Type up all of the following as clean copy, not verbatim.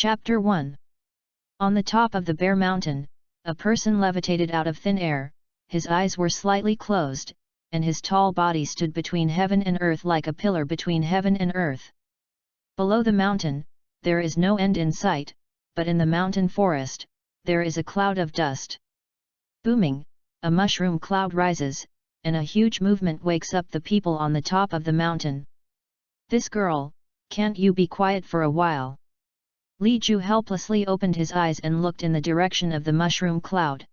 Chapter 1. On the top of the bare mountain, a person levitated out of thin air, his eyes were slightly closed, and his tall body stood between heaven and earth like a pillar between heaven and earth. Below the mountain, there is no end in sight, but in the mountain forest, there is a cloud of dust. Booming, a mushroom cloud rises, and a huge movement wakes up the people on the top of the mountain. "This girl, can't you be quiet for a while?" Li Ju helplessly opened his eyes and looked in the direction of the mushroom cloud.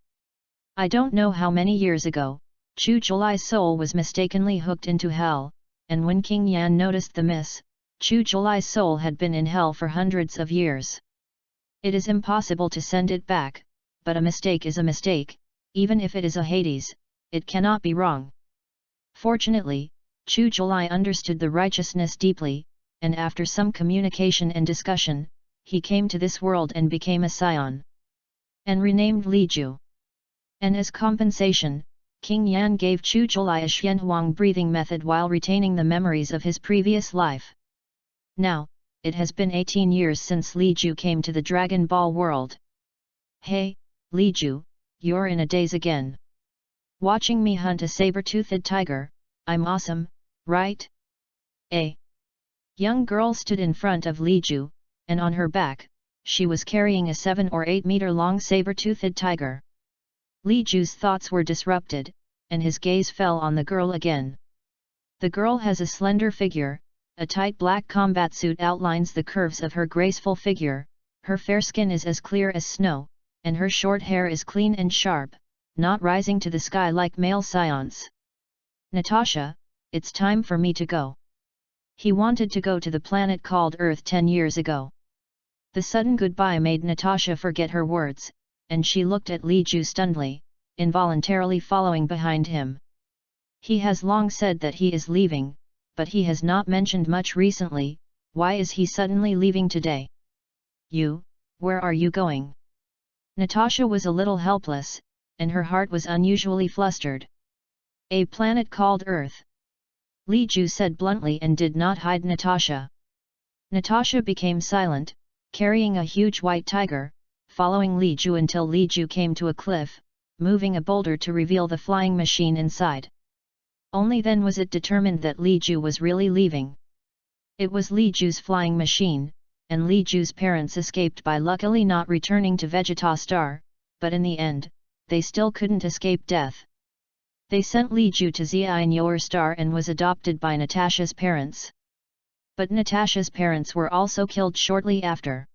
I don't know how many years ago, Chu Juli's soul was mistakenly hooked into hell, and when King Yan noticed the miss, Chu Juli's soul had been in hell for hundreds of years. It is impossible to send it back, but a mistake is a mistake, even if it is a Hades, it cannot be wrong. Fortunately, Chu Juli understood the righteousness deeply, and after some communication and discussion, he came to this world and became a scion. And renamed Li Ju. And as compensation, King Yan gave Chu Juli a Xuanhuang breathing method while retaining the memories of his previous life. Now, it has been 18 years since Li Ju came to the Dragon Ball world. "Hey, Li Ju, you're in a daze again. Watching me hunt a saber-toothed tiger, I'm awesome, right?" A young girl stood in front of Li Ju, and on her back, she was carrying a 7 or 8 meter long saber-toothed tiger. Li Ju's thoughts were disrupted, and his gaze fell on the girl again. The girl has a slender figure, a tight black combat suit outlines the curves of her graceful figure, her fair skin is as clear as snow, and her short hair is clean and sharp, not rising to the sky like male scions. "Natasha, it's time for me to go." He wanted to go to the planet called Earth 10 years ago. The sudden goodbye made Natasha forget her words, and she looked at Li Ju stunnedly, involuntarily following behind him. He has long said that he is leaving, but he has not mentioned much recently. Why is he suddenly leaving today? "You, where are you going?" Natasha was a little helpless, and her heart was unusually flustered. "A planet called Earth," Li Ju said bluntly and did not hide Natasha. Natasha became silent, carrying a huge white tiger, following Li Ju until Li Ju came to a cliff, moving a boulder to reveal the flying machine inside. Only then was it determined that Li Ju was really leaving. It was Li Ju's flying machine, and Li Ju's parents escaped by luckily not returning to Vegeta Star, but in the end, they still couldn't escape death. They sent Li Ju to Xuanhuang Star and was adopted by Natasha's parents. But Natasha's parents were also killed shortly after.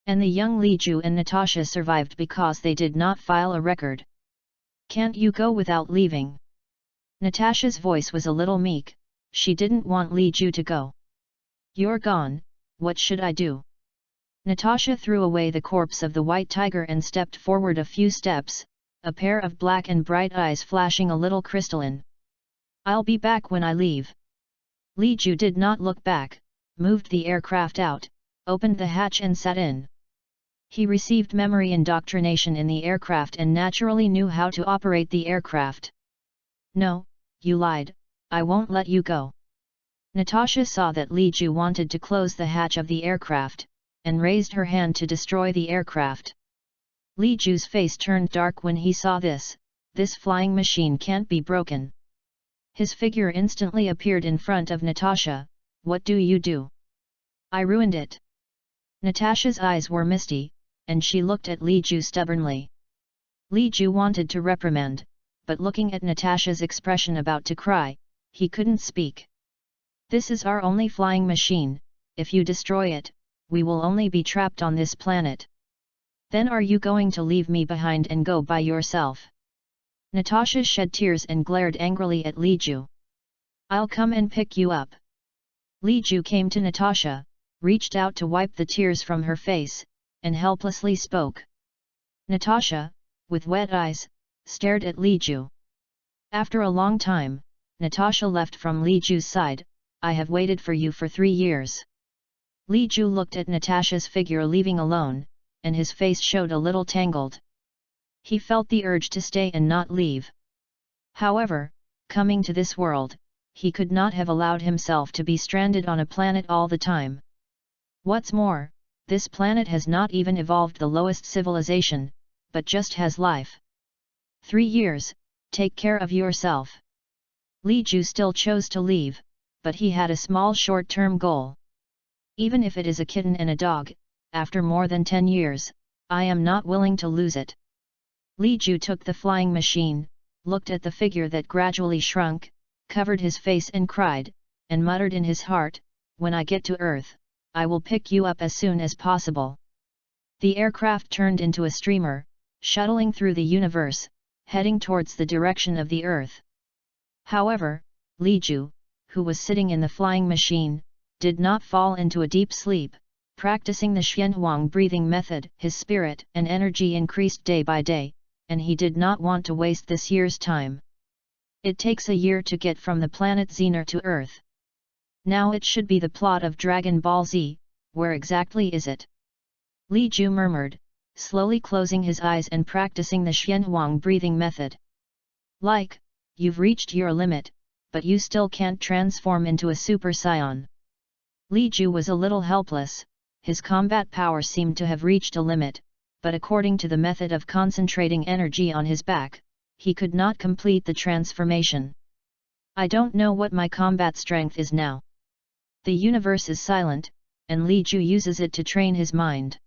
And the young Li Ju and Natasha survived because they did not file a record. "Can't you go without leaving?" Natasha's voice was a little meek, she didn't want Li Ju to go. "You're gone, what should I do?" Natasha threw away the corpse of the white tiger and stepped forward a few steps, a pair of black and bright eyes flashing a little crystalline. "I'll be back when I leave." Li Ju did not look back, moved the aircraft out, opened the hatch and sat in. He received memory indoctrination in the aircraft and naturally knew how to operate the aircraft. "No, you lied, I won't let you go." Natasha saw that Li Ju wanted to close the hatch of the aircraft, and raised her hand to destroy the aircraft. Li Ju's face turned dark when he saw this flying machine can't be broken. His figure instantly appeared in front of Natasha. "What do you do?" "I ruined it." Natasha's eyes were misty, and she looked at Li Ju stubbornly. Li Ju wanted to reprimand, but looking at Natasha's expression about to cry, he couldn't speak. "This is our only flying machine, if you destroy it, we will only be trapped on this planet. Then are you going to leave me behind and go by yourself?" Natasha shed tears and glared angrily at Li Ju. "I'll come and pick you up." Li Ju came to Natasha, reached out to wipe the tears from her face, and helplessly spoke. Natasha, with wet eyes, stared at Li Ju. After a long time, Natasha left from Li Ju's side. "I have waited for you for 3 years." Li Ju looked at Natasha's figure leaving alone, and his face showed a little tangled. He felt the urge to stay and not leave. However, coming to this world, he could not have allowed himself to be stranded on a planet all the time. What's more, this planet has not even evolved the lowest civilization, but just has life. 3 years, take care of yourself. Li Ju still chose to leave, but he had a small short-term goal. Even if it is a kitten and a dog, after more than 10 years, I am not willing to lose it. Li Ju took the flying machine, looked at the figure that gradually shrunk, covered his face and cried, and muttered in his heart, when I get to Earth, I will pick you up as soon as possible. The aircraft turned into a streamer, shuttling through the universe, heading towards the direction of the Earth. However, Li Ju, who was sitting in the flying machine, did not fall into a deep sleep. Practicing the Xuanhuang breathing method, his spirit and energy increased day by day, and he did not want to waste this year's time. It takes a year to get from the planet Xener to Earth. Now it should be the plot of Dragon Ball Z, where exactly is it? Li Ju murmured, slowly closing his eyes and practicing the Xuanhuang breathing method. Like, you've reached your limit, but you still can't transform into a Super Saiyan. Li Ju was a little helpless, his combat power seemed to have reached a limit, but according to the method of concentrating energy on his back, he could not complete the transformation. I don't know what my combat strength is now. The universe is silent, and Li Ju uses it to train his mind.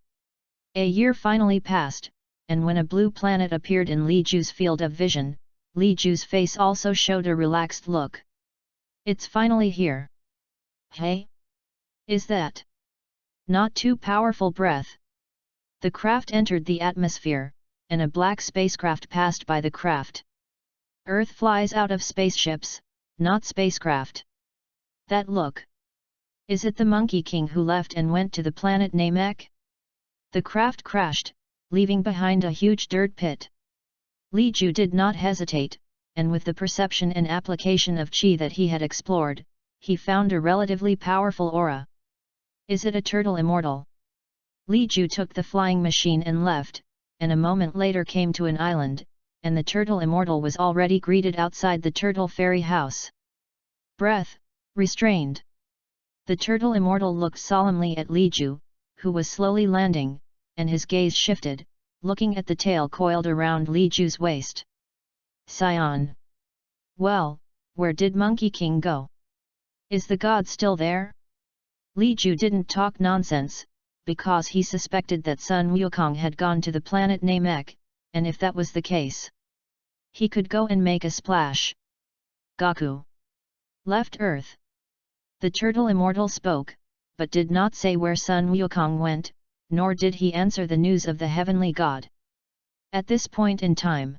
A year finally passed, and when a blue planet appeared in Li Ju's field of vision, Li Ju's face also showed a relaxed look. It's finally here. Hey? Is that not too powerful breath? The craft entered the atmosphere, and a black spacecraft passed by the craft. Earth flies out of spaceships, not spacecraft. That look. Is it the Monkey King who left and went to the planet Namek? The craft crashed, leaving behind a huge dirt pit. Li Ju did not hesitate, and with the perception and application of Qi that he had explored, he found a relatively powerful aura. Is it a turtle immortal? Li Ju took the flying machine and left, and a moment later came to an island, and the turtle immortal was already greeted outside the turtle fairy house. Breath, restrained. The turtle immortal looked solemnly at Li Ju, who was slowly landing, and his gaze shifted, looking at the tail coiled around Li Ju's waist. Scion. Well, where did Monkey King go? Is the god still there? Li Ju didn't talk nonsense, because he suspected that Sun Wukong had gone to the planet Namek, and if that was the case, he could go and make a splash. Goku left Earth. The turtle immortal spoke, but did not say where Sun Wukong went, nor did he answer the news of the heavenly god. At this point in time,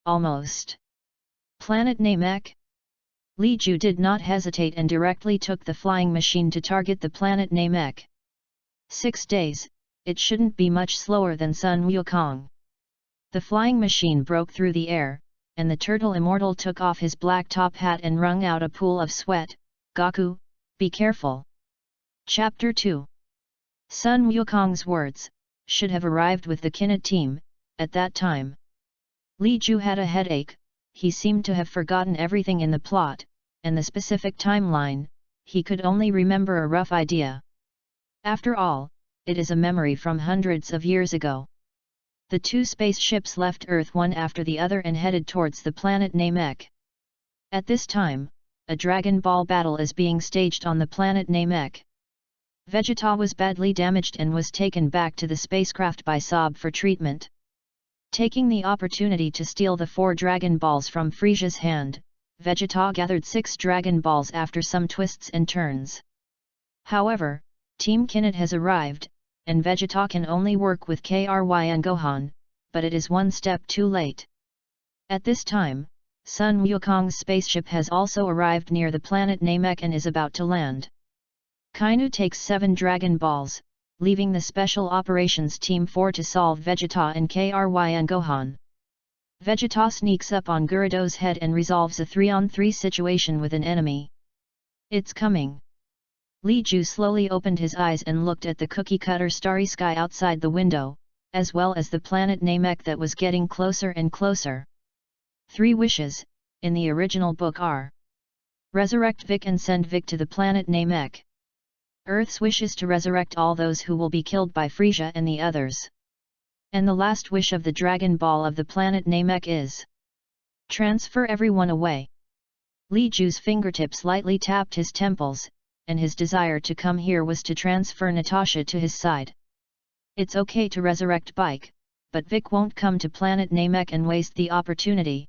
almost. Planet Namek? Li Ju did not hesitate and directly took the flying machine to target the planet Namek. 6 days, it shouldn't be much slower than Sun Wukong. The flying machine broke through the air, and the turtle immortal took off his black top hat and wrung out a pool of sweat. Goku, be careful. Chapter 2. Sun Wukong's words should have arrived with the Kinnet team at that time. Li Ju had a headache, he seemed to have forgotten everything in the plot, and the specific timeline, he could only remember a rough idea. After all, it is a memory from hundreds of years ago. The 2 spaceships left Earth one after the other and headed towards the planet Namek. At this time, a Dragon Ball battle is being staged on the planet Namek. Vegeta was badly damaged and was taken back to the spacecraft by Sob for treatment. Taking the opportunity to steal the 4 Dragon Balls from Frieza's hand, Vegeta gathered 6 Dragon Balls after some twists and turns. However, Team Kinnet has arrived, and Vegeta can only work with Kryan Gohan, but it is one step too late. At this time, Sun Wukong's spaceship has also arrived near the planet Namek and is about to land. Kainu takes 7 Dragon Balls, leaving the Special Operations Team 4 to solve Vegeta and Kryan Gohan. Vegeta sneaks up on Gerudo's head and resolves a 3-on-3 situation with an enemy. It's coming. Li Ju slowly opened his eyes and looked at the cookie-cutter starry sky outside the window, as well as the planet Namek that was getting closer and closer. 3 wishes, in the original book are: resurrect Vic and send Vic to the planet Namek. Earth's wish is to resurrect all those who will be killed by Frisia and the others. And the last wish of the Dragon Ball of the planet Namek is transfer everyone away. Li Ju's fingertips lightly tapped his temples, and his desire to come here was to transfer Natasha to his side. It's okay to resurrect Bike, but Vic won't come to planet Namek and waste the opportunity.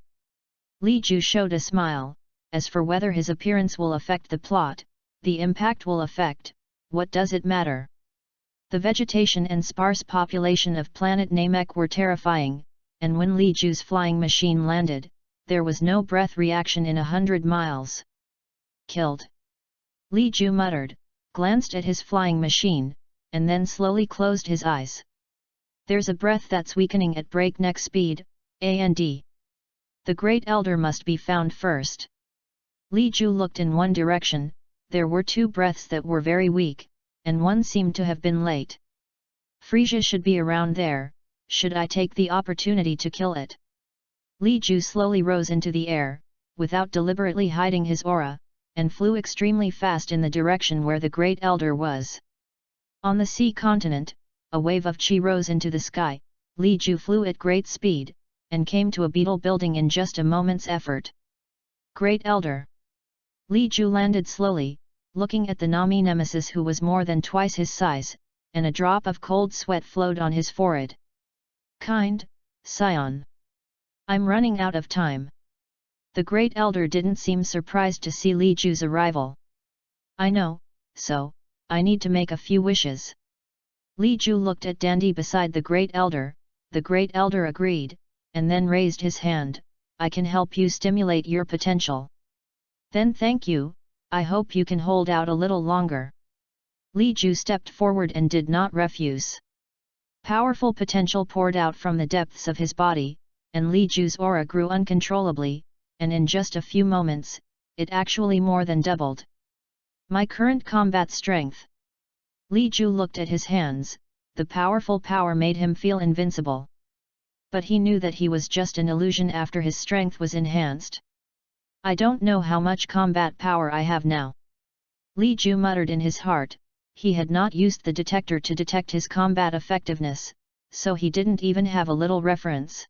Li Ju showed a smile. As for whether his appearance will affect the plot, the impact will affect, what does it matter? The vegetation and sparse population of planet Namek were terrifying, and when Li Ju's flying machine landed, there was no breath reaction in 100 miles. Killed. Li Ju muttered, glanced at his flying machine, and then slowly closed his eyes. There's a breath that's weakening at breakneck speed, and the Great Elder must be found first. Li Ju looked in one direction. There were two breaths that were very weak, and one seemed to have been late. Frisia should be around there, should I take the opportunity to kill it? Li Ju slowly rose into the air, without deliberately hiding his aura, and flew extremely fast in the direction where the Great Elder was. On the sea continent, a wave of chi rose into the sky. Li Ju flew at great speed, and came to a beetle building in just a moment's effort. Great Elder. Li Ju landed slowly, looking at the Nami nemesis who was more than twice his size, and a drop of cold sweat flowed on his forehead. Kind, Scion. I'm running out of time. The Great Elder didn't seem surprised to see Li Ju's arrival. I know, so, I need to make a few wishes. Li Ju looked at Dandy beside the Great Elder. The Great Elder agreed, and then raised his hand. I can help you stimulate your potential. Then thank you, I hope you can hold out a little longer. Li Ju stepped forward and did not refuse. Powerful potential poured out from the depths of his body, and Li Ju's aura grew uncontrollably, and in just a few moments, it actually more than doubled. My current combat strength. Li Ju looked at his hands. The powerful power made him feel invincible. But he knew that he was just an illusion after his strength was enhanced. I don't know how much combat power I have now. Li Ju muttered in his heart. He had not used the detector to detect his combat effectiveness, so he didn't even have a little reference.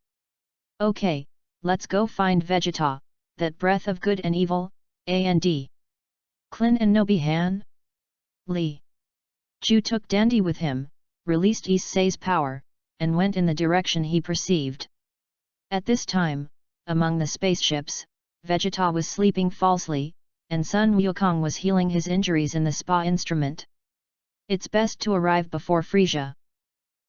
Okay, let's go find Vegeta, that breath of good and evil, and Klin and Nobihan? Li Ju took Dandy with him, released Issei's power, and went in the direction he perceived. At this time, among the spaceships, Vegeta was sleeping falsely, and Sun Wukong was healing his injuries in the spa instrument. It's best to arrive before Frisia.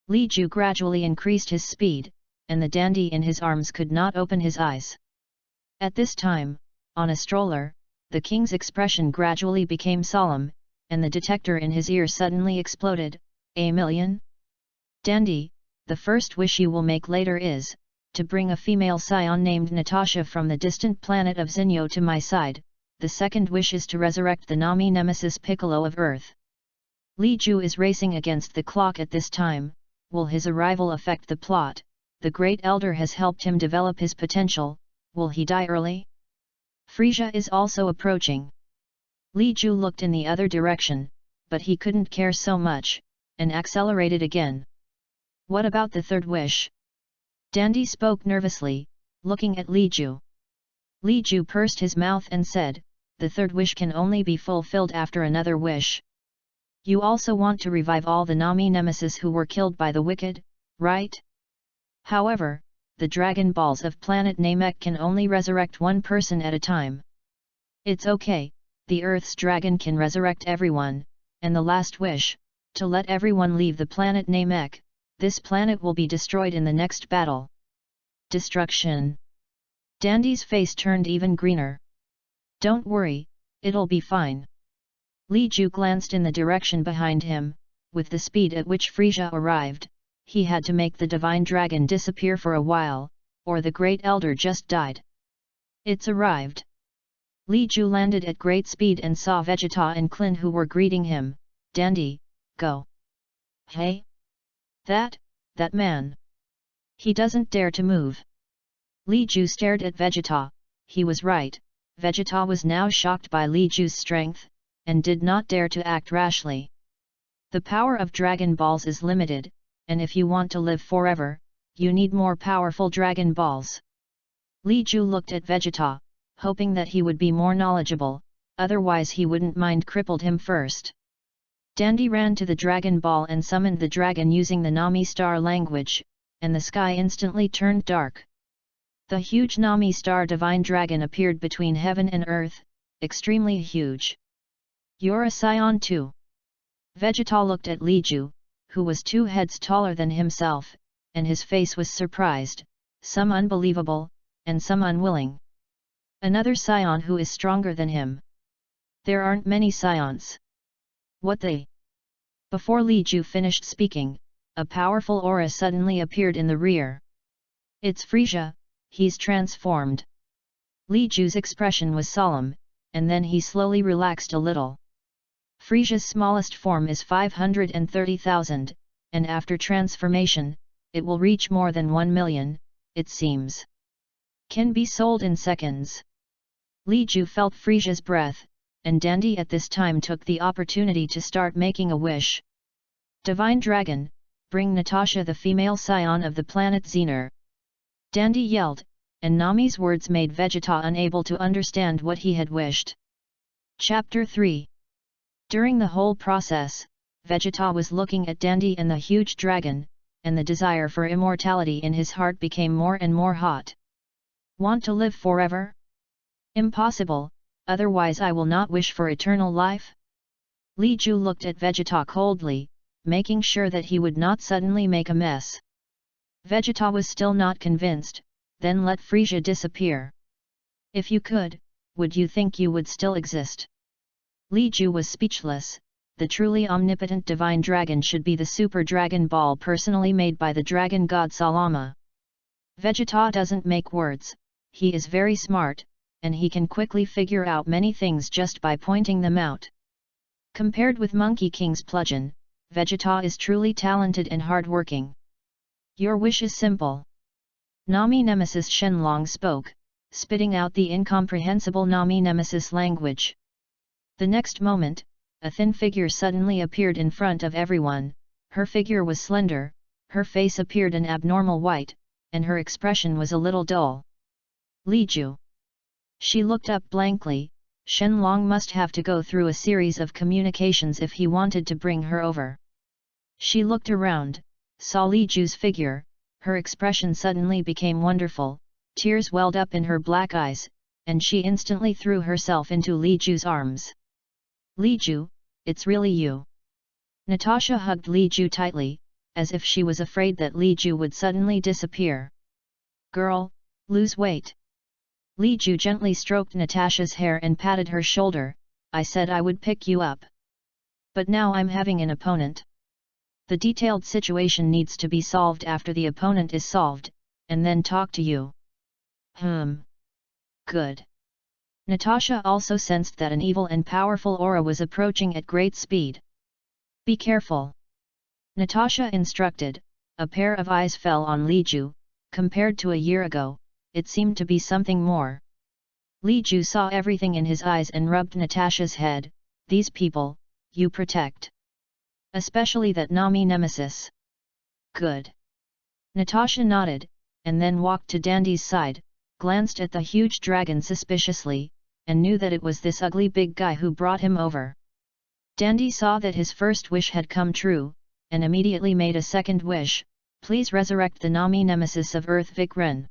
Li Ju gradually increased his speed, and the Dandy in his arms could not open his eyes. At this time, on a stroller, the king's expression gradually became solemn, and the detector in his ear suddenly exploded. A million? Dandy, the first wish you will make later is, to bring a female scion named Natasha from the distant planet of Zinyo to my side. The second wish is to resurrect the Nami nemesis Piccolo of Earth. Li Ju is racing against the clock at this time. Will his arrival affect the plot? The Great Elder has helped him develop his potential. Will he die early? Frisia is also approaching. Li Ju looked in the other direction, but he couldn't care so much, and accelerated again. What about the third wish? Dandy spoke nervously, looking at Li Ju. Li Ju pursed his mouth and said, the third wish can only be fulfilled after another wish. You also want to revive all the Nami nemesis who were killed by the wicked, right? However, the Dragon Balls of planet Namek can only resurrect one person at a time. It's okay, the Earth's dragon can resurrect everyone, and the last wish, to let everyone leave the planet Namek. This planet will be destroyed in the next battle. Destruction. Dandy's face turned even greener. Don't worry, it'll be fine. Li Ju glanced in the direction behind him. With the speed at which Frisia arrived, he had to make the divine dragon disappear for a while, or the Great Elder just died. It's arrived. Li Ju landed at great speed and saw Vegeta and Klin who were greeting him. Dandy, go. Hey? That man. He doesn't dare to move. Li Ju stared at Vegeta. He was right. Vegeta was now shocked by Li Ju's strength. and did not dare to act rashly. The power of Dragon Balls is limited, and if you want to live forever, you need more powerful Dragon Balls. Li Ju looked at Vegeta, hoping that he would be more knowledgeable, otherwise he wouldn't mind crippled him first. Dandy ran to the Dragon Ball and summoned the dragon using the Nami star language, and the sky instantly turned dark. The huge Nami star divine dragon appeared between heaven and earth, extremely huge. You're a scion too. Vegeta looked at Li Ju, who was 2 heads taller than himself, and his face was surprised, some unbelievable, and some unwilling. Another scion who is stronger than him. There aren't many scions. What they? Before Li Ju finished speaking, a powerful aura suddenly appeared in the rear. It's Frieza, he's transformed. Li Ju's expression was solemn, and then he slowly relaxed a little. Frieza's smallest form is 530,000, and after transformation, it will reach more than 1 million, it seems. Can be sold in seconds. Li Ju felt Frieza's breath, and Dandy at this time took the opportunity to start making a wish. Divine Dragon, bring Natasha the female scion of the planet Xenar. Dandy yelled, and Nami's words made Vegeta unable to understand what he had wished. Chapter 3. During the whole process, Vegeta was looking at Dandy and the huge dragon, and the desire for immortality in his heart became more and more hot. Want to live forever? Impossible, otherwise I will not wish for eternal life. Li Ju looked at Vegeta coldly, making sure that he would not suddenly make a mess. Vegeta was still not convinced, then let Frieza disappear. If you could, would you think you would still exist? Li Ju was speechless. The truly omnipotent divine dragon should be the Super Dragon Ball personally made by the dragon god Salama. Vegeta doesn't make words, he is very smart, and he can quickly figure out many things just by pointing them out. Compared with Monkey King's plugin, Vegeta is truly talented and hard-working. Your wish is simple. Nami Nemesis Xuanhuang spoke, spitting out the incomprehensible Nami Nemesis language. The next moment, a thin figure suddenly appeared in front of everyone. Her figure was slender, her face appeared an abnormal white, and her expression was a little dull. Li Ju. She looked up blankly. Xuanhuang must have to go through a series of communications if he wanted to bring her over. She looked around, saw Li Ju's figure, her expression suddenly became wonderful, tears welled up in her black eyes, and she instantly threw herself into Li Ju's arms. Li Ju, it's really you. Natasha hugged Li Ju tightly, as if she was afraid that Li Ju would suddenly disappear. Girl, lose weight. Li Ju gently stroked Natasha's hair and patted her shoulder. I said I would pick you up. But now I'm having an opponent. The detailed situation needs to be solved after the opponent is solved, and then talk to you. Good. Natasha also sensed that an evil and powerful aura was approaching at great speed. Be careful. Natasha instructed. A pair of eyes fell on Li Ju. Compared to a year ago, it seemed to be something more. Li Ju saw everything in his eyes and rubbed Natasha's head. These people, you protect. Especially that Nami Nemesis. Good. Natasha nodded, and then walked to Dandy's side, glanced at the huge dragon suspiciously, and knew that it was this ugly big guy who brought him over. Dandy saw that his first wish had come true, and immediately made a second wish, please resurrect the Nami Nemesis of Earth Vic Ren.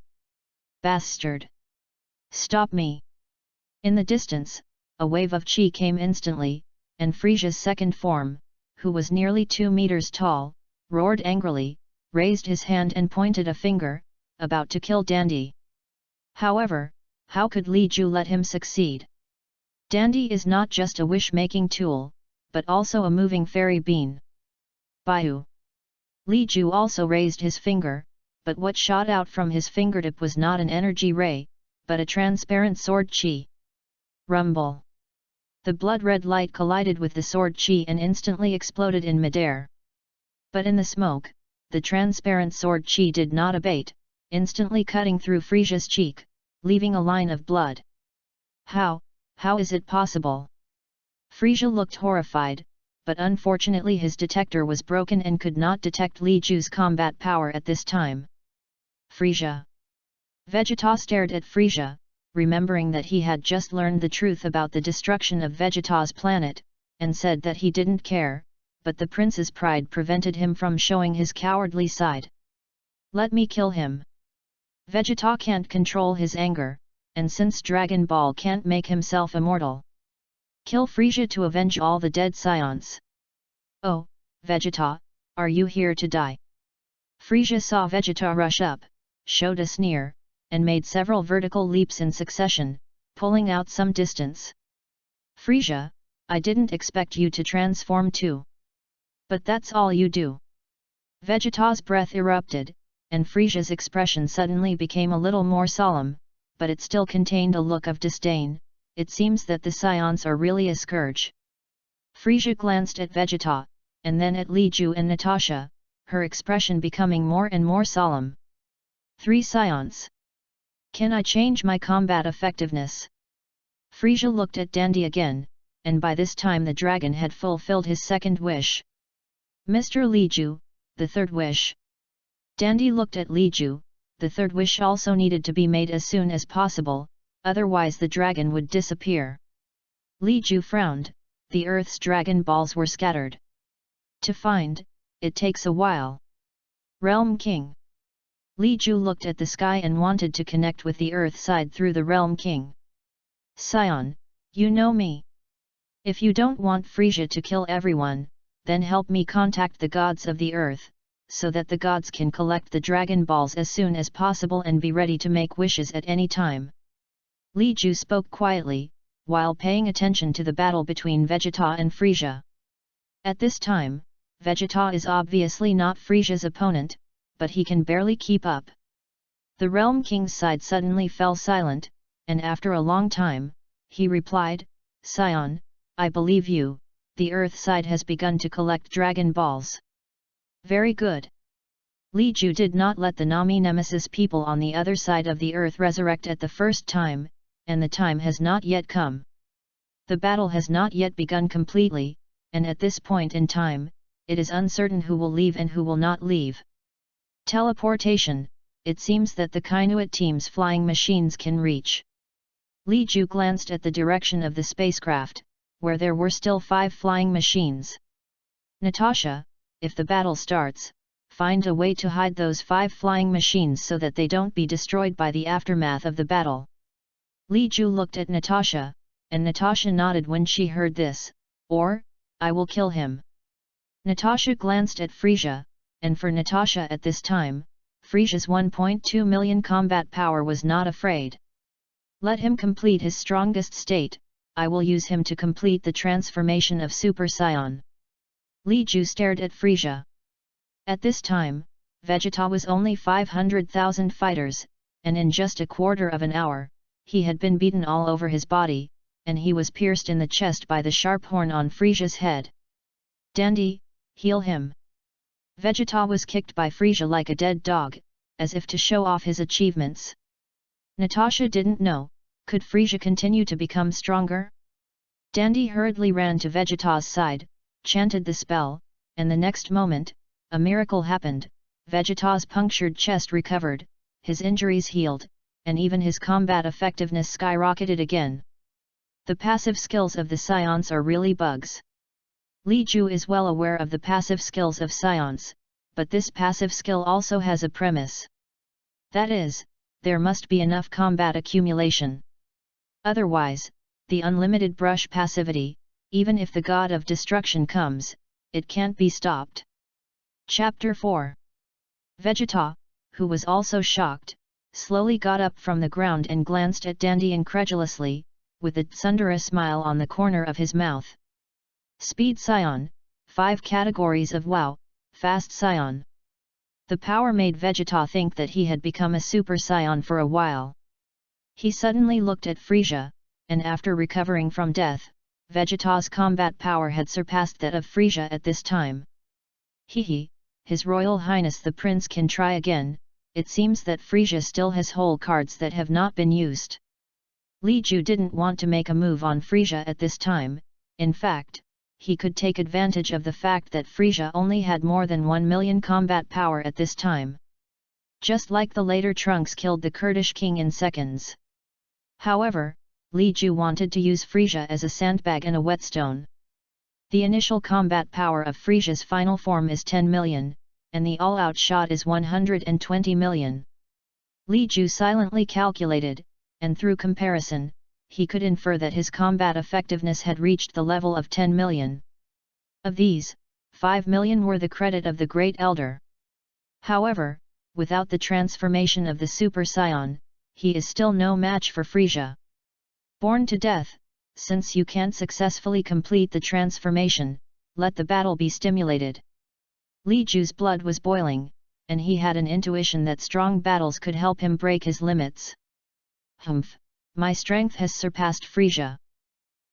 Bastard! Stop me! In the distance, a wave of chi came instantly, and Frieza's second form, who was nearly 2 meters tall, roared angrily, raised his hand and pointed a finger, about to kill Dandy. However, how could Li Ju let him succeed? Dandy is not just a wish-making tool, but also a moving fairy bean. Baiu! Li Ju also raised his finger, but what shot out from his fingertip was not an energy ray, but a transparent sword chi. Rumble! The blood-red light collided with the sword chi and instantly exploded in midair. But in the smoke, the transparent sword chi did not abate, instantly cutting through Frieza's cheek, leaving a line of blood. How is it possible? Frisia looked horrified, but unfortunately his detector was broken and could not detect Li Ju's combat power at this time. Frisia. Vegeta stared at Frisia, remembering that he had just learned the truth about the destruction of Vegeta's planet, and said that he didn't care, but the prince's pride prevented him from showing his cowardly side. Let me kill him. Vegeta can't control his anger, and since Dragon Ball can't make himself immortal. Kill Frisia to avenge all the dead Scions. Oh, Vegeta, are you here to die? Frisia saw Vegeta rush up, showed a sneer, and made several vertical leaps in succession, pulling out some distance. Frisia, I didn't expect you to transform too. But that's all you do. Vegeta's breath erupted, and Frisia's expression suddenly became a little more solemn, but it still contained a look of disdain. It seems that the Scions are really a scourge. Frisia glanced at Vegeta, and then at Li Ju and Natasha, her expression becoming more and more solemn. 3 Scions. Can I change my combat effectiveness? Frisia looked at Dandy again, and by this time the dragon had fulfilled his second wish. Mr. Li Ju, the third wish. Dandy looked at Li Ju. The third wish also needed to be made as soon as possible, otherwise the dragon would disappear. Li Ju frowned. The Earth's Dragon Balls were scattered. To find, it takes a while. Realm King. Li Ju looked at the sky and wanted to connect with the Earth side through the Realm King. Scion, you know me. If you don't want Frisia to kill everyone, then help me contact the gods of the Earth, so that the gods can collect the Dragon Balls as soon as possible and be ready to make wishes at any time. Li Ju spoke quietly, while paying attention to the battle between Vegeta and Frisia. At this time, Vegeta is obviously not Frisia's opponent, but he can barely keep up. The Realm King's side suddenly fell silent, and after a long time, he replied, Scion, I believe you, the Earth side has begun to collect Dragon Balls. Very good. Li Ju did not let the Nami Nemesis people on the other side of the Earth resurrect at the first time, and the time has not yet come. The battle has not yet begun completely, and at this point in time, it is uncertain who will leave and who will not leave. Teleportation, it seems that the Kainuit team's flying machines can reach. Li Ju glanced at the direction of the spacecraft, where there were still 5 flying machines. Natasha, if the battle starts, find a way to hide those 5 flying machines so that they don't be destroyed by the aftermath of the battle. Li Ju looked at Natasha, and Natasha nodded when she heard this, or, I will kill him. Natasha glanced at Frisia, and for Natasha at this time, Frisia's 1.2 million combat power was not afraid. Let him complete his strongest state, I will use him to complete the transformation of Super Saiyan. Li Ju stared at Frisia. At this time, Vegeta was only 500,000 fighters, and in just a quarter of an hour, he had been beaten all over his body, and he was pierced in the chest by the sharp horn on Frisia's head. Dandy, heal him. Vegeta was kicked by Frisia like a dead dog, as if to show off his achievements. Natasha didn't know, could Frisia continue to become stronger? Dandy hurriedly ran to Vegeta's side, chanted the spell, and the next moment, a miracle happened. Vegeta's punctured chest recovered, his injuries healed, and even his combat effectiveness skyrocketed again. The passive skills of the Scions are really bugs. Li Ju is well aware of the passive skills of Scions, but this passive skill also has a premise. That is, there must be enough combat accumulation. Otherwise, the unlimited brush passivity, even if the god of destruction comes, it can't be stopped. Chapter 4. Vegeta, who was also shocked, slowly got up from the ground and glanced at Dandy incredulously, with a tsundere smile on the corner of his mouth. Speed Scion, 5 categories of WoW, Fast Scion. The power made Vegeta think that he had become a Super Scion for a while. He suddenly looked at Frisia, and after recovering from death, Vegeta's combat power had surpassed that of Frisia at this time. Hehe, His Royal Highness the Prince can try again, it seems that Frisia still has whole cards that have not been used. Li Ju didn't want to make a move on Frisia at this time, in fact, he could take advantage of the fact that Frisia only had more than 1 million combat power at this time. Just like the later Trunks killed the Kurdish king in seconds. However, Li Ju wanted to use Frisia as a sandbag and a whetstone. The initial combat power of Frisia's final form is 10 million, and the all-out shot is 120 million. Li Ju silently calculated, and through comparison, he could infer that his combat effectiveness had reached the level of 10 million. Of these, 5 million were the credit of the Great Elder. However, without the transformation of the Super Scion, he is still no match for Frisia. Born to death, since you can't successfully complete the transformation, let the battle be stimulated. Li Ju's blood was boiling, and he had an intuition that strong battles could help him break his limits. Humph, my strength has surpassed Frisia.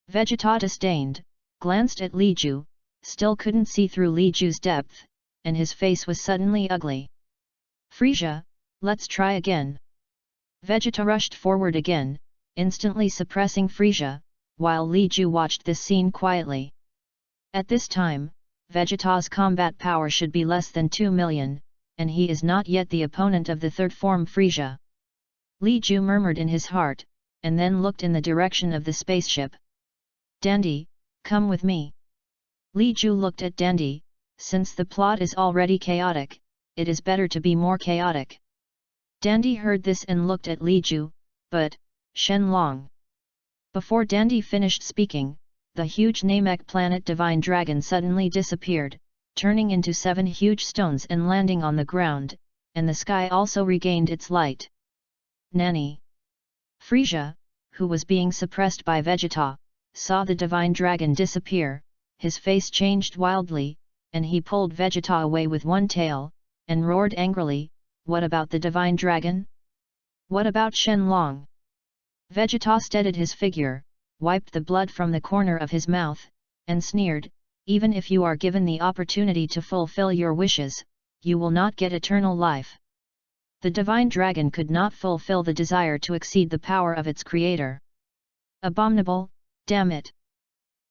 Vegeta disdained, glanced at Li Ju, still couldn't see through Li Ju's depth, and his face was suddenly ugly. Frisia, let's try again. Vegeta rushed forward again, instantly suppressing Frisia, while Li Ju watched this scene quietly. At this time, Vegeta's combat power should be less than 2 million, and he is not yet the opponent of the third form Frisia. Li Ju murmured in his heart, and then looked in the direction of the spaceship. Dandy, come with me. Li Ju looked at Dandy, since the plot is already chaotic, it is better to be more chaotic. Dandy heard this and looked at Li Ju, but, Xuanhuang. Before Dandy finished speaking, the huge Namek planet Divine Dragon suddenly disappeared, turning into 7 huge stones and landing on the ground, and the sky also regained its light. Nani? Frisia, who was being suppressed by Vegeta, saw the Divine Dragon disappear, his face changed wildly, and he pulled Vegeta away with one tail, and roared angrily, "What about the Divine Dragon? What about Xuanhuang?" Vegeta steadied his figure, wiped the blood from the corner of his mouth, and sneered, "Even if you are given the opportunity to fulfill your wishes, you will not get eternal life." The Divine Dragon could not fulfill the desire to exceed the power of its creator. Abominable, damn it!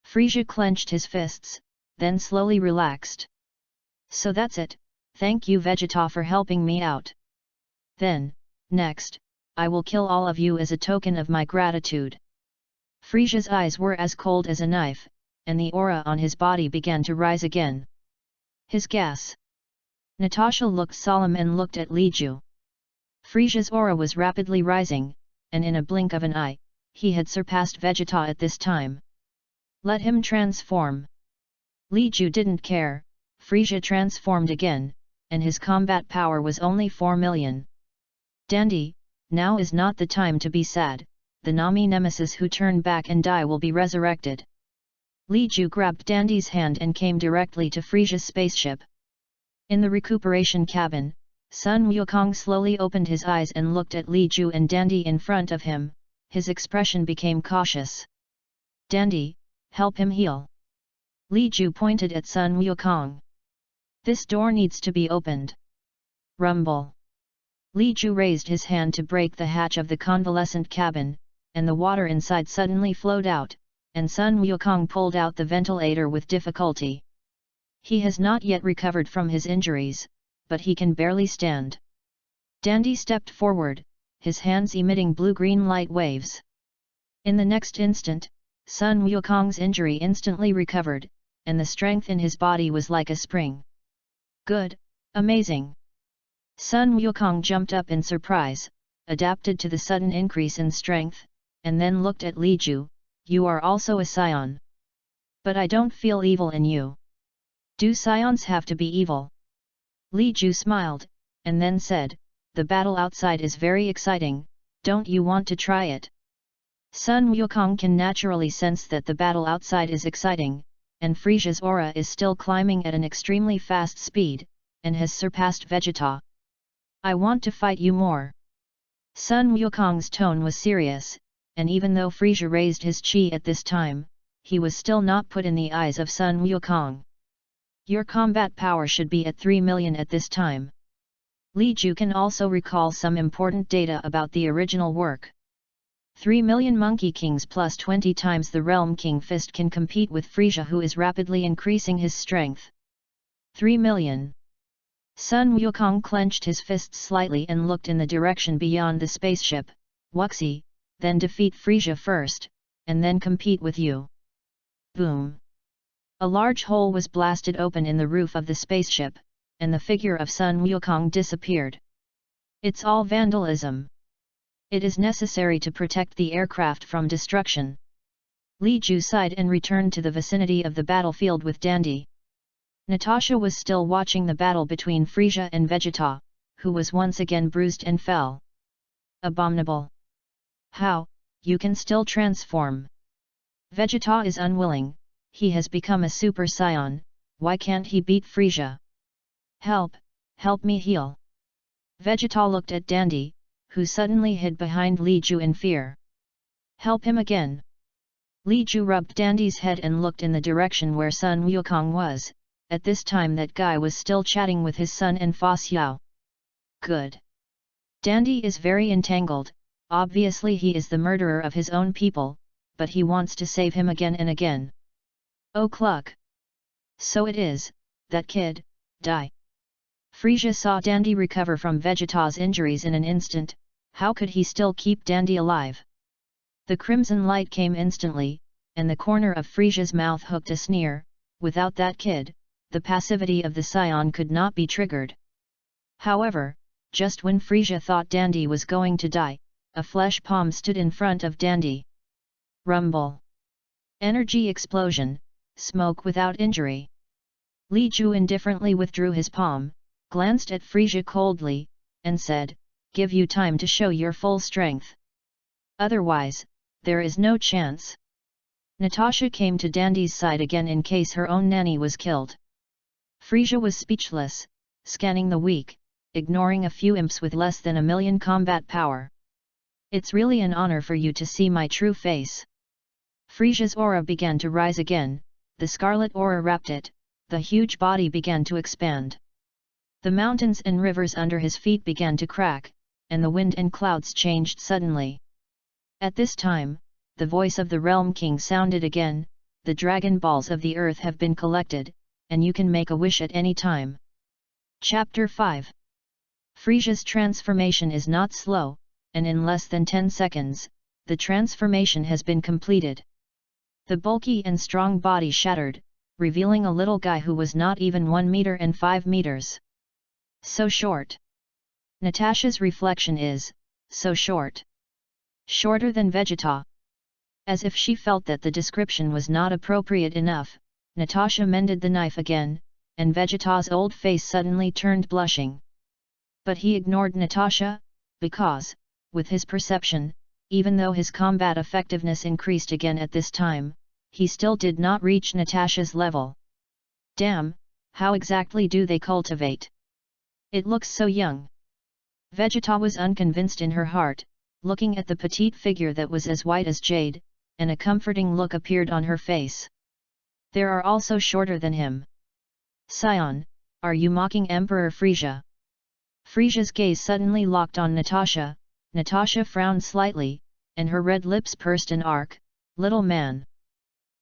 Frisia clenched his fists, then slowly relaxed. "So that's it, thank you Vegeta for helping me out. Then, next, I will kill all of you as a token of my gratitude." Frisia's eyes were as cold as a knife, and the aura on his body began to rise again. His gas. Natasha looked solemn and looked at Li Ju. Frisia's aura was rapidly rising, and in a blink of an eye, he had surpassed Vegeta at this time. Let him transform. Li Ju didn't care, Frisia transformed again, and his combat power was only 4 million. Dandy, now is not the time to be sad, the Nami nemesis who turn back and die will be resurrected. Li Ju grabbed Dandy's hand and came directly to Frisia's spaceship. In the recuperation cabin, Sun Wukong slowly opened his eyes and looked at Li Ju and Dandy in front of him, his expression became cautious. "Dandy, help him heal." Li Ju pointed at Sun Wukong. "This door needs to be opened." Rumble. Li Ju raised his hand to break the hatch of the convalescent cabin, and the water inside suddenly flowed out, and Sun Wukong pulled out the ventilator with difficulty. He has not yet recovered from his injuries, but he can barely stand. Dandy stepped forward, his hands emitting blue-green light waves. In the next instant, Sun Wukong's injury instantly recovered, and the strength in his body was like a spring. "Good, amazing!" Sun Wukong jumped up in surprise, adapted to the sudden increase in strength, and then looked at Li Ju, "You are also a scion. But I don't feel evil in you. Do scions have to be evil?" Li Ju smiled, and then said, "The battle outside is very exciting, don't you want to try it?" Sun Wukong can naturally sense that the battle outside is exciting, and Frisia's aura is still climbing at an extremely fast speed, and has surpassed Vegeta. "I want to fight you more." Sun Wukong's tone was serious, and even though Frisia raised his chi at this time, he was still not put in the eyes of Sun Wukong. "Your combat power should be at 3 million at this time." Li Ju can also recall some important data about the original work. 3,000,000 Monkey Kings plus 20 times the Realm King Fist can compete with Frisia, who is rapidly increasing his strength. 3,000,000. Sun Wukong clenched his fists slightly and looked in the direction beyond the spaceship. Wuxi, then defeat Frisia first, and then compete with you. Boom! A large hole was blasted open in the roof of the spaceship, and the figure of Sun Wukong disappeared. It's all vandalism. It is necessary to protect the aircraft from destruction. Li Ju sighed and returned to the vicinity of the battlefield with Dandy. Natasha was still watching the battle between Frisia and Vegeta, who was once again bruised and fell. Abominable! How, you can still transform? Vegeta is unwilling, he has become a Super Saiyan, why can't he beat Frisia? Help me heal! Vegeta looked at Dandy, who suddenly hid behind Li Ju in fear. Help him again! Li Ju rubbed Dandy's head and looked in the direction where Sun Wukong was. At this time that guy was still chatting with his son and Fa Xiao. Good. Dandy is very entangled, obviously he is the murderer of his own people, but he wants to save him again and again. Oh cluck! So it is, that kid, die. Frisia saw Dandy recover from Vegeta's injuries in an instant. How could he still keep Dandy alive? The crimson light came instantly, and the corner of Frisia's mouth hooked a sneer. Without that kid, the passivity of the Scion could not be triggered. However, just when Frisia thought Dandy was going to die, a flesh palm stood in front of Dandy. Rumble! Energy explosion, smoke without injury. Li Ju indifferently withdrew his palm, glanced at Frisia coldly, and said, "Give you time to show your full strength. Otherwise, there is no chance." Natasha came to Dandy's side again in case her own nanny was killed. Frisia was speechless, scanning the weak, ignoring a few imps with less than 1,000,000 combat power. "It's really an honor for you to see my true face." Frisia's aura began to rise again, the scarlet aura wrapped it, the huge body began to expand. The mountains and rivers under his feet began to crack, and the wind and clouds changed suddenly. At this time, the voice of the Realm King sounded again, "The Dragon Balls of the Earth have been collected, and you can make a wish at any time." Chapter 5. Frisia's transformation is not slow, and in less than 10 seconds, the transformation has been completed. The bulky and strong body shattered, revealing a little guy who was not even 1 meter and 5 meters. So short. Natasha's reflection is, so short. Shorter than Vegeta. As if she felt that the description was not appropriate enough, Natasha mended the knife again, and Vegeta's old face suddenly turned blushing. But he ignored Natasha, because, with his perception, even though his combat effectiveness increased again at this time, he still did not reach Natasha's level. Damn, how exactly do they cultivate? It looks so young. Vegeta was unconvinced in her heart, looking at the petite figure that was as white as jade, and a comforting look appeared on her face. There are also shorter than him. Scion, are you mocking Emperor Frisia? Frisia's gaze suddenly locked on Natasha. Natasha frowned slightly, and her red lips pursed an arc. Little man.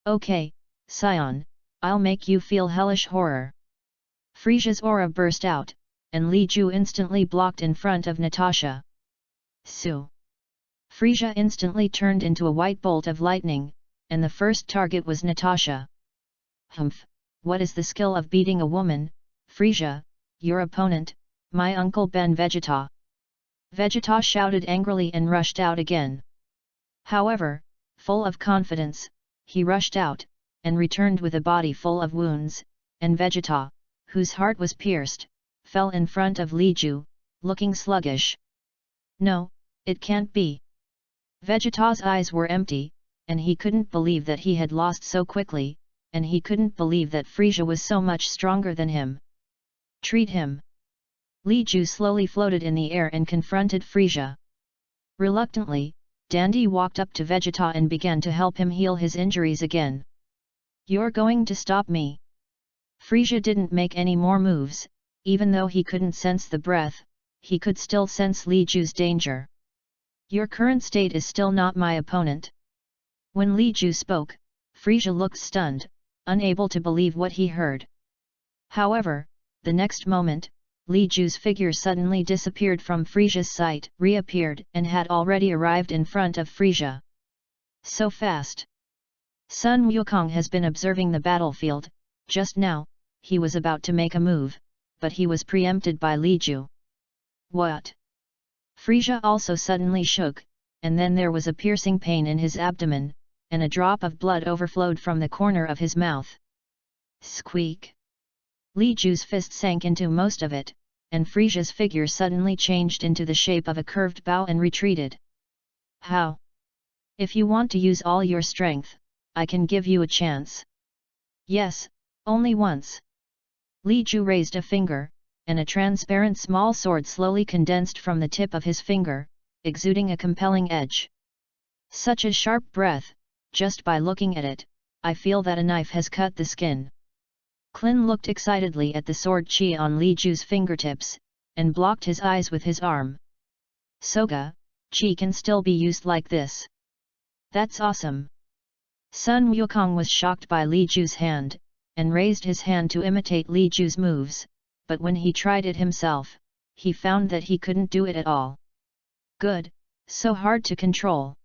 Okay, Scion, I'll make you feel hellish horror. Frisia's aura burst out, and Li Ju instantly blocked in front of Natasha. Su. Frisia instantly turned into a white bolt of lightning, and the first target was Natasha. Humph, what is the skill of beating a woman, Frisia, your opponent, my uncle Ben Vegeta? Vegeta shouted angrily and rushed out again. However, full of confidence, he rushed out, and returned with a body full of wounds, and Vegeta, whose heart was pierced, fell in front of Li Ju, looking sluggish. No, it can't be. Vegeta's eyes were empty, and he couldn't believe that he had lost so quickly, and he couldn't believe that Frisia was so much stronger than him. Treat him. Li Ju slowly floated in the air and confronted Frisia. Reluctantly, Dandy walked up to Vegeta and began to help him heal his injuries again. You're going to stop me? Frisia didn't make any more moves, even though he couldn't sense the breath, he could still sense Li Ju's danger. Your current state is still not my opponent. When Li Ju spoke, Frisia looked stunned, unable to believe what he heard. However, the next moment, Li Ju's figure suddenly disappeared from Frisia's sight, reappeared, and had already arrived in front of Frisia. So fast! Sun Wukong has been observing the battlefield. Just now, he was about to make a move, but he was preempted by Li Ju. What? Frisia also suddenly shook, and then there was a piercing pain in his abdomen, and a drop of blood overflowed from the corner of his mouth. Squeak! Li Ju's fist sank into most of it, and Frisia's figure suddenly changed into the shape of a curved bow and retreated. How? If you want to use all your strength, I can give you a chance. Yes, only once. Li Ju raised a finger, and a transparent small sword slowly condensed from the tip of his finger, exuding a compelling edge. Such a sharp breath, just by looking at it, I feel that a knife has cut the skin. Clin looked excitedly at the sword chi on Li Ju's fingertips, and blocked his eyes with his arm. Soga, chi can still be used like this. That's awesome. Sun Wukong was shocked by Li Ju's hand, and raised his hand to imitate Li Ju's moves, but when he tried it himself, he found that he couldn't do it at all. Good, so hard to control.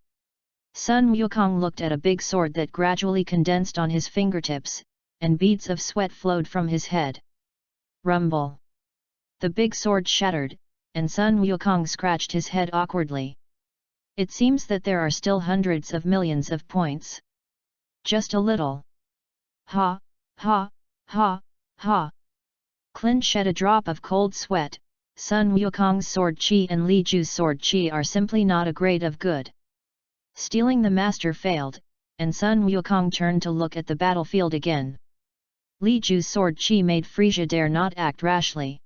Sun Wukong looked at a big sword that gradually condensed on his fingertips, and beads of sweat flowed from his head. Rumble! The big sword shattered, and Sun Wukong scratched his head awkwardly. It seems that there are still hundreds of millions of points. Just a little. Ha, ha, ha, ha. Clin shed a drop of cold sweat. Sun Wukong's sword chi and Li Ju's sword chi are simply not a grade of good. Stealing the master failed, and Sun Wukong turned to look at the battlefield again. Li Ju's sword chi made Frisia dare not act rashly.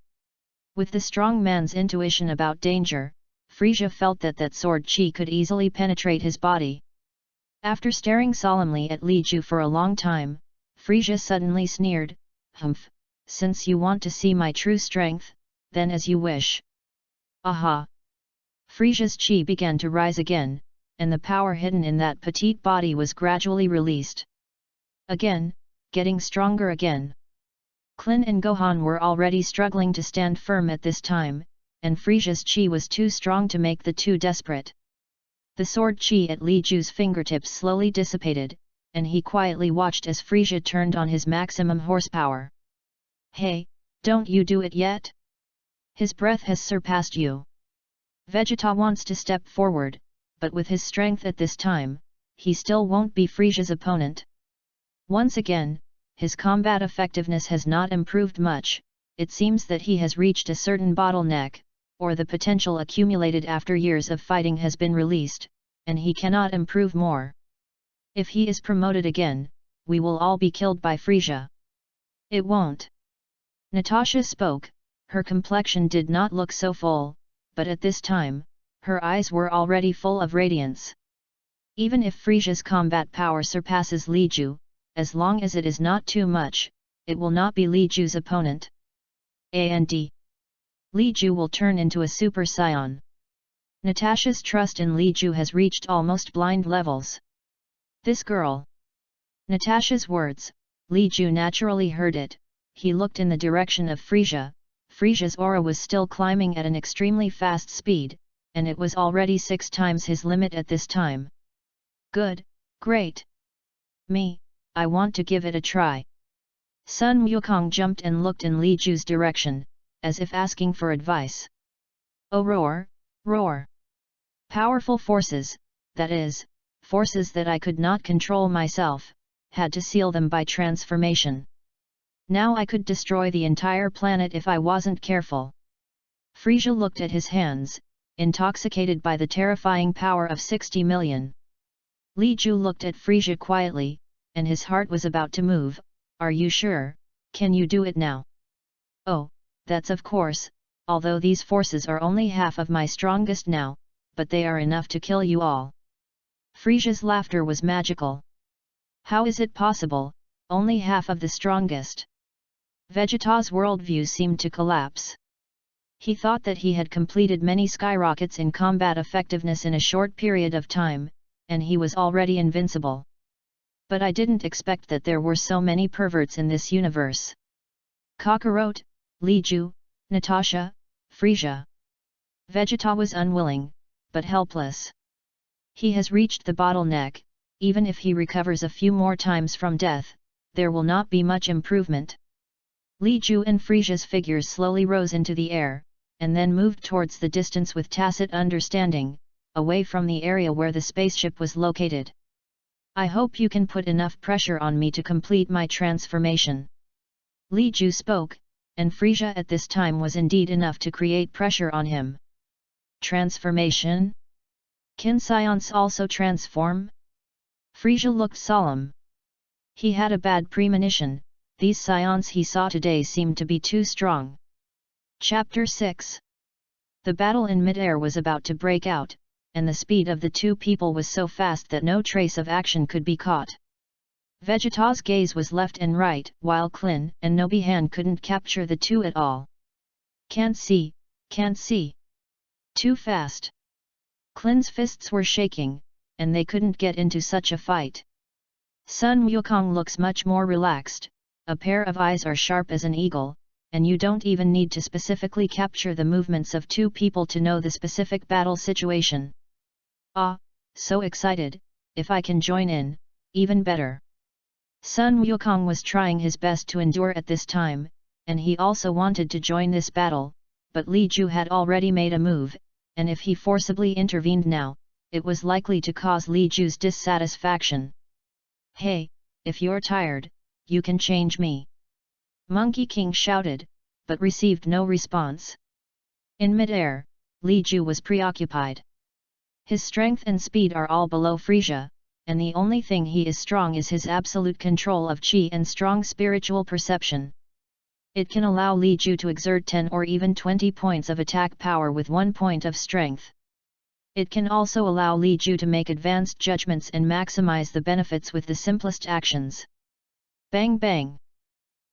With the strong man's intuition about danger, Frisia felt that that sword chi could easily penetrate his body. After staring solemnly at Li Ju for a long time, Frisia suddenly sneered, "Humph, since you want to see my true strength, then as you wish." Aha! Frisia's chi began to rise again, and the power hidden in that petite body was gradually released. Again, getting stronger again. Clin and Gohan were already struggling to stand firm at this time, and Frisia's chi was too strong to make the two desperate. The sword chi at Li Ju's fingertips slowly dissipated, and he quietly watched as Frisia turned on his maximum horsepower. Hey, don't you do it yet? His breath has surpassed you. Vegeta wants to step forward, but with his strength at this time, he still won't be Frisia's opponent. Once again, his combat effectiveness has not improved much. It seems that he has reached a certain bottleneck, or the potential accumulated after years of fighting has been released, and he cannot improve more. If he is promoted again, we will all be killed by Frisia. It won't. Natasha spoke. Her complexion did not look so full, but at this time, her eyes were already full of radiance. Even if Frisia's combat power surpasses Li Ju, as long as it is not too much, it will not be Li Ju's opponent. And Li Ju will turn into a Super Saiyan. Natasha's trust in Li Ju has reached almost blind levels. This girl. Natasha's words, Li Ju naturally heard it. He looked in the direction of Frisia. Frisia's aura was still climbing at an extremely fast speed, and it was already 6 times his limit at this time. Good, great. I want to give it a try. Sun Wukong jumped and looked in Li Ju's direction, as if asking for advice. Oh, roar, roar! Powerful forces, that is, forces that I could not control myself, had to seal them by transformation. Now I could destroy the entire planet if I wasn't careful. Frisia looked at his hands, intoxicated by the terrifying power of 60 million. Li Ju looked at Frisia quietly, and his heart was about to move. Are you sure? Can you do it now? Oh, that's of course, although these forces are only half of my strongest now, but they are enough to kill you all. Frisia's laughter was magical. How is it possible, only half of the strongest? Vegeta's worldview seemed to collapse. He thought that he had completed many skyrockets in combat effectiveness in a short period of time, and he was already invincible. But I didn't expect that there were so many perverts in this universe. Kakarot, Li Ju, Natasha, Frisia. Vegeta was unwilling, but helpless. He has reached the bottleneck. Even if he recovers a few more times from death, there will not be much improvement. Li Ju and Frisia's figures slowly rose into the air, and then moved towards the distance with tacit understanding, away from the area where the spaceship was located. I hope you can put enough pressure on me to complete my transformation. Li Ju spoke, and Frisia at this time was indeed enough to create pressure on him. Transformation? Can science also transform? Frisia looked solemn. He had a bad premonition. These scions he saw today seemed to be too strong. Chapter 6. The battle in mid-air was about to break out, and the speed of the two people was so fast that no trace of action could be caught. Vegeta's gaze was left and right, while Klin and Nobihan couldn't capture the two at all. Can't see, can't see. Too fast. Klin's fists were shaking, and they couldn't get into such a fight. Sun Wukong looks much more relaxed, a pair of eyes are sharp as an eagle, and you don't even need to specifically capture the movements of two people to know the specific battle situation. Ah, so excited, if I can join in, even better. Sun Wukong was trying his best to endure at this time, and he also wanted to join this battle, but Li Ju had already made a move, and if he forcibly intervened now, it was likely to cause Li Ju's dissatisfaction. Hey, if you're tired, you can change me. Monkey King shouted, but received no response. In mid-air, Li Ju was preoccupied. His strength and speed are all below Frisia, and the only thing he is strong is his absolute control of Qi and strong spiritual perception. It can allow Li Ju to exert 10 or even 20 points of attack power with 1 point of strength. It can also allow Li Ju to make advanced judgments and maximize the benefits with the simplest actions. Bang bang!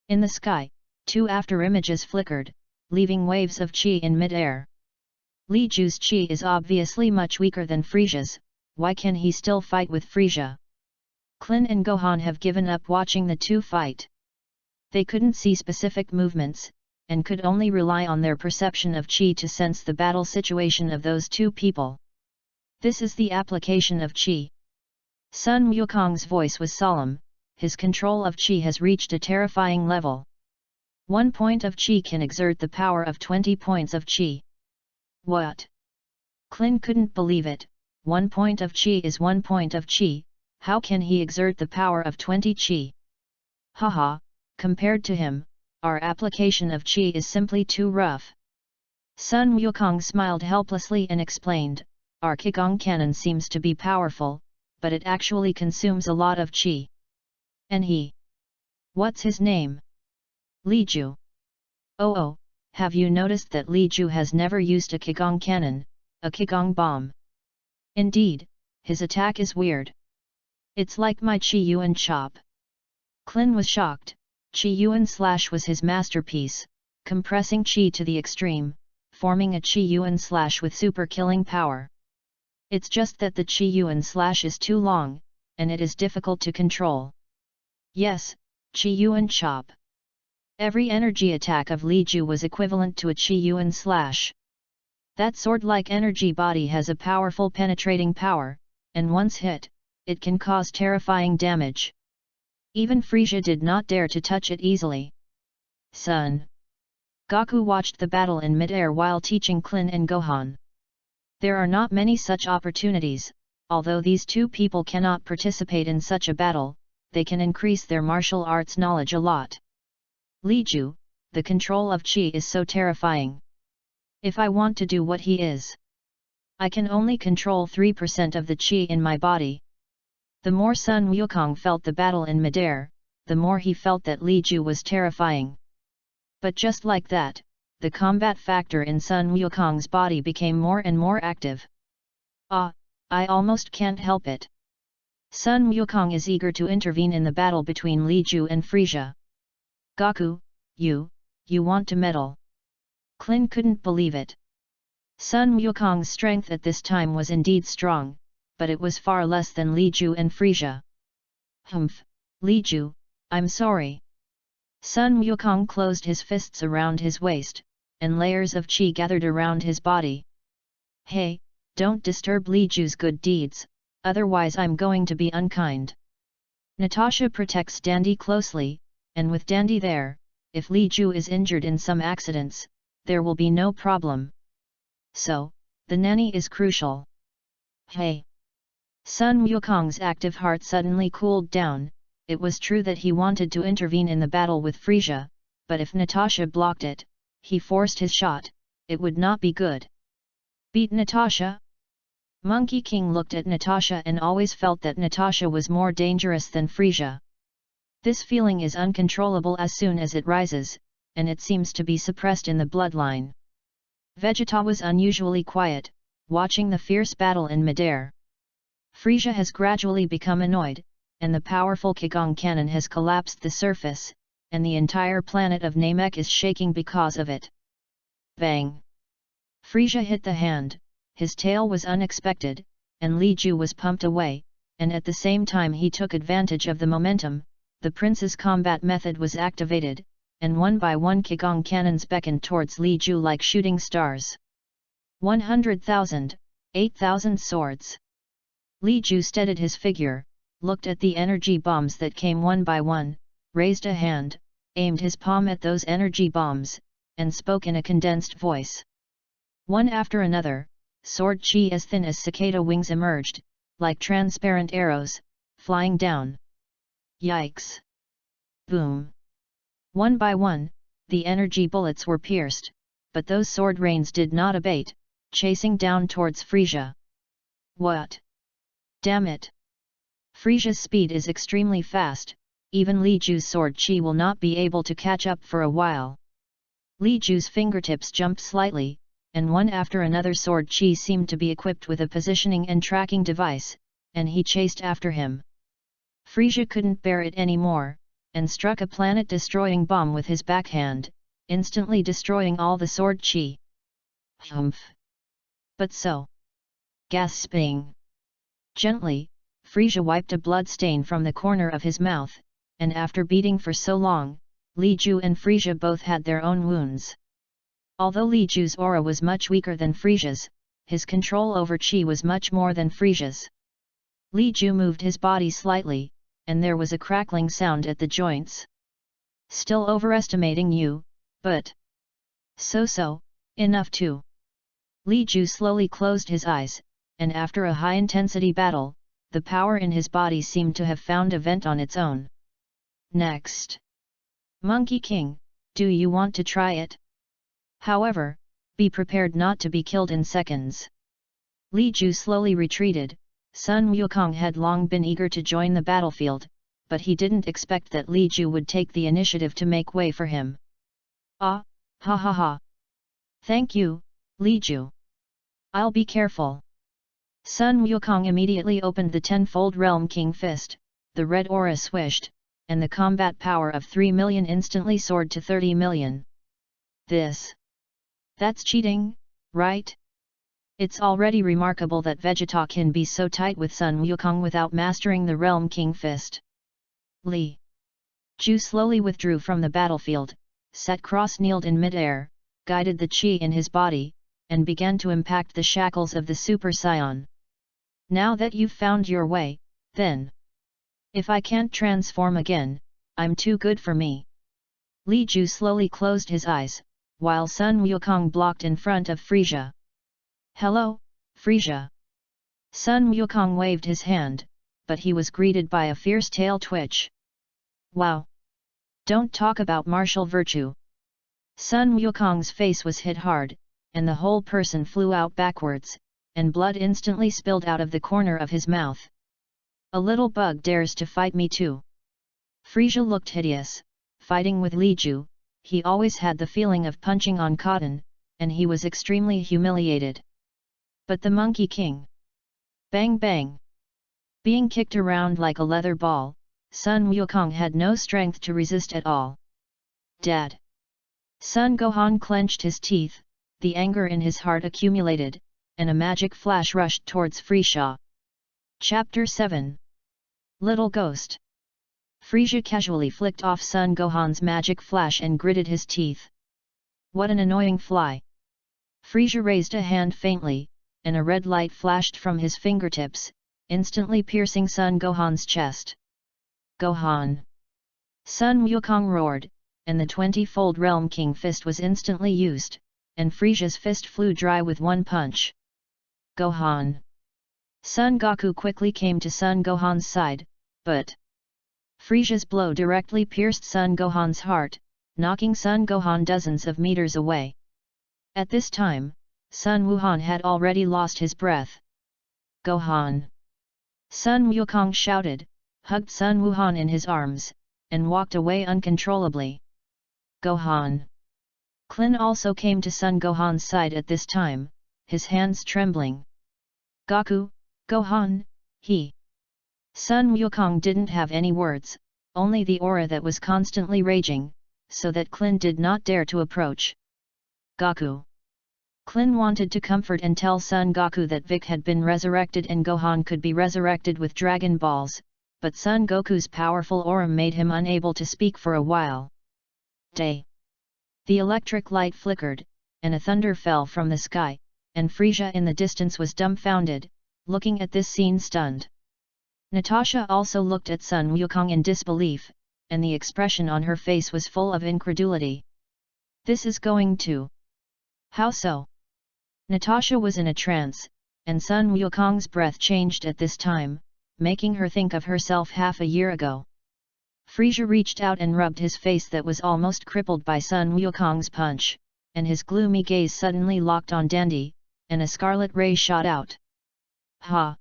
In the sky, two afterimages flickered, leaving waves of Qi in mid-air. Li Ju's Qi is obviously much weaker than Frisia's. Why can he still fight with Frisia? Klin and Gohan have given up watching the two fight. They couldn't see specific movements, and could only rely on their perception of Qi to sense the battle situation of those two people. This is the application of Qi. Sun Wukong's voice was solemn. His control of Qi has reached a terrifying level. 1 point of Qi can exert the power of 20 points of Qi. What? Klin couldn't believe it. 1 point of Qi is 1 point of Qi, how can he exert the power of 20 Qi? Haha, compared to him, our application of Qi is simply too rough. Sun Wukong smiled helplessly and explained, our Qigong cannon seems to be powerful, but it actually consumes a lot of Qi. And he? What's his name? Li Ju. Oh, have you noticed that Li Ju has never used a Qigong cannon, a Qigong bomb? Indeed, his attack is weird. It's like my Qi Yuan chop. Klin was shocked. Qi Yuan slash was his masterpiece, compressing Qi to the extreme, forming a Qi Yuan slash with super killing power. It's just that the Qi Yuan slash is too long, and it is difficult to control. Yes, Qi Yuan chop. Every energy attack of Li Ju was equivalent to a Qi Yuan slash. That sword-like energy body has a powerful penetrating power, and once hit, it can cause terrifying damage. Even Frisia did not dare to touch it easily. Son. Goku watched the battle in mid-air while teaching Klin and Gohan. There are not many such opportunities, although these two people cannot participate in such a battle, they can increase their martial arts knowledge a lot. Li Ju, the control of Qi is so terrifying. If I want to do what he is, I can only control 3% of the Qi in my body. The more Sun Wukong felt the battle in midair, the more he felt that Li Ju was terrifying. But just like that, the combat factor in Sun Wukong's body became more and more active. Ah, I almost can't help it. Sun Wukong is eager to intervene in the battle between Li Ju and Frisia. Goku, you want to meddle. Clin couldn't believe it. Sun Wukong's strength at this time was indeed strong, but it was far less than Li Ju and Frisia. Humph, Li Ju, I'm sorry. Sun Wukong closed his fists around his waist, and layers of qi gathered around his body. Hey, don't disturb Li Ju's good deeds, otherwise I'm going to be unkind. Natasha protects Dandy closely, and with Dandy there, if Li Ju is injured in some accidents, there will be no problem. So, the nanny is crucial. Hey! Sun Wukong's active heart suddenly cooled down. It was true that he wanted to intervene in the battle with Frisia, but if Natasha blocked it, he forced his shot, it would not be good. Beat Natasha? Monkey King looked at Natasha and always felt that Natasha was more dangerous than Frisia. This feeling is uncontrollable as soon as it rises, and it seems to be suppressed in the bloodline. Vegeta was unusually quiet, watching the fierce battle in midair. Frisia has gradually become annoyed, and the powerful Qigong cannon has collapsed the surface, and the entire planet of Namek is shaking because of it. Bang! Frisia hit the hand, his tail was unexpected, and Li Ju was pumped away, and at the same time he took advantage of the momentum. The prince's combat method was activated, and one by one Qigong cannons beckoned towards Li Ju like shooting stars. 100,000, 8,000 swords. Li Ju steadied his figure, looked at the energy bombs that came one by one, raised a hand, aimed his palm at those energy bombs, and spoke in a condensed voice. One after another, sword chi as thin as cicada wings emerged, like transparent arrows, flying down. Yikes! Boom! One by one, the energy bullets were pierced, but those sword rains did not abate, chasing down towards Frisia. What? Damn it! Frisia's speed is extremely fast, even Li Ju's sword chi will not be able to catch up for a while. Li Ju's fingertips jumped slightly, and one after another sword chi seemed to be equipped with a positioning and tracking device, and he chased after him. Frisia couldn't bear it anymore, and struck a planet-destroying bomb with his backhand, instantly destroying all the sword chi. Humph! But so. Gasping. Gently, Frisia wiped a blood stain from the corner of his mouth, and after beating for so long, Li Ju and Frisia both had their own wounds. Although Li Ju's aura was much weaker than Frisia's, his control over qi was much more than Frisia's. Li Ju moved his body slightly, and there was a crackling sound at the joints. Still overestimating you, but... So, enough too. Li Ju slowly closed his eyes, and after a high-intensity battle, the power in his body seemed to have found a vent on its own. Next. Monkey King, do you want to try it? However, be prepared not to be killed in seconds. Li Ju slowly retreated. Sun Wukong had long been eager to join the battlefield, but he didn't expect that Li Ju would take the initiative to make way for him. Ah, ha ha ha. Thank you, Li Ju. I'll be careful. Sun Wukong immediately opened the tenfold Realm King Fist, the red aura swished, and the combat power of 3 million instantly soared to 30 million. That's cheating, right? It's already remarkable that Vegeta can be so tight with Sun Wukong without mastering the Realm King Fist. Li Ju slowly withdrew from the battlefield, sat cross-kneeled in mid-air, guided the chi in his body, and began to impact the shackles of the Super Saiyan. Now that you've found your way, then. If I can't transform again, I'm too good for me. Li Ju slowly closed his eyes, while Sun Wukong blocked in front of Frisia. Hello, Frisia. Sun Wukong waved his hand, but he was greeted by a fierce tail twitch. Wow! Don't talk about martial virtue. Sun Wukong's face was hit hard, and the whole person flew out backwards, and blood instantly spilled out of the corner of his mouth. A little bug dares to fight me too. Frisia looked hideous, fighting with Li Ju. He always had the feeling of punching on cotton, and he was extremely humiliated. But the Monkey King. Bang bang! Being kicked around like a leather ball, Sun Wukong had no strength to resist at all. Dad! Sun Gohan clenched his teeth, the anger in his heart accumulated, and a magic flash rushed towards Frisia. Chapter 7. Little Ghost. Frisia casually flicked off Sun Gohan's magic flash and gritted his teeth. What an annoying fly! Frisia raised a hand faintly, and a red light flashed from his fingertips, instantly piercing Sun Gohan's chest. Gohan! Sun Wukong roared, and the 20-fold Realm King fist was instantly used, and Frisia's fist flew dry with one punch. Gohan! Sun Goku quickly came to Sun Gohan's side, but Frisia's blow directly pierced Sun Gohan's heart, knocking Sun Gohan dozens of meters away. At this time, Sun Wuhan had already lost his breath. Gohan! Sun Wukong shouted, hugged Sun Wuhan in his arms, and walked away uncontrollably. Gohan! Klin also came to Sun Gohan's side at this time, his hands trembling. Goku, Gohan, he. Sun Wukong didn't have any words, only the aura that was constantly raging, so that Klin did not dare to approach. Goku. Klin wanted to comfort and tell Son Goku that Vic had been resurrected and Gohan could be resurrected with Dragon Balls, but Son Goku's powerful aura made him unable to speak for a while. Day. The electric light flickered, and a thunder fell from the sky, and Frisia in the distance was dumbfounded, looking at this scene stunned. Natasha also looked at Sun Wukong in disbelief, and the expression on her face was full of incredulity. This is going to... How so? Natasha was in a trance, and Sun Wukong's breath changed at this time, making her think of herself half a year ago. Frisia reached out and rubbed his face that was almost crippled by Sun Wukong's punch, and his gloomy gaze suddenly locked on Dandy, and a scarlet ray shot out. Ha!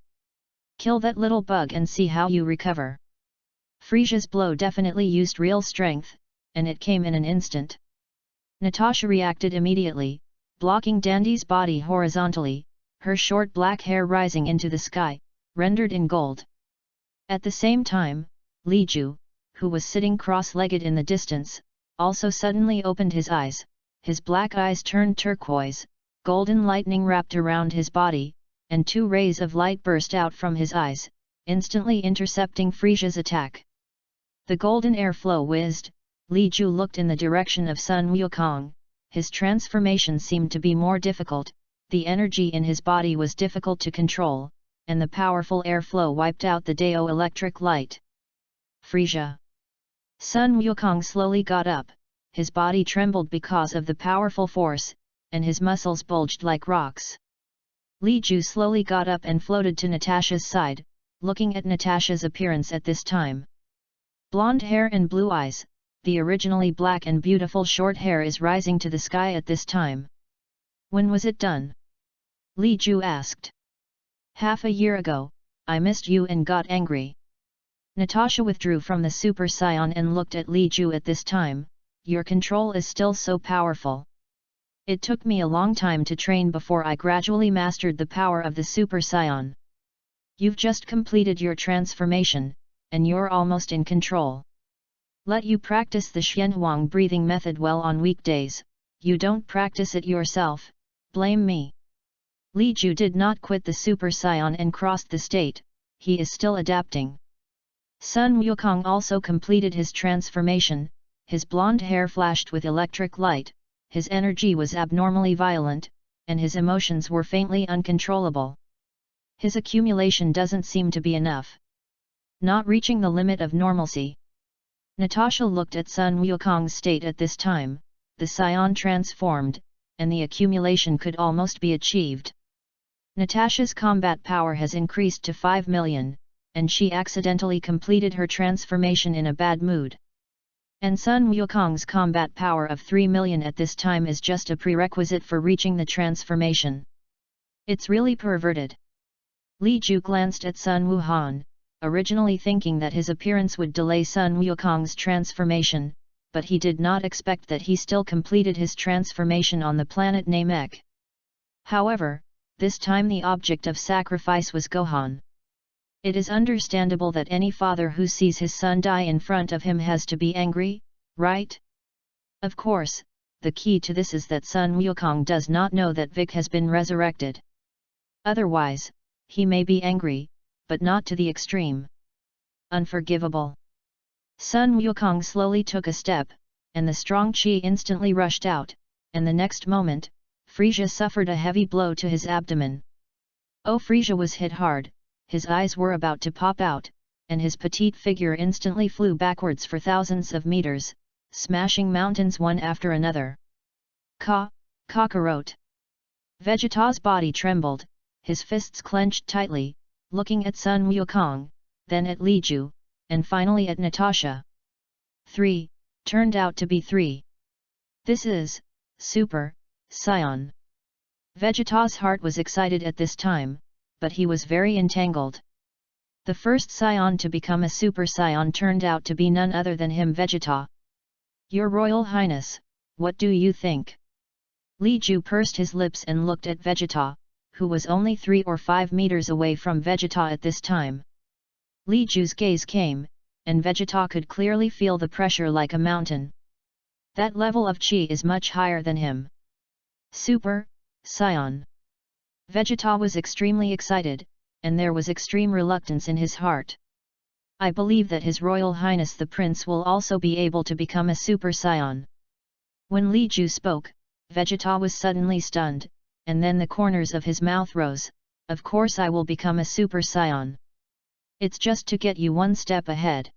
Kill that little bug and see how you recover. Frisia's blow definitely used real strength, and it came in an instant. Natasha reacted immediately, blocking Dandy's body horizontally, her short black hair rising into the sky, rendered in gold. At the same time, Li Ju, who was sitting cross-legged in the distance, also suddenly opened his eyes, his black eyes turned turquoise, golden lightning wrapped around his body, and 2 rays of light burst out from his eyes, instantly intercepting Frisia's attack. The golden airflow whizzed, Li Ju looked in the direction of Sun Wukong. His transformation seemed to be more difficult, the energy in his body was difficult to control, and the powerful airflow wiped out the Dao electric light. Frisia. Sun Wukong slowly got up, his body trembled because of the powerful force, and his muscles bulged like rocks. Li Ju slowly got up and floated to Natasha's side, looking at Natasha's appearance at this time. Blonde hair and blue eyes, the originally black and beautiful short hair is rising to the sky at this time. When was it done? Li Ju asked. Half a year ago, I missed you and got angry. Natasha withdrew from the Super Saiyan and looked at Li Ju at this time. Your control is still so powerful. It took me a long time to train before I gradually mastered the power of the Super Saiyan. You've just completed your transformation, and you're almost in control. Let you practice the Xuanhuang breathing method well on weekdays, you don't practice it yourself, blame me. Li Ju did not quit the Super Saiyan and crossed the state, he is still adapting. Sun Wukong also completed his transformation, his blonde hair flashed with electric light, his energy was abnormally violent, and his emotions were faintly uncontrollable. His accumulation doesn't seem to be enough. Not reaching the limit of normalcy. Natasha looked at Sun Wukong's state at this time, the Saiyan transformed, and the accumulation could almost be achieved. Natasha's combat power has increased to 5 million, and she accidentally completed her transformation in a bad mood. And Sun Wukong's combat power of 3 million at this time is just a prerequisite for reaching the transformation. It's really perverted. Li Ju glanced at Sun Wuhan, originally thinking that his appearance would delay Sun Wukong's transformation, but he did not expect that he still completed his transformation on the planet Namek. However, this time the object of sacrifice was Gohan. It is understandable that any father who sees his son die in front of him has to be angry, right? Of course, the key to this is that Sun Wukong does not know that Vic has been resurrected. Otherwise, he may be angry, but not to the extreme. Unforgivable. Sun Wukong slowly took a step, and the strong qi instantly rushed out, and the next moment, Frisia suffered a heavy blow to his abdomen. Oh, Frisia was hit hard, his eyes were about to pop out, and his petite figure instantly flew backwards for thousands of meters, smashing mountains one after another. Cockroach. Vegeta's body trembled, his fists clenched tightly, looking at Sun Wukong, then at Li Ju, and finally at Natasha. 3, turned out to be 3. This is Super Saiyan. Vegeta's heart was excited at this time, but he was very entangled. The first Saiyan to become a Super Saiyan turned out to be none other than him, Vegeta. Your Royal Highness, what do you think? Li Ju pursed his lips and looked at Vegeta, who was only 3 or 5 meters away from Vegeta at this time. Li Ju's gaze came, and Vegeta could clearly feel the pressure like a mountain. That level of qi is much higher than him. Super Saiyan. Vegeta was extremely excited, and there was extreme reluctance in his heart. I believe that His Royal Highness the Prince will also be able to become a Super Saiyan. When Li Ju spoke, Vegeta was suddenly stunned, and then the corners of his mouth rose. Of course I will become a Super Saiyan. It's just to get you one step ahead.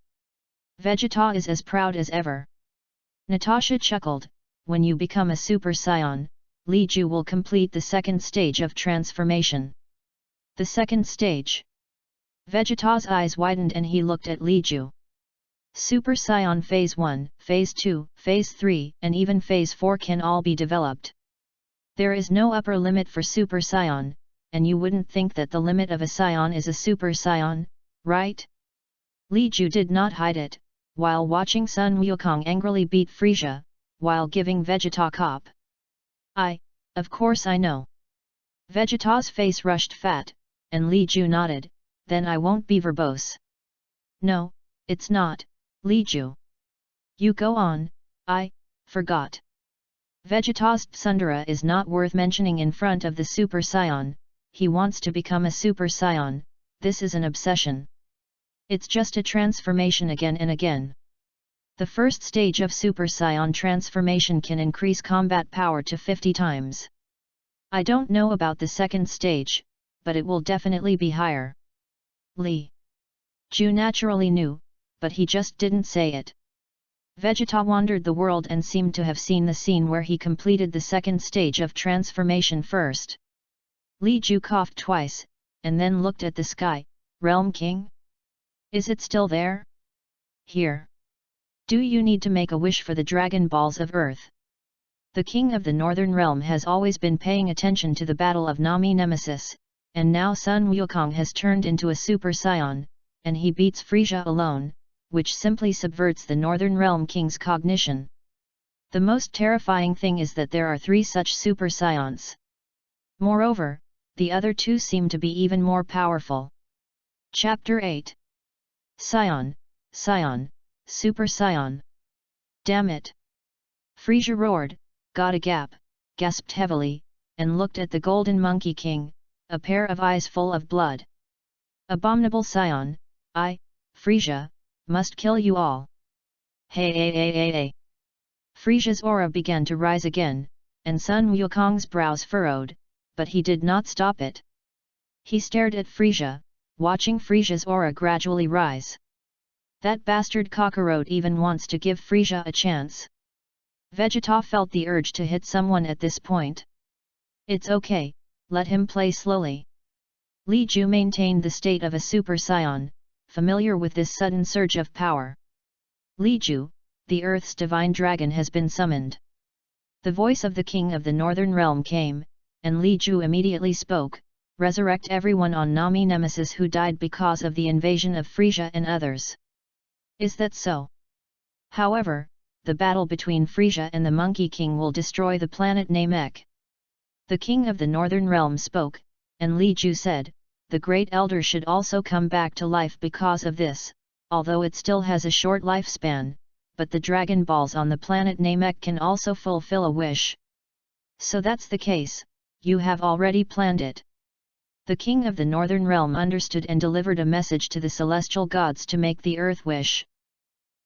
Vegeta is as proud as ever. Natasha chuckled, when you become a Super Saiyan, Li Ju will complete the second stage of transformation. The second stage. Vegeta's eyes widened and he looked at Li Ju. Super Saiyan Phase 1, Phase 2, Phase 3 and even Phase 4 can all be developed. There is no upper limit for Super Saiyan, and you wouldn't think that the limit of a Saiyan is a Super Saiyan, right? Li Ju did not hide it, while watching Sun Wukong angrily beat Frisia, while giving Vegeta cop. Of course I know. Vegeta's face rushed fat, and Li Ju nodded, then I won't be verbose. No, it's not, Li Ju. You go on, I forgot. Vegeta's tsundere is not worth mentioning in front of the Super Saiyan, he wants to become a Super Saiyan, this is an obsession. It's just a transformation again and again. The first stage of Super Saiyan transformation can increase combat power to 50 times. I don't know about the second stage, but it will definitely be higher. Li Ju naturally knew, but he just didn't say it. Vegeta wandered the world and seemed to have seen the scene where he completed the second stage of transformation first. Li Ju coughed twice, and then looked at the sky. Realm King? Is it still there? Here. Do you need to make a wish for the Dragon Balls of Earth? The King of the Northern Realm has always been paying attention to the Battle of Nami Nemesis, and now Sun Wukong has turned into a Super Saiyan, and he beats Frisia alone, which simply subverts the Northern Realm King's cognition. The most terrifying thing is that there are 3 such Super Saiyans. Moreover, the other 2 seem to be even more powerful. Chapter 8. Saiyan, Super Saiyan. Damn it! Frisia roared, got a gap, gasped heavily, and looked at the Golden Monkey King, a pair of eyes full of blood. Abominable Saiyan, Frisia, must kill you all. Hey. Frisia's aura began to rise again, and Sun Wukong's brows furrowed, but he did not stop it. He stared at Frisia, watching Frisia's aura gradually rise. That bastard cockroach even wants to give Frisia a chance. Vegeta felt the urge to hit someone at this point. It's okay, let him play slowly. Li Ju maintained the state of a Super Saiyan, familiar with this sudden surge of power. Li Ju, the Earth's divine dragon has been summoned. The voice of the King of the Northern Realm came, and Li Ju immediately spoke, resurrect everyone on Nami Nemesis who died because of the invasion of Frisia and others. Is that so? However, the battle between Frisia and the Monkey King will destroy the planet Namek. The King of the Northern Realm spoke, and Li Ju said, the Great Elder should also come back to life because of this, although it still has a short lifespan, but the Dragon Balls on the planet Namek can also fulfill a wish. So that's the case, you have already planned it. The king of the Northern Realm understood and delivered a message to the celestial gods to make the earth wish.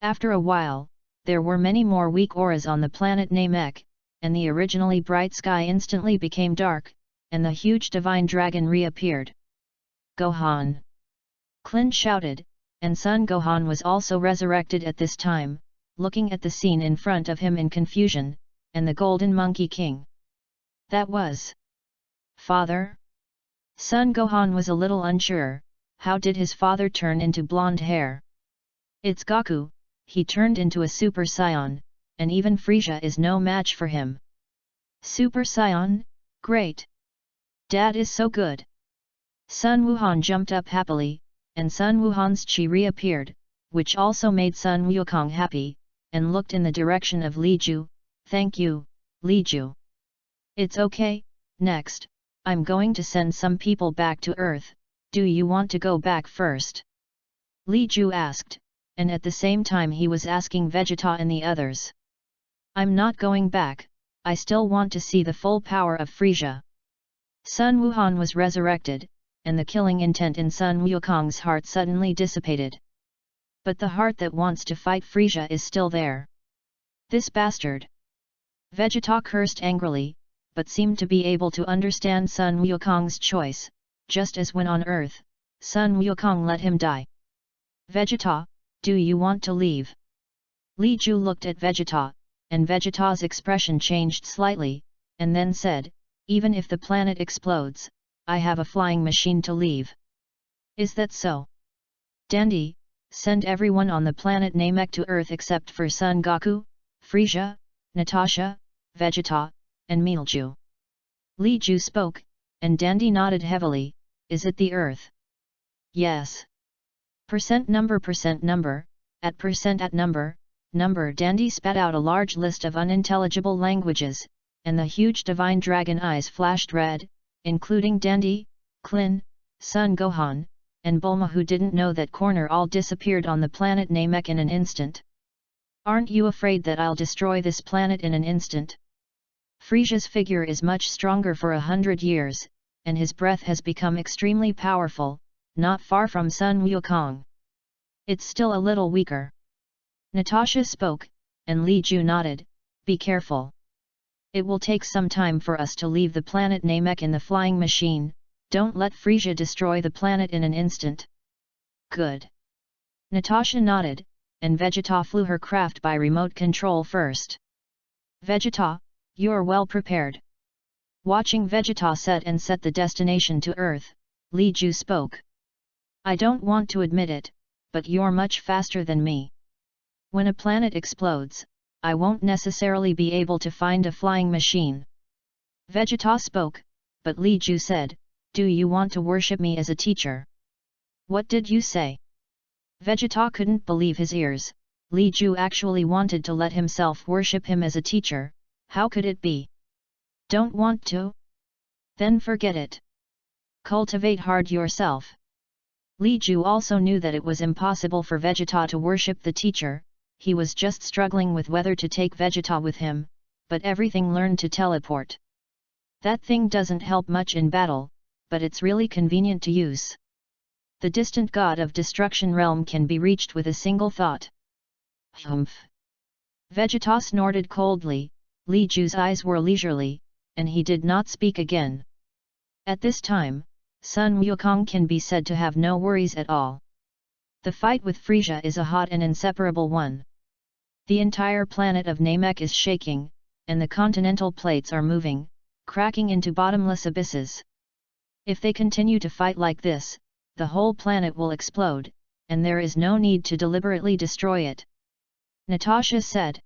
After a while, there were many more weak auras on the planet Namek, and the originally bright sky instantly became dark, and the huge divine dragon reappeared. Gohan! Klin shouted, and Son Gohan was also resurrected at this time, looking at the scene in front of him in confusion, and the Golden Monkey King. That was Father? Son Gohan was a little unsure. How did his father turn into blonde hair? It's Goku, he turned into a Super Saiyan, and even Frieza is no match for him. Super Saiyan? Great! Dad is so good! Sun Wuhan jumped up happily, and Sun Wuhan's chi reappeared, which also made Sun Wukong happy, and looked in the direction of Li Ju. Thank you, Li Ju. It's okay. Next, I'm going to send some people back to Earth. Do you want to go back first? Li Ju asked, and at the same time he was asking Vegeta and the others. I'm not going back, I still want to see the full power of Frieza. Sun Wuhan was resurrected, and the killing intent in Sun Wukong's heart suddenly dissipated. But the heart that wants to fight Frieza is still there. This bastard! Vegeta cursed angrily, but seemed to be able to understand Sun Wukong's choice, just as when on Earth, Sun Wukong let him die. Vegeta, do you want to leave? Li Ju looked at Vegeta, and Vegeta's expression changed slightly, and then said, even if the planet explodes, I have a flying machine to leave. Is that so? Dandy, send everyone on the planet Namek to Earth except for Son Goku, Frieza, Natasha, Vegeta, and Meilju. Li Ju spoke, and Dandy nodded heavily. Is it the Earth? Yes. Number, at number. Dandy spat out a large list of unintelligible languages, and the huge divine dragon eyes flashed red, including Dandy, Klin, Son Gohan, and Bulma, who didn't know that corner all disappeared on the planet Namek in an instant. Aren't you afraid that I'll destroy this planet in an instant? Frieza's figure is much stronger for 100 years, and his breath has become extremely powerful, not far from Sun Wukong. It's still a little weaker. Natasha spoke, and Li Ju nodded, be careful. It will take some time for us to leave the planet Namek in the flying machine, don't let Frieza destroy the planet in an instant. Good. Natasha nodded, and Vegeta flew her craft by remote control first. Vegeta, you're well prepared. Watching Vegeta set the destination to Earth, Li Ju spoke. I don't want to admit it, but you're much faster than me. When a planet explodes, I won't necessarily be able to find a flying machine. Vegeta spoke, but Li Ju said, do you want to worship me as a teacher? What did you say? Vegeta couldn't believe his ears. Li Ju actually wanted to let himself worship him as a teacher. How could it be? Don't want to? Then forget it. Cultivate hard yourself. Li Ju also knew that it was impossible for Vegeta to worship the teacher. He was just struggling with whether to take Vegeta with him, but everything learned to teleport. That thing doesn't help much in battle, but it's really convenient to use. The distant god of destruction realm can be reached with a single thought. Humph! Vegeta snorted coldly. Li Ju's eyes were leisurely, and he did not speak again. At this time, Sun Wukong can be said to have no worries at all. The fight with Frieza is a hot and inseparable one. The entire planet of Namek is shaking, and the continental plates are moving, cracking into bottomless abysses. If they continue to fight like this, the whole planet will explode, and there is no need to deliberately destroy it. Natasha said.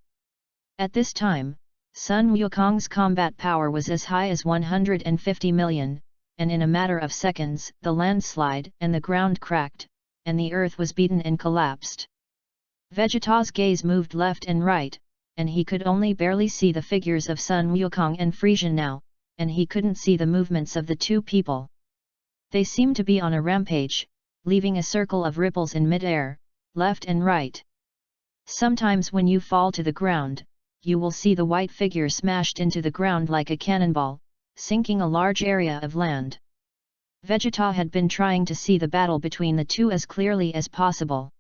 At this time, Sun Wukong's combat power was as high as 150 million, and in a matter of seconds the landslide and the ground cracked, and the earth was beaten and collapsed. Vegeta's gaze moved left and right, and he could only barely see the figures of Sun Wukong and Frieza now, and he couldn't see the movements of the two people. They seemed to be on a rampage, leaving a circle of ripples in mid-air, left and right. Sometimes when you fall to the ground, you will see the white figure smashed into the ground like a cannonball, sinking a large area of land. Vegeta had been trying to see the battle between the two as clearly as possible.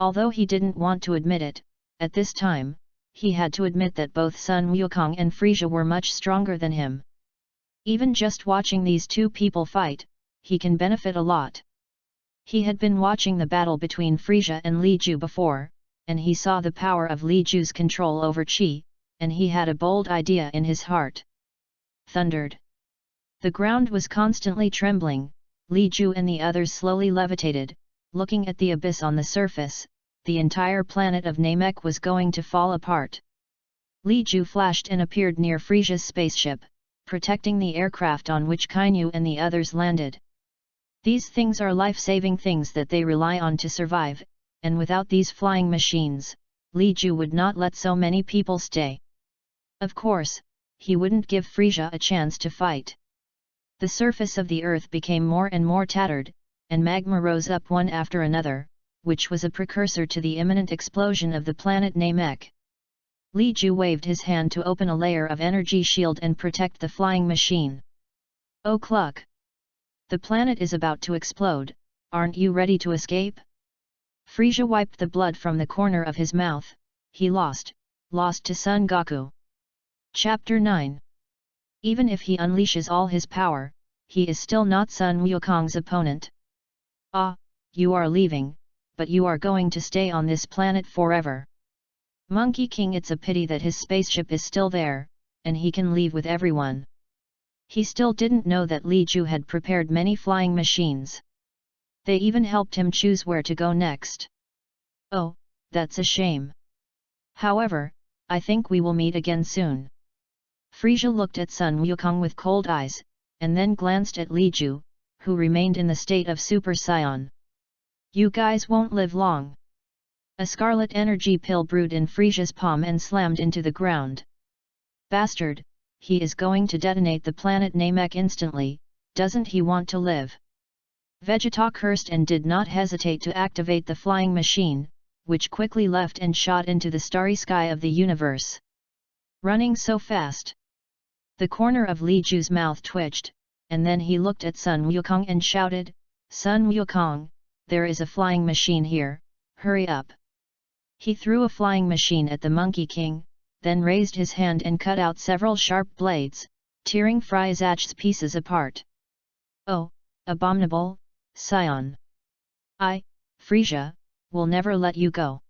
Although he didn't want to admit it, at this time, he had to admit that both Sun Wukong and Frieza were much stronger than him. Even just watching these two people fight, he can benefit a lot. He had been watching the battle between Frieza and Li Ju before, and he saw the power of Li Ju's control over Qi, and he had a bold idea in his heart. Thundered. The ground was constantly trembling. Li Ju and the others slowly levitated, looking at the abyss on the surface. The entire planet of Namek was going to fall apart. Li Ju flashed and appeared near Frieza's spaceship, protecting the aircraft on which Kainu and the others landed. These things are life-saving things that they rely on to survive, and without these flying machines, Li Ju would not let so many people stay. Of course, he wouldn't give Frieza a chance to fight. The surface of the earth became more and more tattered, and magma rose up one after another, which was a precursor to the imminent explosion of the planet Namek. Li Ju waved his hand to open a layer of energy shield and protect the flying machine. Oh cluck! The planet is about to explode, aren't you ready to escape? Frieza wiped the blood from the corner of his mouth. He lost to Son Goku. Chapter 9. Even if he unleashes all his power, he is still not Sun Wukong's opponent. Ah, you are leaving, but you are going to stay on this planet forever. Monkey King, it's a pity that his spaceship is still there, and he can leave with everyone. He still didn't know that Li Ju had prepared many flying machines. They even helped him choose where to go next. Oh, that's a shame. However, I think we will meet again soon. Frieza looked at Sun Wukong with cold eyes, and then glanced at Li Ju, who remained in the state of Super Saiyan. You guys won't live long. A scarlet energy pill brewed in Frieza's palm and slammed into the ground. Bastard, he is going to detonate the planet Namek instantly, doesn't he want to live? Vegeta cursed and did not hesitate to activate the flying machine, which quickly left and shot into the starry sky of the universe. Running so fast. The corner of Li Ju's mouth twitched, and then he looked at Sun Wukong and shouted, Sun Wukong, there is a flying machine here, hurry up. He threw a flying machine at the Monkey King, then raised his hand and cut out several sharp blades, tearing Frieza's pieces apart. Oh, abominable, Saiyan. Frieza, will never let you go.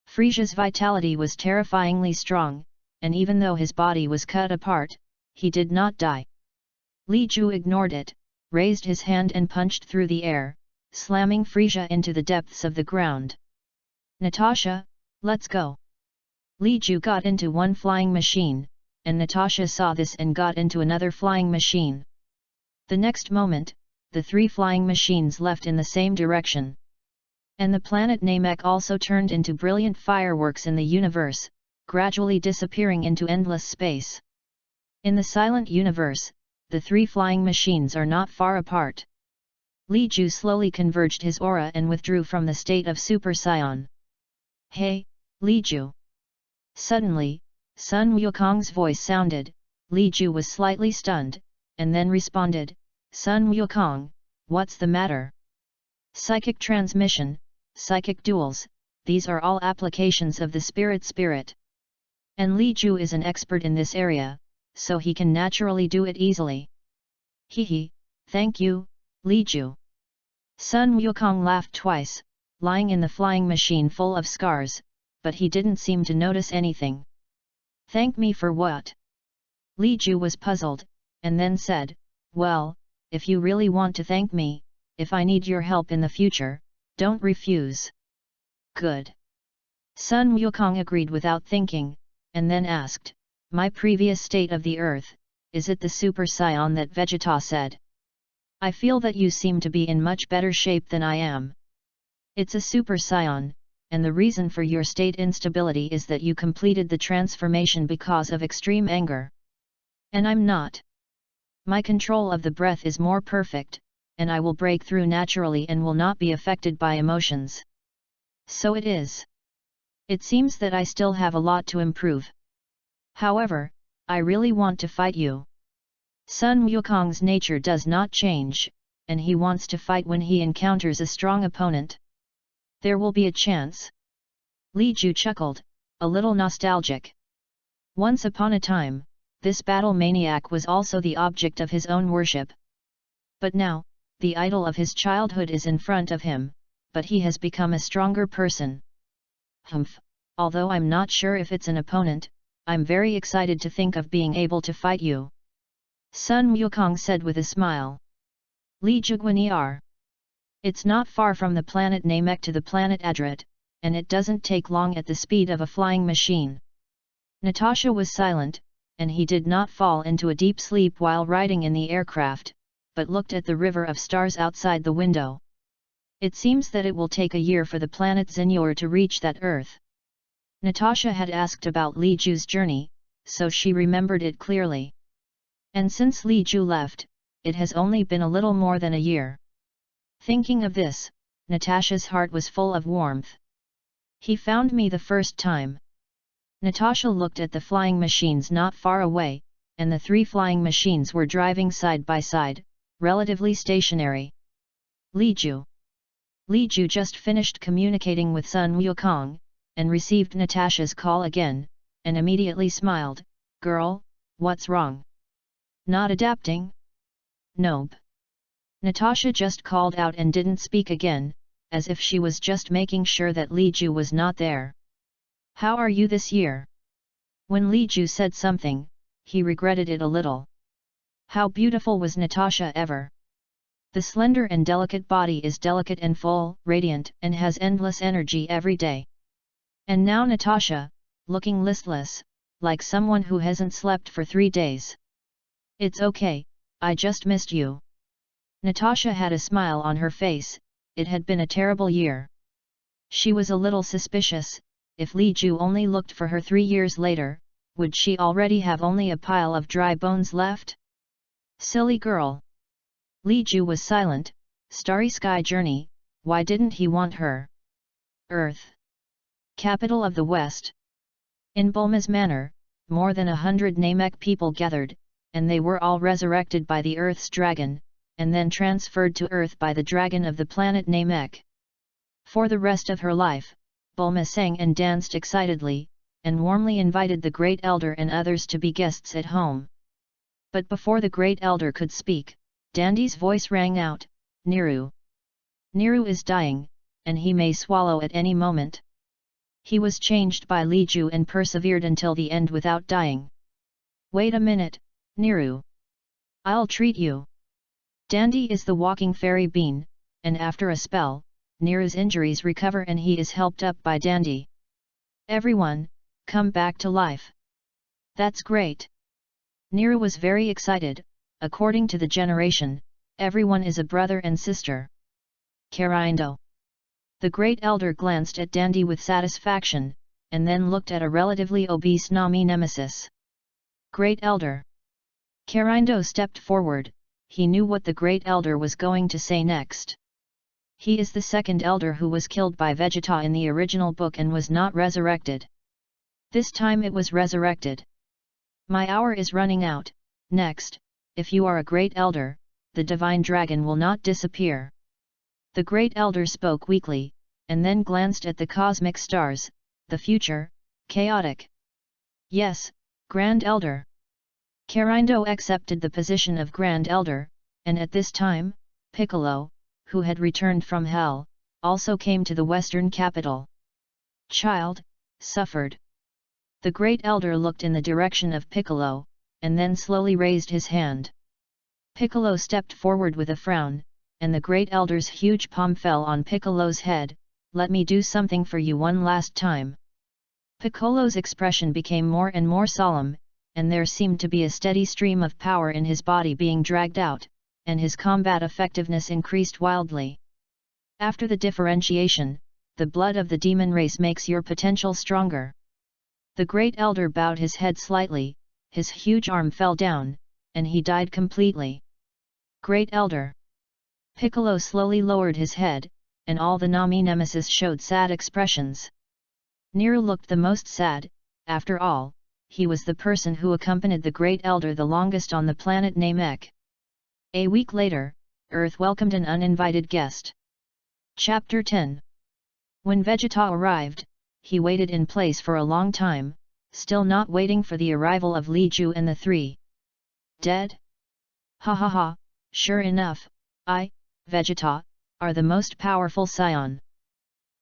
Frieza's vitality was terrifyingly strong, and even though his body was cut apart, he did not die. Li Ju ignored it, raised his hand and punched through the air, slamming Frieza into the depths of the ground. Natasha, let's go. Li Ju got into one flying machine, and Natasha saw this and got into another flying machine. The next moment, the three flying machines left in the same direction. And the planet Namek also turned into brilliant fireworks in the universe, gradually disappearing into endless space. In the silent universe, the three flying machines are not far apart. Li Ju slowly converged his aura and withdrew from the state of Super Saiyan. Hey, Li Ju! Suddenly, Sun Wukong's voice sounded. Li Ju was slightly stunned, and then responded, Sun Wukong, what's the matter? Psychic transmission, psychic duels, these are all applications of the spirit. And Li Ju is an expert in this area, so he can naturally do it easily. Hehe, thank you, Li Ju. Sun Wukong laughed twice, lying in the flying machine full of scars, but he didn't seem to notice anything. Thank me for what? Li Ju was puzzled, and then said, well, if you really want to thank me, if I need your help in the future, don't refuse. Good. Sun Wukong agreed without thinking, and then asked, my previous state of the earth, is it the Super Saiyan that Vegeta said? I feel that you seem to be in much better shape than I am. It's a Super Saiyan, and the reason for your state instability is that you completed the transformation because of extreme anger. And I'm not. My control of the breath is more perfect, and I will break through naturally and will not be affected by emotions. So it is. It seems that I still have a lot to improve. However, I really want to fight you. Sun Wukong's nature does not change, and he wants to fight when he encounters a strong opponent. There will be a chance. Li Ju chuckled, a little nostalgic. Once upon a time, this battle maniac was also the object of his own worship. But now, the idol of his childhood is in front of him, but he has become a stronger person. Humph, although I'm not sure if it's an opponent, I'm very excited to think of being able to fight you. Sun Wukong said with a smile. Li Juguaniar. It's not far from the planet Namek to the planet Adrat, and it doesn't take long at the speed of a flying machine. Natasha was silent, and he did not fall into a deep sleep while riding in the aircraft, but looked at the river of stars outside the window. It seems that it will take a year for the planet Xinyor to reach that Earth. Natasha had asked about Li Ju's journey, so she remembered it clearly. And since Li Ju left, it has only been a little more than a year. Thinking of this, Natasha's heart was full of warmth. He found me the first time. Natasha looked at the flying machines not far away, and the 3 flying machines were driving side by side, relatively stationary. Li Ju. Li Ju just finished communicating with Sun Wukong, and received Natasha's call again, and immediately smiled. Girl, what's wrong? Not adapting? Nope. Natasha just called out and didn't speak again, as if she was just making sure that Li Ju was not there. How are you this year? When Li Ju said something, he regretted it a little. How beautiful was Natasha ever? The slender and delicate body is delicate and full, radiant, and has endless energy every day. And now Natasha, looking listless, like someone who hasn't slept for 3 days. It's okay, I just missed you. Natasha had a smile on her face. It had been a terrible year. She was a little suspicious. If Li Ju only looked for her 3 years later, would she already have only a pile of dry bones left? Silly girl. Li Ju was silent. Starry Sky Journey, why didn't he want her? Earth. Capital of the West. In Bulma's manor, more than 100 Namek people gathered, and they were all resurrected by the Earth's dragon, and then transferred to Earth by the dragon of the planet Namek. For the rest of her life, Bulma sang and danced excitedly, and warmly invited the Great Elder and others to be guests at home. But before the Great Elder could speak, Dandy's voice rang out, Niru. Niru is dying, and he may swallow at any moment. He was changed by Li Ju and persevered until the end without dying. Wait a minute, Niru. I'll treat you. Dandy is the walking fairy bean, and after a spell, Niru's injuries recover and he is helped up by Dandy. Everyone, come back to life. That's great. Niru was very excited. According to the generation, everyone is a brother and sister. Karindo. The Great Elder glanced at Dandy with satisfaction, and then looked at a relatively obese Nami nemesis. Great Elder. Karindo stepped forward. He knew what the Great Elder was going to say next. He is the second Elder who was killed by Vegeta in the original book and was not resurrected. This time it was resurrected. My hour is running out. Next, if you are a Great Elder, the Divine Dragon will not disappear. The Great Elder spoke weakly, and then glanced at the cosmic stars. The future, chaotic. Yes, Grand Elder. Karindo accepted the position of Grand Elder, and at this time, Piccolo, who had returned from Hell, also came to the western capital. Child, suffered. The Great Elder looked in the direction of Piccolo, and then slowly raised his hand. Piccolo stepped forward with a frown, and the Great Elder's huge palm fell on Piccolo's head. Let me do something for you one last time. Piccolo's expression became more and more solemn, and there seemed to be a steady stream of power in his body being dragged out, and his combat effectiveness increased wildly. After the differentiation, the blood of the demon race makes your potential stronger. The Great Elder bowed his head slightly, his huge arm fell down, and he died completely. Great Elder. Piccolo slowly lowered his head, and all the Nami nemesis showed sad expressions. Niru looked the most sad. After all, he was the person who accompanied the Great Elder the longest on the planet Namek. A week later, Earth welcomed an uninvited guest. Chapter 10. When Vegeta arrived, he waited in place for a long time, still not waiting for the arrival of Li Ju and the three. Dead? Ha ha ha, sure enough, I, Vegeta, are the most powerful scion.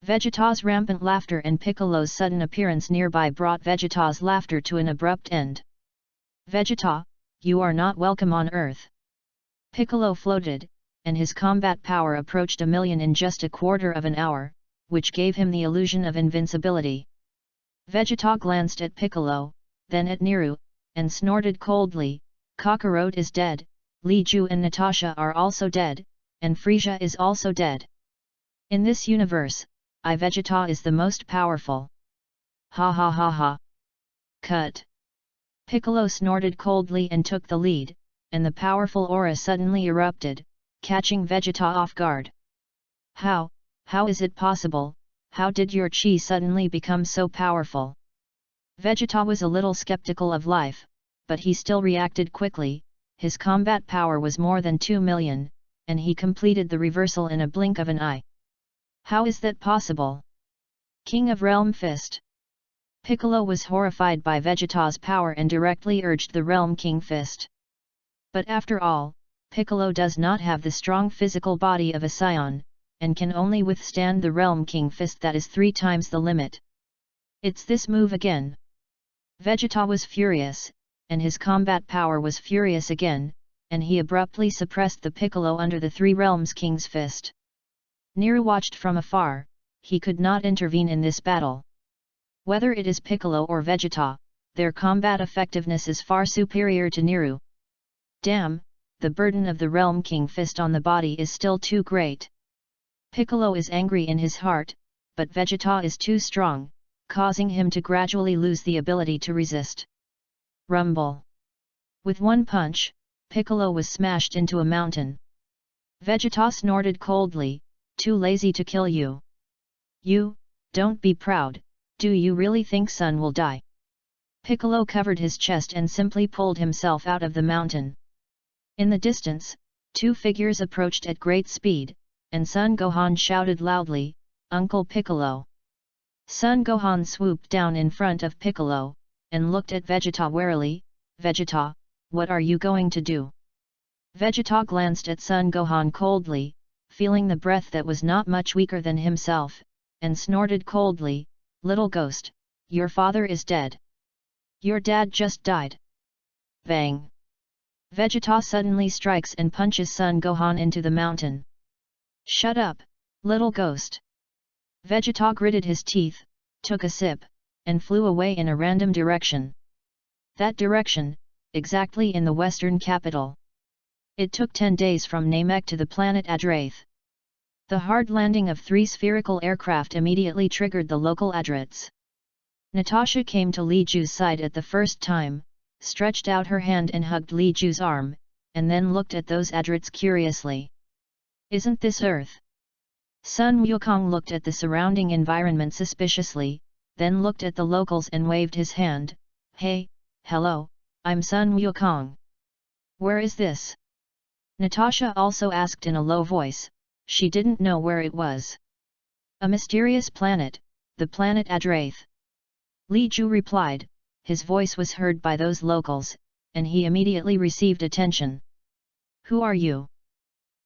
Vegeta's rampant laughter and Piccolo's sudden appearance nearby brought Vegeta's laughter to an abrupt end. Vegeta, you are not welcome on Earth. Piccolo floated, and his combat power approached 1,000,000 in just a quarter of an hour, which gave him the illusion of invincibility. Vegeta glanced at Piccolo, then at Niru, and snorted coldly, Kakarot is dead, Li Ju and Natasha are also dead, and Frieza is also dead. In this universe, I Vegeta is the most powerful. Ha ha ha ha. Cut. Piccolo snorted coldly and took the lead, and the powerful aura suddenly erupted, catching Vegeta off guard. How is it possible? How did your chi suddenly become so powerful? Vegeta was a little skeptical of life, but he still reacted quickly. His combat power was more than 2,000,000, and he completed the reversal in a blink of an eye. How is that possible? King of Realm Fist. Piccolo was horrified by Vegeta's power and directly urged the Realm King Fist. But after all, Piccolo does not have the strong physical body of a scion, and can only withstand the Realm King Fist that is 3 times the limit. It's this move again. Vegeta was furious, and his combat power was furious again, and he abruptly suppressed the Piccolo under the 3 Realms King's Fist. Niru watched from afar, he could not intervene in this battle. Whether it is Piccolo or Vegeta, their combat effectiveness is far superior to Niru. Damn, the burden of the Realm King Fist on the body is still too great. Piccolo is angry in his heart, but Vegeta is too strong, causing him to gradually lose the ability to resist. Rumble. With one punch, Piccolo was smashed into a mountain. Vegeta snorted coldly, too lazy to kill you. You, don't be proud, do you really think Sun will die? Piccolo covered his chest and simply pulled himself out of the mountain. In the distance, 2 figures approached at great speed, and Sun Gohan shouted loudly, Uncle Piccolo. Sun Gohan swooped down in front of Piccolo, and looked at Vegeta warily, Vegeta, what are you going to do? Vegeta glanced at Sun Gohan coldly, feeling the breath that was not much weaker than himself, and snorted coldly, little ghost, your father is dead. Your dad just died. Bang! Vegeta suddenly strikes and punches Sun Gohan into the mountain. Shut up, little ghost! Vegeta gritted his teeth, took a sip, and flew away in a random direction. That direction, exactly in the western capital. It took 10 days from Namek to the planet Adrath. The hard landing of 3 spherical aircraft immediately triggered the local Adrats. Natasha came to Li Ju's side at the first time, stretched out her hand and hugged Li Ju's arm, and then looked at those Adrats curiously. Isn't this Earth? Sun Wukong looked at the surrounding environment suspiciously, then looked at the locals and waved his hand, Hey, hello, I'm Sun Wukong. Where is this? Natasha also asked in a low voice, she didn't know where it was. A mysterious planet, the planet Adrath. Li Ju replied, his voice was heard by those locals, and he immediately received attention. Who are you?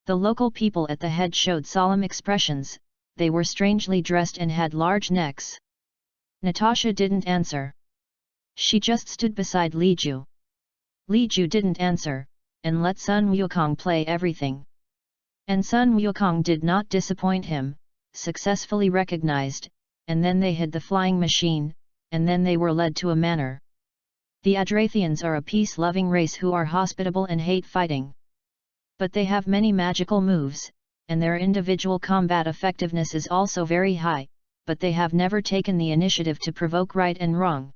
The local people at the head showed solemn expressions, they were strangely dressed and had large necks. Natasha didn't answer. She just stood beside Li Ju. Li Ju didn't answer, and let Sun Wukong play everything. And Sun Wukong did not disappoint him, successfully recognized, and then they hid the flying machine, and then they were led to a manor. The Adrathians are a peace-loving race who are hospitable and hate fighting. But they have many magical moves, and their individual combat effectiveness is also very high, but they have never taken the initiative to provoke right and wrong.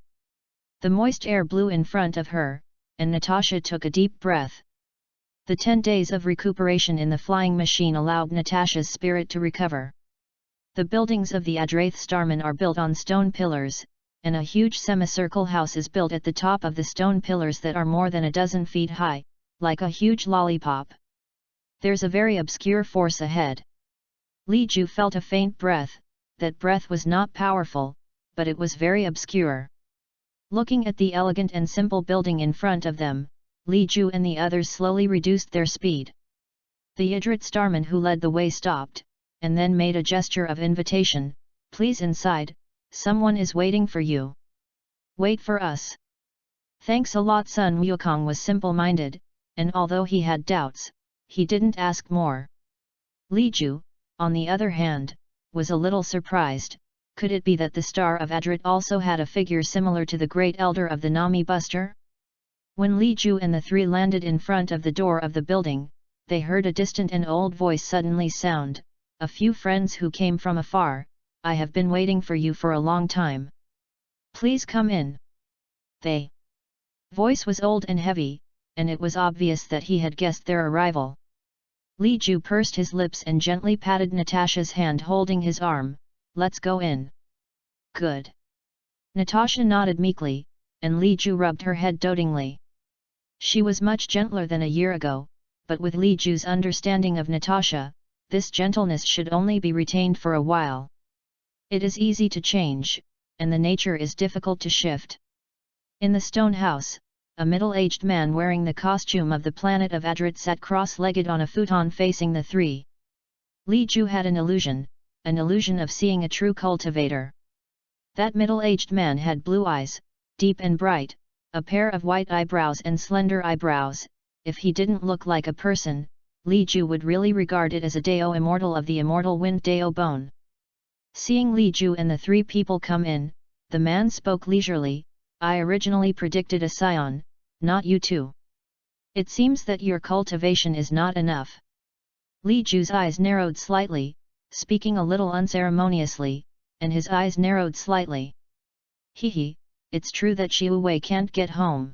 The moist air blew in front of her, and Natasha took a deep breath. The 10 days of recuperation in the flying machine allowed Natasha's spirit to recover. The buildings of the Adrath Starman are built on stone pillars, and a huge semicircle house is built at the top of the stone pillars that are more than a dozen feet high, like a huge lollipop. There's a very obscure force ahead. Li Ju felt a faint breath. That breath was not powerful, but it was very obscure. Looking at the elegant and simple building in front of them, Li Ju and the others slowly reduced their speed. The Adrath Starman who led the way stopped, and then made a gesture of invitation. Please inside, someone is waiting for you. Wait for us. Thanks a lot. Xuanhuang was simple-minded, and although he had doubts, he didn't ask more. Li Ju, on the other hand, was a little surprised. Could it be that the Star of Adrath also had a figure similar to the Great Elder of the Nami Buster? When Li Ju and the three landed in front of the door of the building, they heard a distant and old voice suddenly sound. A few friends who came from afar, I have been waiting for you for a long time. Please come in. The voice was old and heavy, and it was obvious that he had guessed their arrival. Li Ju pursed his lips and gently patted Natasha's hand holding his arm. Let's go in. Good. Natasha nodded meekly, and Li Ju rubbed her head dotingly. She was much gentler than a year ago, but with Li Ju's understanding of Natasha, this gentleness should only be retained for a while. It is easy to change, and the nature is difficult to shift. In the stone house, a middle-aged man wearing the costume of the planet of Adrath sat cross-legged on a futon facing the three. Li Ju had an illusion of seeing a true cultivator. That middle-aged man had blue eyes, deep and bright, a pair of white eyebrows and slender eyebrows. If he didn't look like a person, Li Ju would really regard it as a Dao immortal of the immortal wind Dao bone. Seeing Li Ju and the three people come in, the man spoke leisurely. I originally predicted a scion, not you two. It seems that your cultivation is not enough. Li Ju's eyes narrowed slightly, speaking a little unceremoniously, and his eyes narrowed slightly. He, it's true that Xiu Wei can't get home.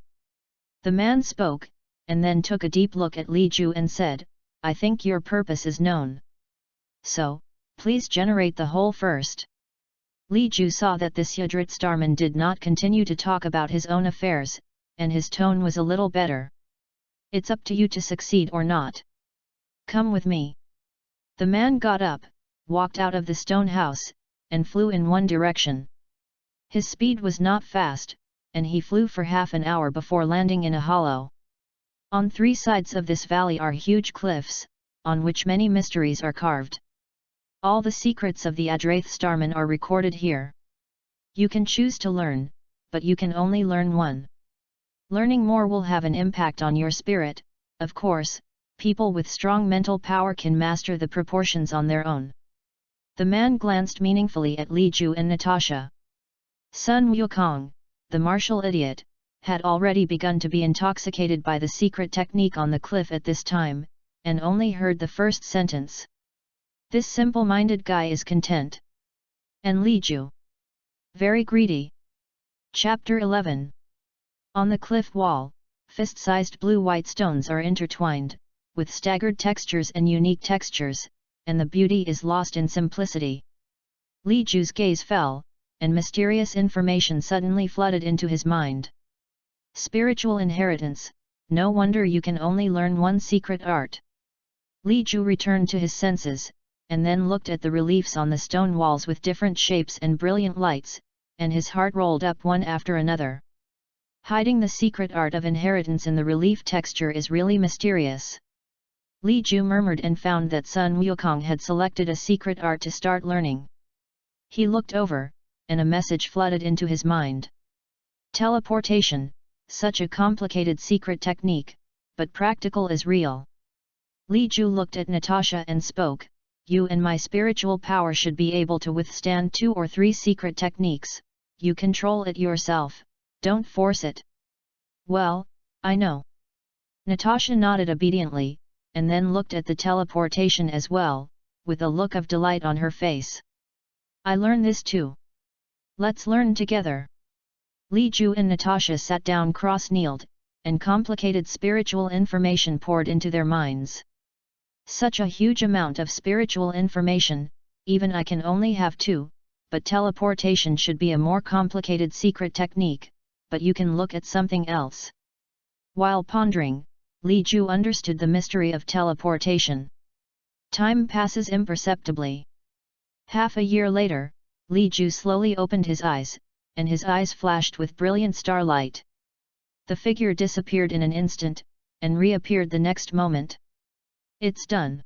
The man spoke, and then took a deep look at Li Ju and said, I think your purpose is known. So, please generate the whole first. Li Ju saw that this Adrath Starman did not continue to talk about his own affairs, and his tone was a little better. It's up to you to succeed or not. Come with me. The man got up, walked out of the stone house, and flew in one direction. His speed was not fast, and he flew for half an hour before landing in a hollow. On three sides of this valley are huge cliffs, on which many mysteries are carved. All the secrets of the Adrath Starman are recorded here. You can choose to learn, but you can only learn one. Learning more will have an impact on your spirit. Of course, people with strong mental power can master the proportions on their own. The man glanced meaningfully at Li Ju and Natasha. Xuanhuang, the martial idiot, had already begun to be intoxicated by the secret technique on the cliff at this time, and only heard the first sentence. This simple-minded guy is content. And Li Ju? Very greedy. Chapter 11. On the cliff wall, fist-sized blue-white stones are intertwined, with staggered textures and unique textures, and the beauty is lost in simplicity. Li Ju's gaze fell, and mysterious information suddenly flooded into his mind. Spiritual inheritance, no wonder you can only learn one secret art. Li Ju returned to his senses, and then looked at the reliefs on the stone walls with different shapes and brilliant lights, and his heart rolled up one after another. Hiding the secret art of inheritance in the relief texture is really mysterious. Li Ju murmured and found that Xuanhuang had selected a secret art to start learning. He looked over, and a message flooded into his mind. Teleportation, such a complicated secret technique, but practical as real. Li Ju looked at Natasha and spoke, you and my spiritual power should be able to withstand 2 or 3 secret techniques, you control it yourself, don't force it. Well, I know. Natasha nodded obediently, and then looked at the teleportation as well, with a look of delight on her face. I learn this too. Let's learn together. Li Ju and Natasha sat down cross-kneeled, and complicated spiritual information poured into their minds. Such a huge amount of spiritual information, even I can only have 2, but teleportation should be a more complicated secret technique, but you can look at something else. While pondering, Li Ju understood the mystery of teleportation. Time passes imperceptibly. Half a year later, Li Ju slowly opened his eyes, and his eyes flashed with brilliant starlight. The figure disappeared in an instant, and reappeared the next moment. It's done.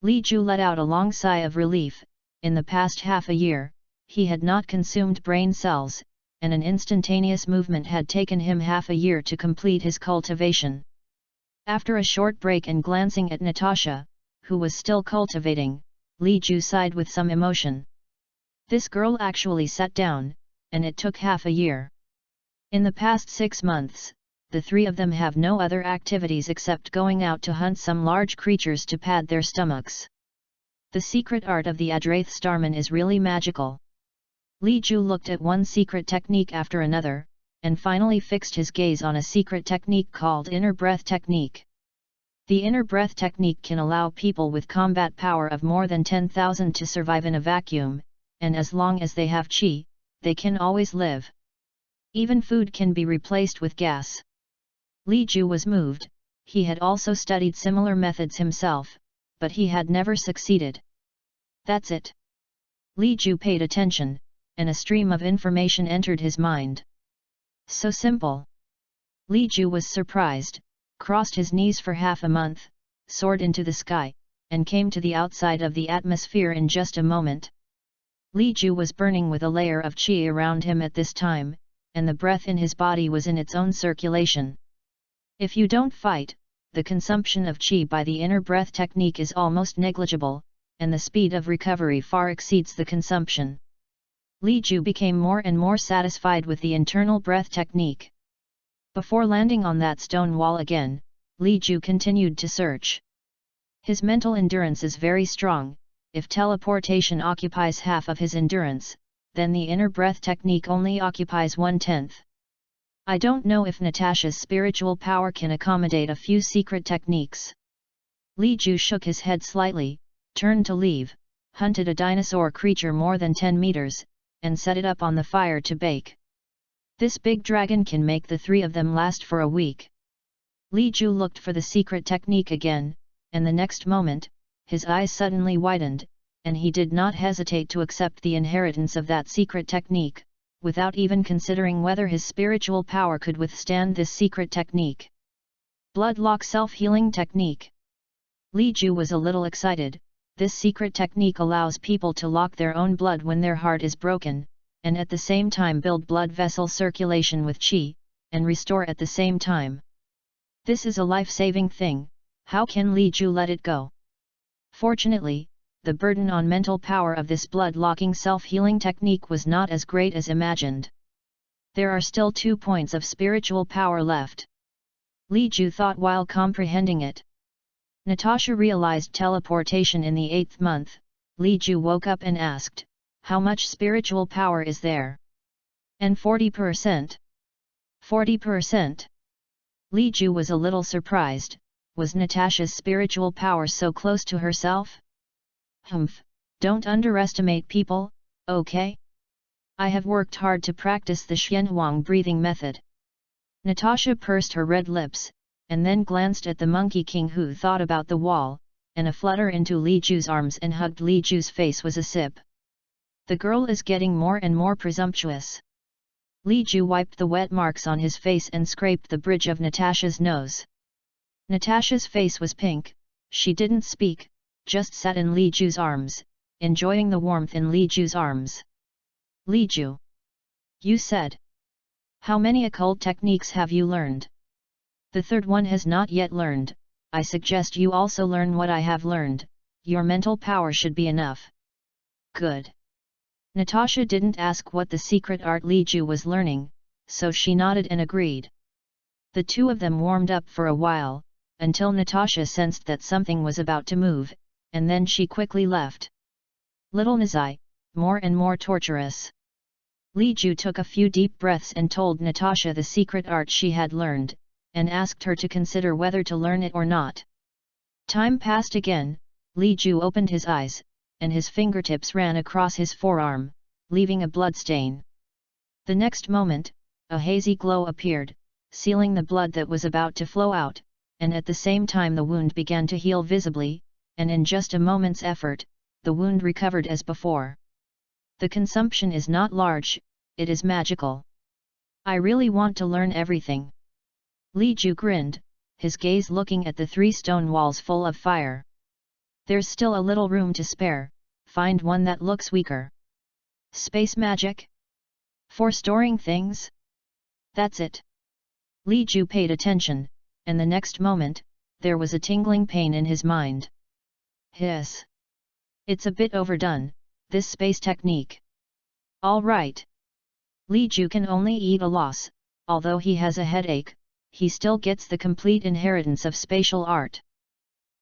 Li Ju let out a long sigh of relief. In the past half a year, he had not consumed brain cells, and an instantaneous movement had taken him half a year to complete his cultivation. After a short break and glancing at Natasha, who was still cultivating, Li Ju sighed with some emotion. This girl actually sat down, and it took half a year. In the past 6 months, the 3 of them have no other activities except going out to hunt some large creatures to pad their stomachs. The secret art of the Adrath Starman is really magical. Li Ju looked at one secret technique after another, and finally fixed his gaze on a secret technique called inner breath technique. The inner breath technique can allow people with combat power of more than 10,000 to survive in a vacuum, and as long as they have qi, they can always live. Even food can be replaced with gas. Li Ju was moved. He had also studied similar methods himself, but he had never succeeded. That's it. Li Ju paid attention, and a stream of information entered his mind. So simple. Li Ju was surprised, crossed his knees for half a month, soared into the sky, and came to the outside of the atmosphere in just a moment. Li Ju was burning with a layer of qi around him at this time, and the breath in his body was in its own circulation. If you don't fight, the consumption of qi by the inner breath technique is almost negligible, and the speed of recovery far exceeds the consumption. Li Ju became more and more satisfied with the internal breath technique. Before landing on that stone wall again, Li Ju continued to search. His mental endurance is very strong. If teleportation occupies half of his endurance, then the inner breath technique only occupies 1/10. I don't know if Natasha's spiritual power can accommodate a few secret techniques. Li Ju shook his head slightly, turned to leave, hunted a dinosaur creature more than 10 meters, and set it up on the fire to bake. This big dragon can make the 3 of them last for a week. Li Ju looked for the secret technique again, and the next moment, his eyes suddenly widened, and he did not hesitate to accept the inheritance of that secret technique, without even considering whether his spiritual power could withstand this secret technique. Bloodlock self-healing technique. Li Ju was a little excited. This secret technique allows people to lock their own blood when their heart is broken, and at the same time build blood vessel circulation with qi, and restore at the same time. This is a life-saving thing. How can Li Ju let it go? Fortunately, the burden on mental power of this blood-locking self-healing technique was not as great as imagined. There are still 2 points of spiritual power left. Li Ju thought while comprehending it. Natasha realized teleportation in the 8th month. Li Ju woke up and asked, "How much spiritual power is there?" "And 40%. 40%. Li Ju was a little surprised. Was Natasha's spiritual power so close to herself? Humph, don't underestimate people, okay? I have worked hard to practice the Xuanhuang breathing method." Natasha pursed her red lips, and then glanced at the Monkey King, who thought about the wall, and a flutter into Li Ju's arms and hugged Li Ju's face was a sip. The girl is getting more and more presumptuous. Li Ju wiped the wet marks on his face and scraped the bridge of Natasha's nose. Natasha's face was pink. She didn't speak, just sat in Li Ju's arms, enjoying the warmth in Li Ju's arms. "Li Ju, you said. How many occult techniques have you learned?" "The 3rd one has not yet learned. I suggest you also learn what I have learned. Your mental power should be enough." "Good." Natasha didn't ask what the secret art Li Ju was learning, so she nodded and agreed. The 2 of them warmed up for a while, until Natasha sensed that something was about to move, and then she quickly left. Little Nazai, more and more torturous. Li Ju took a few deep breaths and told Natasha the secret art she had learned, and asked her to consider whether to learn it or not. Time passed again. Li Ju opened his eyes, and his fingertips ran across his forearm, leaving a bloodstain. The next moment, a hazy glow appeared, sealing the blood that was about to flow out, and at the same time the wound began to heal visibly, and in just a moment's effort, the wound recovered as before. The consumption is not large, it is magical. I really want to learn everything. Li Ju grinned, his gaze looking at the 3 stone walls full of fire. There's still a little room to spare, find one that looks weaker. Space magic? For storing things? That's it. Li Ju paid attention, and the next moment, there was a tingling pain in his mind. Hiss. It's a bit overdone, this space technique. All right. Li Ju can only eat a loss, although he has a headache, he still gets the complete inheritance of spatial art.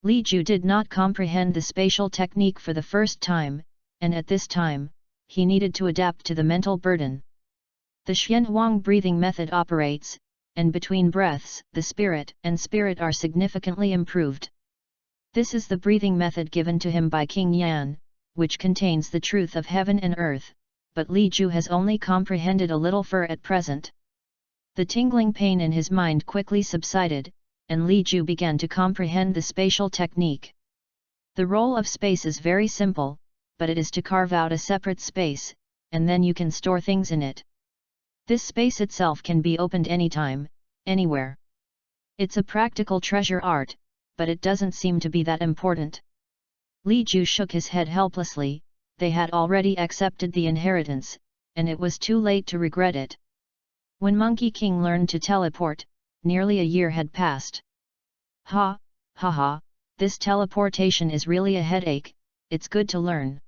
Li Ju did not comprehend the spatial technique for the first time, and at this time, he needed to adapt to the mental burden. The Xuanhuang breathing method operates, and between breaths, the spirit and spirit are significantly improved. This is the breathing method given to him by King Yan, which contains the truth of heaven and earth, but Li Ju has only comprehended a little at present. The tingling pain in his mind quickly subsided, and Li Ju began to comprehend the spatial technique. The role of space is very simple, but it is to carve out a separate space, and then you can store things in it. This space itself can be opened anytime, anywhere. It's a practical treasure art, but it doesn't seem to be that important. Li Ju shook his head helplessly, they had already accepted the inheritance, and it was too late to regret it. When Monkey King learned to teleport, nearly a year had passed. Ha, this teleportation is really a headache, it's good to learn.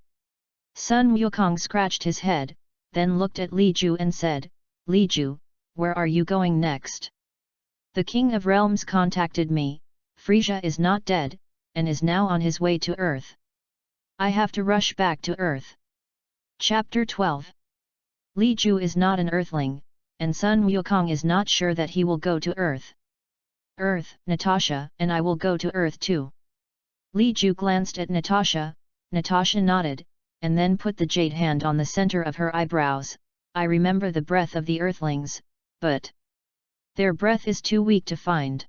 Sun Wukong scratched his head, then looked at Li Ju and said, Li Ju, where are you going next? The King of Realms contacted me, Frisia is not dead, and is now on his way to Earth. I have to rush back to Earth. Chapter 12. Li Ju is not an Earthling, and Sun Wukong is not sure that he will go to Earth. Earth, Natasha, and I will go to Earth too. Li Ju glanced at Natasha, Natasha nodded, and then put the jade hand on the center of her eyebrows. I remember the breath of the Earthlings, but their breath is too weak to find.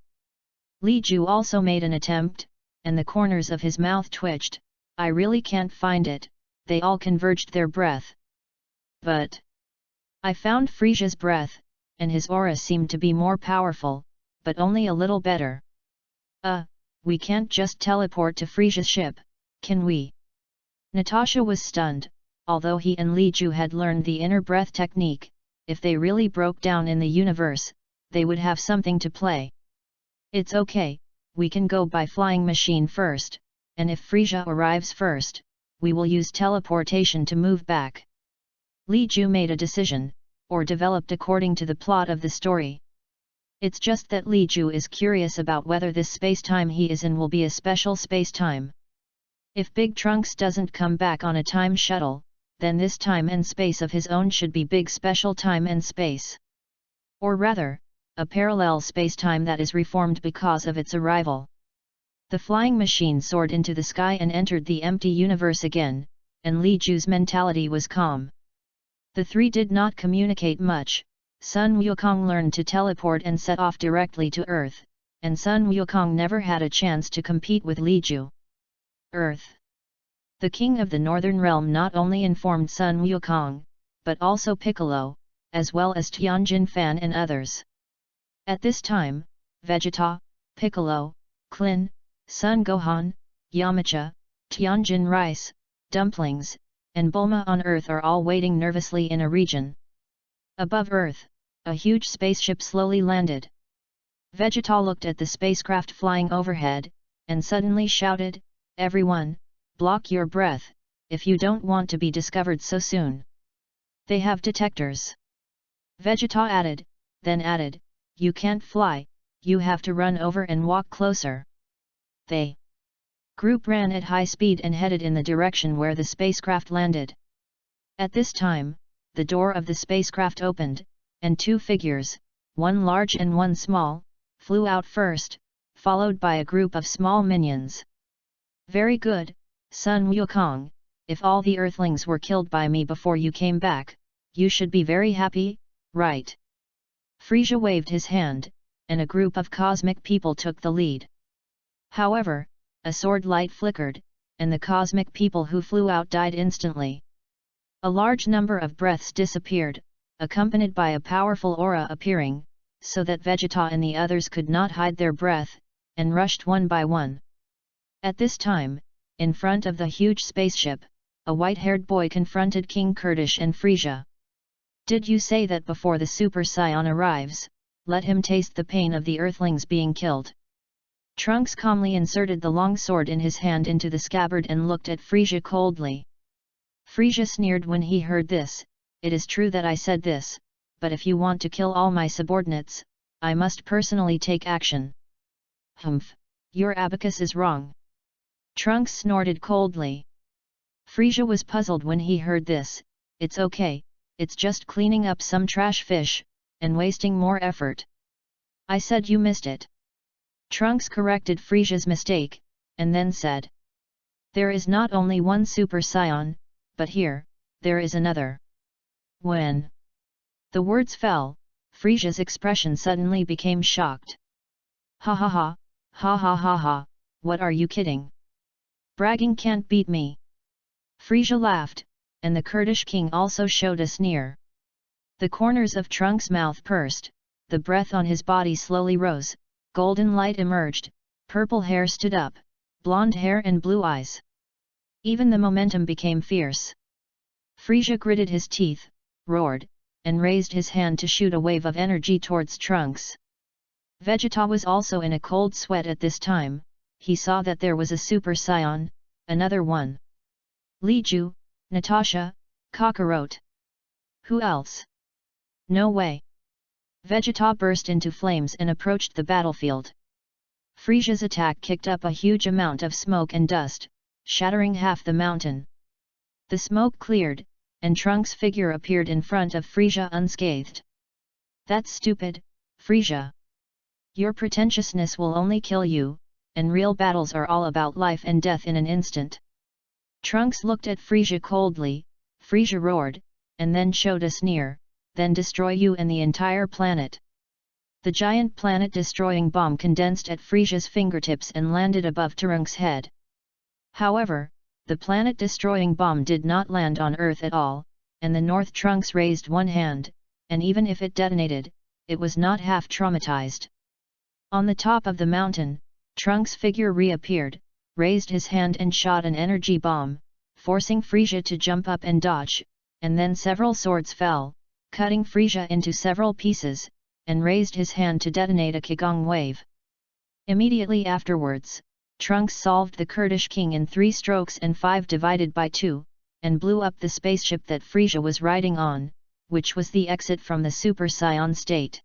Li Ju also made an attempt, and the corners of his mouth twitched. I really can't find it, they all converged their breath. But I found Frisia's breath, and his aura seemed to be more powerful, but only a little better. We can't just teleport to Frisia's ship, can we? Natasha was stunned, although he and Li Ju had learned the inner breath technique, if they really broke down in the universe, they would have something to play. It's okay, we can go by flying machine first, and if Frisia arrives first, we will use teleportation to move back. Li Ju made a decision, or developed according to the plot of the story. It's just that Li Ju is curious about whether this space-time he is in will be a special space-time. If Big Trunks doesn't come back on a time shuttle, then this time and space of his own should be big special time and space. Or rather, a parallel space-time that is reformed because of its arrival. The flying machine soared into the sky and entered the empty universe again, and Li Ju's mentality was calm. The three did not communicate much. Sun Wukong learned to teleport and set off directly to Earth, and Sun Wukong never had a chance to compete with Li Ju. Earth. The king of the Northern Realm not only informed Sun Wukong, but also Piccolo, as well as Tianjin Fan and others. At this time, Vegeta, Piccolo, Klin, Sun Gohan, Yamcha, Tianjin Rice, Dumplings, and Bulma on Earth are all waiting nervously in a region. Above Earth, a huge spaceship slowly landed. Vegeta looked at the spacecraft flying overhead, and suddenly shouted, "Everyone, block your breath, if you don't want to be discovered so soon. They have detectors." Vegeta then added, "You can't fly, you have to run over and walk closer." The group ran at high speed and headed in the direction where the spacecraft landed. At this time, the door of the spacecraft opened, and two figures, one large and one small, flew out first, followed by a group of small minions. "Very good, Sun Wukong, if all the earthlings were killed by me before you came back, you should be very happy, right? Frisia waved his hand, and a group of cosmic people took the lead. However, a sword light flickered, and the cosmic people who flew out died instantly. A large number of breaths disappeared, accompanied by a powerful aura appearing, so that Vegeta and the others could not hide their breath, and rushed one by one. At this time, in front of the huge spaceship, a white-haired boy confronted King Kurdish and Frisia. Did you say that before the Super Saiyan arrives, let him taste the pain of the Earthlings being killed? Trunks calmly inserted the long sword in his hand into the scabbard and looked at Frisia coldly. Frisia sneered when he heard this. It is true that I said this, but if you want to kill all my subordinates, I must personally take action. Humph, your abacus is wrong. Trunks snorted coldly. Frisia was puzzled when he heard this. It's okay, it's just cleaning up some trash fish, and wasting more effort. I said you missed it. Trunks corrected Frisia's mistake, and then said. There is not only one Super Saiyan, but here, there is another. When the words fell, Frisia's expression suddenly became shocked. Ha ha ha, ha ha ha ha, what are you kidding? Bragging can't beat me. Frisia laughed, and the Kurdish king also showed a sneer. The corners of Trunks' mouth pursed, the breath on his body slowly rose, golden light emerged, purple hair stood up, blonde hair and blue eyes. Even the momentum became fierce. Frisia gritted his teeth, roared, and raised his hand to shoot a wave of energy towards Trunks. Vegeta was also in a cold sweat at this time. He saw that there was a Super Saiyan, another one. Li Ju, Natasha, Kakarot. Who else? No way. Vegeta burst into flames and approached the battlefield. Frisia's attack kicked up a huge amount of smoke and dust, shattering half the mountain. The smoke cleared, and Trunks' figure appeared in front of Frisia unscathed. That's stupid, Frisia. Your pretentiousness will only kill you, and real battles are all about life and death in an instant. Trunks looked at Frisia coldly. Frisia roared, and then showed a sneer, then destroy you and the entire planet. The giant planet-destroying bomb condensed at Frisia's fingertips and landed above Trunks' head. However, the planet-destroying bomb did not land on Earth at all, and the North Trunks raised one hand, and even if it detonated, it was not half traumatized. On the top of the mountain, Trunks' figure reappeared, raised his hand and shot an energy bomb, forcing Frisia to jump up and dodge, and then several swords fell, cutting Frisia into several pieces, and raised his hand to detonate a Qigong wave. Immediately afterwards, Trunks solved the Kurdish king in 3 strokes and 5 divided by 2, and blew up the spaceship that Frisia was riding on, which was the exit from the Super Saiyan state.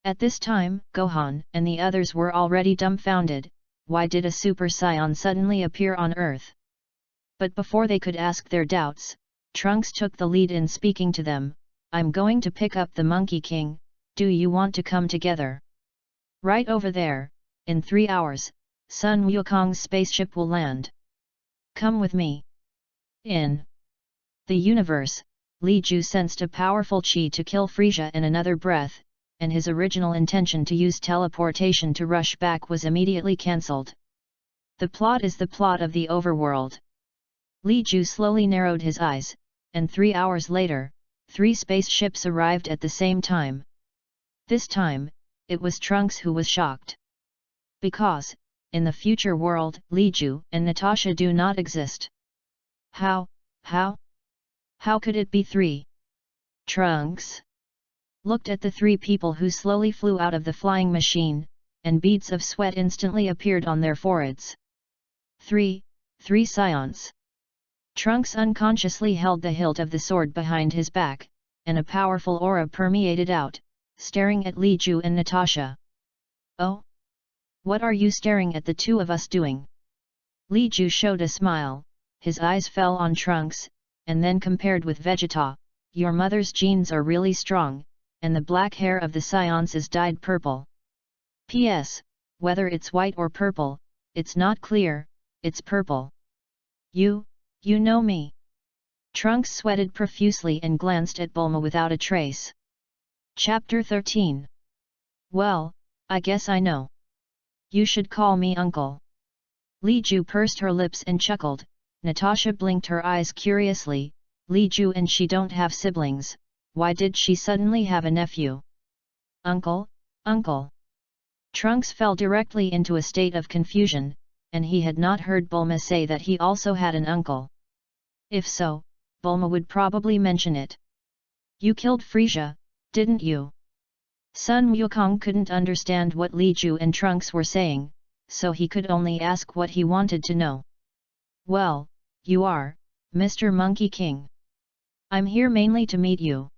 At this time, Gohan and the others were already dumbfounded. Why did a Super Saiyan suddenly appear on Earth? But before they could ask their doubts, Trunks took the lead in speaking to them. I'm going to pick up the Monkey King, do you want to come together? Right over there, in 3 hours, Sun Wukong's spaceship will land. Come with me. In the universe, Li Ju sensed a powerful chi to kill Frisia in another breath, and his original intention to use teleportation to rush back was immediately cancelled. The plot is the plot of the overworld. Li Ju slowly narrowed his eyes, and 3 hours later, 3 spaceships arrived at the same time. This time, it was Trunks who was shocked. Because, in the future world, Li Ju and Natasha do not exist. How could it be 3? Trunks looked at the 3 people who slowly flew out of the flying machine, and beads of sweat instantly appeared on their foreheads. 3 Scions. Trunks unconsciously held the hilt of the sword behind his back, and a powerful aura permeated out, staring at Li Ju and Natasha. Oh? What are you staring at the 2 of us doing? Li Ju showed a smile, his eyes fell on Trunks, and then compared with Vegeta. Your mother's genes are really strong, and the black hair of the Scions is dyed purple. P.S. Whether it's white or purple, it's not clear, it's purple. You You know me. Trunks sweated profusely and glanced at Bulma without a trace. Chapter 13. Well, I guess I know. You should call me uncle. Li Ju pursed her lips and chuckled. Natasha blinked her eyes curiously. Li Ju and she don't have siblings, why did she suddenly have a nephew? Uncle, uncle. Trunks fell directly into a state of confusion, and he had not heard Bulma say that he also had an uncle. If so, Bulma would probably mention it. You killed Frisia, didn't you? Sun Wukong couldn't understand what Li Ju and Trunks were saying, so he could only ask what he wanted to know. Well, you are, Mr. Monkey King. I'm here mainly to meet you.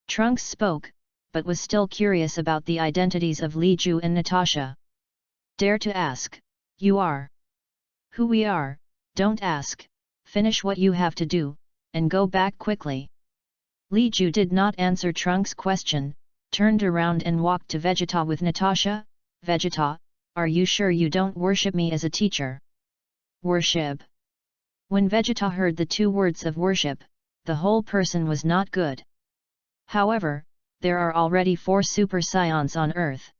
Trunks spoke, but was still curious about the identities of Li Ju and Natasha. Dare to ask, you are. Who we are, don't ask, finish what you have to do, and go back quickly. Li Ju did not answer Trunks' question, turned around and walked to Vegeta with Natasha. Vegeta, are you sure you don't worship me as a teacher? Worship. When Vegeta heard the two words of worship, the whole person was not good. However, there are already 4 Super Saiyans on Earth.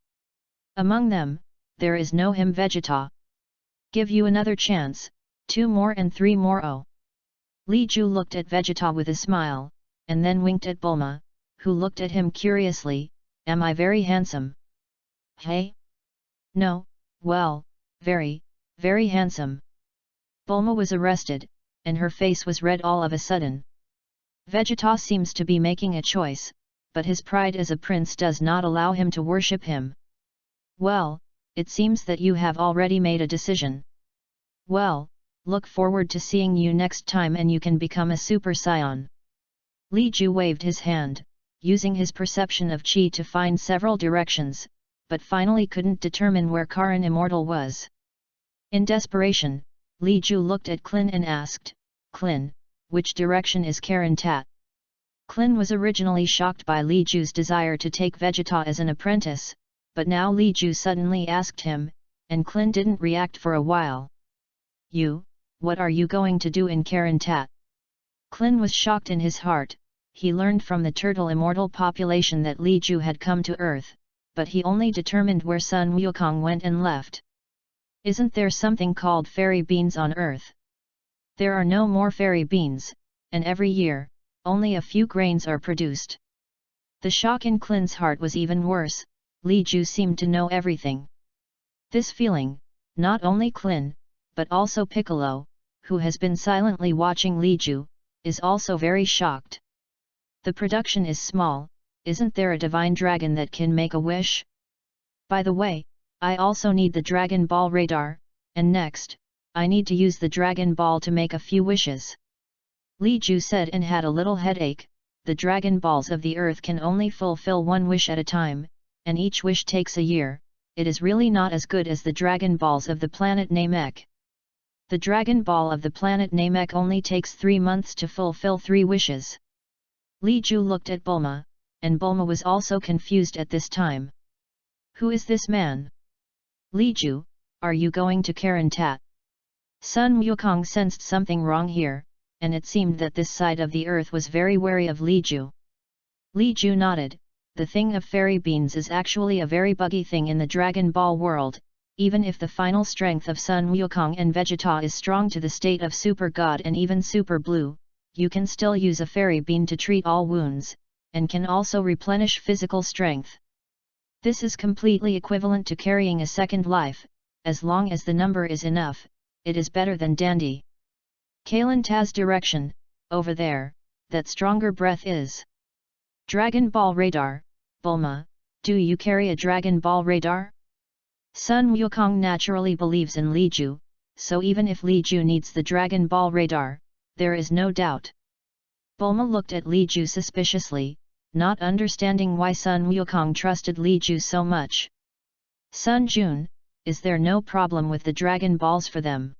Among them, there is no him Vegeta. Give you another chance, 2 more and 3 more. Oh. Li Ju looked at Vegeta with a smile, and then winked at Bulma, who looked at him curiously. Am I very handsome? Hey? No, well, very, very handsome. Bulma was arrested, and her face was red all of a sudden. Vegeta seems to be making a choice, but his pride as a prince does not allow him to worship him. Well, it seems that you have already made a decision. Well, look forward to seeing you next time and you can become a Super Saiyan. Li Ju waved his hand, using his perception of Qi to find several directions, but finally couldn't determine where Karin Immortal was. In desperation, Li Ju looked at Klin and asked, Klin, which direction is Karin Tat? Klin was originally shocked by Li Ju's desire to take Vegeta as an apprentice, but now Li Ju suddenly asked him, and Klin didn't react for a while. You, what are you going to do in Karin Tat? Klin was shocked in his heart. He learned from the turtle immortal population that Li Ju had come to Earth, but he only determined where Sun Wukong went and left. Isn't there something called fairy beans on Earth? There are no more fairy beans, and every year, only a few grains are produced. The shock in Klin's heart was even worse. Li Ju seemed to know everything. This feeling, not only Klin, but also Piccolo, who has been silently watching Li Ju, is also very shocked. The production is small, isn't there a divine dragon that can make a wish? By the way, I also need the Dragon Ball radar, and next, I need to use the Dragon Ball to make a few wishes. Li Ju said and had a little headache. The Dragon Balls of the Earth can only fulfill 1 wish at a time, and each wish takes a year. It is really not as good as the Dragon Balls of the planet Namek. The Dragon Ball of the planet Namek only takes 3 months to fulfill 3 wishes. Li Ju looked at Bulma, and Bulma was also confused at this time. Who is this man? Li Ju, are you going to Karin Tat? Sun Wukong sensed something wrong here, and it seemed that this side of the earth was very wary of Li Ju. Li Ju nodded. The thing of fairy beans is actually a very buggy thing in the Dragon Ball world. Even if the final strength of Sun Wukong and Vegeta is strong to the state of Super God and even Super Blue, you can still use a fairy bean to treat all wounds, and can also replenish physical strength. This is completely equivalent to carrying a second life. As long as the number is enough, it is better than dandy. Kalen Taz direction, over there, that stronger breath is. Dragon Ball radar. Bulma, do you carry a Dragon Ball radar? Sun Wukong naturally believes in Li Ju, so even if Li Ju needs the Dragon Ball radar, there is no doubt. Bulma looked at Li Ju suspiciously, not understanding why Sun Wukong trusted Li Ju so much. Sun Jun, is there no problem with the Dragon Balls for them?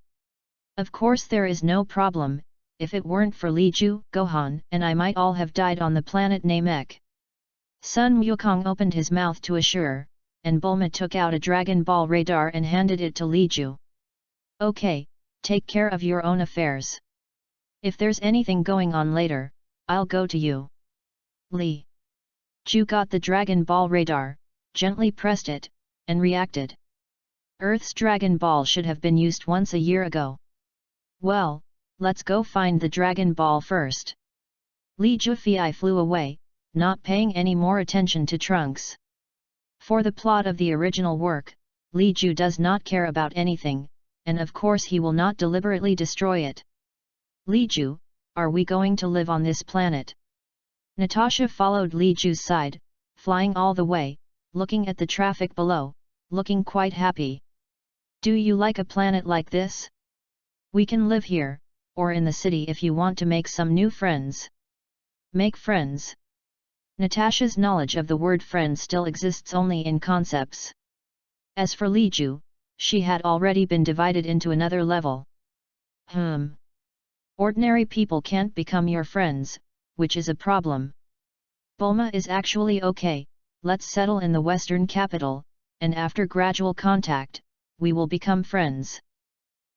Of course there is no problem. If it weren't for Li Ju, Gohan and I might all have died on the planet Namek. Sun Wukong opened his mouth to assure, and Bulma took out a Dragon Ball radar and handed it to Li Ju. Okay, take care of your own affairs. If there's anything going on later, I'll go to you. Li Ju got the Dragon Ball radar, gently pressed it, and reacted. Earth's Dragon Ball should have been used once a year ago. Well, let's go find the Dragon Ball first. Li Jufei flew away, not paying any more attention to Trunks. For the plot of the original work, Li Ju does not care about anything, and of course he will not deliberately destroy it. Li Ju, are we going to live on this planet? Natasha followed Li Ju's side, flying all the way, looking at the traffic below, looking quite happy. Do you like a planet like this? We can live here, or in the city if you want to make some new friends. Make friends. Natasha's knowledge of the word friend still exists only in concepts. As for Li Ju, she had already been divided into another level. Ordinary people can't become your friends, which is a problem. Bulma is actually okay, let's settle in the western capital, and after gradual contact, we will become friends.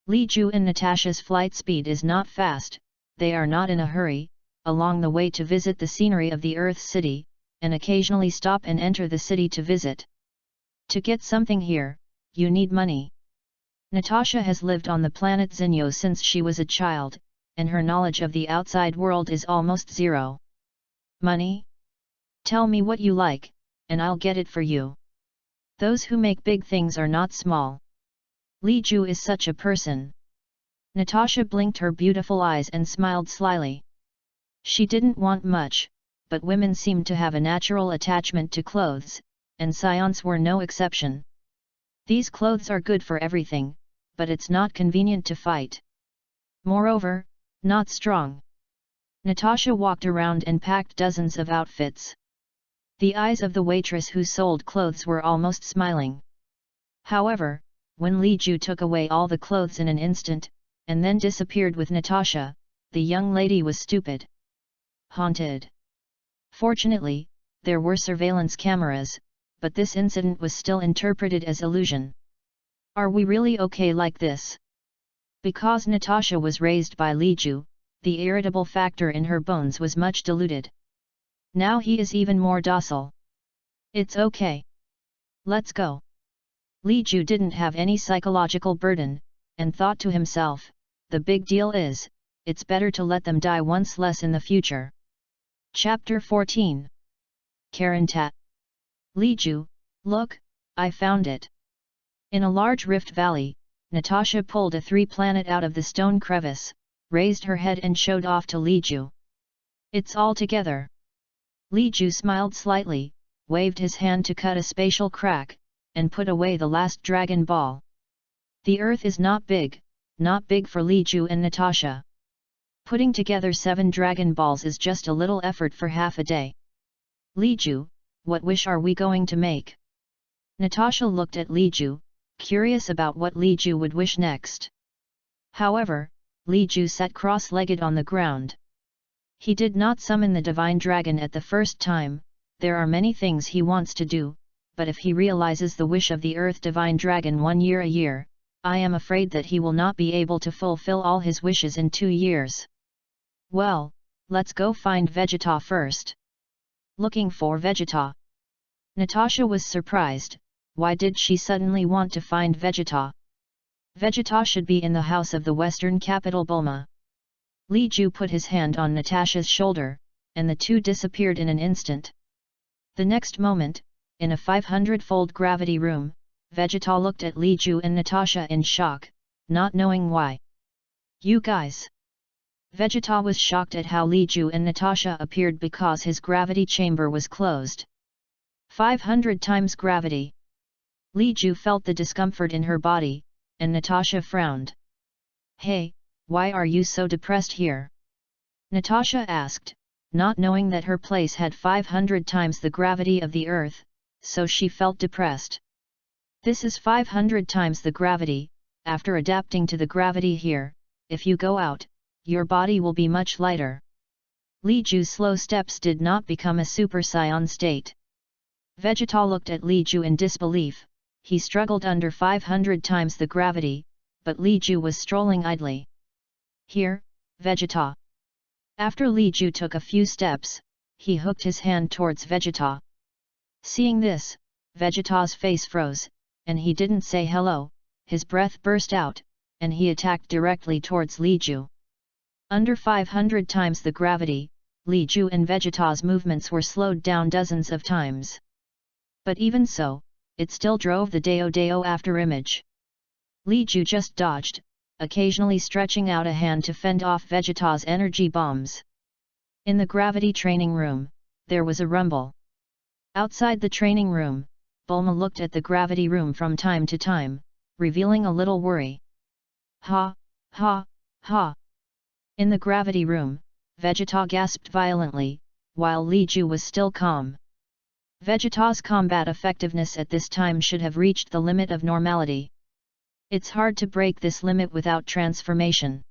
Li Ju and Natasha's flight speed is not fast, they are not in a hurry, along the way to visit the scenery of the Earth City, and occasionally stop and enter the city to visit. To get something here, you need money. Natasha has lived on the planet Zinyo since she was a child, and her knowledge of the outside world is almost zero. Money? Tell me what you like, and I'll get it for you. Those who make big things are not small. Li Ju is such a person. Natasha blinked her beautiful eyes and smiled slyly. She didn't want much, but women seemed to have a natural attachment to clothes, and scions were no exception. These clothes are good for everything, but it's not convenient to fight. Moreover, not strong. Natasha walked around and packed dozens of outfits. The eyes of the waitress who sold clothes were almost smiling. However, when Li Ju took away all the clothes in an instant, and then disappeared with Natasha, the young lady was stupid. Haunted. Fortunately, there were surveillance cameras, but this incident was still interpreted as illusion. Are we really okay like this? Because Natasha was raised by Li Ju, the irritable factor in her bones was much diluted. Now he is even more docile. It's okay. Let's go. Li Ju didn't have any psychological burden, and thought to himself, the big deal is, it's better to let them die once less in the future. Chapter 14. Karantat. Li Ju, look, I found it. In a large rift valley, Natasha pulled a 3-planet out of the stone crevice, raised her head and showed off to Li Ju. It's all together. Li Ju smiled slightly, waved his hand to cut a spatial crack, and put away the last Dragon Ball. The Earth is not big for Li Ju and Natasha. Putting together 7 Dragon Balls is just a little effort for half a day. Li Ju, what wish are we going to make? Natasha looked at Li Ju, curious about what Li Ju would wish next. However, Li Ju sat cross-legged on the ground. He did not summon the divine dragon at the first time. There are many things he wants to do, but if he realizes the wish of the Earth Divine Dragon 1 year a year, I am afraid that he will not be able to fulfill all his wishes in 2 years. Well, let's go find Vegeta first. Looking for Vegeta. Natasha was surprised. Why did she suddenly want to find Vegeta? Vegeta should be in the house of the western capital Bulma. Li Ju put his hand on Natasha's shoulder, and the two disappeared in an instant. The next moment, in a 500-fold gravity room, Vegeta looked at Li Ju and Natasha in shock, not knowing why. You guys! Vegeta was shocked at how Li Ju and Natasha appeared because his gravity chamber was closed. 500 times gravity. Li Ju felt the discomfort in her body, and Natasha frowned. Hey, why are you so depressed here? Natasha asked, not knowing that her place had 500 times the gravity of the Earth, so she felt depressed. This is 500 times the gravity. After adapting to the gravity here, if you go out, your body will be much lighter. Li Ju's slow steps did not become a Super Saiyan state. Vegeta looked at Li Ju in disbelief. He struggled under 500 times the gravity, but Li Ju was strolling idly. Here, Vegeta. After Li Ju took a few steps, he hooked his hand towards Vegeta. Seeing this, Vegeta's face froze, and he didn't say hello, his breath burst out, and he attacked directly towards Li Ju. Under 500 times the gravity, Li Ju and Vegeta's movements were slowed down dozens of times. But even so, it still drove the Dao after image. Li Ju just dodged, occasionally stretching out a hand to fend off Vegeta's energy bombs. In the gravity training room, there was a rumble. Outside the training room, Bulma looked at the gravity room from time to time, revealing a little worry. Ha, ha, ha. In the gravity room, Vegeta gasped violently, while Li Ju was still calm. Vegeta's combat effectiveness at this time should have reached the limit of normality. It's hard to break this limit without transformation.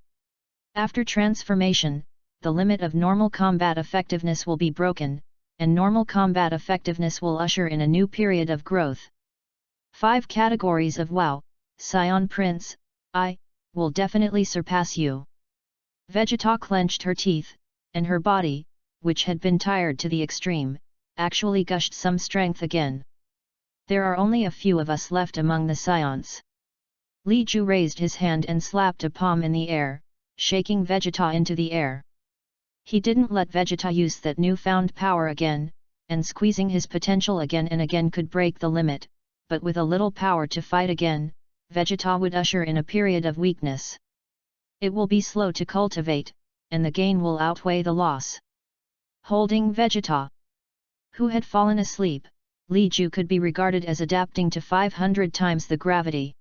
After transformation, the limit of normal combat effectiveness will be broken, and normal combat effectiveness will usher in a new period of growth. 5 categories of WoW, Scion Prince, I, will definitely surpass you. Vegeta clenched her teeth, and her body, which had been tired to the extreme, actually gushed some strength again. There are only a few of us left among the Scions. Li Ju raised his hand and slapped a palm in the air, shaking Vegeta into the air. He didn't let Vegeta use that newfound power again, and squeezing his potential again and again could break the limit, but with a little power to fight again, Vegeta would usher in a period of weakness. It will be slow to cultivate, and the gain will outweigh the loss. Holding Vegeta, who had fallen asleep, Li Ju could be regarded as adapting to 500 times the gravity.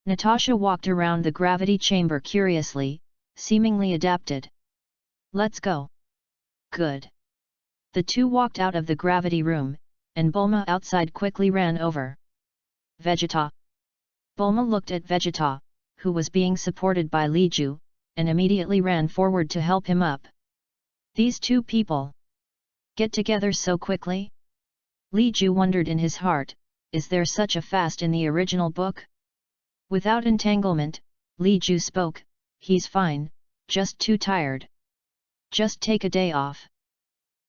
Natasha walked around the gravity chamber curiously, seemingly adapted. Let's go. Good. The two walked out of the gravity room, and Bulma outside quickly ran over. Vegeta. Bulma looked at Vegeta, who was being supported by Li Ju, and immediately ran forward to help him up. These two people get together so quickly? Li Ju wondered in his heart, is there such a fast in the original book? Without entanglement, Li Ju spoke, he's fine, just too tired. Just take a day off.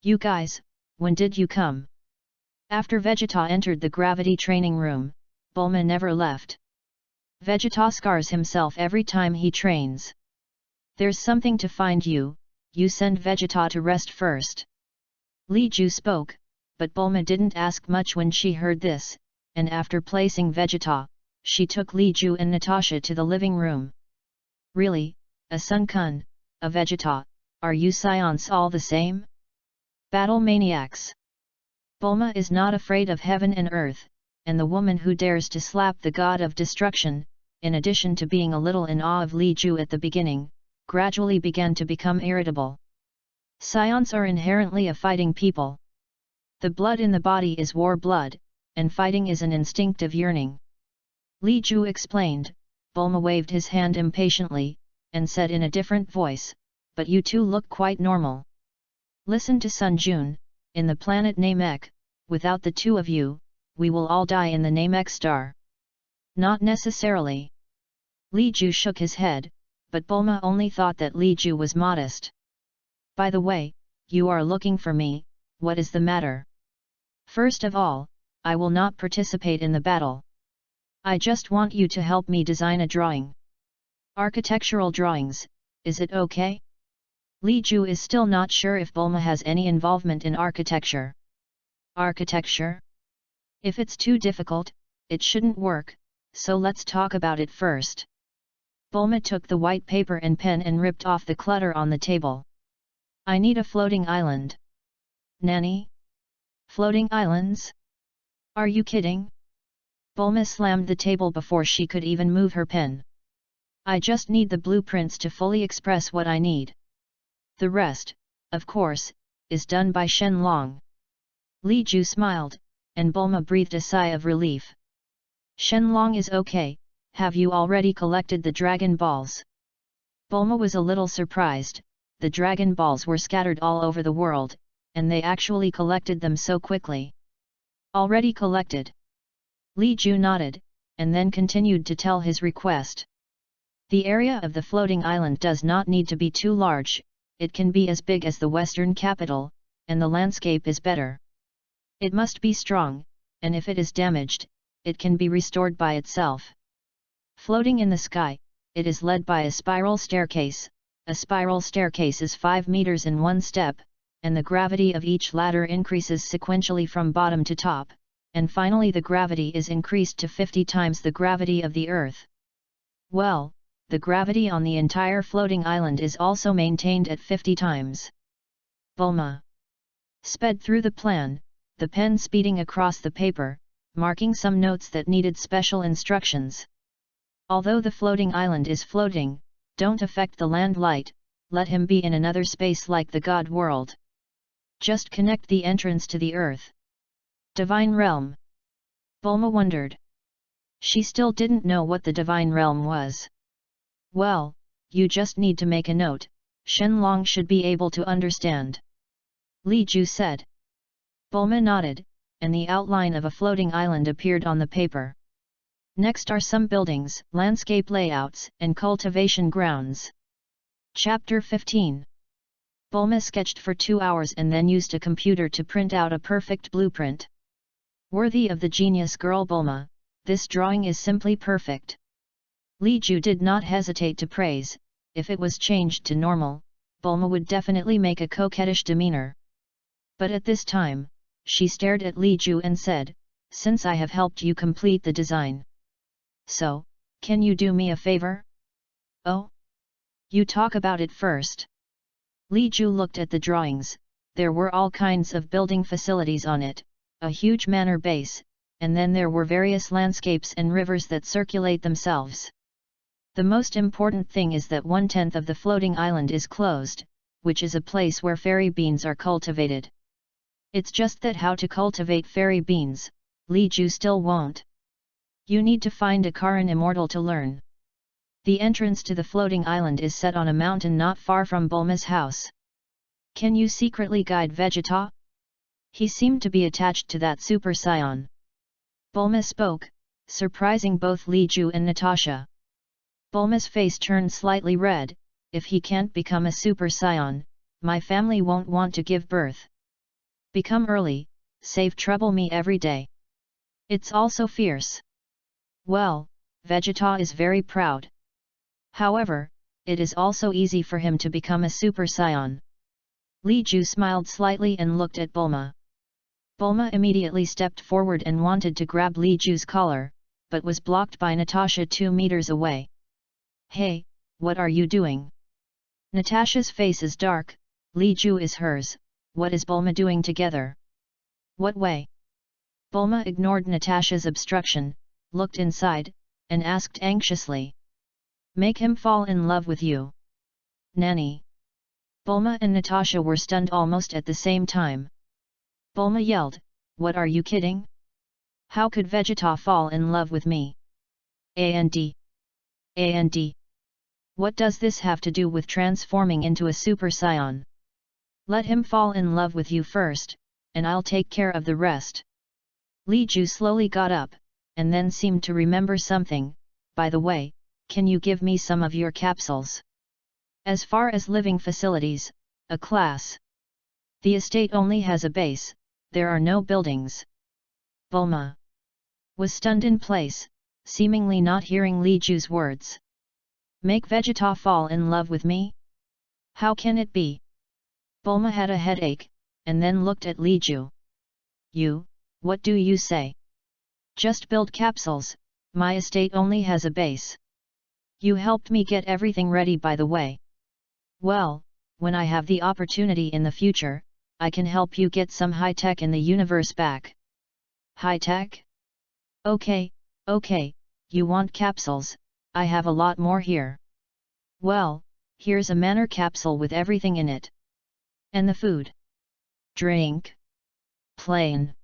You guys, when did you come? After Vegeta entered the gravity training room, Bulma never left. Vegeta scars himself every time he trains. There's something to find you, you send Vegeta to rest first. Li Ju spoke, but Bulma didn't ask much when she heard this, and after placing Vegeta, she took Li Ju and Natasha to the living room. Really, a Sun-kun, a Vegeta, are you Scions all the same? Battle maniacs. Bulma is not afraid of heaven and earth, and the woman who dares to slap the god of destruction, in addition to being a little in awe of Li Ju at the beginning, gradually began to become irritable. Scions are inherently a fighting people. The blood in the body is war blood, and fighting is an instinctive yearning. Li Ju explained. Bulma waved his hand impatiently, and said in a different voice, but you two look quite normal. Listen to Sun Jun, in the planet Namek, without the two of you, we will all die in the Namek star. Not necessarily. Li Ju shook his head, but Bulma only thought that Li Ju was modest. By the way, you are looking for me, what is the matter? First of all, I will not participate in the battle. I just want you to help me design a drawing. Architectural drawings, is it okay? Li Ju is still not sure if Bulma has any involvement in architecture. Architecture? If it's too difficult, it shouldn't work, so let's talk about it first. Bulma took the white paper and pen and ripped off the clutter on the table. I need a floating island. Nanny? Floating islands? Are you kidding? Bulma slammed the table before she could even move her pen. I just need the blueprints to fully express what I need. The rest, of course, is done by Xuanhuang. Li Ju smiled, and Bulma breathed a sigh of relief. Xuanhuang is okay, have you already collected the Dragon Balls? Bulma was a little surprised, the Dragon Balls were scattered all over the world, and they actually collected them so quickly. Already collected. Li Ju nodded, and then continued to tell his request. The area of the floating island does not need to be too large, it can be as big as the western capital, and the landscape is better. It must be strong, and if it is damaged, it can be restored by itself. Floating in the sky, it is led by a spiral staircase. A spiral staircase is 5 meters in one step, and the gravity of each ladder increases sequentially from bottom to top, and finally the gravity is increased to 50 times the gravity of the Earth. Well, the gravity on the entire floating island is also maintained at 50 times. Bulma sped through the plan, the pen speeding across the paper, marking some notes that needed special instructions. Although the floating island is floating, don't affect the land light, let him be in another space like the God world. Just connect the entrance to the Earth. Divine Realm. Bulma wondered. She still didn't know what the Divine Realm was. Well, you just need to make a note, Xuanhuang should be able to understand. Li Ju said. Bulma nodded, and the outline of a floating island appeared on the paper. Next are some buildings, landscape layouts, and cultivation grounds. Chapter 15. Bulma sketched for 2 hours and then used a computer to print out a perfect blueprint. Worthy of the genius girl Bulma, this drawing is simply perfect. Li Ju did not hesitate to praise. If it was changed to normal, Bulma would definitely make a coquettish demeanor. But at this time, she stared at Li Ju and said, "Since I have helped you complete the design. So, can you do me a favor?" "Oh? You talk about it first." Li Ju looked at the drawings. There were all kinds of building facilities on it, a huge manor base, and then there were various landscapes and rivers that circulate themselves. The most important thing is that 1/10 of the floating island is closed, which is a place where fairy beans are cultivated. It's just that how to cultivate fairy beans, Li Ju still won't. You need to find a Karin immortal to learn. The entrance to the floating island is set on a mountain not far from Bulma's house. Can you secretly guide Vegeta? He seemed to be attached to that Super Saiyan. Bulma spoke, surprising both Li Ju and Natasha. Bulma's face turned slightly red. If he can't become a Super Saiyan, my family won't want to give birth. Become early, save trouble me every day. It's also fierce. Well, Vegeta is very proud. However, it is also easy for him to become a Super Saiyan. Li Ju smiled slightly and looked at Bulma. Bulma immediately stepped forward and wanted to grab Li Ju's collar, but was blocked by Natasha 2 meters away. "Hey, what are you doing?" Natasha's face is dark, Li Ju is hers. What is Bulma doing together? What way? Bulma ignored Natasha's obstruction, looked inside, and asked anxiously. "Make him fall in love with you." "Nanny?" Bulma and Natasha were stunned almost at the same time. Bulma yelled, "What are you kidding? How could Vegeta fall in love with me? And? What does this have to do with transforming into a Super Saiyan? Let him fall in love with you first, and I'll take care of the rest." Li Ju slowly got up, and then seemed to remember something. "By the way, can you give me some of your capsules? As far as living facilities, a class. The estate only has a base, there are no buildings." Bulma was stunned in place, seemingly not hearing Li Ju's words. "Make Vegeta fall in love with me? How can it be?" Bulma had a headache, and then looked at Li Ju. What do you say? Just build capsules, my estate only has a base. You helped me get everything ready by the way. Well, when I have the opportunity in the future, I can help you get some high-tech in the universe back." "High-tech? Okay, you want capsules, I have a lot more here. Well, here's a manor capsule with everything in it. And the food? Drink? Plain.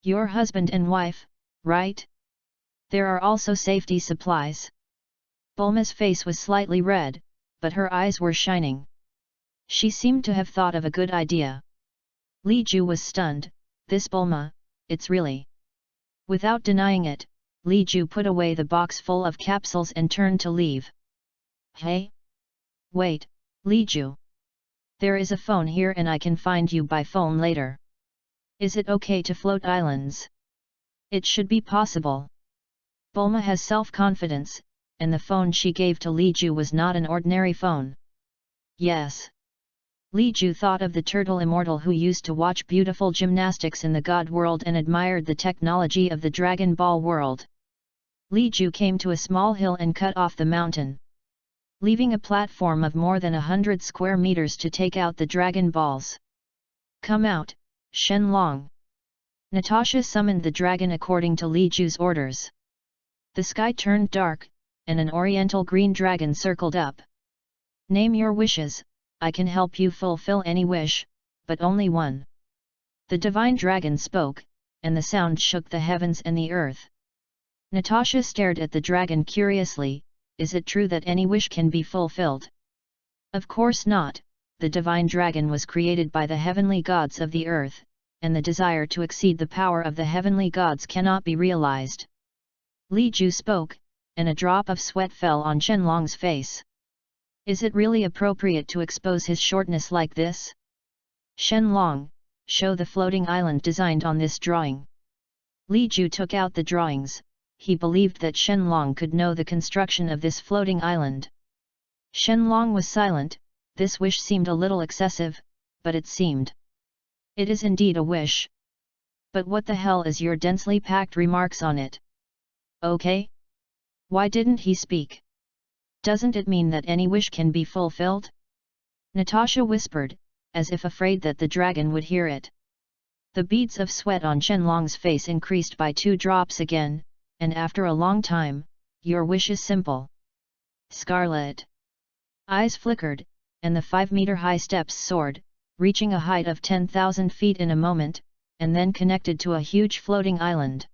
Your husband and wife, right? There are also safety supplies." Bulma's face was slightly red, but her eyes were shining. She seemed to have thought of a good idea. Li Ju was stunned. This Bulma, it's really. Without denying it, Li Ju put away the box full of capsules and turned to leave. Hey? Wait, Li Ju. There is a phone here and I can find you by phone later. Is it okay to float islands? It should be possible. Bulma has self-confidence, and the phone she gave to Li Ju was not an ordinary phone. Yes. Li Ju thought of the turtle immortal who used to watch beautiful gymnastics in the God world and admired the technology of the Dragon Ball world. Li Ju came to a small hill and cut off the mountain, leaving a platform of more than 100 square meters to take out the Dragon Balls. Come out, Xuanhuang. Natasha summoned the dragon according to Li Ju's orders. The sky turned dark, and an oriental green dragon circled up. Name your wishes, I can help you fulfill any wish, but only one. The divine dragon spoke, and the sound shook the heavens and the earth. Natasha stared at the dragon curiously. Is it true that any wish can be fulfilled? Of course not, the divine dragon was created by the heavenly gods of the earth, and the desire to exceed the power of the heavenly gods cannot be realized. Li Ju spoke, and a drop of sweat fell on Xuanhuang's face. Is it really appropriate to expose his shortness like this? Xuanhuang, show the floating island designed on this drawing. Li Ju took out the drawings. He believed that Xuanhuang could know the construction of this floating island. Xuanhuang was silent. This wish seemed a little excessive, but it seemed. It is indeed a wish. But what the hell is your densely packed remarks on it? Okay? Why didn't he speak? Doesn't it mean that any wish can be fulfilled? Natasha whispered, as if afraid that the dragon would hear it. The beads of sweat on Xuanhuang's face increased by 2 drops again, and after a long time, your wish is simple. Scarlet. Eyes flickered, and the 5-meter-high steps soared, reaching a height of 10,000 feet in a moment, and then connected to a huge floating island.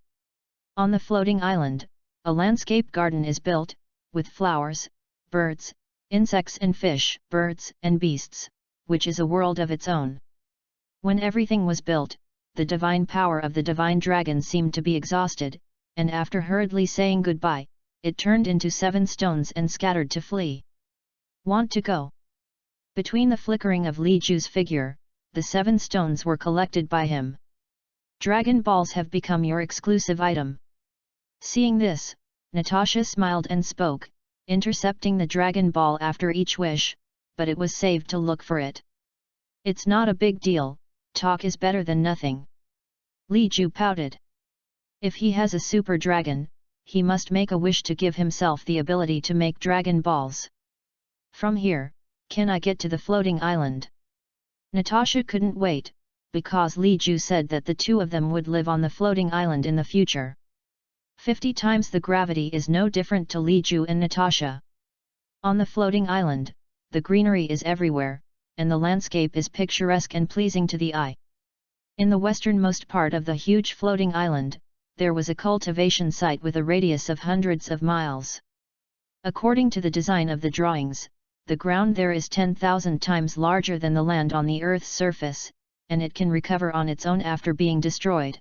On the floating island, a landscape garden is built, with flowers, birds, insects and fish, birds and beasts, which is a world of its own. When everything was built, the divine power of the divine dragon seemed to be exhausted, and after hurriedly saying goodbye, it turned into 7 stones and scattered to flee. Want to go? Between the flickering of Li Ju's figure, the 7 stones were collected by him. Dragon balls have become your exclusive item. Seeing this, Natasha smiled and spoke, intercepting the dragon ball after each wish, but it was saved to look for it. It's not a big deal, talk is better than nothing. Li Ju pouted. If he has a super dragon, he must make a wish to give himself the ability to make dragon balls. From here, can I get to the floating island? Natasha couldn't wait, because Li Ju said that the 2 of them would live on the floating island in the future. 50 times the gravity is no different to Li Ju and Natasha. On the floating island, the greenery is everywhere, and the landscape is picturesque and pleasing to the eye. In the westernmost part of the huge floating island, there was a cultivation site with a radius of hundreds of miles. According to the design of the drawings, the ground there is 10,000 times larger than the land on the Earth's surface, and it can recover on its own after being destroyed.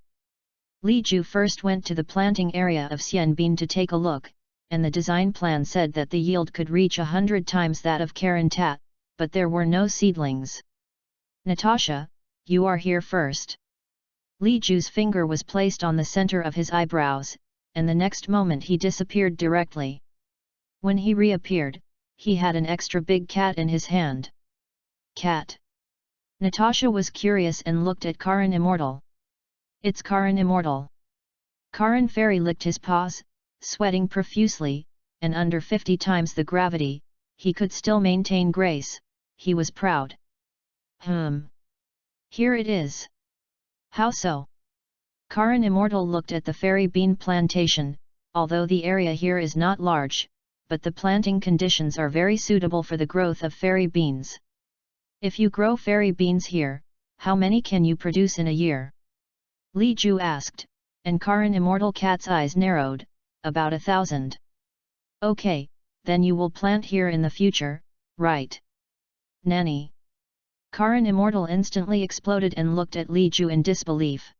Li Ju first went to the planting area of Xianbin to take a look, and the design plan said that the yield could reach 100 times that of Karantat, but there were no seedlings. Natasha, you are here first. Li Ju's finger was placed on the center of his eyebrows, and the next moment he disappeared directly. When he reappeared, he had an extra big cat in his hand. Cat. Natasha was curious and looked at Karan Immortal. It's Karan Immortal. Karan Fairy licked his paws, sweating profusely, and under 50 times the gravity, he could still maintain grace. He was proud. Here it is. How so? Karan Immortal looked at the fairy bean plantation. Although the area here is not large, but the planting conditions are very suitable for the growth of fairy beans. If you grow fairy beans here, how many can you produce in a year? Li Ju asked, and Karan Immortal Cat's eyes narrowed, about 1,000. Okay, then you will plant here in the future, right? Nanny. Karan Immortal instantly exploded and looked at Li Ju in disbelief.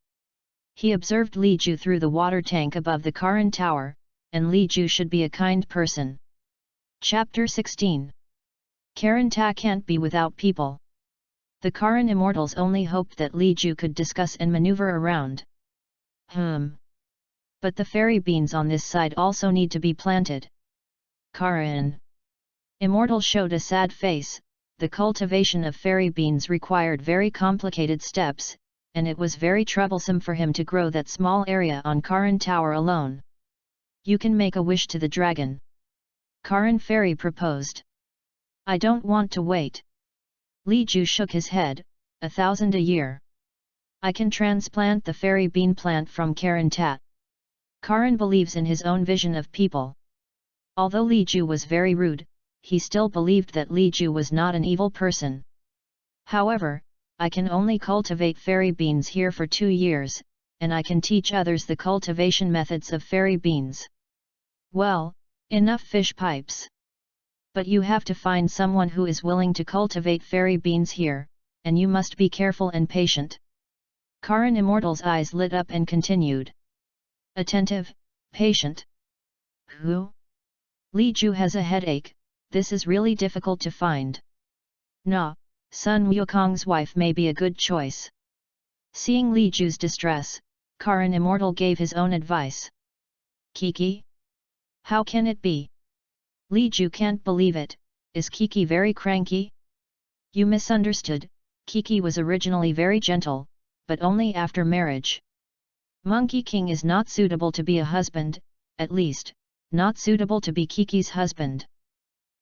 He observed Li Ju through the water tank above the Karan Tower, and Li Ju should be a kind person. Chapter 16. Karen Ta can't be without people. The Karen immortals only hoped that Li Ju could discuss and maneuver around. But the fairy beans on this side also need to be planted. Karen immortal showed a sad face. The cultivation of fairy beans required very complicated steps, and it was very troublesome for him to grow that small area on Karen Tower alone. You can make a wish to the dragon. Karen Fairy proposed. I don't want to wait. Li Ju shook his head, 1,000 a year. I can transplant the fairy bean plant from Karen Ta. Karen believes in his own vision of people. Although Li Ju was very rude, he still believed that Li Ju was not an evil person. However, I can only cultivate fairy beans here for 2 years, and I can teach others the cultivation methods of fairy beans. Well, enough fish pipes. But you have to find someone who is willing to cultivate fairy beans here, and you must be careful and patient. Karen Immortal's eyes lit up and continued. Attentive, patient. Who? Li Ju has a headache. This is really difficult to find. Nah, Sun Wukong's wife may be a good choice. Seeing Li Ju's distress, Karen Immortal gave his own advice. Kiki? How can it be? Li Ju can't believe it. Is Kiki very cranky? You misunderstood. Kiki was originally very gentle, but only after marriage. Monkey King is not suitable to be a husband, at least, not suitable to be Kiki's husband.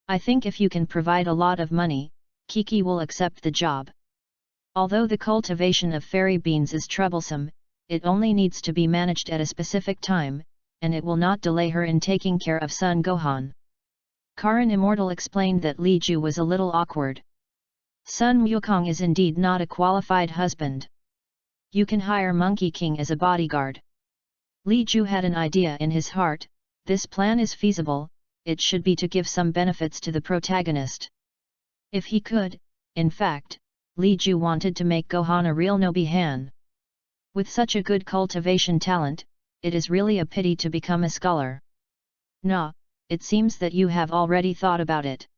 I think if you can provide a lot of money, Kiki will accept the job. Although the cultivation of fairy beans is troublesome, it only needs to be managed at a specific time, and it will not delay her in taking care of Sun Gohan. Karen Immortal explained that Li Ju was a little awkward. Sun Wukong is indeed not a qualified husband. You can hire Monkey King as a bodyguard. Li Ju had an idea in his heart. This plan is feasible. It should be to give some benefits to the protagonist. If he could, in fact, Li Ju wanted to make Gohan a real Nobihan. With such a good cultivation talent, it is really a pity to become a scholar. Nah, it seems that you have already thought about it.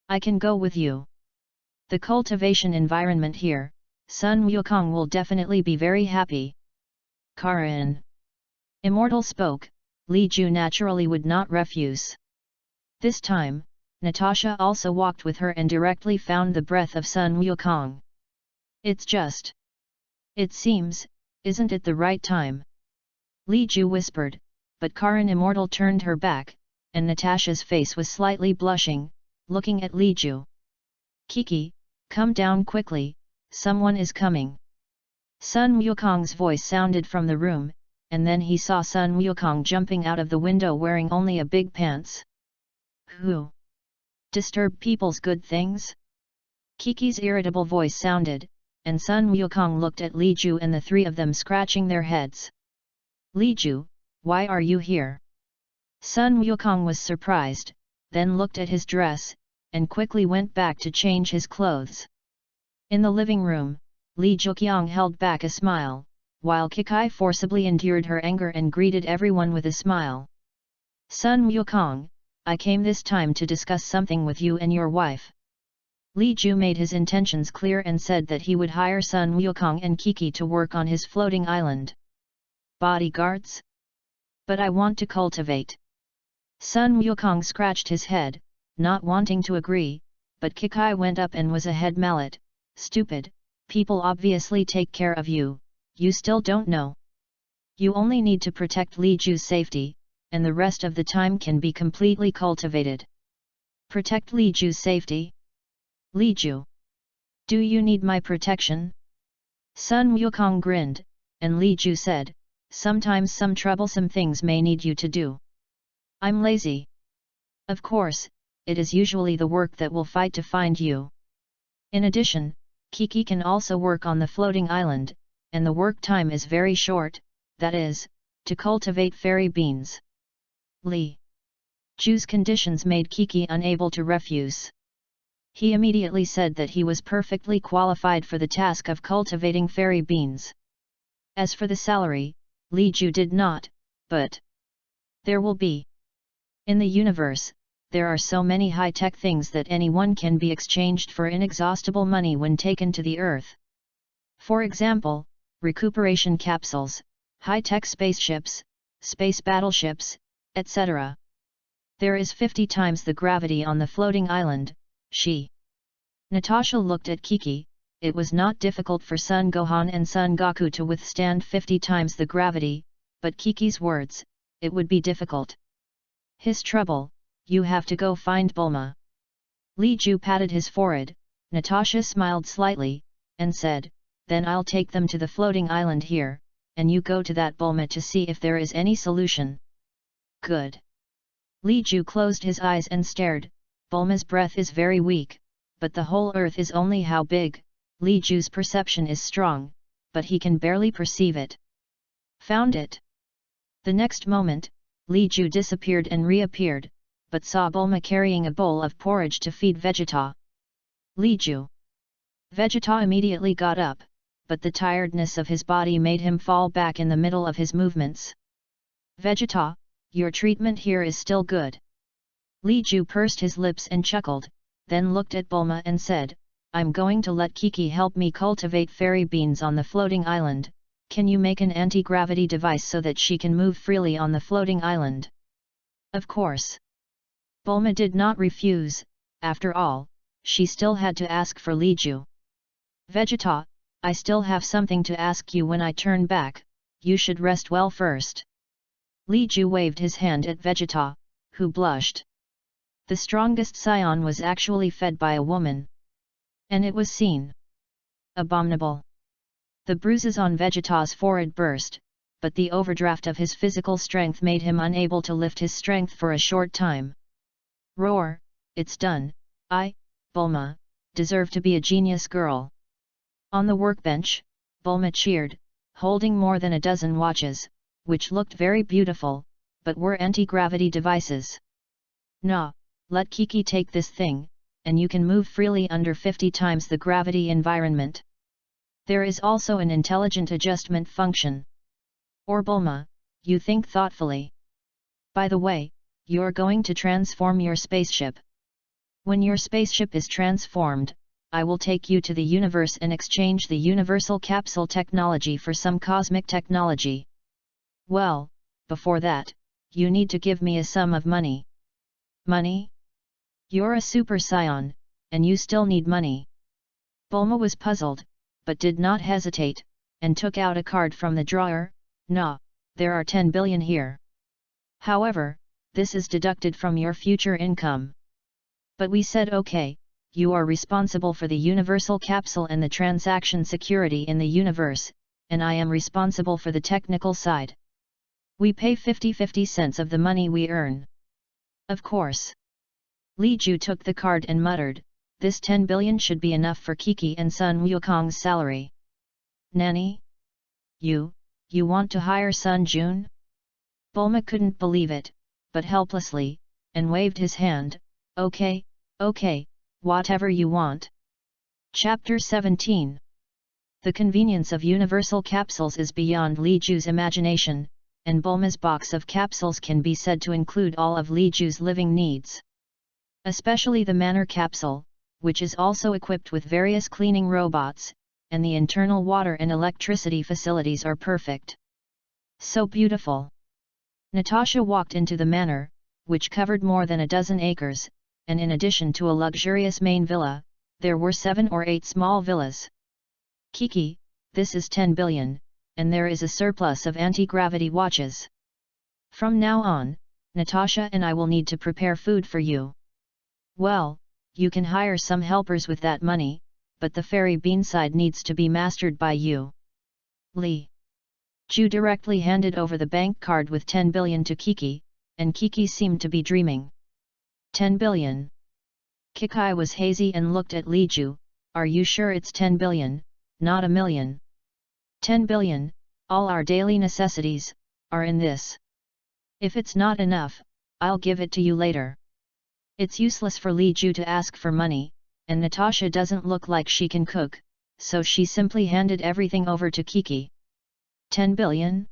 I can go with you. The cultivation environment here, Sun Wukong will definitely be very happy. Karen Immortal spoke. Li Ju naturally would not refuse. This time, Natasha also walked with her and directly found the breath of Sun Wukong. It's just. It seems, isn't it the right time? Li Ju whispered, but Karen Immortal turned her back, and Natasha's face was slightly blushing, looking at Li Ju. Kiki, come down quickly, someone is coming. Sun Wukong's voice sounded from the room, and then he saw Sun Wukong jumping out of the window wearing only a big pants. Who? Disturb people's good things? Kiki's irritable voice sounded, and Sun Wukong looked at Li Ju and the three of them scratching their heads. Li Ju, why are you here? Sun Wukong was surprised, then looked at his dress, and quickly went back to change his clothes. In the living room, Li Juqiang held back a smile, while Kikai forcibly endured her anger and greeted everyone with a smile. Sun Wukong, I came this time to discuss something with you and your wife. Li Ju made his intentions clear and said that he would hire Sun Wukong and Kiki to work on his floating island. Bodyguards? But I want to cultivate. Sun Wukong scratched his head, not wanting to agree, but Kikai went up and was a head mallet. Stupid, people obviously take care of you, you still don't know. You only need to protect Li Ju's safety, and the rest of the time can be completely cultivated. Protect Li Ju's safety? Li Ju, do you need my protection? Sun Wukong grinned, and Li Ju said, sometimes some troublesome things may need you to do. I'm lazy. Of course, it is usually the work that will fight to find you. In addition, Kiki can also work on the floating island, and the work time is very short, that is, to cultivate fairy beans. Li Ju's conditions made Kiki unable to refuse. He immediately said that he was perfectly qualified for the task of cultivating fairy beans. As for the salary, Li Ju did not, but there will be. In the universe, there are so many high-tech things that anyone can be exchanged for inexhaustible money when taken to the Earth. For example, recuperation capsules, high-tech spaceships, space battleships, etc. There is 50 times the gravity on the floating island, Natasha looked at Kiki. It was not difficult for Sun Gohan and Sun Goku to withstand 50 times the gravity, but Kiki's words, it would be difficult. His trouble, you have to go find Bulma. Li Ju patted his forehead. Natasha smiled slightly, and said, then I'll take them to the floating island here, and you go to that Bulma to see if there is any solution. Good. Li Ju closed his eyes and stared. Bulma's breath is very weak, but the whole earth is only how big? Li Ju's perception is strong, but he can barely perceive it. Found it. The next moment, Li Ju disappeared and reappeared, but saw Bulma carrying a bowl of porridge to feed Vegeta. Li Ju. Vegeta immediately got up, but the tiredness of his body made him fall back in the middle of his movements. Vegeta, your treatment here is still good. Li Ju pursed his lips and chuckled, then looked at Bulma and said, I'm going to let Kiki help me cultivate fairy beans on the floating island. Can you make an anti-gravity device so that she can move freely on the floating island? Of course. Bulma did not refuse. After all, she still had to ask for Li Ju. Vegeta, I still have something to ask you when I turn back. You should rest well first. Li Ju waved his hand at Vegeta, who blushed. The strongest scion was actually fed by a woman. And it was seen. Abominable. The bruises on Vegeta's forehead burst, but the overdraft of his physical strength made him unable to lift his strength for a short time. Roar, it's done. I, Bulma, deserve to be a genius girl. On the workbench, Bulma cheered, holding more than a dozen watches, which looked very beautiful, but were anti-gravity devices. Nah, let Kiki take this thing, and you can move freely under 50 times the gravity environment. There is also an intelligent adjustment function. Or Bulma, you think thoughtfully. By the way, you're going to transform your spaceship. When your spaceship is transformed, I will take you to the universe and exchange the universal capsule technology for some cosmic technology. Well, before that, you need to give me a sum of money. Money? You're a super scion, and you still need money. Bulma was puzzled, but did not hesitate, and took out a card from the drawer. Nah, there are 10 billion here. However, this is deducted from your future income. But we said okay, you are responsible for the universal capsule and the transaction security in the universe, and I am responsible for the technical side. We pay 50-50 cents of the money we earn. Of course. Li Ju took the card and muttered, this 10 billion should be enough for Kiki and Sun Wukong's salary. Nanny? You want to hire Sun Jun? Bulma couldn't believe it, but helplessly, and waved his hand, okay, whatever you want. Chapter 17. The convenience of universal capsules is beyond Li Ju's imagination, and Bulma's box of capsules can be said to include all of Li Ju's living needs. Especially the manor capsule, which is also equipped with various cleaning robots, and the internal water and electricity facilities are perfect. So beautiful. Natasha walked into the manor, which covered more than a dozen acres, and in addition to a luxurious main villa, there were 7 or 8 small villas. Kiki, this is 10 billion, and there is a surplus of anti-gravity watches. From now on, Natasha and I will need to prepare food for you. Well, you can hire some helpers with that money, but the fairy bean side needs to be mastered by you. Li Ju directly handed over the bank card with 10 billion to Kiki, and Kiki seemed to be dreaming. 10 billion. Kiki was hazy and looked at Li Ju, are you sure it's 10 billion, not a million? 10 billion, all our daily necessities, are in this. If it's not enough, I'll give it to you later. It's useless for Li Ju to ask for money, and Natasha doesn't look like she can cook, so she simply handed everything over to Kiki. 10 billion?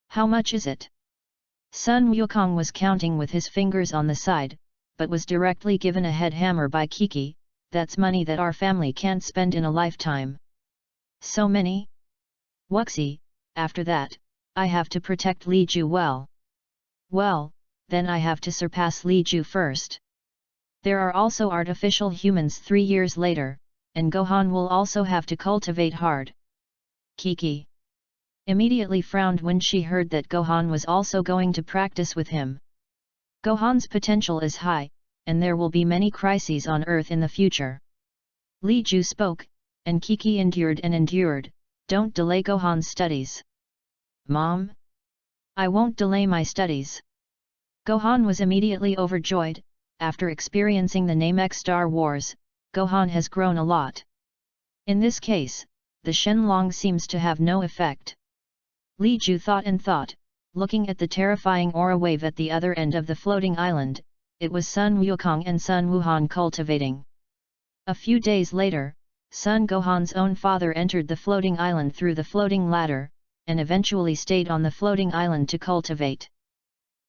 How much is it? Sun Wukong was counting with his fingers on the side, but was directly given a head hammer by Kiki. That's money that our family can't spend in a lifetime. So many? Wuxi, after that, I have to protect Li Ju well. Well, then I have to surpass Li Ju first. There are also artificial humans 3 years later, and Gohan will also have to cultivate hard. Kiki immediately frowned when she heard that Gohan was also going to practice with him. Gohan's potential is high, and there will be many crises on Earth in the future. Li Ju spoke, and Kiki endured and endured. Don't delay Gohan's studies. Mom? I won't delay my studies. Gohan was immediately overjoyed. After experiencing the Namek Star Wars, Gohan has grown a lot. In this case, the Shenlong seems to have no effect. Li Ju thought and thought, looking at the terrifying aura wave at the other end of the floating island. It was Sun Wukong and Sun Wuhan cultivating. A few days later, Sun Gohan's own father entered the floating island through the floating ladder, and eventually stayed on the floating island to cultivate.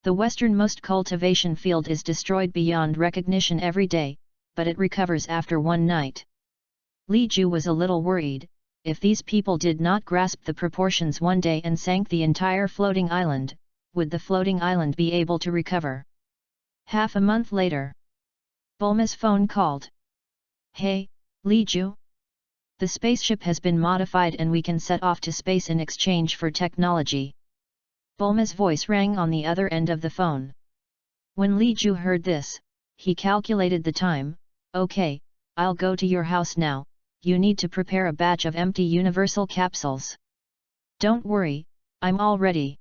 The westernmost cultivation field is destroyed beyond recognition every day, but it recovers after one night. Li Ju was a little worried. If these people did not grasp the proportions one day and sank the entire floating island, would the floating island be able to recover? Half a month later, Bulma's phone called. Hey, Li Ju? The spaceship has been modified and we can set off to space in exchange for technology. Bulma's voice rang on the other end of the phone. When Li Ju heard this, he calculated the time. Okay, I'll go to your house now. You need to prepare a batch of empty universal capsules. Don't worry, I'm all ready.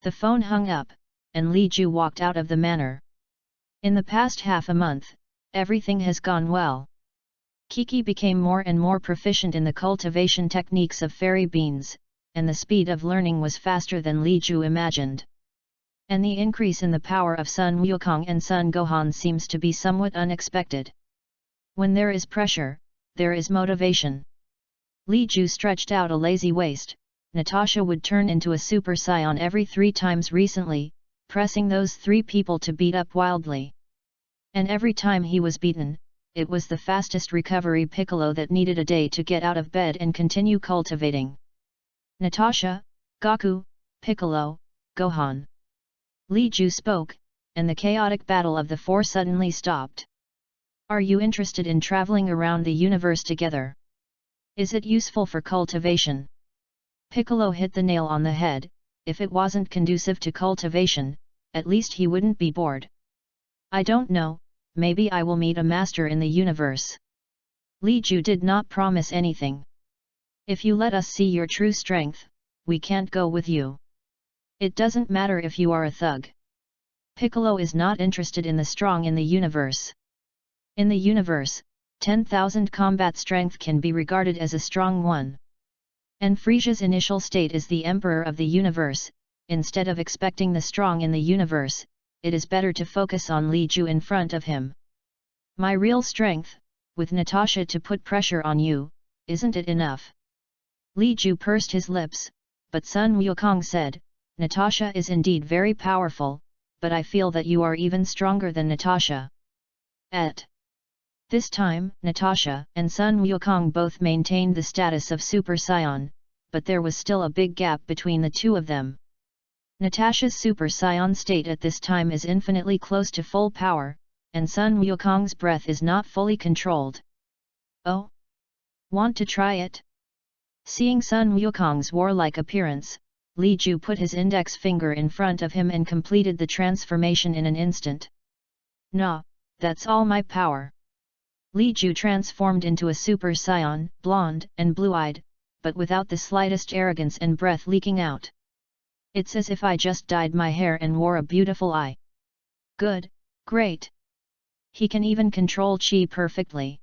The phone hung up, and Li Ju walked out of the manor. In the past half a month, everything has gone well. Kiki became more and more proficient in the cultivation techniques of fairy beans, and the speed of learning was faster than Li Ju imagined. And the increase in the power of Sun Wukong and Sun Gohan seems to be somewhat unexpected. When there is pressure, there is motivation. Li Ju stretched out a lazy waist. Natasha would turn into a Super Saiyan every 3 times recently, pressing those 3 people to beat up wildly. And every time he was beaten, it was the fastest recovery Piccolo that needed a day to get out of bed and continue cultivating. Natasha, Goku, Piccolo, Gohan. Li Ju spoke, and the chaotic battle of the 4 suddenly stopped. Are you interested in traveling around the universe together? Is it useful for cultivation? Piccolo hit the nail on the head. If it wasn't conducive to cultivation, at least he wouldn't be bored. I don't know, maybe I will meet a master in the universe. Li Ju did not promise anything. If you let us see your true strength, we can't go with you. It doesn't matter if you are a thug. Piccolo is not interested in the strong in the universe. In the universe, 10,000 combat strength can be regarded as a strong one. And Frisia's initial state is the emperor of the universe. Instead of expecting the strong in the universe, it is better to focus on Li Ju in front of him. My real strength, with Natasha to put pressure on you, isn't it enough? Li Ju pursed his lips, but Sun Wukong said, Natasha is indeed very powerful, but I feel that you are even stronger than Natasha. At this time, Natasha and Sun Wukong both maintained the status of Super Saiyan, but there was still a big gap between the two of them. Natasha's Super Saiyan state at this time is infinitely close to full power, and Sun Wukong's breath is not fully controlled. Oh? Want to try it? Seeing Sun Wukong's warlike appearance, Li Ju put his index finger in front of him and completed the transformation in an instant. Nah, that's all my power. Li Ju transformed into a Super Saiyan, blonde and blue-eyed, but without the slightest arrogance and breath leaking out. It's as if I just dyed my hair and wore a beautiful eye. Good, great. He can even control Qi perfectly.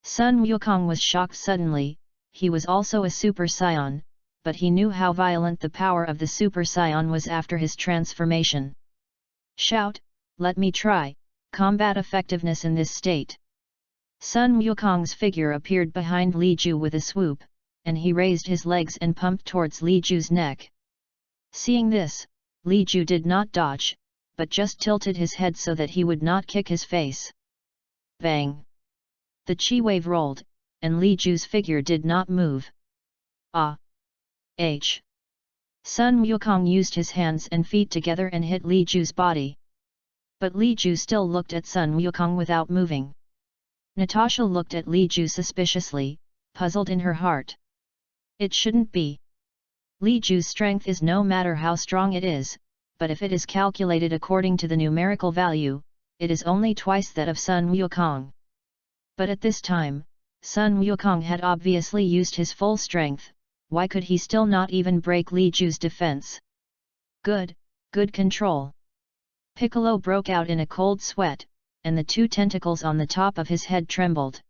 Sun Wukong was shocked suddenly. He was also a Super Saiyan, but he knew how violent the power of the Super Saiyan was after his transformation. Shout, let me try, combat effectiveness in this state. Sun Wukong's figure appeared behind Li Ju with a swoop, and he raised his legs and pumped towards Li Ju's neck. Seeing this, Li Ju did not dodge, but just tilted his head so that he would not kick his face. Bang! The chi wave rolled, and Li Ju's figure did not move. Ah! H! Sun Wukong used his hands and feet together and hit Li Ju's body. But Li Ju still looked at Sun Wukong without moving. Natasha looked at Li Ju suspiciously, puzzled in her heart. It shouldn't be. Li Ju's strength is no matter how strong it is, but if it is calculated according to the numerical value, it is only twice that of Sun Wukong. But at this time, Sun Wukong had obviously used his full strength. Why could he still not even break Li Ju's defense? Good control. Piccolo broke out in a cold sweat, and the two tentacles on the top of his head trembled.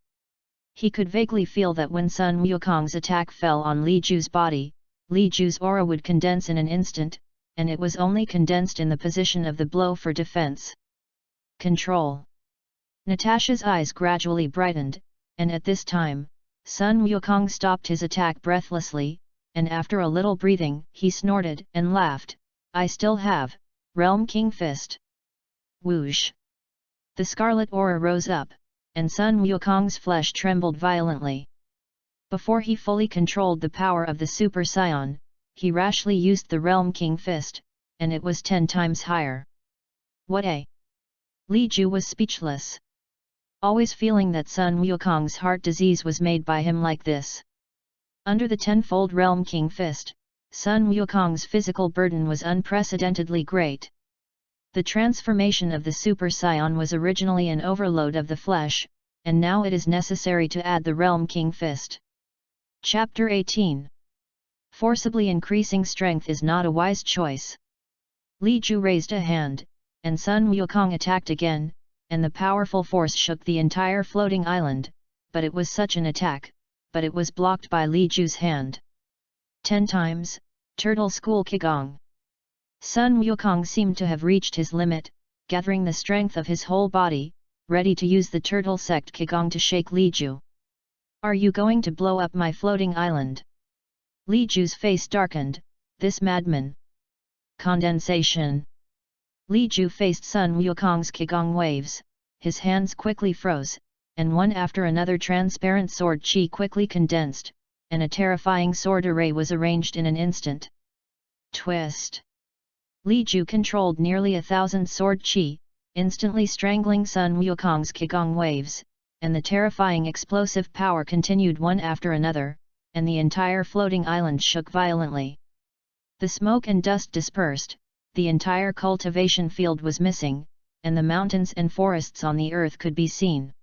He could vaguely feel that when Sun Wukong's attack fell on Li Ju's body, Li Ju's aura would condense in an instant, and it was only condensed in the position of the blow for defense. Control. Natasha's eyes gradually brightened, and at this time, Sun Wukong stopped his attack breathlessly, and after a little breathing, he snorted and laughed. I still have Realm King Fist. Whoosh! The scarlet aura rose up, and Sun Wukong's flesh trembled violently. Before he fully controlled the power of the Super Saiyan, he rashly used the Realm King Fist, and it was 10 times higher. What a! Li Ju was speechless. Always feeling that Sun Wukong's heart disease was made by him like this. Under the 10-fold Realm King Fist, Sun Wukong's physical burden was unprecedentedly great. The transformation of the Super Saiyan was originally an overload of the flesh, and now it is necessary to add the Realm King Fist. Chapter 18. Forcibly increasing strength is not a wise choice. Li Ju raised a hand, and Sun Wukong attacked again, and the powerful force shook the entire floating island, but it was such an attack, but it was blocked by Li Ju's hand. 10 times, Turtle School Qigong. Sun Wukong seemed to have reached his limit, gathering the strength of his whole body, ready to use the Turtle Sect Qigong to shake Li Ju. Are you going to blow up my floating island? Li Ju's face darkened. This madman. Condensation. Li Ju faced Sun Wukong's Qigong waves, his hands quickly froze, and one after another transparent sword chi quickly condensed, and a terrifying sword array was arranged in an instant. Twist. Li Ju controlled nearly 1,000 sword chi, instantly strangling Sun Wukong's Qigong waves, and the terrifying explosive power continued one after another, and the entire floating island shook violently. The smoke and dust dispersed, the entire cultivation field was missing, and the mountains and forests on the earth could be seen.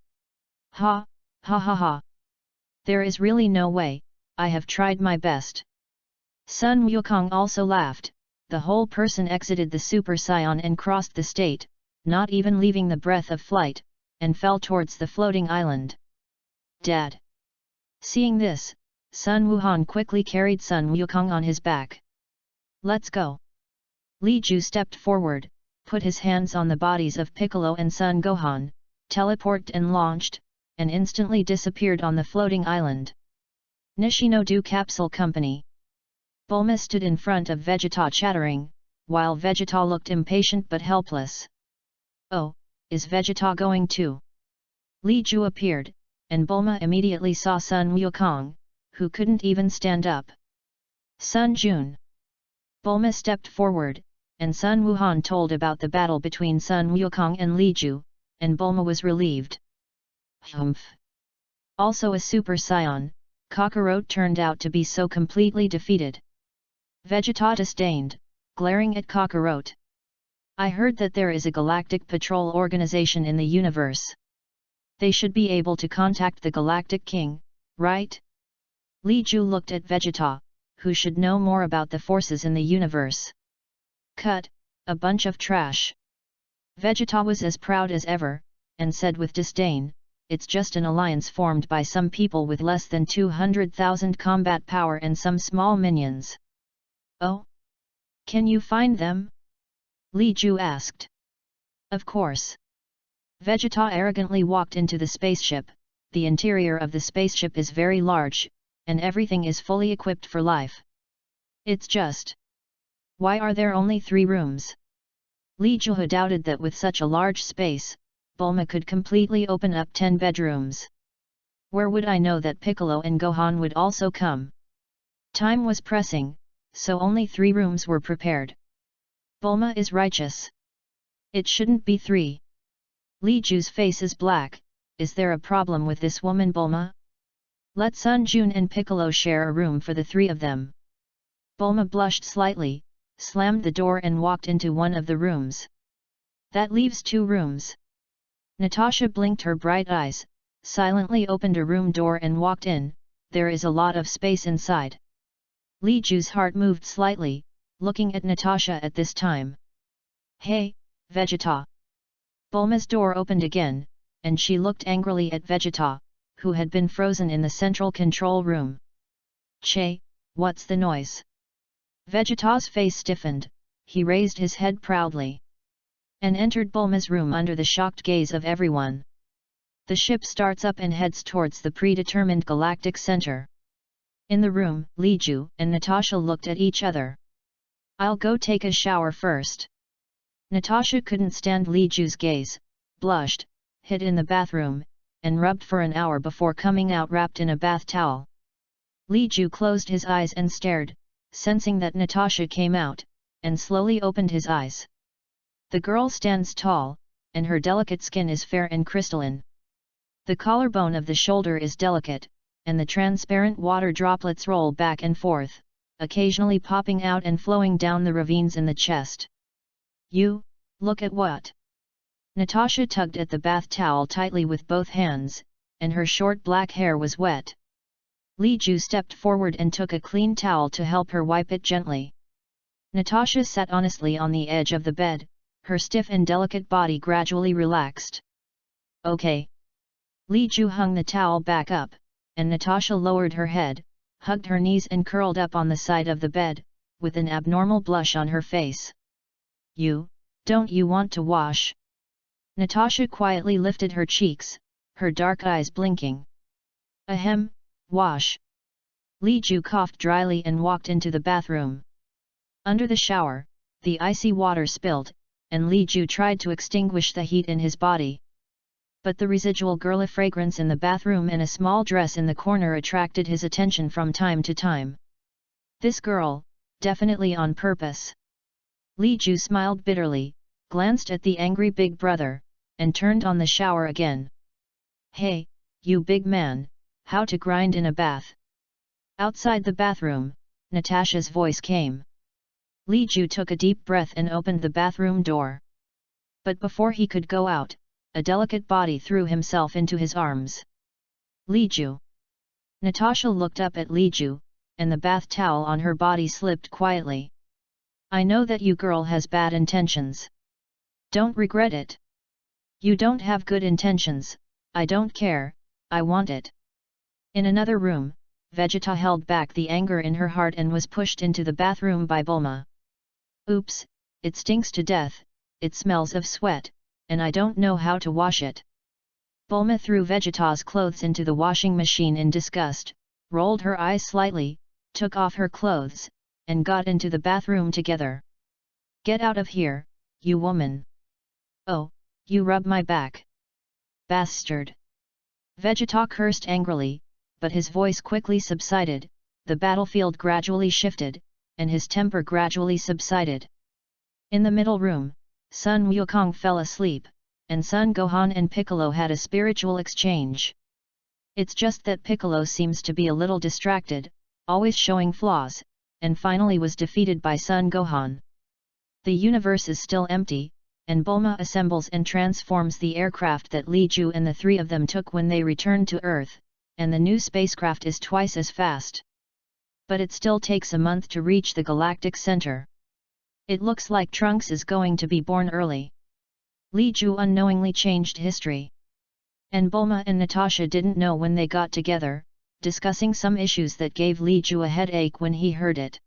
Ha, ha ha ha. There is really no way, I have tried my best. Sun Wukong also laughed. The whole person exited the Super Saiyan and crossed the state, not even leaving the breath of flight, and fell towards the floating island. Dad! Seeing this, Sun Wuhan quickly carried Sun Wukong on his back. Let's go! Li Ju stepped forward, put his hands on the bodies of Piccolo and Sun Gohan, teleported and launched, and instantly disappeared on the floating island. Nishino-do Capsule Company. Bulma stood in front of Vegeta chattering, while Vegeta looked impatient but helpless. Oh, is Vegeta going too? Li Ju appeared, and Bulma immediately saw Sun Wukong, who couldn't even stand up. Sun Jun. Bulma stepped forward, and Sun Wuhan told about the battle between Sun Wukong and Li Ju, and Bulma was relieved. Humph. Also a Super Saiyan, Kakarot turned out to be so completely defeated. Vegeta disdained, glaring at Kakarot. I heard that there is a galactic patrol organization in the universe. They should be able to contact the Galactic King, right? Li Ju looked at Vegeta, who should know more about the forces in the universe. Cut, a bunch of trash. Vegeta was as proud as ever, and said with disdain, it's just an alliance formed by some people with less than 200,000 combat power and some small minions. Oh? Can you find them? Li Ju asked. Of course. Vegeta arrogantly walked into the spaceship. The interior of the spaceship is very large, and everything is fully equipped for life. It's just... Why are there only 3 rooms? Li Juhe doubted that with such a large space, Bulma could completely open up 10 bedrooms. Where would I know that Piccolo and Gohan would also come? Time was pressing, so only 3 rooms were prepared. Bulma is righteous. It shouldn't be 3. Li Ju's face is black. Is there a problem with this woman Bulma? Let Sun Jun and Piccolo share a room for the 3 of them. Bulma blushed slightly, slammed the door and walked into one of the rooms. That leaves 2 rooms. Natasha blinked her bright eyes, silently opened a room door and walked in. There is a lot of space inside. Li Ju's heart moved slightly, looking at Natasha at this time. Hey, Vegeta! Bulma's door opened again, and she looked angrily at Vegeta, who had been frozen in the central control room. Che, what's the noise? Vegeta's face stiffened, he raised his head proudly. And entered Bulma's room under the shocked gaze of everyone. The ship starts up and heads towards the predetermined galactic center. In the room, Li Ju and Natasha looked at each other. I'll go take a shower first. Natasha couldn't stand Li Ju's gaze, blushed, hid in the bathroom, and rubbed for an hour before coming out wrapped in a bath towel. Li Ju closed his eyes and stared, sensing that Natasha came out, and slowly opened his eyes. The girl stands tall, and her delicate skin is fair and crystalline. The collarbone of the shoulder is delicate, and the transparent water droplets roll back and forth, occasionally popping out and flowing down the ravines in the chest. You, look at what? Natasha tugged at the bath towel tightly with both hands, and her short black hair was wet. Li Ju stepped forward and took a clean towel to help her wipe it gently. Natasha sat honestly on the edge of the bed, her stiff and delicate body gradually relaxed. Okay. Li Ju hung the towel back up, and Natasha lowered her head, hugged her knees and curled up on the side of the bed, with an abnormal blush on her face. Don't you want to wash? Natasha quietly lifted her cheeks, her dark eyes blinking. Ahem, wash. Li Ju coughed dryly and walked into the bathroom. Under the shower, the icy water spilled, and Li Ju tried to extinguish the heat in his body. But the residual girly fragrance in the bathroom and a small dress in the corner attracted his attention from time to time. This girl, definitely on purpose. Li Ju smiled bitterly, glanced at the angry big brother, and turned on the shower again. Hey, you big man, how to grind in a bath? Outside the bathroom, Natasha's voice came. Li Ju took a deep breath and opened the bathroom door. But before he could go out, a delicate body threw himself into his arms. Li Ju. Natasha looked up at Li Ju, and the bath towel on her body slipped quietly. I know that you girl has bad intentions. Don't regret it. You don't have good intentions, I don't care, I want it. In another room, Vegeta held back the anger in her heart and was pushed into the bathroom by Bulma. Oops, it stinks to death, it smells of sweat, and I don't know how to wash it. Bulma threw Vegeta's clothes into the washing machine in disgust, rolled her eyes slightly, took off her clothes, and got into the bathroom together. Get out of here, you woman. Oh, you rub my back. Bastard. Vegeta cursed angrily, but his voice quickly subsided, the battlefield gradually shifted, and his temper gradually subsided. In the middle room, Sun Wukong fell asleep, and Son Gohan and Piccolo had a spiritual exchange. It's just that Piccolo seems to be a little distracted, always showing flaws, and finally was defeated by Son Gohan. The universe is still empty, and Bulma assembles and transforms the aircraft that Li Ju and the 3 of them took when they returned to Earth, and the new spacecraft is twice as fast. But it still takes a month to reach the galactic center. It looks like Trunks is going to be born early. Li Ju unknowingly changed history. And Bulma and Natasha didn't know when they got together, discussing some issues that gave Li Ju a headache when he heard it.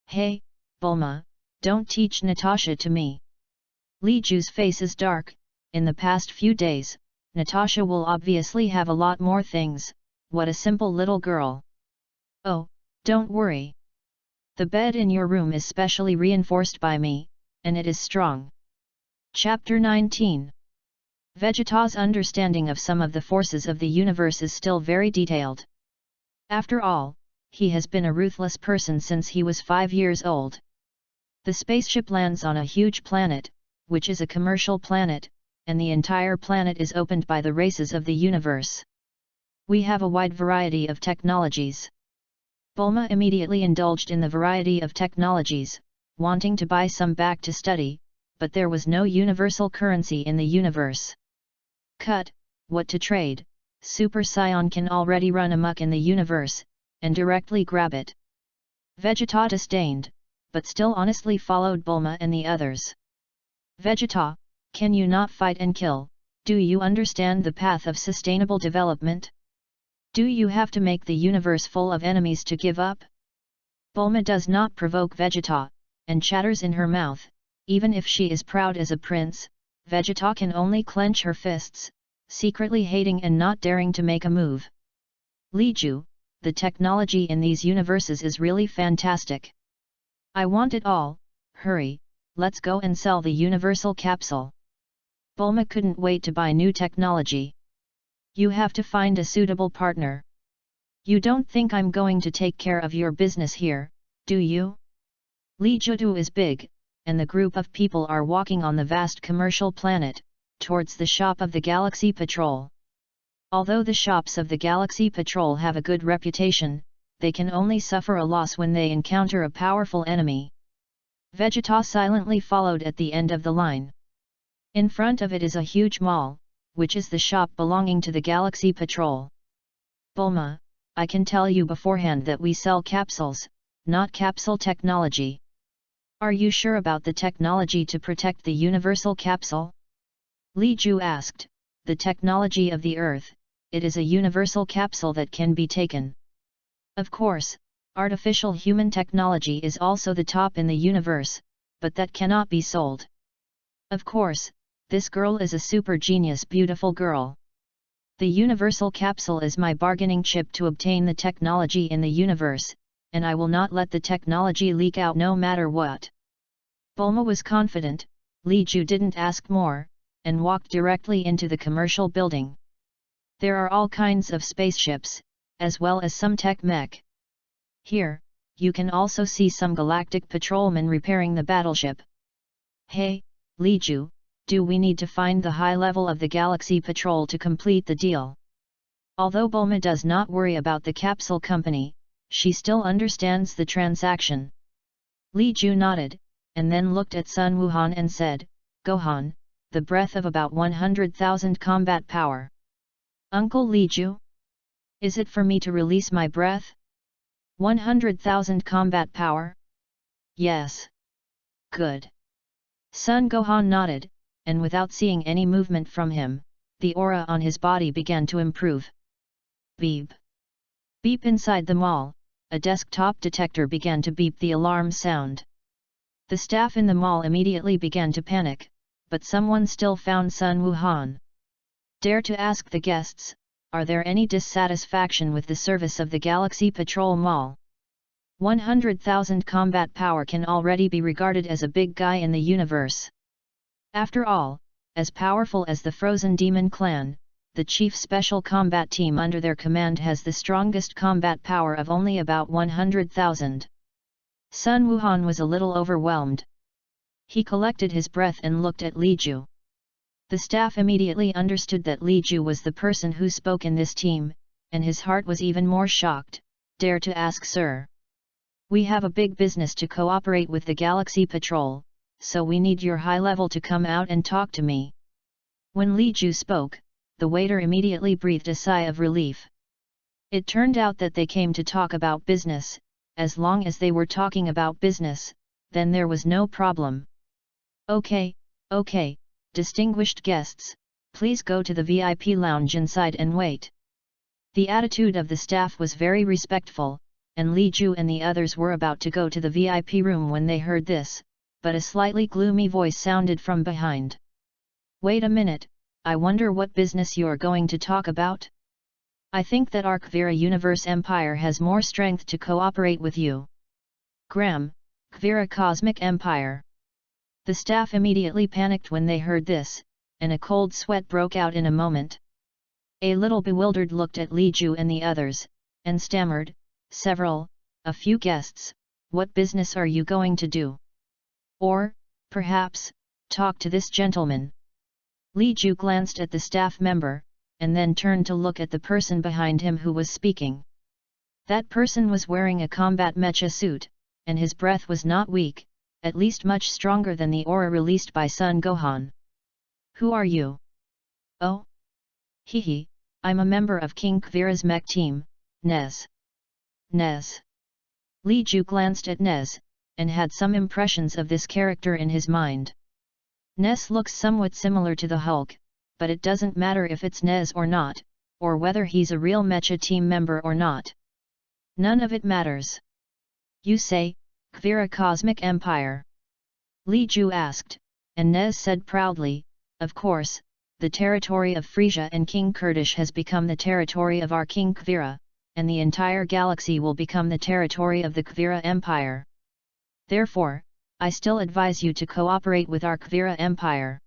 Hey, Bulma, don't teach Natasha to me. Li Ju's face is dark. In the past few days, Natasha will obviously have a lot more things. What a simple little girl. Oh, don't worry. The bed in your room is specially reinforced by me, and it is strong. Chapter 19. Vegeta's understanding of some of the forces of the universe is still very detailed. After all, he has been a ruthless person since he was 5 years old. The spaceship lands on a huge planet, which is a commercial planet, and the entire planet is opened by the races of the universe. We have a wide variety of technologies. Bulma immediately indulged in the variety of technologies, wanting to buy some back to study, but there was no universal currency in the universe. Cut, what to trade? Super Saiyan can already run amok in the universe, and directly grab it. Vegeta disdained, but still honestly followed Bulma and the others. Vegeta, can you not fight and kill? Do you understand the path of sustainable development? Do you have to make the universe full of enemies to give up? Bulma does not provoke Vegeta, and chatters in her mouth. Even if she is proud as a prince, Vegeta can only clench her fists, secretly hating and not daring to make a move. Li Ju, the technology in these universes is really fantastic. I want it all. Hurry, let's go and sell the universal capsule. Bulma couldn't wait to buy new technology. You have to find a suitable partner. You don't think I'm going to take care of your business here, do you? Li Judu is big, and the group of people are walking on the vast commercial planet, towards the shop of the Galaxy Patrol. Although the shops of the Galaxy Patrol have a good reputation, they can only suffer a loss when they encounter a powerful enemy. Vegeta silently followed at the end of the line. In front of it is a huge mall, which is the shop belonging to the Galaxy Patrol. Bulma, I can tell you beforehand that we sell capsules, not capsule technology. Are you sure about the technology to protect the universal capsule? Li Ju asked. The technology of the Earth, it is a universal capsule that can be taken. Of course, artificial human technology is also the top in the universe, but that cannot be sold. Of course, this girl is a super genius beautiful girl. The universal capsule is my bargaining chip to obtain the technology in the universe, and I will not let the technology leak out no matter what. Bulma was confident. Li Ju didn't ask more, and walked directly into the commercial building. There are all kinds of spaceships, as well as some tech mech. Here, you can also see some galactic patrolmen repairing the battleship. Hey, Li Ju, do we need to find the high level of the Galaxy Patrol to complete the deal? Although Bulma does not worry about the capsule company, she still understands the transaction. Li Ju nodded, and then looked at Xuanhuang and said, Gohan, the breath of about 100,000 combat power. Uncle Li Ju? Is it for me to release my breath? 100,000 combat power? Yes. Good. Sun Gohan nodded, and without seeing any movement from him, the aura on his body began to improve. Beep. Beep inside the mall, a desktop detector began to beep the alarm sound. The staff in the mall immediately began to panic, but someone still found Xuanhuang. Dare to ask the guests, are there any dissatisfaction with the service of the Galaxy Patrol Mall? 100,000 combat power can already be regarded as a big guy in the universe. After all, as powerful as the Frozen Demon Clan, the chief special combat team under their command has the strongest combat power of only about 100,000. Xuanhuang was a little overwhelmed. He collected his breath and looked at Li Ju. The staff immediately understood that Li Ju was the person who spoke in this team, and his heart was even more shocked. Dare to ask, sir. We have a big business to cooperate with the Galaxy Patrol, so we need your high level to come out and talk to me. When Li Ju spoke, the waiter immediately breathed a sigh of relief. It turned out that they came to talk about business. As long as they were talking about business, then there was no problem. Okay, distinguished guests, please go to the VIP lounge inside and wait. The attitude of the staff was very respectful, and Li Ju and the others were about to go to the VIP room when they heard this, but a slightly gloomy voice sounded from behind. Wait a minute, I wonder what business you're going to talk about? I think that Arkvira Universe Empire has more strength to cooperate with you. Gram, Kvira Cosmic Empire. The staff immediately panicked when they heard this, and a cold sweat broke out in a moment. A little bewildered looked at Li Ju and the others, and stammered, a few guests, what business are you going to do? Or, perhaps, talk to this gentleman. Li Ju glanced at the staff member, and then turned to look at the person behind him who was speaking. That person was wearing a combat mecha suit, and his breath was not weak, at least much stronger than the aura released by Sun Gohan. Who are you? Oh? Hehe, I'm a member of King Kvira's mech team, Nez. Nez. Li Ju glanced at Nez, and had some impressions of this character in his mind. Nez looks somewhat similar to the Hulk, but it doesn't matter if it's Nez or not, or whether he's a real mecha team member or not. None of it matters. You say, Kvira Cosmic Empire? Li Ju asked, and Nez said proudly, of course, the territory of Frisia and King Kurdish has become the territory of our King Kvira, and the entire galaxy will become the territory of the Kvira Empire. Therefore, I still advise you to cooperate with our Kvira Empire.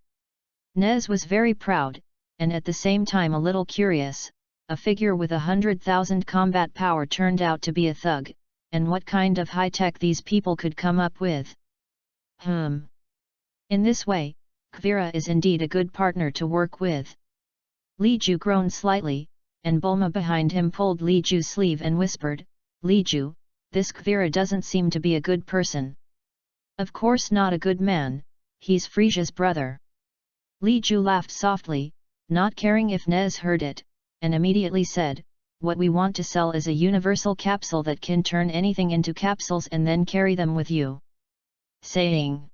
Nez was very proud, and at the same time a little curious. A figure with 100,000 combat power turned out to be a thug, and what kind of high-tech these people could come up with. In this way, Kvira is indeed a good partner to work with. Li Ju groaned slightly, and Bulma behind him pulled Li Ju's sleeve and whispered, Li Ju, this Kvira doesn't seem to be a good person. Of course not a good man, he's Frisia's brother. Li Ju laughed softly, not caring if Nez heard it, and immediately said, what we want to sell is a universal capsule that can turn anything into capsules and then carry them with you. Saying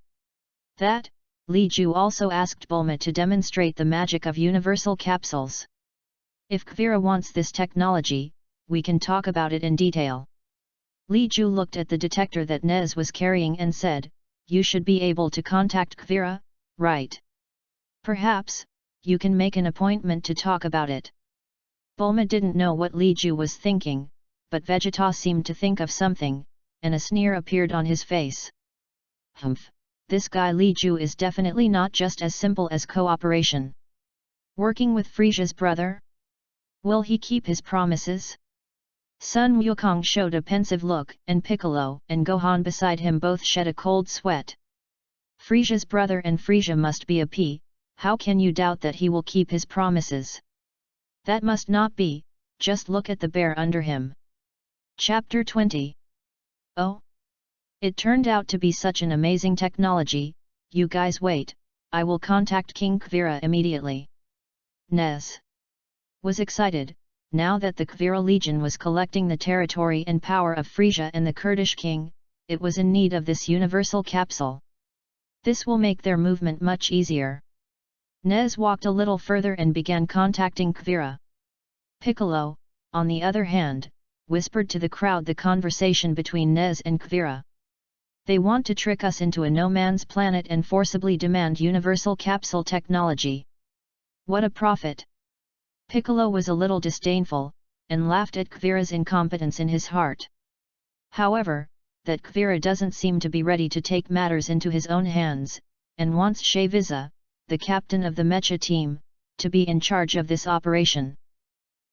that, Li Ju also asked Bulma to demonstrate the magic of universal capsules. If Kvira wants this technology, we can talk about it in detail. Li Ju looked at the detector that Nez was carrying and said, you should be able to contact Kvira, right? Perhaps, you can make an appointment to talk about it. Bulma didn't know what Li Ju was thinking, but Vegeta seemed to think of something, and a sneer appeared on his face. Humph, this guy Li Ju is definitely not just as simple as cooperation. Working with Frisia's brother? Will he keep his promises? Sun Wukong showed a pensive look, and Piccolo and Gohan beside him both shed a cold sweat. Frisia's brother and Frisia must be a P, how can you doubt that he will keep his promises? That must not be, just look at the bear under him. Chapter 20. Oh? It turned out to be such an amazing technology, you guys wait, I will contact King Kvira immediately. Nez was excited, now that the Kvira Legion was collecting the territory and power of Frisia and the Kurdish king, it was in need of this universal capsule. This will make their movement much easier. Nez walked a little further and began contacting Kvira. Piccolo, on the other hand, whispered to the crowd the conversation between Nez and Kvira. They want to trick us into a no-man's planet and forcibly demand universal capsule technology. What a profit! Piccolo was a little disdainful, and laughed at Kvira's incompetence in his heart. However, that Kvira doesn't seem to be ready to take matters into his own hands, and wants Shaviza, the captain of the mecha team, to be in charge of this operation.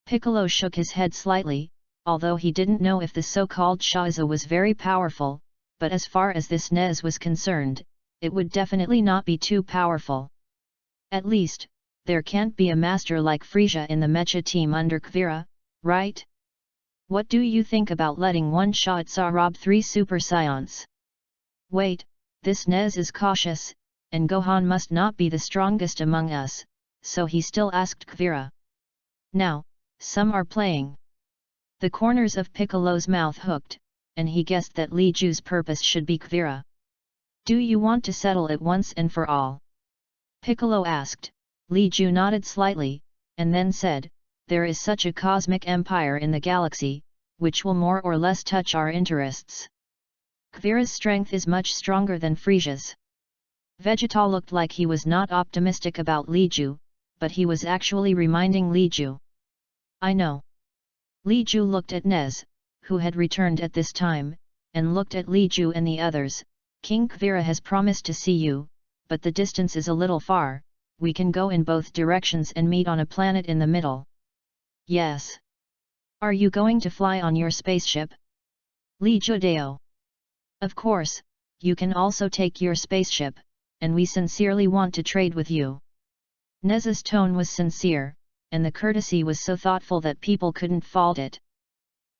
Piccolo shook his head slightly, although he didn't know if the so-called Shaviza was very powerful, but as far as this Nez was concerned, it would definitely not be too powerful. At least, there can't be a master like Frisia in the mecha team under Kvira, right? What do you think about letting one Shaviza rob 3 Super Saiyan's? Wait, this Nez is cautious, and Gohan must not be the strongest among us, so he still asked Kvira. Now, some are playing. The corners of Piccolo's mouth hooked, and he guessed that Li Ju's purpose should be Kvira. Do you want to settle it once and for all? Piccolo asked. Li Ju nodded slightly, and then said, there is such a cosmic empire in the galaxy, which will more or less touch our interests. Kvira's strength is much stronger than Frisia's. Vegeta looked like he was not optimistic about Li Ju, but he was actually reminding Li Ju. I know. Li Ju looked at Nez, who had returned at this time, and looked at Li Ju and the others. King Kvira has promised to see you, but the distance is a little far, we can go in both directions and meet on a planet in the middle. Yes. Are you going to fly on your spaceship? Li Judeo. Of course, you can also take your spaceship, and we sincerely want to trade with you. Nez's tone was sincere, and the courtesy was so thoughtful that people couldn't fault it.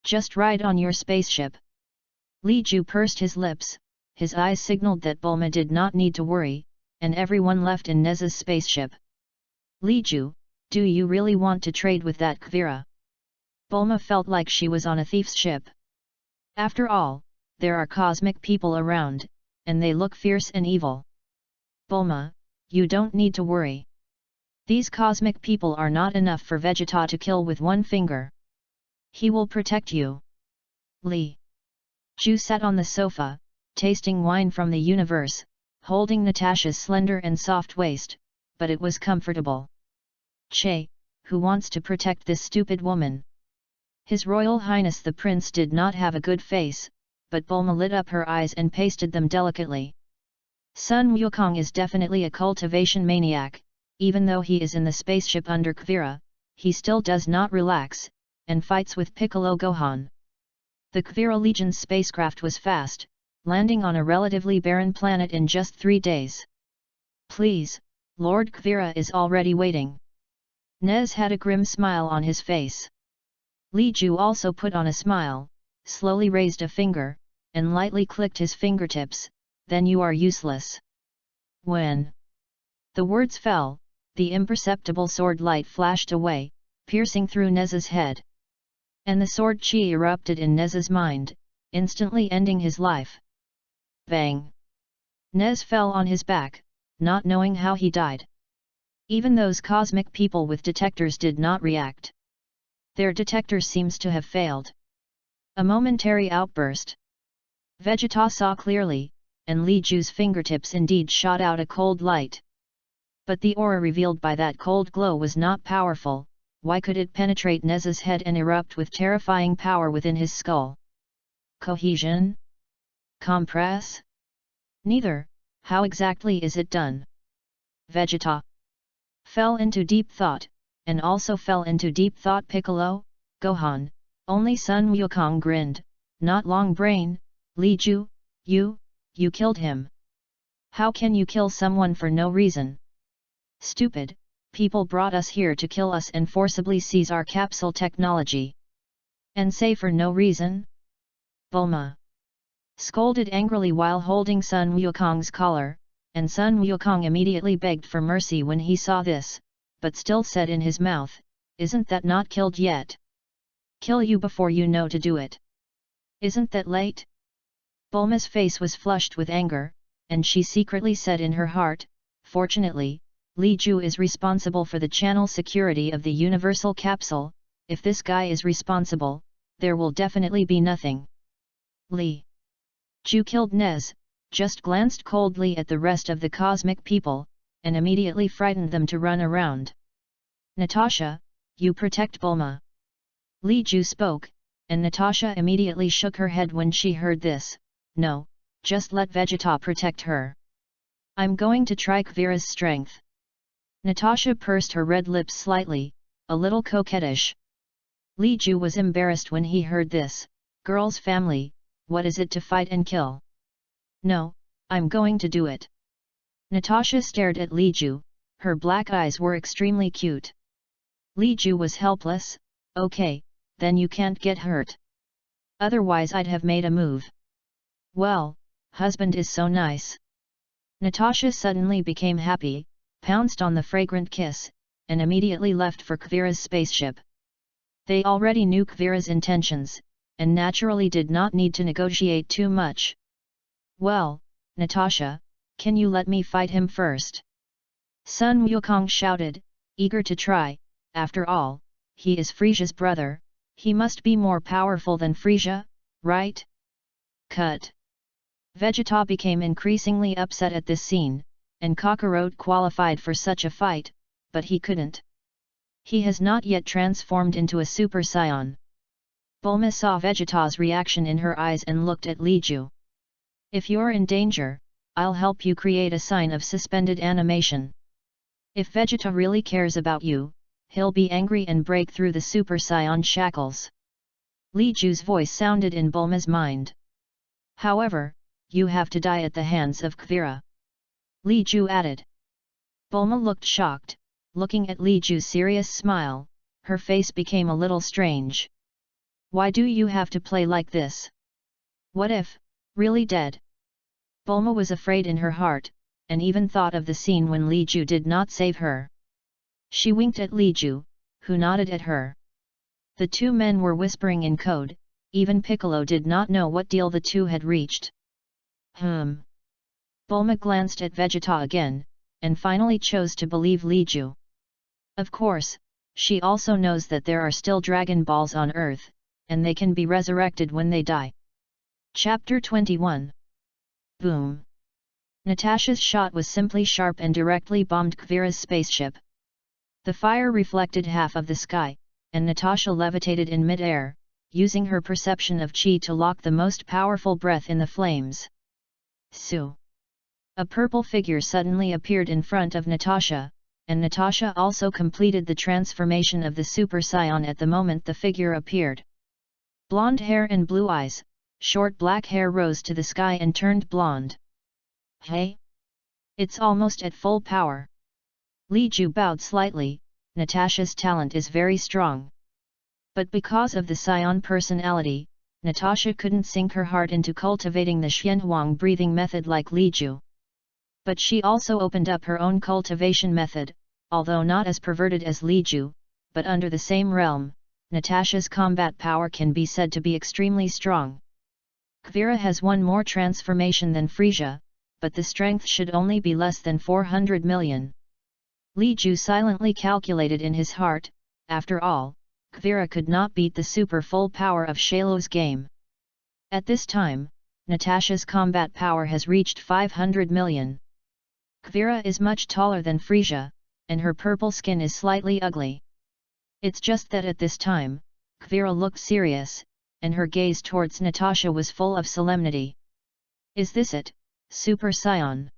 Just ride on your spaceship. Li Ju pursed his lips, his eyes signaled that Bulma did not need to worry, and everyone left in Nez's spaceship. Li Ju, do you really want to trade with that Kuvira? Bulma felt like she was on a thief's ship. After all, there are cosmic people around, and they look fierce and evil. Bulma, you don't need to worry. These cosmic people are not enough for Vegeta to kill with one finger. He will protect you. Li Ju sat on the sofa, tasting wine from the universe, holding Natasha's slender and soft waist, but it was comfortable. Che, who wants to protect this stupid woman? His Royal Highness the Prince did not have a good face, but Bulma lit up her eyes and pasted them delicately. Sun Wukong is definitely a cultivation maniac, even though he is in the spaceship under Kuvira, he still does not relax, and fights with Piccolo Gohan. The Kuvira Legion's spacecraft was fast, landing on a relatively barren planet in just 3 days. Please, Lord Kuvira is already waiting. Nez had a grim smile on his face. Li Ju also put on a smile, slowly raised a finger, and lightly clicked his fingertips, then you are useless. When the words fell, the imperceptible sword light flashed away, piercing through Nez's head. And the sword chi erupted in Nez's mind, instantly ending his life. Bang! Nez fell on his back, not knowing how he died. Even those cosmic people with detectors did not react. Their detector seems to have failed. A momentary outburst. Vegeta saw clearly, and Li Ju's fingertips indeed shot out a cold light. But the aura revealed by that cold glow was not powerful. Why could it penetrate Nez's head and erupt with terrifying power within his skull? Cohesion? Compress? Neither. How exactly is it done? Vegeta fell into deep thought, and also fell into deep thought Piccolo, Gohan. Only Sun Wukong grinned. Not Long Brain, Li Ju, you killed him. How can you kill someone for no reason? Stupid, people brought us here to kill us and forcibly seize our capsule technology. And say for no reason? Bulma scolded angrily while holding Sun Wukong's collar, and Sun Wukong immediately begged for mercy when he saw this, but still said in his mouth, isn't that not killed yet? Kill you before you know to do it. Isn't that late? Bulma's face was flushed with anger, and she secretly said in her heart, fortunately, Li Ju is responsible for the channel security of the Universal Capsule. If this guy is responsible, there will definitely be nothing. Li Ju killed Nez, just glanced coldly at the rest of the cosmic people, and immediately frightened them to run around. Natasha, you protect Bulma. Li Ju spoke, and Natasha immediately shook her head when she heard this. No, just let Vegeta protect her. I'm going to try Kuvira's strength. Natasha pursed her red lips slightly, a little coquettish. Li Ju was embarrassed when he heard this. Girl's family, what is it to fight and kill? No, I'm going to do it. Natasha stared at Li Ju, her black eyes were extremely cute. Li Ju was helpless. Okay, then you can't get hurt. Otherwise I'd have made a move. Well, husband is so nice. Natasha suddenly became happy, pounced on the fragrant kiss, and immediately left for Kuvira's spaceship. They already knew Kuvira's intentions, and naturally did not need to negotiate too much. Well, Natasha, can you let me fight him first? Sun Wukong shouted, eager to try. After all, he is Frisia's brother, he must be more powerful than Frisia, right? Cut. Vegeta became increasingly upset at this scene, and Kakarot qualified for such a fight, but he couldn't. He has not yet transformed into a Super Saiyan. Bulma saw Vegeta's reaction in her eyes and looked at Li Ju. If you're in danger, I'll help you create a sign of suspended animation. If Vegeta really cares about you, he'll be angry and break through the Super Saiyan shackles. Li Ju's voice sounded in Bulma's mind. However, you have to die at the hands of Kuvira. Li Ju added. Bulma looked shocked, looking at Li Ju's serious smile, her face became a little strange. Why do you have to play like this? What if, really dead? Bulma was afraid in her heart, and even thought of the scene when Li Ju did not save her. She winked at Li Ju, who nodded at her. The two men were whispering in code, even Piccolo did not know what deal the two had reached. Bulma glanced at Vegeta again, and finally chose to believe Li Ju. Of course, she also knows that there are still Dragon Balls on Earth, and they can be resurrected when they die. Chapter 21. Boom! Natasha's shot was simply sharp and directly bombed Kuvira's spaceship. The fire reflected half of the sky, and Natasha levitated in mid-air, using her perception of chi to lock the most powerful breath in the flames. Su! A purple figure suddenly appeared in front of Natasha, and Natasha also completed the transformation of the Super Saiyan at the moment the figure appeared. Blonde hair and blue eyes, short black hair rose to the sky and turned blonde. Hey! It's almost at full power. Li Ju bowed slightly. Natasha's talent is very strong. But because of the Saiyan personality, Natasha couldn't sink her heart into cultivating the Xuanhuang breathing method like Li Ju. But she also opened up her own cultivation method, although not as perverted as Li Ju, but under the same realm. Natasha's combat power can be said to be extremely strong. Kuvira has one more transformation than Frieza, but the strength should only be less than 400 million. Li Ju silently calculated in his heart, after all, Kuvira could not beat the super full power of Shalo's game. At this time, Natasha's combat power has reached 500 million. Kuvira is much taller than Frieza, and her purple skin is slightly ugly. It's just that at this time, Kuvira looked serious, and her gaze towards Natasha was full of solemnity. Is this it, Super Saiyan?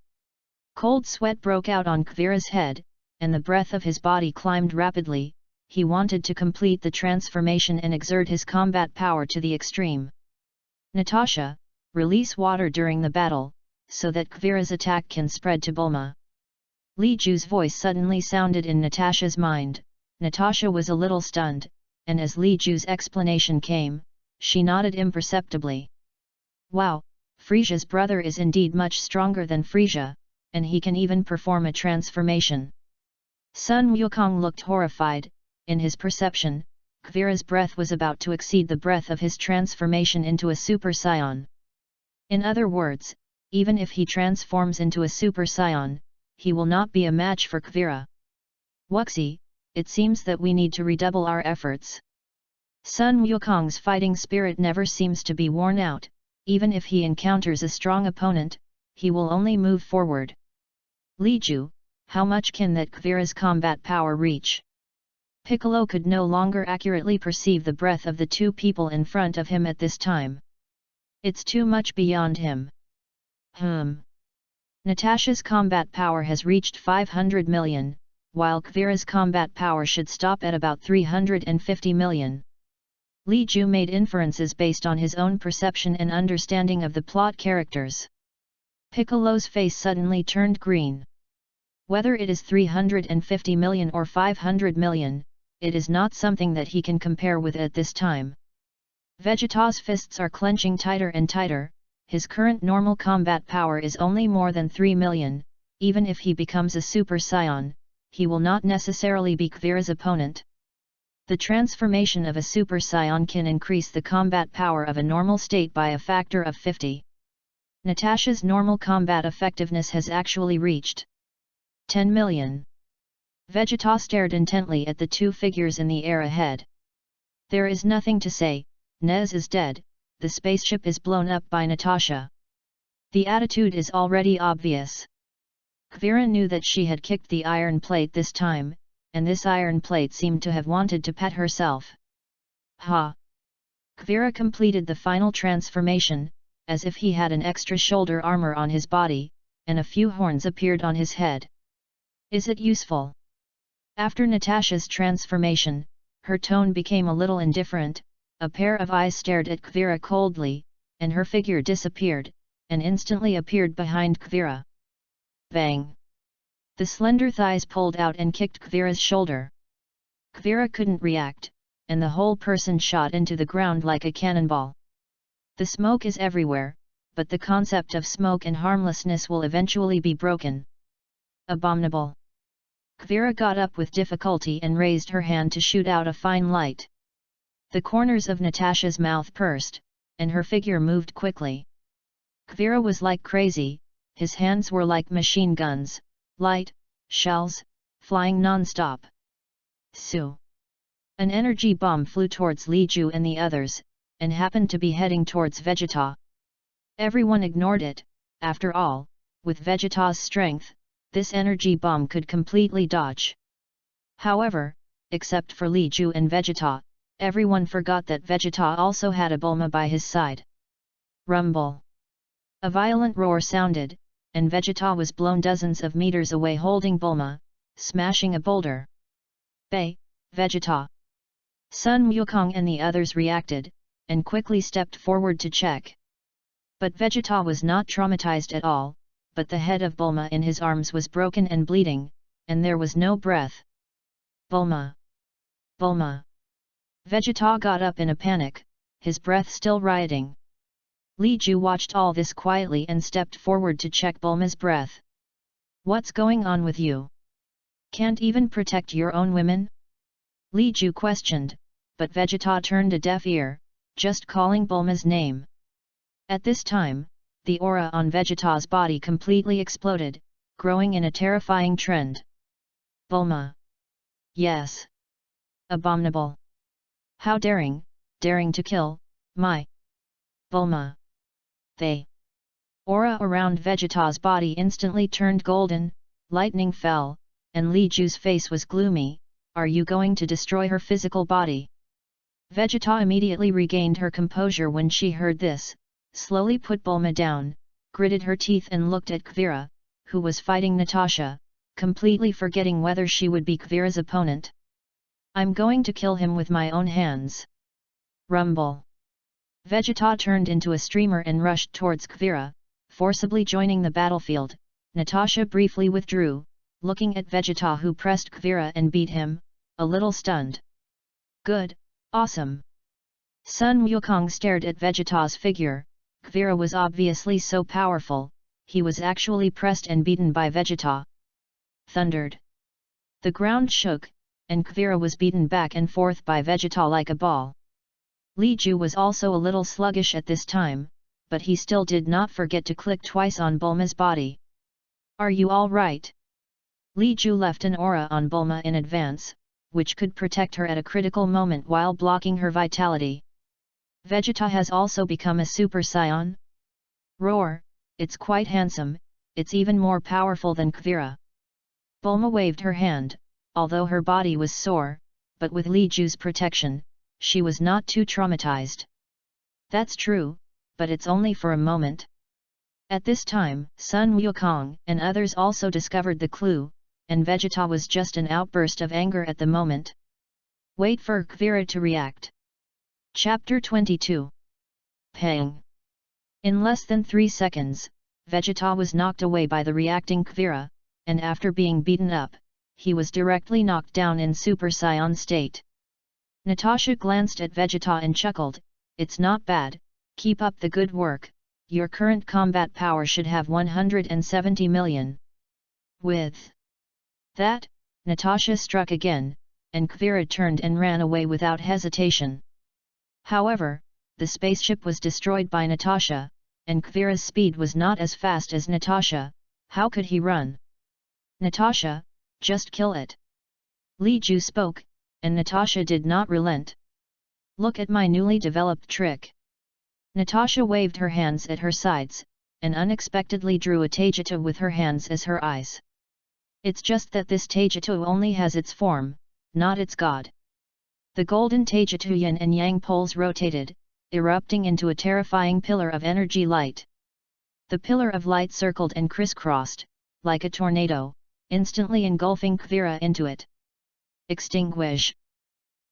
Cold sweat broke out on Kuvira's head, and the breath of his body climbed rapidly. He wanted to complete the transformation and exert his combat power to the extreme. Natasha, release water during the battle, so that Kuvira's attack can spread to Bulma. Li Ju's voice suddenly sounded in Natasha's mind. Natasha was a little stunned, and as Li Ju's explanation came, she nodded imperceptibly. Wow, Frieza's brother is indeed much stronger than Frieza, and he can even perform a transformation. Sun Wukong looked horrified. In his perception, Kuvira's breath was about to exceed the breath of his transformation into a Super Saiyan. In other words, even if he transforms into a Super Saiyan, he will not be a match for Kuvira. Wuxi, it seems that we need to redouble our efforts. Sun Wukong's fighting spirit never seems to be worn out. Even if he encounters a strong opponent, he will only move forward. Li Ju, how much can that Kuvira's combat power reach? Piccolo could no longer accurately perceive the breath of the two people in front of him at this time. It's too much beyond him. Natasha's combat power has reached 500 million, while Kuvira's combat power should stop at about 350 million. Li Ju made inferences based on his own perception and understanding of the plot characters. Piccolo's face suddenly turned green. Whether it is 350 million or 500 million, it is not something that he can compare with at this time. Vegeta's fists are clenching tighter and tighter. His current normal combat power is only more than 3 million, even if he becomes a Super Saiyan, he will not necessarily be Kuvira's opponent. The transformation of a Super Saiyan can increase the combat power of a normal state by a factor of 50. Natasha's normal combat effectiveness has actually reached 10 million. Vegeta stared intently at the two figures in the air ahead. There is nothing to say, Nez is dead, the spaceship is blown up by Natasha. The attitude is already obvious. Kuvira knew that she had kicked the iron plate this time, and this iron plate seemed to have wanted to pet herself. Ha! Kuvira completed the final transformation, as if he had an extra shoulder armor on his body, and a few horns appeared on his head. Is it useful? After Natasha's transformation, her tone became a little indifferent, a pair of eyes stared at Kvira coldly, and her figure disappeared, and instantly appeared behind Kvira. Bang! The slender thighs pulled out and kicked Kvira's shoulder. Kvira couldn't react, and the whole person shot into the ground like a cannonball. The smoke is everywhere, but the concept of smoke and harmlessness will eventually be broken. Abominable! Kvira got up with difficulty and raised her hand to shoot out a fine light. The corners of Natasha's mouth pursed, and her figure moved quickly. Kvira was like crazy, his hands were like machine guns, light, shells, flying non-stop. Su! An energy bomb flew towards Li Ju and the others, and happened to be heading towards Vegeta. Everyone ignored it. After all, with Vegeta's strength, this energy bomb could completely dodge. However, except for Li Ju and Vegeta, everyone forgot that Vegeta also had a Bulma by his side. Rumble! A violent roar sounded, and Vegeta was blown dozens of meters away holding Bulma, smashing a boulder. Bay, Vegeta! Sun Wukong and the others reacted, and quickly stepped forward to check. But Vegeta was not traumatized at all, but the head of Bulma in his arms was broken and bleeding, and there was no breath. Bulma! Bulma! Vegeta got up in a panic, his breath still rioting. Li Ju watched all this quietly and stepped forward to check Bulma's breath. What's going on with you? Can't even protect your own women? Li Ju questioned, but Vegeta turned a deaf ear, just calling Bulma's name. At this time, the aura on Vegeta's body completely exploded, growing in a terrifying trend. Bulma! Yes! Abominable! How daring to kill, my Bulma! They! Aura around Vegeta's body instantly turned golden, lightning fell, and Li Ju's face was gloomy. Are you going to destroy her physical body? Vegeta immediately regained her composure when she heard this, slowly put Bulma down, gritted her teeth and looked at Kvira, who was fighting Natasha, completely forgetting whether she would be Kvira's opponent. I'm going to kill him with my own hands. Rumble! Vegeta turned into a streamer and rushed towards Kvira, forcibly joining the battlefield. Natasha briefly withdrew, looking at Vegeta who pressed Kvira and beat him, a little stunned. Good, awesome! Sun Wukong stared at Vegeta's figure. Kvira was obviously so powerful, he was actually pressed and beaten by Vegeta. Thundered! The ground shook, and Kvira was beaten back and forth by Vegeta like a ball. Li Ju was also a little sluggish at this time, but he still did not forget to click twice on Bulma's body. Are you all right? Li Ju left an aura on Bulma in advance, which could protect her at a critical moment while blocking her vitality. Vegeta has also become a Super Saiyan? Roar! It's quite handsome, it's even more powerful than Kvira. Bulma waved her hand, although her body was sore, but with Li Ju's protection, she was not too traumatized. That's true, but it's only for a moment. At this time, Sun Wukong and others also discovered the clue, and Vegeta was just an outburst of anger at the moment. Wait for Kvira to react. Chapter 22. Pang! In less than 3 seconds, Vegeta was knocked away by the reacting Kvira, and after being beaten up, he was directly knocked down in Super Saiyan state. Natasha glanced at Vegeta and chuckled, it's not bad, keep up the good work, your current combat power should have 170 million. With that, Natasha struck again, and Kvira turned and ran away without hesitation. However, the spaceship was destroyed by Natasha, and Kvira's speed was not as fast as Natasha. How could he run? Natasha, just kill it. Li Ju spoke, and Natasha did not relent. Look at my newly developed trick. Natasha waved her hands at her sides, and unexpectedly drew a Taijutsu with her hands as her eyes. It's just that this Taijutsu only has its form, not its god. The golden Taijutsu yin and yang poles rotated, erupting into a terrifying pillar of energy light. The pillar of light circled and crisscrossed, like a tornado, instantly engulfing Kvira into it. Extinguish!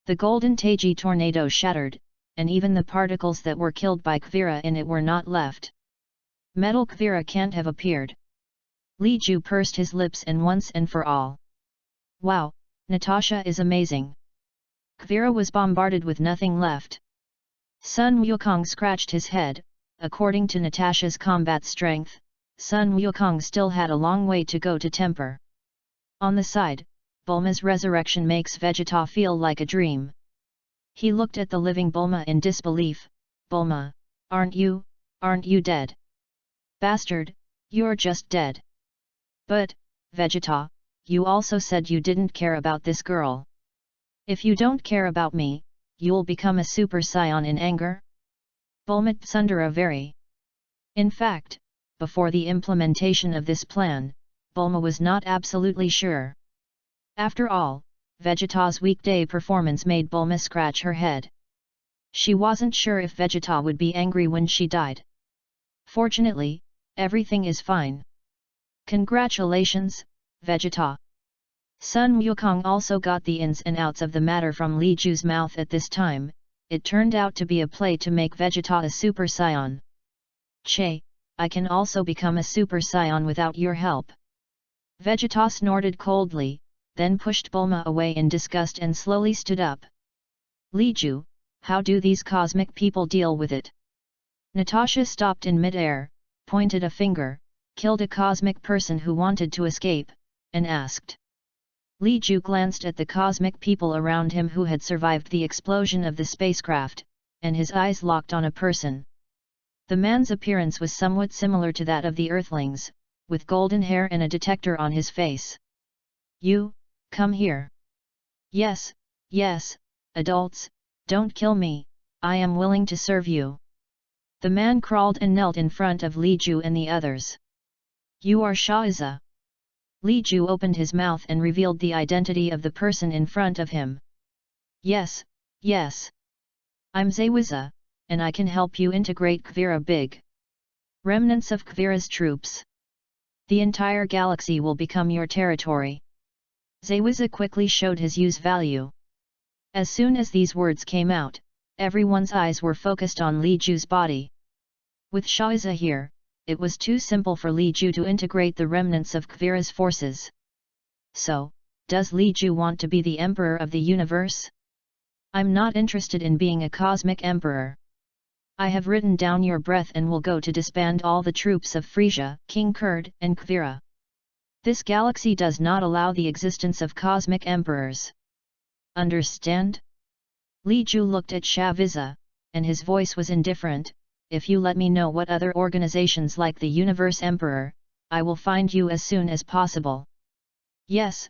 The golden Taiji tornado shattered, and even the particles that were killed by Kvira in it were not left. Metal Kvira can't have appeared. Li Ju pursed his lips and once and for all. Wow, Natasha is amazing. Kvira was bombarded with nothing left. Sun Wukong scratched his head. According to Natasha's combat strength, Sun Wukong still had a long way to go to temper. On the side, Bulma's resurrection makes Vegeta feel like a dream. He looked at the living Bulma in disbelief. Bulma, aren't you dead? Bastard, you're just dead. But, Vegeta, you also said you didn't care about this girl. If you don't care about me, you'll become a Super Saiyan in anger? Bulma Tsundere very. In fact, before the implementation of this plan, Bulma was not absolutely sure. After all, Vegeta's weekday performance made Bulma scratch her head. She wasn't sure if Vegeta would be angry when she died. Fortunately, everything is fine. Congratulations, Vegeta. Sun Wukong also got the ins and outs of the matter from Li Ju's mouth at this time. It turned out to be a play to make Vegeta a Super Saiyan. Che, I can also become a Super Saiyan without your help. Vegeta snorted coldly, then pushed Bulma away in disgust and slowly stood up. Li Ju, how do these cosmic people deal with it? Natasha stopped in mid-air, pointed a finger, killed a cosmic person who wanted to escape, and asked. Li Ju glanced at the cosmic people around him who had survived the explosion of the spacecraft, and his eyes locked on a person. The man's appearance was somewhat similar to that of the Earthlings, with golden hair and a detector on his face. You, come here. Yes, adults, don't kill me, I am willing to serve you. The man crawled and knelt in front of Li Ju and the others. You are Shaiza. Li Ju opened his mouth and revealed the identity of the person in front of him. Yes. I'm Zawiza, and I can help you integrate Kvira Big. Remnants of Kvira's troops. The entire galaxy will become your territory. Zawiza quickly showed his use value. As soon as these words came out, everyone's eyes were focused on Li Ju's body. With Shaiza here, it was too simple for Li Ju to integrate the remnants of Kvira's forces. So, does Li Ju want to be the emperor of the universe? I'm not interested in being a cosmic emperor. I have written down your breath and will go to disband all the troops of Frisia, King Kurd, and Kvira. This galaxy does not allow the existence of cosmic emperors. Understand? Li Ju looked at Shaviza, and his voice was indifferent. If you let me know what other organizations like the Universe Emperor, I will find you as soon as possible. Yes,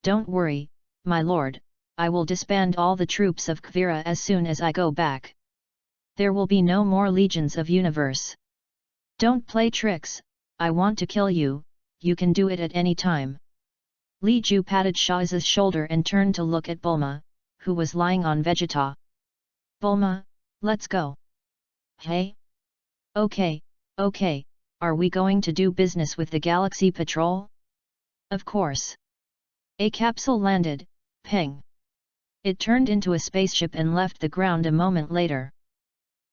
don't worry, my lord, I will disband all the troops of Kvira as soon as I go back. There will be no more legions of Universe. Don't play tricks, I want to kill you, you can do it at any time. Li Ju patted Shaiza's shoulder and turned to look at Bulma, who was lying on Vegeta. Bulma, let's go. Hey? Okay, are we going to do business with the Galaxy Patrol? Of course. A capsule landed, ping. It turned into a spaceship and left the ground a moment later.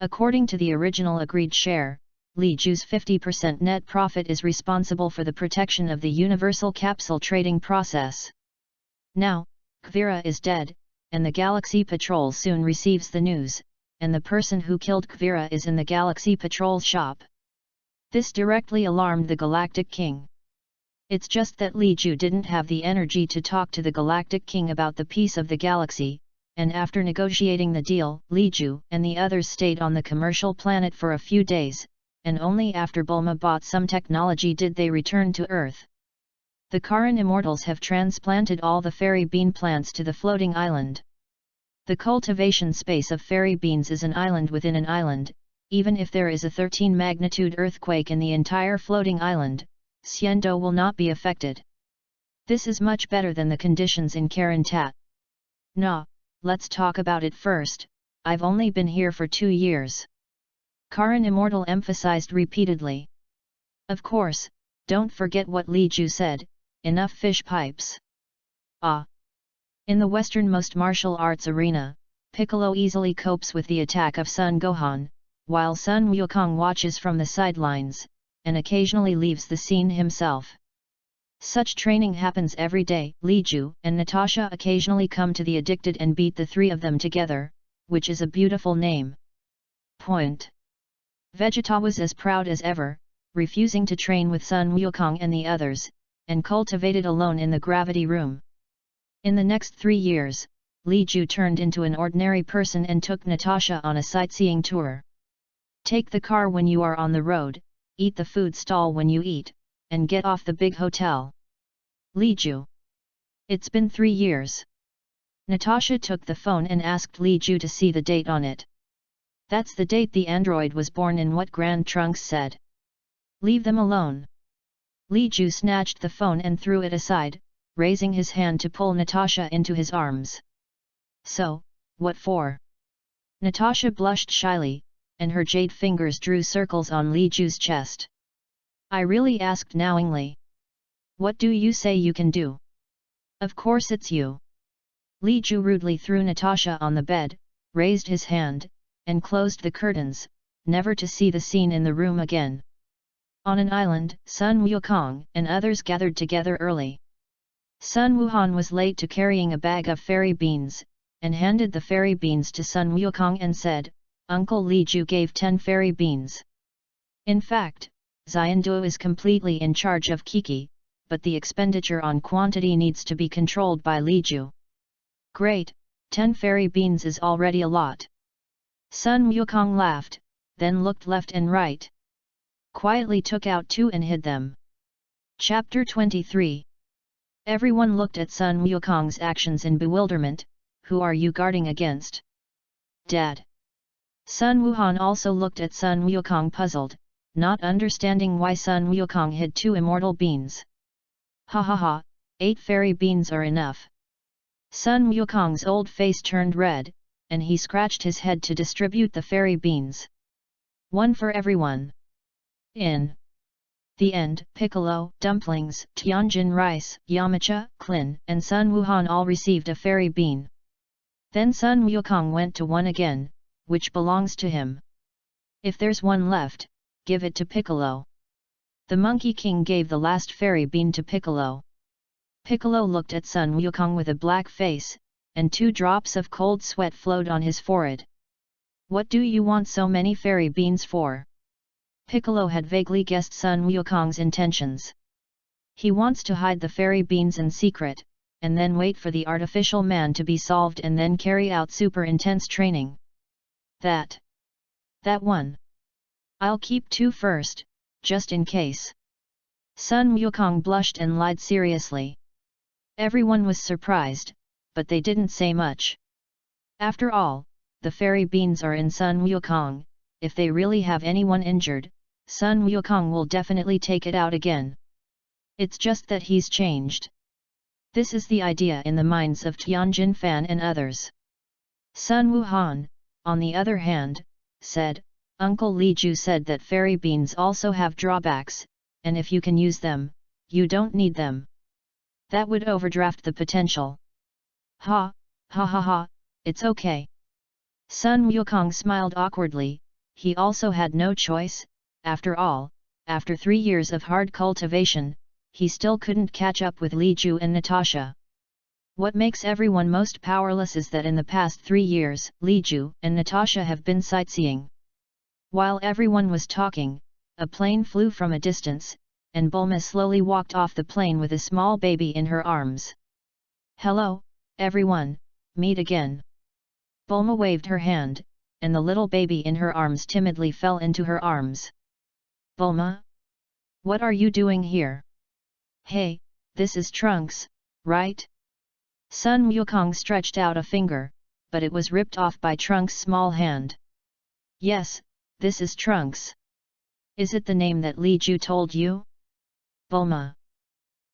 According to the original agreed share, Li Ju's 50% net profit is responsible for the protection of the universal capsule trading process. Now, Kvira is dead, and the Galaxy Patrol soon receives the news, and the person who killed Kvira is in the Galaxy Patrol's shop. This directly alarmed the Galactic King. It's just that Li Ju didn't have the energy to talk to the Galactic King about the peace of the galaxy, and after negotiating the deal, Li Ju and the others stayed on the commercial planet for a few days, and only after Bulma bought some technology did they return to Earth. The Karan immortals have transplanted all the fairy bean plants to the floating island. The cultivation space of fairy beans is an island within an island. Even if there is a 13-magnitude earthquake in the entire floating island, Xiando will not be affected. This is much better than the conditions in Karantat. Nah, let's talk about it first. I've only been here for 2 years. Karan Immortal emphasized repeatedly. Of course, don't forget what Li Ju said, enough fish pipes. Ah! In the westernmost martial arts arena, Piccolo easily copes with the attack of Sun Gohan, while Sun Wukong watches from the sidelines, and occasionally leaves the scene himself. Such training happens every day. Li Ju and Natasha occasionally come to the addicted and beat the three of them together, which is a beautiful name. Point. Vegeta was as proud as ever, refusing to train with Sun Wukong and the others, and cultivated alone in the gravity room. In the next 3 years, Li Ju turned into an ordinary person and took Natasha on a sightseeing tour. Take the car when you are on the road, eat the food stall when you eat, and get off the big hotel. Li Ju. It's been 3 years. Natasha took the phone and asked Li Ju to see the date on it. That's the date the android was born in, what Grand Trunks said. Leave them alone. Li Ju snatched the phone and threw it aside, raising his hand to pull Natasha into his arms. So, what for? Natasha blushed shyly, and her jade fingers drew circles on Li Ju's chest. I really asked knowingly. What do you say you can do? Of course it's you. Li Ju rudely threw Natasha on the bed, raised his hand, and closed the curtains, never to see the scene in the room again. On an island, Sun Wukong and others gathered together early. Sun Wuhan was late to carrying a bag of fairy beans, and handed the fairy beans to Sun Wukong and said, Uncle Li Ju gave 10 fairy beans. In fact, Xuanhuang is completely in charge of Kiki, but the expenditure on quantity needs to be controlled by Li Ju. Great, 10 fairy beans is already a lot. Sun Wukong laughed, then looked left and right. Quietly took out 2 and hid them. Chapter 23. Everyone looked at Sun Wukong's actions in bewilderment. Who are you guarding against? Dad. Sun Wuhan also looked at Sun Wukong puzzled, not understanding why Sun Wukong hid 2 immortal beans. Ha ha ha, 8 fairy beans are enough. Sun Wukong's old face turned red, and he scratched his head to distribute the fairy beans. 1 for everyone. In the end, Piccolo, Dumplings, Tianjin Rice, Yamcha, Klin, and Sun Wuhan all received a fairy bean. Then Sun Wukong went to 1 again, which belongs to him. If there's 1 left, give it to Piccolo. The Monkey King gave the last fairy bean to Piccolo. Piccolo looked at Sun Wukong with a black face, and 2 drops of cold sweat flowed on his forehead. What do you want so many fairy beans for? Piccolo had vaguely guessed Sun Wukong's intentions. He wants to hide the fairy beans in secret, and then wait for the artificial man to be solved and then carry out super intense training. That 1. I'll keep 2 first, just in case. Sun Wukong blushed and lied seriously. Everyone was surprised, but they didn't say much. After all, the fairy beans are in Sun Wukong. If they really have anyone injured, Sun Wukong will definitely take it out again. It's just that he's changed. This is the idea in the minds of Tianjin Fan and others. Sun Wuhan, on the other hand, said, Uncle Li Ju said that fairy beans also have drawbacks, and if you can use them, you don't need them. That would overdraft the potential. Ha, ha ha ha, it's okay. Sun Wukong smiled awkwardly. He also had no choice. After all, after 3 years of hard cultivation, he still couldn't catch up with Li Ju and Natasha. What makes everyone most powerless is that in the past 3 years, Li Ju and Natasha have been sightseeing. While everyone was talking, a plane flew from a distance, and Bulma slowly walked off the plane with a small baby in her arms. Hello, everyone, meet again. Bulma waved her hand, and the little baby in her arms timidly fell into her arms. Bulma? What are you doing here? Hey, this is Trunks, right? Sun Wukong stretched out a finger, but it was ripped off by Trunks' small hand. Yes, this is Trunks. Is it the name that Li Ju told you? Bulma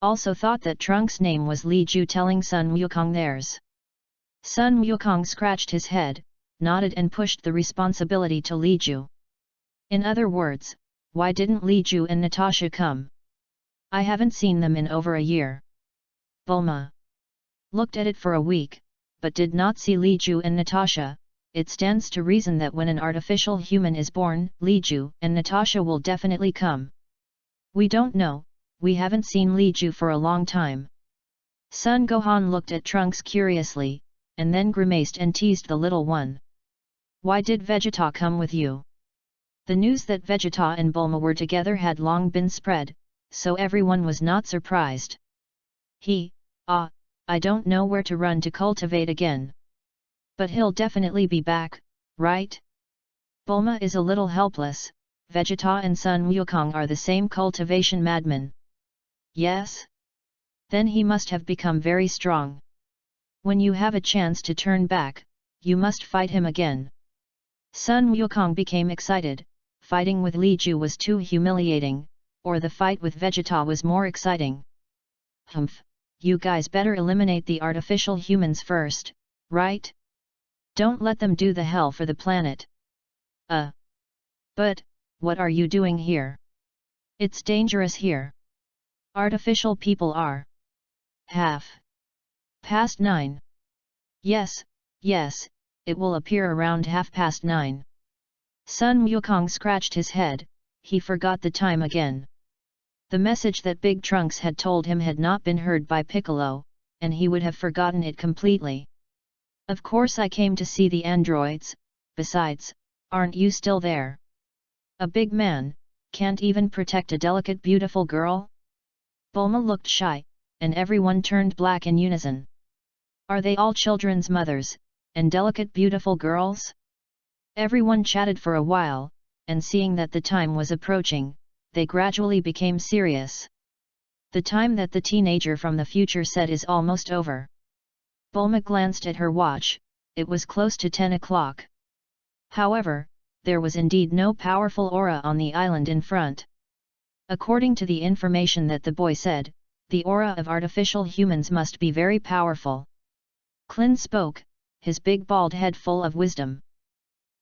also thought that Trunks' name was Li Ju telling Sun Wukong theirs. Sun Wukong scratched his head, nodded and pushed the responsibility to Li Ju. In other words, why didn't Li Ju and Natasha come? I haven't seen them in over a year. Bulma looked at it for a week, but did not see Li Ju and Natasha. It stands to reason that when an artificial human is born, Li Ju and Natasha will definitely come. We don't know, we haven't seen Li Ju for a long time. Sun Gohan looked at Trunks curiously, and then grimaced and teased the little one. Why did Vegeta come with you? The news that Vegeta and Bulma were together had long been spread, so everyone was not surprised. I don't know where to run to cultivate again. But he'll definitely be back, right? Bulma is a little helpless. Vegeta and Sun Wukong are the same cultivation madmen. Yes? Then he must have become very strong. When you have a chance to turn back, you must fight him again. Sun Wukong became excited. Fighting with Li Ju was too humiliating, or the fight with Vegeta was more exciting. Humph, you guys better eliminate the artificial humans first, right? Don't let them do the hell for the planet. But, what are you doing here? It's dangerous here. Artificial people are. Past 9. Yes, it will appear around 9:30. Sun Wukong scratched his head, he forgot the time again. The message that Big Trunks had told him had not been heard by Piccolo, and he would have forgotten it completely. Of course I came to see the androids, besides, aren't you still there? A big man, can't even protect a delicate beautiful girl? Bulma looked shy, and everyone turned black in unison. Are they all children's mothers, and delicate beautiful girls? Everyone chatted for a while, and seeing that the time was approaching, they gradually became serious. The time that the teenager from the future said is almost over. Bulma glanced at her watch, it was close to 10 o'clock. However, there was indeed no powerful aura on the island in front. According to the information that the boy said, the aura of artificial humans must be very powerful. Klin spoke, his big bald head full of wisdom.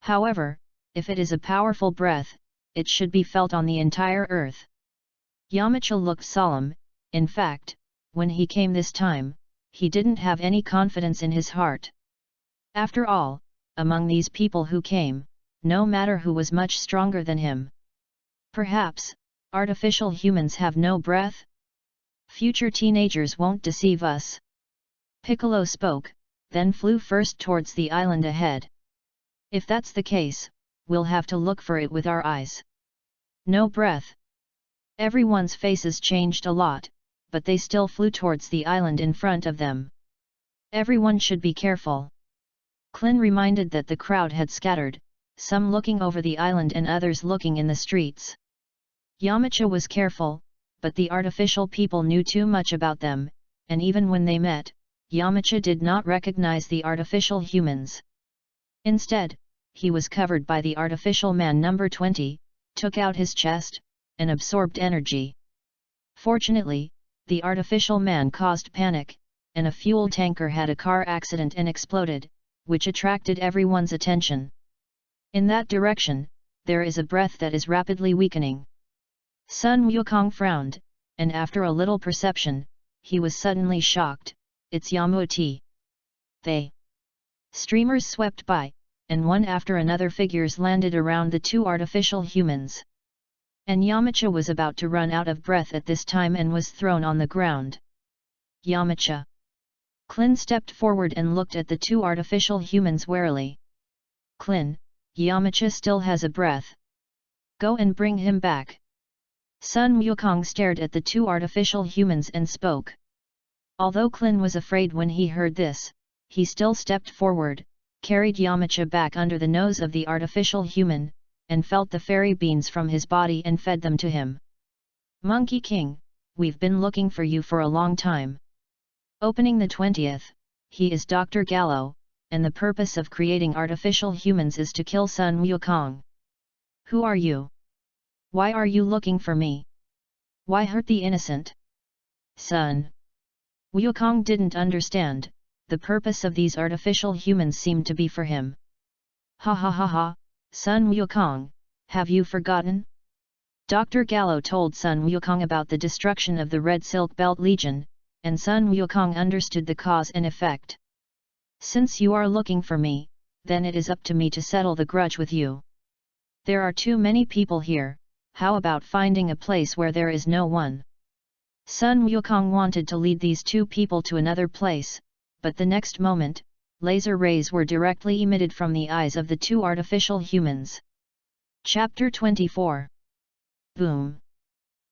However, if it is a powerful breath, it should be felt on the entire earth. Yamcha looked solemn. In fact, when he came this time, he didn't have any confidence in his heart. After all, among these people who came, no matter who was much stronger than him. Perhaps, artificial humans have no breath? Future teenagers won't deceive us. Piccolo spoke, then flew first towards the island ahead. If that's the case, we'll have to look for it with our eyes. No breath. Everyone's faces changed a lot, but they still flew towards the island in front of them. Everyone should be careful. Klin reminded that the crowd had scattered, some looking over the island and others looking in the streets. Yamcha was careful, but the artificial people knew too much about them, and even when they met, Yamcha did not recognize the artificial humans. Instead, he was covered by the artificial man number 20, took out his chest, and absorbed energy. Fortunately, the artificial man caused panic, and a fuel tanker had a car accident and exploded, which attracted everyone's attention. In that direction, there is a breath that is rapidly weakening. Sun Wukong frowned, and after a little perception, he was suddenly shocked. It's Yamuti. They. Streamers swept by, and one after another figures landed around the two artificial humans. And Yamcha was about to run out of breath at this time and was thrown on the ground. Yamcha. Klin stepped forward and looked at the two artificial humans warily. Klin, Yamcha still has a breath. Go and bring him back. Sun Wukong stared at the two artificial humans and spoke. Although Klin was afraid when he heard this, he still stepped forward, carried Yamcha back under the nose of the artificial human, and felt the fairy beans from his body and fed them to him. Monkey King, we've been looking for you for a long time. Opening the 20th, he is Dr. Gallo, and the purpose of creating artificial humans is to kill Sun Wukong. Who are you? Why are you looking for me? Why hurt the innocent? Sun Wukong didn't understand, the purpose of these artificial humans seemed to be for him. Ha ha ha ha, Sun Wukong, have you forgotten? Dr. Gallo told Sun Wukong about the destruction of the Red Silk Belt Legion, and Sun Wukong understood the cause and effect. Since you are looking for me, then it is up to me to settle the grudge with you. There are too many people here, how about finding a place where there is no one? Sun Wukong wanted to lead these two people to another place, but the next moment, laser rays were directly emitted from the eyes of the two artificial humans. Chapter 24. Boom!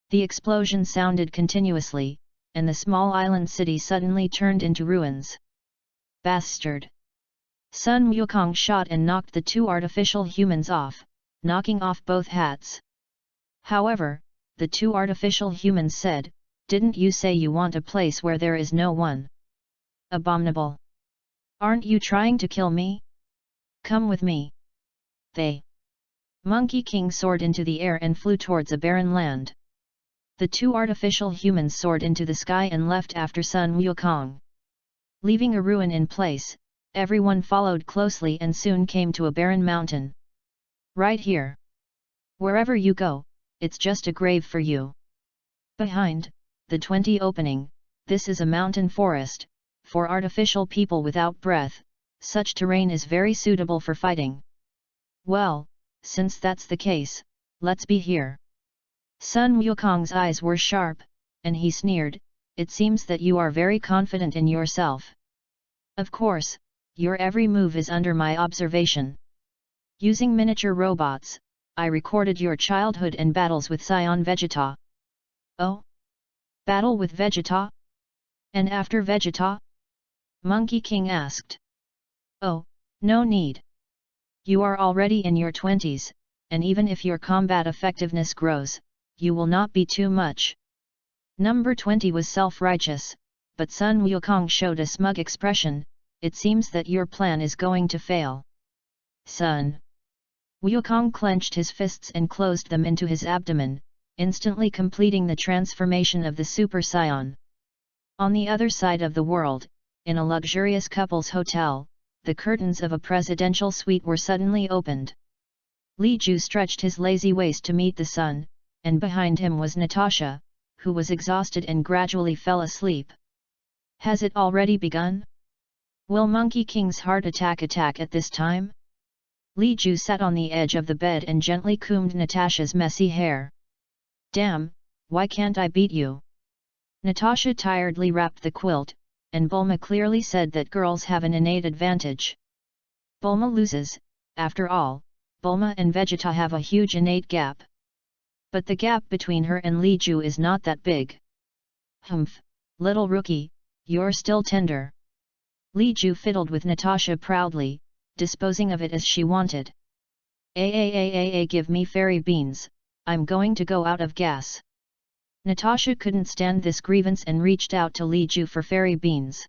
The explosion sounded continuously, and the small island city suddenly turned into ruins. Bastard! Sun Wukong shot and knocked the two artificial humans off, knocking off both hats. However, the two artificial humans said, "Didn't you say you want a place where there is no one? Abominable! Aren't you trying to kill me? Come with me." Monkey King soared into the air and flew towards a barren land. The two artificial humans soared into the sky and left after Sun Wukong. Leaving a ruin in place, everyone followed closely and soon came to a barren mountain. "Right here. Wherever you go, it's just a grave for you." Behind the 20 opening, this is a mountain forest. For artificial people without breath, such terrain is very suitable for fighting. "Well, since that's the case, let's be here." Sun Wukong's eyes were sharp, and he sneered, "It seems that you are very confident in yourself. Of course, your every move is under my observation. Using miniature robots, I recorded your childhood and battles with Scion Vegeta." "Oh? Battle with Vegeta? And after Vegeta?" Monkey King asked. "Oh, no need. You are already in your 20s, and even if your combat effectiveness grows, you will not be too much." Number 20 was self-righteous, but Sun Wukong showed a smug expression. "It seems that your plan is going to fail." Sun Wukong clenched his fists and closed them into his abdomen, instantly completing the transformation of the Super Saiyan. On the other side of the world, in a luxurious couple's hotel, the curtains of a presidential suite were suddenly opened. Li Ju stretched his lazy waist to meet the sun, and behind him was Natasha, who was exhausted and gradually fell asleep. Has it already begun? Will Monkey King's heart attack at this time? Li Ju sat on the edge of the bed and gently combed Natasha's messy hair. Damn, why can't I beat you? Natasha tiredly wrapped the quilt, and Bulma clearly said that girls have an innate advantage. Bulma loses, after all, Bulma and Vegeta have a huge innate gap. But the gap between her and Li Ju is not that big. Humph, little rookie, you're still tender. Li Ju fiddled with Natasha proudly, disposing of it as she wanted. Give me fairy beans, I'm going to go out of gas. Natasha couldn't stand this grievance and reached out to Li Ju for fairy beans.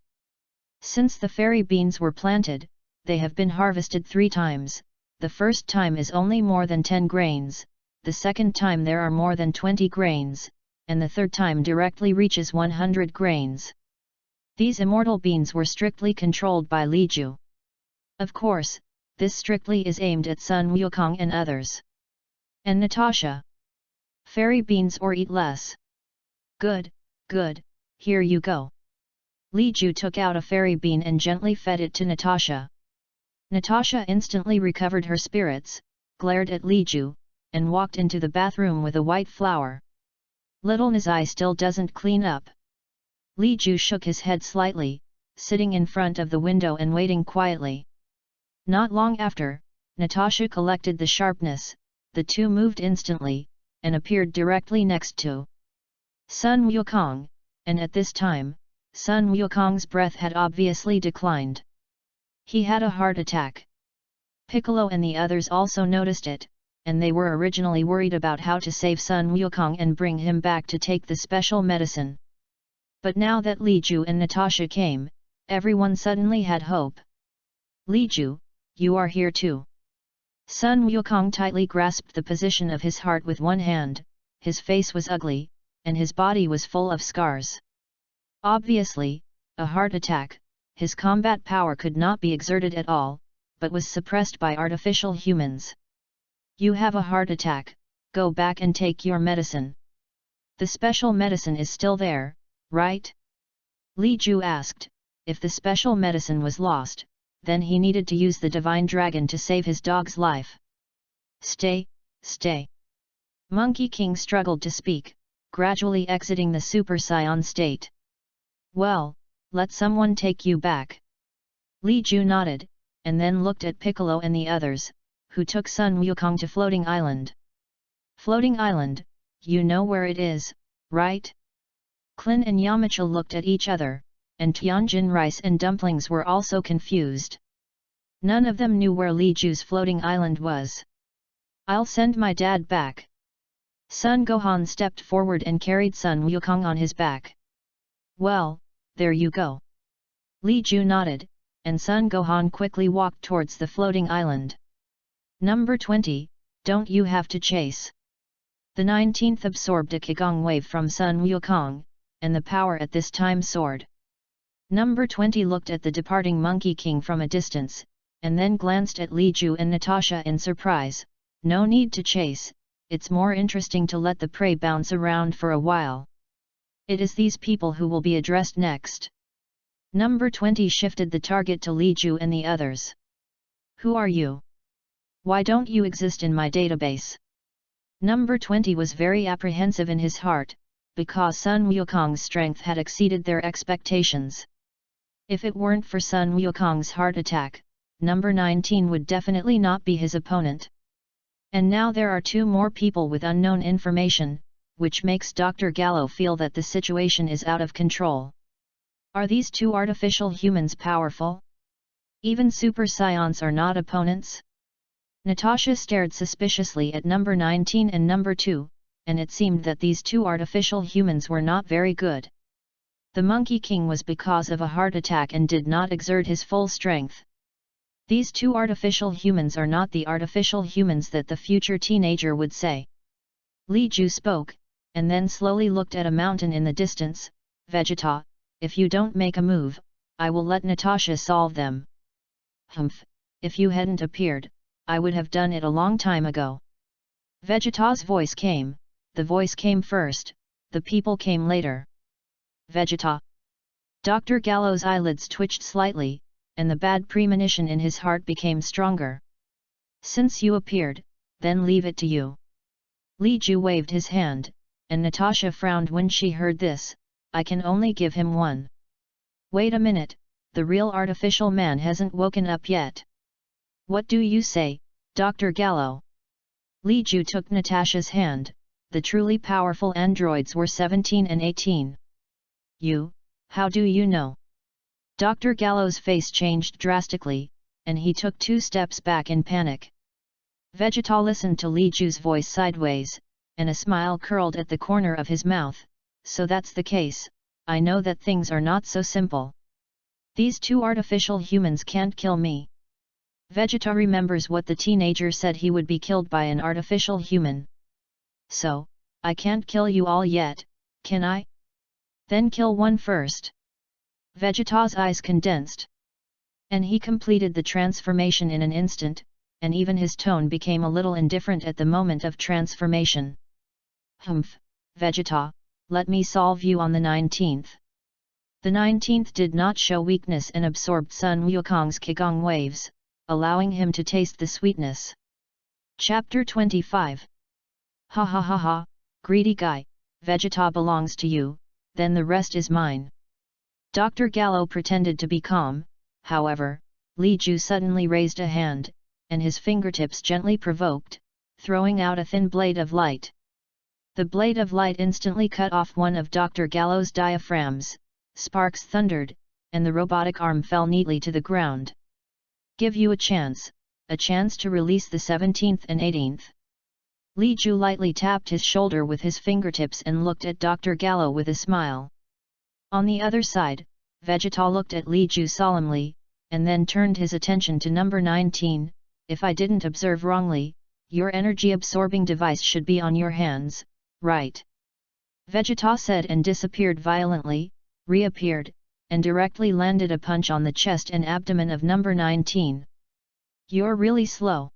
Since the fairy beans were planted, they have been harvested 3 times, the first time is only more than 10 grains, the second time there are more than 20 grains, and the third time directly reaches 100 grains. These immortal beans were strictly controlled by Li Ju. Of course, this strictly is aimed at Sun Wukong and others. And Natasha? Fairy beans or eat less. Good, here you go. Li Ju took out a fairy bean and gently fed it to Natasha. Natasha instantly recovered her spirits, glared at Li Ju, and walked into the bathroom with a white flower. Little Nazai still doesn't clean up. Li Ju shook his head slightly, sitting in front of the window and waiting quietly. Not long after, Natasha collected the sharpness, the two moved instantly, and appeared directly next to Sun Wukong, and at this time, Sun Wukong's breath had obviously declined. He had a heart attack. Piccolo and the others also noticed it, and they were originally worried about how to save Sun Wukong and bring him back to take the special medicine. But now that Li Ju and Natasha came, everyone suddenly had hope. Li Ju, you are here too. Sun Wukong tightly grasped the position of his heart with one hand, his face was ugly, and his body was full of scars. Obviously, a heart attack, his combat power could not be exerted at all, but was suppressed by artificial humans. You have a heart attack, go back and take your medicine. The special medicine is still there, right? Li Ju asked. If the special medicine was lost, then he needed to use the divine dragon to save his dog's life. Stay, stay. Monkey King struggled to speak, gradually exiting the Super Saiyan state. Well, let someone take you back. Li Ju nodded, and then looked at Piccolo and the others, who took Sun Wukong to Floating Island. Floating Island, you know where it is, right? Klin and Yamcha looked at each other, and Tianjin rice and dumplings were also confused. None of them knew where Li Ju's floating island was. I'll send my dad back. Sun Gohan stepped forward and carried Sun Wukong on his back. Well, there you go. Li Ju nodded, and Sun Gohan quickly walked towards the floating island. Number 20, don't you have to chase? The 19th absorbed a Qigong wave from Sun Wukong, and the power at this time soared. Number 20 looked at the departing Monkey King from a distance, and then glanced at Li Ju and Natasha in surprise. No need to chase, it's more interesting to let the prey bounce around for a while. It is these people who will be addressed next. Number 20 shifted the target to Li Ju and the others. Who are you? Why don't you exist in my database? Number 20 was very apprehensive in his heart, because Sun Wukong's strength had exceeded their expectations. If it weren't for Sun Wukong's heart attack, number 19 would definitely not be his opponent. And now there are two more people with unknown information, which makes Dr. Gallo feel that the situation is out of control. Are these two artificial humans powerful? Even Super Saiyans are not opponents? Natasha stared suspiciously at number 19 and number 2, and it seemed that these two artificial humans were not very good. The Monkey King was because of a heart attack and did not exert his full strength. These two artificial humans are not the artificial humans that the future teenager would say. Li Ju spoke, and then slowly looked at a mountain in the distance. Vegeta, if you don't make a move, I will let Natasha solve them. Humph, if you hadn't appeared, I would have done it a long time ago. Vegeta's voice came, the voice came first, the people came later. Vegeta. Dr. Gallo's eyelids twitched slightly, and the bad premonition in his heart became stronger. Since you appeared, then leave it to you. Li Ju waved his hand, and Natasha frowned when she heard this. I can only give him one. Wait a minute, the real artificial man hasn't woken up yet. What do you say, Dr. Gallo? Li Ju took Natasha's hand. The truly powerful androids were 17 and 18. You, how do you know? Dr. Gallo's face changed drastically, and he took 2 steps back in panic. Vegeta listened to Li Ju's voice sideways, and a smile curled at the corner of his mouth. So that's the case, I know that things are not so simple. These two artificial humans can't kill me. Vegeta remembers what the teenager said he would be killed by an artificial human. So, I can't kill you all yet, can I? Then kill one first. Vegeta's eyes condensed. And he completed the transformation in an instant, and even his tone became a little indifferent at the moment of transformation. Humph, Vegeta, let me solve you on the 19th. The 19th did not show weakness and absorbed Sun Wukong's Qigong waves, allowing him to taste the sweetness. Chapter 25. Ha ha ha ha, greedy guy, Vegeta belongs to you, then the rest is mine. Dr. Gallo pretended to be calm, however, Li Ju suddenly raised a hand, and his fingertips gently provoked, throwing out a thin blade of light. The blade of light instantly cut off one of Dr. Gallo's diaphragms, sparks thundered, and the robotic arm fell neatly to the ground. Give you a chance to release the 17th and 18th. Li Ju lightly tapped his shoulder with his fingertips and looked at Dr. Gallo with a smile. On the other side, Vegeta looked at Li Ju solemnly, and then turned his attention to number 19, if I didn't observe wrongly, your energy-absorbing device should be on your hands, right? Vegeta said and disappeared violently, reappeared, and directly landed a punch on the chest and abdomen of number 19. You're really slow.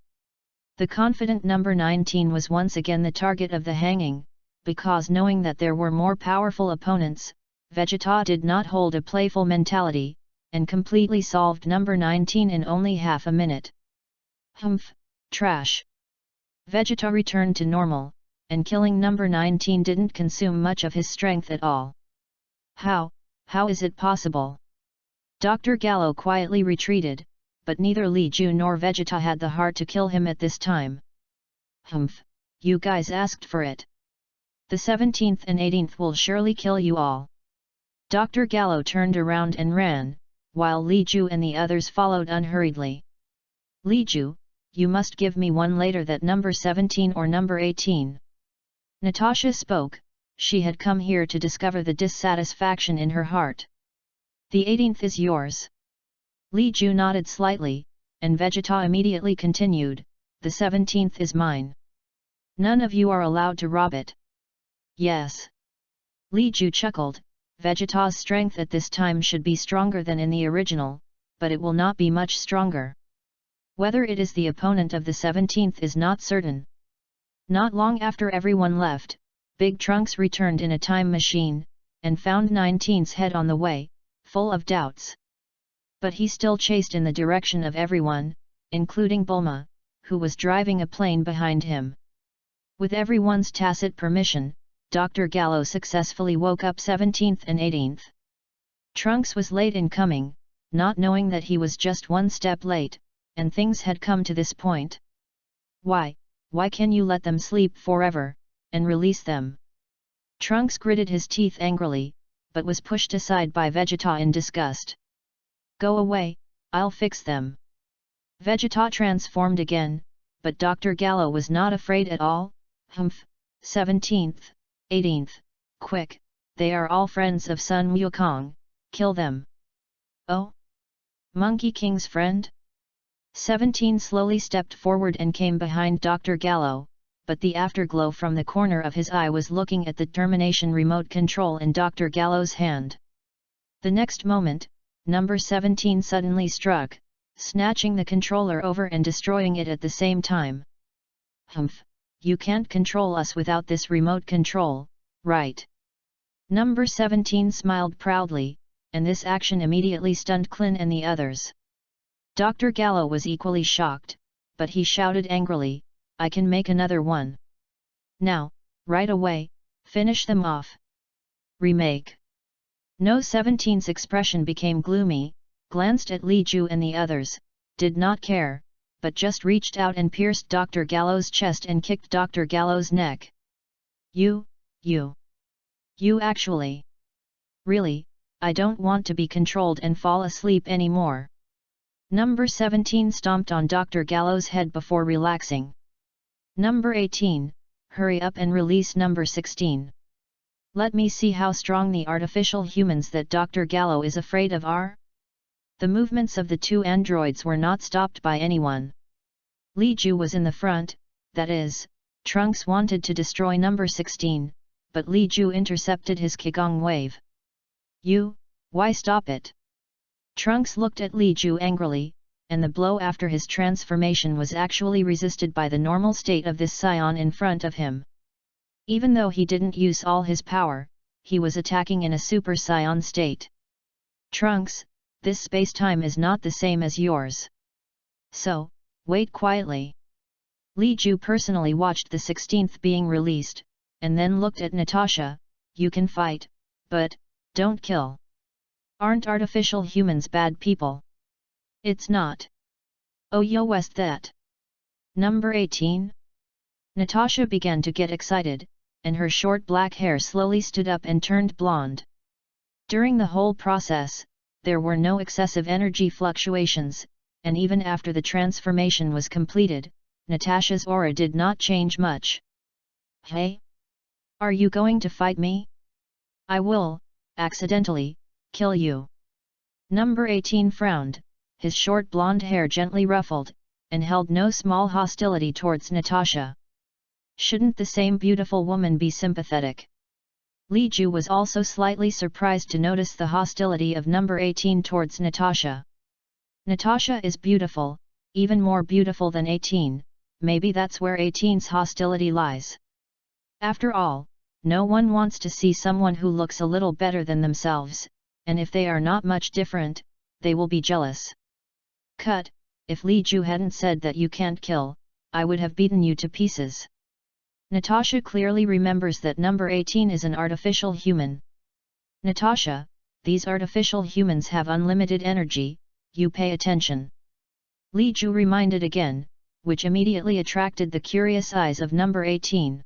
The confident number 19 was once again the target of the hanging, because knowing that there were more powerful opponents, Vegeta did not hold a playful mentality, and completely solved number 19 in only half a minute. Humph, trash. Vegeta returned to normal, and killing number 19 didn't consume much of his strength at all. How is it possible? Dr. Gallo quietly retreated, but neither Li Ju nor Vegeta had the heart to kill him at this time. Humph, you guys asked for it. The 17th and 18th will surely kill you all. Dr. Gallo turned around and ran, while Li Ju and the others followed unhurriedly. Li Ju, you must give me one later, that number 17 or number 18. Natasha spoke. She had come here to discover the dissatisfaction in her heart. The 18th is yours. Li Ju nodded slightly, and Vegeta immediately continued, the 17th is mine. None of you are allowed to rob it. Yes. Li Ju chuckled. Vegeta's strength at this time should be stronger than in the original, but it will not be much stronger. Whether it is the opponent of the 17th is not certain. Not long after everyone left, Big Trunks returned in a time machine, and found 19's head on the way, full of doubts. But he still chased in the direction of everyone, including Bulma, who was driving a plane behind him. With everyone's tacit permission, Dr. Gallo successfully woke up 17th and 18th. Trunks was late in coming, not knowing that he was just one step late, and things had come to this point. Why can you let them sleep forever, and release them? Trunks gritted his teeth angrily, but was pushed aside by Vegeta in disgust. Go away, I'll fix them. Vegeta transformed again, but Dr. Gallo was not afraid at all. Humph, 17th, 18th, quick, they are all friends of Sun Wukong, kill them. Oh? Monkey King's friend? 17 slowly stepped forward and came behind Dr. Gallo, but the afterglow from the corner of his eye was looking at the termination remote control in Dr. Gallo's hand. The next moment, number 17 suddenly struck, snatching the controller over and destroying it at the same time. Humph, you can't control us without this remote control, right? Number 17 smiled proudly, and this action immediately stunned Klin and the others. Dr. Gallo was equally shocked, but he shouted angrily, I can make another one. Now, right away, finish them off. Remake. No 17's expression became gloomy, glanced at Li Ju and the others, did not care, but just reached out and pierced Dr. Gallo's chest and kicked Dr. Gallo's neck. You actually. Really, I don't want to be controlled and fall asleep anymore. Number 17 stomped on Dr. Gallo's head before relaxing. Number 18, hurry up and release number 16. Let me see how strong the artificial humans that Dr. Gallo is afraid of are. The movements of the two androids were not stopped by anyone. Li Ju was in the front, that is, Trunks wanted to destroy number 16, but Li Ju intercepted his Qigong wave. Why stop it? Trunks looked at Li Ju angrily, and the blow after his transformation was actually resisted by the normal state of this scion in front of him. Even though he didn't use all his power, he was attacking in a super scion state. Trunks, this space-time is not the same as yours. So, wait quietly. Li Ju personally watched the 16th being released, and then looked at Natasha, you can fight, but, don't kill. Aren't artificial humans bad people? It's not. Oh yo, what's that? Number 18? Natasha began to get excited, and her short black hair slowly stood up and turned blonde. During the whole process, there were no excessive energy fluctuations, and even after the transformation was completed, Natasha's aura did not change much. Hey? Are you going to fight me? I will, accidentally, kill you. Number 18 frowned, his short blonde hair gently ruffled, and held no small hostility towards Natasha. Shouldn't the same beautiful woman be sympathetic? Li Ju was also slightly surprised to notice the hostility of number 18 towards Natasha. Natasha is beautiful, even more beautiful than 18, maybe that's where 18's hostility lies. After all, no one wants to see someone who looks a little better than themselves, and if they are not much different, they will be jealous. Cut, if Li Ju hadn't said that you can't kill, I would have beaten you to pieces. Natasha clearly remembers that number 18 is an artificial human. Natasha, these artificial humans have unlimited energy, you pay attention. Li Ju reminded again, which immediately attracted the curious eyes of number 18.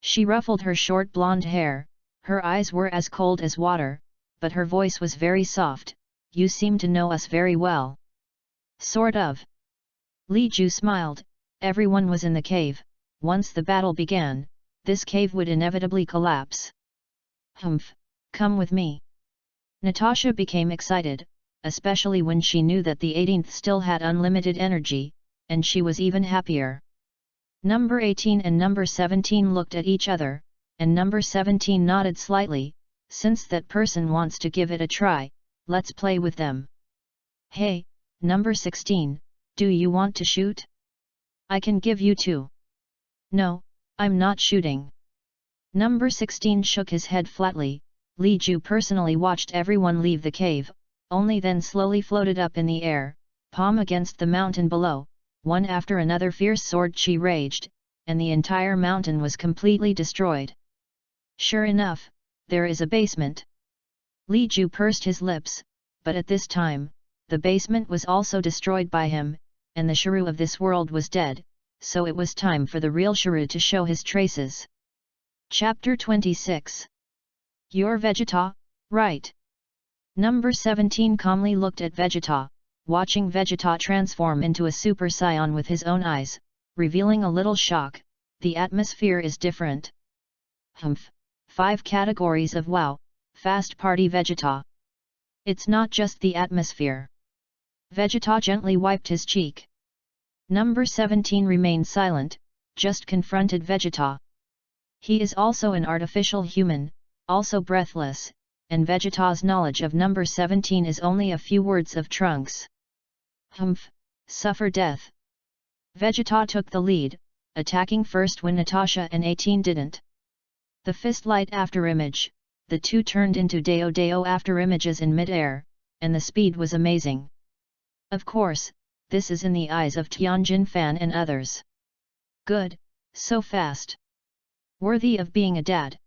She ruffled her short blonde hair, her eyes were as cold as water, but her voice was very soft. You seem to know us very well. Sort of. Li Ju smiled. Everyone was in the cave. Once the battle began, this cave would inevitably collapse. Humph, come with me. Natasha became excited, especially when she knew that the 18th still had unlimited energy, and she was even happier. Number 18 and number 17 looked at each other, and number 17 nodded slightly. Since that person wants to give it a try, let's play with them. Hey, number 16, do you want to shoot? I can give you 2. No, I'm not shooting. Number 16 shook his head flatly. Li Ju personally watched everyone leave the cave, only then slowly floated up in the air, palm against the mountain below. One after another fierce sword chi raged, and the entire mountain was completely destroyed. Sure enough, there is a basement. Li Ju pursed his lips, but at this time, the basement was also destroyed by him, and the shrew of this world was dead, so it was time for the real shrew to show his traces. Chapter 26. You're Vegeta, right? Number 17 calmly looked at Vegeta, watching Vegeta transform into a Super Saiyan with his own eyes, revealing a little shock. The atmosphere is different. Humph, 5 categories of wow, fast party Vegeta. It's not just the atmosphere. Vegeta gently wiped his cheek. Number 17 remained silent, just confronted Vegeta. He is also an artificial human, also breathless, and Vegeta's knowledge of number 17 is only a few words of Trunks. Humph, suffer death. Vegeta took the lead, attacking first when Natasha and 18 didn't. The fist light afterimage, the two turned into Deo afterimages in mid-air, and the speed was amazing. Of course, this is in the eyes of Tianjin Fan and others. Good, so fast. Worthy of being a dad.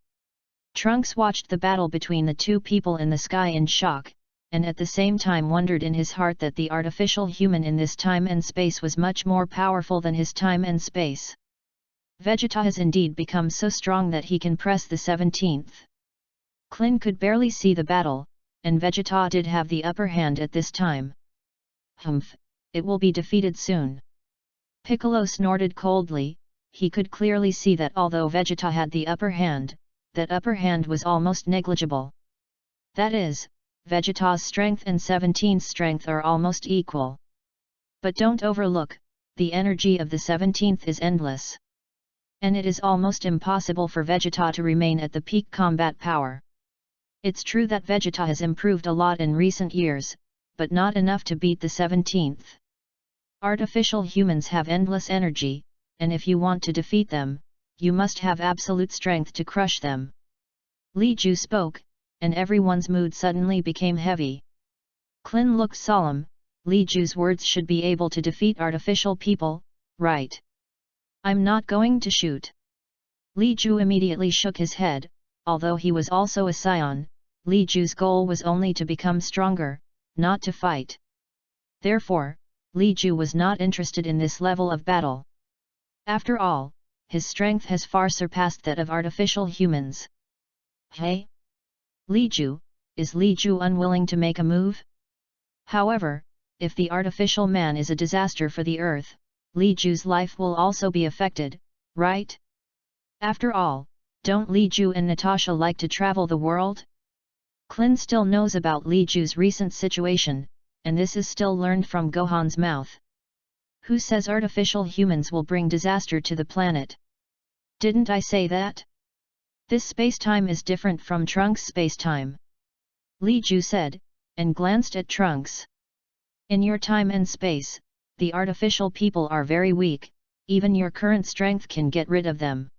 Trunks watched the battle between the two people in the sky in shock, and at the same time wondered in his heart that the artificial human in this time and space was much more powerful than his time and space. Vegeta has indeed become so strong that he can press the 17th. Klin could barely see the battle, and Vegeta did have the upper hand at this time. Humph, it will be defeated soon. Piccolo snorted coldly. He could clearly see that although Vegeta had the upper hand, that upper hand was almost negligible. That is, Vegeta's strength and 17's strength are almost equal. But don't overlook, the energy of the 17th is endless. And it is almost impossible for Vegeta to remain at the peak combat power. It's true that Vegeta has improved a lot in recent years, but not enough to beat the 17th. Artificial humans have endless energy, and if you want to defeat them, you must have absolute strength to crush them. Li Ju spoke, and everyone's mood suddenly became heavy. Klin looked solemn. Li Ju's words should be able to defeat artificial people, right? I'm not going to shoot. Li Ju immediately shook his head. Although he was also a Saiyan, Li Ju's goal was only to become stronger, not to fight. Therefore, Li Ju was not interested in this level of battle. After all, his strength has far surpassed that of artificial humans. Hey? Li Ju, is Li Ju unwilling to make a move? However, if the artificial man is a disaster for the earth, Li Ju's life will also be affected, right? After all, don't Li Ju and Natasha like to travel the world? Klin still knows about Li Ju's recent situation, and this is still learned from Gohan's mouth. Who says artificial humans will bring disaster to the planet? Didn't I say that? This space-time is different from Trunks' space-time. Li Ju said, and glanced at Trunks. In your time and space, the artificial people are very weak, even your current strength can get rid of them.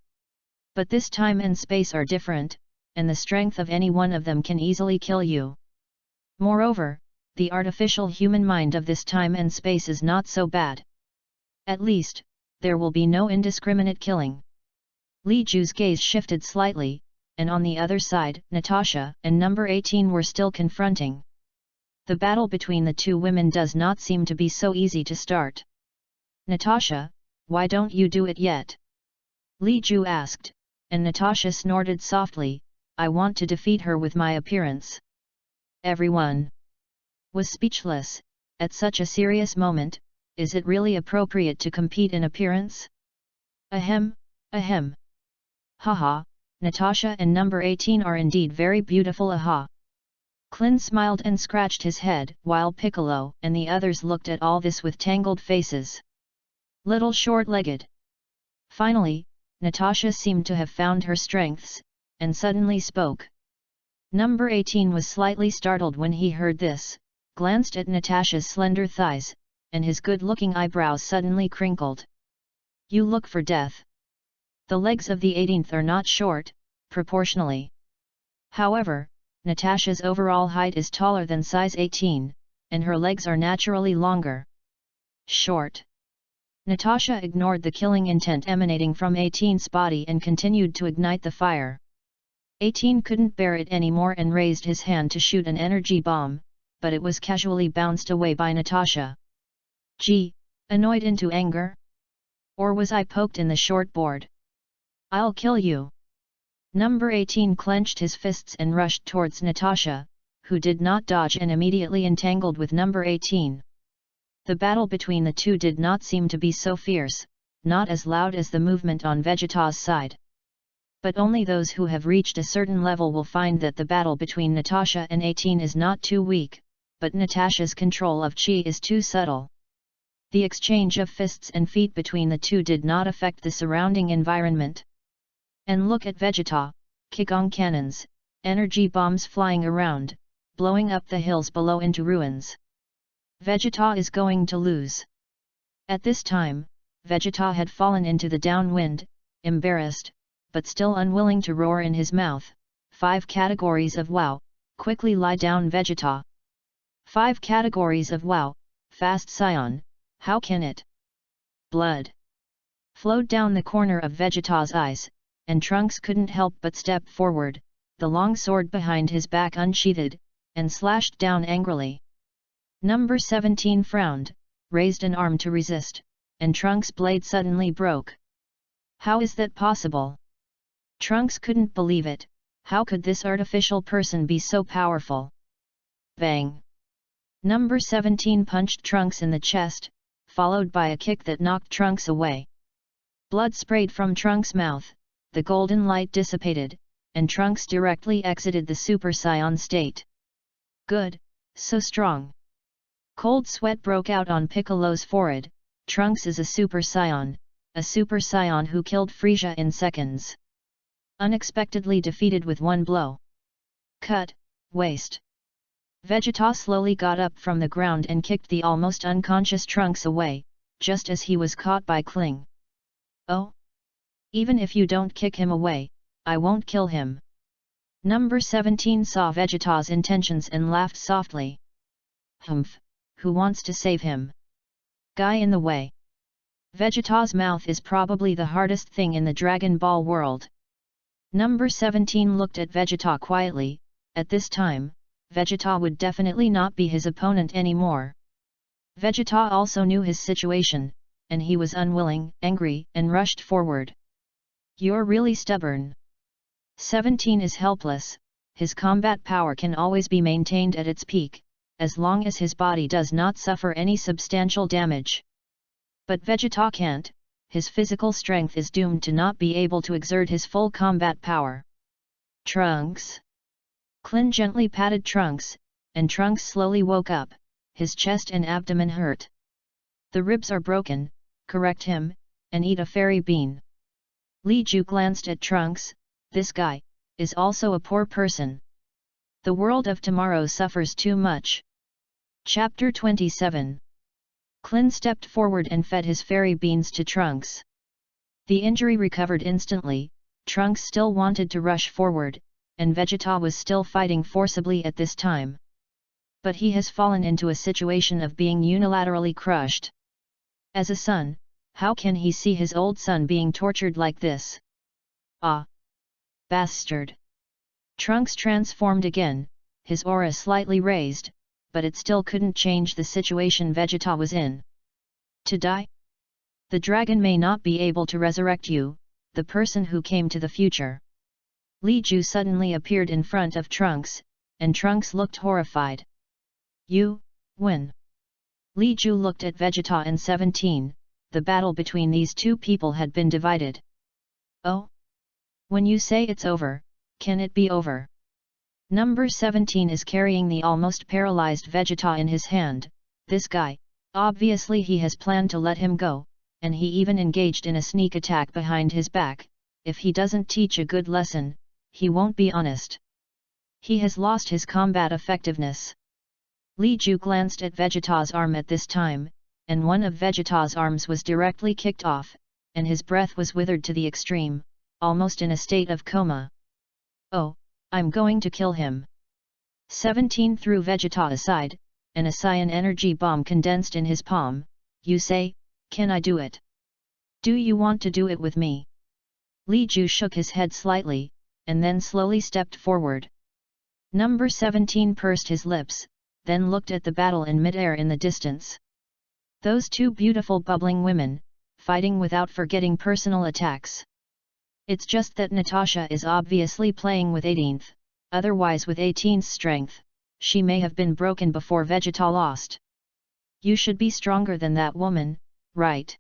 But this time and space are different, and the strength of any one of them can easily kill you. Moreover, the artificial human mind of this time and space is not so bad. At least, there will be no indiscriminate killing. Li Ju's gaze shifted slightly, and on the other side, Natasha and number 18 were still confronting. The battle between the two women does not seem to be so easy to start. Natasha, why don't you do it yet? Li Ju asked, and Natasha snorted softly, I want to defeat her with my appearance. Everyone was speechless. At such a serious moment, is it really appropriate to compete in appearance? Ahem, ahem. Haha, Natasha and number 18 are indeed very beautiful, aha. Clin smiled and scratched his head, while Piccolo and the others looked at all this with tangled faces. Little short-legged. Finally, Natasha seemed to have found her strengths, and suddenly spoke. Number 18 was slightly startled when he heard this, glanced at Natasha's slender thighs, and his good-looking eyebrows suddenly crinkled. You look for death. The legs of the 18th are not short, proportionally. However, Natasha's overall height is taller than size 18, and her legs are naturally longer. Short. Natasha ignored the killing intent emanating from 18's body and continued to ignite the fire. 18 couldn't bear it anymore and raised his hand to shoot an energy bomb, but it was casually bounced away by Natasha. Gee, annoyed into anger? Or was I poked in the short board? I'll kill you. Number 18 clenched his fists and rushed towards Natasha, who did not dodge and immediately entangled with number 18. The battle between the two did not seem to be so fierce, not as loud as the movement on Vegeta's side. But only those who have reached a certain level will find that the battle between Natasha and 18 is not too weak, but Natasha's control of Qi is too subtle. The exchange of fists and feet between the two did not affect the surrounding environment. And look at Vegeta, Qigong cannons, energy bombs flying around, blowing up the hills below into ruins. Vegeta is going to lose. At this time, Vegeta had fallen into the downwind, embarrassed, but still unwilling to roar in his mouth. 5 categories of wow, quickly lie down Vegeta. 5 categories of wow, fast Scion, how can it? Blood flowed down the corner of Vegeta's eyes, and Trunks couldn't help but step forward, the long sword behind his back unsheathed, and slashed down angrily. Number 17 frowned, raised an arm to resist, and Trunks' blade suddenly broke. How is that possible? Trunks couldn't believe it. How could this artificial person be so powerful? Bang! Number 17 punched Trunks in the chest, followed by a kick that knocked Trunks away. Blood sprayed from Trunks' mouth, the golden light dissipated, and Trunks directly exited the Super Saiyan state. Good, so strong. Cold sweat broke out on Piccolo's forehead. Trunks is a Super Saiyan who killed Frieza in seconds. Unexpectedly defeated with one blow. Cut, waste. Vegeta slowly got up from the ground and kicked the almost unconscious Trunks away, just as he was caught by Kling. Oh? Even if you don't kick him away, I won't kill him. Number 17 saw Vegeta's intentions and laughed softly. Humph, who wants to save him? Guy in the way. Vegeta's mouth is probably the hardest thing in the Dragon Ball world. Number 17 looked at Vegeta quietly. At this time, Vegeta would definitely not be his opponent anymore. Vegeta also knew his situation, and he was unwilling, angry, and rushed forward. You're really stubborn. 17 is helpless. His combat power can always be maintained at its peak, as long as his body does not suffer any substantial damage. But Vegeta can't. His physical strength is doomed to not be able to exert his full combat power. Trunks. Klin gently patted Trunks, and Trunks slowly woke up. His chest and abdomen hurt. The ribs are broken, correct him, and eat a fairy bean. Li Ju glanced at Trunks. This guy is also a poor person. The world of tomorrow suffers too much. Chapter 27. Klin stepped forward and fed his fairy beans to Trunks. The injury recovered instantly. Trunks still wanted to rush forward, and Vegeta was still fighting forcibly at this time. But he has fallen into a situation of being unilaterally crushed. As a son, how can he see his old son being tortured like this? Ah! Bastard! Trunks transformed again, his aura slightly raised, but it still couldn't change the situation Vegeta was in. To die? The dragon may not be able to resurrect you, the person who came to the future. Li Ju suddenly appeared in front of Trunks, and Trunks looked horrified. You, when? Li Ju looked at Vegeta and 17, the battle between these two people had been divided. Oh? When you say it's over, can it be over? Number 17 is carrying the almost paralyzed Vegeta in his hand. This guy, obviously he has planned to let him go, and he even engaged in a sneak attack behind his back. If he doesn't teach a good lesson, he won't be honest. He has lost his combat effectiveness. Li Ju glanced at Vegeta's arm at this time, and one of Vegeta's arms was directly kicked off, and his breath was withered to the extreme, almost in a state of coma. Oh, I'm going to kill him. 17 threw Vegeta aside, and a cyan energy bomb condensed in his palm. You say, can I do it? Do you want to do it with me? Li Ju shook his head slightly, and then slowly stepped forward. Number 17 pursed his lips, then looked at the battle in midair in the distance. Those two beautiful bubbling women, fighting without forgetting personal attacks. It's just that Natasha is obviously playing with 18th, otherwise with 18's strength, she may have been broken before Vegeta lost. You should be stronger than that woman, right?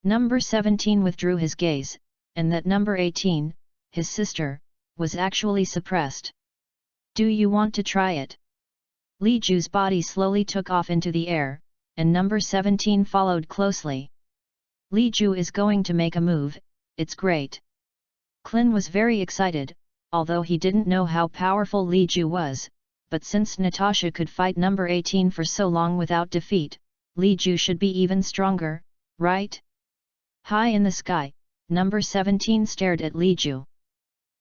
Number 17 withdrew his gaze, and that number 18, his sister, was actually suppressed. Do you want to try it? Li Ju's body slowly took off into the air, and number 17 followed closely. Li Ju is going to make a move, it's great. Klin was very excited, although he didn't know how powerful Li Ju was, but since Natasha could fight number 18 for so long without defeat, Li Ju should be even stronger, right? High in the sky, number 17 stared at Li Ju.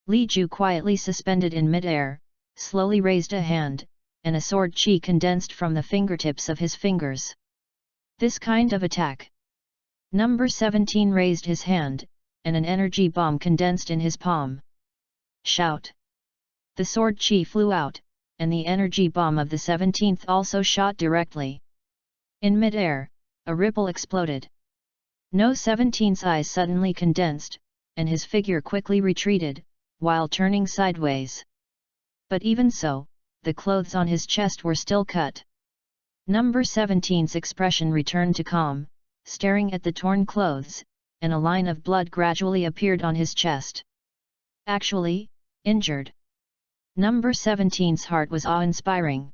Li Ju quietly suspended in midair, slowly raised a hand, and a sword chi condensed from the fingertips of his fingers. This kind of attack. Number 17 raised his hand, and an energy bomb condensed in his palm. Shout! The sword chi flew out, and the energy bomb of the 17th also shot directly. In midair, a ripple exploded. No 17's eyes suddenly condensed, and his figure quickly retreated, while turning sideways. But even so, the clothes on his chest were still cut. Number 17's expression returned to calm, staring at the torn clothes, and a line of blood gradually appeared on his chest. Actually, injured. Number 17's heart was awe-inspiring.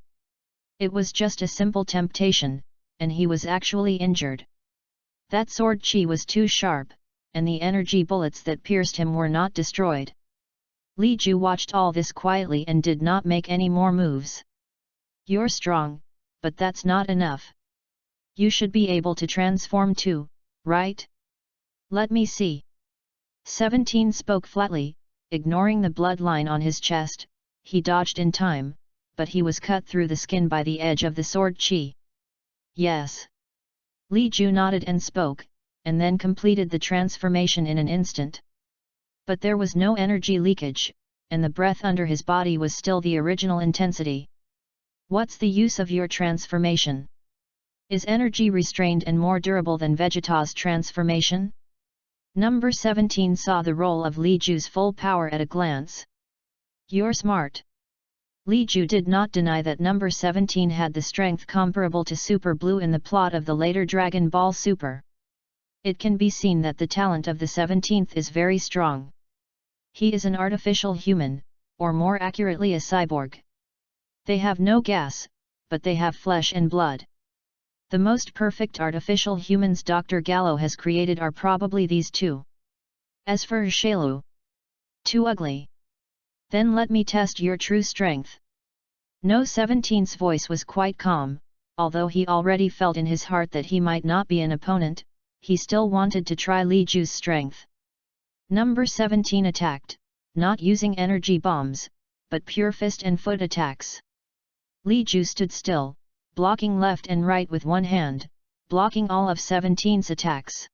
It was just a simple temptation, and he was actually injured. That sword chi was too sharp, and the energy bullets that pierced him were not destroyed. Li Ju watched all this quietly and did not make any more moves. You're strong, but that's not enough. You should be able to transform too, right? Let me see. 17 spoke flatly, ignoring the bloodline on his chest. He dodged in time, but he was cut through the skin by the edge of the sword chi. Yes. Li Ju nodded and spoke, and then completed the transformation in an instant. But there was no energy leakage, and the breath under his body was still the original intensity. What's the use of your transformation? Is energy restrained and more durable than Vegeta's transformation? Number 17 saw the role of Li Ju's full power at a glance. You're smart. Li Ju did not deny that number 17 had the strength comparable to Super Blue in the plot of the later Dragon Ball Super. It can be seen that the talent of the 17th is very strong. He is an artificial human, or more accurately a cyborg. They have no gas, but they have flesh and blood. The most perfect artificial humans Dr. Gallo has created are probably these two. As for Shalu, too ugly. Then let me test your true strength. No 17's voice was quite calm, although he already felt in his heart that he might not be an opponent, he still wanted to try Li Ju's strength. Number 17 attacked, not using energy bombs, but pure fist and foot attacks. Li Ju stood still, blocking left and right with one hand, blocking all of 17's attacks.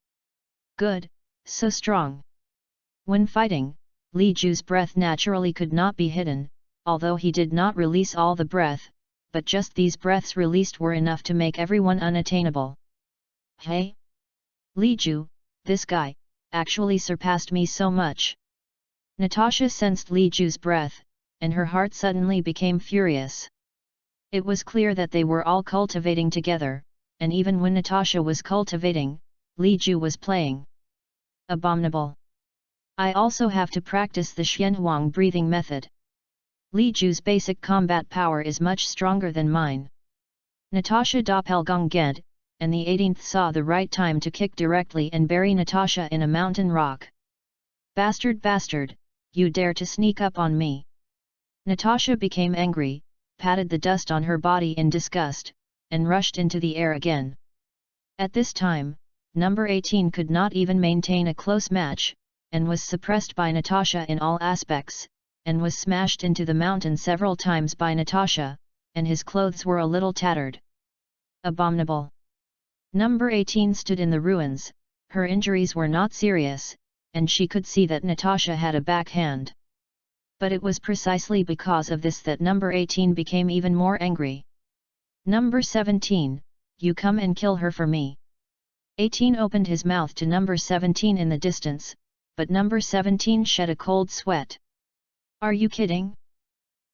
Good, so strong. When fighting, Li Ju's breath naturally could not be hidden, although he did not release all the breath, but just these breaths released were enough to make everyone unattainable. Hey! Li Ju, this guy, actually surpassed me so much. Natasha sensed Li Ju's breath, and her heart suddenly became furious. It was clear that they were all cultivating together, and even when Natasha was cultivating, Li Ju was playing. Abominable. I also have to practice the Xuanhuang breathing method. Li Ju's basic combat power is much stronger than mine. Natasha doppelganged, and the 18th saw the right time to kick directly and bury Natasha in a mountain rock. Bastard, bastard, you dare to sneak up on me. Natasha became angry, patted the dust on her body in disgust, and rushed into the air again. At this time, number 18 could not even maintain a close match, and was suppressed by Natasha in all aspects, and was smashed into the mountain several times by Natasha, and his clothes were a little tattered. Abominable. Number 18 stood in the ruins, her injuries were not serious, and she could see that Natasha had a backhand. But it was precisely because of this that number 18 became even more angry. Number 17, you come and kill her for me. 18 opened his mouth to number 17 in the distance, but number 17 shed a cold sweat. Are you kidding?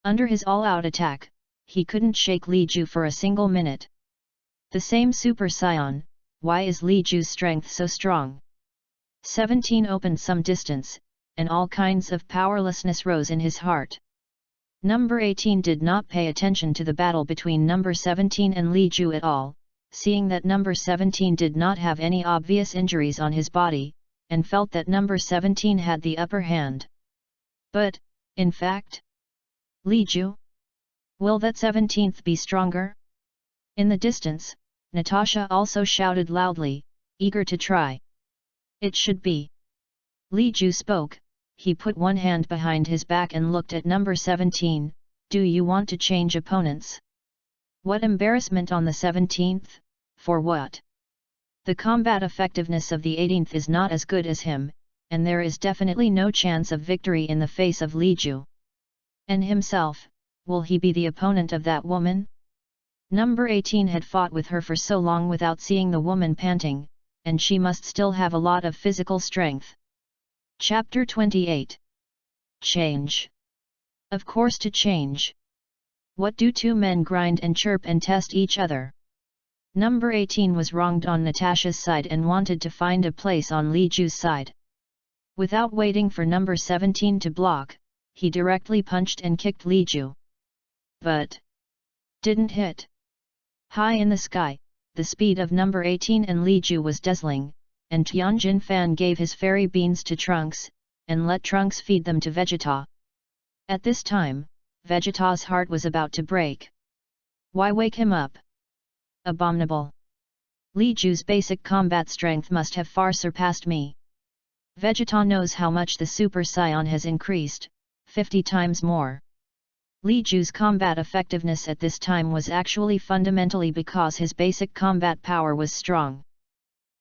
Under his all-out attack, he couldn't shake Li Ju for a single minute. The same Super Saiyan, why is Li Ju's strength so strong? 17 opened some distance, and all kinds of powerlessness rose in his heart. Number 18 did not pay attention to the battle between number 17 and Li Ju at all, seeing that number 17 did not have any obvious injuries on his body, and felt that number 17 had the upper hand. But, in fact, Li Ju? Will that 17th be stronger? In the distance, Natasha also shouted loudly, eager to try. It should be. Li Ju spoke, he put one hand behind his back and looked at number 17, do you want to change opponents? What embarrassment on the 17th, for what? The combat effectiveness of the 18th is not as good as him, and there is definitely no chance of victory in the face of Li Ju. And himself, will he be the opponent of that woman? Number 18 had fought with her for so long without seeing the woman panting, and she must still have a lot of physical strength. Chapter 28. Change. Of course to change. What do two men grind and chirp and test each other? Number 18 was wronged on Natasha's side and wanted to find a place on Li Ju's side. Without waiting for number 17 to block, he directly punched and kicked Li Ju. But didn't hit. High in the sky, the speed of number 18 and Li Ju was dazzling, and Tianjin Fan gave his fairy beans to Trunks, and let Trunks feed them to Vegeta. At this time, Vegeta's heart was about to break. Why wake him up? Abominable. Li Ju's basic combat strength must have far surpassed me. Vegeta knows how much the Super Saiyan has increased, 50 times more. Li Ju's combat effectiveness at this time was actually fundamentally because his basic combat power was strong.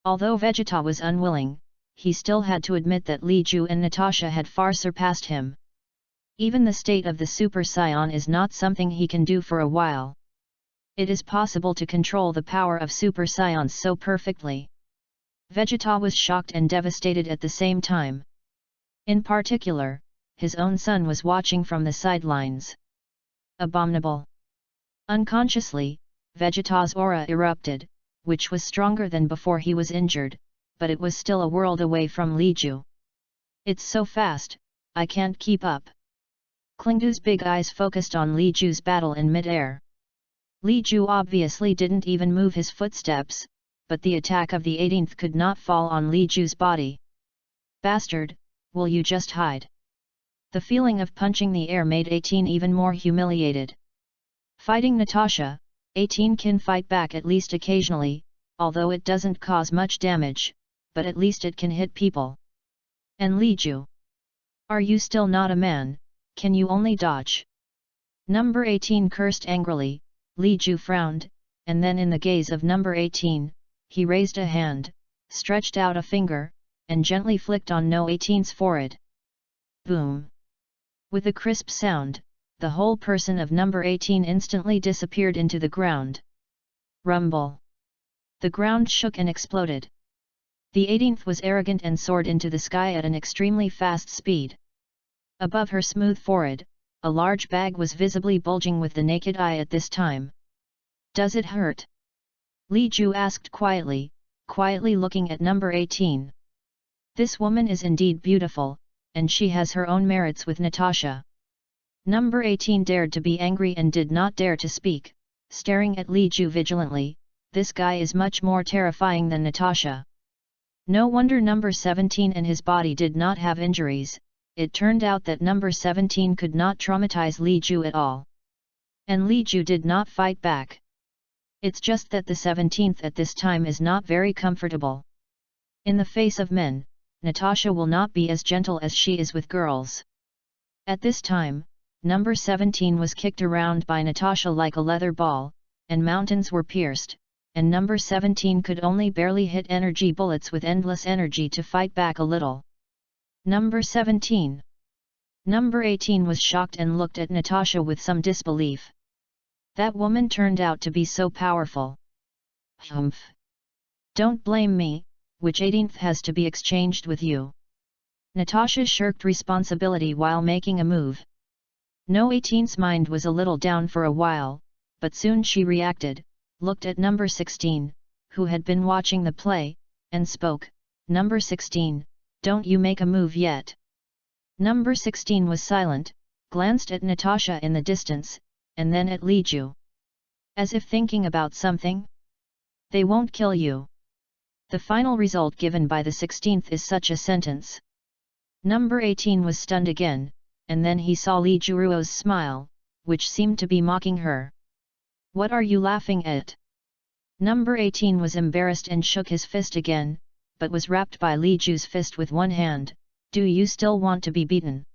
Although Vegeta was unwilling, he still had to admit that Li Ju and Natasha had far surpassed him. Even the state of the Super Saiyan is not something he can do for a while. It is possible to control the power of Super Saiyans so perfectly. Vegeta was shocked and devastated at the same time. In particular, his own son was watching from the sidelines. Abominable. Unconsciously, Vegeta's aura erupted, which was stronger than before he was injured, but it was still a world away from Li Ju. It's so fast, I can't keep up. Klingdu's big eyes focused on Li Ju's battle in mid-air. Li Ju obviously didn't even move his footsteps, but the attack of the 18th could not fall on Li Ju's body. Bastard, will you just hide? The feeling of punching the air made 18 even more humiliated. Fighting Natasha, 18 can fight back at least occasionally, although it doesn't cause much damage, but at least it can hit people. And Li Ju? Are you still not a man, can you only dodge? Number 18 cursed angrily. Li Ju frowned, and then in the gaze of number 18, he raised a hand, stretched out a finger, and gently flicked on No 18's forehead. Boom! With a crisp sound, the whole person of number 18 instantly disappeared into the ground. Rumble! The ground shook and exploded. The 18th was arrogant and soared into the sky at an extremely fast speed. Above her smooth forehead, a large bag was visibly bulging with the naked eye at this time. Does it hurt? Li Ju asked quietly looking at number 18. This woman is indeed beautiful, and she has her own merits with Natasha. Number 18 dared to be angry and did not dare to speak, staring at Li Ju vigilantly. This guy is much more terrifying than Natasha. No wonder number 17 and his body did not have injuries. It turned out that number 17 could not traumatize Li Ju at all. And Li Ju did not fight back. It's just that the 17th at this time is not very comfortable. In the face of men, Natasha will not be as gentle as she is with girls. At this time, number 17 was kicked around by Natasha like a leather ball, and mountains were pierced, and number 17 could only barely hit energy bullets with endless energy to fight back a little. Number 17. Number 18 was shocked and looked at Natasha with some disbelief. That woman turned out to be so powerful. Humph! Don't blame me, which 18th has to be exchanged with you. Natasha shirked responsibility while making a move. No 18's mind was a little down for a while, but soon she reacted, looked at number 16, who had been watching the play, and spoke. Number 16, don't you make a move yet. Number 16 was silent, glanced at Natasha in the distance, and then at Li Ju. As if thinking about something. They won't kill you. The final result given by the 16th is such a sentence. Number 18 was stunned again, and then he saw Li Juruo's smile, which seemed to be mocking her. What are you laughing at? Number 18 was embarrassed and shook his fist again, but was wrapped by Li Ju's fist with one hand. Do you still want to be beaten?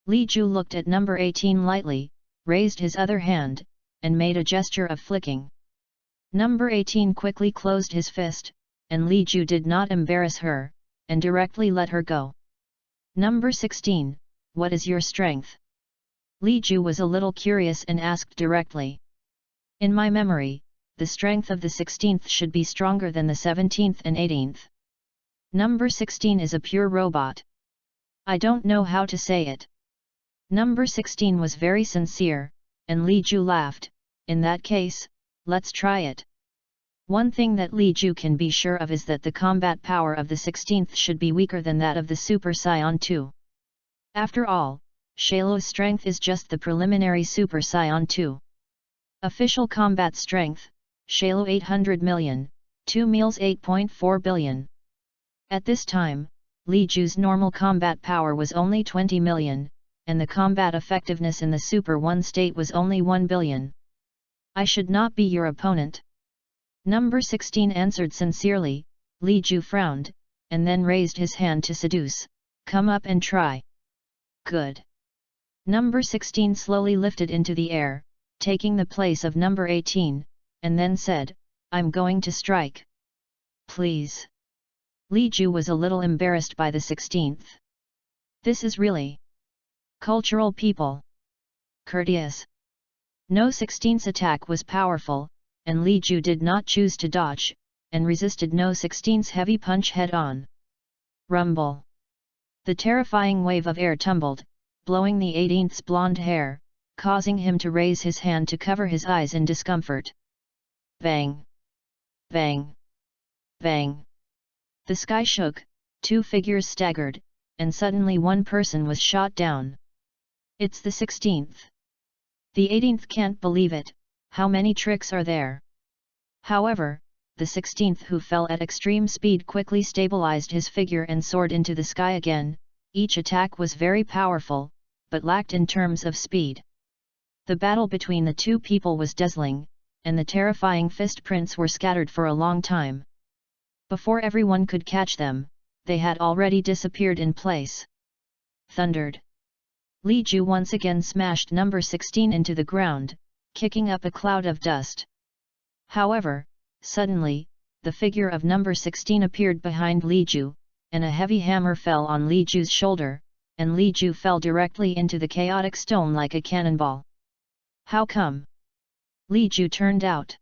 Li Ju looked at number 18 lightly, raised his other hand, and made a gesture of flicking. Number 18 quickly closed his fist, and Li Ju did not embarrass her, and directly let her go. Number 16, what is your strength? Li Ju was a little curious and asked directly. In my memory, the strength of the 16th should be stronger than the 17th and 18th. Number 16 is a pure robot. I don't know how to say it. Number 16 was very sincere, and Li Ju laughed. In that case, let's try it. One thing that Li Ju can be sure of is that the combat power of the 16th should be weaker than that of the Super Saiyan 2. After all, Shailo's strength is just the preliminary Super Saiyan 2. Official combat strength, Shailo 800 million, 2 meals 8.4 billion. At this time, Li Ju's normal combat power was only 20 million, and the combat effectiveness in the Super 1 state was only 1 billion. I should not be your opponent. Number 16 answered sincerely. Li Ju frowned, and then raised his hand to seduce. Come up and try. Good. Number 16 slowly lifted into the air, taking the place of number 18, and then said, I'm going to strike. Please. Li Ju was a little embarrassed by the 16th. This is really cultural people. Courteous. No 16's attack was powerful, and Li Ju did not choose to dodge, and resisted No 16's heavy punch head-on. Rumble. The terrifying wave of air tumbled, blowing the 18th's blonde hair, causing him to raise his hand to cover his eyes in discomfort. Bang! Bang! Bang! The sky shook, two figures staggered, and suddenly one person was shot down. It's the 16th. The 18th can't believe it. How many tricks are there? However, the 16th, who fell at extreme speed, quickly stabilized his figure and soared into the sky again. Each attack was very powerful, but lacked in terms of speed. The battle between the two people was dazzling, and the terrifying fist prints were scattered for a long time. Before everyone could catch them, they had already disappeared in place. Thundered. Li Ju once again smashed number 16 into the ground, kicking up a cloud of dust. However, suddenly, the figure of number 16 appeared behind Li Ju, and a heavy hammer fell on Li Ju's shoulder, and Li Ju fell directly into the chaotic stone like a cannonball. How come? Li Ju turned out.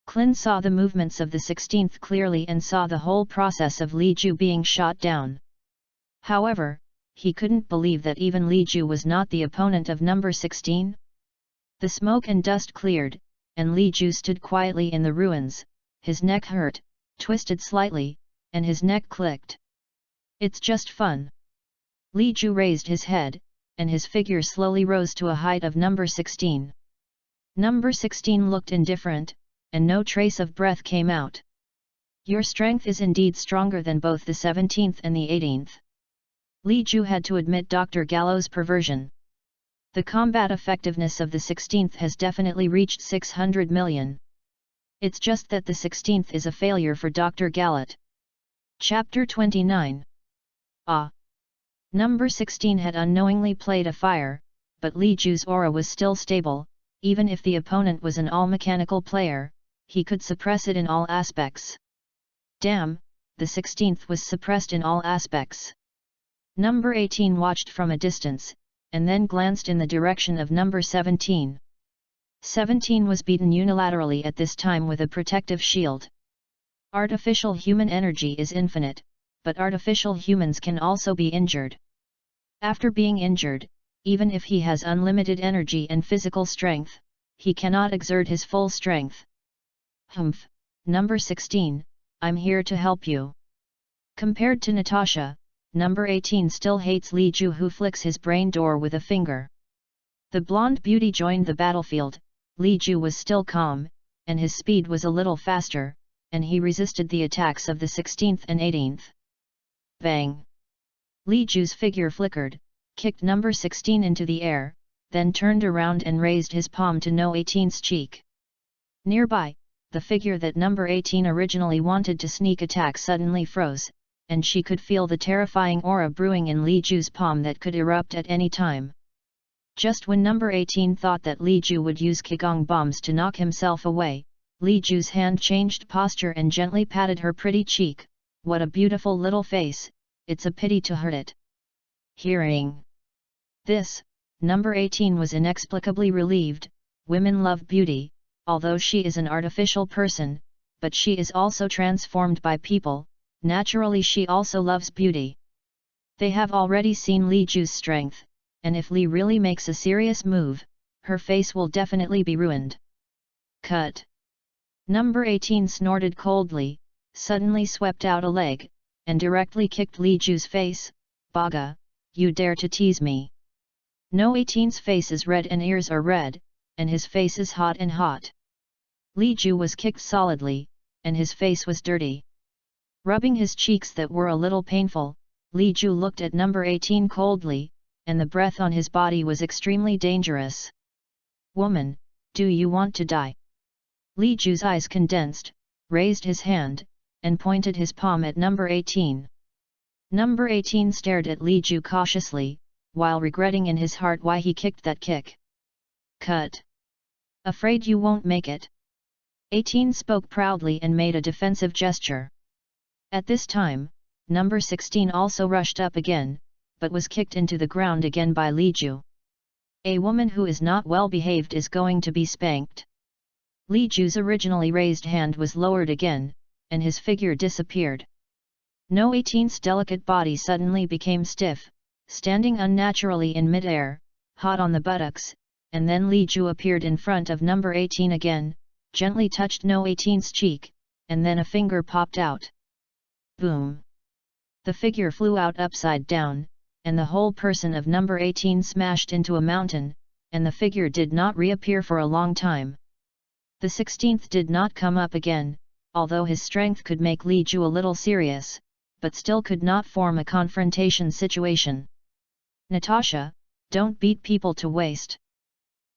Clin saw the movements of the 16th clearly and saw the whole process of Li Ju being shot down. However, he couldn't believe that even Li Ju was not the opponent of number 16. The smoke and dust cleared, and Li Ju stood quietly in the ruins. His neck hurt, twisted slightly, and his neck clicked. It's just fun. Li Ju raised his head, and his figure slowly rose to a height of number 16. Number 16 looked indifferent, and no trace of breath came out. Your strength is indeed stronger than both the 17th and the 18th. Li Ju had to admit Dr. Gallo's perversion. The combat effectiveness of the 16th has definitely reached 600 million. It's just that the 16th is a failure for Dr. Gallet. Chapter 29. Number 16 had unknowingly played a fire, but Li Ju's aura was still stable. Even if the opponent was an all-mechanical player, he could suppress it in all aspects. Damn, the 16th was suppressed in all aspects. Number 18 watched from a distance, and then glanced in the direction of number 17. 17 was beaten unilaterally at this time with a protective shield. Artificial human energy is infinite, but artificial humans can also be injured. After being injured, even if he has unlimited energy and physical strength, he cannot exert his full strength. Humph, number 16, I'm here to help you. Compared to Natasha, number 18 still hates Li Ju, who flicks his brain door with a finger. The blonde beauty joined the battlefield. Li Ju was still calm, and his speed was a little faster, and he resisted the attacks of the 16th and 18th. Bang! Li Ju's figure flickered, kicked number 16 into the air, then turned around and raised his palm to No 18's cheek. Nearby, the figure that number 18 originally wanted to sneak attack suddenly froze, and she could feel the terrifying aura brewing in Li Ju's palm that could erupt at any time. Just when number 18 thought that Li Ju would use Qigong bombs to knock himself away, Li Ju's hand changed posture and gently patted her pretty cheek. What a beautiful little face, it's a pity to hurt it. Hearing this, number 18 was inexplicably relieved. Women love beauty, although she is an artificial person, but she is also transformed by people. Naturally she also loves beauty. They have already seen Li Ju's strength, and if Li really makes a serious move, her face will definitely be ruined. Cut! Number 18 snorted coldly, suddenly swept out a leg, and directly kicked Li Ju's face. Baga, you dare to tease me. No 18's face is red and ears are red, and his face is hot and hot. Li Ju was kicked solidly, and his face was dirty. Rubbing his cheeks that were a little painful, Li Ju looked at number 18 coldly, and the breath on his body was extremely dangerous. Woman, do you want to die? Li Ju's eyes condensed, raised his hand, and pointed his palm at number 18. Number 18 stared at Li Ju cautiously, while regretting in his heart why he kicked that kick. Cut! Afraid you won't make it? 18 spoke proudly and made a defensive gesture. At this time, number 16 also rushed up again, but was kicked into the ground again by Li Ju. A woman who is not well behaved is going to be spanked. Li Ju's originally raised hand was lowered again, and his figure disappeared. No 18's delicate body suddenly became stiff, standing unnaturally in mid-air, hot on the buttocks, and then Li Ju appeared in front of number 18 again, gently touched No 18's cheek, and then a finger popped out. Boom! The figure flew out upside down, and the whole person of number 18 smashed into a mountain, and the figure did not reappear for a long time. The 16th did not come up again, although his strength could make Li Ju a little serious, but still could not form a confrontation situation. Natasha, don't beat people to waste.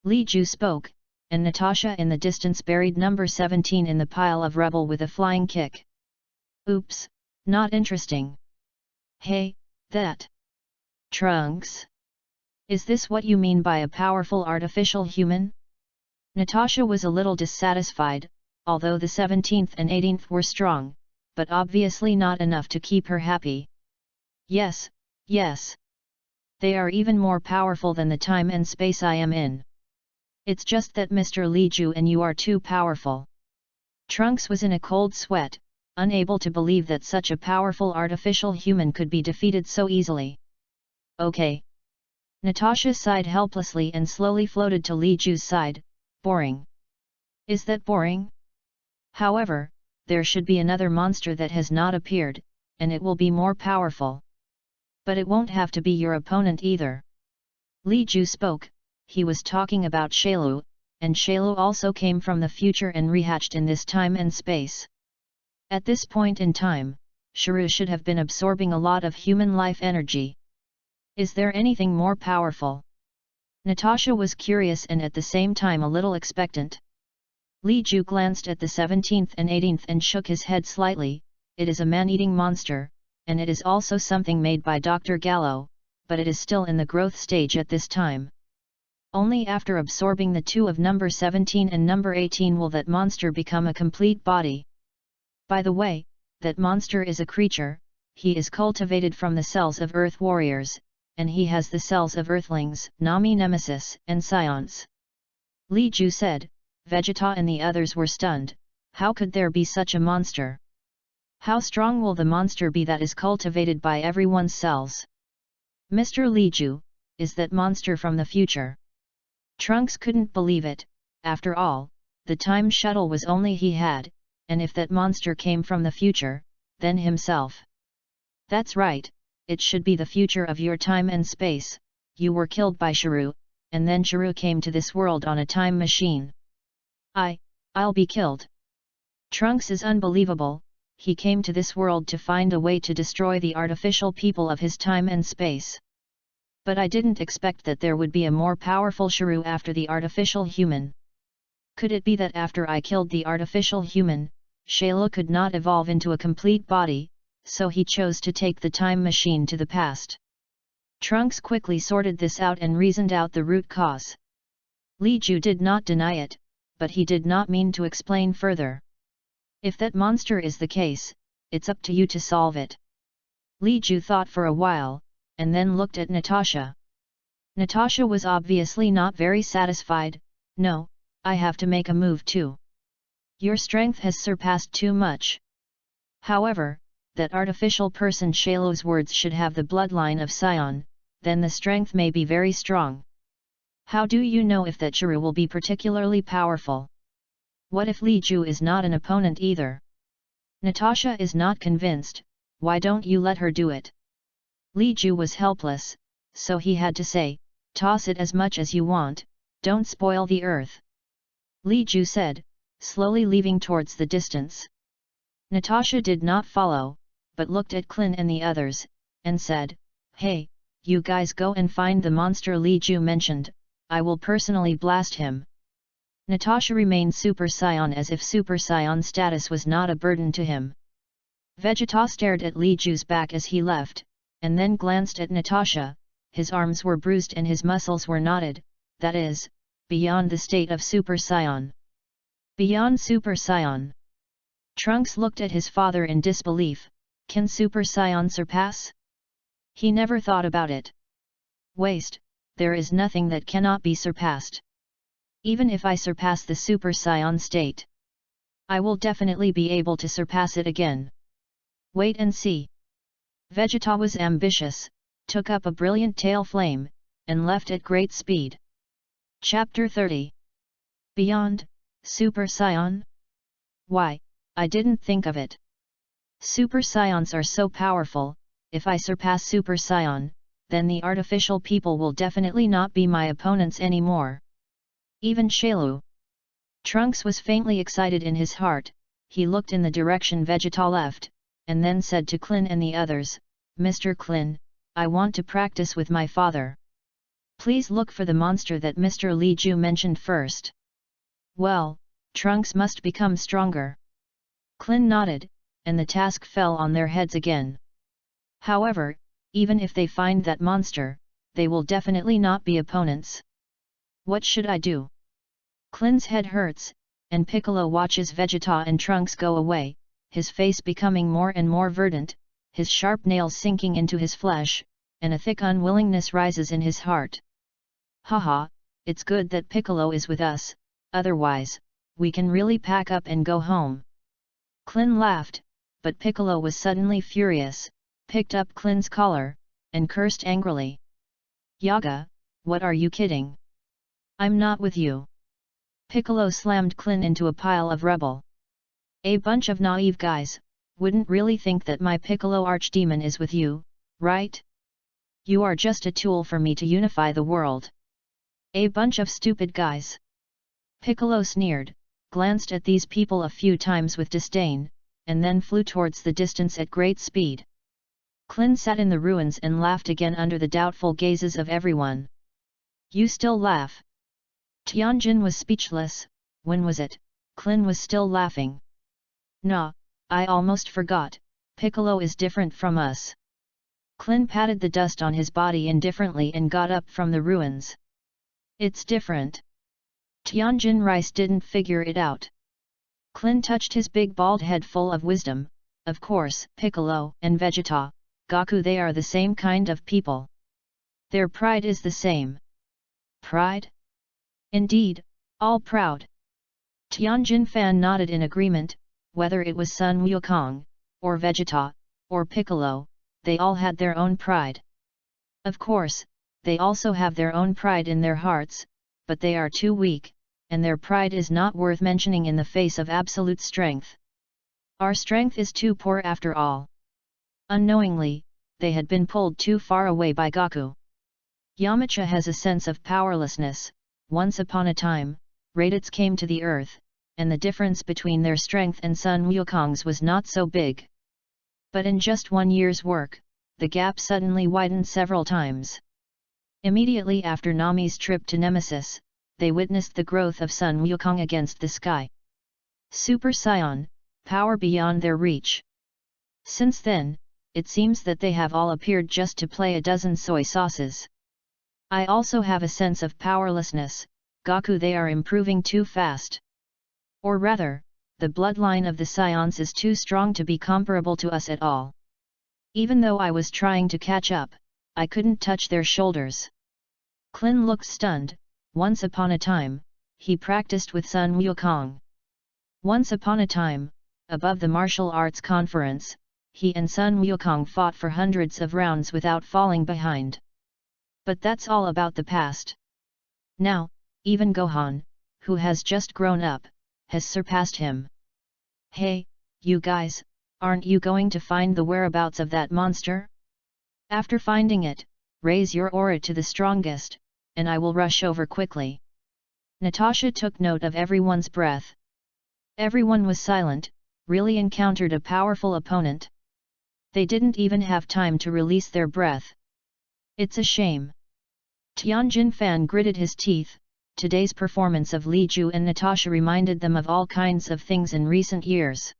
Li Ju spoke, and Natasha in the distance buried number 17 in the pile of rubble with a flying kick. Oops, not interesting. Hey, that. Trunks? Is this what you mean by a powerful artificial human? Natasha was a little dissatisfied, although the 17th and 18th were strong, but obviously not enough to keep her happy. Yes, yes. They are even more powerful than the time and space I am in. It's just that Mr. Li Ju and you are too powerful. Trunks was in a cold sweat, unable to believe that such a powerful artificial human could be defeated so easily. Okay. Natasha sighed helplessly and slowly floated to Li Ju's side. Boring. Is that boring? However, there should be another monster that has not appeared, and it will be more powerful. But it won't have to be your opponent either. Li Ju spoke. He was talking about Shailu, and Shailu also came from the future and rehatched in this time and space. At this point in time, Shailu should have been absorbing a lot of human life energy. Is there anything more powerful? Natasha was curious and at the same time a little expectant. Li Ju glanced at the 17th and 18th and shook his head slightly. It is a man-eating monster, and it is also something made by Dr. Gallo, but it is still in the growth stage at this time. Only after absorbing the two of number 17 and number 18 will that monster become a complete body. By the way, that monster is a creature. He is cultivated from the cells of Earth warriors, and he has the cells of Earthlings, Nami Nemesis, and Scions. Li Ju said. Vegeta and the others were stunned. How could there be such a monster? How strong will the monster be that is cultivated by everyone's cells? Mr. Li Ju, is that monster from the future? Trunks couldn't believe it. After all, the time shuttle was only he had, and if that monster came from the future, then himself. That's right, it should be the future of your time and space. You were killed by Shailu, and then Shailu came to this world on a time machine. I'll be killed. Trunks is unbelievable. He came to this world to find a way to destroy the artificial people of his time and space. But I didn't expect that there would be a more powerful Shailu after the artificial human. Could it be that after I killed the artificial human, Shailu could not evolve into a complete body, so he chose to take the time machine to the past? Trunks quickly sorted this out and reasoned out the root cause. Li Ju did not deny it, but he did not mean to explain further. If that monster is the case, it's up to you to solve it. Li Ju thought for a while, and then looked at Natasha. Natasha was obviously not very satisfied. No, I have to make a move too. Your strength has surpassed too much. However, that artificial person Shailu's words should have the bloodline of Scion, then the strength may be very strong. How do you know if that Shailu will be particularly powerful? What if Li Ju is not an opponent either? Natasha is not convinced. Why don't you let her do it? Li Ju was helpless, so he had to say, toss it as much as you want, don't spoil the earth. Li Ju said, slowly leaving towards the distance. Natasha did not follow, but looked at Clin and the others, and said, hey, you guys go and find the monster Li Ju mentioned, I will personally blast him. Natasha remained Super Saiyan as if Super Saiyan status was not a burden to him. Vegeta stared at Li Ju's back as he left, and then glanced at Natasha. His arms were bruised and his muscles were knotted, that is, beyond the state of Super Saiyan. Beyond Super Saiyan. Trunks looked at his father in disbelief. Can Super Saiyan surpass? He never thought about it. Waste, there is nothing that cannot be surpassed. Even if I surpass the Super Saiyan state, I will definitely be able to surpass it again. Wait and see. Vegeta was ambitious, took up a brilliant tail flame, and left at great speed. Chapter 30. Beyond, Super Saiyan? Why, I didn't think of it. Super Saions are so powerful. If I surpass Super Saiyan, then the artificial people will definitely not be my opponents anymore. Even Shailu. Trunks was faintly excited in his heart. He looked in the direction Vegeta left, and then said to Clin and the others, Mr. Clin, I want to practice with my father. Please look for the monster that Mr. Li Ju mentioned first. Well, trunks must become stronger. Klin nodded, and the task fell on their heads again. However, even if they find that monster, they will definitely not be opponents. What should I do? Klin's head hurts, and Piccolo watches Vegeta and Trunks go away, his face becoming more and more verdant, his sharp nails sinking into his flesh, and a thick unwillingness rises in his heart. Haha, it's good that Piccolo is with us, otherwise, we can really pack up and go home. Klin laughed, but Piccolo was suddenly furious, picked up Klin's collar, and cursed angrily. Yaga, what are you kidding? I'm not with you. Piccolo slammed Klin into a pile of rubble. A bunch of naive guys, wouldn't really think that my Piccolo archdemon is with you, right? You are just a tool for me to unify the world. A bunch of stupid guys. Piccolo sneered, glanced at these people a few times with disdain, and then flew towards the distance at great speed. Klin sat in the ruins and laughed again under the doubtful gazes of everyone. You still laugh? Tianjin was speechless. When was it? Klin was still laughing. Nah, I almost forgot, Piccolo is different from us. Klin patted the dust on his body indifferently and got up from the ruins. It's different. Tianjin Rice didn't figure it out. Klin touched his big bald head full of wisdom. Of course, Piccolo and Vegeta, Goku, they are the same kind of people. Their pride is the same. Pride? Indeed, all proud. Tianjin Fan nodded in agreement. Whether it was Sun Wukong, or Vegeta, or Piccolo, they all had their own pride. Of course, they also have their own pride in their hearts, but they are too weak, and their pride is not worth mentioning in the face of absolute strength. Our strength is too poor after all. Unknowingly, they had been pulled too far away by Goku. Yamcha has a sense of powerlessness. Once upon a time, Raditz came to the earth, and the difference between their strength and Sun Wukong's was not so big. But in just 1 year's work, the gap suddenly widened several times. Immediately after Nami's trip to Nemesis, they witnessed the growth of Sun Wukong against the sky. Super Saiyan, power beyond their reach. Since then, it seems that they have all appeared just to play a dozen soy sauces. I also have a sense of powerlessness, Goku, they are improving too fast. Or rather, the bloodline of the Saiyans is too strong to be comparable to us at all. Even though I was trying to catch up, I couldn't touch their shoulders. Klin looked stunned. Once upon a time, he practiced with Sun Wukong. Once upon a time, above the martial arts conference, he and Sun Wukong fought for hundreds of rounds without falling behind. But that's all about the past. Now, even Gohan, who has just grown up, has surpassed him. Hey, you guys, aren't you going to find the whereabouts of that monster? After finding it, raise your aura to the strongest, and I will rush over quickly. Natasha took note of everyone's breath. Everyone was silent, really encountered a powerful opponent. They didn't even have time to release their breath. It's a shame. Tianjin Fan gritted his teeth. Today's performance of Li Ju and Natasha reminded them of all kinds of things in recent years.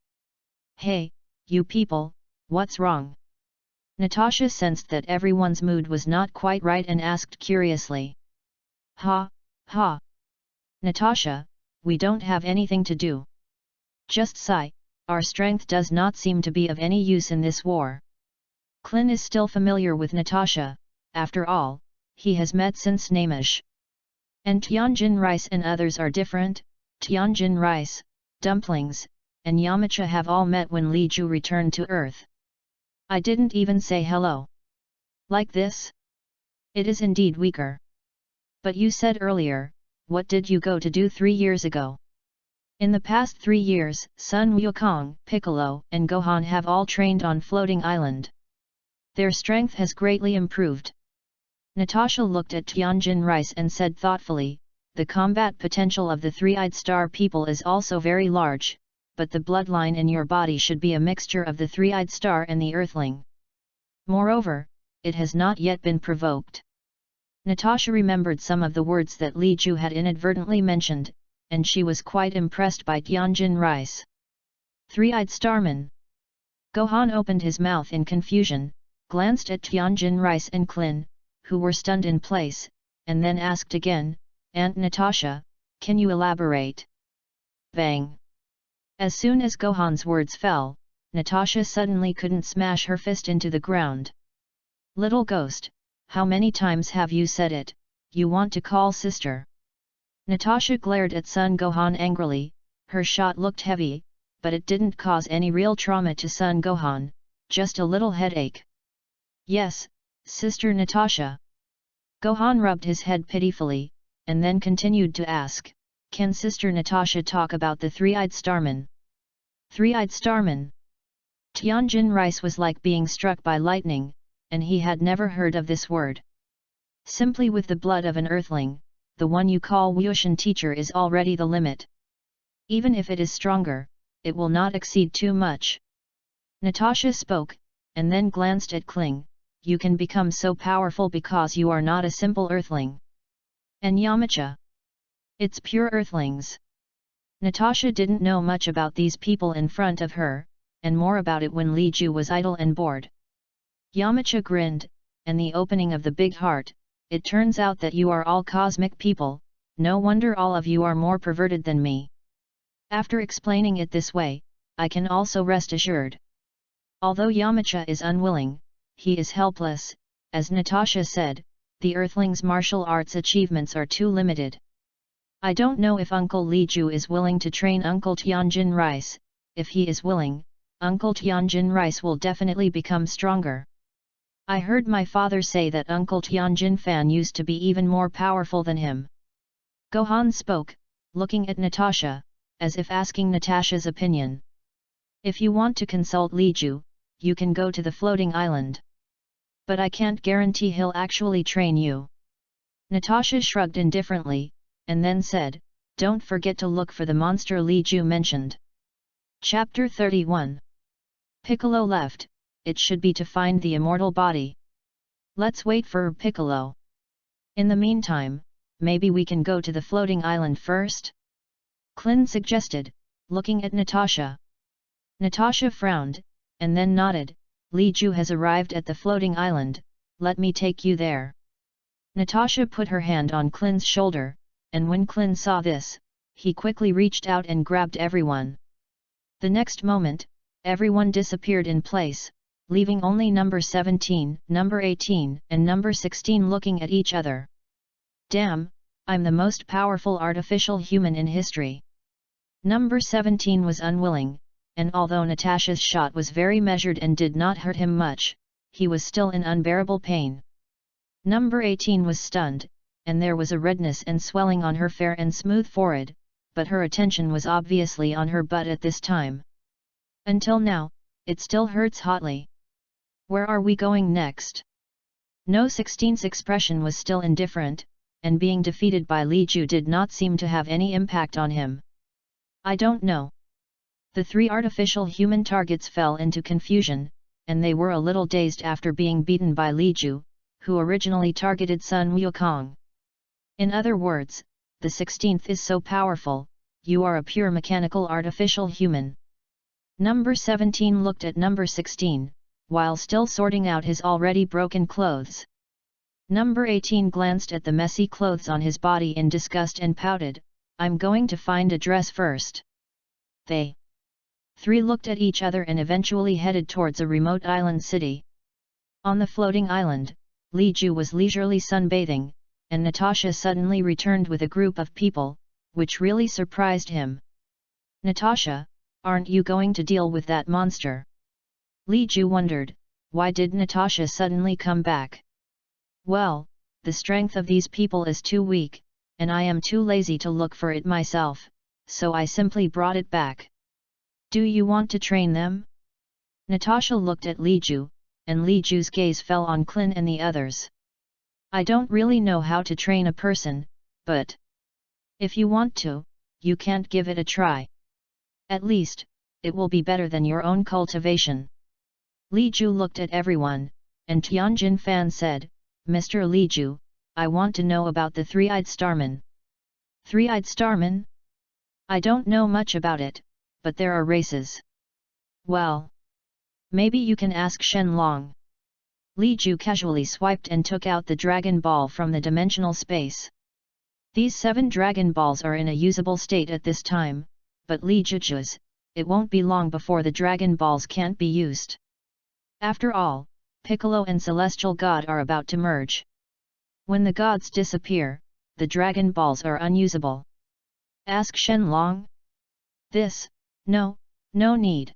Hey, you people, what's wrong? Natasha sensed that everyone's mood was not quite right and asked curiously. Ha, ha. Natasha, we don't have anything to do. Just sigh, our strength does not seem to be of any use in this war. Klin is still familiar with Natasha, after all, he has met since Namish. And Tianjin Rice and others are different. Tianjin Rice, Dumplings, and Yamcha have all met when Li Ju returned to Earth. I didn't even say hello. Like this? It is indeed weaker. But you said earlier, what did you go to do 3 years ago? In the past 3 years, Sun Wukong, Piccolo, and Gohan have all trained on Floating Island. Their strength has greatly improved. Natasha looked at Tianjin Rice and said thoughtfully, the combat potential of the three-eyed star people is also very large, but the bloodline in your body should be a mixture of the three-eyed star and the earthling. Moreover, it has not yet been provoked. Natasha remembered some of the words that Li Ju had inadvertently mentioned, and she was quite impressed by Tianjin rice. Three-eyed starman. Gohan opened his mouth in confusion, glanced at Tianjin rice and Klin, who were stunned in place, and then asked again, Aunt Natasha, can you elaborate? Bang! As soon as Gohan's words fell, Natasha suddenly couldn't smash her fist into the ground. Little ghost, how many times have you said it, you want to call sister? Natasha glared at Son Gohan angrily, her shot looked heavy, but it didn't cause any real trauma to Son Gohan, just a little headache. Yes, Sister Natasha. Gohan rubbed his head pitifully, and then continued to ask, can Sister Natasha talk about the three-eyed starman? Three-eyed starman? Tianjin rice was like being struck by lightning, and he had never heard of this word. Simply with the blood of an earthling, the one you call Wuxian teacher is already the limit. Even if it is stronger, it will not exceed too much. Natasha spoke, and then glanced at Kling, you can become so powerful because you are not a simple earthling. And Yamcha? It's pure earthlings. Natasha didn't know much about these people in front of her, and more about it when Li Ju was idle and bored. Yamcha grinned, and the opening of the big heart, it turns out that you are all cosmic people, no wonder all of you are more perverted than me. After explaining it this way, I can also rest assured. Although Yamcha is unwilling, he is helpless, as Natasha said, the Earthling's martial arts achievements are too limited. I don't know if Uncle Li Ju is willing to train Uncle Tianjin Rice, if he is willing, Uncle Tianjin Rice will definitely become stronger. I heard my father say that Uncle Tianjin Fan used to be even more powerful than him. Gohan spoke, looking at Natasha, as if asking Natasha's opinion. If you want to consult Li Ju, you can go to the floating island. But I can't guarantee he'll actually train you. Natasha shrugged indifferently, and then said, don't forget to look for the monster Li Ju mentioned. Chapter 31. Piccolo left, it should be to find the immortal body. Let's wait for Piccolo. In the meantime, maybe we can go to the floating island first? Klin suggested, looking at Natasha. Natasha frowned, and then nodded, Li Ju has arrived at the floating island, let me take you there. Natasha put her hand on Klin's shoulder, and when Klin saw this, he quickly reached out and grabbed everyone. The next moment, everyone disappeared in place, leaving only number 17, number 18, and number 16 looking at each other. Damn, I'm the most powerful artificial human in history. Number 17 was unwilling, and although Natasha's shot was very measured and did not hurt him much, he was still in unbearable pain. Number 18 was stunned, and there was a redness and swelling on her fair and smooth forehead, but her attention was obviously on her butt at this time. Until now, it still hurts hotly. Where are we going next? No 16's expression was still indifferent, and being defeated by Li Ju did not seem to have any impact on him. I don't know. The three artificial human targets fell into confusion, and they were a little dazed after being beaten by Li Ju, who originally targeted Sun Wukong. In other words, the 16th is so powerful, you are a pure mechanical artificial human. Number 17 looked at number 16, while still sorting out his already broken clothes. Number 18 glanced at the messy clothes on his body in disgust and pouted, I'm going to find a dress first. They three looked at each other and eventually headed towards a remote island city. On the floating island, Li Ju was leisurely sunbathing, and Natasha suddenly returned with a group of people, which really surprised him. Natasha, aren't you going to deal with that monster? Li Ju wondered, why did Natasha suddenly come back? Well, the strength of these people is too weak, and I am too lazy to look for it myself, so I simply brought it back. Do you want to train them? Natasha looked at Li Ju, and Li Ju's gaze fell on Klin and the others. I don't really know how to train a person, but if you want to, you can't give it a try. At least, it will be better than your own cultivation. Li Ju looked at everyone, and Tianjin Fan said, Mr. Li Ju, I want to know about the three-eyed starman. Three-eyed starman? I don't know much about it, but there are races. Well, maybe you can ask Xuanhuang. Li Ju casually swiped and took out the Dragon Ball from the dimensional space. These 7 Dragon Balls are in a usable state at this time, but Li Juju's, it won't be long before the Dragon Balls can't be used. After all, Piccolo and Celestial God are about to merge. When the gods disappear, the Dragon Balls are unusable. Ask Xuanhuang? This, no need.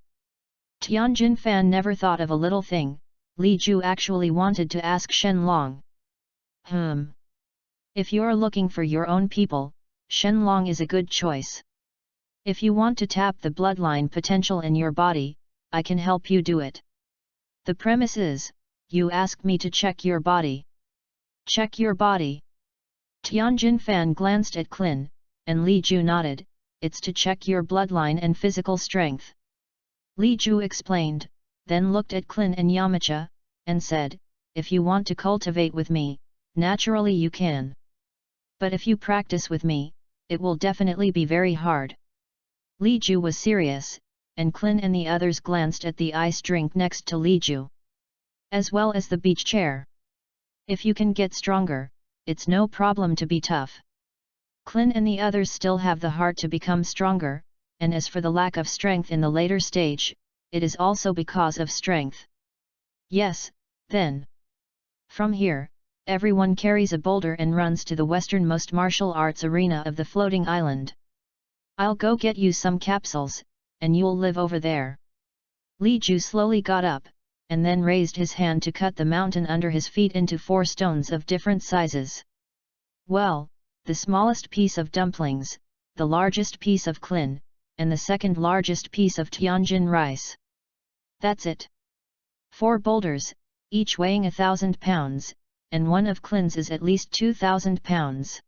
Tianjin Fan never thought of a little thing. Li Ju actually wanted to ask Xuanhuang. If you're looking for your own people, Xuanhuang is a good choice. If you want to tap the bloodline potential in your body, I can help you do it. The premise is, you ask me to check your body. Check your body. Tianjin Fan glanced at Klin, and Li Ju nodded, it's to check your bloodline and physical strength. Li Ju explained, then looked at Klin and Yamcha, and said, if you want to cultivate with me, naturally you can. But if you practice with me, it will definitely be very hard. Li Ju was serious, and Klin and the others glanced at the ice drink next to Li Ju, as well as the beach chair. If you can get stronger, it's no problem to be tough. Klin and the others still have the heart to become stronger, and as for the lack of strength in the later stage, it is also because of strength. Yes, then. From here, everyone carries a boulder and runs to the westernmost martial arts arena of the floating island. I'll go get you some capsules, and you'll live over there. Li Ju slowly got up, and then raised his hand to cut the mountain under his feet into 4 stones of different sizes. Well, the smallest piece of dumplings, the largest piece of Klin, and the second largest piece of Tianjin rice. That's it. 4 boulders, each weighing 1,000 pounds, and one of Klin's is at least 2,000 pounds.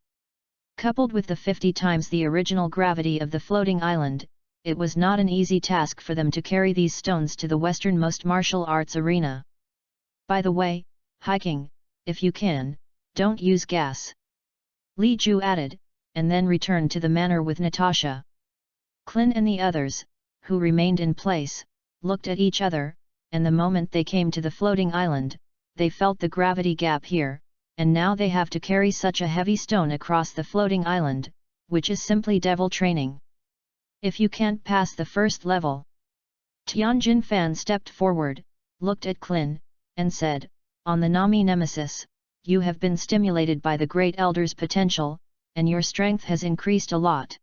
Coupled with the 50 times the original gravity of the floating island, it was not an easy task for them to carry these stones to the westernmost martial arts arena. By the way, hiking, if you can, don't use gas. Li Ju added, and then returned to the manor with Natasha. Klin and the others, who remained in place, looked at each other, and the moment they came to the floating island, they felt the gravity gap here, and now they have to carry such a heavy stone across the floating island, which is simply devil training. If you can't pass the first level. Tianjin Fan stepped forward, looked at Klin, and said, on the Nami Nemesis, you have been stimulated by the Great Elder's potential, and your strength has increased a lot.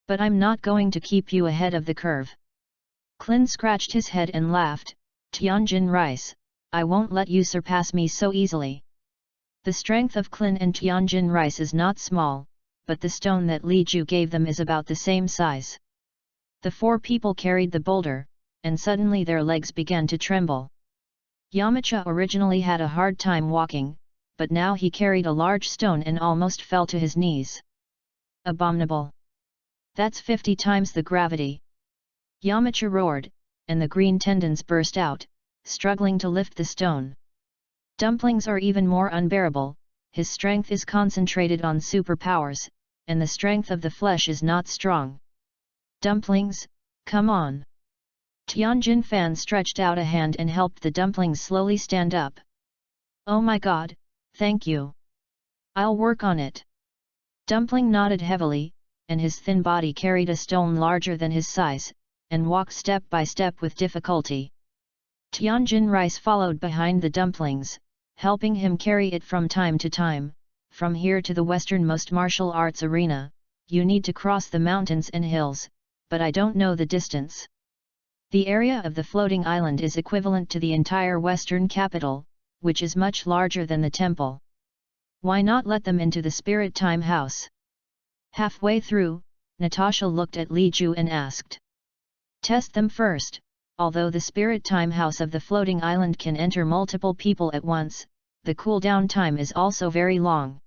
But I'm not going to keep you ahead of the curve. Klin scratched his head and laughed, Tianjin Rice, I won't let you surpass me so easily. The strength of Klin and Tianjin Rice is not small, but the stone that Li Ju gave them is about the same size. The 4 people carried the boulder, and suddenly their legs began to tremble. Yamcha originally had a hard time walking, but now he carried a large stone and almost fell to his knees. Abominable! That's 50 times the gravity! Yamcha roared, and the green tendons burst out, struggling to lift the stone. Dumplings are even more unbearable, his strength is concentrated on superpowers, and the strength of the flesh is not strong. Dumplings, come on! Tianjin Fan stretched out a hand and helped the dumplings slowly stand up. Oh my god, thank you! I'll work on it! Dumpling nodded heavily, and his thin body carried a stone larger than his size, and walked step by step with difficulty. Tianjin Rice followed behind the dumplings, helping him carry it from time to time. From here to the westernmost martial arts arena, you need to cross the mountains and hills, but I don't know the distance. The area of the floating island is equivalent to the entire western capital, which is much larger than the temple. Why not let them into the Spirit Time House? Halfway through, Natasha looked at Li Ju and asked. Test them first. Although the Spirit Time House of the floating island can enter multiple people at once, the cooldown time is also very long.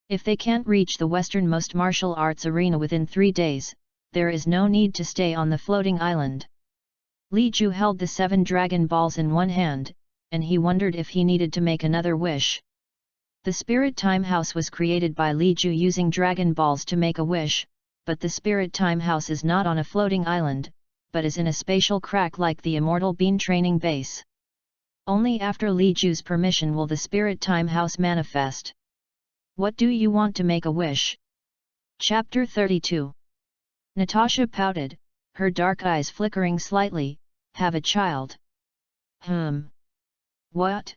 If they can't reach the westernmost martial arts arena within 3 days, there is no need to stay on the floating island. Li Ju held the 7 Dragon Balls in one hand, and he wondered if he needed to make another wish. The Spirit Time House was created by Li Ju using Dragon Balls to make a wish, but the spirit time house is not on a floating island, but is in a spatial crack like the immortal bean training base. Only after Li Ju's permission will the spirit time house manifest. What do you want to make a wish? Chapter 32. Natasha pouted, her dark eyes flickering slightly. Have a child. What?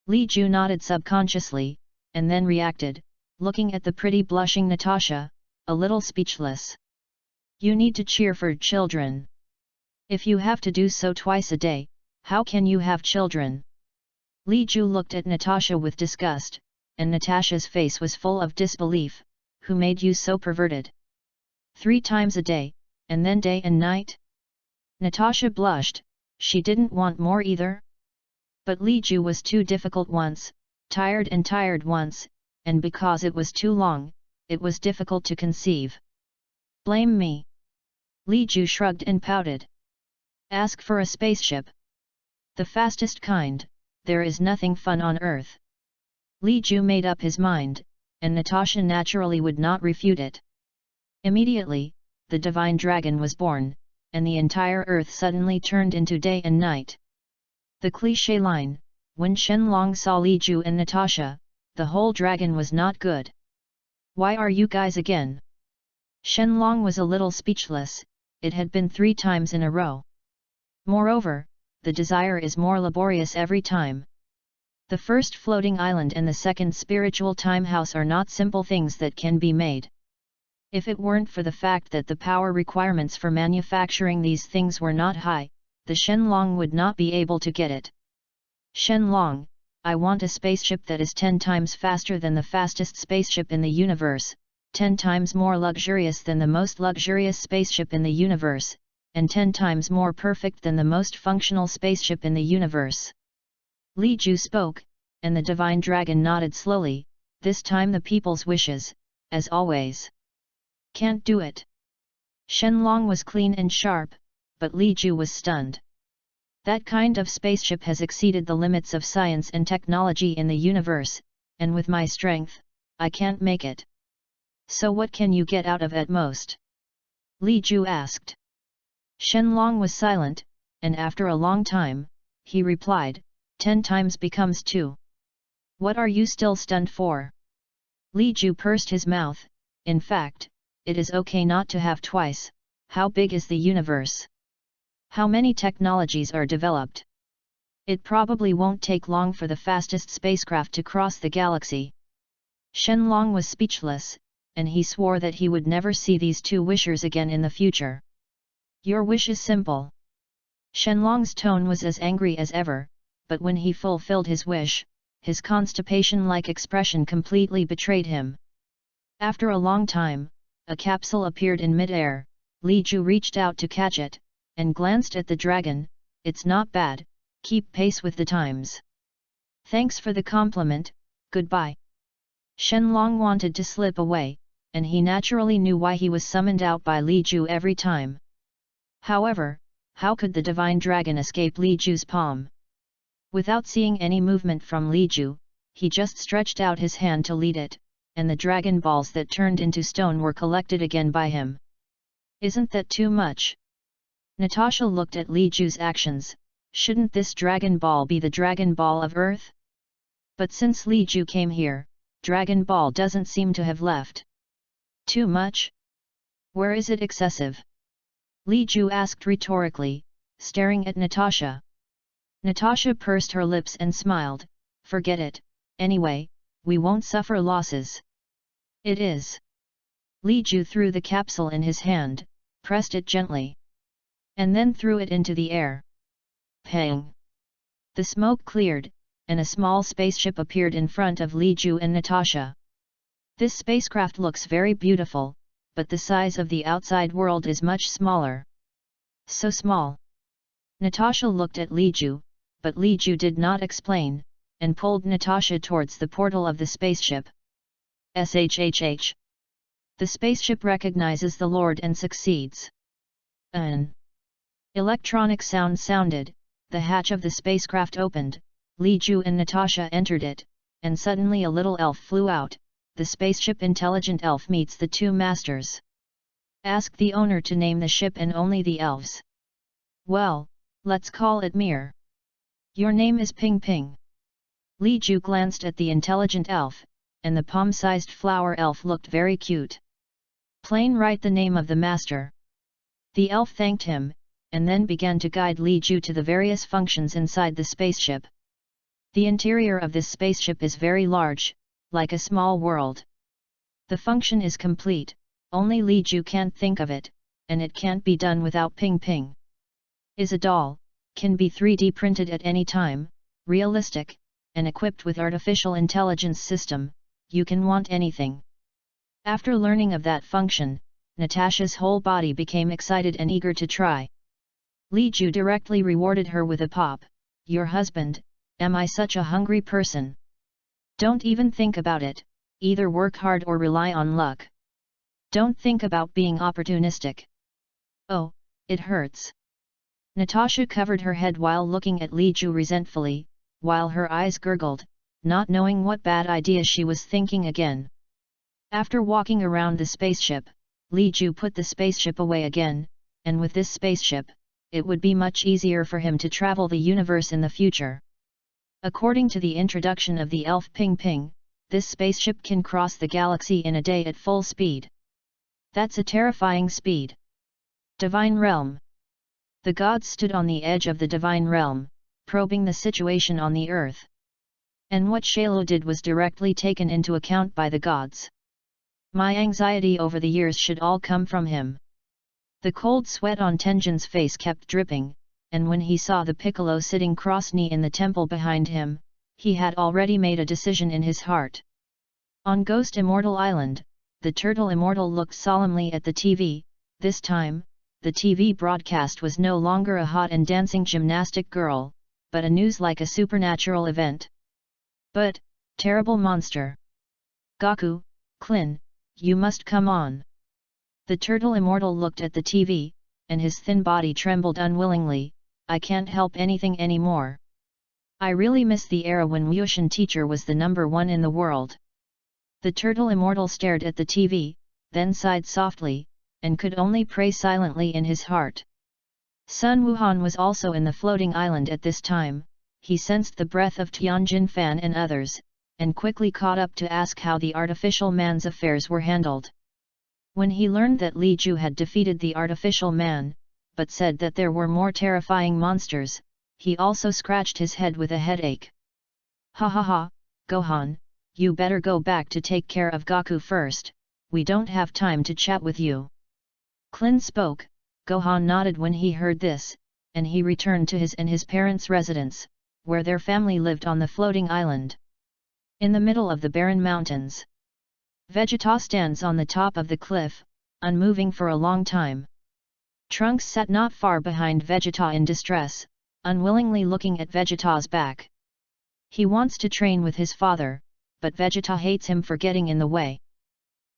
Li Ju nodded subconsciously, and then reacted, looking at the pretty blushing Natasha, a little speechless. You need to cheer for children. If you have to do so twice a day, how can you have children? Li Ju looked at Natasha with disgust, and Natasha's face was full of disbelief. Who made you so perverted? 3 times a day, and then day and night? Natasha blushed, she didn't want more either. But Li Ju was too difficult once, tired once, and because it was too long, it was difficult to conceive. Blame me. Li Ju shrugged and pouted. Ask for a spaceship. The fastest kind, there is nothing fun on Earth. Li Ju made up his mind, and Natasha naturally would not refute it. Immediately, the divine dragon was born, and the entire Earth suddenly turned into day and night. The cliché line, when Xuanhuang saw Li Ju and Natasha, the whole dragon was not good. Why are you guys again? Xuanhuang was a little speechless, it had been 3 times in a row. Moreover, the desire is more laborious every time. The first floating island and the second spiritual time house are not simple things that can be made. If it weren't for the fact that the power requirements for manufacturing these things were not high, the Xuanhuang would not be able to get it. Xuanhuang, I want a spaceship that is 10 times faster than the fastest spaceship in the universe, 10 times more luxurious than the most luxurious spaceship in the universe, and 10 times more perfect than the most functional spaceship in the universe. Li Ju spoke, and the divine dragon nodded slowly, this time the people's wishes, as always. Can't do it. Xuanhuang was clean and sharp, but Li Ju was stunned. That kind of spaceship has exceeded the limits of science and technology in the universe, and with my strength, I can't make it. So what can you get out of at most? Li Ju asked. Xuanhuang was silent, and after a long time, he replied, 10 times becomes 2. What are you still stunned for? Li Ju pursed his mouth. In fact, it is okay not to have twice. How big is the universe? How many technologies are developed? It probably won't take long for the fastest spacecraft to cross the galaxy. Xuanhuang was speechless, and he swore that he would never see these 2 wishers again in the future. Your wish is simple. Xuanhuang's tone was as angry as ever, but when he fulfilled his wish, his constipation-like expression completely betrayed him. After a long time, a capsule appeared in mid-air. Li Ju reached out to catch it, and glanced at the dragon. It's not bad, keep pace with the times. Thanks for the compliment, goodbye. Xuanhuang wanted to slip away, and he naturally knew why he was summoned out by Li Ju every time. However, how could the divine dragon escape Li Ju's palm? Without seeing any movement from Li Ju, he just stretched out his hand to lead it, and the dragon balls that turned into stone were collected again by him. Isn't that too much? Natasha looked at Li Ju's actions. Shouldn't this Dragon Ball be the Dragon Ball of Earth? But since Li Ju came here, Dragon Ball doesn't seem to have left. Too much? Where is it excessive? Li Ju asked rhetorically, staring at Natasha. Natasha pursed her lips and smiled. Forget it, anyway, we won't suffer losses. It is. Li Ju threw the capsule in his hand, pressed it gently, and then threw it into the air. Pang! The smoke cleared, and a small spaceship appeared in front of Li Ju and Natasha. This spacecraft looks very beautiful, but the size of the outside world is much smaller. So small. Natasha looked at Li Ju, but Li Ju did not explain, and pulled Natasha towards the portal of the spaceship. SHHH. The spaceship recognizes the Lord and succeeds. An electronic sound sounded, the hatch of the spacecraft opened, Li Ju and Natasha entered it, and suddenly a little elf flew out. The spaceship intelligent elf meets the 2 masters. Ask the owner to name the ship and only the elves. Well, let's call it Mir. Your name is Ping Ping. Li Ju glanced at the intelligent elf, and the palm-sized flower elf looked very cute. Plain write the name of the master. The elf thanked him, and then began to guide Li Ju to the various functions inside the spaceship. The interior of this spaceship is very large, like a small world. The function is complete, only Li Ju can't think of it, and it can't be done without Ping Ping. Is a doll, can be 3D printed at any time, realistic, and equipped with artificial intelligence system, you can want anything. After learning of that function, Natasha's whole body became excited and eager to try. Li Ju directly rewarded her with a pop. Your husband, am I such a hungry person? Don't even think about it, either work hard or rely on luck. Don't think about being opportunistic. Oh, it hurts. Natasha covered her head while looking at Li Ju resentfully, while her eyes gurgled, not knowing what bad idea she was thinking again. After walking around the spaceship, Li Ju put the spaceship away again, and with this spaceship, it would be much easier for him to travel the universe in the future. According to the introduction of the elf Ping Ping, this spaceship can cross the galaxy in a day at full speed. That's a terrifying speed. Divine Realm. The gods stood on the edge of the Divine Realm, probing the situation on the earth. And what Shailu did was directly taken into account by the gods. My anxiety over the years should all come from him. The cold sweat on Tenjin's face kept dripping, and when he saw the Piccolo sitting cross-knee in the temple behind him, he had already made a decision in his heart. On Ghost Immortal Island, the Turtle Immortal looked solemnly at the TV. This time, the TV broadcast was no longer a hot and dancing gymnastic girl, but a news like a supernatural event. But, terrible monster! Gaku, Klin, you must come on. The Turtle Immortal looked at the TV, and his thin body trembled unwillingly. I can't help anything anymore. I really miss the era when Wuxian teacher was the #1 in the world. The Turtle Immortal stared at the TV, then sighed softly, and could only pray silently in his heart. Xuanhuang was also in the floating island at this time. He sensed the breath of Tianjin Fan and others, and quickly caught up to ask how the artificial man's affairs were handled. When he learned that Li Ju had defeated the artificial man, but said that there were more terrifying monsters, he also scratched his head with a headache. Ha ha ha, Gohan, you better go back to take care of Gaku first, we don't have time to chat with you. Klin spoke. Gohan nodded when he heard this, and he returned to his and his parents' residence, where their family lived on the floating island. In the middle of the barren mountains, Vegeta stands on the top of the cliff, unmoving for a long time. Trunks sat not far behind Vegeta in distress, unwillingly looking at Vegeta's back. He wants to train with his father, but Vegeta hates him for getting in the way.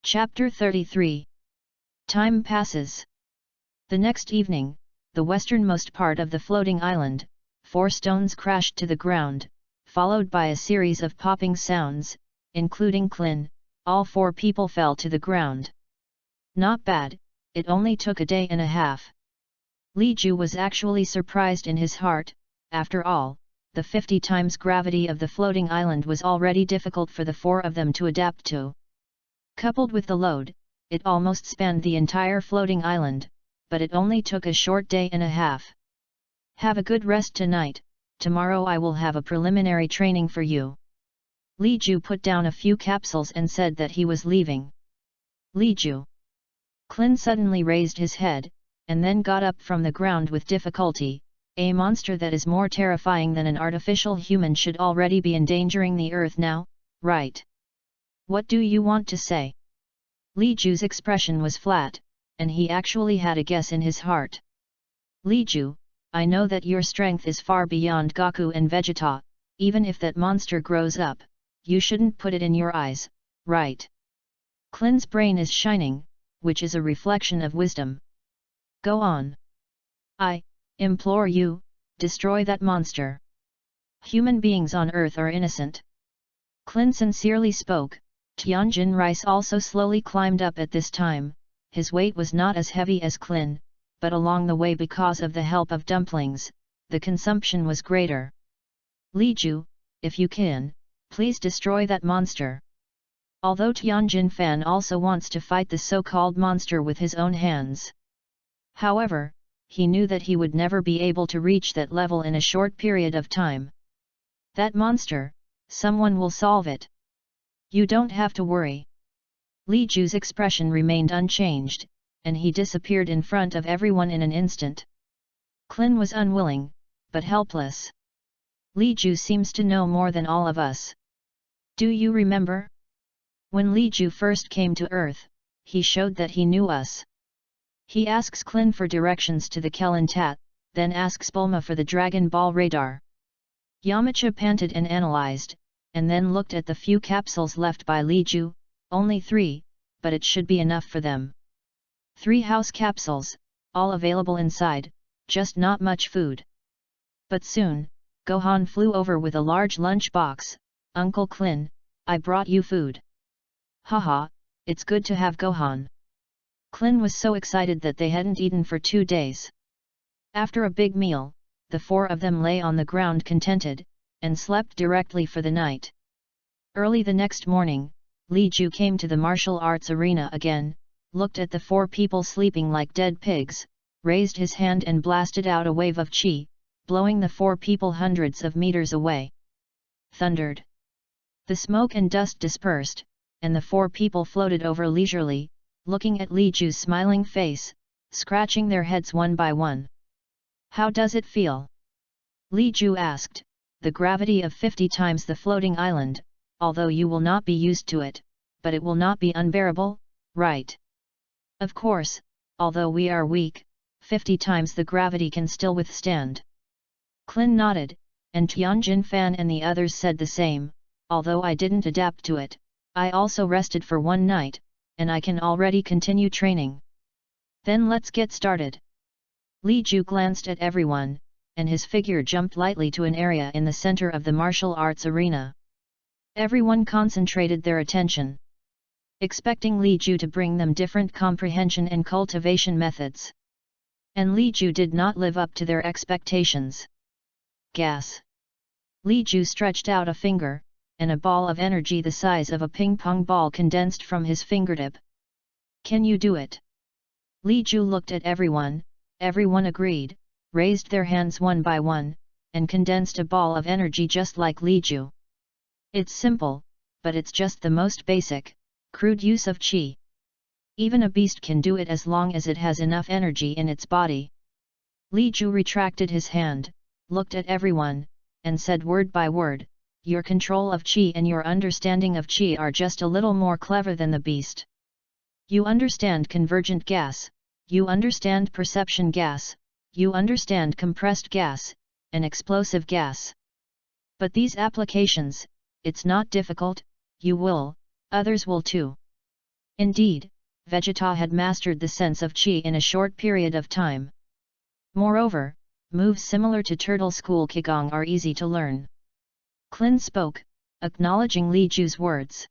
Chapter 33. Time passes. The next evening, the westernmost part of the floating island, 4 stones crashed to the ground, followed by a series of popping sounds, including Klin. All 4 people fell to the ground. Not bad, it only took a day and a half. Li Ju was actually surprised in his heart. After all, the 50 times gravity of the floating island was already difficult for the 4 of them to adapt to. Coupled with the load, it almost spanned the entire floating island, but it only took a short day and a half. Have a good rest tonight, tomorrow I will have a preliminary training for you. Li Ju put down a few capsules and said that he was leaving. Li Ju. Klin suddenly raised his head, and then got up from the ground with difficulty. A monster that is more terrifying than an artificial human should already be endangering the earth now, right? What do you want to say? Li Ju's expression was flat, and he actually had a guess in his heart. Li Ju, I know that your strength is far beyond Gaku and Vegeta. Even if that monster grows up, you shouldn't put it in your eyes, right? Klin's brain is shining, which is a reflection of wisdom. Go on. I implore you, destroy that monster. Human beings on earth are innocent. Klin sincerely spoke. Tianjin Rice also slowly climbed up at this time. his weight was not as heavy as Klin, but along the way because of the help of dumplings, the consumption was greater. Li Ju, if you can, please destroy that monster. Although Tianjin Fan also wants to fight the so-called monster with his own hands. However, he knew that he would never be able to reach that level in a short period of time. That monster, someone will solve it. You don't have to worry. Li Ju's expression remained unchanged, and he disappeared in front of everyone in an instant. Klin was unwilling, but helpless. Li Ju seems to know more than all of us. Do you remember? When Li Ju first came to Earth, he showed that he knew us. He asks Klin for directions to the Kelantat, then asks Bulma for the Dragon Ball radar. Yamcha panted and analyzed, and then looked at the few capsules left by Li Ju, only 3, but it should be enough for them. 3 house capsules, all available inside, just not much food. But soon, Gohan flew over with a large lunch box. Uncle Klin, I brought you food. Haha, it's good to have Gohan. Klin was so excited that they hadn't eaten for 2 days. After a big meal, the 4 of them lay on the ground contented, and slept directly for the night. Early the next morning, Li Ju came to the martial arts arena again, looked at the 4 people sleeping like dead pigs, raised his hand and blasted out a wave of chi, blowing the 4 people hundreds of meters away. Thundered. The smoke and dust dispersed, and the 4 people floated over leisurely, looking at Li Ju's smiling face, scratching their heads one by one. How does it feel? Li Ju asked. The gravity of 50 times the floating island, although you will not be used to it, but it will not be unbearable, right? Of course, although we are weak, 50 times the gravity can still withstand. Klin nodded, and Tianjin Fan and the others said the same. Although I didn't adapt to it, I also rested for 1 night, and I can already continue training. Then let's get started. Li Ju glanced at everyone, and his figure jumped lightly to an area in the center of the martial arts arena. Everyone concentrated their attention, expecting Li Ju to bring them different comprehension and cultivation methods. And Li Ju did not live up to their expectations. Gas. Li Ju stretched out a finger, and a ball of energy the size of a ping-pong ball condensed from his fingertip. Can you do it? Li Ju looked at everyone agreed, raised their hands one by one, and condensed a ball of energy just like Li Ju. It's simple, but it's just the most basic, crude use of qi. Even a beast can do it as long as it has enough energy in its body. Li Ju retracted his hand, looked at everyone, and said word by word, your control of qi and your understanding of qi are just a little more clever than the beast. You understand convergent gas, you understand perception gas, you understand compressed gas, and explosive gas. But these applications, it's not difficult, you will, others will too. Indeed, Vegeta had mastered the sense of qi in a short period of time. Moreover, moves similar to Turtle School Qigong are easy to learn. Klin spoke, acknowledging Li Ju's words.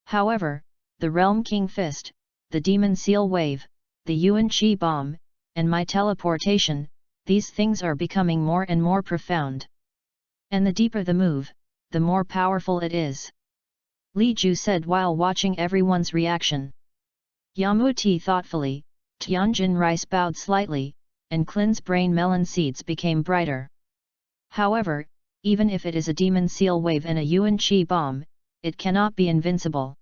However, the Realm King Fist, the Demon Seal Wave, the Yuan Qi Bomb, and my teleportation, these things are becoming more and more profound. And the deeper the move, the more powerful it is. Li Ju said while watching everyone's reaction. Yamuti thoughtfully, Tianjin Rice bowed slightly, and Klin's brain melon seeds became brighter. However, even if it is a Demon Seal Wave and a Yuan Qi Bomb, it cannot be invincible.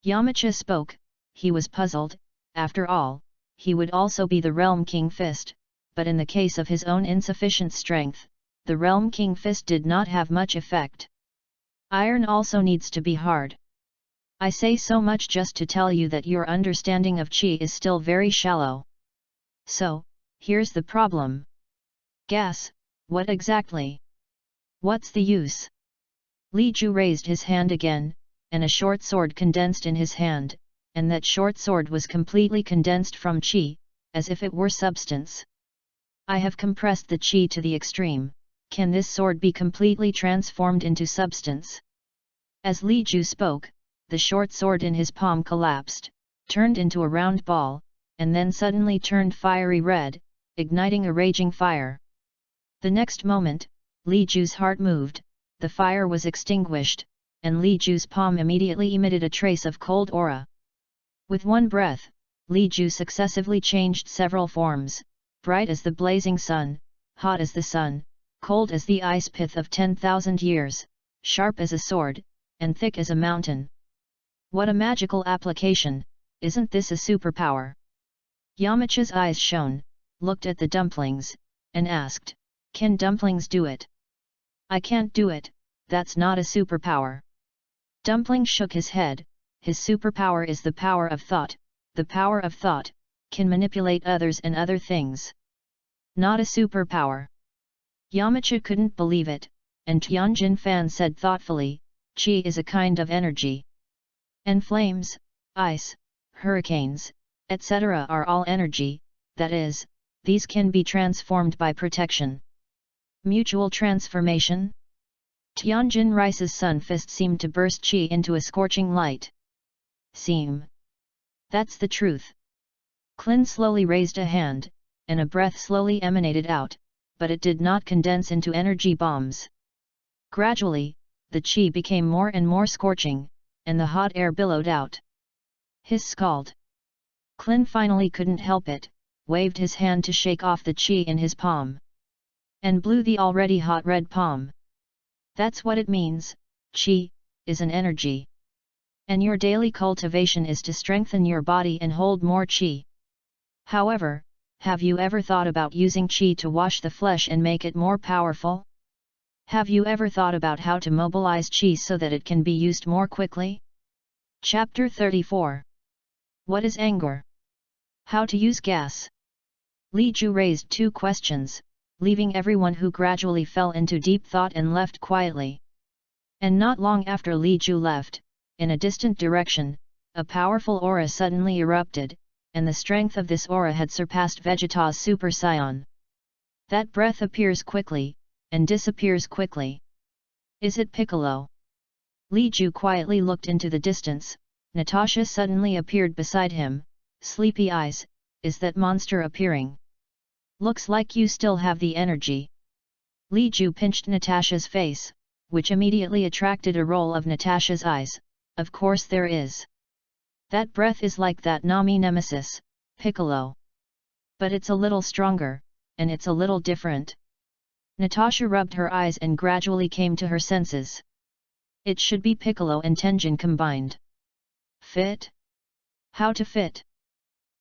Yamcha spoke, he was puzzled, after all, he would also be the Realm King Fist, but in the case of his own insufficient strength, the Realm King Fist did not have much effect. Iron also needs to be hard. I say so much just to tell you that your understanding of qi is still very shallow. So, here's the problem. Gas, what exactly? What's the use? Li Ju raised his hand again, and a short sword condensed in his hand, and that short sword was completely condensed from qi, as if it were substance. I have compressed the qi to the extreme. Can this sword be completely transformed into substance? As Li Ju spoke, the short sword in his palm collapsed, turned into a round ball, and then suddenly turned fiery red, igniting a raging fire. The next moment, Li Ju's heart moved, the fire was extinguished, and Li Ju's palm immediately emitted a trace of cold aura. With one breath, Li Ju successively changed several forms, bright as the blazing sun, hot as the sun, cold as the ice pith of 10,000 years, sharp as a sword, and thick as a mountain. What a magical application, isn't this a superpower? Yamcha's eyes shone, looked at the dumplings, and asked, "Can dumplings do it?" "I can't do it, that's not a superpower." Dumpling shook his head, his superpower is the power of thought, the power of thought, can manipulate others and other things. Not a superpower. Yamcha couldn't believe it, and Tianjin Fan said thoughtfully, "Qi is a kind of energy. And flames, ice, hurricanes, etc. are all energy, that is, these can be transformed by protection." Mutual transformation? Tianjin Rice's sun fist seemed to burst Qi into a scorching light. "Seem. That's the truth." Klin slowly raised a hand, and a breath slowly emanated out, but it did not condense into energy bombs. Gradually, the Qi became more and more scorching, and the hot air billowed out. His scald. Klin finally couldn't help it, waved his hand to shake off the Qi in his palm. And blew the already hot red palm. "That's what it means, Qi is an energy. And your daily cultivation is to strengthen your body and hold more Qi. However, have you ever thought about using Qi to wash the flesh and make it more powerful? Have you ever thought about how to mobilize Qi so that it can be used more quickly?" Chapter 34. What is anger? How to use gas? Li Ju raised two questions, leaving everyone who gradually fell into deep thought and left quietly. And not long after Li Ju left, in a distant direction, a powerful aura suddenly erupted, and the strength of this aura had surpassed Vegeta's Super Saiyan. That breath appears quickly, and disappears quickly. Is it Piccolo? Li Ju quietly looked into the distance. Natasha suddenly appeared beside him, sleepy eyes. Is that monster appearing? Looks like you still have the energy. Li Ju pinched Natasha's face, which immediately attracted a roll of Natasha's eyes. Of course there is. That breath is like that Nami nemesis, Piccolo. But it's a little stronger, and it's a little different. Natasha rubbed her eyes and gradually came to her senses. It should be Piccolo and Tenjin combined. Fit? How to fit?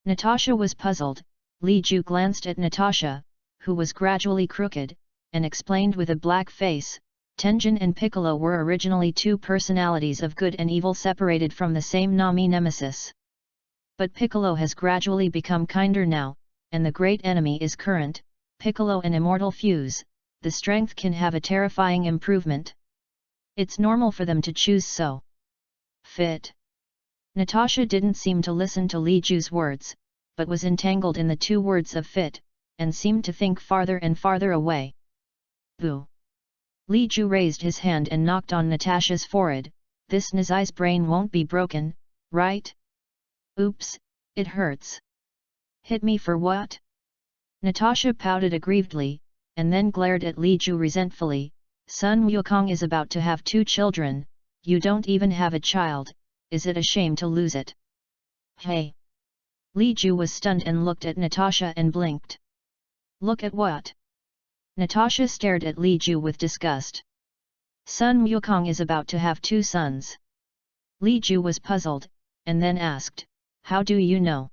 Natasha was puzzled. Li Ju glanced at Natasha, who was gradually crooked, and explained with a black face, "Tenjin and Piccolo were originally two personalities of good and evil separated from the same Nami nemesis. But Piccolo has gradually become kinder now, and the great enemy is current, Piccolo and Immortal fuse, the strength can have a terrifying improvement. It's normal for them to choose so. Fit." Natasha didn't seem to listen to Li Ju's words, but was entangled in the two words of fit, and seemed to think farther and farther away. Boo! Li Ju raised his hand and knocked on Natasha's forehead. "This Nazai's brain won't be broken, right? Oops, it hurts. Hit me for what?" Natasha pouted aggrievedly, and then glared at Li Ju resentfully. "Sun Wukong is about to have 2 children, you don't even have a child, is it a shame to lose it?" "Hey!" Li Ju was stunned and looked at Natasha and blinked. "Look at what?" Natasha stared at Li Ju with disgust. "Sun Wukong is about to have 2 sons. Li Ju was puzzled, and then asked, "How do you know?"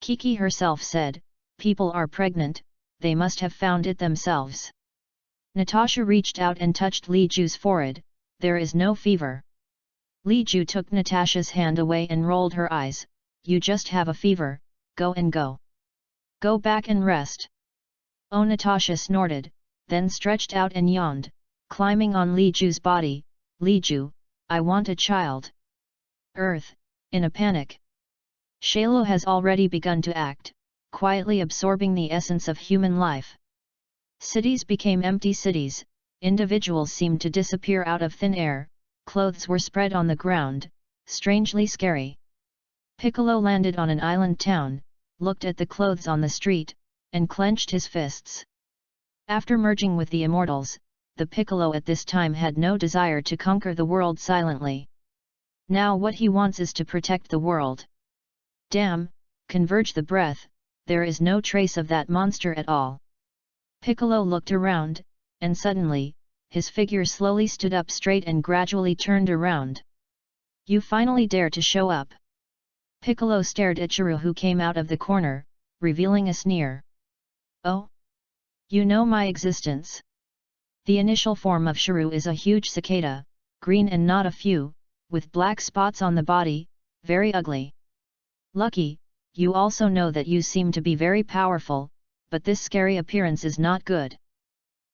Kiki herself said, "People are pregnant, they must have found it themselves." Natasha reached out and touched Li Ju's forehead. "There is no fever." Li Ju took Natasha's hand away and rolled her eyes. "You just have a fever, go and go. Go back and rest." "Oh!" Natasha snorted, then stretched out and yawned, climbing on Li Ju's body. "Li Ju, I want a child." Earth, in a panic. Shalo has already begun to act, quietly absorbing the essence of human life. Cities became empty cities, individuals seemed to disappear out of thin air, clothes were spread on the ground, strangely scary. Piccolo landed on an island town, looked at the clothes on the street, and clenched his fists. After merging with the immortals, the Piccolo at this time had no desire to conquer the world silently. Now what he wants is to protect the world. Damn, converge the breath, there is no trace of that monster at all. Piccolo looked around, and suddenly, his figure slowly stood up straight and gradually turned around. You finally dare to show up. Piccolo stared at Shuru, who came out of the corner, revealing a sneer. Oh? You know my existence. The initial form of Shuru is a huge cicada, green and not a few, with black spots on the body, very ugly. Lucky, you also know that you seem to be very powerful, but this scary appearance is not good.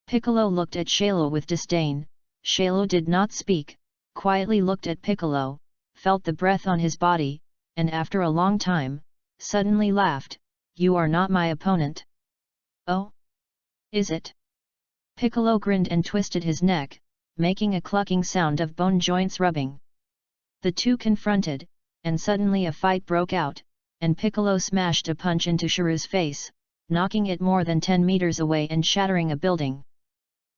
Piccolo looked at Shalo with disdain. Shalo did not speak, quietly looked at Piccolo, felt the breath on his body, and after a long time, suddenly laughed. You are not my opponent. Oh? Is it? Piccolo grinned and twisted his neck, making a clucking sound of bone joints rubbing. The two confronted, and suddenly a fight broke out, and Piccolo smashed a punch into Shuru's face, knocking it more than 10 meters away and shattering a building.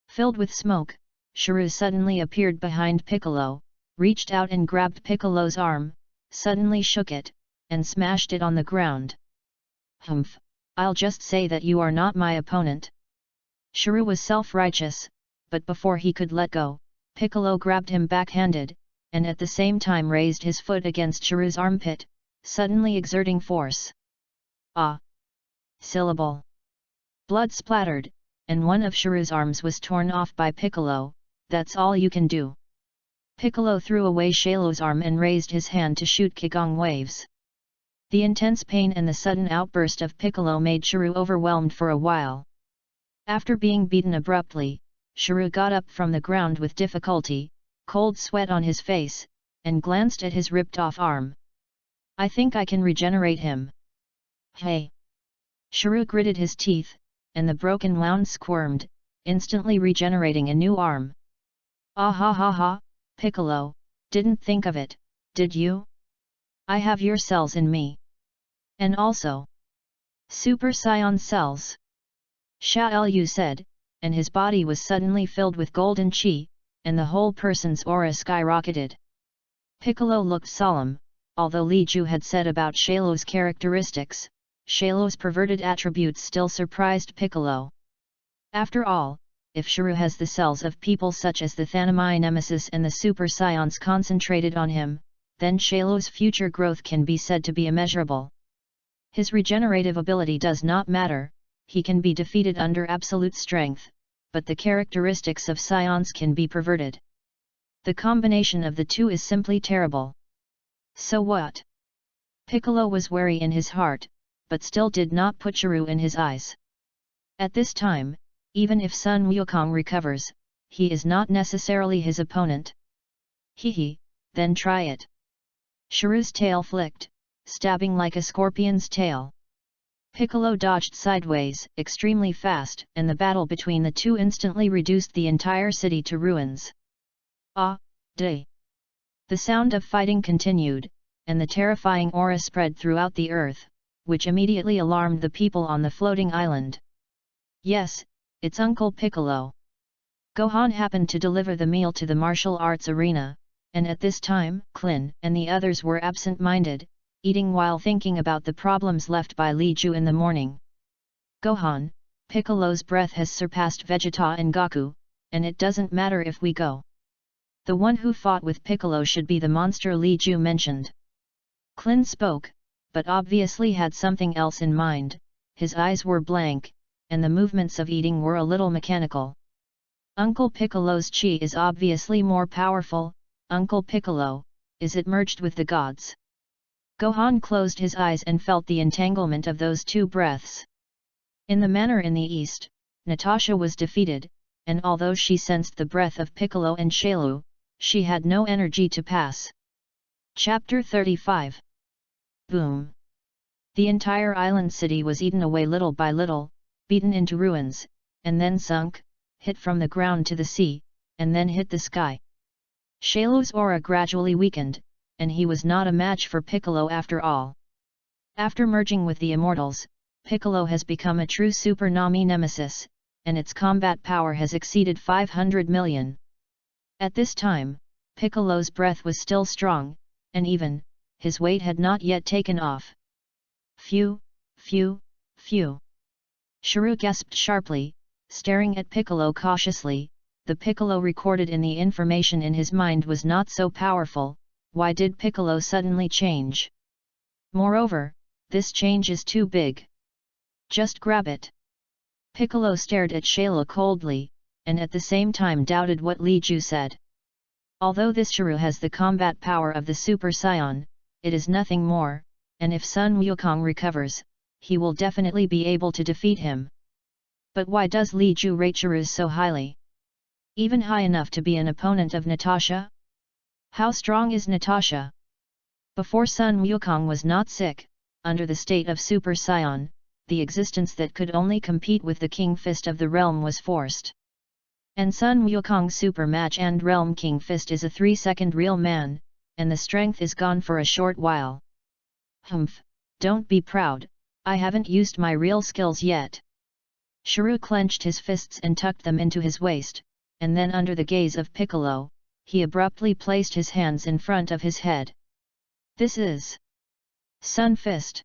Filled with smoke, Shuru suddenly appeared behind Piccolo, reached out and grabbed Piccolo's arm, suddenly shook it, and smashed it on the ground. Humph, I'll just say that you are not my opponent. Shuru was self-righteous, but before he could let go, Piccolo grabbed him backhanded, and at the same time raised his foot against Shuru's armpit, suddenly exerting force. Ah! Syllable. Blood splattered, and one of Shuru's arms was torn off by Piccolo. That's all you can do. Piccolo threw away Shalo's arm and raised his hand to shoot Qigong waves. The intense pain and the sudden outburst of Piccolo made Shuru overwhelmed for a while. After being beaten abruptly, Shuru got up from the ground with difficulty, cold sweat on his face, and glanced at his ripped-off arm. I think I can regenerate him. Hey! Shuru gritted his teeth, and the broken wound squirmed, instantly regenerating a new arm. Ah ha ha ha, Piccolo, didn't think of it, did you? I have your cells in me. And also Super Scion cells. Sha Lu said, and his body was suddenly filled with golden chi, and the whole person's aura skyrocketed. Piccolo looked solemn, although Li Ju had said about Shalo's characteristics, Shalo's perverted attributes still surprised Piccolo. After all, if Shuru has the cells of people such as the Thanamai Nemesis and the Super Scions concentrated on him, then Shalo's future growth can be said to be immeasurable. His regenerative ability does not matter, he can be defeated under absolute strength, but the characteristics of Scions can be perverted. The combination of the two is simply terrible. So what? Piccolo was wary in his heart, but still did not put Shuru in his eyes. At this time, even if Sun Wukong recovers, he is not necessarily his opponent. Hehe, then try it. Shuru's tail flicked, stabbing like a scorpion's tail. Piccolo dodged sideways, extremely fast, and the battle between the two instantly reduced the entire city to ruins. Ah, day! The sound of fighting continued, and the terrifying aura spread throughout the earth, which immediately alarmed the people on the floating island. Yes, it's Uncle Piccolo. Gohan happened to deliver the meal to the martial arts arena, and at this time, Klin and the others were absent-minded, eating while thinking about the problems left by Li Ju in the morning. Gohan, Piccolo's breath has surpassed Vegeta and Goku, and it doesn't matter if we go. The one who fought with Piccolo should be the monster Li Ju mentioned. Klin spoke, but obviously had something else in mind. His eyes were blank, and the movements of eating were a little mechanical. Uncle Piccolo's chi is obviously more powerful. Uncle Piccolo, is it merged with the gods? Gohan closed his eyes and felt the entanglement of those two breaths. In the manor in the east, Natasha was defeated, and although she sensed the breath of Piccolo and Shalu, she had no energy to pass. Chapter 35. Boom! The entire island city was eaten away little by little, beaten into ruins, and then sunk, hit from the ground to the sea, and then hit the sky. Shalu's aura gradually weakened, and he was not a match for Piccolo after all. After merging with the Immortals, Piccolo has become a true Super Nami nemesis, and its combat power has exceeded 500 million. At this time, Piccolo's breath was still strong, and even, his weight had not yet taken off. Phew, phew, phew. Shirou gasped sharply, staring at Piccolo cautiously. The Piccolo recorded in the information in his mind was not so powerful. Why did Piccolo suddenly change? Moreover, this change is too big. Just grab it. Piccolo stared at Shayla coldly, and at the same time doubted what Li Ju said. Although this Shirou has the combat power of the Super Saiyan, it is nothing more, and if Sun Wukong recovers, he will definitely be able to defeat him. But why does Li Ju rate Shirou so highly? Even high enough to be an opponent of Natasha? How strong is Natasha? Before Sun Wukong was not sick, under the state of Super Saiyan, the existence that could only compete with the King Fist of the realm was forced. And Sun Wukong's super match and Realm King Fist is a 3-second real man, and the strength is gone for a short while. Humph, don't be proud, I haven't used my real skills yet. Shirou clenched his fists and tucked them into his waist, and then under the gaze of Piccolo, he abruptly placed his hands in front of his head. This is Sun Fist.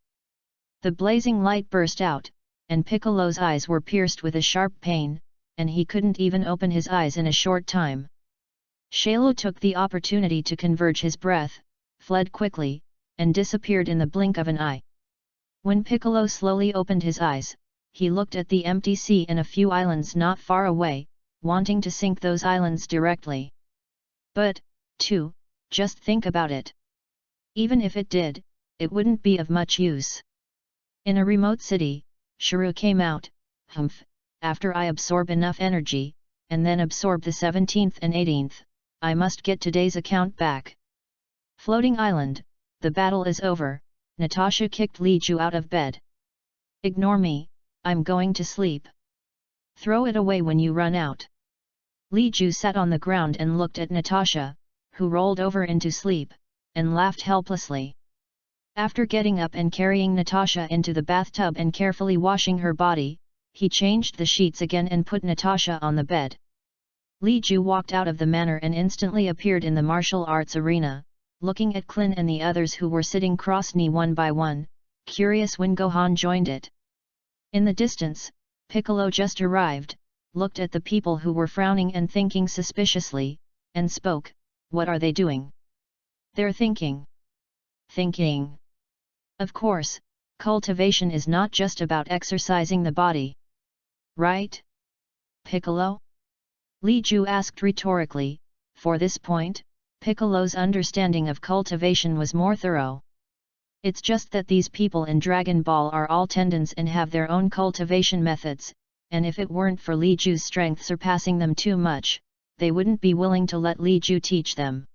The blazing light burst out, and Piccolo's eyes were pierced with a sharp pain, and he couldn't even open his eyes in a short time. Shayla took the opportunity to converge his breath, fled quickly, and disappeared in the blink of an eye. When Piccolo slowly opened his eyes, he looked at the empty sea and a few islands not far away, wanting to sink those islands directly. But, too, just think about it. Even if it did, it wouldn't be of much use. In a remote city, Shirou came out, humph, after I absorb enough energy, and then absorb the 17th and 18th, I must get today's account back. Floating Island, the battle is over. Natasha kicked Li Ju out of bed. Ignore me, I'm going to sleep. Throw it away when you run out. Li Ju sat on the ground and looked at Natasha, who rolled over into sleep, and laughed helplessly. After getting up and carrying Natasha into the bathtub and carefully washing her body, he changed the sheets again and put Natasha on the bed. Li Ju walked out of the manor and instantly appeared in the martial arts arena, looking at Klin and the others who were sitting cross-knee one by one, curious when Gohan joined it. In the distance, Piccolo just arrived, looked at the people who were frowning and thinking suspiciously, and spoke, "What are they doing?" "They're thinking." "Thinking?" Of course, cultivation is not just about exercising the body. Right? Piccolo? Li Ju asked rhetorically. For this point, Piccolo's understanding of cultivation was more thorough. It's just that these people in Dragon Ball are all tendons and have their own cultivation methods, and if it weren't for Li Ju's strength surpassing them too much, they wouldn't be willing to let Li Ju teach them.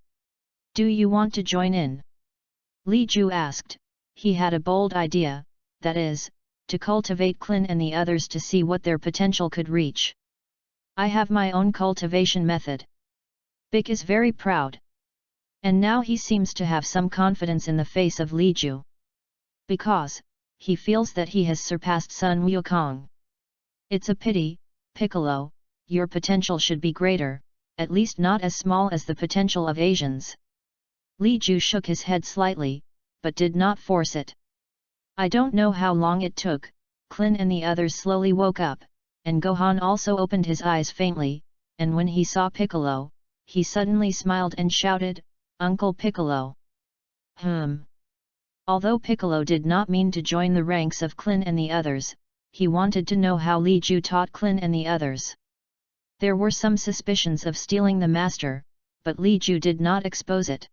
Do you want to join in? Li Ju asked. He had a bold idea, that is, to cultivate Klin and the others to see what their potential could reach. I have my own cultivation method. Bic is very proud. And now he seems to have some confidence in the face of Li Ju. Because, he feels that he has surpassed Sun Wukong. It's a pity, Piccolo, your potential should be greater, at least not as small as the potential of Asians. Li Ju shook his head slightly, but did not force it. I don't know how long it took. Klin and the others slowly woke up, and Gohan also opened his eyes faintly, and when he saw Piccolo, he suddenly smiled and shouted, "Uncle Piccolo!" Although Piccolo did not mean to join the ranks of Klin and the others, he wanted to know how Li Ju taught Klin and the others. There were some suspicions of stealing the master, but Li Ju did not expose it.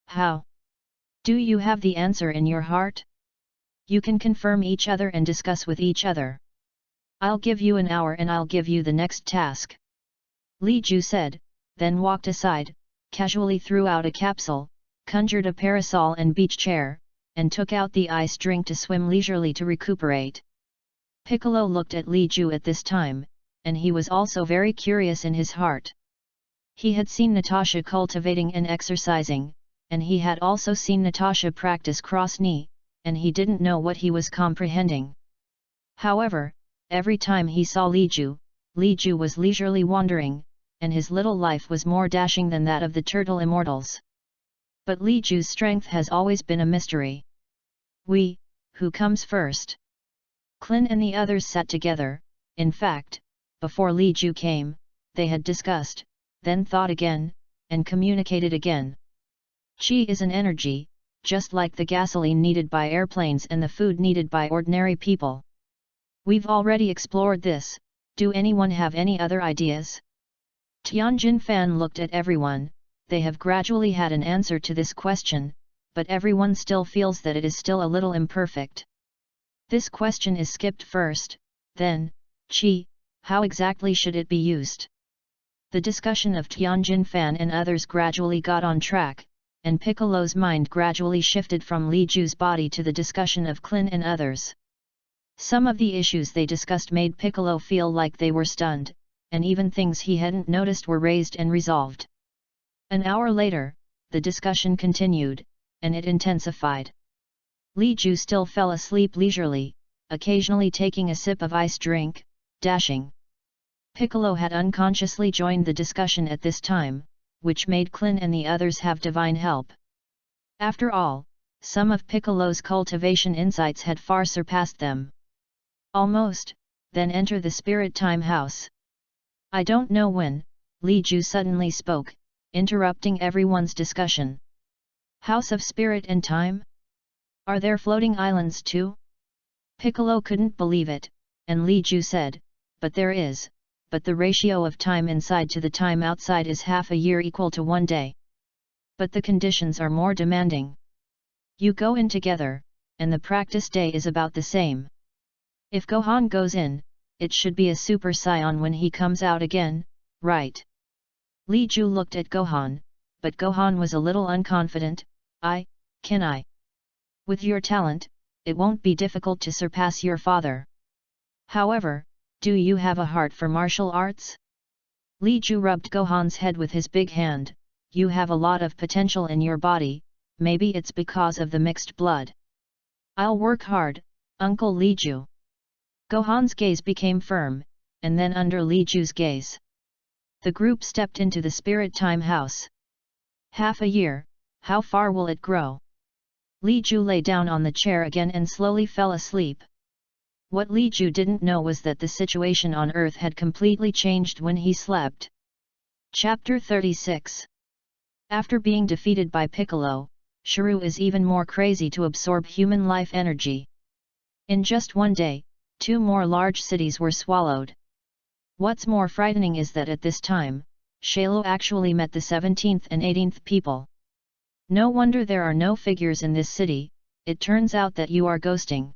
How? Do you have the answer in your heart? You can confirm each other and discuss with each other. I'll give you an hour and I'll give you the next task. Li Ju said, then walked aside, casually threw out a capsule, conjured a parasol and beach chair, and took out the ice drink to swim leisurely to recuperate. Piccolo looked at Li Ju at this time, and he was also very curious in his heart. He had seen Natasha cultivating and exercising, and he had also seen Natasha practice cross-knee, and he didn't know what he was comprehending. However, every time he saw Li Ju was leisurely wandering, and his little life was more dashing than that of the turtle immortals. But Li Ju's strength has always been a mystery. Who comes first? Clin and the others sat together. In fact, before Li Ju came, they had discussed, then thought again, and communicated again. Qi is an energy, just like the gasoline needed by airplanes and the food needed by ordinary people. We've already explored this. Do anyone have any other ideas? Tianjin Fan looked at everyone. They have gradually had an answer to this question, but everyone still feels that it is still a little imperfect. This question is skipped first, then, Qi, how exactly should it be used? The discussion of Tianjin Fan and others gradually got on track, and Piccolo's mind gradually shifted from Li Ju's body to the discussion of Clin and others. Some of the issues they discussed made Piccolo feel like they were stunned, and even things he hadn't noticed were raised and resolved. An hour later, the discussion continued, and it intensified. Li Ju still fell asleep leisurely, occasionally taking a sip of ice drink, dashing. Piccolo had unconsciously joined the discussion at this time, which made Clin and the others have divine help. After all, some of Piccolo's cultivation insights had far surpassed them. Almost, then enter the Spirit Time House. I don't know when, Li Ju suddenly spoke, interrupting everyone's discussion. House of Spirit and Time? Are there floating islands too? Piccolo couldn't believe it, and Li Ju said, but there is, but the ratio of time inside to the time outside is half a year equal to 1 day. But the conditions are more demanding. You go in together, and the practice day is about the same. If Gohan goes in, it should be a Super Saiyan when he comes out again, right? Li Ju looked at Gohan, but Gohan was a little unconfident. Can I? With your talent, it won't be difficult to surpass your father. However, do you have a heart for martial arts? Li Ju rubbed Gohan's head with his big hand. You have a lot of potential in your body, maybe it's because of the mixed blood. I'll work hard, Uncle Li Ju. Gohan's gaze became firm, and then under Li Ju's gaze. The group stepped into the Spirit Time House. Half a year, how far will it grow? Li Ju lay down on the chair again and slowly fell asleep. What Li Ju didn't know was that the situation on Earth had completely changed when he slept. Chapter 36. After being defeated by Piccolo, Shiryu is even more crazy to absorb human life energy. In just 1 day, 2 more large cities were swallowed. What's more frightening is that at this time, Shailu actually met the 17th and 18th people. No wonder there are no figures in this city, it turns out that you are ghosting.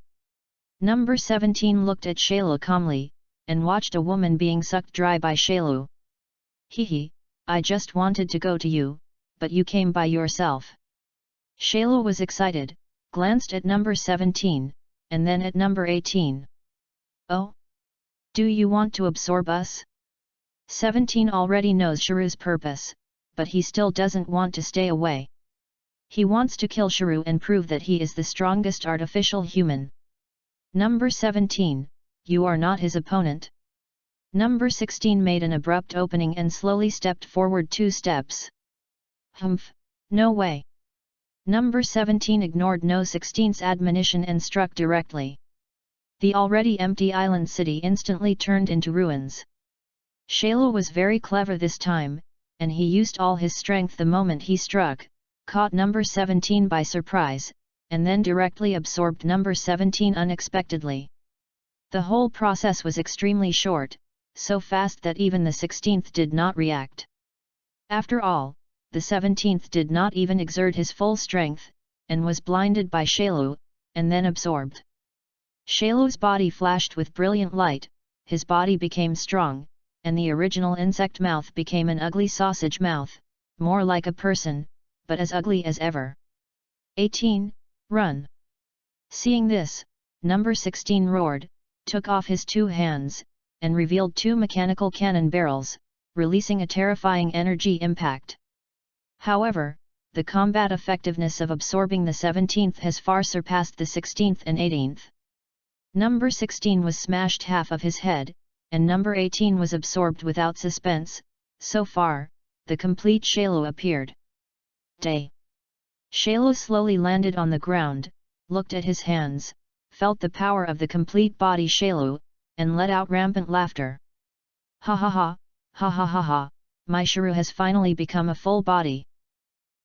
Number 17 looked at Shailu calmly, and watched a woman being sucked dry by Shailu. Hehe, I just wanted to go to you, but you came by yourself. Shailu was excited, glanced at number 17, and then at number 18. Oh? Do you want to absorb us? 17 already knows Shiryu's purpose, but he still doesn't want to stay away. He wants to kill Shiryu and prove that he is the strongest artificial human. Number 17, you are not his opponent. Number 16 made an abrupt opening and slowly stepped forward 2 steps. Humph, no way. Number 17 ignored No 16's admonition and struck directly. The already empty island city instantly turned into ruins. Shailu was very clever this time, and he used all his strength the moment he struck, caught number 17 by surprise, and then directly absorbed number 17 unexpectedly. The whole process was extremely short, so fast that even the 16th did not react. After all, the 17th did not even exert his full strength, and was blinded by Shailu, and then absorbed. Shailu's body flashed with brilliant light, his body became strong, and the original insect mouth became an ugly sausage mouth, more like a person, but as ugly as ever. 18, run! Seeing this, number 16 roared, took off his 2 hands, and revealed 2 mechanical cannon barrels, releasing a terrifying energy impact. However, the combat effectiveness of absorbing the 17th has far surpassed the 16th and 18th. Number 16 was smashed half of his head, and number 18 was absorbed without suspense. So far, the complete Shailu appeared. Day. Shailu slowly landed on the ground, looked at his hands, felt the power of the complete body Shailu, and let out rampant laughter. Ha ha ha, ha ha ha ha, my Shailu has finally become a full body.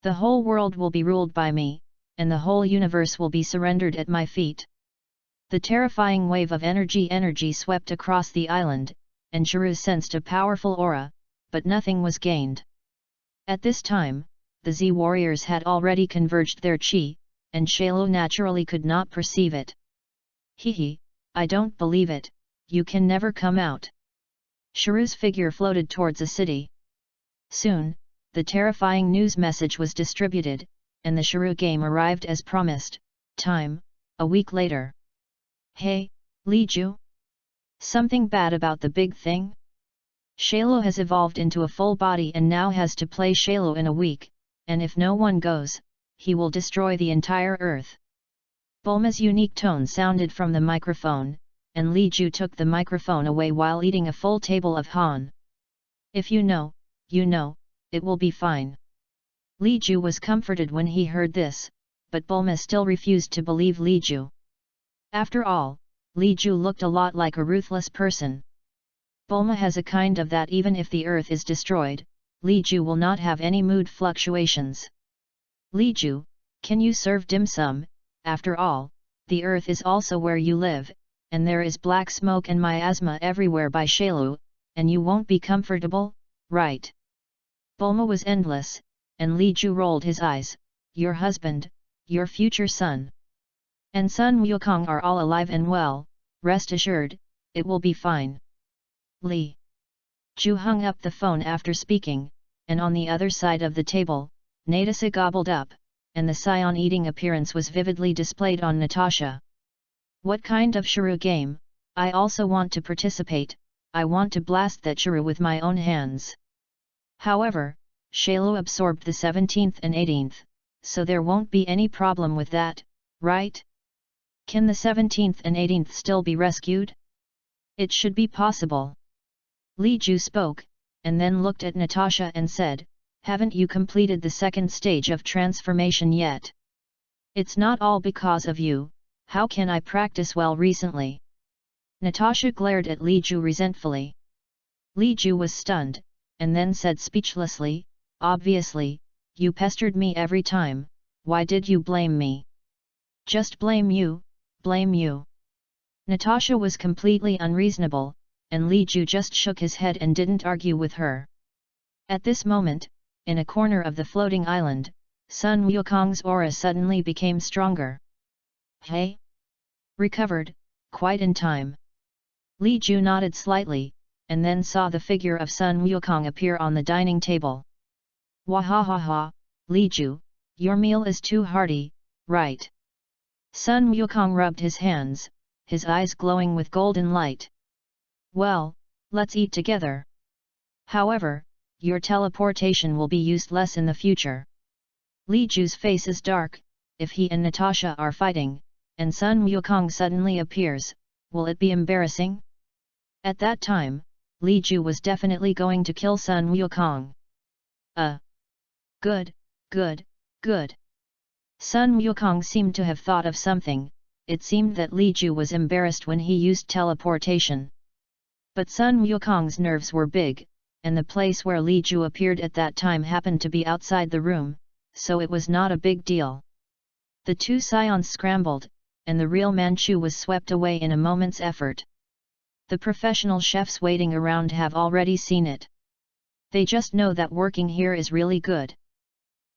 The whole world will be ruled by me, and the whole universe will be surrendered at my feet. The terrifying wave of energy swept across the island, and Shailu sensed a powerful aura, but nothing was gained. At this time, the Z warriors had already converged their chi, and Shailu naturally could not perceive it. Hehe, I don't believe it, you can never come out. Shailu's figure floated towards a city. Soon, the terrifying news message was distributed, and the Shailu game arrived as promised. Time, a week later. Hey, Li Ju? Something bad about the big thing? Shailu has evolved into a full body and now has to play Shailu in a week, and if no one goes, he will destroy the entire earth. Bulma's unique tone sounded from the microphone, and Li Ju took the microphone away while eating a full table of han. If you know, it will be fine. Li Ju was comforted when he heard this, but Bulma still refused to believe Li Ju. After all, Li Ju looked a lot like a ruthless person. Bulma has a kind of that even if the earth is destroyed, Li Ju will not have any mood fluctuations. Li Ju, can you serve dim sum? After all, the earth is also where you live, and there is black smoke and miasma everywhere by Shailu, and you won't be comfortable, right? Bulma was endless, and Li Ju rolled his eyes. Your husband, your future son, and Sun Wukong are all alive and well, rest assured, it will be fine. Li Ju hung up the phone after speaking, and on the other side of the table, Nadasa gobbled up, and the scion-eating appearance was vividly displayed on Natasha. What kind of Shailu game? I also want to participate, I want to blast that Shailu with my own hands. However, Shailu absorbed the 17th and 18th, so there won't be any problem with that, right? Can the 17th and 18th still be rescued? It should be possible. Li Ju spoke, and then looked at Natasha and said, haven't you completed the second stage of transformation yet? It's not all because of you, how can I practice well recently? Natasha glared at Li Ju resentfully. Li Ju was stunned, and then said speechlessly, obviously, you pestered me every time, why did you blame me? Just blame you, blame you. Natasha was completely unreasonable, and Li Ju just shook his head and didn't argue with her. At this moment, in a corner of the floating island, Sun Wukong's aura suddenly became stronger. Hey? Recovered, quite in time. Li Ju nodded slightly, and then saw the figure of Sun Wukong appear on the dining table. Wahahaha, Li Ju, your meal is too hearty, right? Sun Wukong rubbed his hands, his eyes glowing with golden light. Well, let's eat together. However, your teleportation will be used less in the future. Li Ju's face is dark. If he and Natasha are fighting, and Sun Wukong suddenly appears, will it be embarrassing? At that time, Li Ju was definitely going to kill Sun Wukong. Good. Sun Wukong seemed to have thought of something. It seemed that Li Ju was embarrassed when he used teleportation. But Sun Wukong's nerves were big, and the place where Li Ju appeared at that time happened to be outside the room, so it was not a big deal. The two scions scrambled, and the real Manchu was swept away in a moment's effort. The professional chefs waiting around have already seen it. They just know that working here is really good.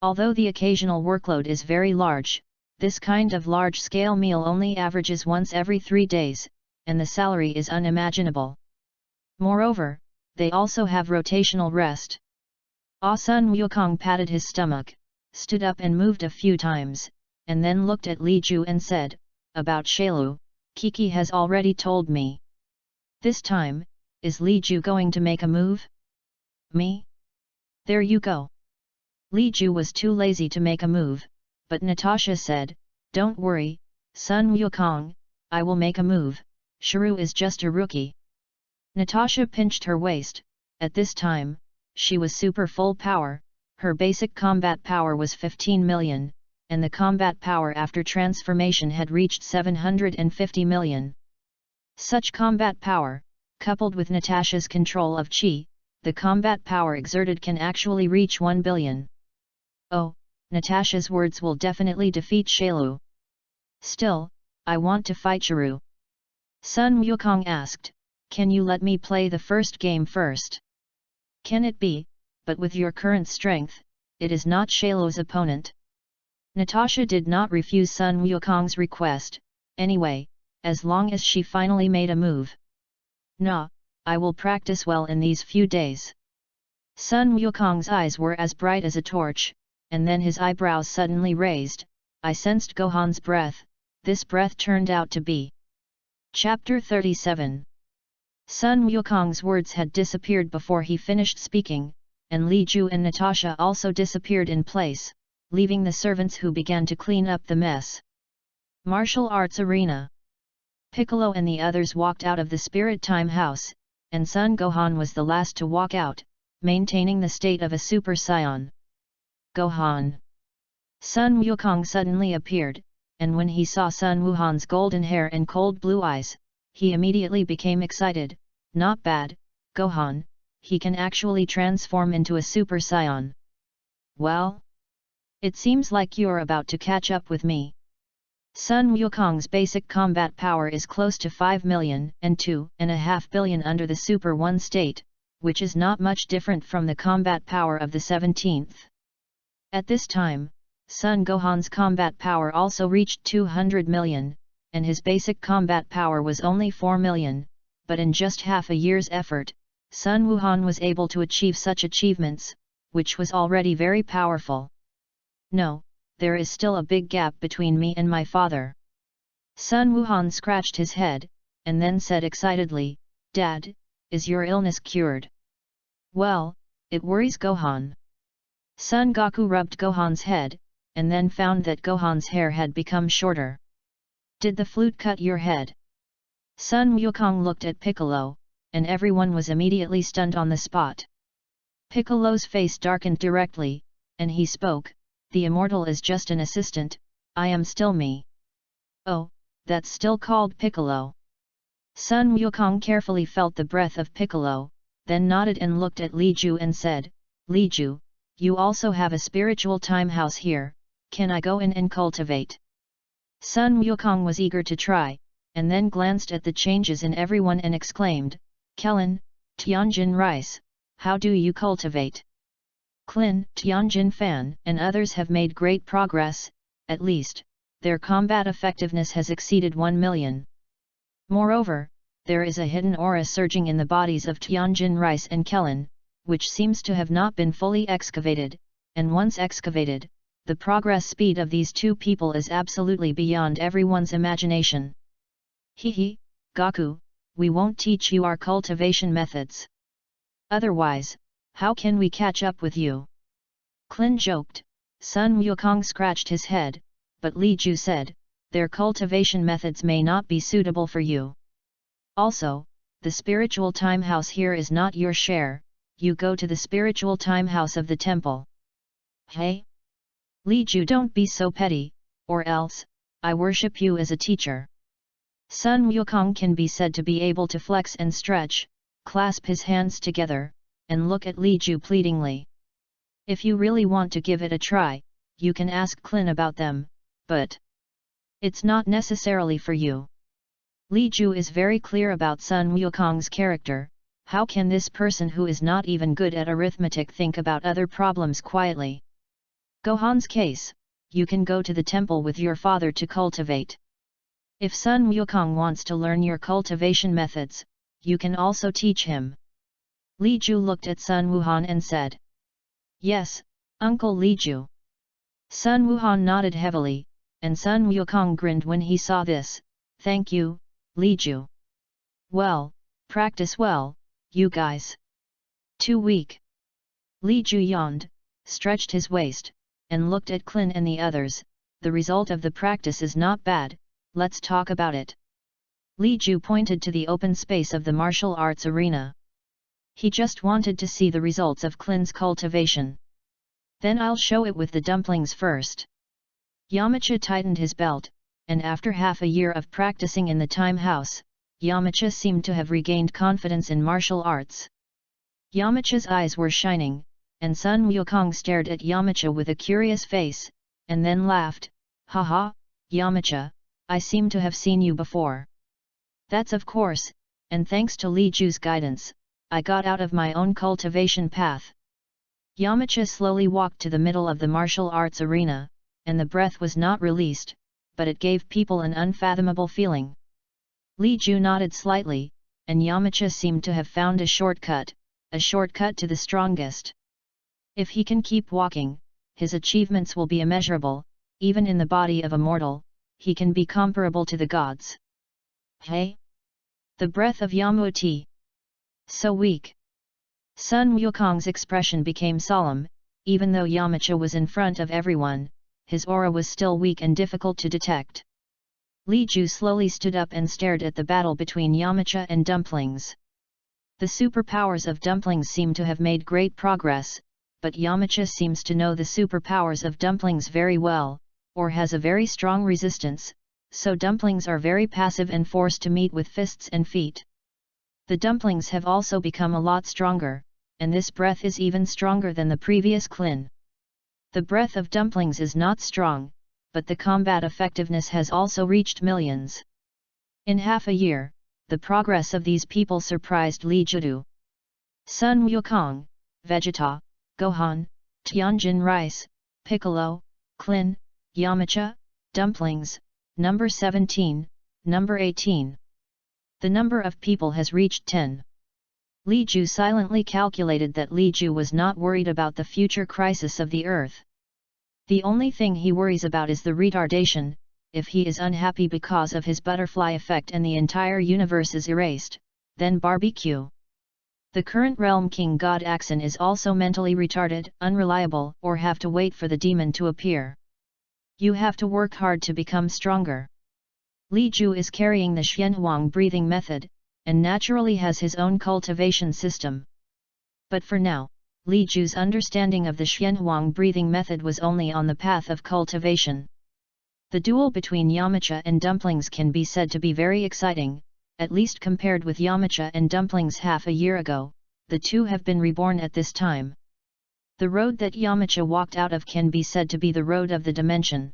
Although the occasional workload is very large, this kind of large-scale meal only averages once every 3 days, and the salary is unimaginable. Moreover, they also have rotational rest. Sun Wukong patted his stomach, stood up and moved a few times, and then looked at Li Ju and said, about Shailu, Kiki has already told me. This time, is Li Ju going to make a move? Me? There you go. Li Ju was too lazy to make a move, but Natasha said, "Don't worry, Sun Wukong, I will make a move, Shiru is just a rookie." Natasha pinched her waist. At this time, she was super full power, her basic combat power was 15 million, and the combat power after transformation had reached 750 million. Such combat power, coupled with Natasha's control of Qi, the combat power exerted can actually reach 1 billion. Oh, Natasha's words will definitely defeat Shailu. Still, I want to fight Shiru. Sun Wukong asked, "Can you let me play the first game first?" "Can it be, but with your current strength, it is not Shailu's opponent." Natasha did not refuse Sun Wukong's request, anyway, as long as she finally made a move. "Nah, I will practice well in these few days." Sun Wukong's eyes were as bright as a torch, and then his eyebrows suddenly raised. I sensed Gohan's breath. This breath turned out to be. Chapter 37. Sun Wukong's words had disappeared before he finished speaking, and Li Ju and Natasha also disappeared in place, leaving the servants who began to clean up the mess. Martial Arts Arena. Piccolo and the others walked out of the Spirit Time House, and Sun Gohan was the last to walk out, maintaining the state of a Super Saiyan. "Gohan!" Sun Wukong suddenly appeared, and when he saw Sun Wuhan's golden hair and cold blue eyes, he immediately became excited. "Not bad, Gohan, he can actually transform into a Super Saiyan. Well? It seems like you're about to catch up with me." Sun Wukong's basic combat power is close to 5 million and 2.5 billion under the Super 1 state, which is not much different from the combat power of the 17th. At this time, Sun Gohan's combat power also reached 200 million, and his basic combat power was only 4 million, but in just half a year's effort, Sun Wuhan was able to achieve such achievements, which was already very powerful. "No, there is still a big gap between me and my father." Sun Wuhan scratched his head, and then said excitedly, "Dad, is your illness cured?" "Well, it worries Gohan." Sun Goku rubbed Gohan's head, and then found that Gohan's hair had become shorter. "Did the flute cut your head?" Sun Wukong looked at Piccolo, and everyone was immediately stunned on the spot. Piccolo's face darkened directly, and he spoke, "The immortal is just an assistant, I am still me." "Oh, that's still called Piccolo." Sun Wukong carefully felt the breath of Piccolo, then nodded and looked at Li Ju and said, "Li Ju, you also have a spiritual time house here, can I go in and cultivate?" Sun Wukong was eager to try, and then glanced at the changes in everyone and exclaimed, "Kellen, Tianjin Rice, how do you cultivate?" Klin, Tianjin Fan and others have made great progress, at least, their combat effectiveness has exceeded 1 million. Moreover, there is a hidden aura surging in the bodies of Tianjin Rice and Kellen, which seems to have not been fully excavated, and once excavated, the progress speed of these two people is absolutely beyond everyone's imagination. Hehe, Goku, we won't teach you our cultivation methods. Otherwise, how can we catch up with you? Klin joked. Sun Wukong scratched his head, but Li Ju said, their cultivation methods may not be suitable for you. Also, the spiritual time house here is not your share, you go to the spiritual time house of the temple. Hey? Li Ju, don't be so petty, or else, I worship you as a teacher. Sun Wukong can be said to be able to flex and stretch, clasp his hands together, and look at Li Ju pleadingly. If you really want to give it a try, you can ask Klin about them, but it's not necessarily for you. Li Ju is very clear about Sun Wukong's character. How can this person who is not even good at arithmetic think about other problems quietly? Gohan's case, you can go to the temple with your father to cultivate. If Sun Wukong wants to learn your cultivation methods, you can also teach him. Li Ju looked at Sun Wuhan and said, "Yes, Uncle Li Ju." Sun Wuhan nodded heavily, and Sun Wukong grinned when he saw this. "Thank you, Li Ju. Well, practice well, you guys." Too weak. Li Ju yawned. stretched his waist, and looked at Clin and the others. The result of the practice is not bad, let's talk about it. Li Ju pointed to the open space of the martial arts arena. He just wanted to see the results of Clin's cultivation. Then I'll show it with the dumplings first. Yamcha tightened his belt, and after half a year of practicing in the time house, Yamcha seemed to have regained confidence in martial arts. Yamcha's eyes were shining, and Sun Wukong stared at Yamcha with a curious face, and then laughed. Haha, Yamcha, I seem to have seen you before. That's of course, and thanks to Li Ju's guidance, I got out of my own cultivation path. Yamcha slowly walked to the middle of the martial arts arena, and the breath was not released, but it gave people an unfathomable feeling. Li Ju nodded slightly, and Yamcha seemed to have found a shortcut to the strongest. If he can keep walking, his achievements will be immeasurable. Even in the body of a mortal, he can be comparable to the gods. Hey! The breath of Yamuti. So weak. Sun Wukong's expression became solemn. Even though Yamcha was in front of everyone, his aura was still weak and difficult to detect. Li Ju slowly stood up and stared at the battle between Yamcha and Dumplings. The superpowers of Dumplings seem to have made great progress, but Yamcha seems to know the superpowers of Dumplings very well, or has a very strong resistance, so Dumplings are very passive and forced to meet with fists and feet. The Dumplings have also become a lot stronger, and this breath is even stronger than the previous Clin. The breath of Dumplings is not strong, but the combat effectiveness has also reached millions. In half a year, the progress of these people surprised Li Judu. Sun Wukong, Vegeta, Gohan, Tianjin Rice, Piccolo, Clin, Yamcha, Dumplings, number 17, number 18. The number of people has reached 10. Li Ju silently calculated that Li Ju was not worried about the future crisis of the earth. The only thing he worries about is the retardation. If he is unhappy because of his butterfly effect and the entire universe is erased, then barbecue. The current realm king god Axon is also mentally retarded, unreliable, or have to wait for the demon to appear. You have to work hard to become stronger. Li Ju is carrying the Xuanhuang breathing method, and naturally has his own cultivation system. But for now, Li Ju's understanding of the Xuanhuang breathing method was only on the path of cultivation. The duel between Yamcha and Dumplings can be said to be very exciting, at least compared with Yamcha and Dumplings half a year ago. The two have been reborn at this time. The road that Yamcha walked out of can be said to be the road of the dimension.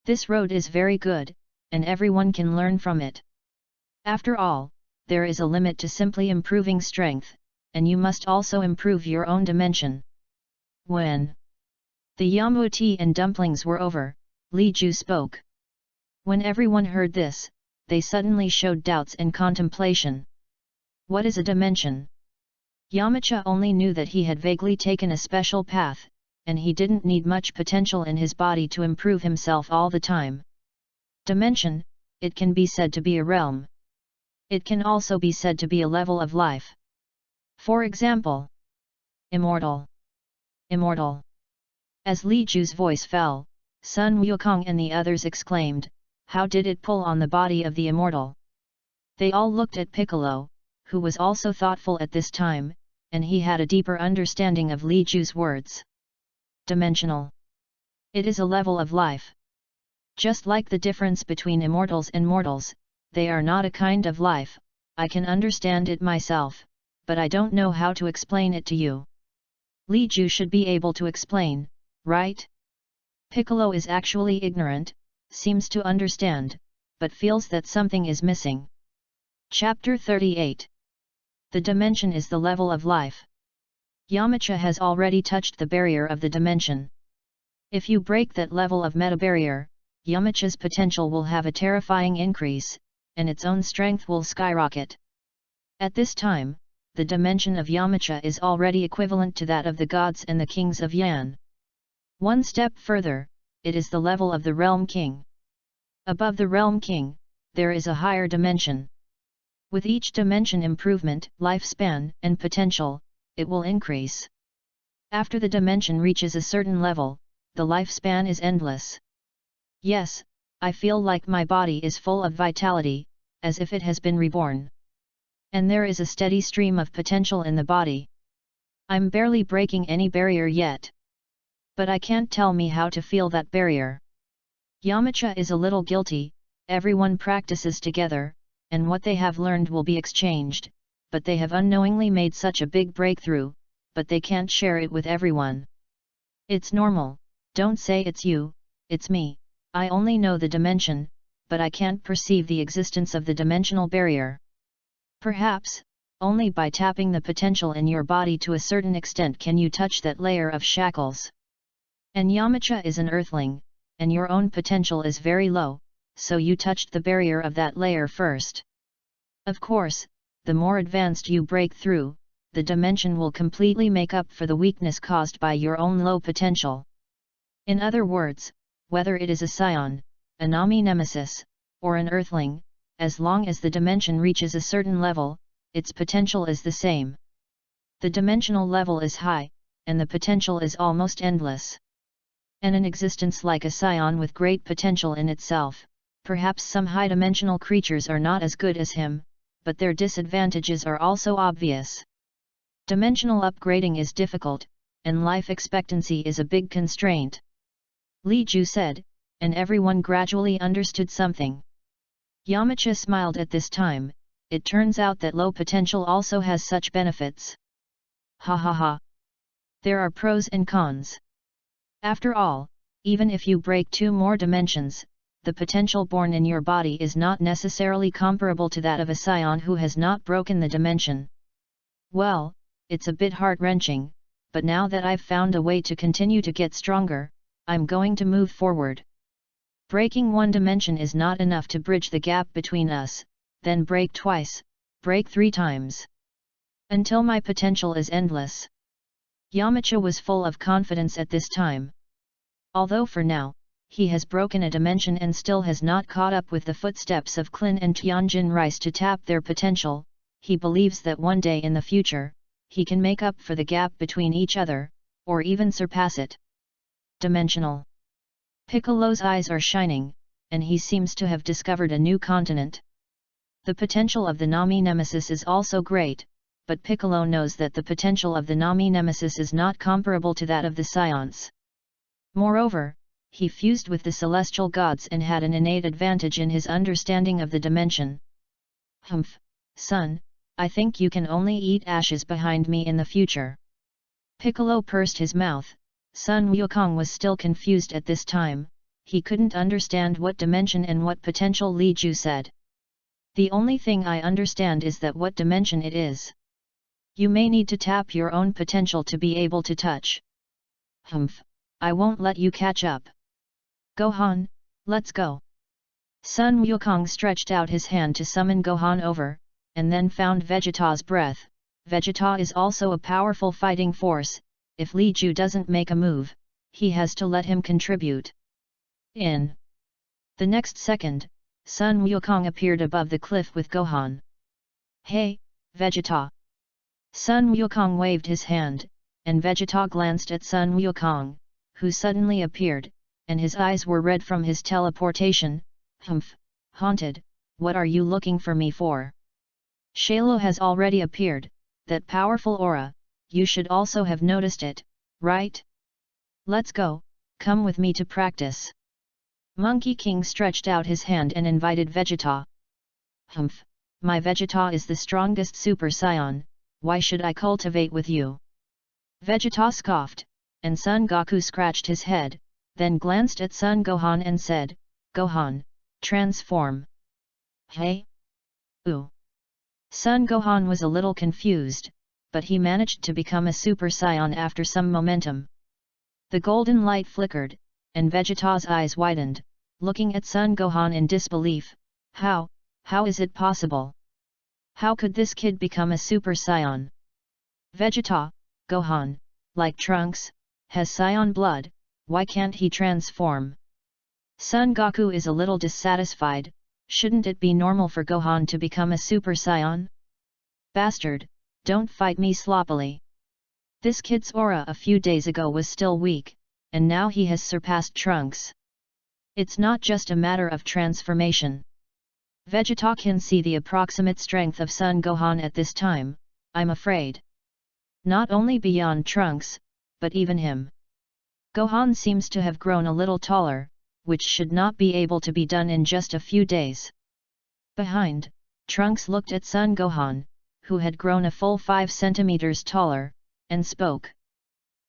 This road is very good, and everyone can learn from it. After all, there is a limit to simply improving strength, and you must also improve your own dimension. When the Yamuti and Dumplings were over, Li Ju spoke. When everyone heard this, they suddenly showed doubts and contemplation. What is a dimension? Yamcha only knew that he had vaguely taken a special path, and he didn't need much potential in his body to improve himself all the time. Dimension, it can be said to be a realm. It can also be said to be a level of life. For example, immortal. Immortal. As Li Ju's voice fell, Sun Wukong and the others exclaimed, "How did it pull on the body of the immortal?" They all looked at Piccolo, who was also thoughtful at this time, and he had a deeper understanding of Li Ju's words. Dimensional. It is a level of life. Just like the difference between immortals and mortals, they are not a kind of life. I can understand it myself, but I don't know how to explain it to you. Li Ju should be able to explain, right? Piccolo is actually ignorant, seems to understand, but feels that something is missing. Chapter 38. The dimension is the level of life. Yamcha has already touched the barrier of the dimension. If you break that level of meta-barrier, Yamcha's potential will have a terrifying increase, and its own strength will skyrocket. At this time, the dimension of Yamcha is already equivalent to that of the gods and the kings of Yan. One step further, it is the level of the Realm King. Above the Realm King, there is a higher dimension. With each dimension improvement, lifespan, and potential, it will increase. After the dimension reaches a certain level, the lifespan is endless. Yes, I feel like my body is full of vitality, as if it has been reborn. And there is a steady stream of potential in the body. I'm barely breaking any barrier yet. But I can't tell me how to feel that barrier. Yamacha is a little guilty. Everyone practices together, and what they have learned will be exchanged, but they have unknowingly made such a big breakthrough, but they can't share it with everyone. It's normal, don't say it's you, it's me. I only know the dimension, but I can't perceive the existence of the dimensional barrier. Perhaps, only by tapping the potential in your body to a certain extent can you touch that layer of shackles. And Yamacha is an earthling, and your own potential is very low, so you touched the barrier of that layer first. Of course, the more advanced you break through, the dimension will completely make up for the weakness caused by your own low potential. In other words, whether it is a scion, a Nami nemesis, or an earthling, as long as the dimension reaches a certain level, its potential is the same. The dimensional level is high, and the potential is almost endless. And an existence like a scion with great potential in itself. Perhaps some high-dimensional creatures are not as good as him, but their disadvantages are also obvious. Dimensional upgrading is difficult, and life expectancy is a big constraint. Li Ju said, and everyone gradually understood something. Yamacha smiled at this time. It turns out that low potential also has such benefits. Ha ha ha. There are pros and cons. After all, even if you break 2 more dimensions, the potential born in your body is not necessarily comparable to that of a scion who has not broken the dimension. Well, it's a bit heart-wrenching, but now that I've found a way to continue to get stronger, I'm going to move forward. Breaking 1 dimension is not enough to bridge the gap between us, then break twice, break 3 times. Until my potential is endless. Yamacha was full of confidence at this time. Although for now, he has broken a dimension and still has not caught up with the footsteps of Qin and Tianjin Rice to tap their potential, he believes that one day in the future, he can make up for the gap between each other, or even surpass it. Dimensional. Piccolo's eyes are shining, and he seems to have discovered a new continent. The potential of the Nami Nemesis is also great, but Piccolo knows that the potential of the Nami Nemesis is not comparable to that of the Scions. Moreover, he fused with the celestial gods and had an innate advantage in his understanding of the dimension. Humph, son, I think you can only eat ashes behind me in the future. Piccolo pursed his mouth. Sun Wukong was still confused at this time. He couldn't understand what dimension and what potential Li Ju said. The only thing I understand is that what dimension it is. You may need to tap your own potential to be able to touch. Humph, I won't let you catch up. Gohan, let's go. Sun Wukong stretched out his hand to summon Gohan over, and then found Vegeta's breath. Vegeta is also a powerful fighting force. If Li Ju doesn't make a move, he has to let him contribute. In the next second, Sun Wukong appeared above the cliff with Gohan. Hey, Vegeta! Sun Wukong waved his hand, and Vegeta glanced at Sun Wukong, who suddenly appeared, and his eyes were red from his teleportation. Humph, haunted, what are you looking for me for? Shalo has already appeared, that powerful aura, you should also have noticed it, right? Let's go, come with me to practice. Monkey King stretched out his hand and invited Vegeta. Humph, my Vegeta is the strongest Super Saiyan, why should I cultivate with you? Vegeta scoffed, and Son Goku scratched his head, then glanced at Son Gohan and said, Gohan, transform. Hey? Ooh. Son Gohan was a little confused, but he managed to become a Super Saiyan after some momentum. The golden light flickered, and Vegeta's eyes widened, looking at Son Gohan in disbelief. How is it possible? How could this kid become a Super Saiyan? Vegeta, Gohan, like Trunks, has Saiyan blood, why can't he transform? Son Goku is a little dissatisfied. Shouldn't it be normal for Gohan to become a Super Saiyan? Bastard, don't fight me sloppily. This kid's aura a few days ago was still weak, and now he has surpassed Trunks. It's not just a matter of transformation. Vegeta can see the approximate strength of Son Gohan at this time, I'm afraid. Not only beyond Trunks, but even him. Gohan seems to have grown a little taller, which should not be able to be done in just a few days. Behind, Trunks looked at Son Gohan, who had grown a full 5 centimeters taller, and spoke.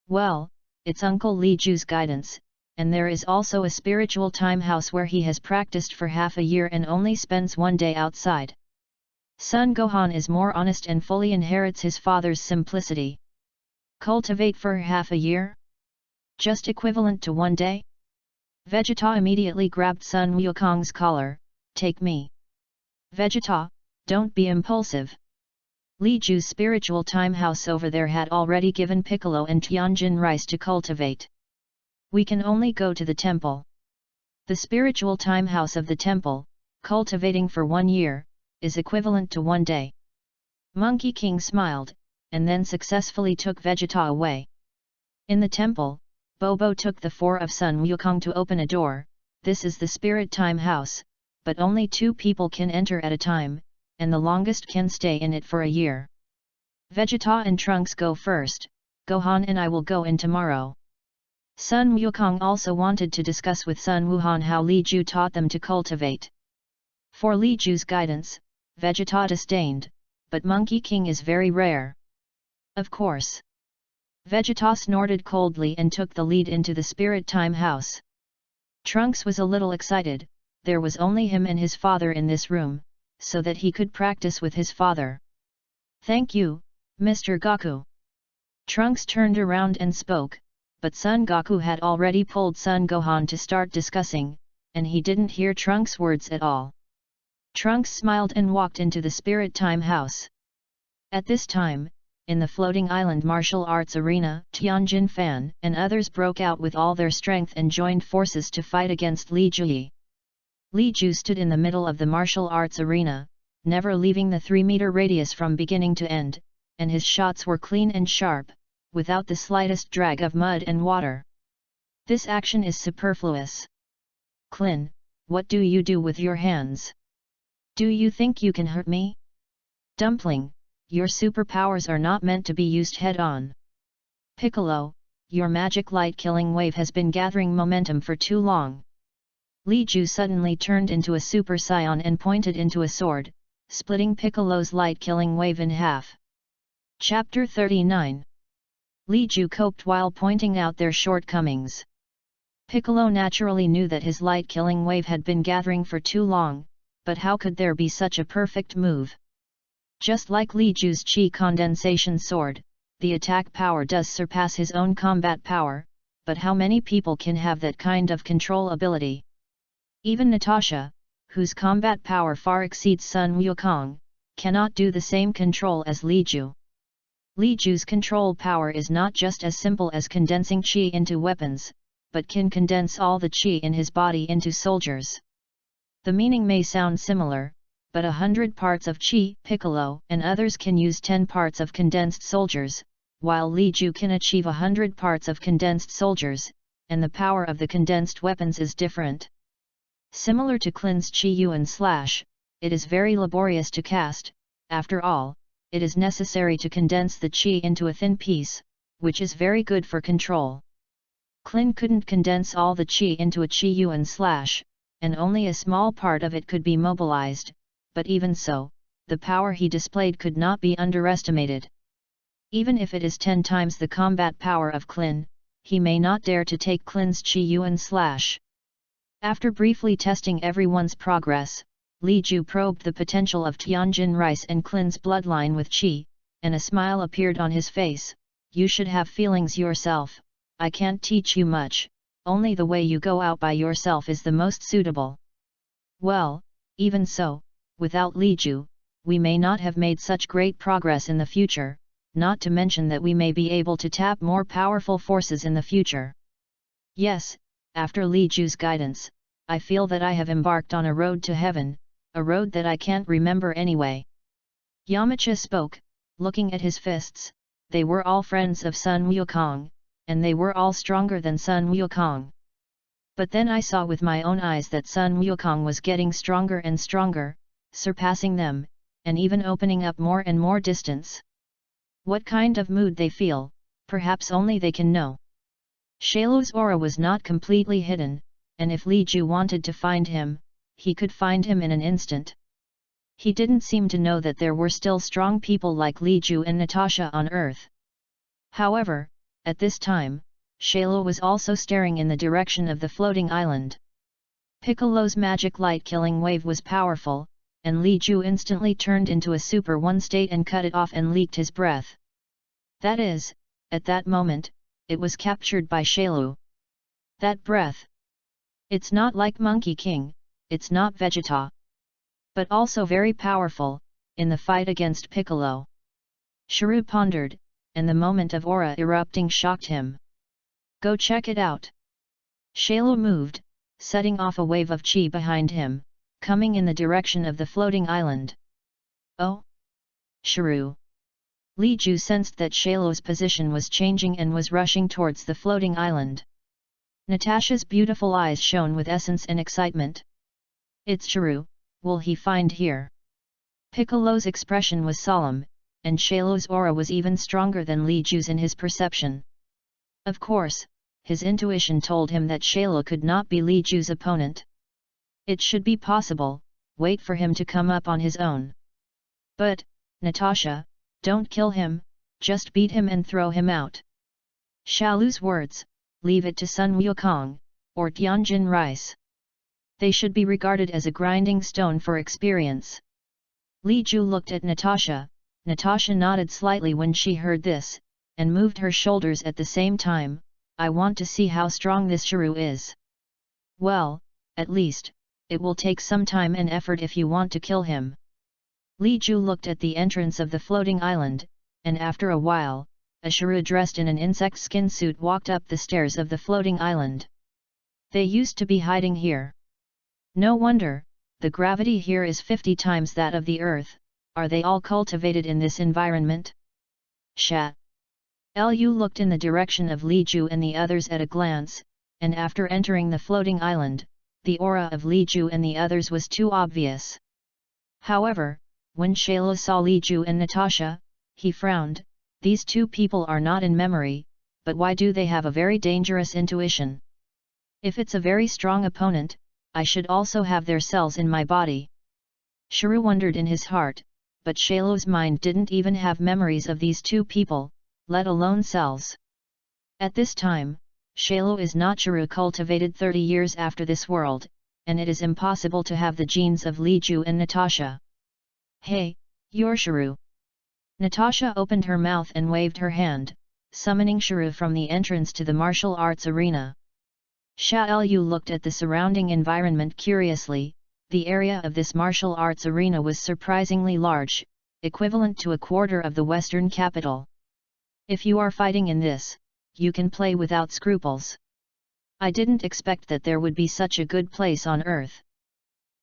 Well, it's Uncle Li Ju's guidance, and there is also a spiritual time house where he has practiced for half a year and only spends one day outside. Son Gohan is more honest and fully inherits his father's simplicity. Cultivate for half a year? Just equivalent to one day? Vegeta immediately grabbed Sun Wukong's collar, take me. Vegeta, don't be impulsive. Li Ju's spiritual time house over there had already given Piccolo and Tianjin rice to cultivate. We can only go to the temple. The spiritual time house of the temple, cultivating for 1 year, is equivalent to 1 day. Monkey King smiled, and then successfully took Vegeta away. In the temple, Bobo took the 4 of Sun Wukong to open a door. This is the spirit time house, but only 2 people can enter at a time, and the longest can stay in it for a year. Vegeta and Trunks go first, Gohan and I will go in tomorrow. Sun Wukong also wanted to discuss with Sun Wuhan how Li Ju taught them to cultivate. For Li Ju's guidance, Vegeta disdained, but Monkey King is very rare. Of course. Vegeta snorted coldly and took the lead into the spirit time house. Trunks was a little excited, there was only him and his father in this room, so that he could practice with his father. Thank you, Mr. Goku. Trunks turned around and spoke, but Son Goku had already pulled Son Gohan to start discussing, and he didn't hear Trunks' words at all. Trunks smiled and walked into the spirit time house. At this time, in the floating island martial arts arena, Tianjin Fan and others broke out with all their strength and joined forces to fight against Li Ju. Li Ju stood in the middle of the martial arts arena, never leaving the 3-meter radius from beginning to end, and his shots were clean and sharp, without the slightest drag of mud and water. This action is superfluous. Klin, what do you do with your hands? Do you think you can hurt me? Dumpling, your superpowers are not meant to be used head-on. Piccolo, your magic light-killing wave has been gathering momentum for too long. Li Ju suddenly turned into a Super Saiyan and pointed into a sword, splitting Piccolo's light-killing wave in half. Chapter 39. Li Ju coped while pointing out their shortcomings. Piccolo naturally knew that his light-killing wave had been gathering for too long, but how could there be such a perfect move? Just like Li Ju's Qi condensation sword, the attack power does surpass his own combat power, but how many people can have that kind of control ability? Even Natasha, whose combat power far exceeds Sun Wukong, cannot do the same control as Li Ju. Li Ju's control power is not just as simple as condensing Qi into weapons, but can condense all the Qi in his body into soldiers. The meaning may sound similar, but 100 parts of Qi, Piccolo and others can use 10 parts of condensed soldiers, while Li Ju can achieve 100 parts of condensed soldiers, and the power of the condensed weapons is different. Similar to Klin's Qi Yuan Slash, it is very laborious to cast. After all, it is necessary to condense the Qi into a thin piece, which is very good for control. Klin couldn't condense all the Qi into a Qi Yuan Slash, and only a small part of it could be mobilized, but even so, the power he displayed could not be underestimated. Even if it is 10 times the combat power of Klin, he may not dare to take Klin's Qi Yuan Slash. After briefly testing everyone's progress, Li Ju probed the potential of Tianjin rice and Klin's bloodline with Qi, and a smile appeared on his face. You should have feelings yourself, I can't teach you much, only the way you go out by yourself is the most suitable. Well, even so, without Li Ju, we may not have made such great progress in the future, not to mention that we may be able to tap more powerful forces in the future. Yes, after Li Ju's guidance, I feel that I have embarked on a road to heaven, a road that I can't remember anyway. Yamcha spoke, looking at his fists, they were all friends of Sun Wukong, and they were all stronger than Sun Wukong. But then I saw with my own eyes that Sun Wukong was getting stronger and stronger, surpassing them, and even opening up more and more distance. What kind of mood they feel, perhaps only they can know. Shailu's aura was not completely hidden, and if Li Ju wanted to find him, he could find him in an instant. He didn't seem to know that there were still strong people like Li Ju and Natasha on Earth. However, at this time, Shailu was also staring in the direction of the floating island. Piccolo's magic light-killing wave was powerful, and Li Ju instantly turned into a Super 1 state and cut it off and leaked his breath. That is, at that moment, it was captured by Shailu. That breath! It's not like Monkey King, it's not Vegeta. But also very powerful, in the fight against Piccolo. Shiryu pondered, and the moment of aura erupting shocked him. Go check it out. Shailu moved, setting off a wave of chi behind him, coming in the direction of the floating island. Oh! Shiryu! Li Ju sensed that Shailu's position was changing and was rushing towards the floating island. Natasha's beautiful eyes shone with essence and excitement. It's Shiryu, will he find here? Piccolo's expression was solemn, and Shailu's aura was even stronger than Li Ju's in his perception. Of course, his intuition told him that Shailu could not be Li Ju's opponent. It should be possible, wait for him to come up on his own. But, Natasha, don't kill him, just beat him and throw him out. Shailu's words, leave it to Sun Wukong, or Tianjin Rice. They should be regarded as a grinding stone for experience. Li Ju looked at Natasha. Natasha nodded slightly when she heard this, and moved her shoulders at the same time. I want to see how strong this Shiryu is. Well, at least, it will take some time and effort if you want to kill him. Li Ju looked at the entrance of the floating island, and after a while, a Shiryu dressed in an insect skin suit walked up the stairs of the floating island. They used to be hiding here. No wonder, the gravity here is 50 times that of the Earth. Are they all cultivated in this environment? Shat. Lu looked in the direction of Li Ju and the others at a glance, and after entering the floating island, the aura of Li Ju and the others was too obvious. However, when Shailu saw Li Ju and Natasha, he frowned. These two people are not in memory, but why do they have a very dangerous intuition? If it's a very strong opponent, I should also have their cells in my body. Shiryu wondered in his heart, but Shailu's mind didn't even have memories of these two people, let alone cells. At this time, Shailu is not Shiryu cultivated 30 years after this world, and it is impossible to have the genes of Li Ju and Natasha. Hey, you're Shiryu. Natasha opened her mouth and waved her hand, summoning Shiryu from the entrance to the martial arts arena. Sha Lu looked at the surrounding environment curiously. The area of this martial arts arena was surprisingly large, equivalent to a quarter of the western capital. If you are fighting in this, you can play without scruples. I didn't expect that there would be such a good place on Earth.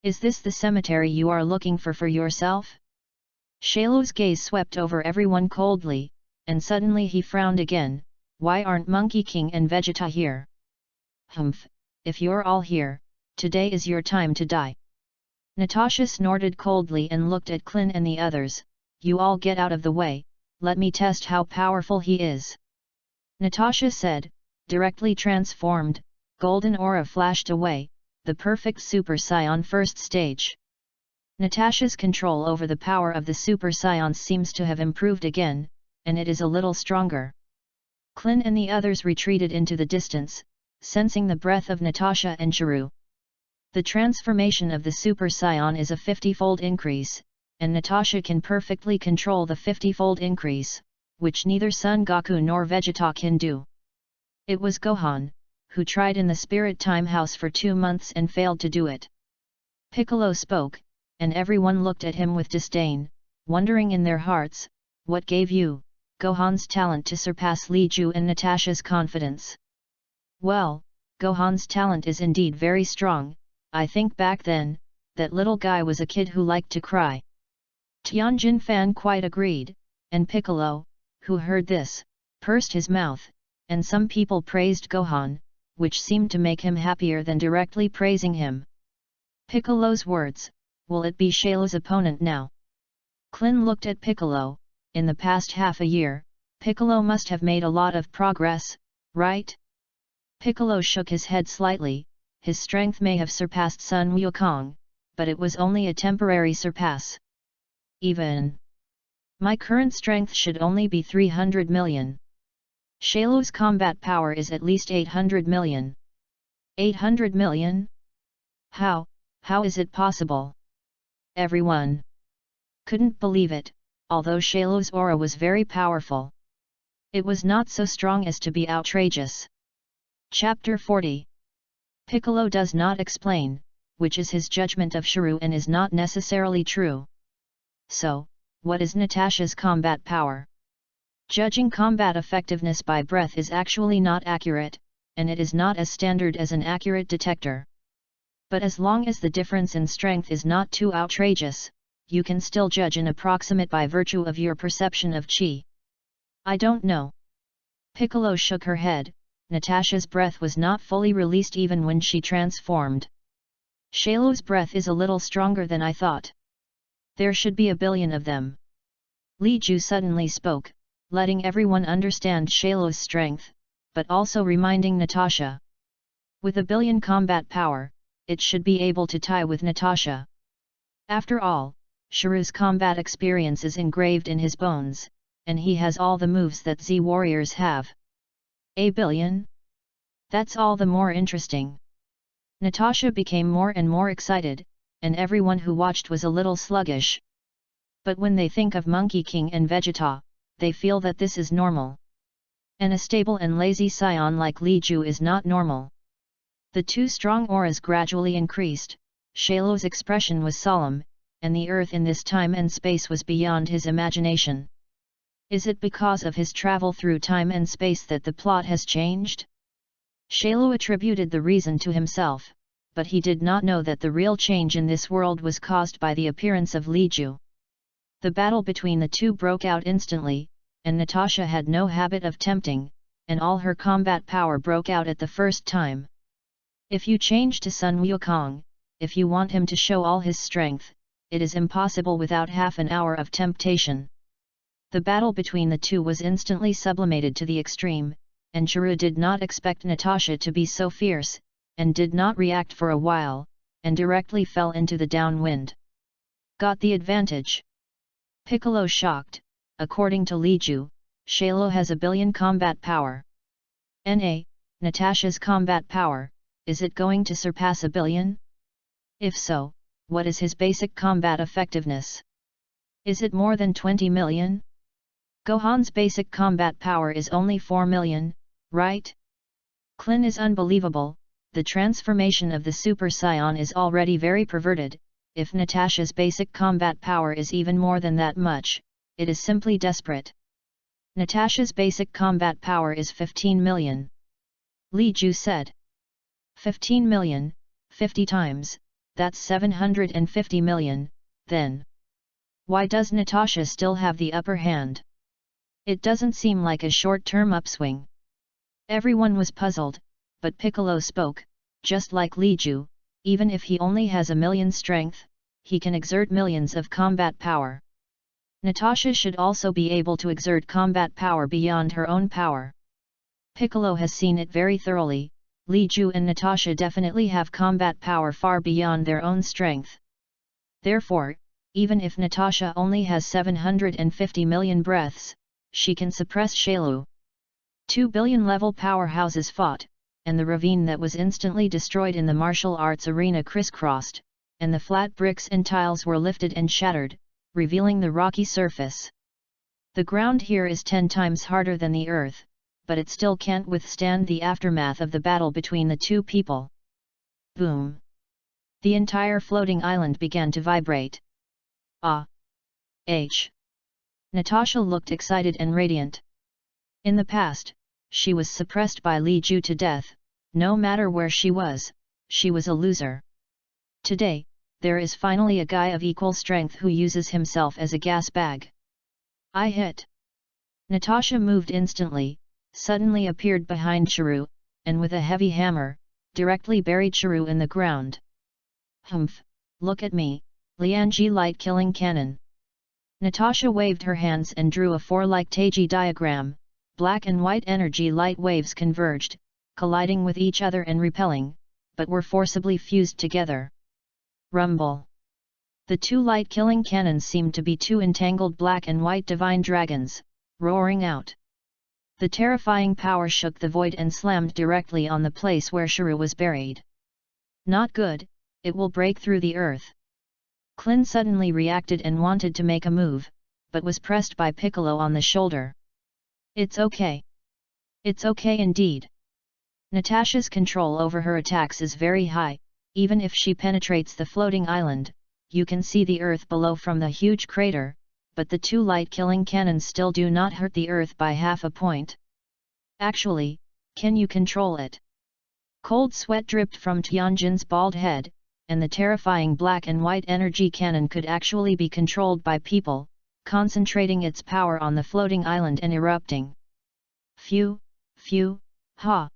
Is this the cemetery you are looking for yourself? Shailu's gaze swept over everyone coldly, and suddenly he frowned again. Why aren't Monkey King and Vegeta here? Humph, if you're all here, today is your time to die. Natasha snorted coldly and looked at Klin and the others. You all get out of the way, let me test how powerful he is. Natasha said, directly transformed, golden aura flashed away, the perfect Super Saiyan first stage. Natasha's control over the power of the Super Saiyans seems to have improved again, and it is a little stronger. Klin and the others retreated into the distance, sensing the breath of Natasha and Shiryu. The transformation of the Super Saiyan is a 50-fold increase, and Natasha can perfectly control the 50-fold increase, which neither Son Goku nor Vegeta can do. It was Gohan, who tried in the Spirit Time House for 2 months and failed to do it. Piccolo spoke, and everyone looked at him with disdain, wondering in their hearts, what gave you, Gohan's talent to surpass Li Ju and Natasha's confidence? Well, Gohan's talent is indeed very strong. I think back then, that little guy was a kid who liked to cry. Tianjin Fan quite agreed, and Piccolo, who heard this, pursed his mouth, and some people praised Gohan, which seemed to make him happier than directly praising him. Piccolo's words, will it be Shailu's opponent now? Klin looked at Piccolo. In the past half a year, Piccolo must have made a lot of progress, right? Piccolo shook his head slightly. His strength may have surpassed Sun Wukong, but it was only a temporary surpass. Even my current strength should only be 300 million. Shailu's combat power is at least 800 million. 800 million? How is it possible? Everyone couldn't believe it, although Shailu's aura was very powerful. It was not so strong as to be outrageous. Chapter 40. Piccolo does not explain, which is his judgment of Shiryu and is not necessarily true. So, what is Natasha's combat power? Judging combat effectiveness by breath is actually not accurate, and it is not as standard as an accurate detector. But as long as the difference in strength is not too outrageous, you can still judge an approximate by virtue of your perception of qi. I don't know. Piccolo shook her head. Natasha's breath was not fully released even when she transformed. Shailu's breath is a little stronger than I thought. There should be a billion of them. Li Ju suddenly spoke, letting everyone understand Shailu's strength, but also reminding Natasha. With a billion combat power, it should be able to tie with Natasha. After all, Shiryu's combat experience is engraved in his bones, and he has all the moves that Z warriors have. A billion? That's all the more interesting. Natasha became more and more excited, and everyone who watched was a little sluggish. But when they think of Monkey King and Vegeta, they feel that this is normal. And a stable and lazy scion like Li Ju is not normal. The two strong auras gradually increased. Shailu's expression was solemn, and the earth in this time and space was beyond his imagination. Is it because of his travel through time and space that the plot has changed? Shailu attributed the reason to himself, but he did not know that the real change in this world was caused by the appearance of Li Ju. The battle between the two broke out instantly, and Natasha had no habit of tempting, and all her combat power broke out at the first time. If you change to Sun Wukong, if you want him to show all his strength, it is impossible without half an hour of temptation. The battle between the two was instantly sublimated to the extreme, and Shiryu did not expect Natasha to be so fierce, and did not react for a while, and directly fell into the downwind. Got the advantage. Piccolo shocked. According to Li Ju, Shailu has a billion combat power. Natasha's combat power, is it going to surpass a billion? If so, what is his basic combat effectiveness? Is it more than 20 million? Gohan's basic combat power is only 4 million, right? Klin is unbelievable. The transformation of the Super Saiyan is already very perverted. If Natasha's basic combat power is even more than that much, it is simply desperate. Natasha's basic combat power is 15 million. Li Ju said. 15 million, 50 times, that's 750 million, then. Why does Natasha still have the upper hand? It doesn't seem like a short-term upswing. Everyone was puzzled, but Piccolo spoke, just like Li Ju, even if he only has a million strength, he can exert millions of combat power. Natasha should also be able to exert combat power beyond her own power. Piccolo has seen it very thoroughly. Li Ju and Natasha definitely have combat power far beyond their own strength. Therefore, even if Natasha only has 750 million breaths, she can suppress Shailu. 2 billion level powerhouses fought, and the ravine that was instantly destroyed in the martial arts arena crisscrossed, and the flat bricks and tiles were lifted and shattered, revealing the rocky surface. The ground here is 10 times harder than the earth, but it still can't withstand the aftermath of the battle between the two people. Boom! The entire floating island began to vibrate. Natasha looked excited and radiant. In the past, she was suppressed by Li Ju to death. No matter where she was a loser. Today, there is finally a guy of equal strength who uses himself as a gas bag. I hit. Natasha moved instantly, suddenly appeared behind Chiru, and with a heavy hammer, directly buried Chiru in the ground. Humph, look at me, Lianji light-killing cannon. Natasha waved her hands and drew a four-like Taiji diagram. Black and white energy light waves converged, colliding with each other and repelling, but were forcibly fused together. Rumble. The two light-killing cannons seemed to be two entangled black and white divine dragons, roaring out. The terrifying power shook the void and slammed directly on the place where Chiru was buried. Not good, it will break through the earth. Klin suddenly reacted and wanted to make a move, but was pressed by Piccolo on the shoulder. It's okay. It's okay indeed. Natasha's control over her attacks is very high, even if she penetrates the floating island, you can see the earth below from the huge crater, but the two light-killing cannons still do not hurt the earth by half a point. Actually, can you control it? Cold sweat dripped from Tianjin's bald head, and the terrifying black and white energy cannon could actually be controlled by people, concentrating its power on the floating island and erupting. Phew, phew, ha!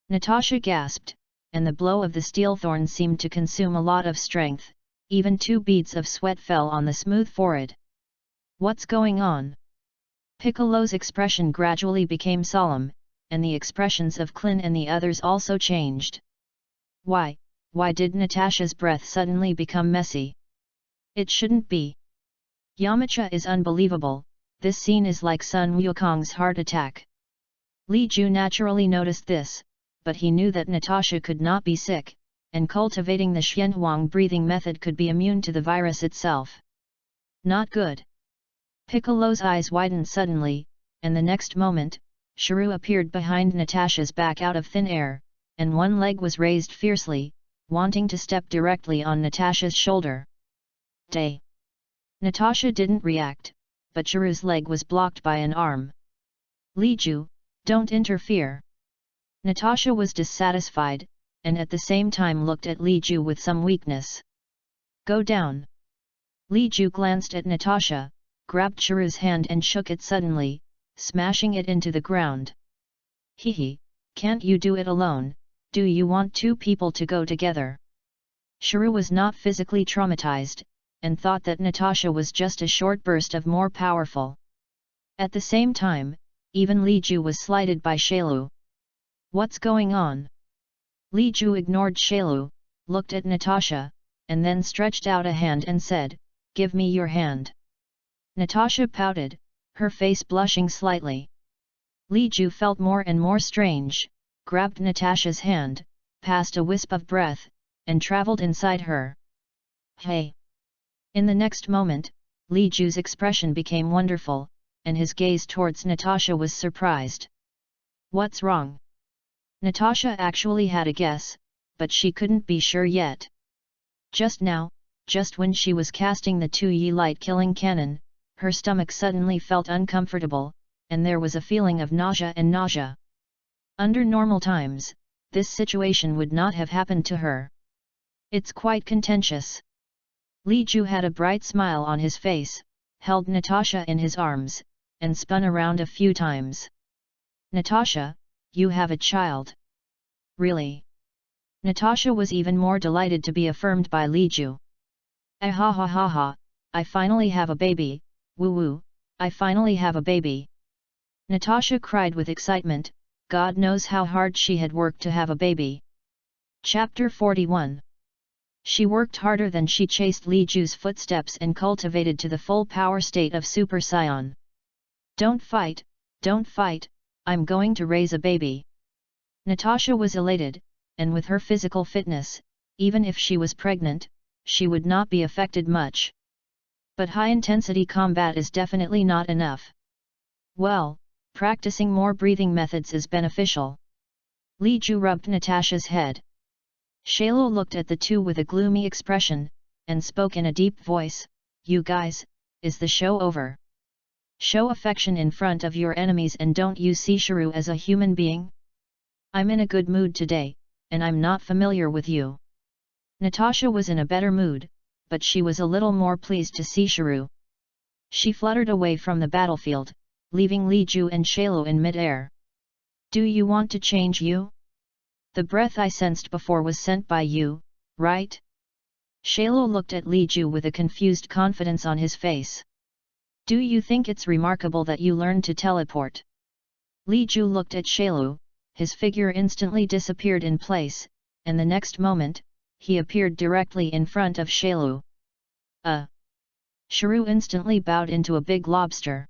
Natasha gasped, and the blow of the steel thorn seemed to consume a lot of strength, even 2 beads of sweat fell on the smooth forehead. What's going on? Piccolo's expression gradually became solemn, and the expressions of Klin and the others also changed. Why did Natasha's breath suddenly become messy? It shouldn't be. Yamcha is unbelievable, this scene is like Sun Wukong's heart attack. Li Ju naturally noticed this, but he knew that Natasha could not be sick, and cultivating the Xuanhuang breathing method could be immune to the virus itself. Not good. Piccolo's eyes widened suddenly, and the next moment, Chiru appeared behind Natasha's back out of thin air, and one leg was raised fiercely, wanting to step directly on Natasha's shoulder. Day. Natasha didn't react, but Chiru's leg was blocked by an arm. Li Ju, don't interfere. Natasha was dissatisfied, and at the same time looked at Li Ju with some weakness. Go down. Li Ju glanced at Natasha, grabbed Chiru's hand and shook it suddenly, smashing it into the ground. Hehe, can't you do it alone, do you want 2 people to go together? Chiru was not physically traumatized, and thought that Natasha was just a short burst of more powerful. At the same time, even Li Ju was slighted by Shailu. What's going on? Li Ju ignored Shailu, looked at Natasha, and then stretched out a hand and said, "Give me your hand." Natasha pouted, her face blushing slightly. Li Ju felt more and more strange, grabbed Natasha's hand, passed a wisp of breath, and travelled inside her. Hey! In the next moment, Li Ju's expression became wonderful, and his gaze towards Natasha was surprised. What's wrong? Natasha actually had a guess, but she couldn't be sure yet. Just now, just when she was casting the 2 Yi light-killing cannon, her stomach suddenly felt uncomfortable, and there was a feeling of nausea. Under normal times, this situation would not have happened to her. It's quite contentious. Li Ju had a bright smile on his face, held Natasha in his arms, and spun around a few times. Natasha, you have a child. Really? Natasha was even more delighted to be affirmed by Li Ju. Ah ha ha ha ha, I finally have a baby, woo woo, I finally have a baby. Natasha cried with excitement, God knows how hard she had worked to have a baby. Chapter 41. She worked harder than she chased Li Ju's footsteps and cultivated to the full power state of Super Saiyan. Don't fight, I'm going to raise a baby. Natasha was elated, and with her physical fitness, even if she was pregnant, she would not be affected much. But high-intensity combat is definitely not enough. Well, practicing more breathing methods is beneficial. Li Ju rubbed Natasha's head. Shailu looked at the two with a gloomy expression, and spoke in a deep voice, You guys, is the show over? Show affection in front of your enemies and don't you see Chiru as a human being? I'm in a good mood today, and I'm not familiar with you. Natasha was in a better mood, but she was a little more pleased to see Chiru. She fluttered away from the battlefield, leaving Li Ju and Shailu in mid-air. Do you want to change you? The breath I sensed before was sent by you, right? Shailu looked at Li Ju with a confused confidence on his face. Do you think it's remarkable that you learned to teleport? Li Ju looked at Shailu, his figure instantly disappeared in place, and the next moment, he appeared directly in front of Shailu. Shailu instantly bowed into a big lobster.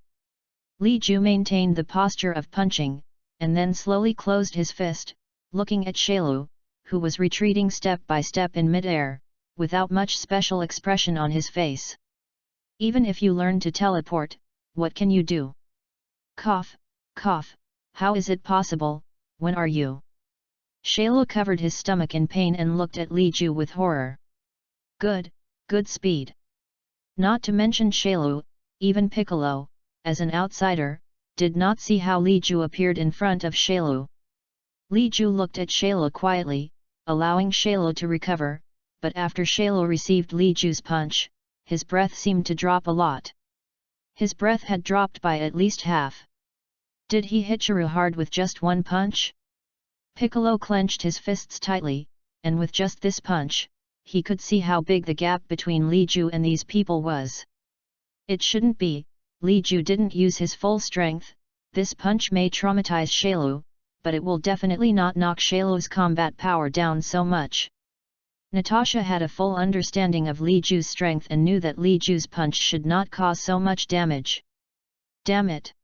Li Ju maintained the posture of punching, and then slowly closed his fist, looking at Shailu, who was retreating step by step in mid-air, without much special expression on his face. Even if you learn to teleport, what can you do? Cough, cough, how is it possible, when are you? Shailu covered his stomach in pain and looked at Li Ju with horror. Good speed. Not to mention Shailu, even Piccolo, as an outsider, did not see how Li Ju appeared in front of Shailu. Li Ju looked at Shailu quietly, allowing Shailu to recover, but after Shailu received Li Ju's punch, his breath seemed to drop a lot. His breath had dropped by at least half. Did he hit Shailu hard with just one punch? Piccolo clenched his fists tightly, and with just this punch, he could see how big the gap between Li Ju and these people was. It shouldn't be, Li Ju didn't use his full strength, this punch may traumatize Shailu, but it will definitely not knock Shailu's combat power down so much. Natasha had a full understanding of Li Ju's strength and knew that Li Ju's punch should not cause so much damage. Damn it!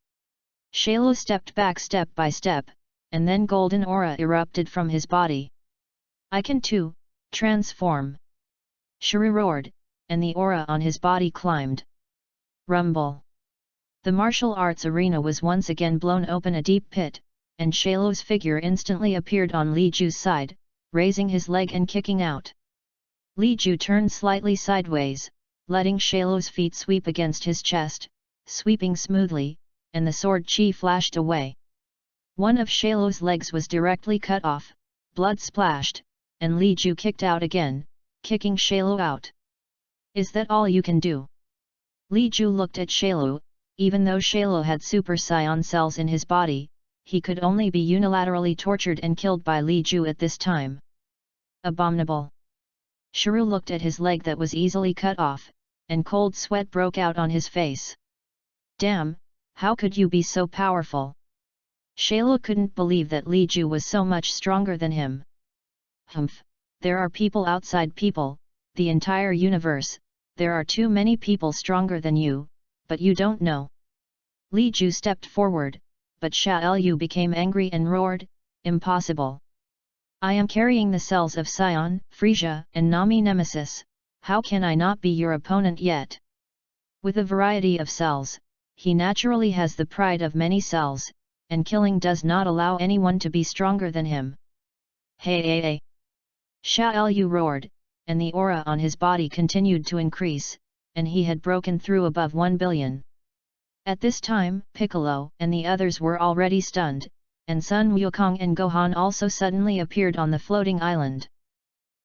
Shailu stepped back step by step, and then golden aura erupted from his body. I can too, transform! Shailu roared, and the aura on his body climbed. Rumble! The martial arts arena was once again blown open a deep pit, and Shailu's figure instantly appeared on Li Ju's side, raising his leg and kicking out. Li Ju turned slightly sideways, letting Shailu's feet sweep against his chest, sweeping smoothly, and the sword chi flashed away. One of Shailu's legs was directly cut off, blood splashed, and Li Ju kicked out again, kicking Shailu out. Is that all you can do? Li Ju looked at Shailu. Even though Shailu had super scion cells in his body, he could only be unilaterally tortured and killed by Li Ju at this time. Abominable! Shailu looked at his leg that was easily cut off, and cold sweat broke out on his face. Damn, how could you be so powerful? Shailu couldn't believe that Li Ju was so much stronger than him. Humph, there are people outside people, the entire universe, there are too many people stronger than you, but you don't know. Li Ju stepped forward, but Shailu became angry and roared, impossible. I am carrying the cells of Scion, Frisia, and Nami Nemesis, how can I not be your opponent yet? With a variety of cells, he naturally has the pride of many cells, and killing does not allow anyone to be stronger than him. Hey! Shailu roared, and the aura on his body continued to increase, and he had broken through above 1 billion. At this time, Piccolo and the others were already stunned, and Sun Wukong and Gohan also suddenly appeared on the floating island.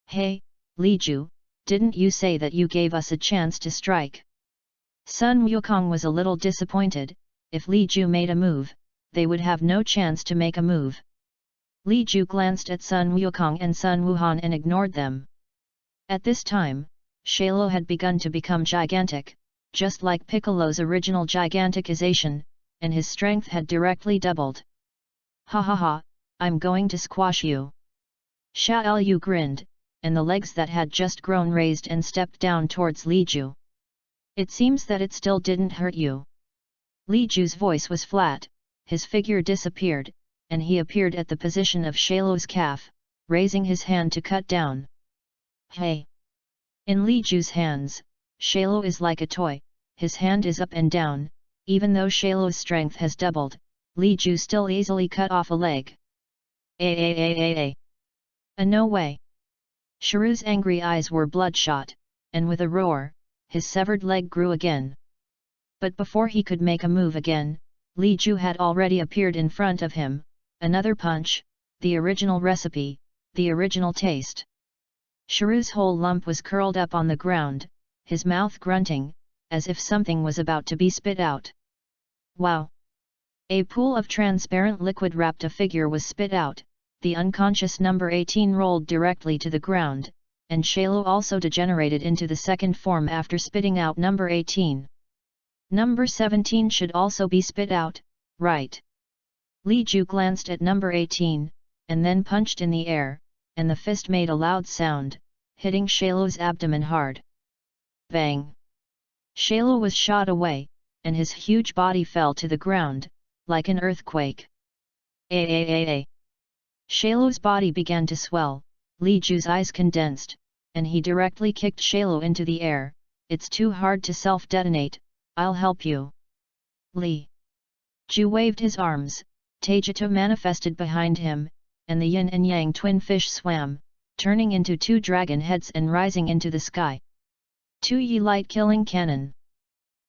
Hey, Li Ju, didn't you say that you gave us a chance to strike? Sun Wukong was a little disappointed. If Li Ju made a move, they would have no chance to make a move. Li Ju glanced at Sun Wukong and Sun Wuhan and ignored them. At this time, Shailu had begun to become gigantic, just like Piccolo's original giganticization, and his strength had directly doubled. Ha ha ha, I'm going to squash you. Shailu grinned, and the legs that had just grown raised and stepped down towards Li Ju. It seems that it still didn't hurt you. Li Ju's voice was flat, his figure disappeared, and he appeared at the position of Shailu's calf, raising his hand to cut down. Hey! In Li Ju's hands, Shailu is like a toy, his hand is up and down, even though Shailu's strength has doubled, Li Ju still easily cut off a leg. No way! Shailu's angry eyes were bloodshot, and with a roar, his severed leg grew again. But before he could make a move again, Li Ju had already appeared in front of him, another punch, the original recipe, the original taste. Shailu's whole lump was curled up on the ground, his mouth grunting, as if something was about to be spit out. Wow! A pool of transparent liquid wrapped a figure was spit out, the unconscious number 18 rolled directly to the ground, and Shailu also degenerated into the second form after spitting out number 18. Number 17 should also be spit out, right? Li Ju glanced at number 18, and then punched in the air, and the fist made a loud sound, hitting Shailu's abdomen hard. Bang! Shailu was shot away, and his huge body fell to the ground, like an earthquake. Shailu's body began to swell, Li Ju's eyes condensed, and he directly kicked Shailu into the air. It's too hard to self-detonate, I'll help you. Li Ju waved his arms, Taijita manifested behind him, and the yin and yang twin fish swam, turning into 2 dragon heads and rising into the sky. 2 Yi light killing cannon.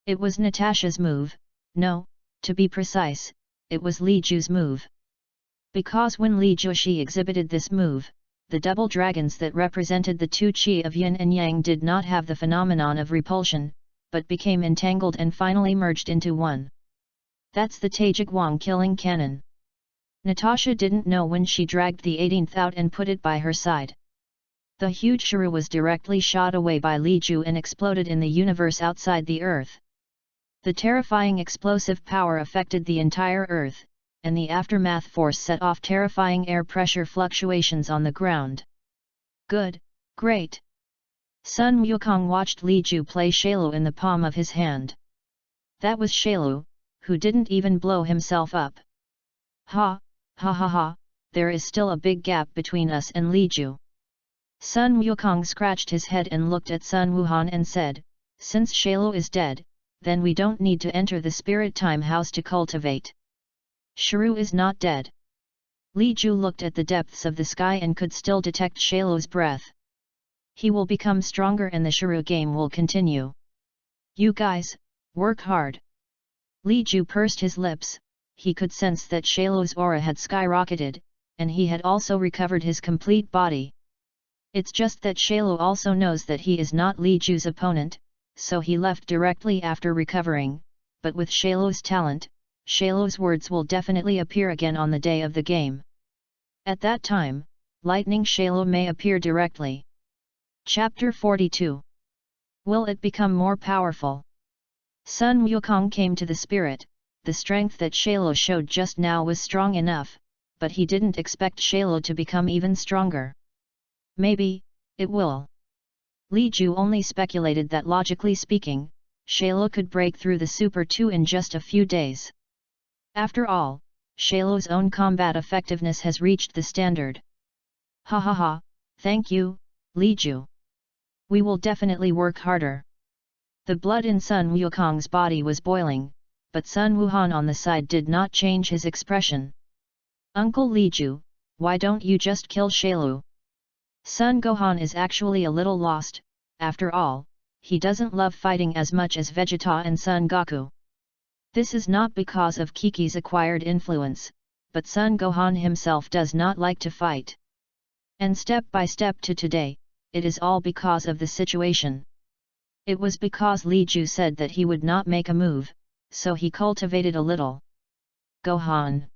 It was Natasha's move, no, to be precise, it was Li Ju's move. Because when Li Jushi exhibited this move, the double dragons that represented the 2 chi of yin and yang did not have the phenomenon of repulsion, but became entangled and finally merged into one. That's the Xuanhuang killing cannon. Natasha didn't know when she dragged the 18th out and put it by her side. The huge shrew was directly shot away by Li Ju and exploded in the universe outside the earth. The terrifying explosive power affected the entire earth, and the aftermath force set off terrifying air pressure fluctuations on the ground. Good, great. Sun Wukong watched Li Ju play Shailu in the palm of his hand. That was Shailu, who didn't even blow himself up. Ha, ha ha ha, there is still a big gap between us and Li Ju. Sun Wukong scratched his head and looked at Sun Wuhan and said, since Shailu is dead, then we don't need to enter the spirit time house to cultivate. Shrew is not dead. Li Ju looked at the depths of the sky and could still detect Shailu's breath. He will become stronger and the Shrew game will continue. You guys, work hard. Li Ju pursed his lips, he could sense that Shailu's aura had skyrocketed, and he had also recovered his complete body. It's just that Shailu also knows that he is not Li Ju's opponent, so he left directly after recovering, but with Shailu's talent, Shailu's words will definitely appear again on the day of the game. At that time, Lightning Shailu may appear directly. Chapter 42. Will it become more powerful? Sun Wukong came to the spirit, the strength that Shailu showed just now was strong enough, but he didn't expect Shailu to become even stronger. Maybe, it will. Li Ju only speculated that logically speaking, Shailu could break through the Super 2 in just a few days. After all, Shailu's own combat effectiveness has reached the standard. Ha ha ha, thank you, Li Ju. We will definitely work harder. The blood in Sun Wukong's body was boiling, but Sun Wuhan on the side did not change his expression. Uncle Li Ju, why don't you just kill Shailu? Sun Gohan is actually a little lost, after all, he doesn't love fighting as much as Vegeta and Son Goku. This is not because of Kiki's acquired influence, but Sun Gohan himself does not like to fight. And step by step to today, it is all because of the situation. It was because Li Ju said that he would not make a move, so he cultivated a little. Gohan.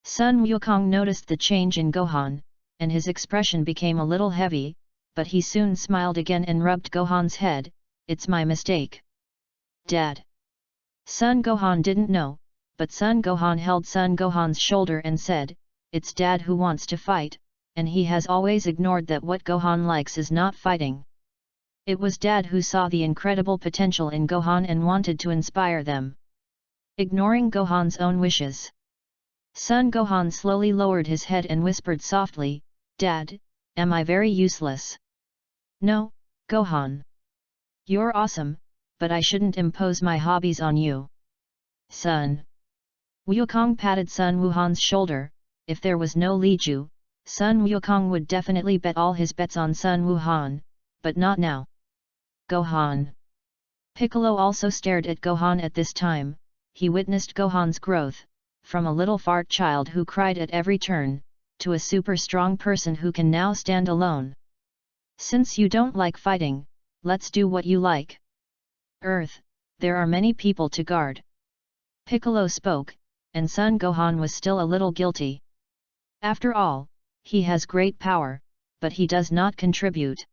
Sun Wukong noticed the change in Gohan, and his expression became a little heavy, but he soon smiled again and rubbed Gohan's head. It's my mistake. Dad. Sun Gohan didn't know, but Sun Gohan held Sun Gohan's shoulder and said, it's Dad who wants to fight, and he has always ignored that what Gohan likes is not fighting. It was Dad who saw the incredible potential in Gohan and wanted to inspire them. Ignoring Gohan's own wishes. Sun Gohan slowly lowered his head and whispered softly, Dad, am I very useless? No, Gohan. You're awesome, but I shouldn't impose my hobbies on you. Sun. Wukong patted Sun Wuhan's shoulder. If there was no Li Ju, Sun Wukong would definitely bet all his bets on Sun Wuhan, but not now. Gohan. Piccolo also stared at Gohan at this time. He witnessed Gohan's growth, from a little fart child who cried at every turn, to a super strong person who can now stand alone. Since you don't like fighting, let's do what you like. Earth, there are many people to guard. Piccolo spoke, and Sun Gohan was still a little guilty. After all, he has great power, but he does not contribute.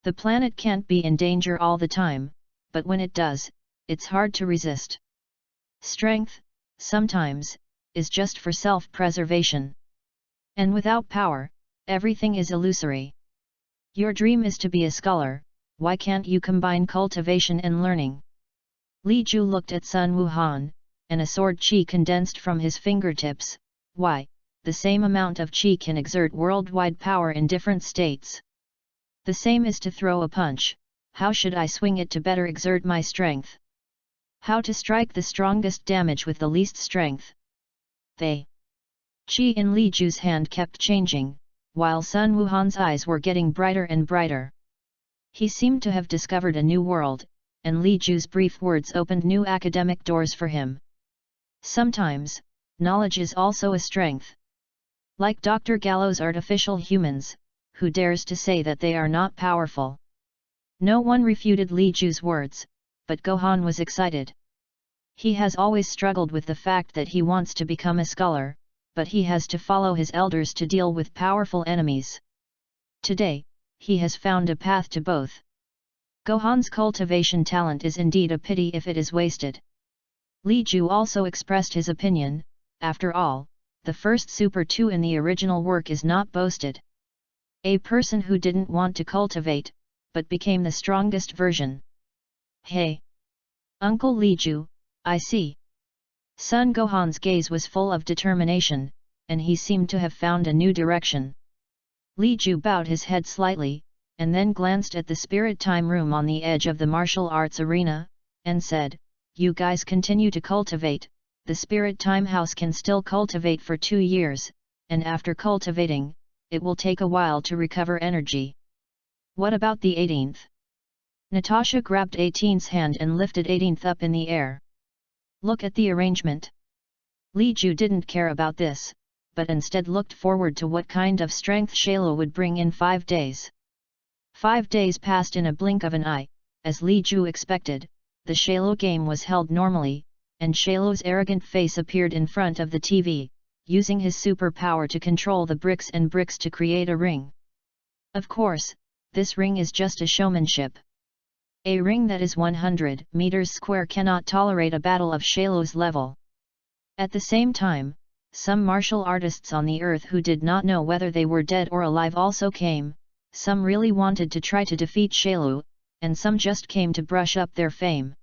The planet can't be in danger all the time, but when it does, it's hard to resist. Strength, sometimes, is just for self-preservation. And without power, everything is illusory. Your dream is to be a scholar, why can't you combine cultivation and learning? Li Ju looked at Xuanhuang, and a sword qi condensed from his fingertips. Why, the same amount of qi can exert worldwide power in different states. The same is to throw a punch, how should I swing it to better exert my strength? How to strike the strongest damage with the least strength? They. Qi in Li Ju's hand kept changing, while Xuanhuang's eyes were getting brighter and brighter. He seemed to have discovered a new world, and Li Ju's brief words opened new academic doors for him. Sometimes, knowledge is also a strength. Like Dr. Gallo's artificial humans, who dares to say that they are not powerful. No one refuted Li Ju's words, but Gohan was excited. He has always struggled with the fact that he wants to become a scholar, but he has to follow his elders to deal with powerful enemies. Today, he has found a path to both. Gohan's cultivation talent is indeed a pity if it is wasted. Li Ju also expressed his opinion. After all, the first Super 2 in the original work is not boasted. A person who didn't want to cultivate, but became the strongest version. Hey! Uncle Li Ju, I see. Son Gohan's gaze was full of determination, and he seemed to have found a new direction. Li Ju bowed his head slightly, and then glanced at the spirit time room on the edge of the martial arts arena, and said, "You guys continue to cultivate, the spirit time house can still cultivate for 2 years, and after cultivating, it will take a while to recover energy. What about the 18th? Natasha grabbed 18th's hand and lifted 18th up in the air. Look at the arrangement. Li Ju didn't care about this, but instead looked forward to what kind of strength Shalo would bring in 5 days. 5 days passed in a blink of an eye. As Li Ju expected, the Shalo game was held normally, and Shalo's arrogant face appeared in front of the TV, using his superpower to control the bricks and bricks to create a ring. Of course, this ring is just a showmanship. A ring that is 100 meters square cannot tolerate a battle of Shalo's level. At the same time, some martial artists on the earth who did not know whether they were dead or alive also came. Some really wanted to try to defeat Shalo, and some just came to brush up their fame.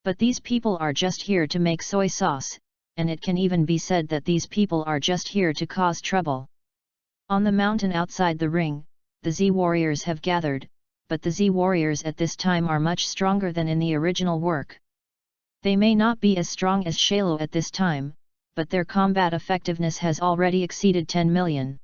But these people are just here to make soy sauce, and it can even be said that these people are just here to cause trouble. On the mountain outside the ring, the Z warriors have gathered, but the Z warriors at this time are much stronger than in the original work. They may not be as strong as Shalo at this time, but their combat effectiveness has already exceeded 10 million.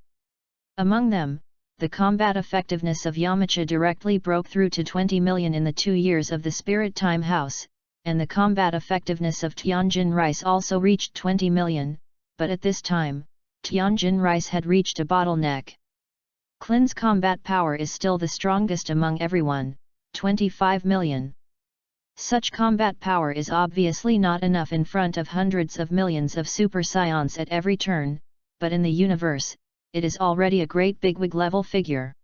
Among them, the combat effectiveness of Yamcha directly broke through to 20 million in the 2 years of the Spirit Time House, and the combat effectiveness of Tianjin Rice also reached 20 million, but at this time, Tianjin Rice had reached a bottleneck. Klin's combat power is still the strongest among everyone, 25 million. Such combat power is obviously not enough in front of hundreds of millions of Super Saions at every turn, but in the universe, it is already a great bigwig level figure.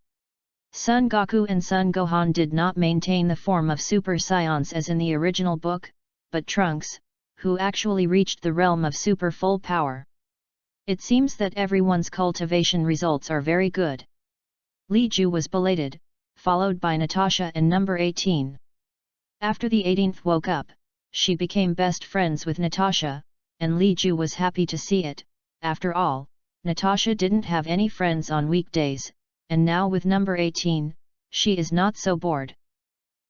Son Goku and Son Gohan did not maintain the form of Super Saions as in the original book, but Trunks, who actually reached the realm of super full power. It seems that everyone's cultivation results are very good. Li Ju was belated, followed by Natasha and number 18. After the 18th woke up, she became best friends with Natasha, and Li Ju was happy to see it. After all, Natasha didn't have any friends on weekdays, and now with number 18, she is not so bored.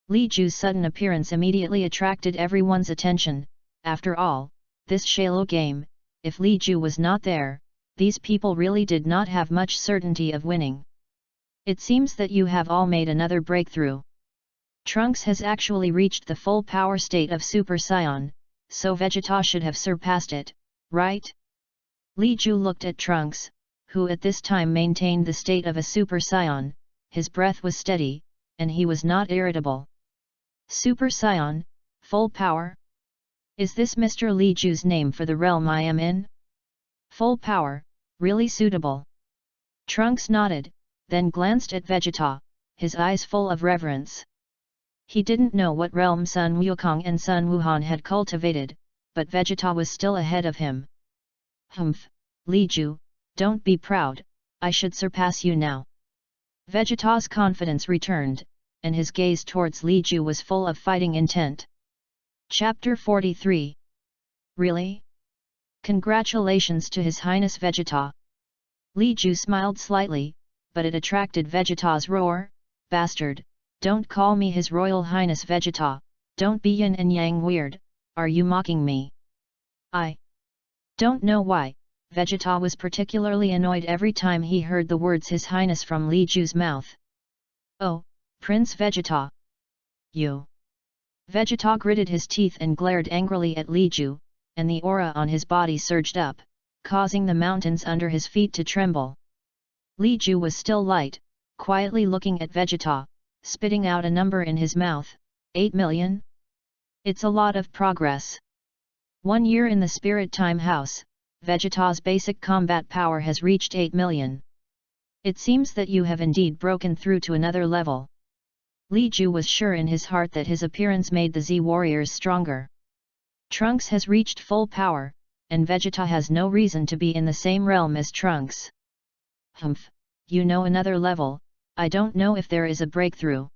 Li Ju's sudden appearance immediately attracted everyone's attention. After all, this Shalo game, if Li Ju was not there, these people really did not have much certainty of winning. It seems that you have all made another breakthrough. Trunks has actually reached the full power state of Super Saiyan, so Vegeta should have surpassed it, right? Li Ju looked at Trunks, who at this time maintained the state of a Super Saiyan. His breath was steady, and he was not irritable. Super Saiyan, full power? Is this Mr. Li Ju's name for the realm I am in? Full power, really suitable. Trunks nodded, then glanced at Vegeta, his eyes full of reverence. He didn't know what realm Sun Wukong and Sun Wuhan had cultivated, but Vegeta was still ahead of him. Humph, Li Ju, don't be proud, I should surpass you now. Vegeta's confidence returned, and his gaze towards Li Ju was full of fighting intent. Chapter 43. Really? Congratulations to His Highness Vegeta. Li Ju smiled slightly, but it attracted Vegeta's roar. Bastard, don't call me His Royal Highness Vegeta, don't be yin and yang weird, are you mocking me? I don't know why, Vegeta was particularly annoyed every time he heard the words His Highness from Li Ju's mouth. Oh, Prince Vegeta. You. Vegeta gritted his teeth and glared angrily at Li Ju, and the aura on his body surged up, causing the mountains under his feet to tremble. Li Ju was still light, quietly looking at Vegeta, spitting out a number in his mouth. 8 million? It's a lot of progress. 1 year in the Spirit Time House, Vegeta's basic combat power has reached 8 million. It seems that you have indeed broken through to another level. Li Ju was sure in his heart that his appearance made the Z warriors stronger. Trunks has reached full power, and Vegeta has no reason to be in the same realm as Trunks. Humph, you know another level, I don't know if there is a breakthrough.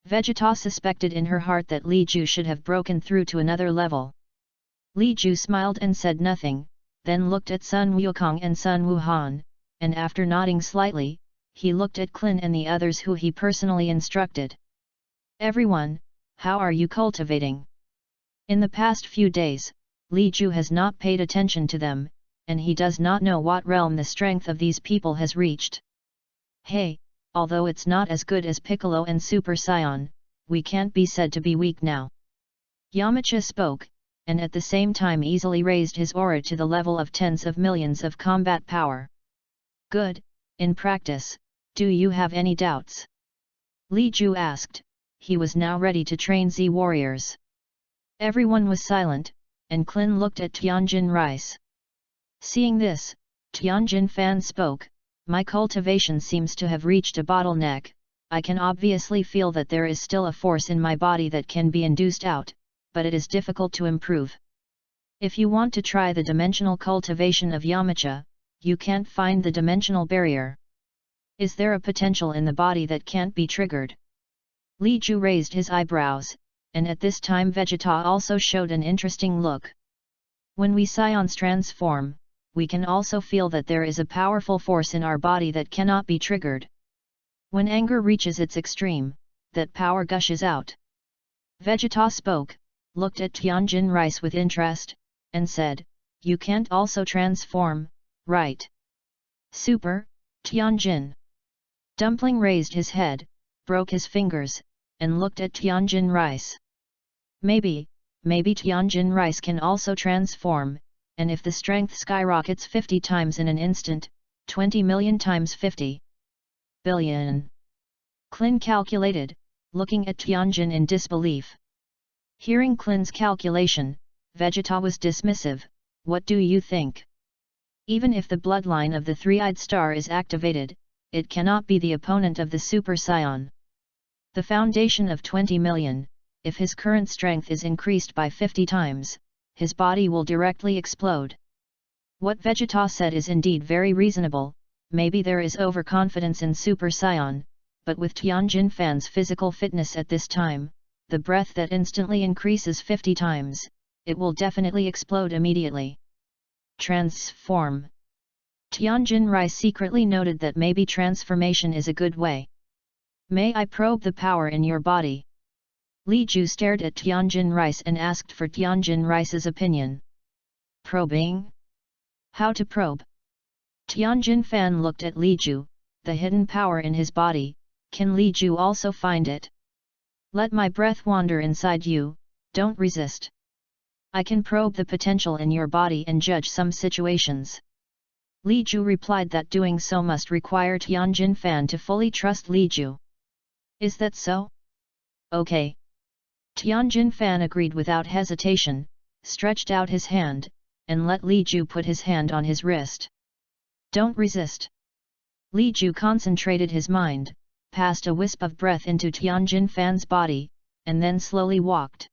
Vegeta suspected in her heart that Li Ju should have broken through to another level. Li Ju smiled and said nothing, then looked at Sun Wukong and Sun Wuhan, and after nodding slightly, he looked at Klin and the others who he personally instructed. Everyone, how are you cultivating? In the past few days, Li Ju has not paid attention to them, and he does not know what realm the strength of these people has reached. Hey, although it's not as good as Piccolo and Super Saiyan, we can't be said to be weak now. Yamcha spoke, and at the same time easily raised his aura to the level of tens of millions of combat power. Good, in practice, do you have any doubts? Li Ju asked. He was now ready to train Z warriors. Everyone was silent, and Klin looked at Tianjin Rice. Seeing this, Tianjin Fan spoke, my cultivation seems to have reached a bottleneck. I can obviously feel that there is still a force in my body that can be induced out, but it is difficult to improve. If you want to try the dimensional cultivation of Yamcha, you can't find the dimensional barrier. Is there a potential in the body that can't be triggered? Li Ju raised his eyebrows, and at this time Vegeta also showed an interesting look. When we Scions transform, we can also feel that there is a powerful force in our body that cannot be triggered. When anger reaches its extreme, that power gushes out. Vegeta spoke, looked at Tianjin Rice with interest, and said, you can't also transform, right? Super, Tianjin. Dumpling raised his head, broke his fingers, and looked at Tianjin Rice. Maybe Tianjin Rice can also transform, and if the strength skyrockets 50 times in an instant, 20 million times 50 billion. Klin calculated, looking at Tianjin in disbelief. Hearing Klin's calculation, Vegeta was dismissive. What do you think? Even if the bloodline of the three-eyed star is activated, it cannot be the opponent of the Super Saiyan. The foundation of 20 million, if his current strength is increased by 50 times, his body will directly explode. What Vegeta said is indeed very reasonable. Maybe there is overconfidence in Super Saiyan, but with Tianjin Fan's physical fitness at this time, the breath that instantly increases 50 times, it will definitely explode immediately. Transform. Tianjin Rice secretly noted that maybe transformation is a good way. May I probe the power in your body? Li Ju stared at Tianjin Rice and asked for Tianjin Rice's opinion. Probing? How to probe? Tianjin Fan looked at Li Ju, the hidden power in his body, can Li Ju also find it? Let my breath wander inside you, don't resist. I can probe the potential in your body and judge some situations. Li Ju replied that doing so must require Tianjin Fan to fully trust Li Ju. Is that so? Okay. Tianjin Fan agreed without hesitation, stretched out his hand, and let Li Ju put his hand on his wrist. Don't resist. Li Ju concentrated his mind, passed a wisp of breath into Tianjin Fan's body, and then slowly walked.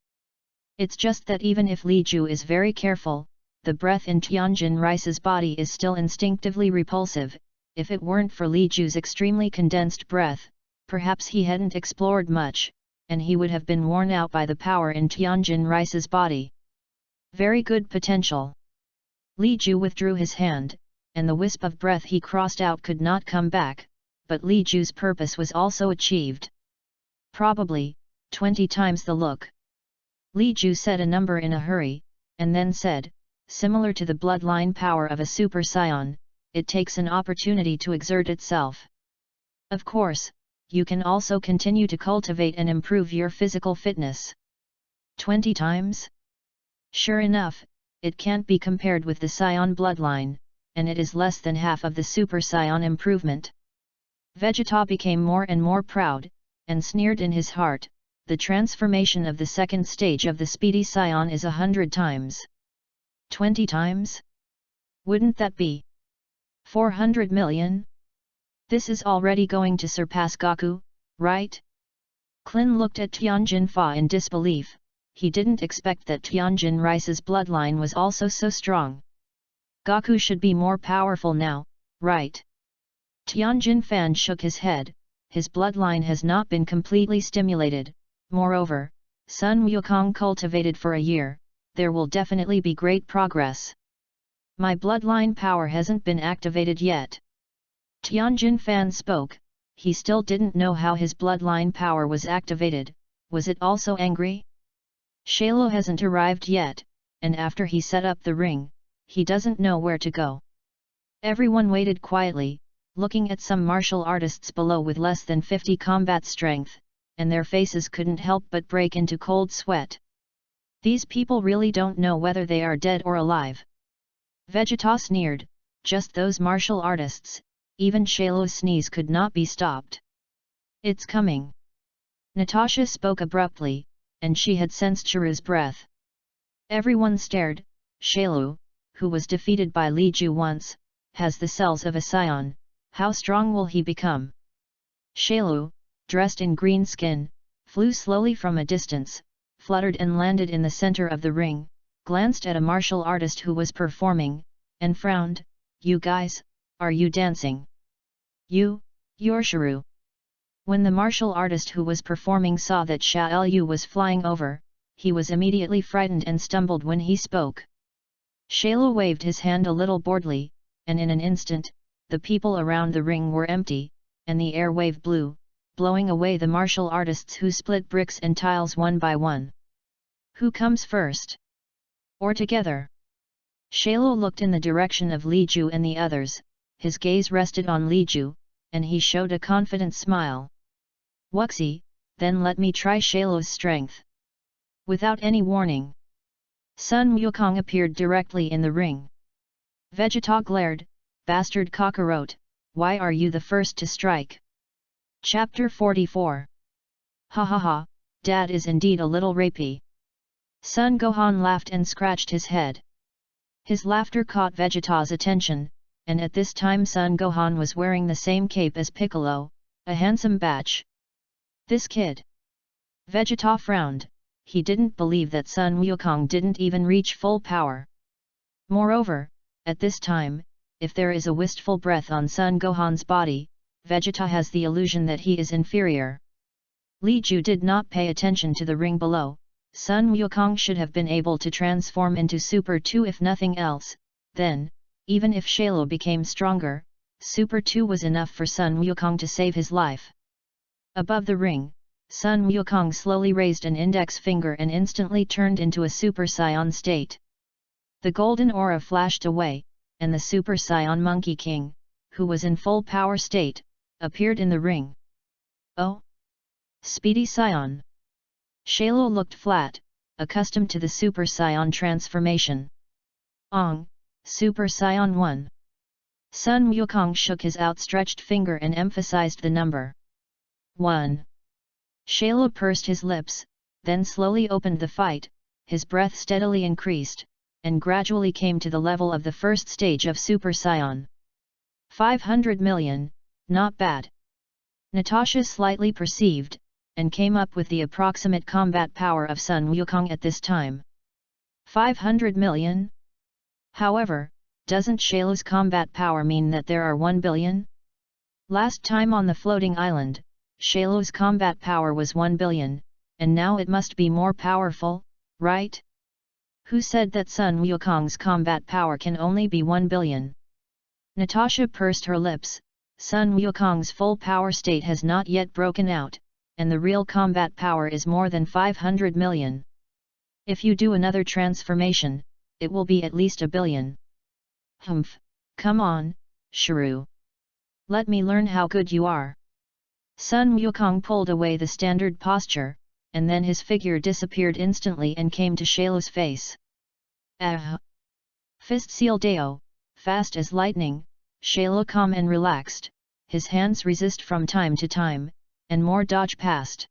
It's just that even if Li Ju is very careful, the breath in Tianjin Rice's body is still instinctively repulsive. If it weren't for Li Ju's extremely condensed breath, perhaps he hadn't explored much, and he would have been worn out by the power in Tianjin Rice's body. Very good potential. Li Ju withdrew his hand, and the wisp of breath he crossed out could not come back, but Li Ju's purpose was also achieved. Probably 20 times the look. Li Ju said a number in a hurry, and then said, similar to the bloodline power of a super scion, it takes an opportunity to exert itself. Of course, you can also continue to cultivate and improve your physical fitness. 20 times? Sure enough, it can't be compared with the scion bloodline, and it is less than half of the super scion improvement. Vegeta became more and more proud, and sneered in his heart, the transformation of the second stage of the speedy scion is 100 times. 20 times? Wouldn't that be 400 million? This is already going to surpass Goku, right? Klin looked at Tianjin Fa in disbelief. He didn't expect that Tianjin Rice's bloodline was also so strong. Goku should be more powerful now, right? Tianjin Fan shook his head. His bloodline has not been completely stimulated. Moreover, Sun Wukong cultivated for a year, there will definitely be great progress. My bloodline power hasn't been activated yet. Tianjin Fan spoke. He still didn't know how his bloodline power was activated. Was it also angry? Shalo hasn't arrived yet, and after he set up the ring, he doesn't know where to go. Everyone waited quietly, looking at some martial artists below with less than 50 combat strength, and their faces couldn't help but break into cold sweat. These people really don't know whether they are dead or alive. Vegeta sneered, just those martial artists, even Shalo's sneeze could not be stopped. It's coming. Natasha spoke abruptly, and she had sensed Chiru's breath. Everyone stared. Shalo, who was defeated by Li Ju once, has the cells of a scion. How strong will he become? Shalo, dressed in green skin, flew slowly from a distance, fluttered and landed in the center of the ring, glanced at a martial artist who was performing, and frowned. You guys, are you dancing? You're Chiru. When the martial artist who was performing saw that Xiao Yu was flying over, he was immediately frightened and stumbled when he spoke. Shalo waved his hand a little boredly, and in an instant, the people around the ring were empty, and the air wave blew, blowing away the martial artists who split bricks and tiles one by one. Who comes first? Or together? Shalo looked in the direction of Li Ju and the others. His gaze rested on Li Ju, and he showed a confident smile. Wuxi, then let me try Shalo's strength. Without any warning, Sun Wukong appeared directly in the ring. Vegeta glared, bastard cockroach, why are you the first to strike? Chapter 44. Ha ha ha, Dad is indeed a little rapey. Sun Gohan laughed and scratched his head. His laughter caught Vegeta's attention, and at this time Sun Gohan was wearing the same cape as Piccolo, a handsome batch. This kid. Vegeta frowned. He didn't believe that Sun Wukong didn't even reach full power. Moreover, at this time, if there is a wistful breath on Sun Gohan's body, Vegeta has the illusion that he is inferior. Li Ju did not pay attention to the ring below. Sun Wukong should have been able to transform into Super 2 if nothing else. Then, even if Shalo became stronger, Super 2 was enough for Sun Wukong to save his life. Above the ring, Sun Wukong slowly raised an index finger and instantly turned into a Super Saiyan state. The golden aura flashed away, and the Super Saiyan Monkey King, who was in full power state, appeared in the ring. Oh! Speedy Saiyan! Shalo looked flat, accustomed to the Super Saiyan transformation. Ong, Super Saiyan 1. Sun Wukong shook his outstretched finger and emphasized the number 1. Shalo pursed his lips, then slowly opened the fight. his breath steadily increased, and gradually came to the level of the first stage of Super Saiyan. 500 million, not bad. Natasha slightly perceived, and came up with the approximate combat power of Sun Wukong at this time. 500 million? However, doesn't Shailu's combat power mean that there are 1 billion? Last time on the floating island, Shailu's combat power was 1 billion, and now it must be more powerful, right? Who said that Sun Wukong's combat power can only be 1 billion? Natasha pursed her lips. Sun Wukong's full power state has not yet broken out, and the real combat power is more than 500 million. If you do another transformation, it will be at least 1 billion. Humph, come on, Shrew. Let me learn how good you are. Sun Wukong pulled away the standard posture, and then his figure disappeared instantly and came to Shailu's face. Fist seal Dao, fast as lightning, Shailu calm and relaxed, his hands resist from time to time, and more dodge past.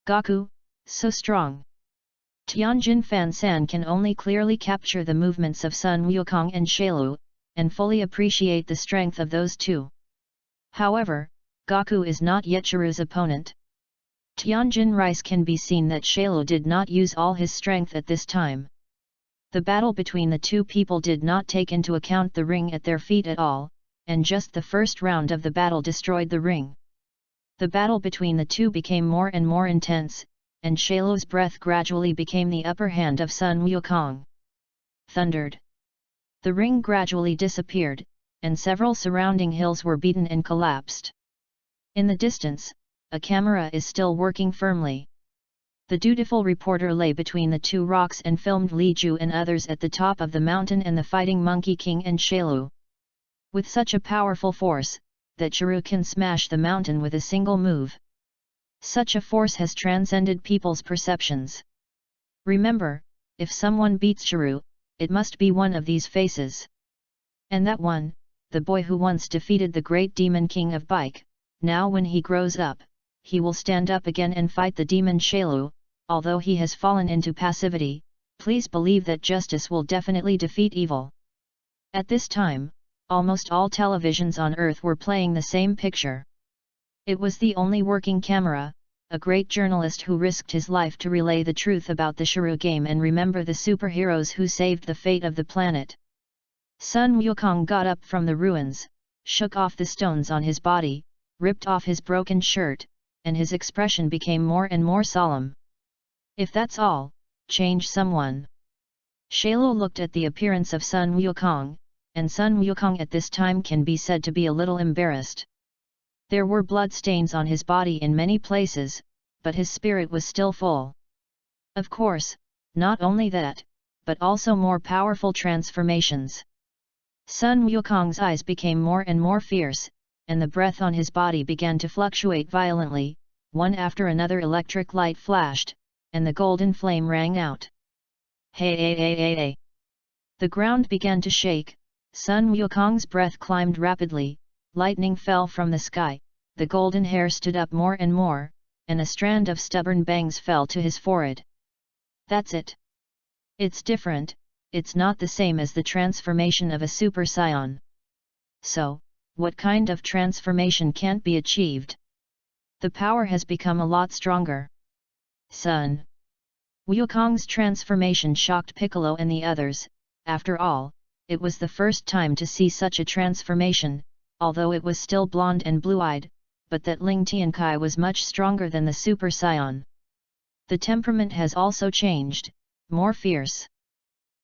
Gaku, so strong. Tianjin Fan San can only clearly capture the movements of Sun Wukong and Shailu, and fully appreciate the strength of those two. However, Gaku is not yet Chiru's opponent. Tianjin Rice can be seen that Shailu did not use all his strength at this time. The battle between the two people did not take into account the ring at their feet at all, and just the first round of the battle destroyed the ring. The battle between the two became more and more intense, and Shailu's breath gradually became the upper hand of Sun Wukong. Thundered. The ring gradually disappeared, and several surrounding hills were beaten and collapsed. In the distance, a camera is still working firmly. The dutiful reporter lay between the two rocks and filmed Li Ju and others at the top of the mountain and the fighting Monkey King and Shailu. With such a powerful force, that Chiru can smash the mountain with a single move. Such a force has transcended people's perceptions. Remember, if someone beats Chiru, it must be one of these faces. And that one, the boy who once defeated the great demon king of Bike, now when he grows up, he will stand up again and fight the demon Shailu. Although he has fallen into passivity, please believe that justice will definitely defeat evil. At this time, almost all televisions on Earth were playing the same picture. It was the only working camera, a great journalist who risked his life to relay the truth about the Shrew game and remember the superheroes who saved the fate of the planet. Sun Wukong got up from the ruins, shook off the stones on his body, ripped off his broken shirt, and his expression became more and more solemn. If that's all, change someone. Shailu looked at the appearance of Sun Wukong, and Sun Wukong at this time can be said to be a little embarrassed. There were blood stains on his body in many places, but his spirit was still full. Of course, not only that, but also more powerful transformations. Sun Wukong's eyes became more and more fierce, and the breath on his body began to fluctuate violently. One after another electric light flashed, and the golden flame rang out. Hey! The ground began to shake, Sun Wukong's breath climbed rapidly, lightning fell from the sky, the golden hair stood up more and more, and a strand of stubborn bangs fell to his forehead. That's it. It's different, it's not the same as the transformation of a Super Saiyan. So, what kind of transformation can't be achieved? The power has become a lot stronger. Sun Wukong's transformation shocked Piccolo and the others. After all, it was the first time to see such a transformation, although it was still blonde and blue-eyed, but that Ling Tiankai was much stronger than the Super Saiyan. The temperament has also changed, more fierce.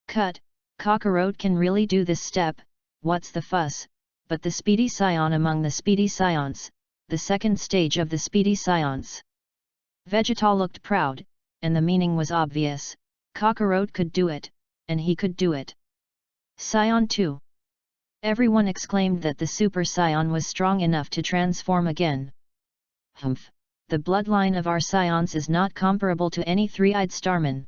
Cut, Kakarot can really do this step, what's the fuss? But the Speedy Saiyan among the Speedy Saiyans, the second stage of the Speedy Saiyans. Vegeta looked proud, and the meaning was obvious. Kakarot could do it, and he could do it. Saiyan 2. Everyone exclaimed that the Super Saiyan was strong enough to transform again. Humph, the bloodline of our Saiyans is not comparable to any three-eyed starman.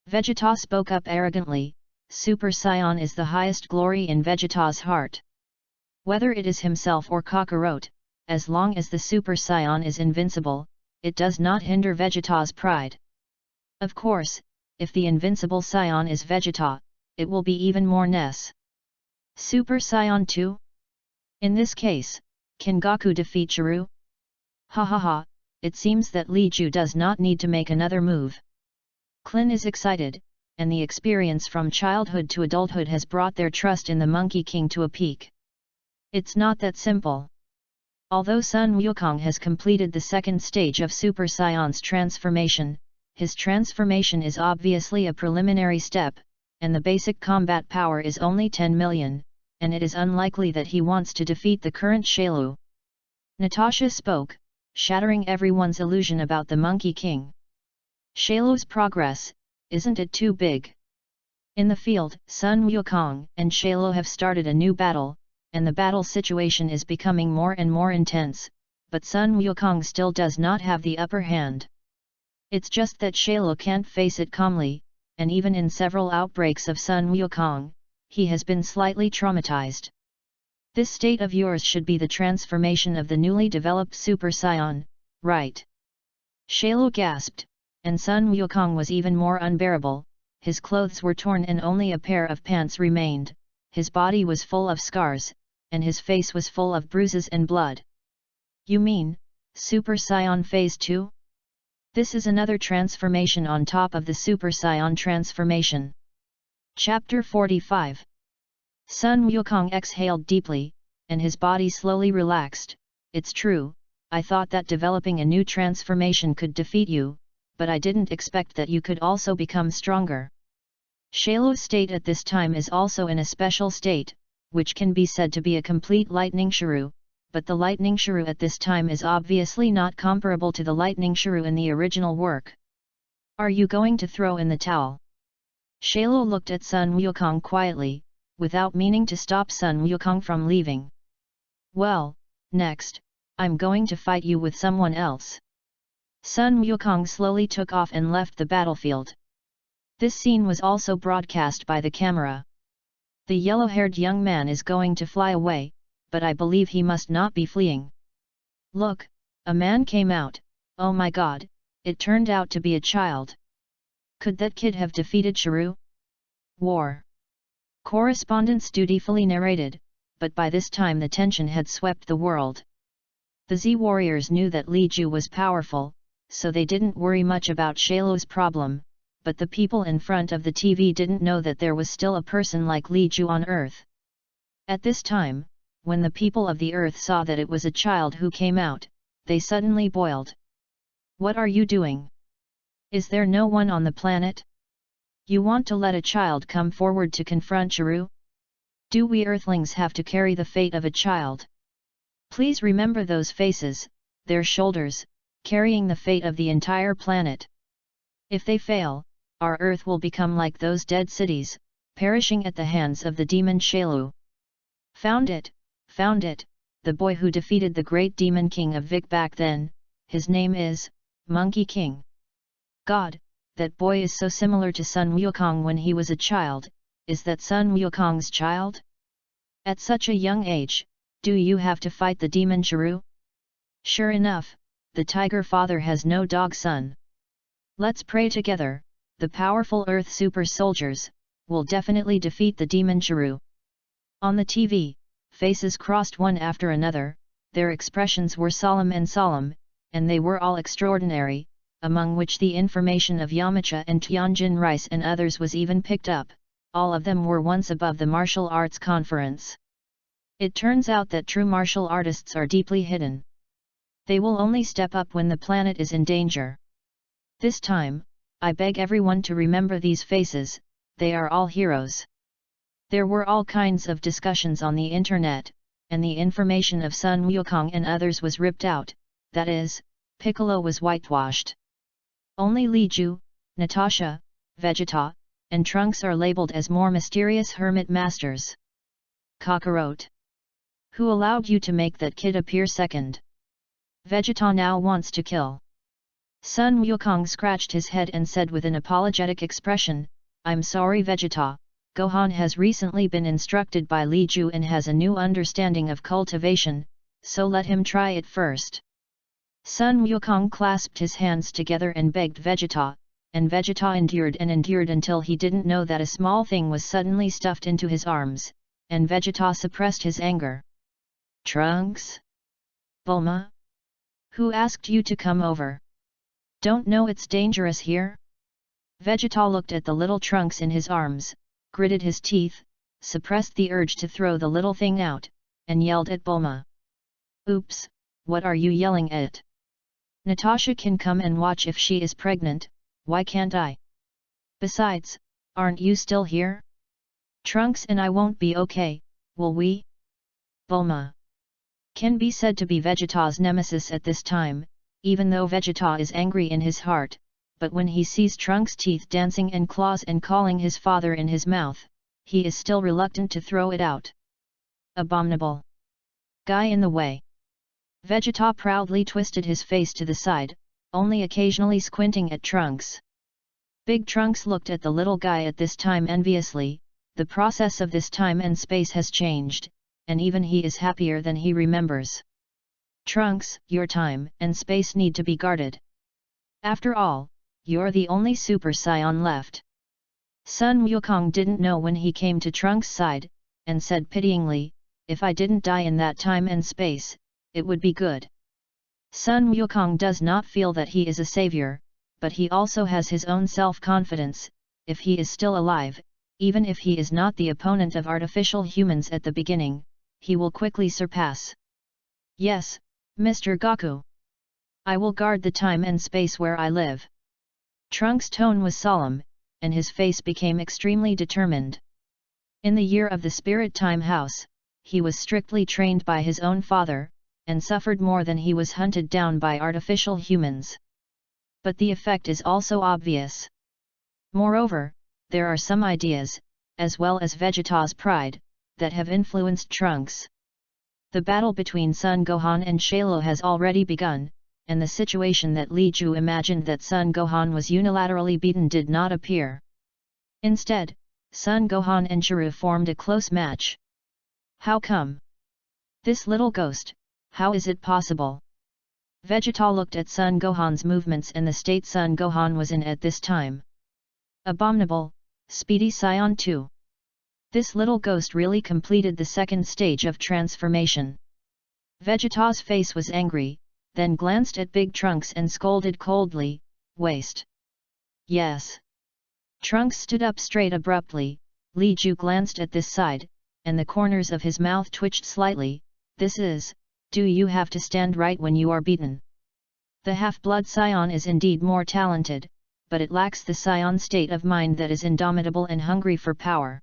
Vegeta spoke up arrogantly, Super Saiyan is the highest glory in Vegeta's heart. Whether it is himself or Kakarot, as long as the Super Saiyan is invincible, it does not hinder Vegeta's pride. Of course, if the invincible Scion is Vegeta, it will be even more Ness. Super Saiyan 2? In this case, can Goku defeat Chiru? Ha ha ha, it seems that Li Ju does not need to make another move. Klin is excited, and the experience from childhood to adulthood has brought their trust in the Monkey King to a peak. It's not that simple. Although Sun Wukong has completed the second stage of Super Saiyan's transformation, his transformation is obviously a preliminary step, and the basic combat power is only 10 million, and it is unlikely that he wants to defeat the current Shailu. Natasha spoke, shattering everyone's illusion about the Monkey King. Shailu's progress, isn't it too big? In the field, Sun Wukong and Shailu have started a new battle, and the battle situation is becoming more and more intense, but Sun Wukong still does not have the upper hand. It's just that Shailu can't face it calmly, and even in several outbreaks of Sun Wukong, he has been slightly traumatized. This state of yours should be the transformation of the newly developed Super Saiyan, right? Shailu gasped, and Sun Wukong was even more unbearable. His clothes were torn and only a pair of pants remained, his body was full of scars, and his face was full of bruises and blood. You mean, Super Saiyan Phase 2? This is another transformation on top of the Super Saiyan transformation. Chapter 45. Sun Wukong exhaled deeply, and his body slowly relaxed. It's true, I thought that developing a new transformation could defeat you, but I didn't expect that you could also become stronger. Shailu's state at this time is also in a special state, which can be said to be a complete lightning shrew, but the lightning shrew at this time is obviously not comparable to the lightning shrew in the original work. Are you going to throw in the towel? Shailu looked at Sun Wukong quietly, without meaning to stop Sun Wukong from leaving. Well, next, I'm going to fight you with someone else. Sun Wukong slowly took off and left the battlefield. This scene was also broadcast by the camera. The yellow-haired young man is going to fly away, but I believe he must not be fleeing. Look, a man came out, oh my god, it turned out to be a child. Could that kid have defeated Chiru? War. Correspondents dutifully narrated, but by this time the tension had swept the world. The Z warriors knew that Li Ju was powerful, so they didn't worry much about Shailu's problem, but the people in front of the TV didn't know that there was still a person like Li Ju on Earth. At this time, when the people of the Earth saw that it was a child who came out, they suddenly boiled. What are you doing? Is there no one on the planet? You want to let a child come forward to confront Chiru? Do we Earthlings have to carry the fate of a child? Please remember those faces, their shoulders, carrying the fate of the entire planet. If they fail, our Earth will become like those dead cities, perishing at the hands of the demon Shailu. Found it, the boy who defeated the great demon king of Vic back then, his name is, Monkey King. God, that boy is so similar to Sun Wukong when he was a child. Is that Sun Wukong's child? At such a young age, do you have to fight the demon Chiru? Sure enough, the tiger father has no dog son. Let's pray together, the powerful Earth super soldiers will definitely defeat the demon Chiru. On the TV, faces crossed one after another, their expressions were solemn, and they were all extraordinary, among which the information of Yamcha and Tianjin Rice and others was even picked up. All of them were once above the martial arts conference. It turns out that true martial artists are deeply hidden. They will only step up when the planet is in danger. This time, I beg everyone to remember these faces, they are all heroes. There were all kinds of discussions on the internet, and the information of Sun Wukong and others was ripped out, that is, Piccolo was whitewashed. Only Li Ju, Natasha, Vegeta, and Trunks are labeled as more mysterious hermit masters. Kakarot. Who allowed you to make that kid appear second? Vegeta now wants to kill. Sun Wukong scratched his head and said with an apologetic expression, I'm sorry Vegeta, Gohan has recently been instructed by Li Ju and has a new understanding of cultivation, so let him try it first. Sun Wukong clasped his hands together and begged Vegeta, and Vegeta endured and endured until he didn't know that a small thing was suddenly stuffed into his arms, and Vegeta suppressed his anger. Trunks? Bulma? Who asked you to come over? Don't know it's dangerous here? Vegeta looked at the little Trunks in his arms, gritted his teeth, suppressed the urge to throw the little thing out, and yelled at Bulma. Oops, what are you yelling at? Natasha can come and watch if she is pregnant, why can't I? Besides, aren't you still here? Trunks and I won't be okay, will we? Bulma can be said to be Vegeta's nemesis at this time, even though Vegeta is angry in his heart, but when he sees Trunks' teeth dancing and claws and calling his father in his mouth, he is still reluctant to throw it out. Abominable guy in the way. Vegeta proudly twisted his face to the side, only occasionally squinting at Trunks. Big Trunks looked at the little guy at this time enviously. The process of this time and space has changed, and even he is happier than he remembers. Trunks, your time and space need to be guarded. After all, you're the only Super Saiyan left. Sun Wukong didn't know when he came to Trunks' side, and said pityingly, if I didn't die in that time and space, it would be good. Sun Wukong does not feel that he is a savior, but he also has his own self-confidence. If he is still alive, even if he is not the opponent of artificial humans at the beginning, he will quickly surpass. Yes, Mr. Goku. I will guard the time and space where I live. Trunks' tone was solemn, and his face became extremely determined. In the year of the Spirit Time House, he was strictly trained by his own father, and suffered more than he was hunted down by artificial humans. But the effect is also obvious. Moreover, there are some ideas, as well as Vegeta's pride, that have influenced Trunks. The battle between Son Gohan and Shalo has already begun, and the situation that Li Ju imagined that Son Gohan was unilaterally beaten did not appear. Instead, Son Gohan and Jiru formed a close match. How come? This little ghost, how is it possible? Vegeta looked at Son Gohan's movements and the state Son Gohan was in at this time. Abominable, Speedy Saiyan 2. This little ghost really completed the second stage of transformation. Vegeta's face was angry, then glanced at Big Trunks and scolded coldly, waste. Yes. Trunks stood up straight abruptly. Li Ju glanced at this side, and the corners of his mouth twitched slightly. This is, do you have to stand right when you are beaten? The half-blood Saiyan is indeed more talented, but it lacks the Saiyan state of mind that is indomitable and hungry for power.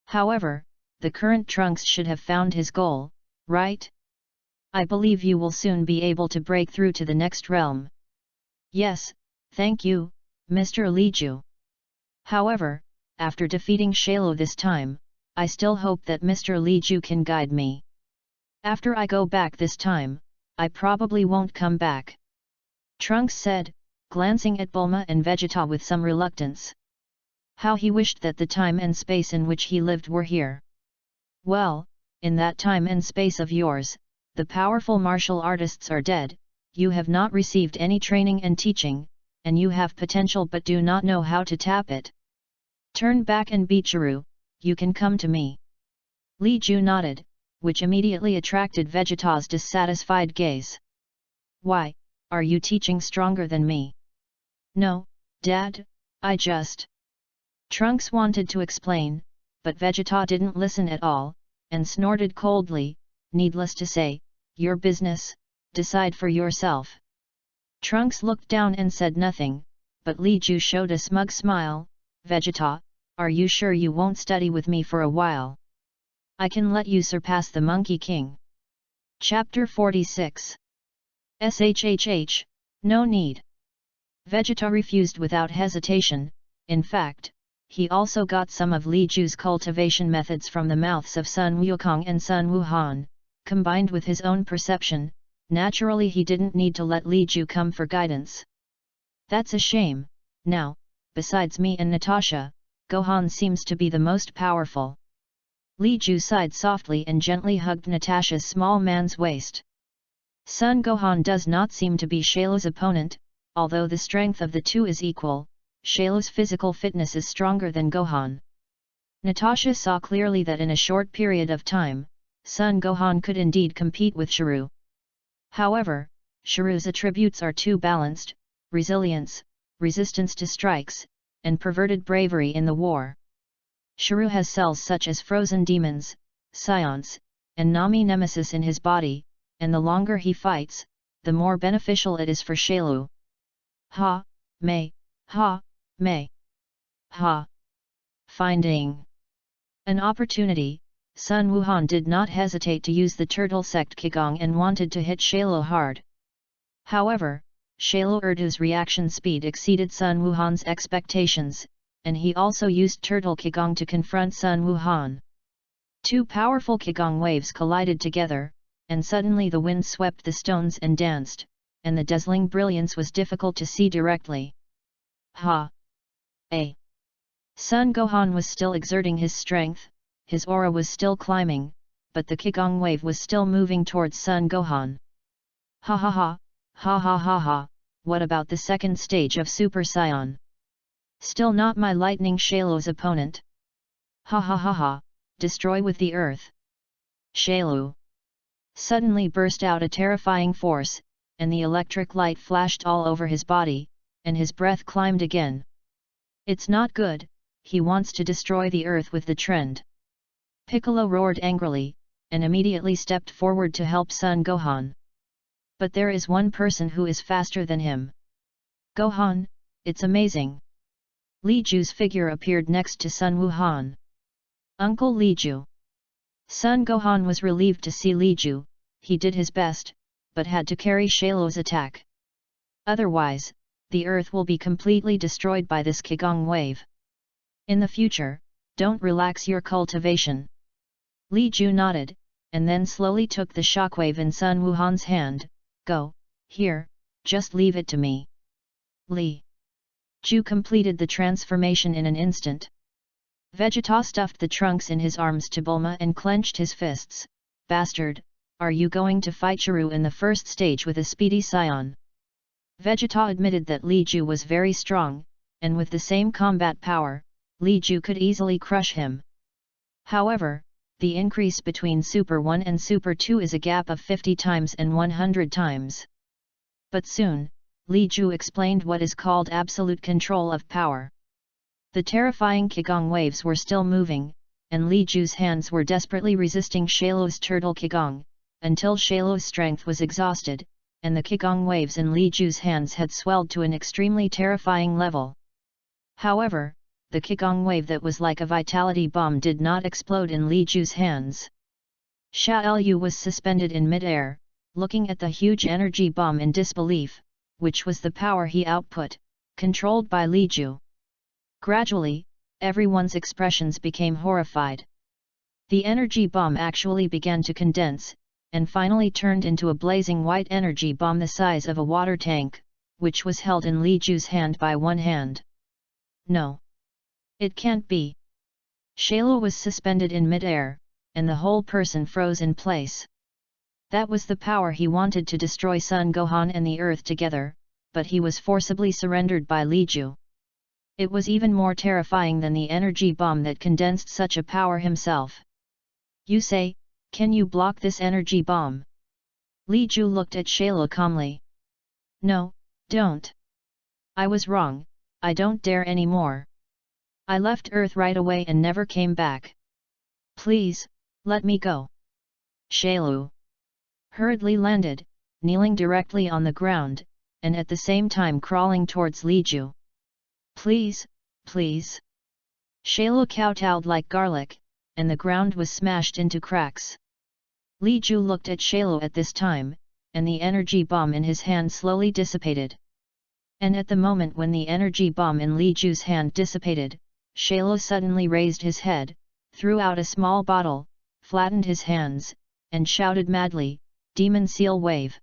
However, the current Trunks should have found his goal, right? I believe you will soon be able to break through to the next realm. Yes, thank you, Mr. Li Ju. However, after defeating Shalo this time, I still hope that Mr. Li Ju can guide me. After I go back this time, I probably won't come back. Trunks said, glancing at Bulma and Vegeta with some reluctance. How he wished that the time and space in which he lived were here. Well, in that time and space of yours, the powerful martial artists are dead, you have not received any training and teaching, and you have potential but do not know how to tap it. Turn back and beat Jiru, you can come to me. Li Ju nodded, which immediately attracted Vegeta's dissatisfied gaze. Why, are you teaching stronger than me? No, Dad, I just... Trunks wanted to explain, but Vegeta didn't listen at all, and snorted coldly, needless to say, your business, decide for yourself. Trunks looked down and said nothing, but Li Ju showed a smug smile. Vegeta, are you sure you won't study with me for a while? I can let you surpass the Monkey King. Chapter 46. SHHH, no need. Vegeta refused without hesitation. In fact, he also got some of Li Ju's cultivation methods from the mouths of Sun Wukong and Sun Wuhan, combined with his own perception. Naturally he didn't need to let Li Ju come for guidance. That's a shame. Now, besides me and Natasha, Gohan seems to be the most powerful. Li Ju sighed softly and gently hugged Natasha's small man's waist. Son Gohan does not seem to be Shalo's opponent, although the strength of the two is equal. Shailu's physical fitness is stronger than Gohan. Natasha saw clearly that in a short period of time, Sun Gohan could indeed compete with Xiru. However, Xiru's attributes are too balanced: resilience, resistance to strikes, and perverted bravery in the war. Xiru has cells such as frozen demons, scions, and Nami Nemesis in his body, and the longer he fights, the more beneficial it is for Shailu. Ha, Mei, ha, Mei. Ha. Finding an opportunity, Xuanhuang did not hesitate to use the turtle sect Qigong and wanted to hit Shailu hard. However, Shailu Erdu's reaction speed exceeded Xuanhuang's expectations, and he also used turtle Qigong to confront Xuanhuang. Two powerful Qigong waves collided together, and suddenly the wind swept the stones and danced, and the dazzling brilliance was difficult to see directly. Ha! A. Sun Gohan was still exerting his strength, his aura was still climbing, but the Qigong wave was still moving towards Sun Gohan. Ha ha ha, ha ha ha ha, what about the second stage of Super Saiyan? Still not my lightning Shailu's opponent? Ha ha ha ha, destroy with the earth. Shailu suddenly burst out a terrifying force, and the electric light flashed all over his body, and his breath climbed again. It's not good, he wants to destroy the earth with the trend. Piccolo roared angrily, and immediately stepped forward to help Sun Gohan. But there is one person who is faster than him. Gohan, it's amazing. Li Ju's figure appeared next to Xuanhuang. Uncle Li Ju. Sun Gohan was relieved to see Li Ju. He did his best, but had to carry Shailu's attack. Otherwise, the earth will be completely destroyed by this Qigong wave. In the future, don't relax your cultivation. Li Ju nodded, and then slowly took the shockwave in Xuanhuang's hand. Go, here, just leave it to me. Li Ju completed the transformation in an instant. Vegeta stuffed the trunks in his arms to Bulma and clenched his fists. Bastard, are you going to fight Xiru in the first stage with a speedy scion? Vegeta admitted that Li Ju was very strong, and with the same combat power, Li Ju could easily crush him. However, the increase between Super 1 and Super 2 is a gap of 50 times and 100 times. But soon, Li Ju explained what is called absolute control of power. The terrifying Qigong waves were still moving, and Li Ju's hands were desperately resisting Shailu's turtle Qigong, until Shailu's strength was exhausted, and the Qigong waves in Li Ju's hands had swelled to an extremely terrifying level. However, the Qigong wave that was like a vitality bomb did not explode in Li Ju's hands. Sha Lu was suspended in mid-air, looking at the huge energy bomb in disbelief, which was the power he output, controlled by Li Ju. Gradually, everyone's expressions became horrified. The energy bomb actually began to condense, and finally turned into a blazing white energy bomb the size of a water tank, which was held in Li Ju's hand by one hand. No. It can't be. Shailu was suspended in mid-air, and the whole person froze in place. That was the power he wanted to destroy Sun Gohan and the earth together, but he was forcibly surrendered by Li Ju. It was even more terrifying than the energy bomb that condensed such a power himself. You say, can you block this energy bomb? Li Ju looked at Shailu calmly. No, don't. I was wrong, I don't dare anymore. I left Earth right away and never came back. Please, let me go. Shailu hurriedly landed, kneeling directly on the ground, and at the same time crawling towards Li Ju. Please, please. Shailu kowtowed like garlic, and the ground was smashed into cracks. Li Ju looked at Shailu at this time, and the energy bomb in his hand slowly dissipated. And at the moment when the energy bomb in Li Ju's hand dissipated, Shailu suddenly raised his head, threw out a small bottle, flattened his hands, and shouted madly, Demon Seal Wave!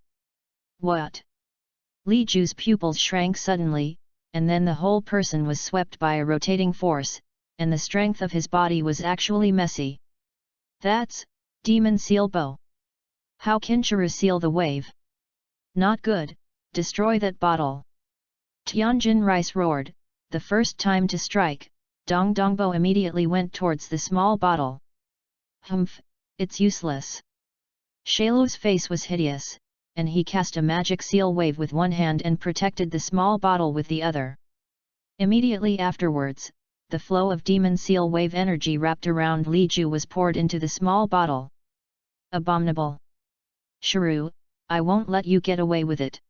What? Li Ju's pupils shrank suddenly, and then the whole person was swept by a rotating force, and the strength of his body was actually messy. That's Demon Seal Bow! How can Xiru seal the wave? Not good, destroy that bottle! Tianjin Rice roared, the first time to strike, Dong Dongbo immediately went towards the small bottle. Humph, it's useless. Shailu's face was hideous, and he cast a magic seal wave with one hand and protected the small bottle with the other. Immediately afterwards, the flow of demon seal wave energy wrapped around Li Ju was poured into the small bottle. Abominable! Shiru, I won't let you get away with it.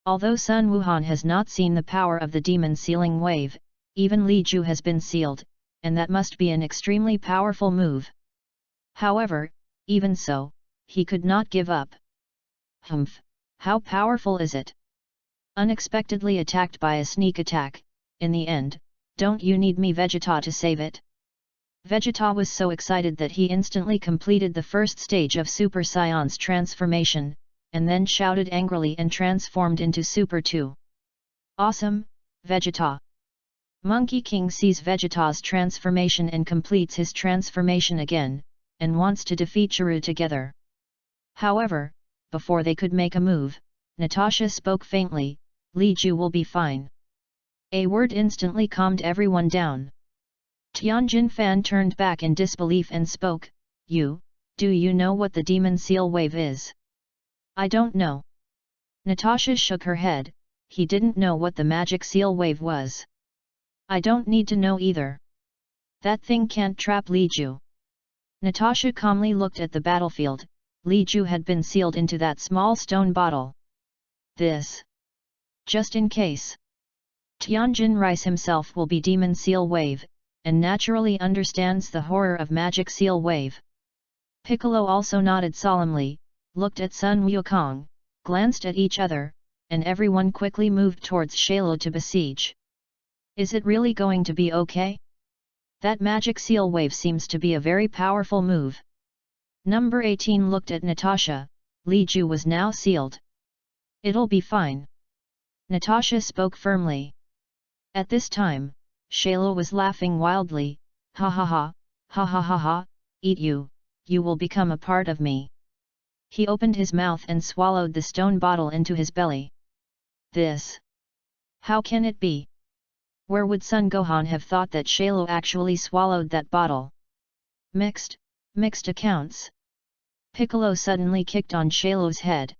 Although Xuanhuang has not seen the power of the demon sealing wave, even Li Ju has been sealed, and that must be an extremely powerful move. However, even so, he could not give up. Humph, how powerful is it? Unexpectedly attacked by a sneak attack, in the end, don't you need me Vegeta to save it? Vegeta was so excited that he instantly completed the first stage of Super Saiyan's transformation, and then shouted angrily and transformed into Super 2. Awesome, Vegeta! Monkey King sees Vegeta's transformation and completes his transformation again, and wants to defeat Chiru together. However, before they could make a move, Natasha spoke faintly, Li Ju will be fine. A word instantly calmed everyone down. Tianjin Fan turned back in disbelief and spoke, do you know what the demon seal wave is? I don't know. Natasha shook her head, he didn't know what the magic seal wave was. I don't need to know either. That thing can't trap Li Ju. Natasha calmly looked at the battlefield. Li Ju had been sealed into that small stone bottle. This. Just in case. Tianjin Rice himself will be demon seal wave, and naturally understands the horror of magic seal wave. Piccolo also nodded solemnly, looked at Sun Wukong, glanced at each other, and everyone quickly moved towards Shailu to besiege. Is it really going to be okay? That magic seal wave seems to be a very powerful move. Number 18 looked at Natasha. Li Ju was now sealed. It'll be fine. Natasha spoke firmly. At this time, Shailu was laughing wildly, ha ha ha, ha ha ha ha, eat you will become a part of me. He opened his mouth and swallowed the stone bottle into his belly. This. How can it be? Where would Sun Gohan have thought that Shailu actually swallowed that bottle? Mixed accounts. Piccolo suddenly kicked on Shailu's head.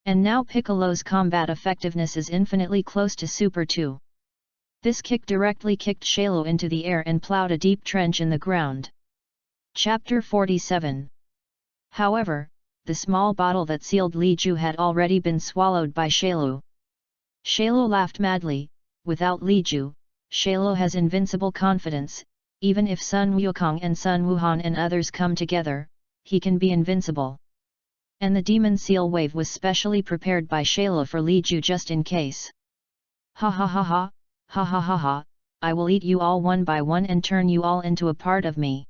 And now Piccolo's combat effectiveness is infinitely close to Super 2. This kick directly kicked Shailu into the air and plowed a deep trench in the ground. Chapter 47. However, the small bottle that sealed Li Ju had already been swallowed by Shailu. Shailu laughed madly. Without Li Ju, Shailu has invincible confidence. Even if Sun Wukong and Sun Wuhan and others come together, he can be invincible. And the demon seal wave was specially prepared by Shailu for Li Ju just in case. Ha ha ha ha, ha ha ha ha, I will eat you all one by one and turn you all into a part of me.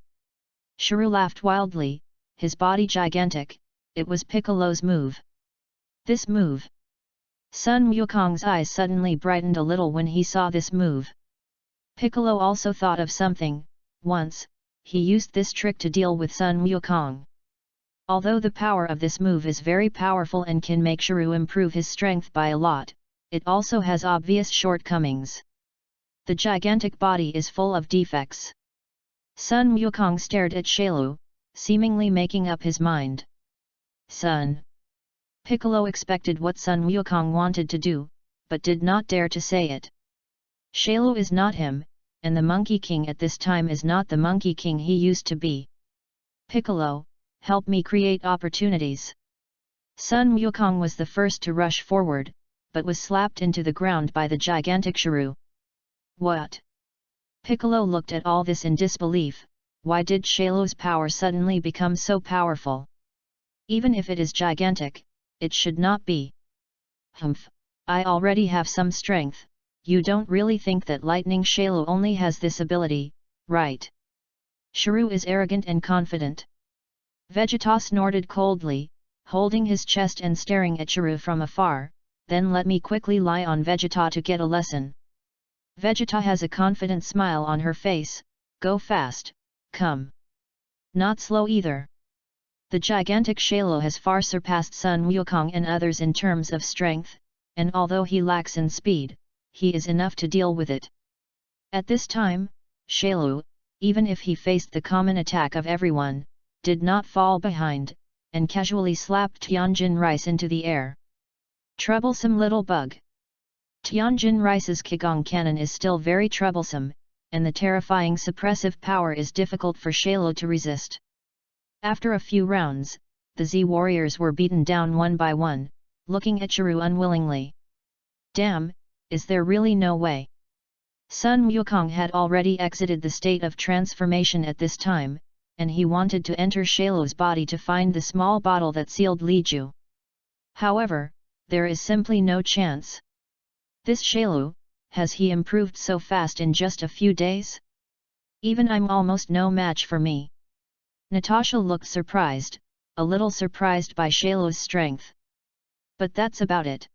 Shiru laughed wildly, his body gigantic. It was Piccolo's move. This move. Sun Wukong's eyes suddenly brightened a little when he saw this move. Piccolo also thought of something. Once, he used this trick to deal with Sun Wukong. Although the power of this move is very powerful and can make Shiru improve his strength by a lot, it also has obvious shortcomings. The gigantic body is full of defects. Sun Wukong stared at Shailu, seemingly making up his mind. Sun. Piccolo expected what Sun Wukong wanted to do, but did not dare to say it. Shailu is not him, and the Monkey King at this time is not the Monkey King he used to be. Piccolo, help me create opportunities. Sun Wukong was the first to rush forward, but was slapped into the ground by the gigantic Shiru. What? Piccolo looked at all this in disbelief. Why did Shailu's power suddenly become so powerful? Even if it is gigantic, it should not be. Humph, I already have some strength. You don't really think that Lightning Shailu only has this ability, right? Shiru is arrogant and confident. Vegeta snorted coldly, holding his chest and staring at Shiru from afar. Then let me quickly lie on Vegeta to get a lesson. Vegeta has a confident smile on her face. Go fast, come. Not slow either. The gigantic Shailu has far surpassed Sun Wukong and others in terms of strength, and although he lacks in speed, he is enough to deal with it. At this time, Shailu, even if he faced the common attack of everyone, did not fall behind, and casually slapped Tianjin Rice into the air. Troublesome little bug. Tianjin Rice's Qigong cannon is still very troublesome, and the terrifying suppressive power is difficult for Shailu to resist. After a few rounds, the Z warriors were beaten down one by one, looking at Chiru unwillingly. Damn, is there really no way? Sun Wukong had already exited the state of transformation at this time, and he wanted to enter Shailu's body to find the small bottle that sealed Li Ju. However, there is simply no chance. This Shailu, has he improved so fast in just a few days? Even I'm almost no match for me. Natasha looked surprised, a little surprised by Shailu's strength. But that's about it.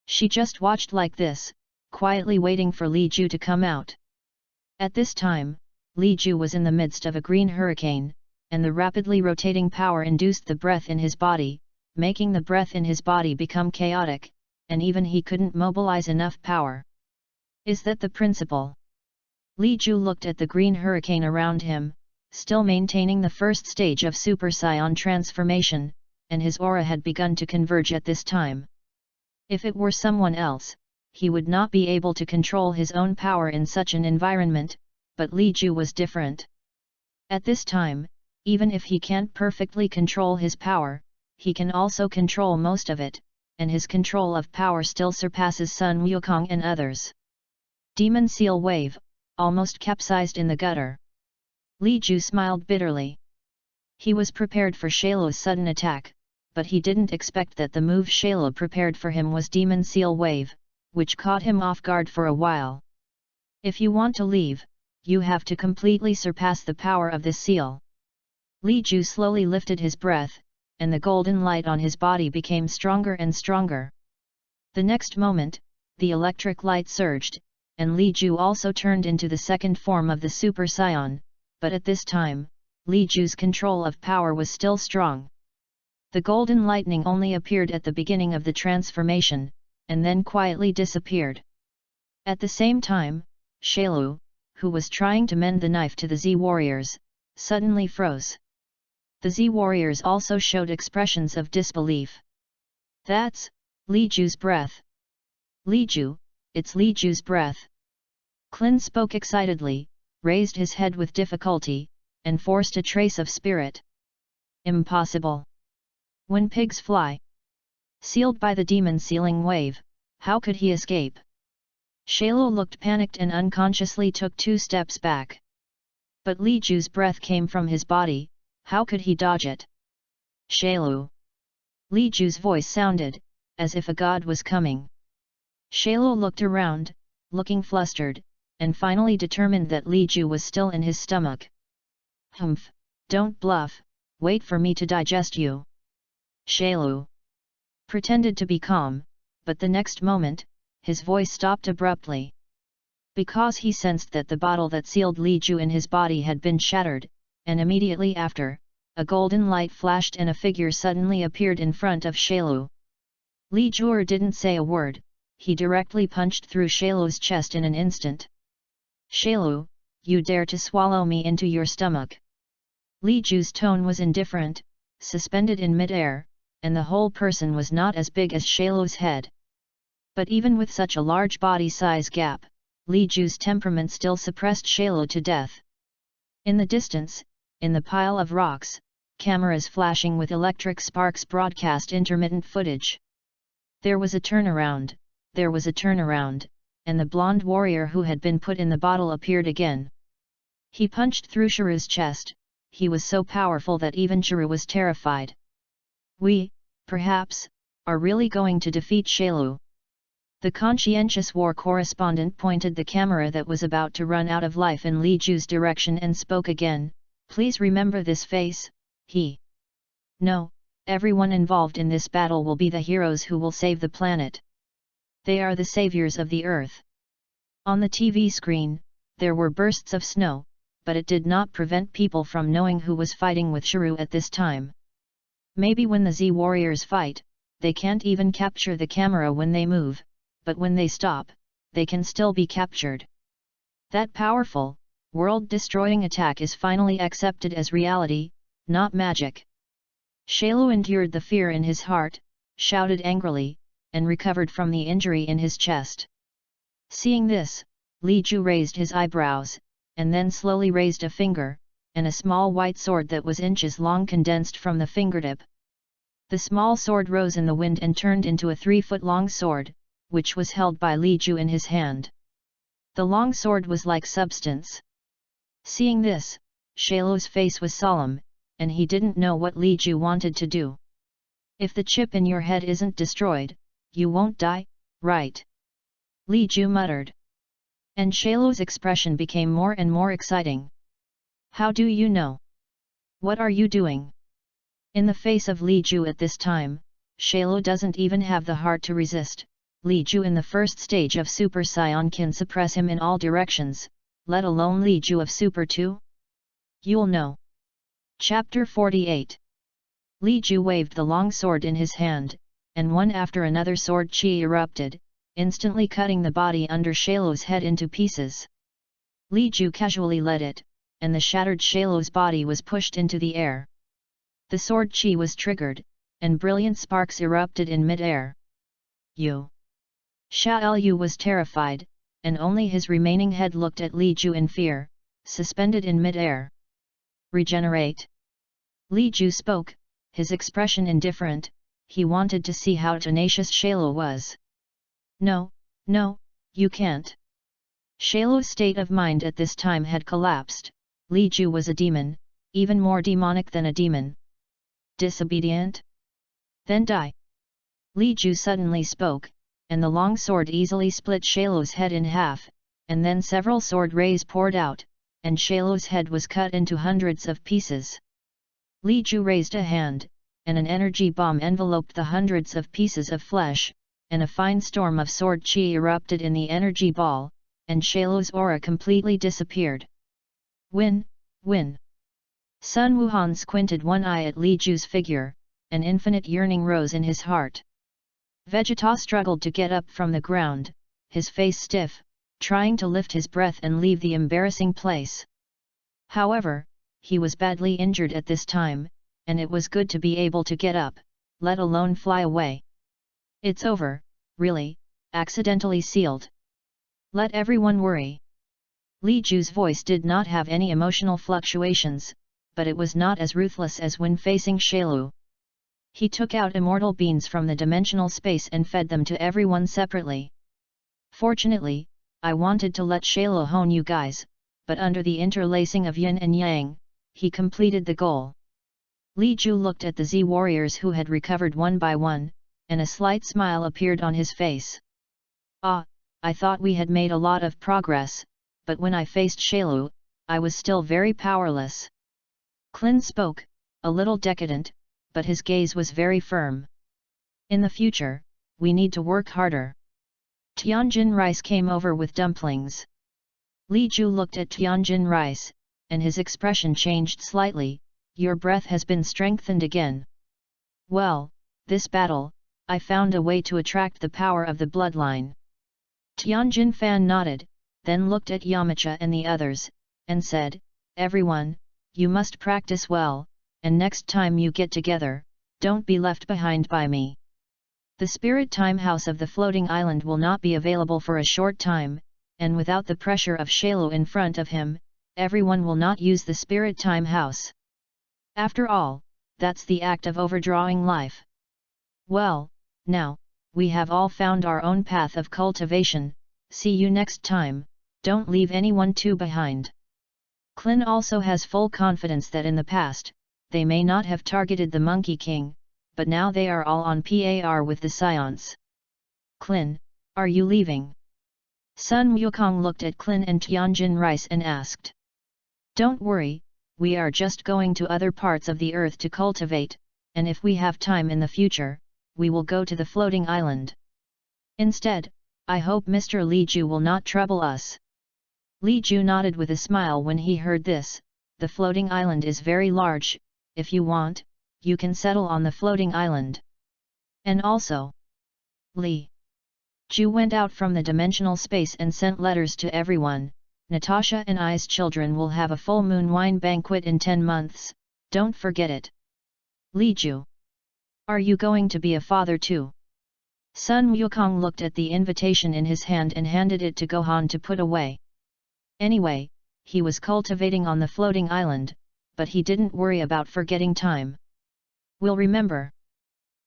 She just watched like this, quietly waiting for Li Ju to come out. At this time, Li Ju was in the midst of a green hurricane, and the rapidly rotating power induced the breath in his body, making the breath in his body become chaotic, and even he couldn't mobilize enough power. Is that the principle? Li Ju looked at the green hurricane around him, still maintaining the first stage of Super Saiyan transformation, and his aura had begun to converge at this time. If it were someone else, he would not be able to control his own power in such an environment, but Li Ju was different. At this time, even if he can't perfectly control his power, he can also control most of it, and his control of power still surpasses Sun Wukong and others. Demon Seal Wave, almost capsized in the gutter. Li Ju smiled bitterly. He was prepared for Shailu's sudden attack, but he didn't expect that the move Shailu prepared for him was Demon Seal Wave, which caught him off guard for a while. If you want to leave, you have to completely surpass the power of this seal. Li Ju slowly lifted his breath, and the golden light on his body became stronger and stronger. The next moment, the electric light surged, and Li Ju also turned into the second form of the Super Saiyan, but at this time, Li Ju's control of power was still strong. The golden lightning only appeared at the beginning of the transformation, and then quietly disappeared. At the same time, Shailu, who was trying to mend the knife to the Z warriors, suddenly froze. The Z warriors also showed expressions of disbelief. That's Li Ju's breath. Li Ju, it's Li Ju's breath. Klin spoke excitedly, raised his head with difficulty, and forced a trace of spirit. Impossible. When pigs fly. Sealed by the demon sealing wave, how could he escape? Shailu looked panicked and unconsciously took 2 steps back. But Li Ju's breath came from his body, how could he dodge it? Shailu. Li Ju's voice sounded, as if a god was coming. Shailu looked around, looking flustered, and finally determined that Li Ju was still in his stomach. Humph, don't bluff, wait for me to digest you. Shailu pretended to be calm, but the next moment, his voice stopped abruptly. Because he sensed that the bottle that sealed Li Ju in his body had been shattered, and immediately after, a golden light flashed and a figure suddenly appeared in front of Shailu. Li Ju didn't say a word, he directly punched through Shailu's chest in an instant. Shailu, you dare to swallow me into your stomach. Li Ju's tone was indifferent, suspended in mid-air, and the whole person was not as big as Shailu's head. But even with such a large body size gap, Li Ju's temperament still suppressed Shailu to death. In the distance, in the pile of rocks, cameras flashing with electric sparks broadcast intermittent footage. There was a turnaround, and the blonde warrior who had been put in the bottle appeared again. He punched through Chiru's chest, he was so powerful that even Chiru was terrified. We, perhaps, are really going to defeat Shailu. The conscientious war correspondent pointed the camera that was about to run out of life in Li Ju's direction and spoke again, please remember this face, he. No, everyone involved in this battle will be the heroes who will save the planet. They are the saviors of the earth. On the TV screen, there were bursts of snow, but it did not prevent people from knowing who was fighting with Chiru at this time. Maybe when the Z warriors fight, they can't even capture the camera when they move, but when they stop, they can still be captured. That powerful, world-destroying attack is finally accepted as reality, not magic. Shailu endured the fear in his heart, shouted angrily, and recovered from the injury in his chest. Seeing this, Li Ju raised his eyebrows, and then slowly raised a finger, and a small white sword that was inches long condensed from the fingertip. The small sword rose in the wind and turned into a 3-foot-long sword, which was held by Li Ju in his hand. The long sword was like substance. Seeing this, Shailu's face was solemn, and he didn't know what Li Ju wanted to do. If the chip in your head isn't destroyed, you won't die, right? Li Ju muttered. And Shailu's expression became more and more exciting. How do you know? What are you doing? In the face of Li Ju at this time, Shailu doesn't even have the heart to resist. Li Ju in the first stage of Super Saiyan can suppress him in all directions, let alone Li Ju of Super 2? You'll know. Chapter 48. Li Ju waved the long sword in his hand, and one after another sword chi erupted, instantly cutting the body under Shailu's head into pieces. Li Ju casually let it, and the shattered Shailu's body was pushed into the air. The sword chi was triggered, and brilliant sparks erupted in mid-air. You! Xiaolu was terrified, and only his remaining head looked at Li Ju in fear, suspended in mid-air. Regenerate! Li Ju spoke, his expression indifferent. He wanted to see how tenacious Shailu was. No, no, you can't. Shailu's state of mind at this time had collapsed. Li Ju was a demon, even more demonic than a demon. Disobedient? Then die. Li Ju suddenly spoke, and the long sword easily split Shailu's head in half, and then several sword rays poured out, and Shailu's head was cut into hundreds of pieces. Li Ju raised a hand, and an energy bomb enveloped the hundreds of pieces of flesh, and a fine storm of sword chi erupted in the energy ball, and Shailu's aura completely disappeared. Win, win. Xuanhuang squinted one eye at Li Ju's figure, an infinite yearning rose in his heart. Vegeta struggled to get up from the ground, his face stiff, trying to lift his breath and leave the embarrassing place. However, he was badly injured at this time, and it was good to be able to get up, let alone fly away. It's over, really, accidentally sealed. Let everyone worry. Li Ju's voice did not have any emotional fluctuations, but it was not as ruthless as when facing Shailu. He took out immortal beans from the dimensional space and fed them to everyone separately. Fortunately, I wanted to let Shailu hone you guys, but under the interlacing of yin and yang, he completed the goal. Li Ju looked at the Z warriors who had recovered one by one, and a slight smile appeared on his face. Ah, I thought we had made a lot of progress, but when I faced Shailu, I was still very powerless. Klin spoke, a little decadent, but his gaze was very firm. In the future, we need to work harder. Tianjin Rice came over with dumplings. Li Ju looked at Tianjin Rice, and his expression changed slightly. Your breath has been strengthened again. Well, this battle, I found a way to attract the power of the bloodline. Tianjin Fan nodded, then looked at Yamcha and the others, and said, everyone, you must practice well, and next time you get together, don't be left behind by me. The Spirit Time House of the Floating Island will not be available for a short time, and without the pressure of Shailu in front of him, everyone will not use the Spirit Time House. After all, that's the act of overdrawing life. Well, now, we have all found our own path of cultivation. See you next time, don't leave anyone too behind. Klin also has full confidence that in the past, they may not have targeted the Monkey King, but now they are all on par with the Scions. Klin, are you leaving? Sun Wukong looked at Klin and Tianjin Rice and asked. Don't worry, we are just going to other parts of the earth to cultivate, and if we have time in the future, we will go to the floating island. Instead, I hope Mr. Li Ju will not trouble us. Li Ju nodded with a smile when he heard this. The floating island is very large. If you want, you can settle on the floating island. And also, Li Ju went out from the dimensional space and sent letters to everyone, Natasha and I's children will have a full moon wine banquet in 10 months, don't forget it. Li Ju. Are you going to be a father too? Sun Wukong looked at the invitation in his hand and handed it to Gohan to put away. Anyway, he was cultivating on the floating island, but he didn't worry about forgetting time. We'll remember.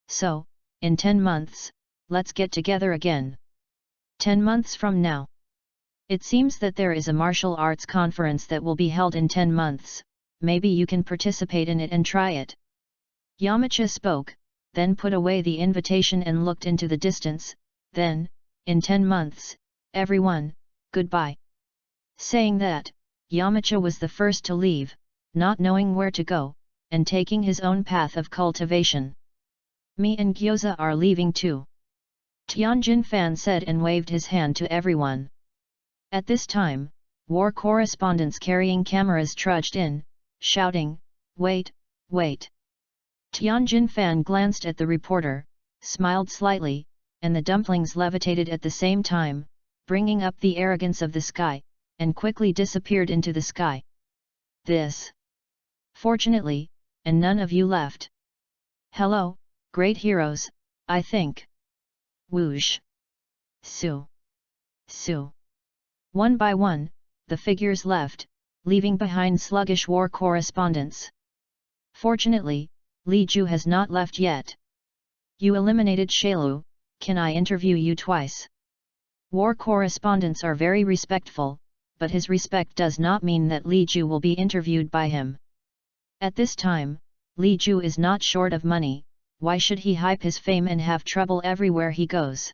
So, in 10 months, let's get together again. 10 months from now. It seems that there is a martial arts conference that will be held in 10 months, maybe you can participate in it and try it. Yamcha spoke, then put away the invitation and looked into the distance, then, in 10 months, everyone, goodbye. Saying that, Yamcha was the first to leave, not knowing where to go, and taking his own path of cultivation. Me and Gyoza are leaving too. Tianjin Fan said and waved his hand to everyone. At this time, war correspondents carrying cameras trudged in, shouting, "Wait, wait!" Tianjin Fan glanced at the reporter, smiled slightly, and the dumplings levitated at the same time, bringing up the arrogance of the sky, and quickly disappeared into the sky. This. Fortunately, and none of you left. Hello, great heroes, I think. Whoosh. Su. Su. One by one, the figures left, leaving behind sluggish war correspondents. Fortunately, Li Ju has not left yet. You eliminated Shailu, can I interview you twice? War correspondents are very respectful, but his respect does not mean that Li Ju will be interviewed by him. At this time, Li Ju is not short of money, why should he hype his fame and have trouble everywhere he goes?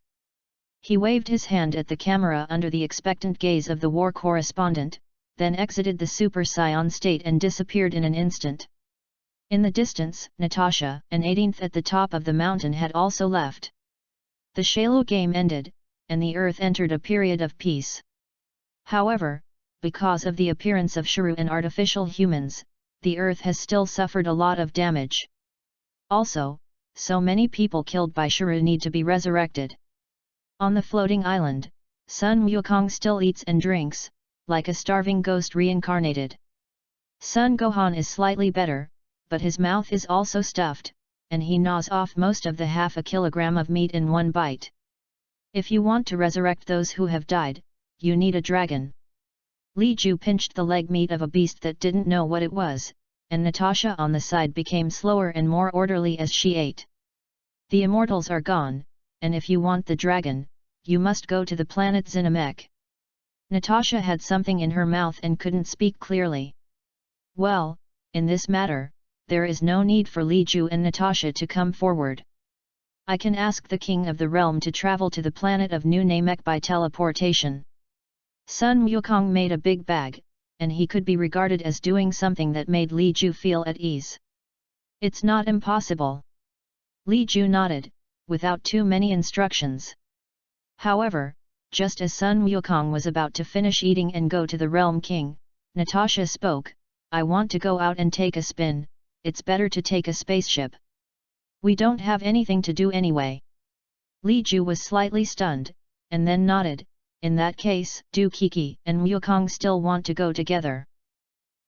He waved his hand at the camera under the expectant gaze of the war correspondent, then exited the Super Saiyan state and disappeared in an instant. In the distance, Natasha and 18th at the top of the mountain had also left. The Shailu game ended, and the earth entered a period of peace. However, because of the appearance of Shuru and artificial humans, the earth has still suffered a lot of damage. Also, so many people killed by Shuru need to be resurrected. On the floating island, Sun Wukong still eats and drinks, like a starving ghost reincarnated. Sun Gohan is slightly better, but his mouth is also stuffed, and he gnaws off most of the half a kilogram of meat in one bite. If you want to resurrect those who have died, you need a dragon. Li Ju pinched the leg meat of a beast that didn't know what it was, and Natasha on the side became slower and more orderly as she ate. The immortals are gone, and if you want the dragon, you must go to the planet Zinamek. Natasha had something in her mouth and couldn't speak clearly. Well, in this matter, there is no need for Li Ju and Natasha to come forward. I can ask the king of the realm to travel to the planet of New Namek by teleportation. Sun Wukong made a big bag, and he could be regarded as doing something that made Li Ju feel at ease. It's not impossible. Li Ju nodded, without too many instructions. However, just as Sun Wukong was about to finish eating and go to the realm king, Natasha spoke, I want to go out and take a spin, it's better to take a spaceship. We don't have anything to do anyway. Li Ju was slightly stunned, and then nodded, in that case, do Kiki and Wukong still want to go together?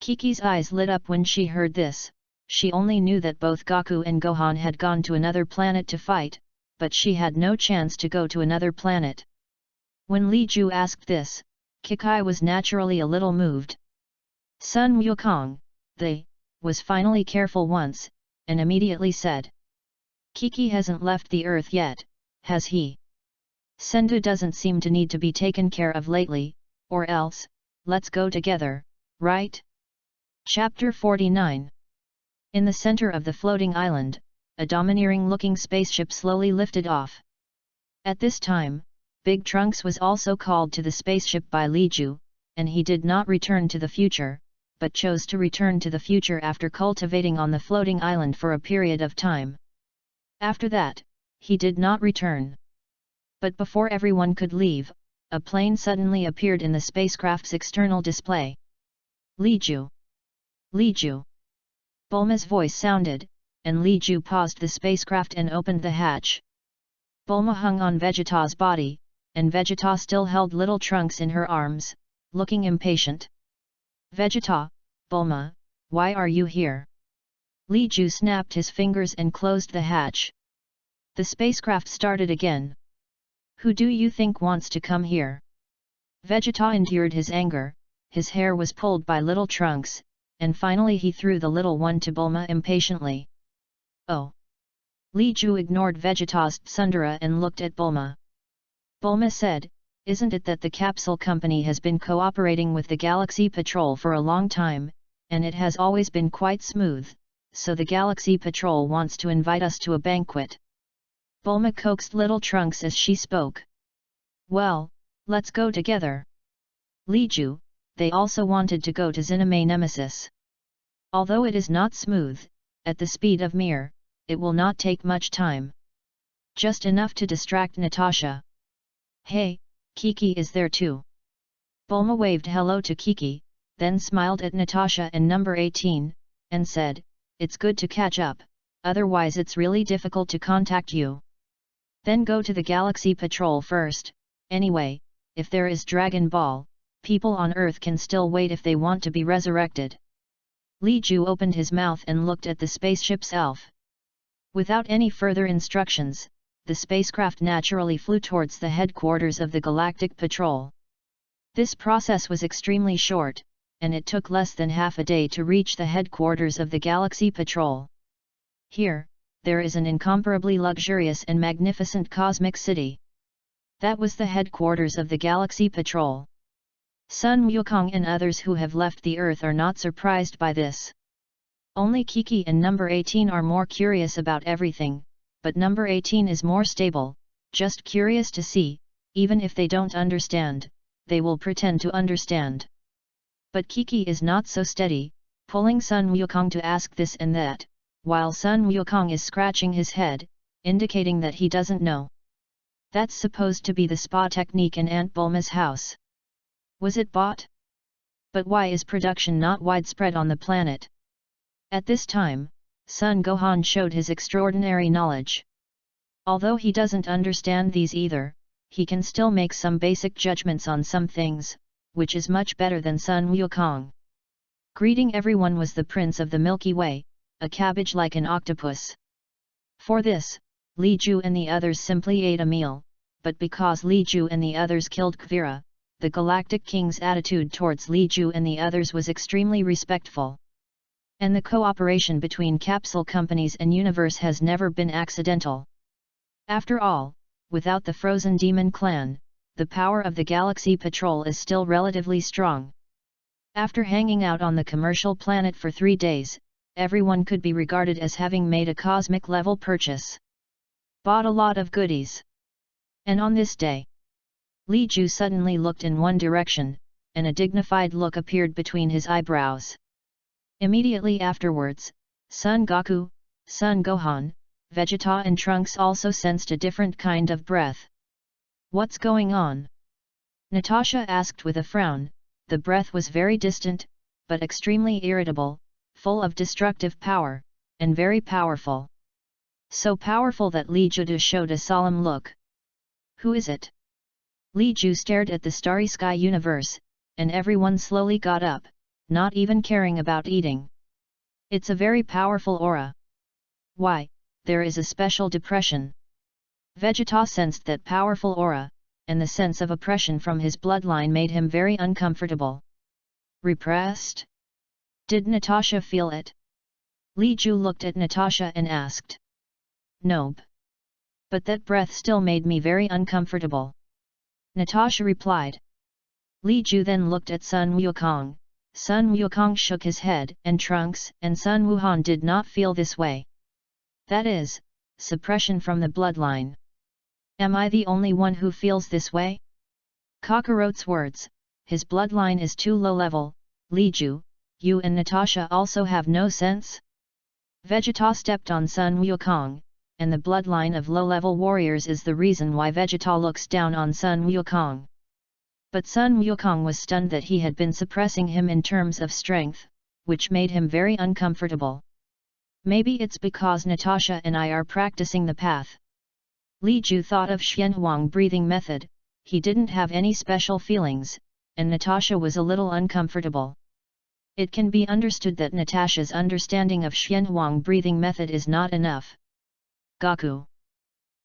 Kiki's eyes lit up when she heard this. She only knew that both Goku and Gohan had gone to another planet to fight, but she had no chance to go to another planet. When Li Ju asked this, Kiki was naturally a little moved. Sun Wukong, was finally careful once, and immediately said. Kiki hasn't left the earth yet, has he? Sendu doesn't seem to need to be taken care of lately, or else, let's go together, right? Chapter 49. In the center of the floating island, a domineering-looking spaceship slowly lifted off. At this time, Big Trunks was also called to the spaceship by Li Ju, and he did not return to the future, but chose to return to the future after cultivating on the floating island for a period of time. After that, he did not return. But before everyone could leave, a plane suddenly appeared in the spacecraft's external display. Li Ju! Li Ju! Bulma's voice sounded, and Li Ju paused the spacecraft and opened the hatch. Bulma hung on Vegeta's body, and Vegeta still held little Trunks in her arms, looking impatient. Vegeta, Bulma, why are you here? Li Ju snapped his fingers and closed the hatch. The spacecraft started again. Who do you think wants to come here? Vegeta endured his anger, his hair was pulled by little trunks, and finally he threw the little one to Bulma impatiently. Oh! Li Ju ignored Vegeta's tsundere and looked at Bulma. Bulma said, isn't it that the capsule company has been cooperating with the Galaxy Patrol for a long time, and it has always been quite smooth, so the Galaxy Patrol wants to invite us to a banquet. Bulma coaxed little Trunks as she spoke. Well, let's go together. Li Ju, they also wanted to go to Ziname Nemesis. Although it is not smooth, at the speed of Mir, it will not take much time. Just enough to distract Natasha. Hey, Kiki is there too. Bulma waved hello to Kiki, then smiled at Natasha and number 18, and said, it's good to catch up, otherwise it's really difficult to contact you. Then go to the Galaxy Patrol first, anyway, if there is Dragon Ball, people on Earth can still wait if they want to be resurrected. Li Ju opened his mouth and looked at the spaceship's elf. Without any further instructions, the spacecraft naturally flew towards the headquarters of the Galactic Patrol. This process was extremely short, and it took less than half a day to reach the headquarters of the Galaxy Patrol. Here, there is an incomparably luxurious and magnificent cosmic city. That was the headquarters of the Galaxy Patrol. Sun Wukong and others who have left the Earth are not surprised by this. Only Kiki and number 18 are more curious about everything, but number 18 is more stable, just curious to see, even if they don't understand, they will pretend to understand. But Kiki is not so steady, pulling Sun Wukong to ask this and that, while Sun Wukong is scratching his head, indicating that he doesn't know. That's supposed to be the spa technique in Aunt Bulma's house. Was it bought? But why is production not widespread on the planet? At this time, Sun Gohan showed his extraordinary knowledge. Although he doesn't understand these either, he can still make some basic judgments on some things, which is much better than Sun Wukong. Greeting everyone was the Prince of the Milky Way, a cabbage like an octopus. For this, Li Ju and the others simply ate a meal, but because Li Ju and the others killed Kuvira, the Galactic King's attitude towards Li Ju and the others was extremely respectful. And the cooperation between capsule companies and universe has never been accidental. After all, without the Frozen Demon Clan, the power of the Galaxy Patrol is still relatively strong. After hanging out on the commercial planet for 3 days, everyone could be regarded as having made a cosmic-level purchase. Bought a lot of goodies. And on this day, Li Ju suddenly looked in one direction, and a dignified look appeared between his eyebrows. Immediately afterwards, Son Goku, Son Gohan, Vegeta and Trunks also sensed a different kind of breath. What's going on? Natasha asked with a frown. The breath was very distant, but extremely irritable, full of destructive power, and very powerful. So powerful that Li Ju showed a solemn look. Who is it? Li Ju stared at the starry sky universe, and everyone slowly got up, not even caring about eating. It's a very powerful aura. Why, there is a special depression. Vegeta sensed that powerful aura, and the sense of oppression from his bloodline made him very uncomfortable. Repressed? Did Natasha feel it? Li Ju looked at Natasha and asked. Nope. But that breath still made me very uncomfortable. Natasha replied. Li Ju then looked at Sun Wukong. Sun Wukong shook his head, and Trunks and Sun Wuhan did not feel this way. That is, suppression from the bloodline. Am I the only one who feels this way? Kakarote's words, his bloodline is too low level. Li Ju, you and Natasha also have no sense? Vegeta stepped on Sun Wukong, and the bloodline of low-level warriors is the reason why Vegeta looks down on Sun Wukong. But Sun Wukong was stunned that he had been suppressing him in terms of strength, which made him very uncomfortable. Maybe it's because Natasha and I are practicing the path. Li Ju thought of Xuanhuang breathing method. He didn't have any special feelings, and Natasha was a little uncomfortable. It can be understood that Natasha's understanding of Xuanhuang breathing method is not enough. Gaku!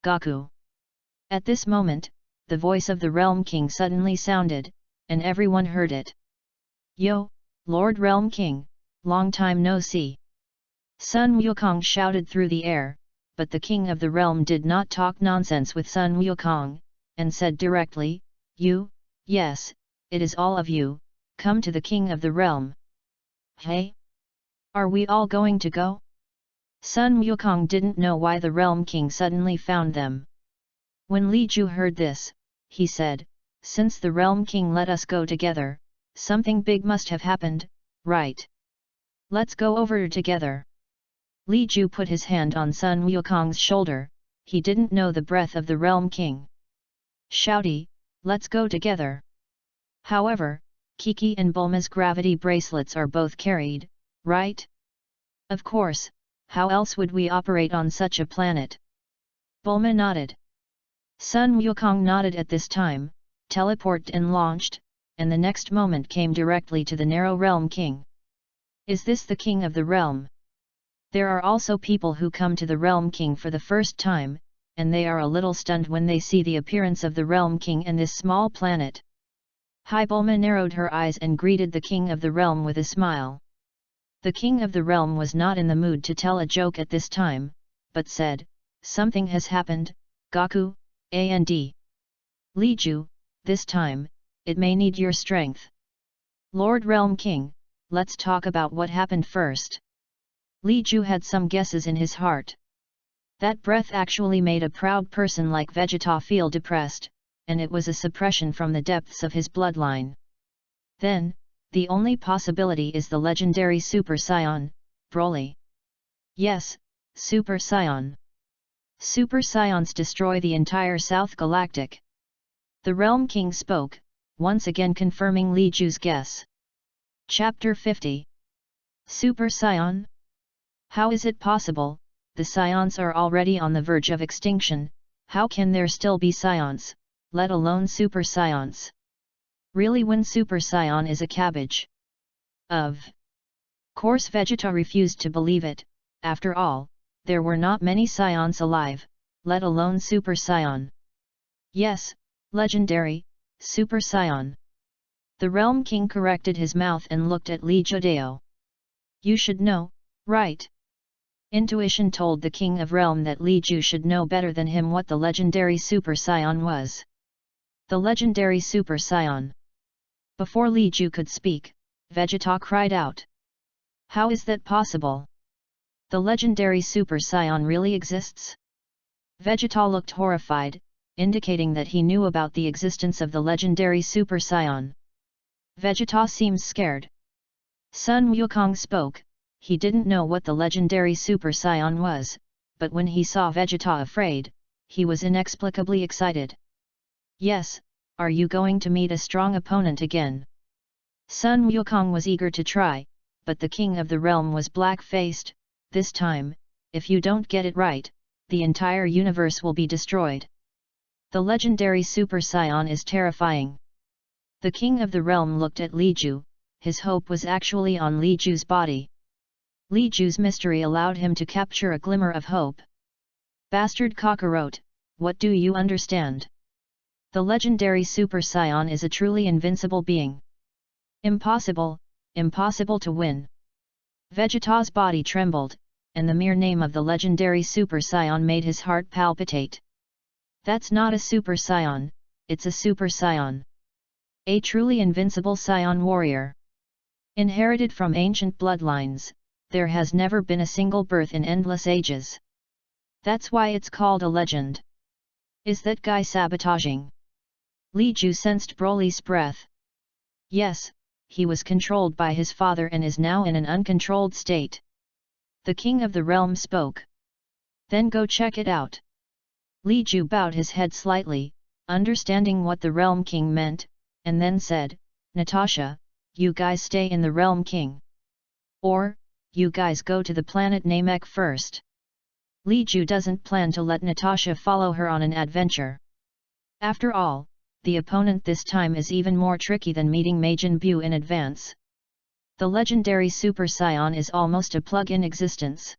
Gaku! At this moment, the voice of the Realm King suddenly sounded, and everyone heard it. Yo, Lord Realm King, long time no see. Sun Wukong shouted through the air, but the King of the Realm did not talk nonsense with Sun Wukong, and said directly, You, yes, it is all of you, come to the King of the Realm. Hey? Are we all going to go? Sun Wukong didn't know why the Realm King suddenly found them. When Li Ju heard this, he said, Since the Realm King let us go together, something big must have happened, right? Let's go over together. Li Ju put his hand on Sun Wukong's shoulder, he didn't know the breath of the Realm King. Shouty, let's go together. However, Kiki and Bulma's gravity bracelets are both carried, right? Of course, how else would we operate on such a planet? Bulma nodded. Sun Wukong nodded at this time, teleported and launched, and the next moment came directly to the narrow Realm King. Is this the King of the Realm? There are also people who come to the Realm King for the first time, and they are a little stunned when they see the appearance of the Realm King and this small planet. Hai Bulma narrowed her eyes and greeted the King of the Realm with a smile. The King of the Realm was not in the mood to tell a joke at this time, but said, Something has happened, Gaku, and Li Ju, this time, it may need your strength. Lord Realm King, let's talk about what happened first. Li Ju had some guesses in his heart. That breath actually made a proud person like Vegeta feel depressed, and it was a suppression from the depths of his bloodline. Then, the only possibility is the legendary Super Saiyan, Broly. Yes, Super Saiyan. Super Saiyan's destroy the entire South Galactic. The Realm King spoke, once again confirming Li Ju's guess. Chapter 50. Super Saiyan? How is it possible? The Saiyans are already on the verge of extinction, how can there still be Saiyans, let alone Super Saiyans? Really, when Super Saiyan is a cabbage? Of course Vegeta refused to believe it, after all, there were not many Saiyans alive, let alone Super Saiyan. Yes, legendary, Super Saiyan. The Realm King corrected his mouth and looked at Li Judeo. You should know, right? Intuition told the King of Realm that Li Ju should know better than him what the legendary Super Saiyan was. The legendary Super Saiyan. Before Li Ju could speak, Vegeta cried out. How is that possible? The legendary Super Saiyan really exists? Vegeta looked horrified, indicating that he knew about the existence of the legendary Super Saiyan. Vegeta seems scared. Sun Wukong spoke. He didn't know what the legendary Super Saiyan was, but when he saw Vegeta afraid, he was inexplicably excited. Yes, are you going to meet a strong opponent again? Sun Wukong was eager to try, but the King of the Realm was black-faced. This time, if you don't get it right, the entire universe will be destroyed. The legendary Super Saiyan is terrifying. The King of the Realm looked at Li Ju, his hope was actually on Li Ju's body. Li Ju's mystery allowed him to capture a glimmer of hope. Bastard cockroach, what do you understand? The legendary Super Saiyan is a truly invincible being. Impossible, impossible to win. Vegeta's body trembled, and the mere name of the legendary Super Saiyan made his heart palpitate. That's not a Super Saiyan, it's a Super Saiyan. A truly invincible Saiyan warrior. Inherited from ancient bloodlines, there has never been a single birth in endless ages. That's why it's called a legend. Is that guy sabotaging? Li Ju sensed Broly's breath. Yes, he was controlled by his father and is now in an uncontrolled state. The King of the Realm spoke. Then go check it out. Li Ju bowed his head slightly, understanding what the Realm King meant, and then said, Natasha, you guys stay in the Realm King. Or, you guys go to the planet Namek first. Li Ju doesn't plan to let Natasha follow her on an adventure. After all, the opponent this time is even more tricky than meeting Majin Buu in advance. The legendary Super Saiyan is almost a plug-in existence.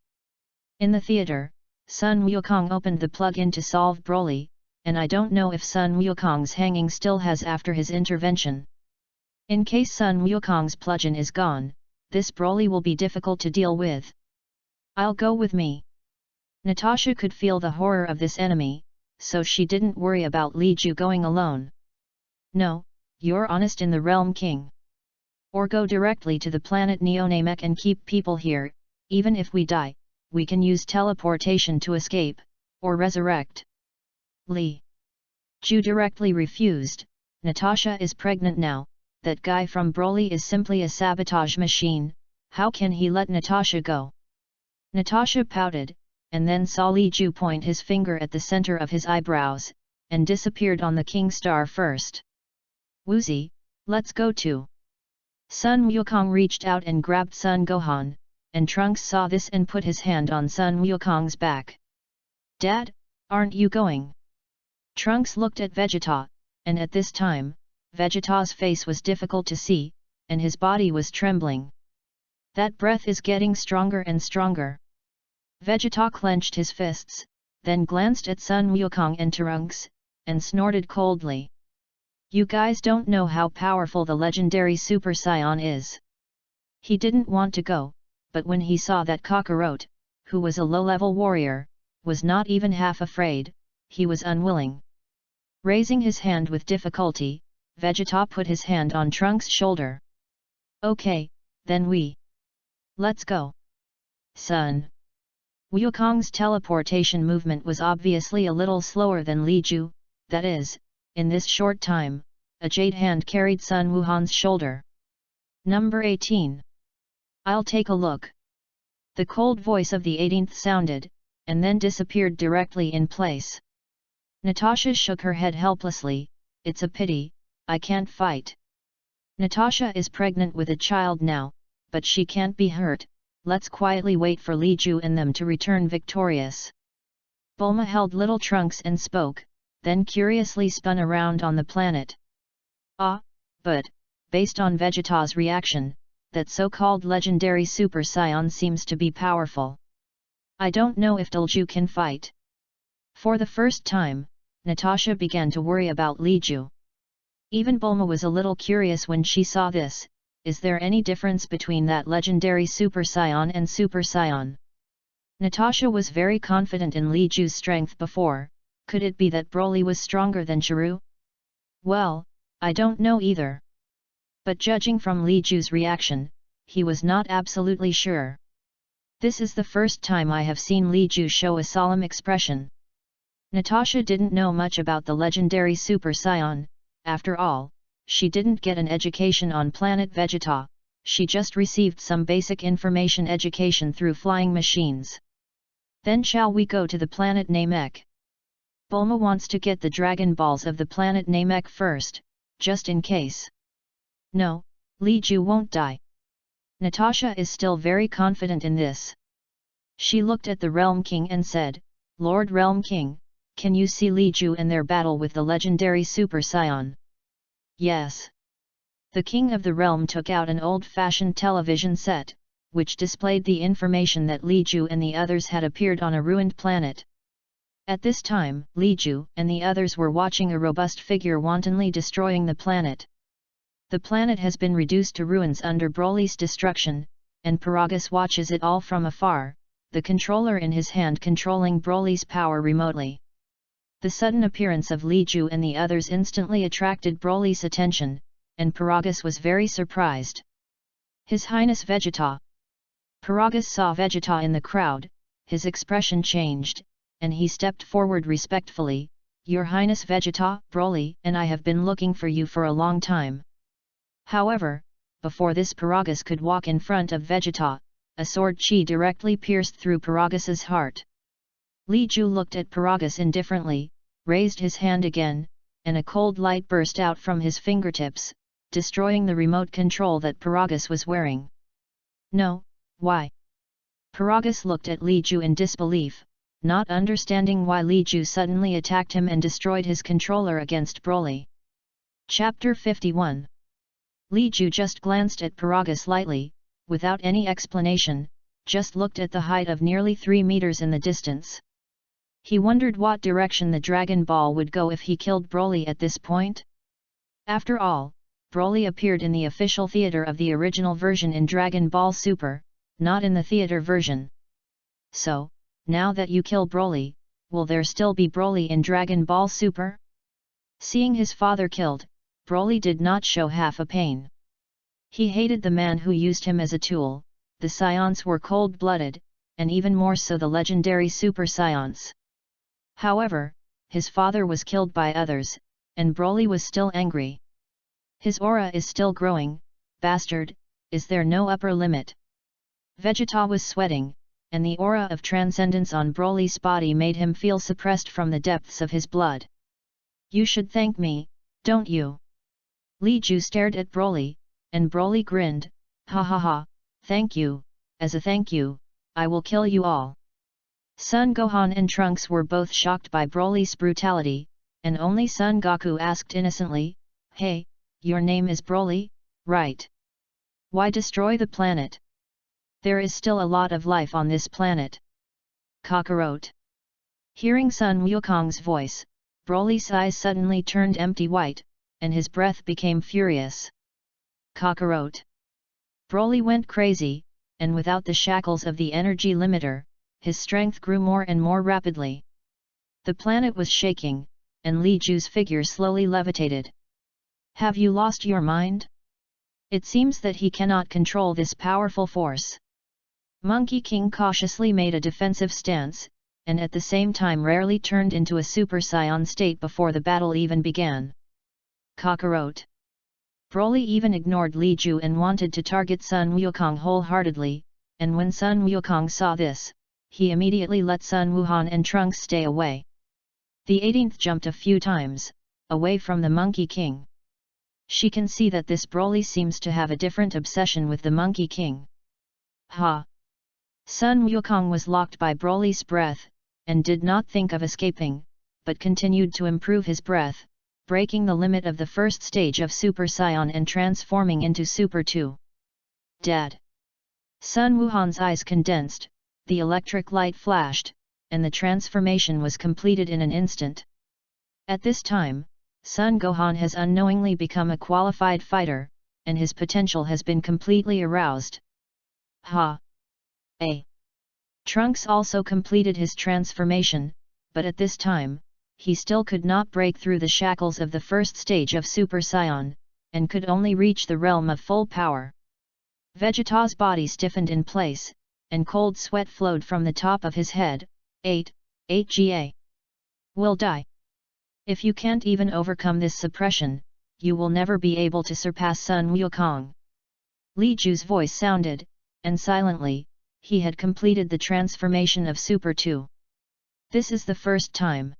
In the theater, Sun Wukong opened the plug-in to solve Broly, and I don't know if Sun Wukong's hanging still has after his intervention. In case Sun Wukong's plug-in is gone, this Broly will be difficult to deal with. I'll go with me. Natasha could feel the horror of this enemy, so she didn't worry about Li Ju going alone. No, you're honest in the Realm King. Or go directly to the planet Neonamek and keep people here, even if we die, we can use teleportation to escape, or resurrect. Li Ju directly refused. Natasha is pregnant now, that guy from Broly is simply a sabotage machine, how can he let Natasha go? Natasha pouted, and then saw Li Ju point his finger at the center of his eyebrows, and disappeared on the King Star first. Woozy, let's go too. Sun Wukong reached out and grabbed Sun Gohan, and Trunks saw this and put his hand on Sun Wukong's back. Dad, aren't you going? Trunks looked at Vegeta, and at this time, Vegeta's face was difficult to see, and his body was trembling. That breath is getting stronger and stronger. Vegeta clenched his fists, then glanced at Sun Wukong and Trunks, and snorted coldly. You guys don't know how powerful the legendary Super Saiyan is. He didn't want to go, but when he saw that Kakarot, who was a low-level warrior, was not even half afraid, he was unwilling. Raising his hand with difficulty, Vegeta put his hand on Trunks' shoulder. Okay, then let's go. Sun Wukong's teleportation movement was obviously a little slower than Li Ju, that is, in this short time, a jade hand carried Sun Wuhan's shoulder. Number 18. I'll take a look. The cold voice of the 18th sounded, and then disappeared directly in place. Natasha shook her head helplessly, it's a pity, I can't fight. Natasha is pregnant with a child now, but she can't be hurt, let's quietly wait for Li Ju and them to return victorious. Bulma held little Trunks and spoke, then curiously spun around on the planet. But, based on Vegeta's reaction, that so-called legendary Super Saiyan seems to be powerful. I don't know if Dulju can fight. For the first time, Natasha began to worry about Li Ju. Even Bulma was a little curious when she saw this, is there any difference between that legendary Super Saiyan and Super Saiyan? Natasha was very confident in Li Ju's strength before, could it be that Broly was stronger than Chiru? Well, I don't know either. But judging from Li Ju's reaction, he was not absolutely sure. This is the first time I have seen Li Ju show a solemn expression. Natasha didn't know much about the legendary Super Saiyan, after all, she didn't get an education on planet Vegeta, she just received some basic information education through flying machines. Then shall we go to the planet Namek? Bulma wants to get the Dragon Balls of the planet Namek first, just in case. No, Li Ju won't die. Natasha is still very confident in this. She looked at the Realm King and said, Lord Realm King, can you see Li Ju and their battle with the legendary Super Saiyan? Yes. The King of the Realm took out an old-fashioned television set, which displayed the information that Li Ju and the others had appeared on a ruined planet. At this time, Li Ju and the others were watching a robust figure wantonly destroying the planet. The planet has been reduced to ruins under Broly's destruction, and Paragus watches it all from afar, the controller in his hand controlling Broly's power remotely. The sudden appearance of Li Ju and the others instantly attracted Broly's attention, and Paragus was very surprised. His Highness Vegeta. Paragus saw Vegeta in the crowd, his expression changed, and he stepped forward respectfully, Your Highness Vegeta, Broly and I have been looking for you for a long time. However, before this Paragus could walk in front of Vegeta, a sword chi directly pierced through Paragus's heart. Li Ju looked at Paragus indifferently, raised his hand again, and a cold light burst out from his fingertips, destroying the remote control that Paragus was wearing. No, why? Paragus looked at Li Ju in disbelief, not understanding why Li Ju suddenly attacked him and destroyed his controller against Broly. Chapter 51. Li Ju just glanced at Paragus lightly, without any explanation, just looked at the height of nearly 3 meters in the distance. He wondered what direction the Dragon Ball would go if he killed Broly at this point. After all, Broly appeared in the official theater of the original version in Dragon Ball Super, not in the theater version. So, now that you kill Broly, will there still be Broly in Dragon Ball Super? Seeing his father killed, Broly did not show half a pain. He hated the man who used him as a tool. The Saiyans were cold-blooded, and even more so the legendary Super Saiyans. However, his father was killed by others, and Broly was still angry. His aura is still growing, bastard, is there no upper limit? Vegeta was sweating, and the aura of transcendence on Broly's body made him feel suppressed from the depths of his blood. You should thank me, don't you? Li Ju stared at Broly, and Broly grinned, ha ha ha, thank you, as a thank you, I will kill you all. Son Gohan and Trunks were both shocked by Broly's brutality, and only Son Goku asked innocently, hey, your name is Broly, right? Why destroy the planet? There is still a lot of life on this planet. Kakarot. Hearing Sun Wukong's voice, Broly's eyes suddenly turned empty white, and his breath became furious. Kakarot. Broly went crazy, and without the shackles of the energy limiter, his strength grew more and more rapidly. The planet was shaking, and Li Ju's figure slowly levitated. Have you lost your mind? It seems that he cannot control this powerful force. Monkey King cautiously made a defensive stance, and at the same time rarely turned into a Super Saiyan state before the battle even began. Kakarot. Broly even ignored Li Ju and wanted to target Sun Wukong wholeheartedly, and when Sun Wukong saw this, he immediately let Sun Wuhan and Trunks stay away. The 18th jumped a few times, away from the Monkey King. She can see that this Broly seems to have a different obsession with the Monkey King. Ha! Sun Wukong was locked by Broly's breath, and did not think of escaping, but continued to improve his breath, breaking the limit of the first stage of Super Saiyan and transforming into Super 2. Dead. Sun Wuhan's eyes condensed, the electric light flashed, and the transformation was completed in an instant. At this time, Sun Gohan has unknowingly become a qualified fighter, and his potential has been completely aroused. Ha! Trunks also completed his transformation, but at this time, he still could not break through the shackles of the first stage of Super Saiyan, and could only reach the realm of full power. Vegeta's body stiffened in place, and cold sweat flowed from the top of his head. 8Ga. Will die. If you can't even overcome this suppression, you will never be able to surpass Sun Wukong. Li Ju's voice sounded, and silently, he had completed the transformation of Super 2. This is the first time.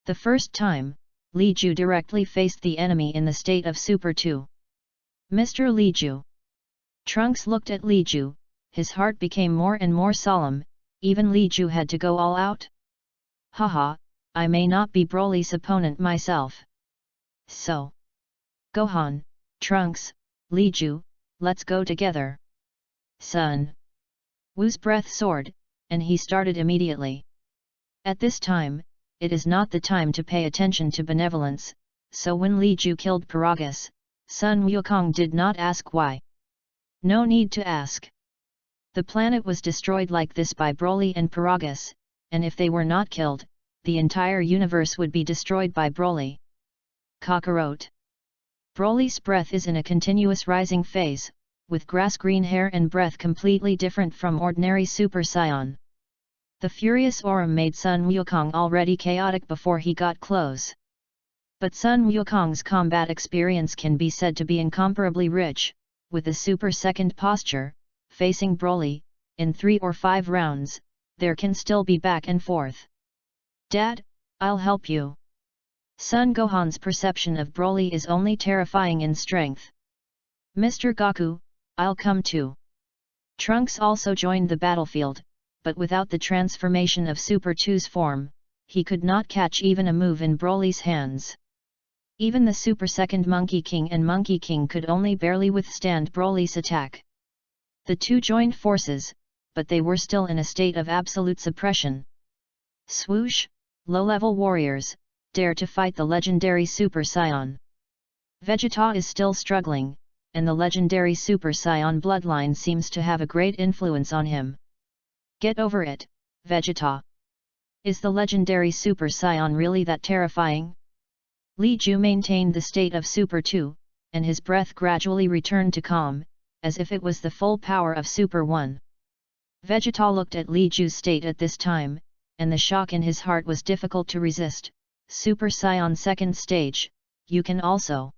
The first time, Li Ju directly faced the enemy in the state of Super 2. Mr. Li Ju. Trunks looked at Li Ju, his heart became more and more solemn, even Li Ju had to go all out? Haha, I may not be Broly's opponent myself. So. Gohan, Trunks, Li Ju, let's go together. Sun. Wu's breath soared, and he started immediately. At this time, it is not the time to pay attention to benevolence, so when Li Ju killed Paragus, Sun Wukong did not ask why. No need to ask. The planet was destroyed like this by Broly and Paragus, and if they were not killed, the entire universe would be destroyed by Broly. Kakarot. Broly's breath is in a continuous rising phase, with grass-green hair and breath completely different from ordinary Super Saiyan. The furious aura made Sun Wukong already chaotic before he got close. But Sun Wukong's combat experience can be said to be incomparably rich, with a super second posture, facing Broly, in 3 or 5 rounds, there can still be back and forth. Dad, I'll help you. Son Gohan's perception of Broly is only terrifying in strength. Mr. Goku, I'll come too. Trunks also joined the battlefield, but without the transformation of Super 2's form, he could not catch even a move in Broly's hands. Even the Super Second Monkey King and Monkey King could only barely withstand Broly's attack. The two joined forces, but they were still in a state of absolute suppression. Swoosh, low-level warriors, dare to fight the legendary Super Saiyan. Vegeta is still struggling, and the legendary Super Saiyan bloodline seems to have a great influence on him. Get over it, Vegeta. Is the legendary Super Saiyan really that terrifying? Li Ju maintained the state of Super 2, and his breath gradually returned to calm, as if it was the full power of Super 1. Vegeta looked at Li Ju's state at this time, and the shock in his heart was difficult to resist. Super Saiyan second stage, you can also.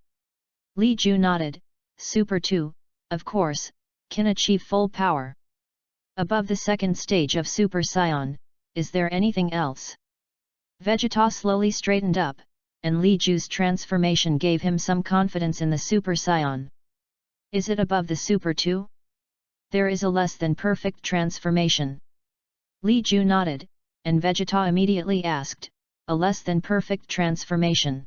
Li Ju nodded. Super 2, of course, can achieve full power. Above the second stage of Super Saiyan, is there anything else? Vegeta slowly straightened up, and Li Ju's transformation gave him some confidence in the Super Saiyan. Is it above the Super 2? There is a less than perfect transformation. Li Ju nodded, and Vegeta immediately asked, a less than perfect transformation.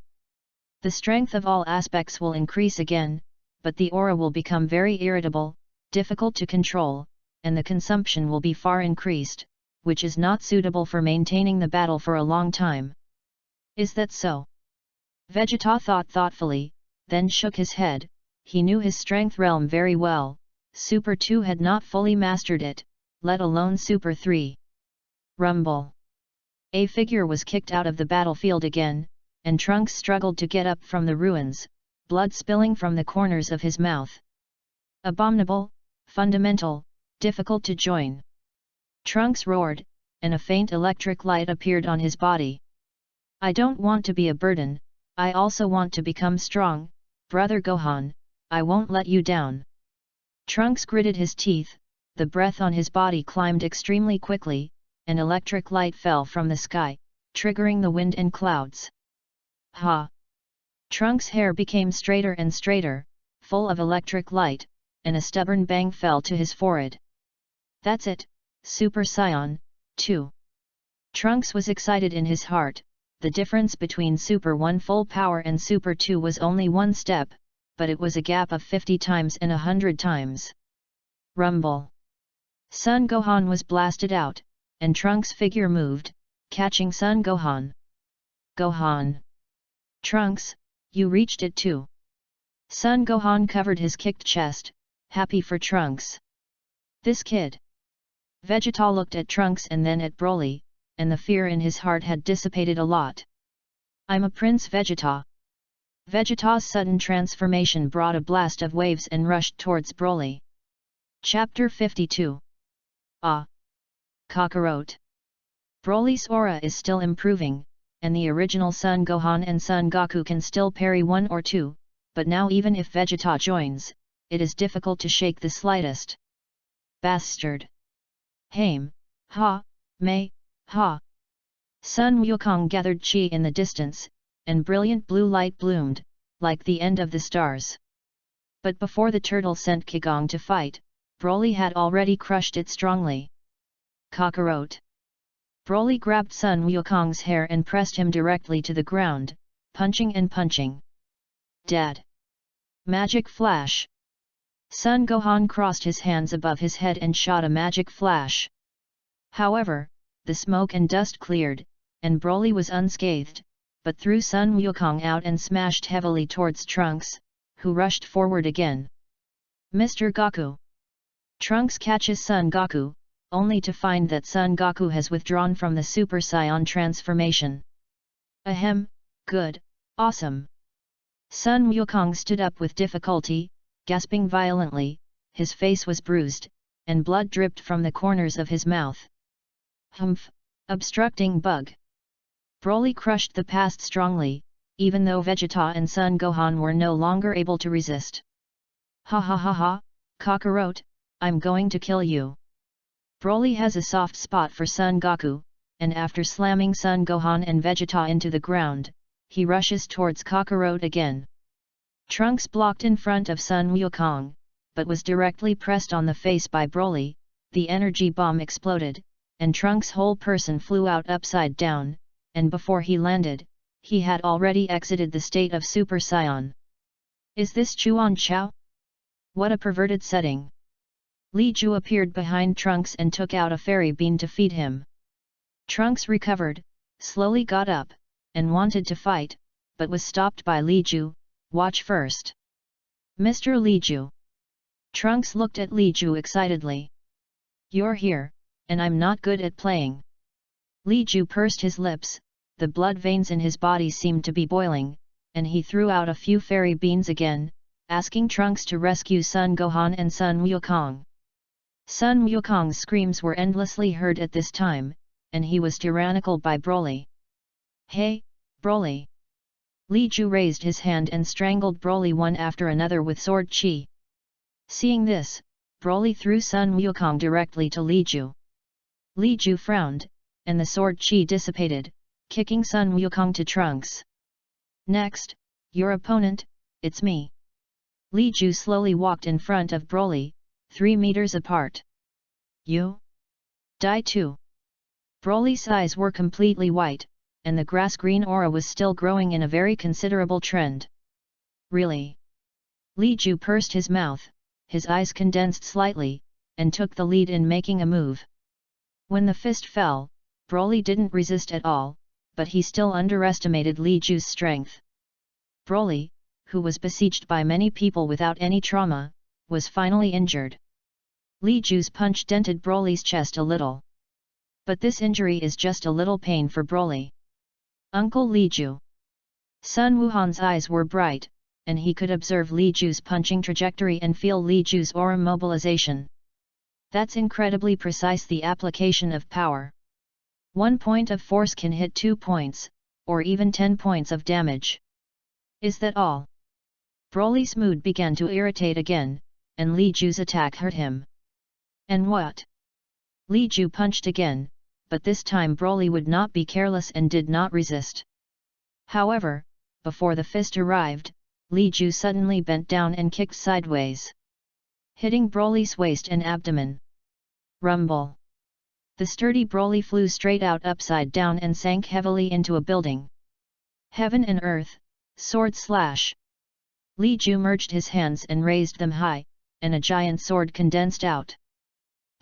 The strength of all aspects will increase again, but the aura will become very irritable, difficult to control, and the consumption will be far increased, which is not suitable for maintaining the battle for a long time. Is that so? Vegeta thought thoughtfully, then shook his head. He knew his strength realm very well. Super 2 had not fully mastered it, let alone Super 3. Rumble. A figure was kicked out of the battlefield again, and Trunks struggled to get up from the ruins, blood spilling from the corners of his mouth. Abominable, fundamental, difficult to join. Trunks roared, and a faint electric light appeared on his body. I don't want to be a burden, I also want to become strong, Brother Gohan, I won't let you down. Trunks gritted his teeth, the breath on his body climbed extremely quickly, an electric light fell from the sky, triggering the wind and clouds. Ha! Trunks' hair became straighter and straighter, full of electric light, and a stubborn bang fell to his forehead. That's it, Super Saiyan 2. Trunks was excited in his heart. The difference between Super 1 full power and Super 2 was only one step, but it was a gap of 50 times and 100 times. Rumble. Son Gohan was blasted out, and Trunks' figure moved, catching Son Gohan. Gohan. Trunks, you reached it too. Son Gohan covered his kicked chest, happy for Trunks. This kid. Vegeta looked at Trunks and then at Broly, and the fear in his heart had dissipated a lot. I'm a Prince Vegeta. Vegeta's sudden transformation brought a blast of waves and rushed towards Broly. Chapter 52. Ah! Kakarot. Broly's aura is still improving, and the original Son Gohan and Son Goku can still parry one or two, but now even if Vegeta joins, it is difficult to shake the slightest. Bastard! Haim, ha, may, ha! Sun Wukong gathered chi in the distance, and brilliant blue light bloomed, like the end of the stars. But before the turtle sent Kigong to fight, Broly had already crushed it strongly. Kakarot. Broly grabbed Sun Wukong's hair and pressed him directly to the ground, punching and punching. Dead. Magic flash. Son Gohan crossed his hands above his head and shot a magic flash. However, the smoke and dust cleared, and Broly was unscathed, but threw Sun Wukong out and smashed heavily towards Trunks, who rushed forward again. Mr. Goku. Trunks catches Son Goku, only to find that Son Goku has withdrawn from the Super Saiyan transformation. Ahem, good, awesome. Sun Wukong stood up with difficulty, gasping violently, his face was bruised, and blood dripped from the corners of his mouth. Humph, obstructing bug. Broly crushed the past strongly, even though Vegeta and Son Gohan were no longer able to resist. Ha ha ha ha, Kakarot, I'm going to kill you. Broly has a soft spot for Son Goku, and after slamming Son Gohan and Vegeta into the ground, he rushes towards Kakarot again. Trunks blocked in front of Sun Wukong, but was directly pressed on the face by Broly. The energy bomb exploded, and Trunks' whole person flew out upside down, and before he landed, he had already exited the state of Super Saiyan. Is this Chuan Chao? What a perverted setting! Li Ju appeared behind Trunks and took out a fairy bean to feed him. Trunks recovered, slowly got up, and wanted to fight, but was stopped by Li Ju. Watch first. Mr. Li Ju. Trunks looked at Li Ju excitedly. You're here, and I'm not good at playing. Li Ju pursed his lips, the blood veins in his body seemed to be boiling, and he threw out a few fairy beans again, asking Trunks to rescue Sun Gohan and Sun Wukong. Sun Wukong's screams were endlessly heard at this time, and he was tyrannical by Broly. Hey, Broly! Li Ju raised his hand and strangled Broly one after another with sword chi. Seeing this, Broly threw Sun Wukong directly to Li Ju. Li Ju frowned, and the sword chi dissipated, kicking Sun Wukong to Trunks. Next, your opponent, it's me. Li Ju slowly walked in front of Broly, 3 meters apart. You? Die too. Broly's eyes were completely white, and the grass-green aura was still growing in a very considerable trend. Really? Li Ju pursed his mouth, his eyes condensed slightly, and took the lead in making a move. When the fist fell, Broly didn't resist at all, but he still underestimated Li Ju's strength. Broly, who was besieged by many people without any trauma, was finally injured. Li Ju's punch dented Broly's chest a little. But this injury is just a little pain for Broly. Uncle Li Ju. Sun Wuhan's eyes were bright, and he could observe Li Ju's punching trajectory and feel Li Ju's aura mobilization. That's incredibly precise, the application of power. 1 point of force can hit 2 points, or even 10 points of damage. Is that all? Broly's mood began to irritate again, and Li Ju's attack hurt him. And what? Li Ju punched again, but this time Broly would not be careless and did not resist. However, before the fist arrived, Li Ju suddenly bent down and kicked sideways, hitting Broly's waist and abdomen. Rumble! The sturdy Broly flew straight out upside down and sank heavily into a building. Heaven and earth, sword slash! Li Ju merged his hands and raised them high, and a giant sword condensed out.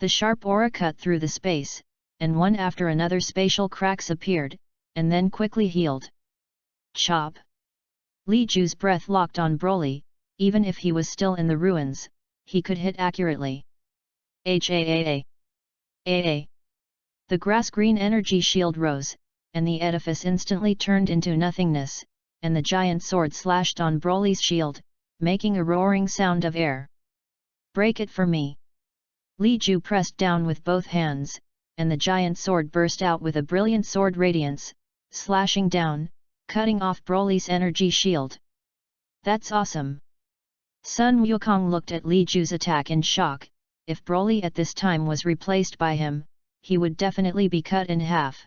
The sharp aura cut through the space, and one after another spatial cracks appeared, and then quickly healed. Chop! Li Ju's breath locked on Broly. Even if he was still in the ruins, he could hit accurately. HAAA! AA! The grass-green energy shield rose, and the edifice instantly turned into nothingness, and the giant sword slashed on Broly's shield, making a roaring sound of air. Break it for me! Li Ju pressed down with both hands, and the giant sword burst out with a brilliant sword radiance, slashing down, cutting off Broly's energy shield. That's awesome! Sun Wukong looked at Li Ju's attack in shock. If Broly at this time was replaced by him, he would definitely be cut in half.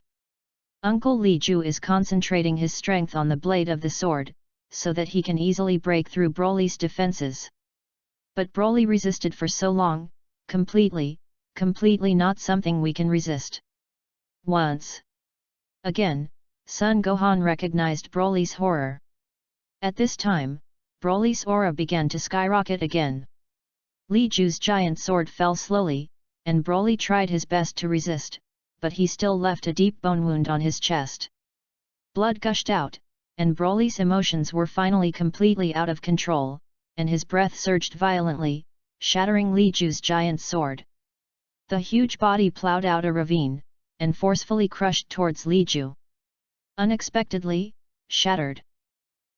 Uncle Li Ju is concentrating his strength on the blade of the sword, so that he can easily break through Broly's defenses. But Broly resisted for so long, completely not something we can resist. Once again, Sun Gohan recognized Broly's horror. At this time, Broly's aura began to skyrocket again. Li Ju's giant sword fell slowly, and Broly tried his best to resist, but he still left a deep bone wound on his chest. Blood gushed out, and Broly's emotions were finally completely out of control, and his breath surged violently, shattering Li Ju's giant sword. The huge body plowed out a ravine, and forcefully crushed towards Li Ju. Unexpectedly, shattered.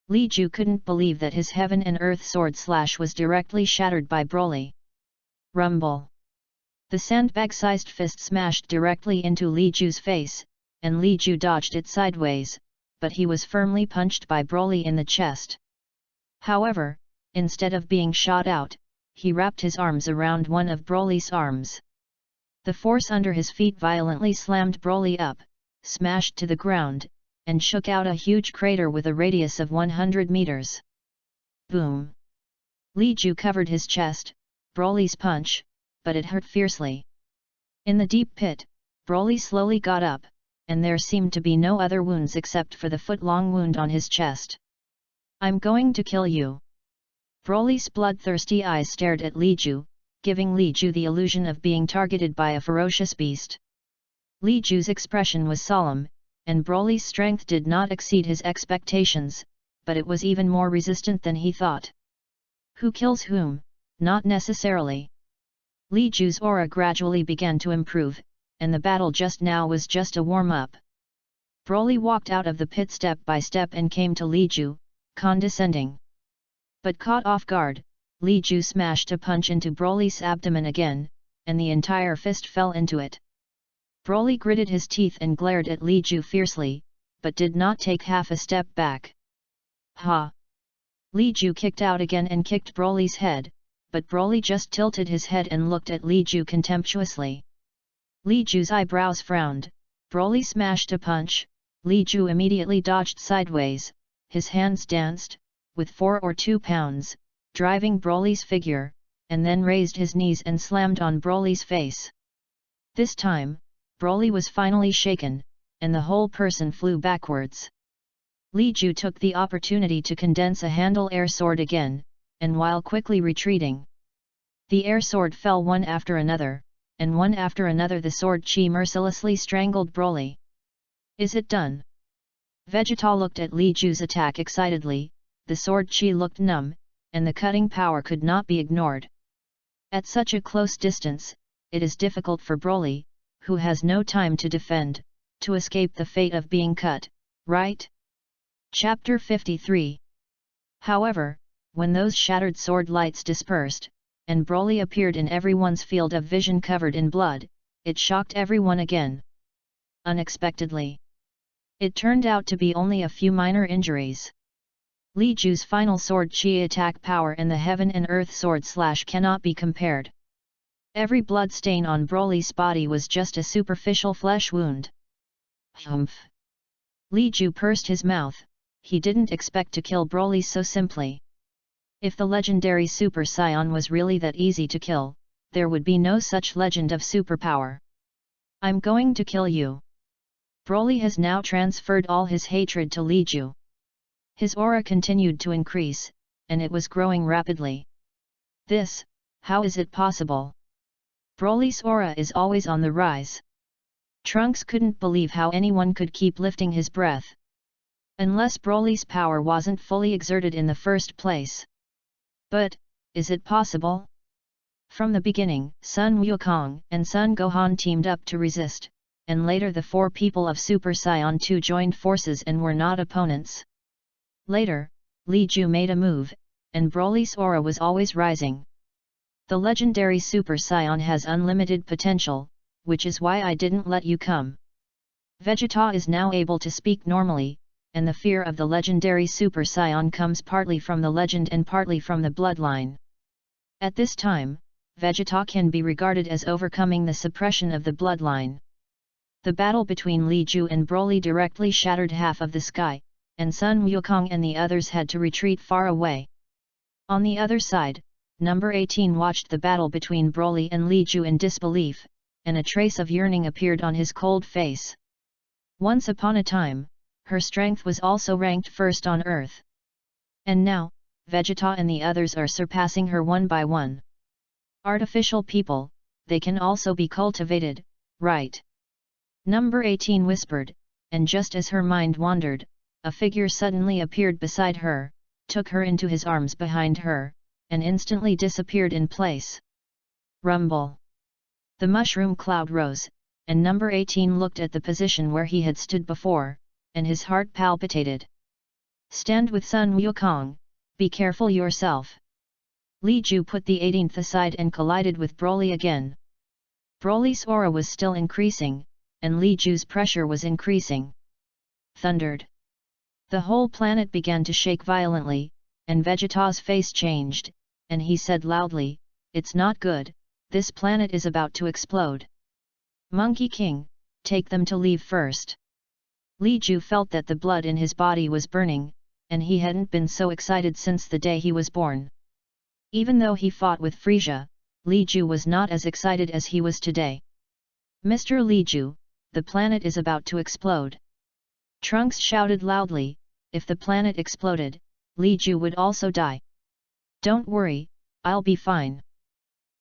Li Ju couldn't believe that his heaven and earth sword slash was directly shattered by Broly. Rumble! The sandbag-sized fist smashed directly into Li Ju's face, and Li Ju dodged it sideways, but he was firmly punched by Broly in the chest. However, instead of being shot out, he wrapped his arms around one of Broly's arms. The force under his feet violently slammed Broly up, smashed to the ground, and shook out a huge crater with a radius of 100 meters. Boom! Li Ju covered his chest, Broly's punch, but it hurt fiercely. In the deep pit, Broly slowly got up, and there seemed to be no other wounds except for the foot-long wound on his chest. "I'm going to kill you." Broly's bloodthirsty eyes stared at Li Ju, giving Li Ju the illusion of being targeted by a ferocious beast. Li Ju's expression was solemn, and Broly's strength did not exceed his expectations, but it was even more resistant than he thought. Who kills whom? Not necessarily. Li Ju's aura gradually began to improve, and the battle just now was just a warm-up. Broly walked out of the pit step by step and came to Li Ju, condescending. But caught off guard, Li Ju smashed a punch into Broly's abdomen again, and the entire fist fell into it. Broly gritted his teeth and glared at Li Ju fiercely, but did not take half a step back. Ha! Li Ju kicked out again and kicked Broly's head, but Broly just tilted his head and looked at Li Ju contemptuously. Li Ju's eyebrows frowned. Broly smashed a punch, Li Ju immediately dodged sideways, his hands danced, with 4 or 2 pounds, driving Broly's figure, and then raised his knees and slammed on Broly's face. This time, Broly was finally shaken, and the whole person flew backwards. Li Ju took the opportunity to condense a handle air sword again, and while quickly retreating, the air sword fell one after another, and one after another the sword chi mercilessly strangled Broly. "Is it done?" Vegeta looked at Li Ju's attack excitedly. The sword chi looked numb, and the cutting power could not be ignored. At such a close distance, it is difficult for Broly, who has no time to defend, to escape the fate of being cut, right? Chapter 53. However, when those shattered sword lights dispersed, and Broly appeared in everyone's field of vision covered in blood, it shocked everyone again. Unexpectedly, it turned out to be only a few minor injuries. Li Ju's final sword chi attack power and the heaven and earth sword slash cannot be compared. Every blood stain on Broly's body was just a superficial flesh wound. Humph! Li Ju pursed his mouth. He didn't expect to kill Broly so simply. If the legendary Super Saiyan was really that easy to kill, there would be no such legend of superpower. "I'm going to kill you." Broly has now transferred all his hatred to Li Ju. His aura continued to increase, and it was growing rapidly. How is it possible? Broly's aura is always on the rise. Trunks couldn't believe how anyone could keep lifting his breath. Unless Broly's power wasn't fully exerted in the first place. But, is it possible? From the beginning, Sun Wukong and Sun Gohan teamed up to resist, and later the 4 people of Super Saiyan 2 joined forces and were not opponents. Later, Li Ju made a move, and Broly's aura was always rising. The legendary Super Saiyan has unlimited potential, which is why I didn't let you come. Vegeta is now able to speak normally, and the fear of the legendary Super Saiyan comes partly from the legend and partly from the bloodline. At this time, Vegeta can be regarded as overcoming the suppression of the bloodline. The battle between Li Ju and Broly directly shattered half of the sky, and Sun Wukong and the others had to retreat far away. On the other side, number 18 watched the battle between Broly and Li Ju in disbelief, and a trace of yearning appeared on his cold face. Once upon a time, her strength was also ranked first on Earth. And now, Vegeta and the others are surpassing her one by one. Artificial people, they can also be cultivated, right? Number 18 whispered, and just as her mind wandered, a figure suddenly appeared beside her, took her into his arms behind her, and instantly disappeared in place. Rumble! The mushroom cloud rose, and number 18 looked at the position where he had stood before, and his heart palpitated. "Stand with Sun Wukong, be careful yourself." Li Ju put the 18th aside and collided with Broly again. Broly's aura was still increasing, and Li Ju's pressure was increasing. Thundered! The whole planet began to shake violently, and Vegeta's face changed, and he said loudly, "It's not good, this planet is about to explode. Monkey King, take them to leave first." Li Ju felt that the blood in his body was burning, and he hadn't been so excited since the day he was born. Even though he fought with Frieza, Li Ju was not as excited as he was today. "Mr. Li Ju, the planet is about to explode. Trunks shouted loudly, if the planet exploded, Li Ju would also die. Don't worry, I'll be fine.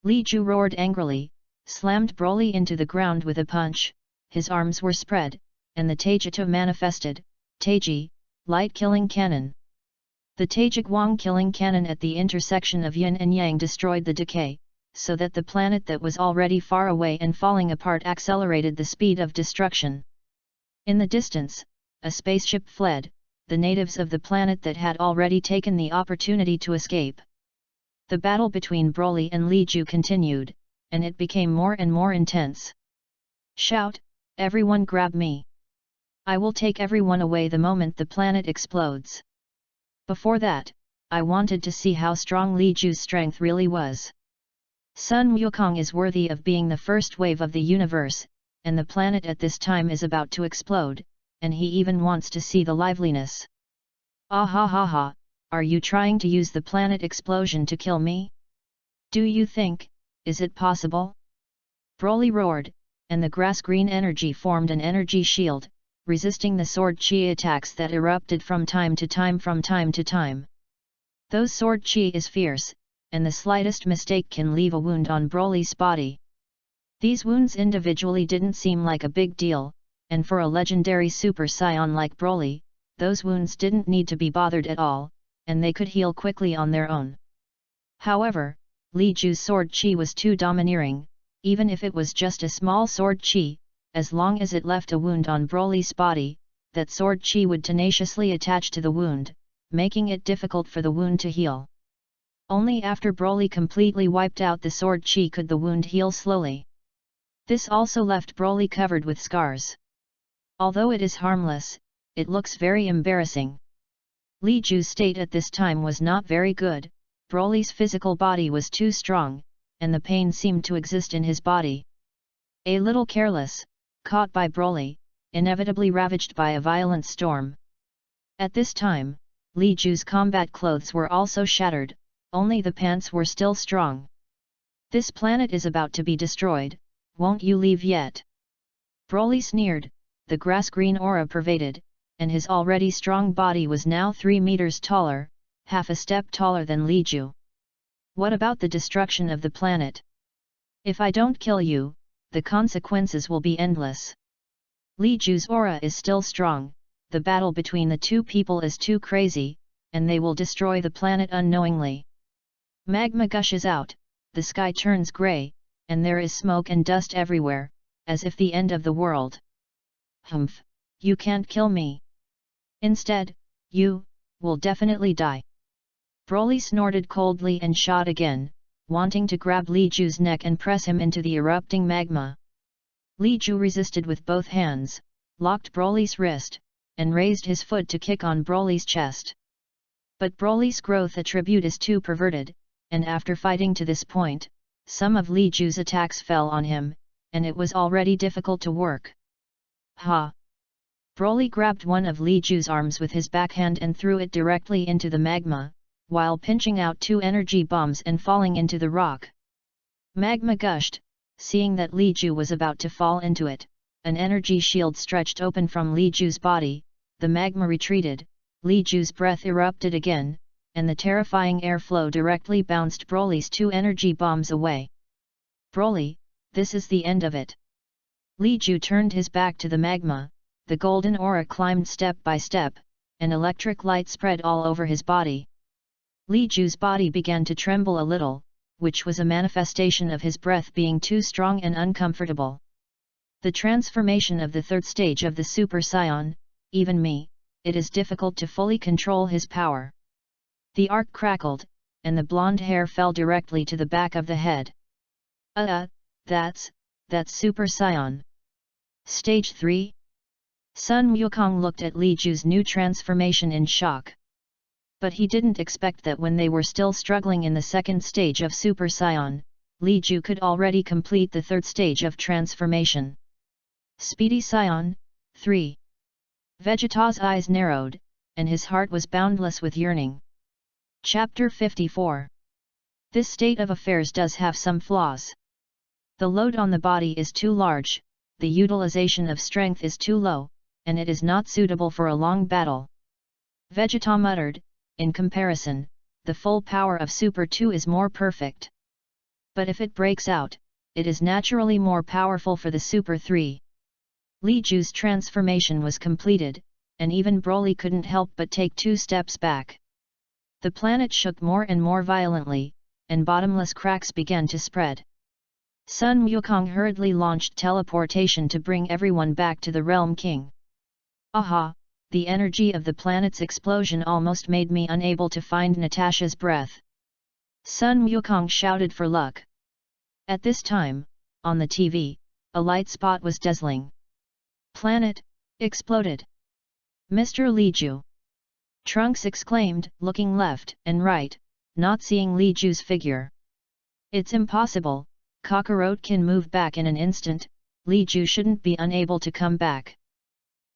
Li Ju roared angrily, slammed Broly into the ground with a punch, his arms were spread, and the Taijito manifested, Taiji, light killing cannon. The Xuanhuang killing cannon at the intersection of yin and yang destroyed the decay, so that the planet that was already far away and falling apart accelerated the speed of destruction. In the distance, a spaceship fled, the natives of the planet that had already taken the opportunity to escape. The battle between Broly and Li Ju continued, and it became more and more intense. Shout, everyone grab me! I will take everyone away the moment the planet explodes. Before that, I wanted to see how strong Li Ju's strength really was. Sun Wukong is worthy of being the first wave of the universe, and the planet at this time is about to explode, and he even wants to see the liveliness. Ah ha ha ha, are you trying to use the planet explosion to kill me? Do you think, is it possible? Broly roared, and the grass-green energy formed an energy shield, resisting the sword chi attacks that erupted from time to time. Those sword chi is fierce, and the slightest mistake can leave a wound on Broly's body. These wounds individually didn't seem like a big deal, and for a legendary Super Saiyan like Broly, those wounds didn't need to be bothered at all, and they could heal quickly on their own. However, Li Ju's sword chi was too domineering, even if it was just a small sword chi, as long as it left a wound on Broly's body, that sword chi would tenaciously attach to the wound, making it difficult for the wound to heal. Only after Broly completely wiped out the sword chi could the wound heal slowly. This also left Broly covered with scars. Although it is harmless, it looks very embarrassing. Li Ju's state at this time was not very good, Broly's physical body was too strong, and the pain seemed to exist in his body. A little careless, caught by Broly, inevitably ravaged by a violent storm. At this time, Li Ju's combat clothes were also shattered, only the pants were still strong. This planet is about to be destroyed, won't you leave yet? Broly sneered, the grass-green aura pervaded, and his already strong body was now 3 meters taller, half a step taller than Li Ju. What about the destruction of the planet? If I don't kill you, the consequences will be endless. Li Ju's aura is still strong, the battle between the two people is too crazy, and they will destroy the planet unknowingly. Magma gushes out, the sky turns grey, and there is smoke and dust everywhere, as if the end of the world. Humph, you can't kill me. Instead, you will definitely die. Broly snorted coldly and shot again, wanting to grab Li Ju's neck and press him into the erupting magma. Li Ju resisted with both hands, locked Broly's wrist, and raised his foot to kick on Broly's chest. But Broly's growth attribute is too perverted, and after fighting to this point, some of Li Ju's attacks fell on him, and it was already difficult to work. Ha! Broly grabbed one of Li Ju's arms with his backhand and threw it directly into the magma, while pinching out 2 energy bombs and falling into the rock. Magma gushed, seeing that Li Ju was about to fall into it, an energy shield stretched open from Li Ju's body, the magma retreated, Li Ju's breath erupted again, and the terrifying airflow directly bounced Broly's 2 energy bombs away. Broly, this is the end of it. Li Ju turned his back to the magma, the golden aura climbed step by step, and electric light spread all over his body. Li Ju's body began to tremble a little, which was a manifestation of his breath being too strong and uncomfortable. The transformation of the 3rd stage of the Super Saiyan, even me, it is difficult to fully control his power. The arc crackled, and the blonde hair fell directly to the back of the head. That's Super Saiyan. Stage 3? Sun Wukong looked at Li Ju's new transformation in shock. But he didn't expect that when they were still struggling in the 2nd stage of Super Saiyan, Li Ju could already complete the 3rd stage of transformation. Speedy Saiyan, 3. Vegeta's eyes narrowed, and his heart was boundless with yearning. Chapter 54. This state of affairs does have some flaws. The load on the body is too large, the utilization of strength is too low, and it is not suitable for a long battle. Vegeta muttered, in comparison, the full power of Super 2 is more perfect. But if it breaks out, it is naturally more powerful for the Super 3. Li Ju's transformation was completed, and even Broly couldn't help but take 2 steps back. The planet shook more and more violently, and bottomless cracks began to spread. Sun Wukong hurriedly launched teleportation to bring everyone back to the Realm King. Aha! The energy of the planet's explosion almost made me unable to find Natasha's breath. Sun Wukong shouted for luck. At this time, on the TV, a light spot was dazzling. Planet exploded. Mr. Li Ju! Trunks exclaimed, looking left and right, not seeing Li Ju's figure. It's impossible, Kakarot can move back in an instant, Li Ju shouldn't be unable to come back.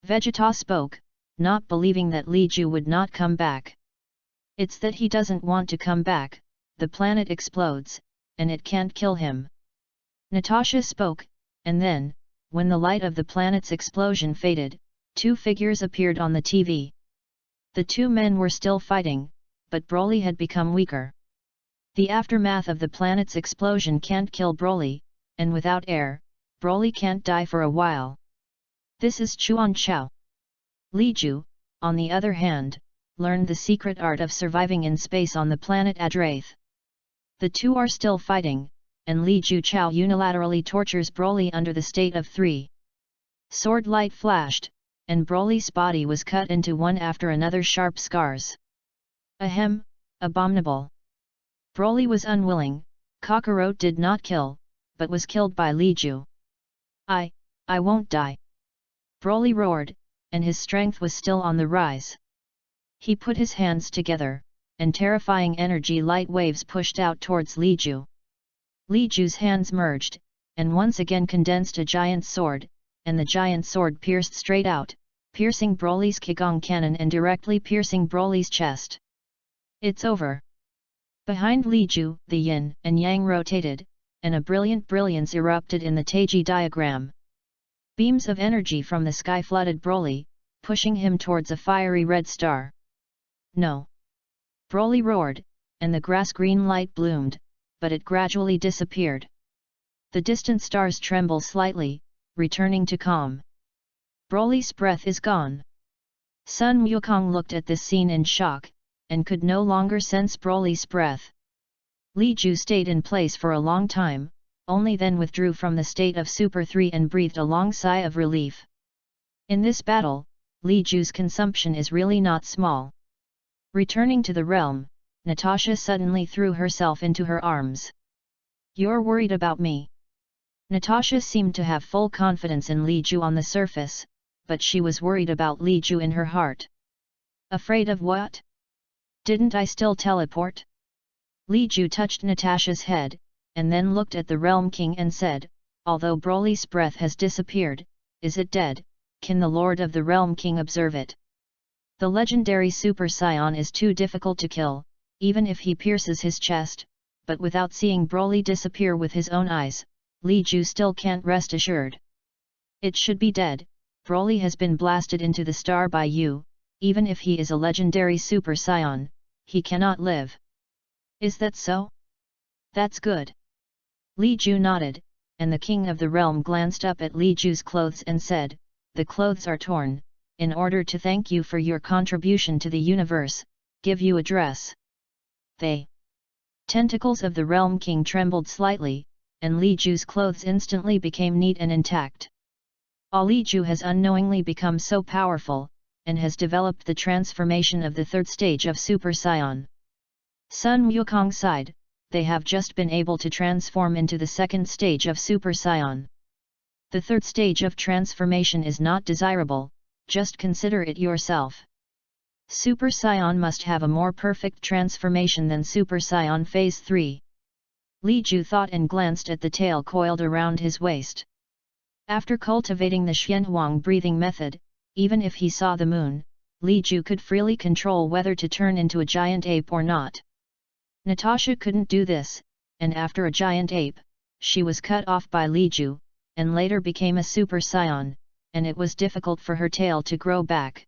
Vegeta spoke, not believing that Li Ju would not come back. It's that he doesn't want to come back, the planet explodes, and it can't kill him. Natasha spoke, and then, when the light of the planet's explosion faded, 2 figures appeared on the TV. The 2 men were still fighting, but Broly had become weaker. The aftermath of the planet's explosion can't kill Broly, and without air, Broly can't die for a while. This is Xuanhuang. Li Ju, on the other hand, learned the secret art of surviving in space on the planet Adrath. The 2 are still fighting, and Li Ju unilaterally tortures Broly under the state of 3. Sword light flashed, and Broly's body was cut into one after another sharp scars. Ahem, abominable. Broly was unwilling, Kakarot did not kill, but was killed by Li Ju. I won't die. Broly roared, and his strength was still on the rise. He put his hands together, and terrifying energy light waves pushed out towards Li Ju. Li Ju's hands merged, and once again condensed a giant sword, and the giant sword pierced straight out, piercing Broly's Qigong cannon and directly piercing Broly's chest. It's over. Behind Li Ju, the yin and yang rotated, and a brilliant brilliance erupted in the Taiji diagram. Beams of energy from the sky flooded Broly, pushing him towards a fiery red star. No! Broly roared, and the grass-green light bloomed, but it gradually disappeared. The distant stars tremble slightly, returning to calm. Broly's breath is gone. Sun Wukong looked at this scene in shock, and could no longer sense Broly's breath. Li Ju stayed in place for a long time, only then withdrew from the state of Super 3 and breathed a long sigh of relief. In this battle, Li Ju's consumption is really not small. Returning to the realm, Natasha suddenly threw herself into her arms. You're worried about me? Natasha seemed to have full confidence in Li Ju on the surface, but she was worried about Li Ju in her heart. Afraid of what? Didn't I still teleport? Li Ju touched Natasha's head, and then looked at the Realm King and said, although Broly's breath has disappeared, is it dead? Can the Lord of the Realm King observe it? The legendary Super Saiyan is too difficult to kill, even if he pierces his chest, but without seeing Broly disappear with his own eyes, Li Ju still can't rest assured. It should be dead. Broly has been blasted into the star by you, even if he is a legendary Super Saiyan, he cannot live. Is that so? That's good. Li Ju nodded, and the king of the realm glanced up at Li Ju's clothes and said, the clothes are torn, in order to thank you for your contribution to the universe, give you a dress. The tentacles of the Realm King trembled slightly, and Li Ju's clothes instantly became neat and intact. Li Ju has unknowingly become so powerful, and has developed the transformation of the 3rd stage of Super Saiyan. Sun Wukong sighed, they have just been able to transform into the 2nd stage of Super Saiyan. The 3rd stage of transformation is not desirable, just consider it yourself. Super Saiyan must have a more perfect transformation than Super Saiyan Phase 3. Li Ju thought and glanced at the tail coiled around his waist. After cultivating the Xuanhuang breathing method, even if he saw the moon, Li Ju could freely control whether to turn into a giant ape or not. Natasha couldn't do this, and after a giant ape, she was cut off by Li Ju, and later became a Super Saiyan, and it was difficult for her tail to grow back.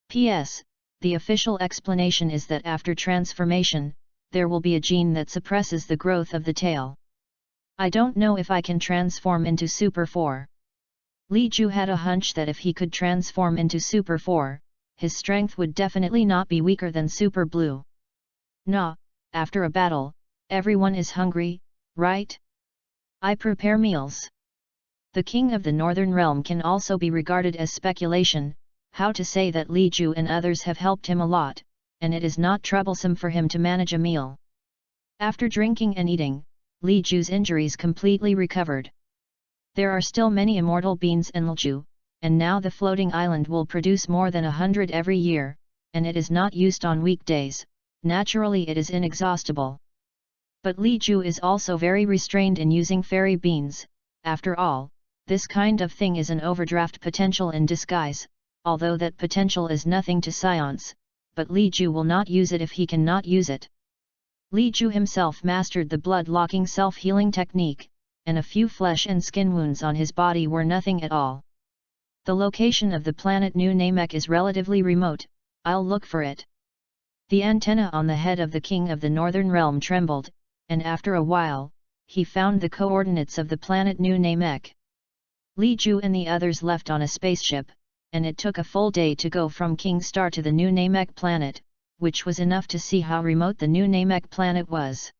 P.S. The official explanation is that after transformation, there will be a gene that suppresses the growth of the tail. I don't know if I can transform into Super 4. Li Ju had a hunch that if he could transform into Super 4, his strength would definitely not be weaker than Super Blue. Nah, after a battle, everyone is hungry, right? I prepare meals. The king of the Northern Realm can also be regarded as speculation, how to say that Li Ju and others have helped him a lot, and it is not troublesome for him to manage a meal. After drinking and eating, Li Ju's injuries completely recovered. There are still many immortal beans in Lju, and now the floating island will produce more than 100 every year, and it is not used on weekdays, naturally it is inexhaustible. But Li Ju is also very restrained in using fairy beans. After all, this kind of thing is an overdraft potential in disguise, although that potential is nothing to science, but Li Ju will not use it if he cannot use it. Li Ju himself mastered the blood-locking self-healing technique, and a few flesh and skin wounds on his body were nothing at all. The location of the planet New Namek is relatively remote, I'll look for it. The antenna on the head of the king of the Northern Realm trembled, and after a while, he found the coordinates of the planet New Namek. Li Ju and the others left on a spaceship, and it took a full day to go from King Star to the New Namek planet, which was enough to see how remote the New Namek planet was.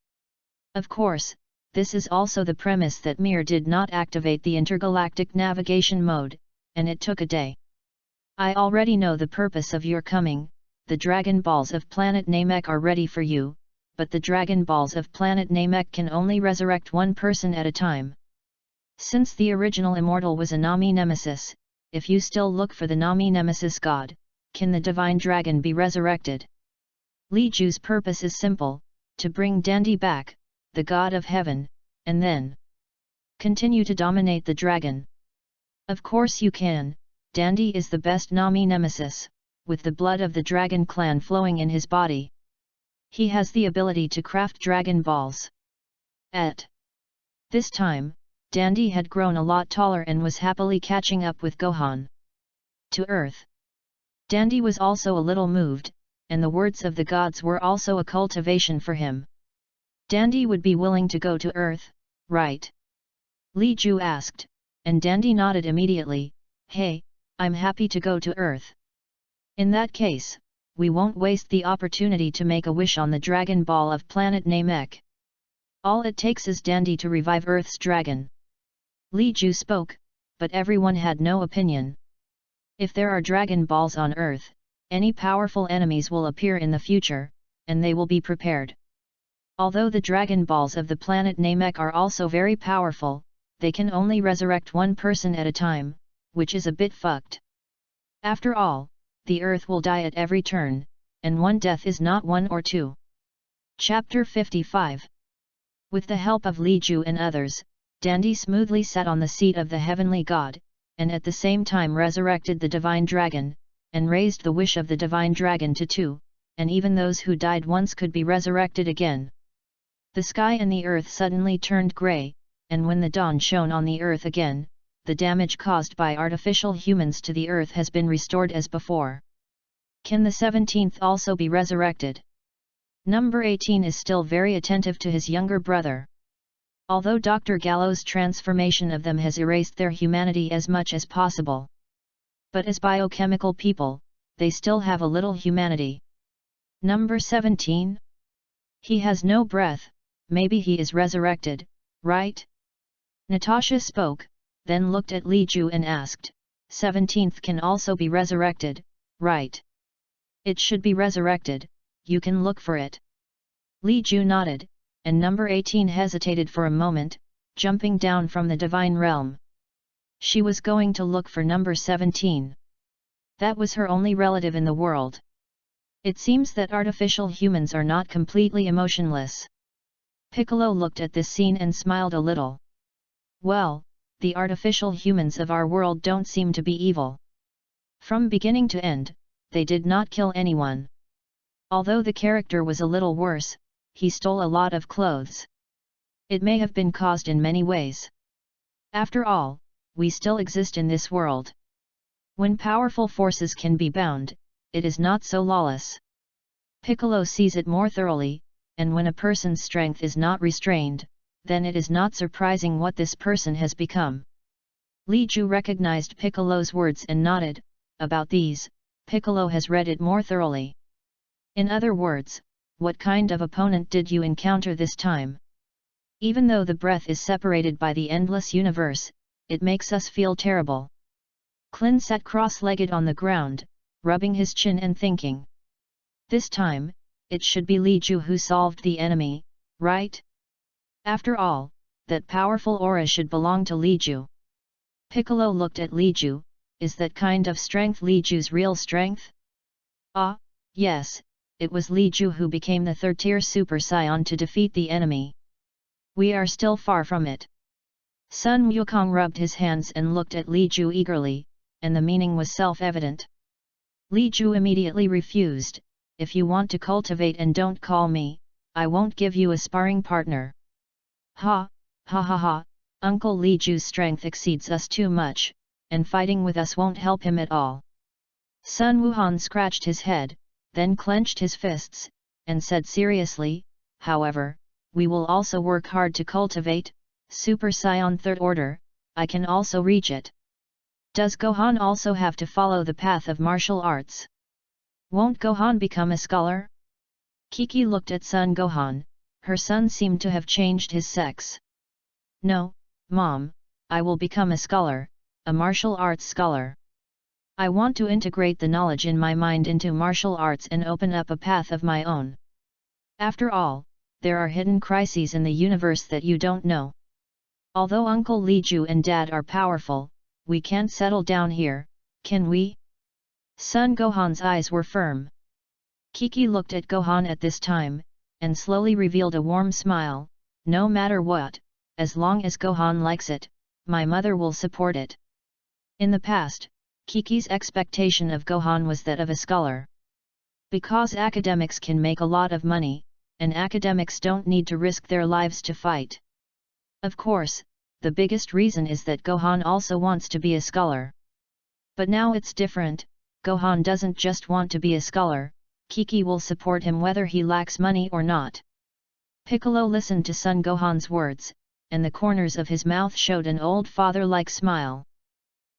Of course, this is also the premise that Mir did not activate the intergalactic navigation mode, and it took a day. I already know the purpose of your coming. The Dragon Balls of planet Namek are ready for you, but the Dragon Balls of planet Namek can only resurrect one person at a time. Since the original immortal was a Nami Nemesis, if you still look for the Nami Nemesis god, can the Divine Dragon be resurrected? Li Ju's purpose is simple, to bring Dandy back, the god of heaven, and then continue to dominate the dragon. Of course you can. Dandy is the best Nami Nemesis, with the blood of the dragon clan flowing in his body. He has the ability to craft Dragon Balls. At this time, Dandy had grown a lot taller and was happily catching up with Gohan. To Earth. Dandy was also a little moved, and the words of the gods were also a cultivation for him. Dandy would be willing to go to Earth, right? Li Ju asked, and Dandy nodded immediately. Hey, I'm happy to go to Earth. In that case, we won't waste the opportunity to make a wish on the Dragon Ball of planet Namek. All it takes is Dandy to revive Earth's dragon. Li Ju spoke, but everyone had no opinion. If there are Dragon Balls on Earth, any powerful enemies will appear in the future, and they will be prepared. Although the Dragon Balls of the planet Namek are also very powerful, they can only resurrect one person at a time, which is a bit fucked. After all, the Earth will die at every turn, and one death is not one or two. Chapter 55. With the help of Li Ju and others, Dandy smoothly sat on the seat of the heavenly god, and at the same time resurrected the divine dragon, and raised the wish of the divine dragon to 2, and even those who died once could be resurrected again. The sky and the earth suddenly turned grey, and when the dawn shone on the earth again, the damage caused by artificial humans to the earth has been restored as before. Can the 17th also be resurrected? Number 18 is still very attentive to his younger brother. Although Dr. Gallo's transformation of them has erased their humanity as much as possible. But as biochemical people, they still have a little humanity. Number 17? He has no breath, maybe he is resurrected, right? Natasha spoke, then looked at Li Ju and asked, 17th can also be resurrected, right? It should be resurrected, you can look for it. Li Ju nodded, and number 18 hesitated for a moment, jumping down from the divine realm. She was going to look for number 17. That was her only relative in the world. It seems that artificial humans are not completely emotionless. Piccolo looked at this scene and smiled a little. Well, the artificial humans of our world don't seem to be evil. From beginning to end, they did not kill anyone. Although the character was a little worse, he stole a lot of clothes. It may have been caused in many ways. After all, we still exist in this world. When powerful forces can be bound, it is not so lawless. Piccolo sees it more thoroughly, and when a person's strength is not restrained, then it is not surprising what this person has become. Li Ju recognized Piccolo's words and nodded. About these, Piccolo has read it more thoroughly. In other words, what kind of opponent did you encounter this time? Even though the breath is separated by the endless universe, it makes us feel terrible. Clin sat cross-legged on the ground, rubbing his chin and thinking. This time, it should be Li Ju who solved the enemy, right? After all, that powerful aura should belong to Li Ju. Piccolo looked at Li Ju. Is that kind of strength Li Ju's real strength? Ah, yes, it was Li Ju who became the third-tier Super Saiyan to defeat the enemy. We are still far from it. Sun Wukong rubbed his hands and looked at Li Ju eagerly, and the meaning was self-evident. Li Ju immediately refused. If you want to cultivate and don't call me, I won't give you a sparring partner. Ha, ha ha ha, Uncle Li Ju's strength exceeds us too much, and fighting with us won't help him at all. Sun Wuhan scratched his head, then clenched his fists, and said seriously, however, we will also work hard to cultivate Super Saiyan Third Order. I can also reach it. Does Gohan also have to follow the path of martial arts? Won't Gohan become a scholar? Kiki looked at Son Gohan. Her son seemed to have changed his sex. No, Mom, I will become a scholar, a martial arts scholar. I want to integrate the knowledge in my mind into martial arts and open up a path of my own. After all, there are hidden crises in the universe that you don't know. Although Uncle Li Ju and Dad are powerful, we can't settle down here, can we? Son Gohan's eyes were firm. Kiki looked at Gohan at this time, and slowly revealed a warm smile. No matter what, as long as Gohan likes it, my mother will support it. In the past, Kiki's expectation of Gohan was that of a scholar. Because academics can make a lot of money, and academics don't need to risk their lives to fight. Of course, the biggest reason is that Gohan also wants to be a scholar. But now it's different. Gohan doesn't just want to be a scholar, Kiki will support him whether he lacks money or not. Piccolo listened to Son Gohan's words, and the corners of his mouth showed an old father-like smile.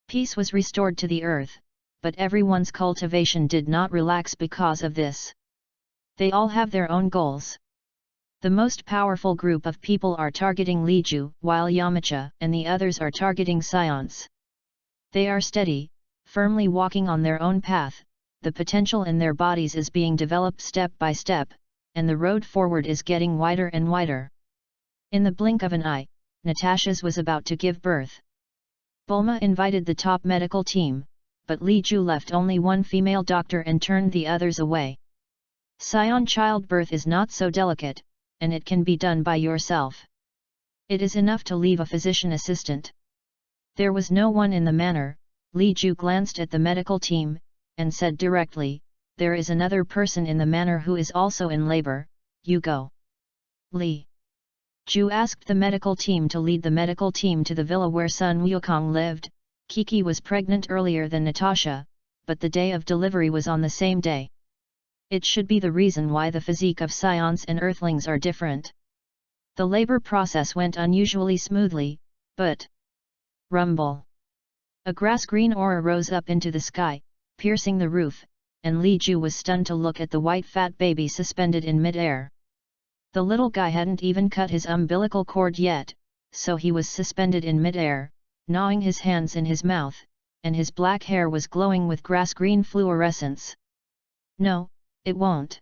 Peace was restored to the earth, but everyone's cultivation did not relax because of this. They all have their own goals. The most powerful group of people are targeting Li Ju, while Yamcha and the others are targeting Saiyans. They are steady, firmly walking on their own path, the potential in their bodies is being developed step by step, and the road forward is getting wider and wider. In the blink of an eye, Natasha's was about to give birth. Bulma invited the top medical team, but Li Ju left only one female doctor and turned the others away. Saiyan childbirth is not so delicate, and it can be done by yourself. It is enough to leave a physician assistant. There was no one in the manor. Li Ju glanced at the medical team, and said directly, there is another person in the manor who is also in labor, you go. Li Ju asked the medical team to lead the medical team to the villa where Sun Wukong lived. Kiki was pregnant earlier than Natasha, but the day of delivery was on the same day. It should be the reason why the physique of Saiyans and Earthlings are different. The labor process went unusually smoothly, but... Rumble! A grass-green aura rose up into the sky, piercing the roof, and Li Ju was stunned to look at the white fat baby suspended in mid-air. The little guy hadn't even cut his umbilical cord yet, so he was suspended in mid-air, gnawing his hands in his mouth, and his black hair was glowing with grass-green fluorescence. No, it won't.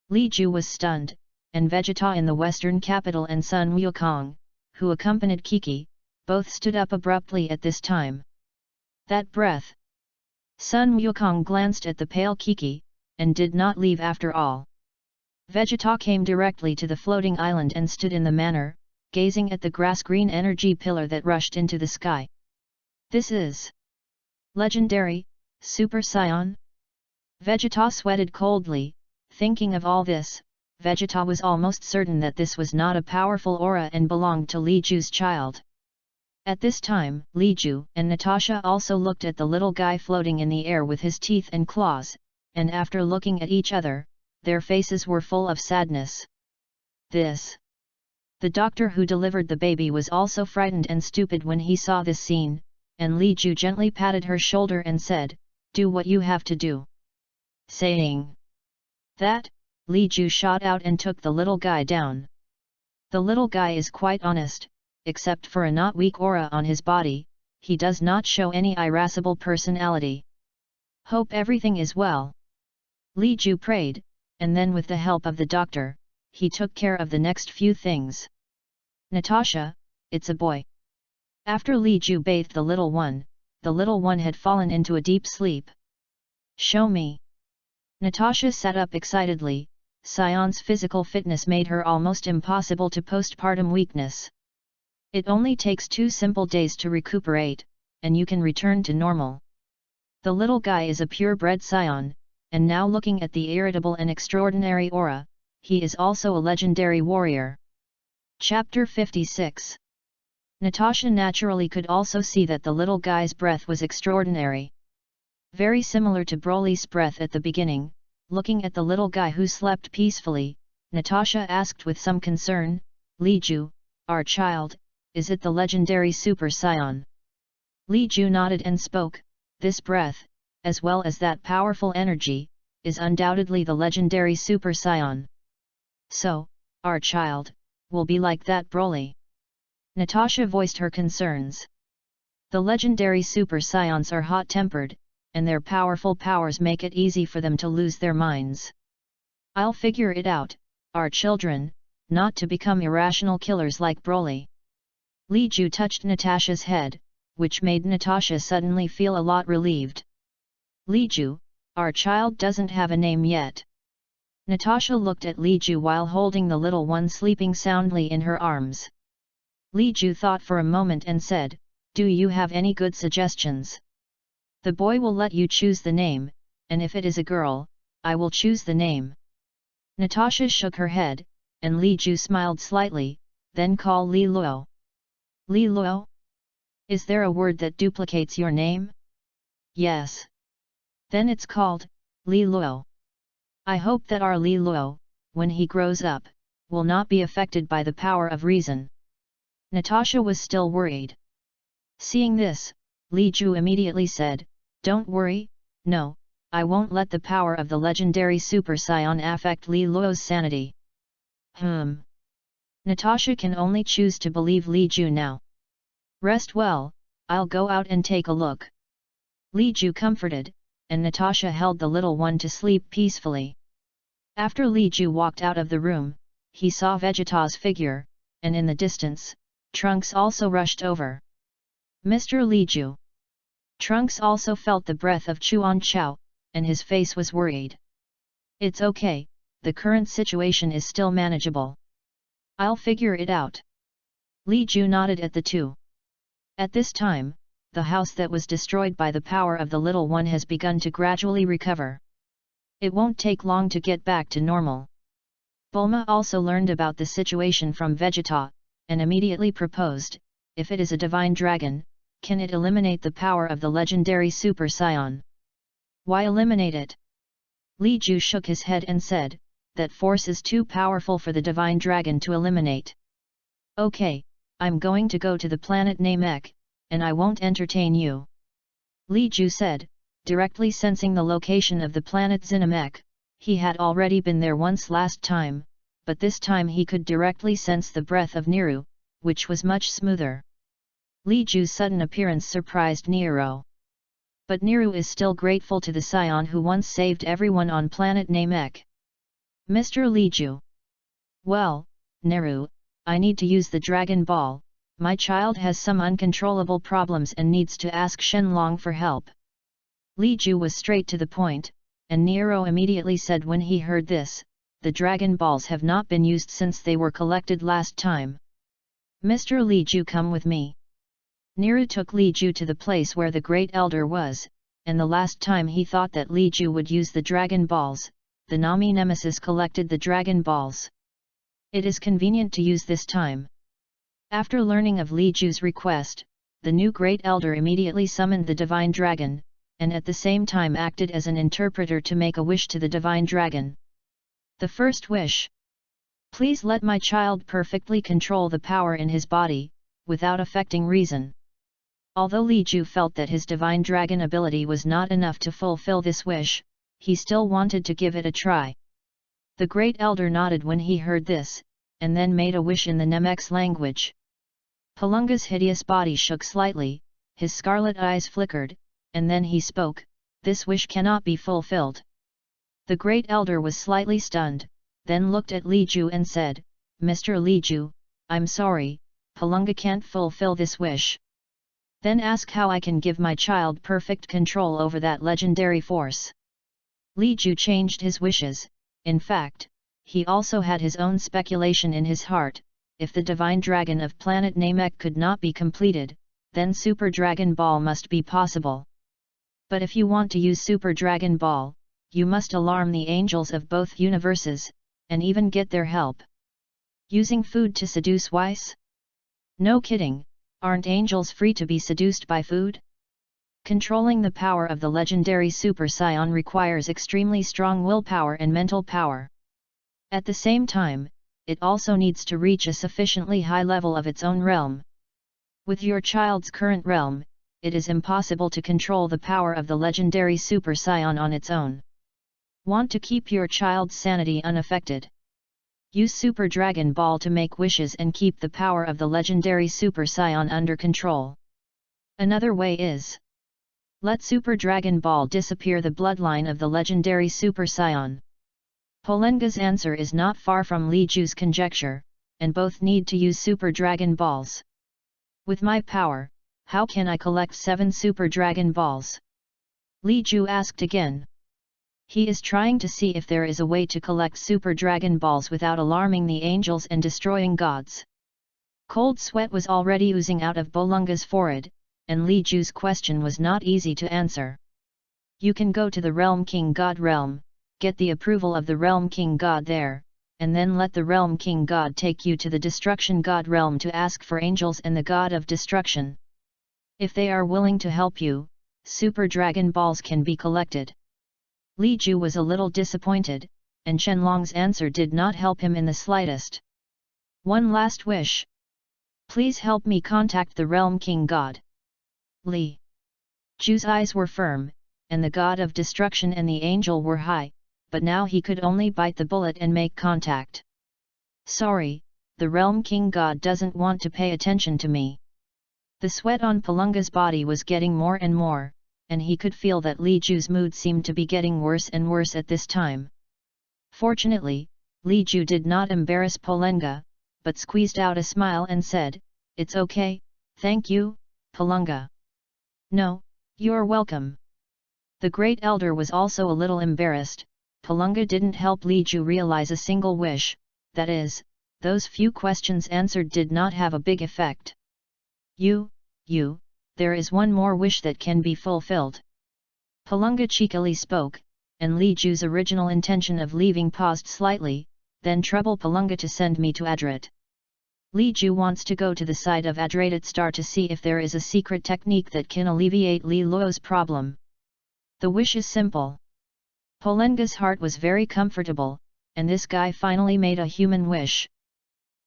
Li Ju was stunned, and Vegeta in the western capital and Sun Wukong, who accompanied Kiki, both stood up abruptly at this time. That breath! Sun Wukong glanced at the pale Kiki, and did not leave after all. Vegeta came directly to the floating island and stood in the manor, gazing at the grass-green energy pillar that rushed into the sky. This is legendary, Super Saiyan? Vegeta sweated coldly, thinking of all this. Vegeta was almost certain that this was not a powerful aura and belonged to Li Ju's child. At this time, Li Ju and Natasha also looked at the little guy floating in the air with his teeth and claws, and after looking at each other, their faces were full of sadness. This. The doctor who delivered the baby was also frightened and stupid when he saw this scene, and Li Ju gently patted her shoulder and said, "Do what you have to do." Saying that, Li Ju shot out and took the little guy down. The little guy is quite honest, except for a not weak aura on his body, he does not show any irascible personality. Hope everything is well. Li Ju prayed, and then with the help of the doctor, he took care of the next few things. Natasha, it's a boy. After Li Ju bathed the little one had fallen into a deep sleep. Show me. Natasha sat up excitedly. Sion's physical fitness made her almost impossible to postpartum weakness. It only takes 2 simple days to recuperate, and you can return to normal. The little guy is a purebred Sion, and now looking at the irritable and extraordinary aura, he is also a legendary warrior. Chapter 56. Natasha naturally could also see that the little guy's breath was extraordinary. Very similar to Broly's breath at the beginning. Looking at the little guy who slept peacefully, Natasha asked with some concern, "Li Ju, our child, is it the legendary Super Sion?" Li Ju nodded and spoke, "This breath, as well as that powerful energy, is undoubtedly the legendary Super Sion. So, our child, will be like that Broly." Natasha voiced her concerns. The legendary Super Sions are hot-tempered, and their powerful powers make it easy for them to lose their minds. "I'll figure it out, our children, not to become irrational killers like Broly." Li Ju touched Natasha's head, which made Natasha suddenly feel a lot relieved. "Li Ju, our child doesn't have a name yet." Natasha looked at Li Ju while holding the little one sleeping soundly in her arms. Li Ju thought for a moment and said, "Do you have any good suggestions?" "The boy will let you choose the name, and if it is a girl, I will choose the name." Natasha shook her head, and Li Ju smiled slightly, "Then call Li Luo." "Li Luo? Is there a word that duplicates your name?" "Yes." "Then it's called Li Luo. I hope that our Li Luo, when he grows up, will not be affected by the power of reason." Natasha was still worried. Seeing this, Li Ju immediately said, "Don't worry, no, I won't let the power of the legendary Super Sion affect Li Luo's sanity." Natasha can only choose to believe Li Ju now. "Rest well, I'll go out and take a look." Li Ju comforted, and Natasha held the little one to sleep peacefully. After Li Ju walked out of the room, he saw Vegeta's figure, and in the distance, Trunks also rushed over. "Mr. Li Ju." Trunks also felt the breath of Xuanhuang, and his face was worried. "It's okay, the current situation is still manageable. I'll figure it out." Li Ju nodded at the two. At this time, the house that was destroyed by the power of the little one has begun to gradually recover. It won't take long to get back to normal. Bulma also learned about the situation from Vegeta, and immediately proposed, if it is a divine dragon, can it eliminate the power of the legendary Super Sion? Why eliminate it? Li Ju shook his head and said, that force is too powerful for the divine dragon to eliminate. "Okay, I'm going to go to the planet Namek, and I won't entertain you," Li Ju said, directly sensing the location of the planet Namek. He had already been there once last time, but this time he could directly sense the breath of Niru, which was much smoother. Li Ju's sudden appearance surprised Niru. But Niru is still grateful to the Sion who once saved everyone on planet Namek. "Mr. Li Ju." "Well, Niru, I need to use the Dragon Ball, my child has some uncontrollable problems and needs to ask Shenlong for help." Li Ju was straight to the point, and Niru immediately said when he heard this, "The Dragon Balls have not been used since they were collected last time. Mr. Li Ju, come with me." Niru took Li Ju to the place where the Great Elder was, and the last time he thought that Li Ju would use the Dragon Balls, the Nami Nemesis collected the Dragon Balls. It is convenient to use this time. After learning of Li Ju's request, the new Great Elder immediately summoned the Divine Dragon, and at the same time acted as an interpreter to make a wish to the Divine Dragon. The first wish. Please let my child perfectly control the power in his body, without affecting reason. Although Li Ju felt that his Divine Dragon ability was not enough to fulfill this wish, he still wanted to give it a try. The Great Elder nodded when he heard this, and then made a wish in the Namex language. Palunga's hideous body shook slightly, his scarlet eyes flickered, and then he spoke, "This wish cannot be fulfilled." The Great Elder was slightly stunned, then looked at Li Ju and said, "Mr. Li Ju, I'm sorry, Palunga can't fulfill this wish." Then ask how I can give my child perfect control over that legendary force. Li Ju changed his wishes. In fact, he also had his own speculation in his heart. If the Divine Dragon of planet Namek could not be completed, then Super Dragon Ball must be possible. But if you want to use Super Dragon Ball, you must alarm the angels of both universes, and even get their help. Using food to seduce Weiss? No kidding, aren't angels free to be seduced by food? Controlling the power of the legendary Super Saiyan requires extremely strong willpower and mental power. At the same time, it also needs to reach a sufficiently high level of its own realm. With your child's current realm, it is impossible to control the power of the legendary Super Saiyan on its own. Want to keep your child's sanity unaffected? Use Super Dragon Ball to make wishes and keep the power of the legendary Super Saiyan under control. Another way is, let Super Dragon Ball disappear the bloodline of the legendary Super Saiyan. Polenga's answer is not far from Li Ju's conjecture, and both need to use Super Dragon Balls. With my power, how can I collect 7 Super Dragon Balls? Li Ju asked again. He is trying to see if there is a way to collect Super Dragon Balls without alarming the angels and destroying gods. Cold sweat was already oozing out of Bolunga's forehead, and Li Ju's question was not easy to answer. You can go to the Realm King God realm, get the approval of the Realm King God there, and then let the Realm King God take you to the Destruction God realm to ask for angels and the God of Destruction. If they are willing to help you, Super Dragon Balls can be collected. Li Ju was a little disappointed, and Xuanhuang's answer did not help him in the slightest. One last wish. Please help me contact the Realm King God. Li Ju's eyes were firm, and the God of Destruction and the angel were high, but now he could only bite the bullet and make contact. Sorry, the Realm King God doesn't want to pay attention to me. The sweat on Palunga's body was getting more and more, and he could feel that Li Ju's mood seemed to be getting worse and worse at this time. Fortunately, Li Ju did not embarrass Palunga, but squeezed out a smile and said, "It's okay, thank you, Palunga." "No, you're welcome." The Great Elder was also a little embarrassed. Palunga didn't help Li Ju realize a single wish, that is, those few questions answered did not have a big effect. There is one more wish that can be fulfilled. Palunga cheekily spoke, and Li Ju's original intention of leaving paused slightly, then trouble Palunga to send me to Adret. Li Ju wants to go to the side of Adret Star to see if there is a secret technique that can alleviate Li Luo's problem. The wish is simple. Polenga's heart was very comfortable, and this guy finally made a human wish.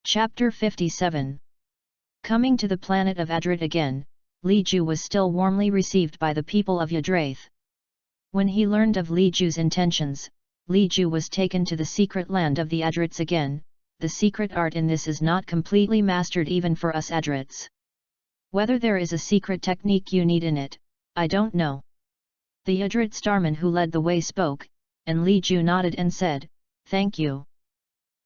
Chapter 57. Coming to the planet of Adret again, Li Ju was still warmly received by the people of Yadraith. When he learned of Li Ju's intentions, Li Ju was taken to the secret land of the Adrets again. The secret art in this is not completely mastered even for us Adrets. Whether there is a secret technique you need in it, I don't know. The Adret starman who led the way spoke, and Li Ju nodded and said, "Thank you."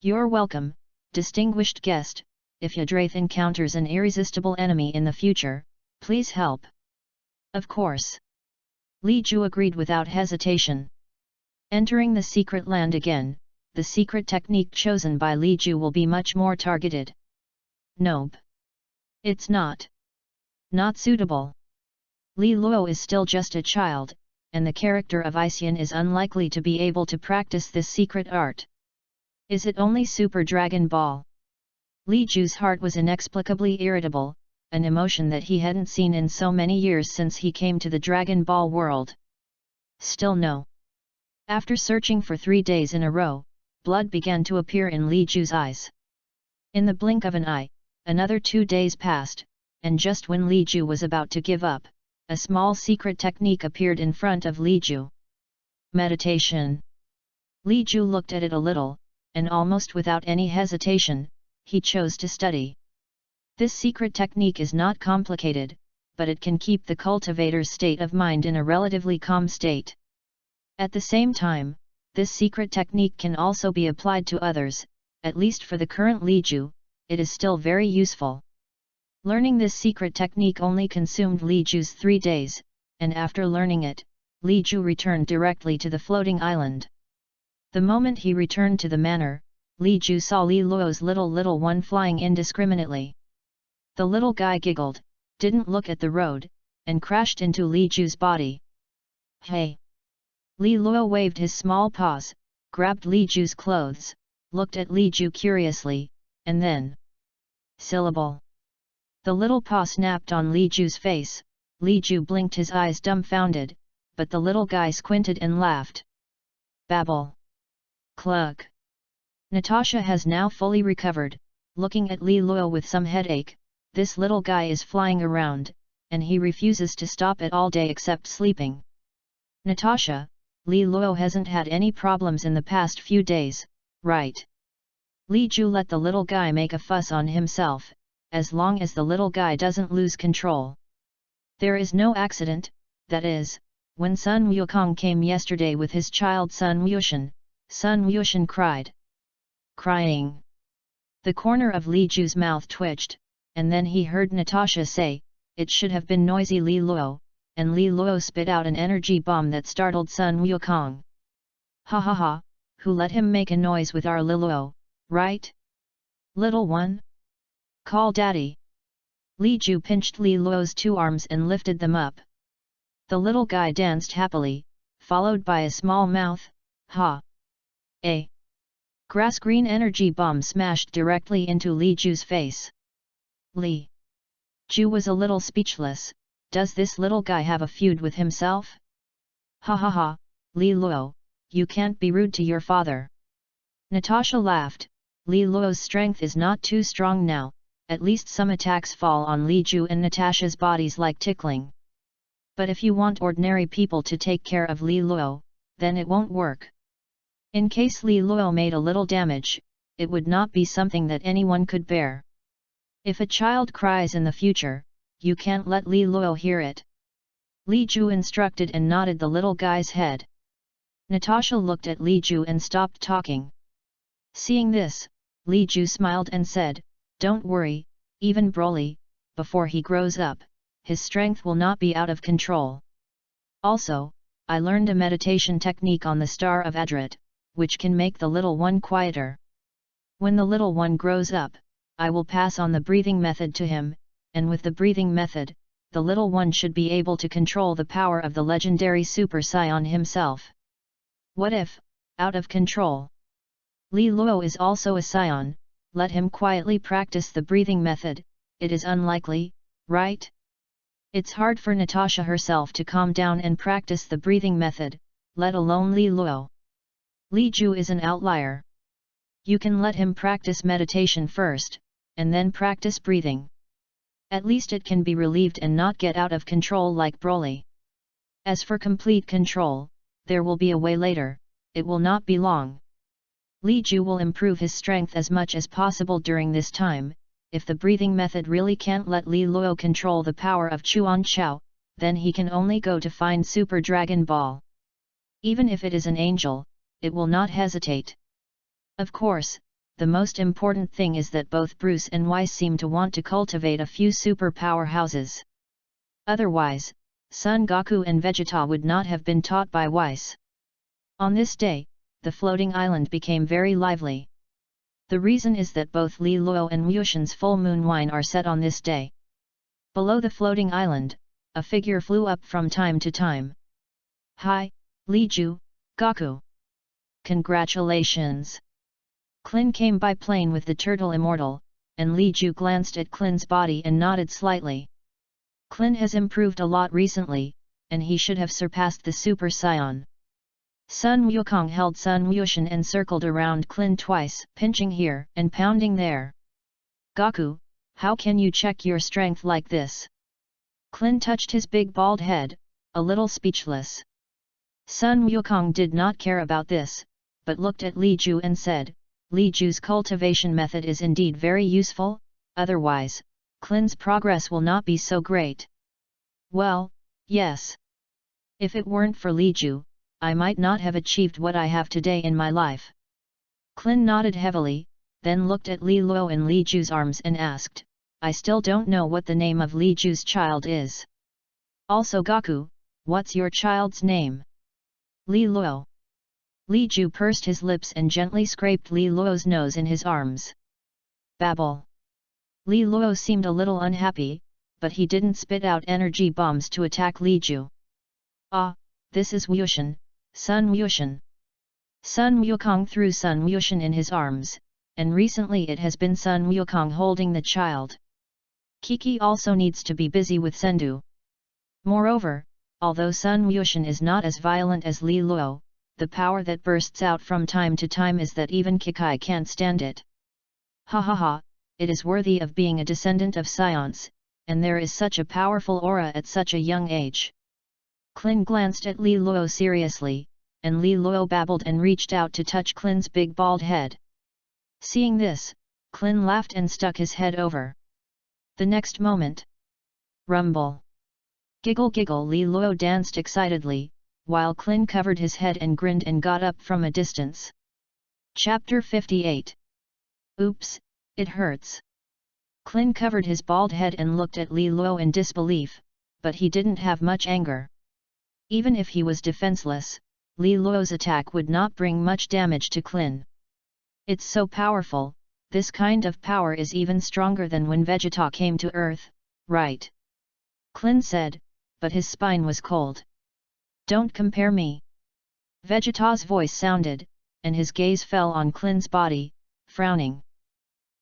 "You're welcome, distinguished guest. If Yadraith encounters an irresistible enemy in the future, please help." "Of course." Li Ju agreed without hesitation. Entering the secret land again, the secret technique chosen by Li Ju will be much more targeted. Nope. It's not suitable. Li Luo is still just a child, and the character of Isian is unlikely to be able to practice this secret art. Is it only Super Dragon Ball? Li Ju's heart was inexplicably irritable, an emotion that he hadn't seen in so many years since he came to the Dragon Ball world. Still no. After searching for 3 days in a row, blood began to appear in Li Ju's eyes. In the blink of an eye, another 2 days passed, and just when Li Ju was about to give up, a small secret technique appeared in front of Li Ju. Meditation. Li Ju looked at it a little, and almost without any hesitation, he chose to study. This secret technique is not complicated, but it can keep the cultivator's state of mind in a relatively calm state. At the same time, this secret technique can also be applied to others, at least for the current Li Ju, it is still very useful. Learning this secret technique only consumed Li Ju's 3 days, and after learning it, Li Ju returned directly to the floating island. The moment he returned to the manor, Li Ju saw Li Luo's little one flying indiscriminately. The little guy giggled, didn't look at the road, and crashed into Li Ju's body. Hey! Li Luo waved his small paws, grabbed Li Ju's clothes, looked at Li Ju curiously, and then... Syllable. The little paw snapped on Li Ju's face. Li Ju blinked his eyes dumbfounded, but the little guy squinted and laughed. Babble. Cluck. Natasha has now fully recovered, looking at Li Luo with some headache. This little guy is flying around, and he refuses to stop it all day except sleeping. Natasha, Li Luo hasn't had any problems in the past few days, right? Li Ju let the little guy make a fuss on himself, as long as the little guy doesn't lose control. There is no accident, that is, when Sun Wukong came yesterday with his child Sun Wushan cried. Crying. The corner of Li Ju's mouth twitched, and then he heard Natasha say, "It should have been noisy Li Luo," and Li Luo spit out an energy bomb that startled Sun Wukong. Ha ha ha, who let him make a noise with our Li Luo, right? Little one? Call daddy. Li Ju pinched Li Luo's 2 arms and lifted them up. The little guy danced happily, followed by a small mouth, ha. A grass-green energy bomb smashed directly into Li Ju's face. Li Ju was a little speechless. Does this little guy have a feud with himself? Ha ha ha, Li Luo, you can't be rude to your father. Natasha laughed. Li Luo's strength is not too strong now, at least some attacks fall on Li Ju and Natasha's bodies like tickling. But if you want ordinary people to take care of Li Luo, then it won't work. In case Li Luo made a little damage, it would not be something that anyone could bear. If a child cries in the future, you can't let Li Luo hear it. Li Ju instructed and nodded the little guy's head. Natasha looked at Li Ju and stopped talking. Seeing this, Li Ju smiled and said, "Don't worry, even Broly, before he grows up, his strength will not be out of control. Also, I learned a meditation technique on the Star of Adrat, which can make the little one quieter. When the little one grows up, I will pass on the breathing method to him, and with the breathing method, the little one should be able to control the power of the legendary Super Saiyan himself." What if, out of control? Li Luo is also a Saiyan, let him quietly practice the breathing method, it is unlikely, right? It's hard for Natasha herself to calm down and practice the breathing method, let alone Li Luo. Li Ju is an outlier. You can let him practice meditation first, and then practice breathing. At least it can be relieved and not get out of control like Broly. As for complete control, there will be a way later, it will not be long. Li Ju will improve his strength as much as possible during this time. If the breathing method really can't let Li Luo control the power of Xuanhuang, then he can only go to find Super Dragon Ball. Even if it is an angel, it will not hesitate. Of course, the most important thing is that both Bruce and Weiss seem to want to cultivate a few super powerhouses. Otherwise, Son Goku and Vegeta would not have been taught by Weiss. On this day, the floating island became very lively. The reason is that both Li Luo and Wushan's full moon wine are set on this day. Below the floating island, a figure flew up from time to time. "Hi, Li Ju, Goku! Congratulations! Klin came by plane with the turtle immortal, and Li Ju glanced at Qin's body and nodded slightly. Qin has improved a lot recently, and he should have surpassed the Super Saiyan. Sun Wukong held Sun Wushan and circled around Qin twice, pinching here and pounding there. Gaku, how can you check your strength like this? Qin touched his big bald head, a little speechless. Sun Wukong did not care about this, but looked at Li Ju and said, Li Ju's cultivation method is indeed very useful, otherwise, Qin's progress will not be so great. Well, yes. If it weren't for Li Ju, I might not have achieved what I have today in my life. Qin nodded heavily, then looked at Li Luo in Li Ju's arms and asked, I still don't know what the name of Li Ju's child is. Also Gaku, what's your child's name? Li Luo. Li Ju pursed his lips and gently scraped Li Luo's nose in his arms. Babble. Li Luo seemed a little unhappy, but he didn't spit out energy bombs to attack Li Ju. Ah, this is Wushan, Sun Wushan. Sun Wukong threw Sun Wushan in his arms, and recently it has been Sun Wukong holding the child. Kiki also needs to be busy with Sendu. Moreover, although Sun Wushan is not as violent as Li Luo, the power that bursts out from time to time is that even Kikai can't stand it. Ha ha ha, it is worthy of being a descendant of Science, and there is such a powerful aura at such a young age. Qin glanced at Li Luo seriously, and Li Luo babbled and reached out to touch Qin's big bald head. Seeing this, Qin laughed and stuck his head over. The next moment. Rumble. Giggle giggle, Li Luo danced excitedly, while Qin covered his head and grinned and got up from a distance. Chapter 58. Oops, it hurts. Qin covered his bald head and looked at Li Luo in disbelief, but he didn't have much anger. Even if he was defenseless, Li Luo's attack would not bring much damage to Qin. It's so powerful, this kind of power is even stronger than when Vegeta came to Earth, right? Qin said, but his spine was cold. Don't compare me. Vegeta's voice sounded, and his gaze fell on Qin's body, frowning.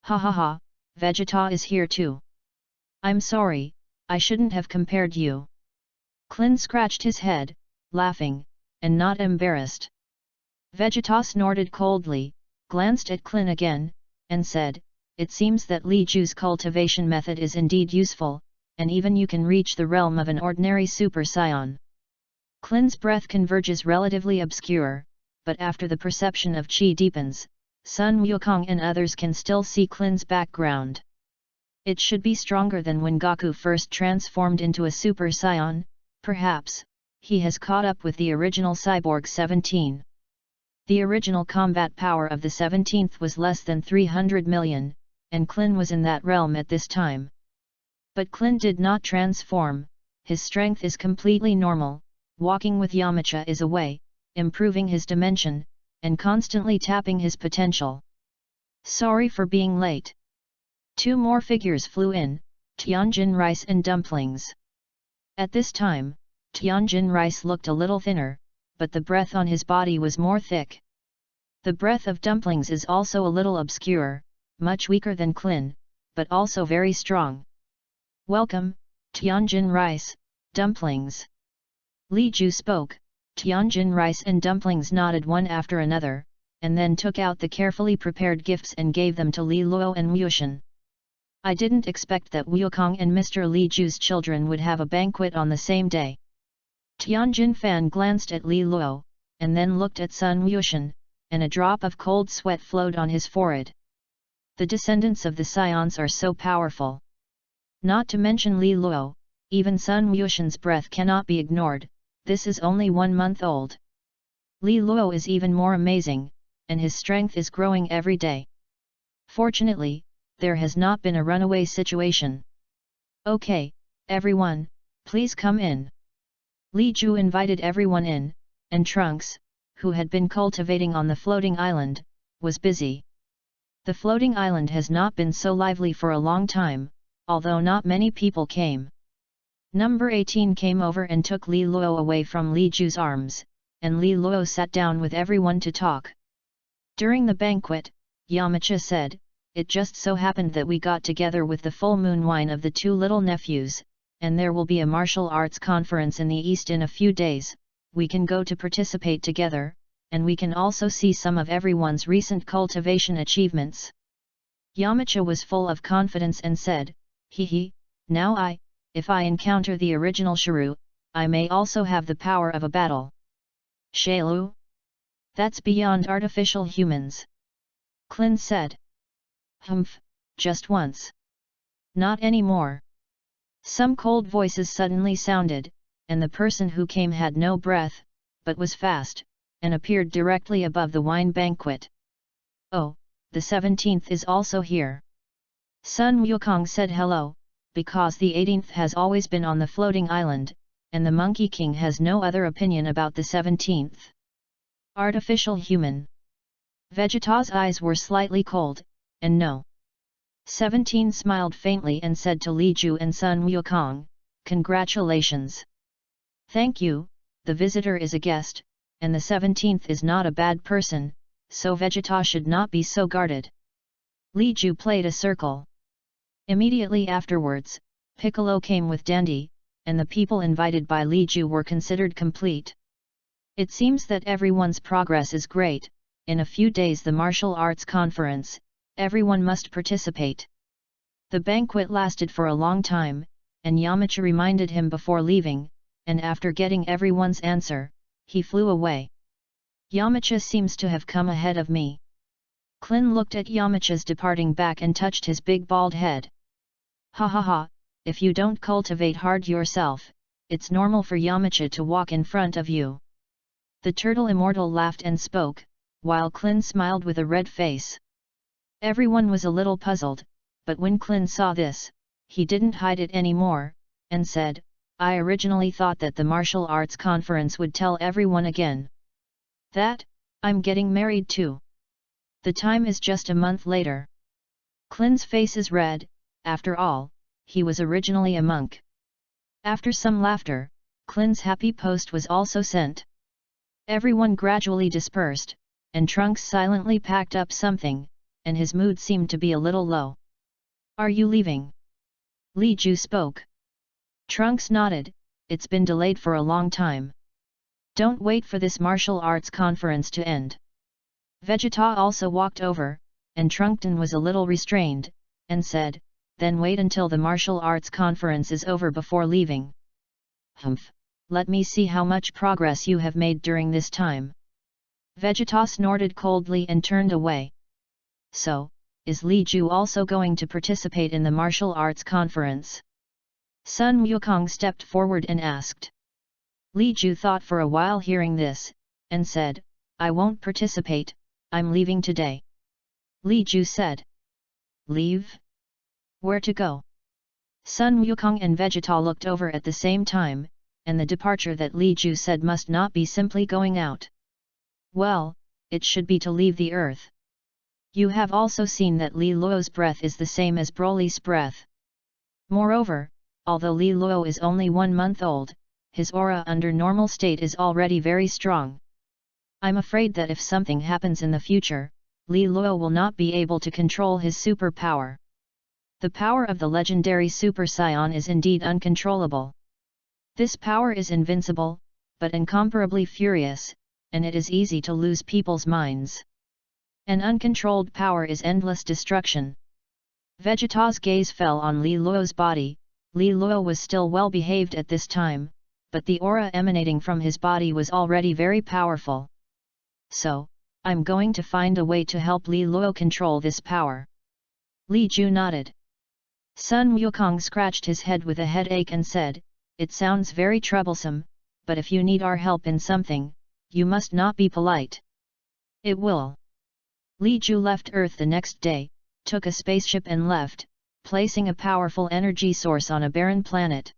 Ha ha ha, Vegeta is here too. I'm sorry, I shouldn't have compared you. Qin scratched his head, laughing, and not embarrassed. Vegeta snorted coldly, glanced at Qin again, and said, it seems that Li Ju's cultivation method is indeed useful, and even you can reach the realm of an ordinary Super Saiyan. Qin's breath converges relatively obscure, but after the perception of Qi deepens, Sun Wukong and others can still see Qin's background. It should be stronger than when Gaku first transformed into a Super Saiyan, perhaps, he has caught up with the original Cyborg 17. The original combat power of the 17th was less than 300 million, and Qin was in that realm at this time. But Qin did not transform, his strength is completely normal, walking with Yamcha is a way, improving his dimension, and constantly tapping his potential. Sorry for being late. 2 more figures flew in, Tianjin rice and dumplings. At this time, Tianjin rice looked a little thinner, but the breath on his body was more thick. The breath of dumplings is also a little obscure, much weaker than Qin, but also very strong. Welcome, Tianjin rice, dumplings. Li Ju spoke, Tianjin rice and dumplings nodded one after another, and then took out the carefully prepared gifts and gave them to Li Luo and Wushan. I didn't expect that Wukong and Mr. Li Ju's children would have a banquet on the same day. Tianjin Fan glanced at Li Luo, and then looked at Sun Wushan, and a drop of cold sweat flowed on his forehead. The descendants of the Scions are so powerful. Not to mention Li Luo, even Sun Wushan's breath cannot be ignored, this is only 1 month old. Li Luo is even more amazing, and his strength is growing every day. Fortunately, there has not been a runaway situation. Okay, everyone, please come in. Li Ju invited everyone in, and Trunks, who had been cultivating on the floating island, was busy. The floating island has not been so lively for a long time, although not many people came. Number 18 came over and took Li Luo away from Li Ju's arms, and Li Luo sat down with everyone to talk. During the banquet, Yamcha said, it just so happened that we got together with the full moon wine of the two little nephews, and there will be a martial arts conference in the East in a few days. We can go to participate together, and we can also see some of everyone's recent cultivation achievements." Yamacha was full of confidence and said, "Hee, now if I encounter the original Shrew, I may also have the power of a battle." "Shailu? That's beyond artificial humans," Klin said. "Humph, just once. Not anymore." Some cold voices suddenly sounded, and the person who came had no breath, but was fast, and appeared directly above the wine banquet. "Oh, the 17th is also here." Sun Wukong said hello, because the 18th has always been on the floating island, and the Monkey King has no other opinion about the 17th. Artificial human. Vegeta's eyes were slightly cold, and no. 17 smiled faintly and said to Li Ju and Sun Wukong, "Congratulations. Thank you, the visitor is a guest, and the 17th is not a bad person, so Vegeta should not be so guarded." Li Ju played a circle. Immediately afterwards, Piccolo came with Dandy, and the people invited by Li Ju were considered complete. It seems that everyone's progress is great. In a few days the martial arts conference, everyone must participate. The banquet lasted for a long time, and Yamacha reminded him before leaving, and after getting everyone's answer, he flew away. "Yamacha seems to have come ahead of me." Klin looked at Yamacha's departing back and touched his big bald head. "Ha ha ha, if you don't cultivate hard yourself, it's normal for Yamacha to walk in front of you." The turtle immortal laughed and spoke, while Klin smiled with a red face. Everyone was a little puzzled, but when Klin saw this, he didn't hide it anymore, and said, "I originally thought that the martial arts conference would tell everyone again. That, I'm getting married too. The time is just a month later." Klin's face is red. After all, he was originally a monk. After some laughter, Klin's happy post was also sent. Everyone gradually dispersed, and Trunks silently packed up something, and his mood seemed to be a little low. "Are you leaving?" Li Ju spoke. Trunks nodded. "It's been delayed for a long time. Don't wait for this martial arts conference to end." Vegeta also walked over, and Trunkton was a little restrained, and said, "Then wait until the martial arts conference is over before leaving." "Humph, let me see how much progress you have made during this time." Vegeta snorted coldly and turned away. "So, is Li Ju also going to participate in the martial arts conference?" Sun Wukong stepped forward and asked. Li Ju thought for a while hearing this, and said, "I won't participate, I'm leaving today." Li Ju said. "Leave? Where to go?" Sun Wukong and Vegeta looked over at the same time, and the departure that Li Ju said must not be simply going out. Well, it should be to leave the earth. You have also seen that Li Luo's breath is the same as Broly's breath. Moreover, although Li Luo is only 1 month old, his aura under normal state is already very strong. I'm afraid that if something happens in the future, Li Luo will not be able to control his super power. The power of the legendary Super Saiyan is indeed uncontrollable. This power is invincible, but incomparably furious, and it is easy to lose people's minds. An uncontrolled power is endless destruction. Vegeta's gaze fell on Li Luo's body. Li Luo was still well behaved at this time, but the aura emanating from his body was already very powerful. So, I'm going to find a way to help Li Luo control this power. Li Ju nodded. Sun Wukong scratched his head with a headache and said, "It sounds very troublesome, but if you need our help in something, you must not be polite." "It will." Li Ju left Earth the next day, took a spaceship and left, placing a powerful energy source on a barren planet.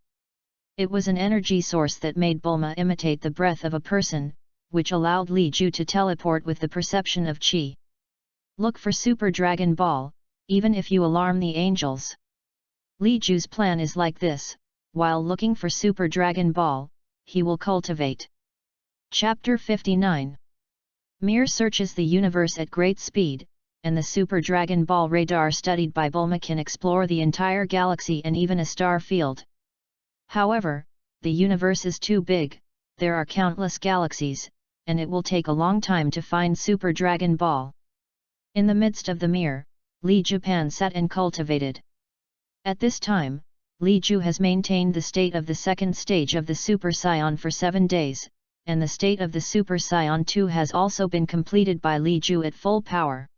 It was an energy source that made Bulma imitate the breath of a person, which allowed Li Ju to teleport with the perception of Qi. Look for Super Dragon Ball, even if you alarm the angels. Li Ju's plan is like this: while looking for Super Dragon Ball, he will cultivate. Chapter 59. Mir searches the universe at great speed. and the Super Dragon Ball radar studied by Bulma can explore the entire galaxy and even a star field. However, the universe is too big, there are countless galaxies, and it will take a long time to find Super Dragon Ball. In the midst of the mirror, Li Jupan sat and cultivated. At this time, Li Ju has maintained the state of the second stage of the Super Saiyan for 7 days, and the state of the Super Saiyan 2 has also been completed by Li Ju at full power.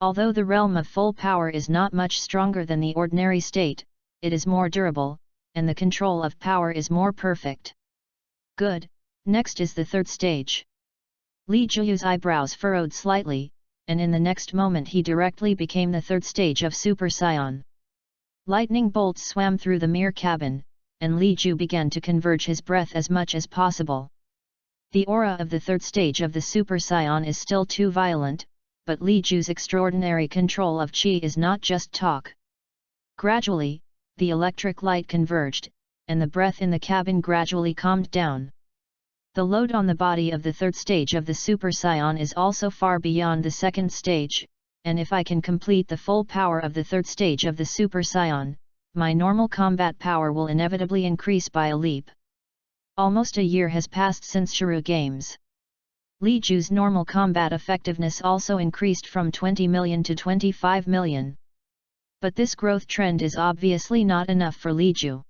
Although the realm of full power is not much stronger than the ordinary state, it is more durable, and the control of power is more perfect. Good, next is the third stage. Li Ju's eyebrows furrowed slightly, and in the next moment he directly became the third stage of Super Saiyan. Lightning bolts swam through the mirror cabin, and Li Ju began to converge his breath as much as possible. The aura of the third stage of the Super Saiyan is still too violent, but Li Ju's extraordinary control of Qi is not just talk. Gradually, the electric light converged, and the breath in the cabin gradually calmed down. The load on the body of the third stage of the Super Saiyan is also far beyond the second stage, and if I can complete the full power of the third stage of the Super Saiyan, my normal combat power will inevitably increase by a leap. Almost a year has passed since Shuru Games. Li Ju's normal combat effectiveness also increased from 20 million to 25 million. But this growth trend is obviously not enough for Li Ju.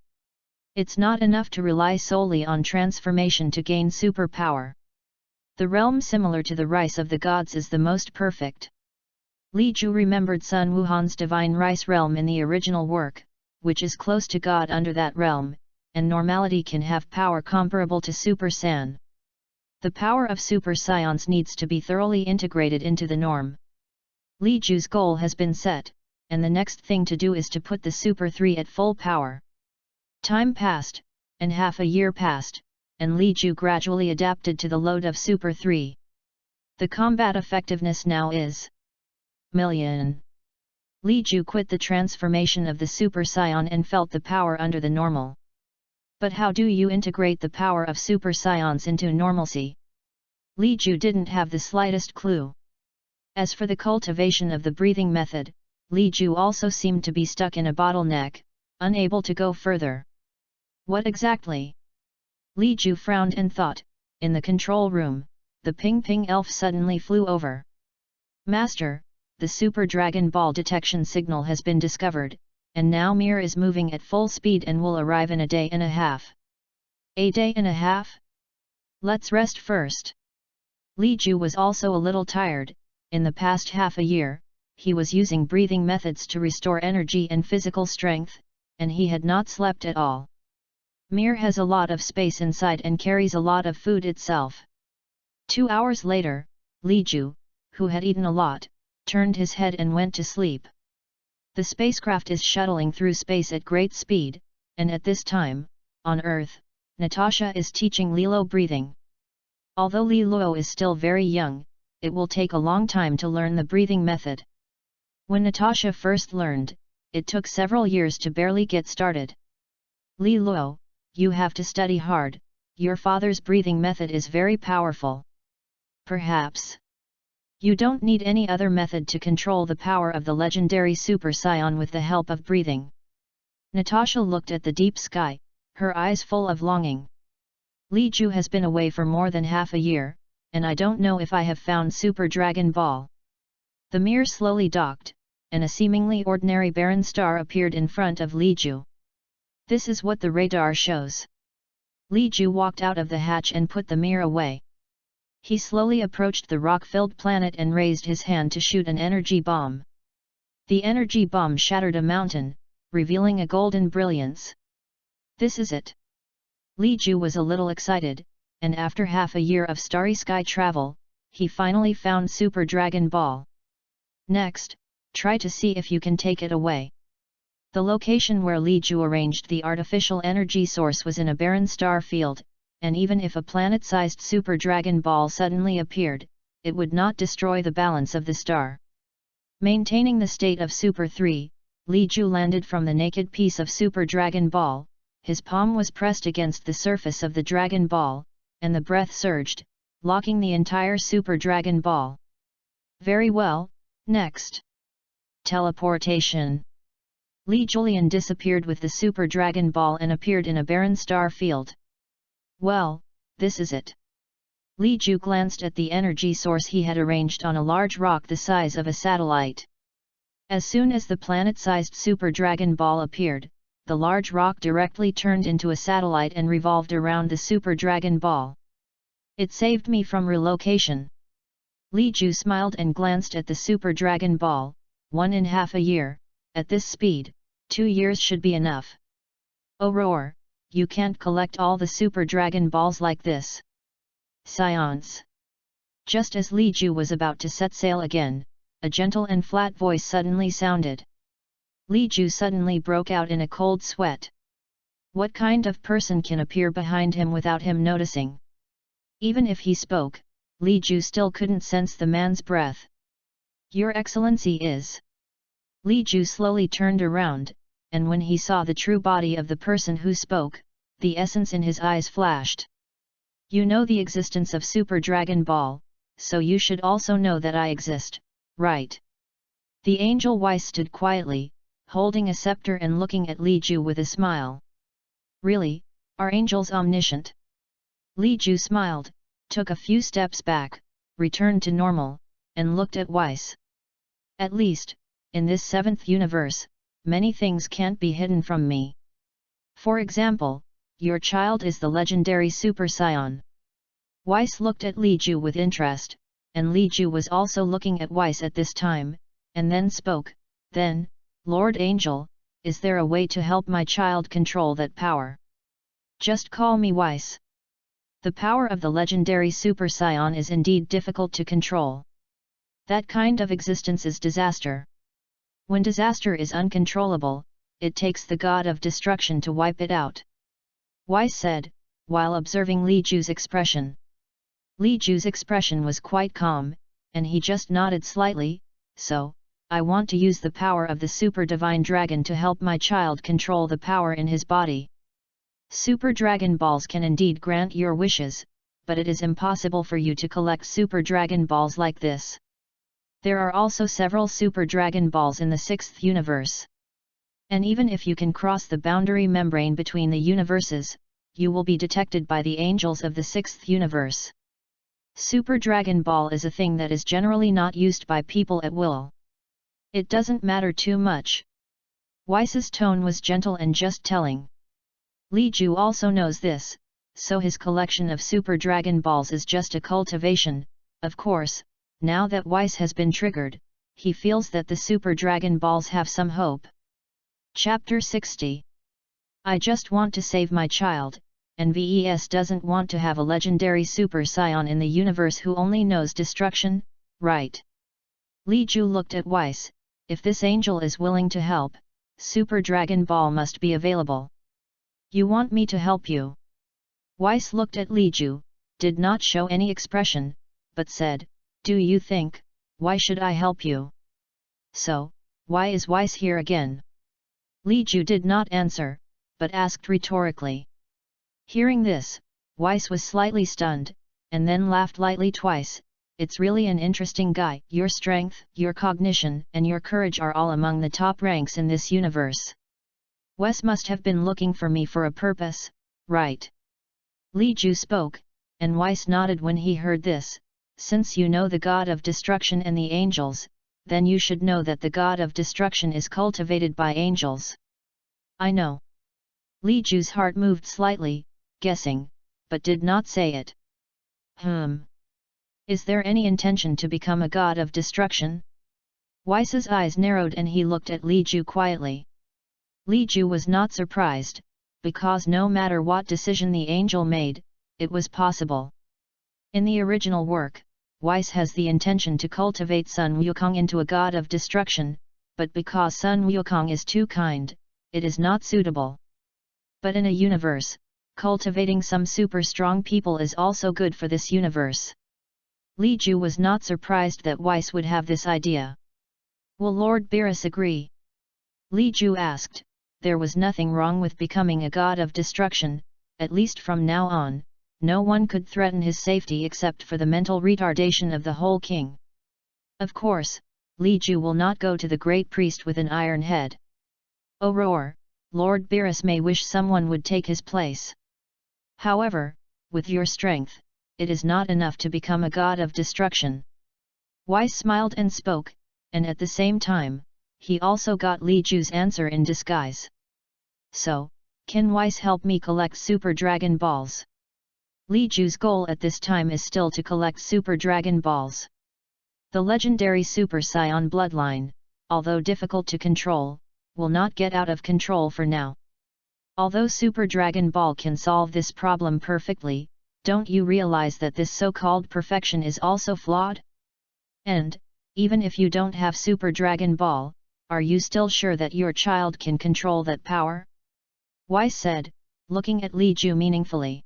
It's not enough to rely solely on transformation to gain superpower. The realm similar to the rice of the gods is the most perfect. Li Ju remembered Xuanhuang's divine rice realm in the original work, which is close to God under that realm, and normality can have power comparable to Super Saiyan. The power of Super Saiyans needs to be thoroughly integrated into the norm. Li Ju's goal has been set, and the next thing to do is to put the Super 3 at full power. Time passed, and half a year passed, and Li Ju gradually adapted to the load of Super 3. The combat effectiveness now is million. Li Ju quit the transformation of the Super Saiyan and felt the power under the normal. But how do you integrate the power of Super Saiyans into normalcy? Li Ju didn't have the slightest clue. As for the cultivation of the breathing method, Li Ju also seemed to be stuck in a bottleneck, unable to go further. What exactly? Li Ju frowned and thought. In the control room, the Ping Ping elf suddenly flew over. Master, the Super Dragon Ball detection signal has been discovered, and now Mir is moving at full speed and will arrive in a day and a half. A day and a half? Let's rest first. Li Ju was also a little tired. In the past half a year, he was using breathing methods to restore energy and physical strength, and he had not slept at all. Mir has a lot of space inside and carries a lot of food itself. 2 hours later, Li Ju, who had eaten a lot, turned his head and went to sleep. The spacecraft is shuttling through space at great speed, and at this time, on Earth, Natasha is teaching Lilo breathing. Although Lilo is still very young, it will take a long time to learn the breathing method. When Natasha first learned, it took several years to barely get started. Lilo, you have to study hard, your father's breathing method is very powerful. Perhaps you don't need any other method to control the power of the legendary Super Saiyan with the help of breathing. Natasha looked at the deep sky, her eyes full of longing. Li Ju has been away for more than half a year, and I don't know if I have found Super Dragon Ball. The mirror slowly docked, and a seemingly ordinary barren star appeared in front of Li Ju. This is what the radar shows. Li Ju walked out of the hatch and put the mirror away. He slowly approached the rock-filled planet and raised his hand to shoot an energy bomb. The energy bomb shattered a mountain, revealing a golden brilliance. This is it. Li Ju was a little excited, and after half a year of starry sky travel, he finally found Super Dragon Ball. Next, try to see if you can take it away. The location where Li Ju arranged the artificial energy source was in a barren star field, and even if a planet-sized Super Dragon Ball suddenly appeared, it would not destroy the balance of the star. Maintaining the state of Super 3, Li Ju landed from the naked piece of Super Dragon Ball, his palm was pressed against the surface of the Dragon Ball, and the breath surged, locking the entire Super Dragon Ball. Very well, Next. Teleportation. Li Julian disappeared with the Super Dragon Ball and appeared in a barren star field. Well, this is it. Li Ju glanced at the energy source he had arranged on a large rock the size of a satellite. As soon as the planet-sized Super Dragon Ball appeared, the large rock directly turned into a satellite and revolved around the Super Dragon Ball. It saved me from relocation. Li Ju smiled and glanced at the Super Dragon Ball. 1.5 a year, at this speed, 2 years should be enough. Oh roar, you can't collect all the Super Dragon Balls like this. Science. Just as Li Ju was about to set sail again, a gentle and flat voice suddenly sounded. Li Ju suddenly broke out in a cold sweat. What kind of person can appear behind him without him noticing? Even if he spoke, Li Ju still couldn't sense the man's breath. Your Excellency is. Li Ju slowly turned around, and when he saw the true body of the person who spoke, the essence in his eyes flashed. You know the existence of Super Dragon Ball, so you should also know that I exist, right? The angel Weiss stood quietly, holding a scepter and looking at Li Ju with a smile. Really, are angels omniscient? Li Ju smiled, took a few steps back, returned to normal, and looked at Weiss. At least, in this 7th universe, many things can't be hidden from me. For example, your child is the legendary Super Saiyan. Weiss looked at Li Ju with interest, and Li Ju was also looking at Weiss at this time, and then spoke. Then, Lord Angel, is there a way to help my child control that power? Just call me Weiss. The power of the legendary Super Saiyan is indeed difficult to control. That kind of existence is disaster. When disaster is uncontrollable, it takes the god of destruction to wipe it out. Weiss said, while observing Li Ju's expression. Li Ju's expression was quite calm, and he just nodded slightly. So, I want to use the power of the Super Divine Dragon to help my child control the power in his body. Super Dragon Balls can indeed grant your wishes, but it is impossible for you to collect Super Dragon Balls like this. There are also several Super Dragon Balls in the 6th universe. And even if you can cross the boundary membrane between the universes, you will be detected by the angels of the 6th universe. Super Dragon Ball is a thing that is generally not used by people at will. It doesn't matter too much. Weiss's tone was gentle and just telling. Li Ju also knows this, so his collection of Super Dragon Balls is just a cultivation. Of course, now that Weiss has been triggered, he feels that the Super Dragon Balls have some hope. Chapter 60. I just want to save my child, and VES doesn't want to have a legendary Super Saiyan in the universe who only knows destruction, right? Li Ju looked at Weiss. If this angel is willing to help, Super Dragon Ball must be available. You want me to help you? Weiss looked at Li Ju, did not show any expression, but said, do you think, why should I help you? So, why is Weiss here again? Li Ju did not answer, but asked rhetorically. Hearing this, Weiss was slightly stunned, and then laughed lightly twice. It's really an interesting guy. Your strength, your cognition, and your courage are all among the top ranks in this universe. Weiss must have been looking for me for a purpose, right? Li Ju spoke, and Weiss nodded when he heard this. Since you know the god of destruction and the angels, then you should know that the god of destruction is cultivated by angels. I know. Li Ju's heart moved slightly, guessing, but did not say it. Is there any intention to become a god of destruction? Weiss's eyes narrowed and he looked at Li Ju quietly. Li Ju was not surprised, because no matter what decision the angel made, it was possible. In the original work, Weiss has the intention to cultivate Sun Wukong into a god of destruction, but because Sun Wukong is too kind, it is not suitable. But in a universe, cultivating some super strong people is also good for this universe. Li Ju was not surprised that Weiss would have this idea. Will Lord Beerus agree? Li Ju asked. There was nothing wrong with becoming a god of destruction, at least from now on, no one could threaten his safety except for the mental retardation of the whole king. Of course, Li Ju will not go to the great priest with an iron head. Oh roar, Lord Beerus may wish someone would take his place. However, with your strength, it is not enough to become a god of destruction. Weiss smiled and spoke, and at the same time, he also got Li Ju's answer in disguise. So, can Weiss help me collect Super Dragon Balls? Li Ju's goal at this time is still to collect Super Dragon Balls. The legendary Super Saiyan bloodline, although difficult to control, will not get out of control for now. Although Super Dragon Ball can solve this problem perfectly, don't you realize that this so-called perfection is also flawed? And, even if you don't have Super Dragon Ball, are you still sure that your child can control that power? Weiss said, looking at Li Ju meaningfully.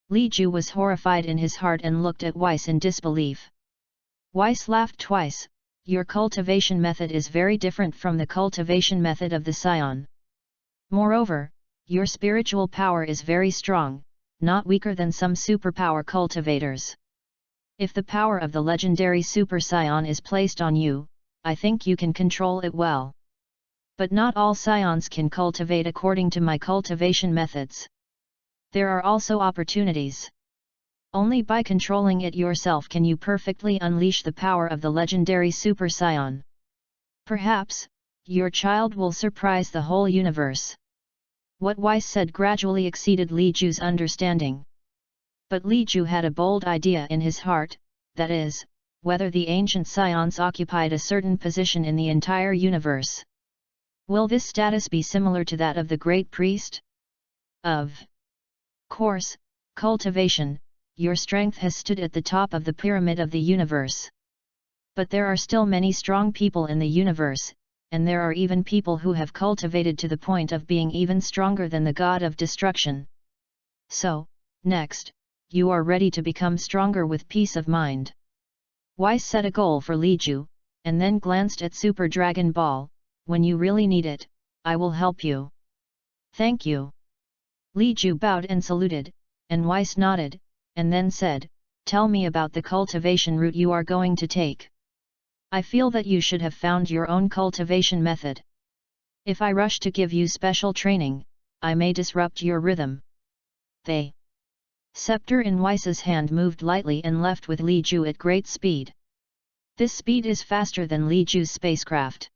Li Ju was horrified in his heart and looked at Weiss in disbelief. Weiss laughed twice. Your cultivation method is very different from the cultivation method of the Scion. Moreover, your spiritual power is very strong, not weaker than some superpower cultivators. If the power of the legendary Super Scion is placed on you, I think you can control it well. But not all Scions can cultivate according to my cultivation methods. There are also opportunities. Only by controlling it yourself can you perfectly unleash the power of the legendary Super Scion. Perhaps, your child will surprise the whole universe. What Weiss said gradually exceeded Li Ju's understanding. But Li Ju had a bold idea in his heart, that is, whether the ancient Scions occupied a certain position in the entire universe. Will this status be similar to that of the great priest? Of course, cultivation, your strength has stood at the top of the pyramid of the universe. But there are still many strong people in the universe, and there are even people who have cultivated to the point of being even stronger than the god of destruction. So, next, you are ready to become stronger with peace of mind. Weiss set a goal for Li Ju, and then glanced at Super Dragon Ball. When you really need it, I will help you. Thank you. Li Ju bowed and saluted, and Weiss nodded, and then said, tell me about the cultivation route you are going to take. I feel that you should have found your own cultivation method. If I rush to give you special training, I may disrupt your rhythm. The scepter in Weiss's hand moved lightly and left with Li Ju at great speed. This speed is faster than Li Ju's spacecraft.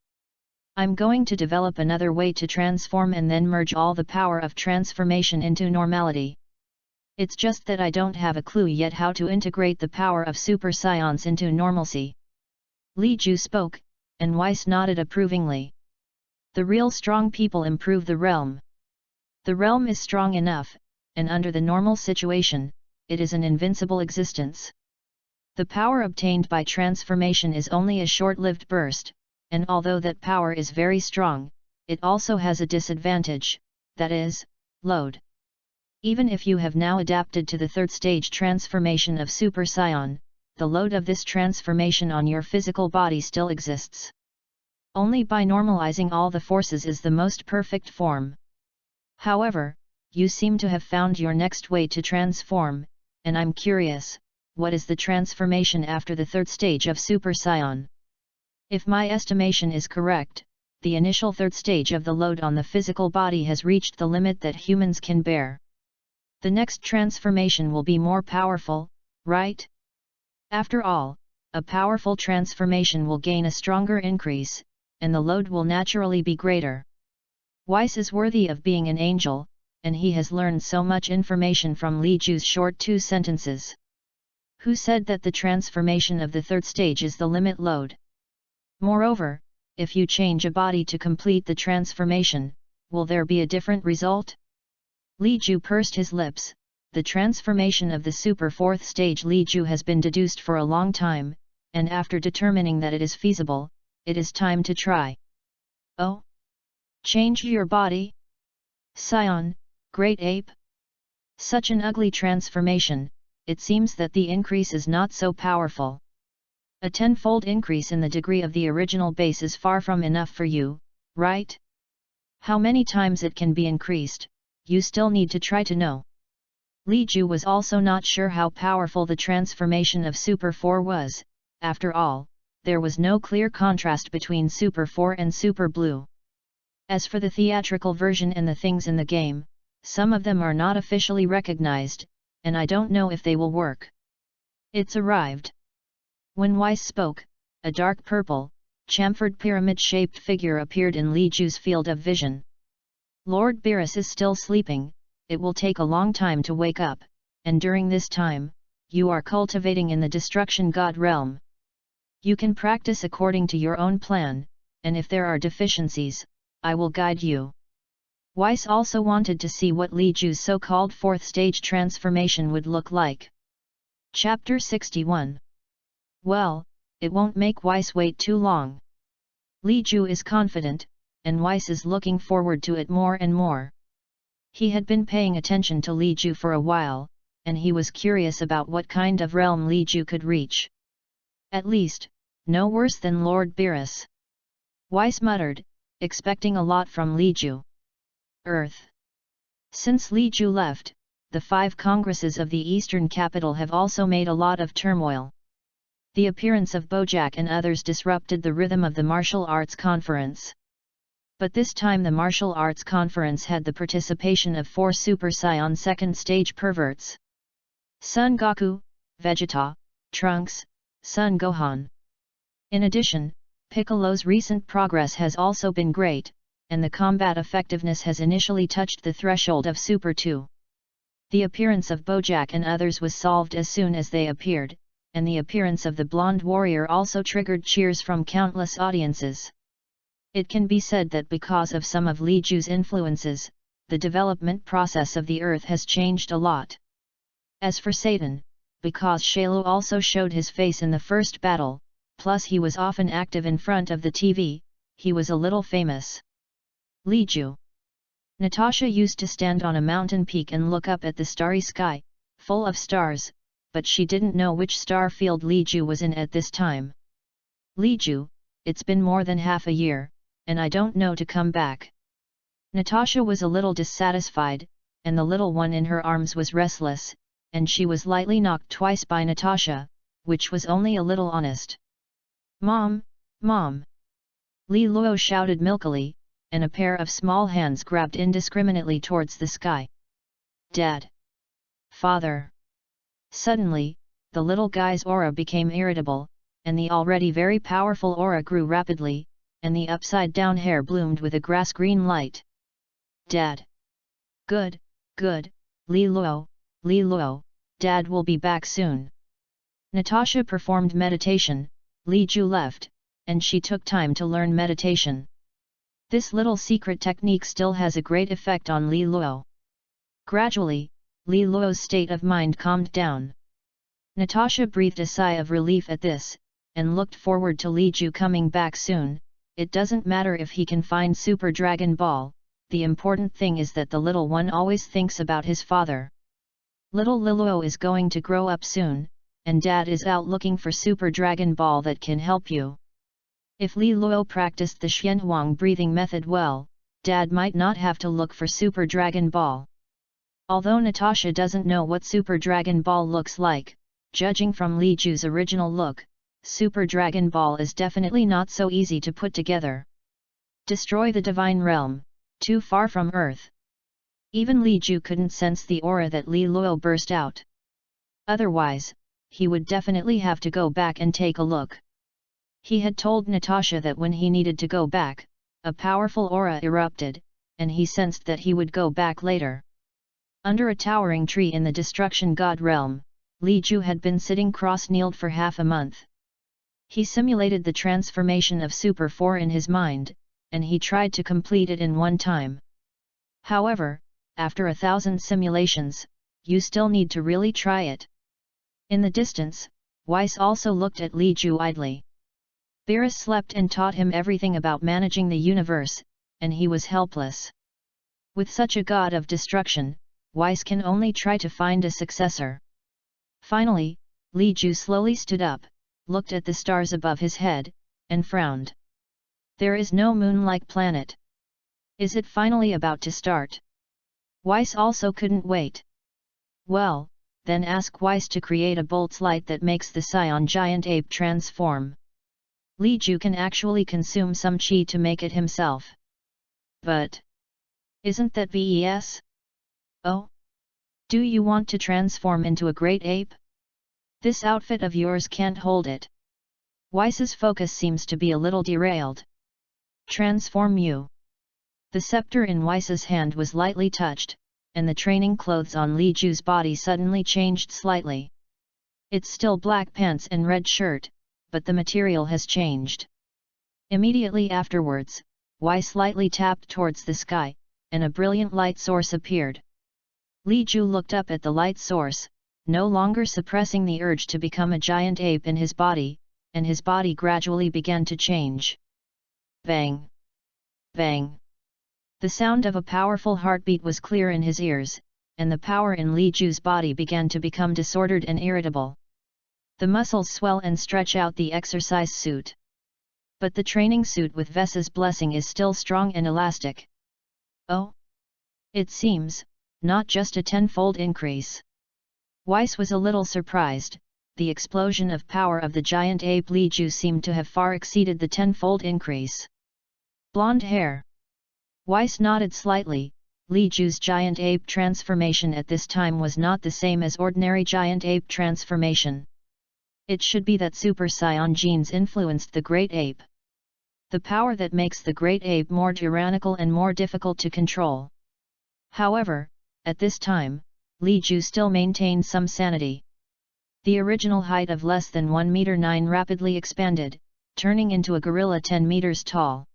I'm going to develop another way to transform and then merge all the power of transformation into normality. It's just that I don't have a clue yet how to integrate the power of Super Scions into normalcy. Li Ju spoke, and Weiss nodded approvingly. The real strong people improve the realm. The realm is strong enough, and under the normal situation, it is an invincible existence. The power obtained by transformation is only a short-lived burst, and although that power is very strong, it also has a disadvantage, that is, load. Even if you have now adapted to the third stage transformation of Super Scion, the load of this transformation on your physical body still exists. Only by normalizing all the forces is the most perfect form. However, you seem to have found your next way to transform, and I'm curious, what is the transformation after the third stage of Super Scion? If my estimation is correct, the initial third stage of the load on the physical body has reached the limit that humans can bear. The next transformation will be more powerful, right? After all, a powerful transformation will gain a stronger increase, and the load will naturally be greater. Weiss is worthy of being an angel, and he has learned so much information from Li Ju's short 2 sentences. Who said that the transformation of the third stage is the limit load? Moreover, if you change a body to complete the transformation, will there be a different result? Li Ju pursed his lips. The transformation of the super fourth stage Li Ju has been deduced for a long time, and after determining that it is feasible, it is time to try. Oh? Change your body? Scion, great ape? Such an ugly transformation, it seems that the increase is not so powerful. A 10-fold increase in the degree of the original base is far from enough for you, right? How many times it can be increased, you still need to try to know. Li Ju was also not sure how powerful the transformation of Super 4 was. After all, there was no clear contrast between Super 4 and Super Blue. As for the theatrical version and the things in the game, some of them are not officially recognized, and I don't know if they will work. It's arrived. When Weiss spoke, a dark purple, chamfered pyramid-shaped figure appeared in Li Ju's field of vision. Lord Beerus is still sleeping, it will take a long time to wake up, and during this time, you are cultivating in the Destruction God realm. You can practice according to your own plan, and if there are deficiencies, I will guide you. Weiss also wanted to see what Li Ju's so-called fourth stage transformation would look like. Chapter 61. Well, it won't make Weiss wait too long. Li Ju is confident, and Weiss is looking forward to it more and more. He had been paying attention to Li Ju for a while, and he was curious about what kind of realm Li Ju could reach. At least, no worse than Lord Beerus. Weiss muttered, expecting a lot from Li Ju. Earth. Since Li Ju left, the 5 congresses of the Eastern capital have also made a lot of turmoil. The appearance of Bojack and others disrupted the rhythm of the martial arts conference. But this time the martial arts conference had the participation of 4 Super Saiyan second stage perverts. Son Goku, Vegeta, Trunks, Son Gohan. In addition, Piccolo's recent progress has also been great, and the combat effectiveness has initially touched the threshold of Super 2. The appearance of Bojack and others was solved as soon as they appeared, and the appearance of the blonde warrior also triggered cheers from countless audiences. It can be said that because of some of Li Ju's influences, the development process of the Earth has changed a lot. As for Satan, because Shailu also showed his face in the first battle, plus he was often active in front of the TV, he was a little famous. Li Ju. Natasha used to stand on a mountain peak and look up at the starry sky, full of stars, but she didn't know which star field Li Ju was in at this time. Li Ju, it's been more than half a year, and I don't know to come back. Natasha was a little dissatisfied, and the little one in her arms was restless, and she was lightly knocked twice by Natasha, which was only a little honest. Mom, Mom! Li Luo shouted milkily, and a pair of small hands grabbed indiscriminately towards the sky. Dad! Father! Suddenly, the little guy's aura became irritable, and the already very powerful aura grew rapidly, and the upside-down hair bloomed with a grass-green light. Dad! Good, good, Li Luo, Dad will be back soon. Natasha performed meditation, Li Ju left, and she took time to learn meditation. This little secret technique still has a great effect on Li Luo. Gradually, Li Luo's state of mind calmed down. Natasha breathed a sigh of relief at this, and looked forward to Li Ju coming back soon. It doesn't matter if he can find Super Dragon Ball, the important thing is that the little one always thinks about his father. Little Li Luo is going to grow up soon, and Dad is out looking for Super Dragon Ball that can help you. If Li Luo practiced the Xuanhuang breathing method well, Dad might not have to look for Super Dragon Ball. Although Natasha doesn't know what Super Dragon Ball looks like, judging from Li Ju's original look, Super Dragon Ball is definitely not so easy to put together. Destroy the Divine Realm, too far from Earth. Even Li Ju couldn't sense the aura that Li Luo burst out. Otherwise, he would definitely have to go back and take a look. He had told Natasha that when he needed to go back, a powerful aura erupted, and he sensed that he would go back later. Under a towering tree in the Destruction God realm, Li Ju had been sitting cross-kneeled for half a month. He simulated the transformation of Super 4 in his mind, and he tried to complete it in one time. However, after 1,000 simulations, you still need to really try it. In the distance, Weiss also looked at Li Ju idly. Beerus slept and taught him everything about managing the universe, and he was helpless. With such a god of destruction, Weiss can only try to find a successor. Finally, Li Ju slowly stood up, looked at the stars above his head, and frowned. There is no moon-like planet. Is it finally about to start? Weiss also couldn't wait. Well, then ask Weiss to create a bolt's light that makes the Scion giant ape transform. Li Ju can actually consume some qi to make it himself. But isn't that VES? Oh? Do you want to transform into a great ape? This outfit of yours can't hold it. Weiss's focus seems to be a little derailed. Transform you. The scepter in Weiss's hand was lightly touched, and the training clothes on Li Ju's body suddenly changed slightly. It's still black pants and red shirt, but the material has changed. Immediately afterwards, Weiss slightly tapped towards the sky, and a brilliant light source appeared. Li Ju looked up at the light source, no longer suppressing the urge to become a giant ape in his body, and his body gradually began to change. Bang! Bang! The sound of a powerful heartbeat was clear in his ears, and the power in Li Ju's body began to become disordered and irritable. The muscles swell and stretch out the exercise suit. But the training suit with Vessa's blessing is still strong and elastic. Oh? It seems, not just a tenfold increase. Weiss was a little surprised. The explosion of power of the giant ape Li Ju seemed to have far exceeded the tenfold increase. Blonde hair. Weiss nodded slightly. Li Ju's giant ape transformation at this time was not the same as ordinary giant ape transformation. It should be that Super Saiyan genes influenced the great ape. The power that makes the great ape more tyrannical and more difficult to control. However, at this time, Li Ju still maintained some sanity. The original height of less than 1 meter 9 rapidly expanded, turning into a gorilla 10 meters tall.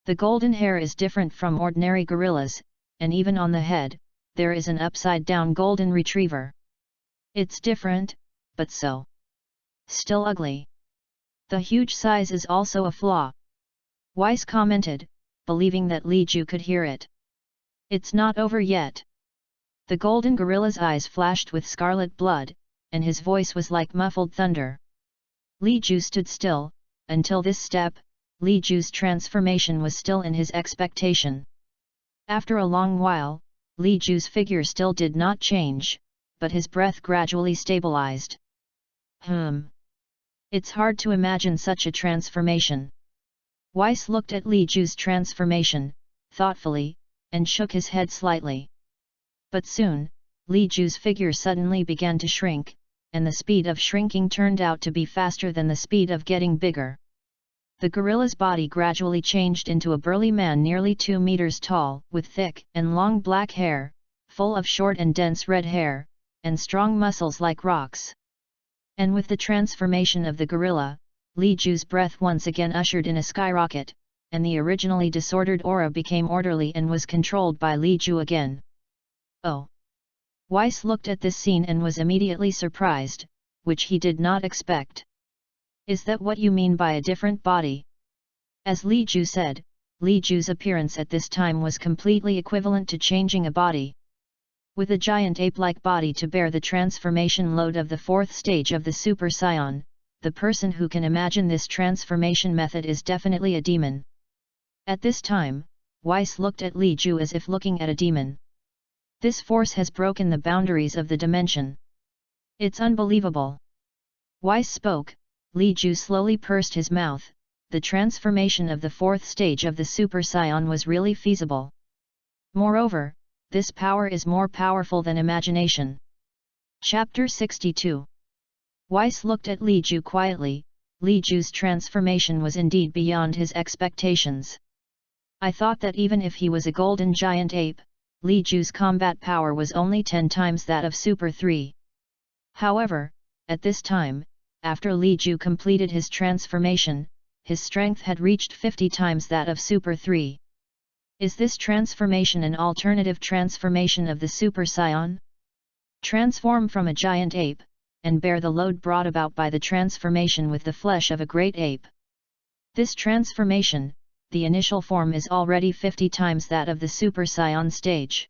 The golden hair is different from ordinary gorillas, and even on the head, there is an upside-down golden retriever. It's different, but so still ugly. The huge size is also a flaw. Weiss commented, believing that Li Ju could hear it. It's not over yet. The golden gorilla's eyes flashed with scarlet blood, and his voice was like muffled thunder. Li Ju stood still. Until this step, Li Ju's transformation was still in his expectation. After a long while, Li Ju's figure still did not change, but his breath gradually stabilized. It's hard to imagine such a transformation. Weiss looked at Li Ju's transformation, thoughtfully, and shook his head slightly. But soon, Li Ju's figure suddenly began to shrink, and the speed of shrinking turned out to be faster than the speed of getting bigger. The gorilla's body gradually changed into a burly man nearly 2 meters tall, with thick and long black hair, full of short and dense red hair, and strong muscles like rocks. And with the transformation of the gorilla, Li Ju's breath once again ushered in a skyrocket, and the originally disordered aura became orderly and was controlled by Li Ju again. Oh! Weiss looked at this scene and was immediately surprised, which he did not expect. Is that what you mean by a different body? As Li Ju said, Li Ju's appearance at this time was completely equivalent to changing a body. With a giant ape-like body to bear the transformation load of the 4th stage of the Super Saiyan, the person who can imagine this transformation method is definitely a demon. At this time, Weiss looked at Li Ju as if looking at a demon. This force has broken the boundaries of the dimension. It's unbelievable. Weiss spoke. Li Ju slowly pursed his mouth. The transformation of the 4th stage of the Super Saiyan was really feasible. Moreover, this power is more powerful than imagination. Chapter 62. Weiss looked at Li Ju quietly. Li Ju's transformation was indeed beyond his expectations. I thought that even if he was a golden giant ape, Li Ju's combat power was only 10 times that of Super 3. However, at this time, after Li Ju completed his transformation, his strength had reached 50 times that of Super 3. Is this transformation an alternative transformation of the Super Saiyan? Transform from a giant ape, and bear the load brought about by the transformation with the flesh of a great ape. This transformation, the initial form is already 50 times that of the Super Saiyan stage.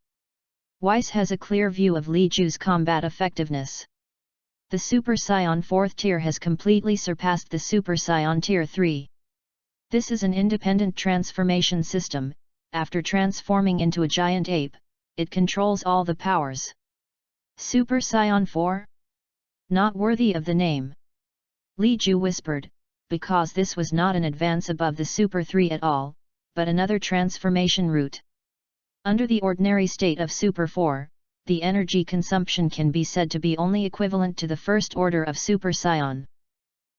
Weiss has a clear view of Li Ju's combat effectiveness. The Super Saiyan 4th tier has completely surpassed the Super Saiyan Tier 3. This is an independent transformation system. After transforming into a giant ape, it controls all the powers. Super Saiyan 4? Not worthy of the name. Li Ju whispered, because this was not an advance above the Super 3 at all, but another transformation route. Under the ordinary state of Super 4, the energy consumption can be said to be only equivalent to the first order of Super Saiyan.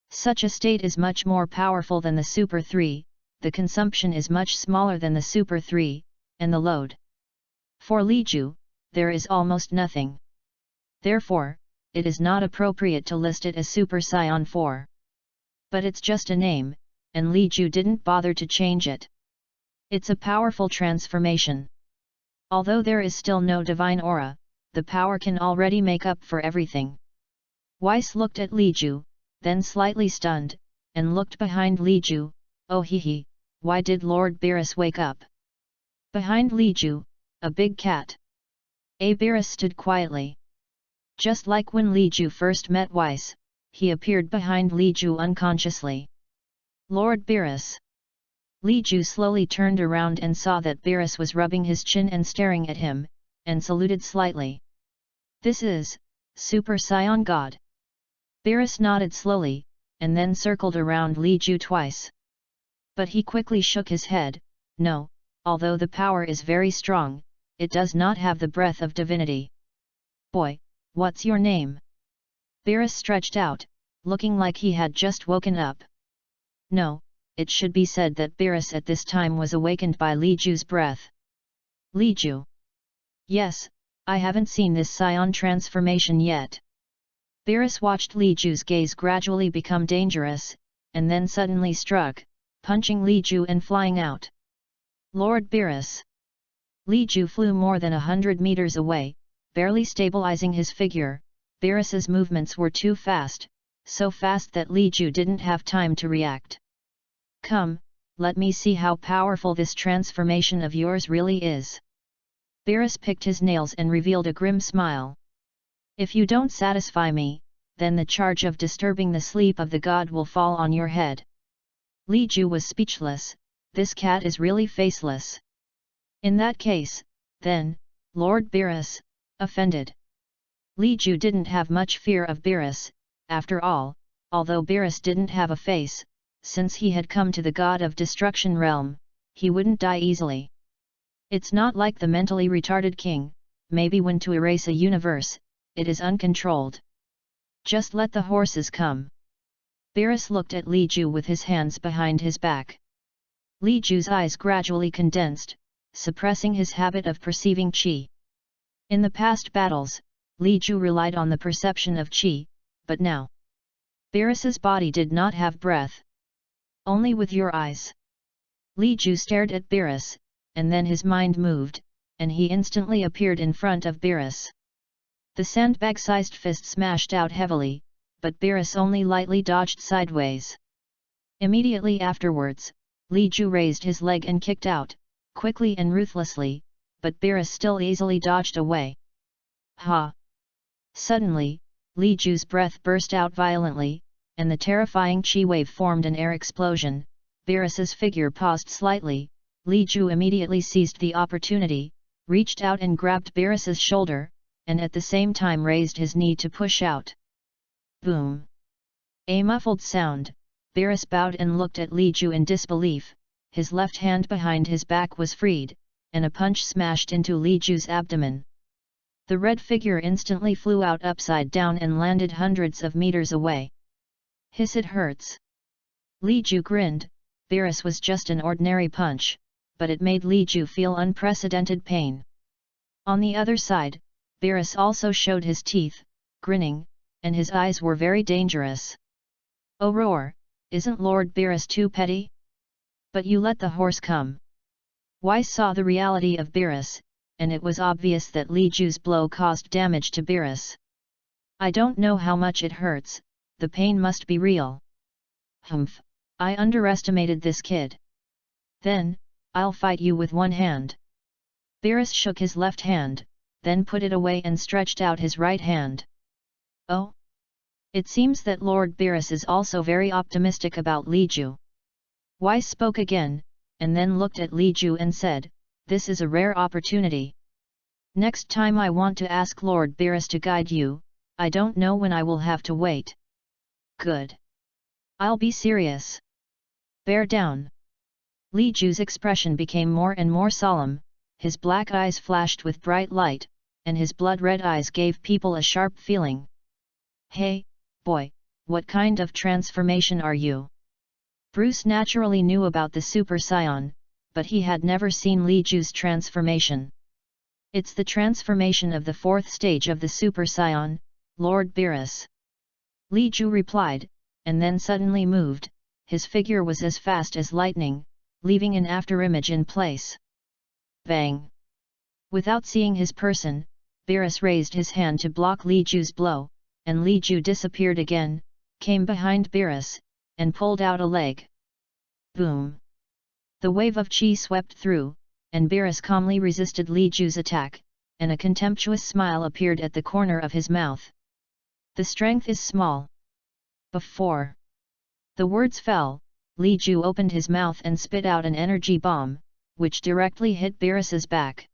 Such a state is much more powerful than the Super 3, the consumption is much smaller than the Super 3, and the load. For Li Ju, there is almost nothing. Therefore, it is not appropriate to list it as Super Saiyan 4. But it's just a name, and Li Ju didn't bother to change it. It's a powerful transformation. Although there is still no divine aura, the power can already make up for everything. Weiss looked at Li Ju, then slightly stunned, and looked behind Li Ju. Oh he, why did Lord Beerus wake up? Behind Li Ju, a big cat. Beerus stood quietly. Just like when Li Ju first met Weiss, he appeared behind Li Ju unconsciously. Lord Beerus. Li Ju slowly turned around and saw that Beerus was rubbing his chin and staring at him, and saluted slightly. This is Super Saiyan God. Beerus nodded slowly, and then circled around Li Ju twice. But he quickly shook his head. No, although the power is very strong, it does not have the breath of divinity. Boy, what's your name? Beerus stretched out, looking like he had just woken up. No, it should be said that Beerus at this time was awakened by Li Ju's breath. Li Ju. Yes, I haven't seen this Saiyan transformation yet. Beerus watched Li Ju's gaze gradually become dangerous, and then suddenly struck, punching Li Ju and flying out. Lord Beerus. Li Ju flew more than 100 meters away, barely stabilizing his figure. Beerus's movements were too fast, so fast that Li Ju didn't have time to react. Come, let me see how powerful this transformation of yours really is. Beerus picked his nails and revealed a grim smile. If you don't satisfy me, then the charge of disturbing the sleep of the god will fall on your head. Li Ju was speechless. This cat is really faceless. In that case, then, Lord Beerus, offended. Li Ju didn't have much fear of Beerus. After all, although Beerus didn't have a face, since he had come to the god of destruction realm, he wouldn't die easily. It's not like the mentally retarded king, maybe when to erase a universe, it is uncontrolled. Just let the horses come. Beerus looked at Li Ju with his hands behind his back. Li Ju's eyes gradually condensed, suppressing his habit of perceiving qi. In the past battles, Li Ju relied on the perception of qi, but now, Beerus's body did not have breath. Only with your eyes. Li Ju stared at Beerus, and then his mind moved, and he instantly appeared in front of Beerus. The sandbag-sized fist smashed out heavily, but Beerus only lightly dodged sideways. Immediately afterwards, Li Ju raised his leg and kicked out, quickly and ruthlessly, but Beerus still easily dodged away. Ha! Suddenly, Li Ju's breath burst out violently, and the terrifying qi wave formed an air explosion. Beerus's figure paused slightly. Li Ju immediately seized the opportunity, reached out and grabbed Beerus's shoulder, and at the same time raised his knee to push out. Boom! A muffled sound. Beerus bowed and looked at Li Ju in disbelief. His left hand behind his back was freed, and a punch smashed into Li Ju's abdomen. The red figure instantly flew out upside down and landed hundreds of meters away. Hiss, it hurts. Li Ju grinned. Beerus was just an ordinary punch, but it made Li Ju feel unprecedented pain. On the other side, Beerus also showed his teeth, grinning, and his eyes were very dangerous. Oh roar, isn't Lord Beerus too petty? But you let the horse come. Weiss saw the reality of Beerus, and it was obvious that Li Ju's blow caused damage to Beerus. I don't know how much it hurts, the pain must be real. Humph, I underestimated this kid. Then, I'll fight you with one hand. Beerus shook his left hand, then put it away and stretched out his right hand. Oh? It seems that Lord Beerus is also very optimistic about Li Ju. Weiss spoke again, and then looked at Li Ju and said, this is a rare opportunity. Next time I want to ask Lord Beerus to guide you, I don't know when I will have to wait. Good. I'll be serious. Bear down. Li Ju's expression became more and more solemn, his black eyes flashed with bright light, and his blood-red eyes gave people a sharp feeling. Hey, boy, what kind of transformation are you? Bruce naturally knew about the Super Saiyan, but he had never seen Li Ju's transformation. It's the transformation of the fourth stage of the Super Saiyan, Lord Beerus. Li Ju replied, and then suddenly moved, his figure was as fast as lightning, leaving an afterimage in place. Bang! Without seeing his person, Beerus raised his hand to block Li Ju's blow, and Li Ju disappeared again, came behind Beerus, and pulled out a leg. Boom! The wave of chi swept through, and Beerus calmly resisted Li Ju's attack, and a contemptuous smile appeared at the corner of his mouth. The strength is small. Before the words fell, Li Ju opened his mouth and spit out an energy bomb, which directly hit Beerus's back.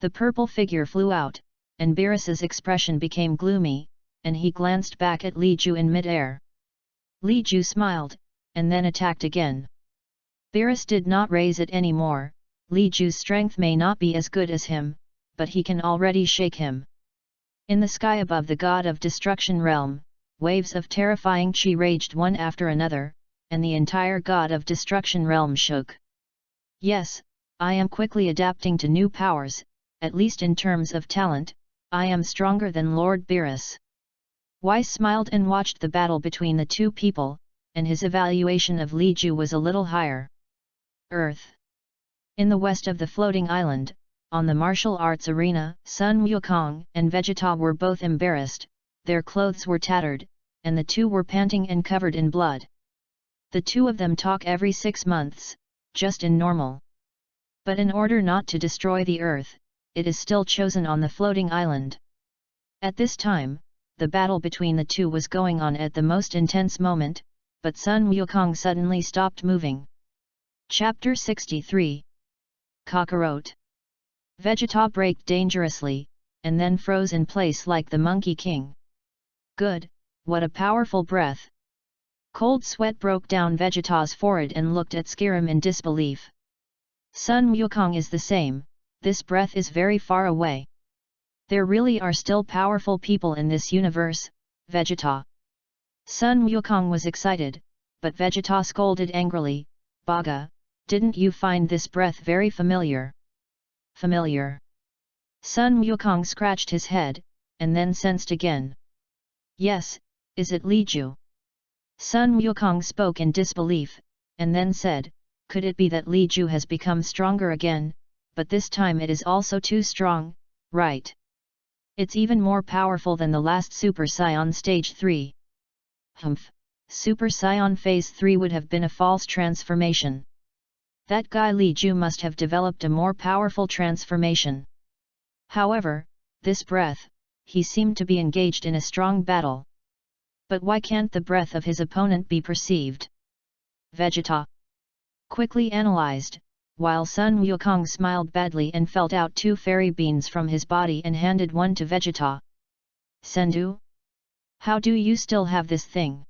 The purple figure flew out, and Beerus's expression became gloomy, and he glanced back at Li Ju in mid-air. Li Ju smiled, and then attacked again. Beerus did not raise it anymore. Li Ju's strength may not be as good as him, but he can already shake him. In the sky above the god of destruction realm, waves of terrifying chi raged one after another, and the entire god of destruction realm shook. Yes, I am quickly adapting to new powers, at least in terms of talent, I am stronger than Lord Beerus. Weiss smiled and watched the battle between the two people, and his evaluation of Li Ju was a little higher. Earth. In the west of the floating island, on the martial arts arena, Xuanhuang and Vegeta were both embarrassed, their clothes were tattered, and the two were panting and covered in blood. The two of them talk every 6 months, just in normal. But in order not to destroy the earth, it is still chosen on the floating island. At this time, the battle between the two was going on at the most intense moment, but Xuanhuang suddenly stopped moving. Chapter 63. Cockroach. Vegeta braked dangerously, and then froze in place like the Monkey King. Good, what a powerful breath! Cold sweat broke down Vegeta's forehead and looked at Skyrim in disbelief. Xuanhuang is the same, this breath is very far away. There really are still powerful people in this universe, Vegeta. Xuanhuang was excited, but Vegeta scolded angrily, Baga, didn't you find this breath very familiar? Familiar. Xuanhuang scratched his head, and then sensed again. Yes, is it Li Ju? Xuanhuang spoke in disbelief, and then said, could it be that Li Ju has become stronger again, but this time it is also too strong, right? It's even more powerful than the last Super Saiyan Stage 3. Humph, Super Saiyan Phase 3 would have been a false transformation. That guy Li Ju must have developed a more powerful transformation. However, this breath, he seemed to be engaged in a strong battle. But why can't the breath of his opponent be perceived? Vegeta quickly analyzed, while Xuanhuang smiled badly and felt out 2 fairy beans from his body and handed one to Vegeta. Sendu? How do you still have this thing?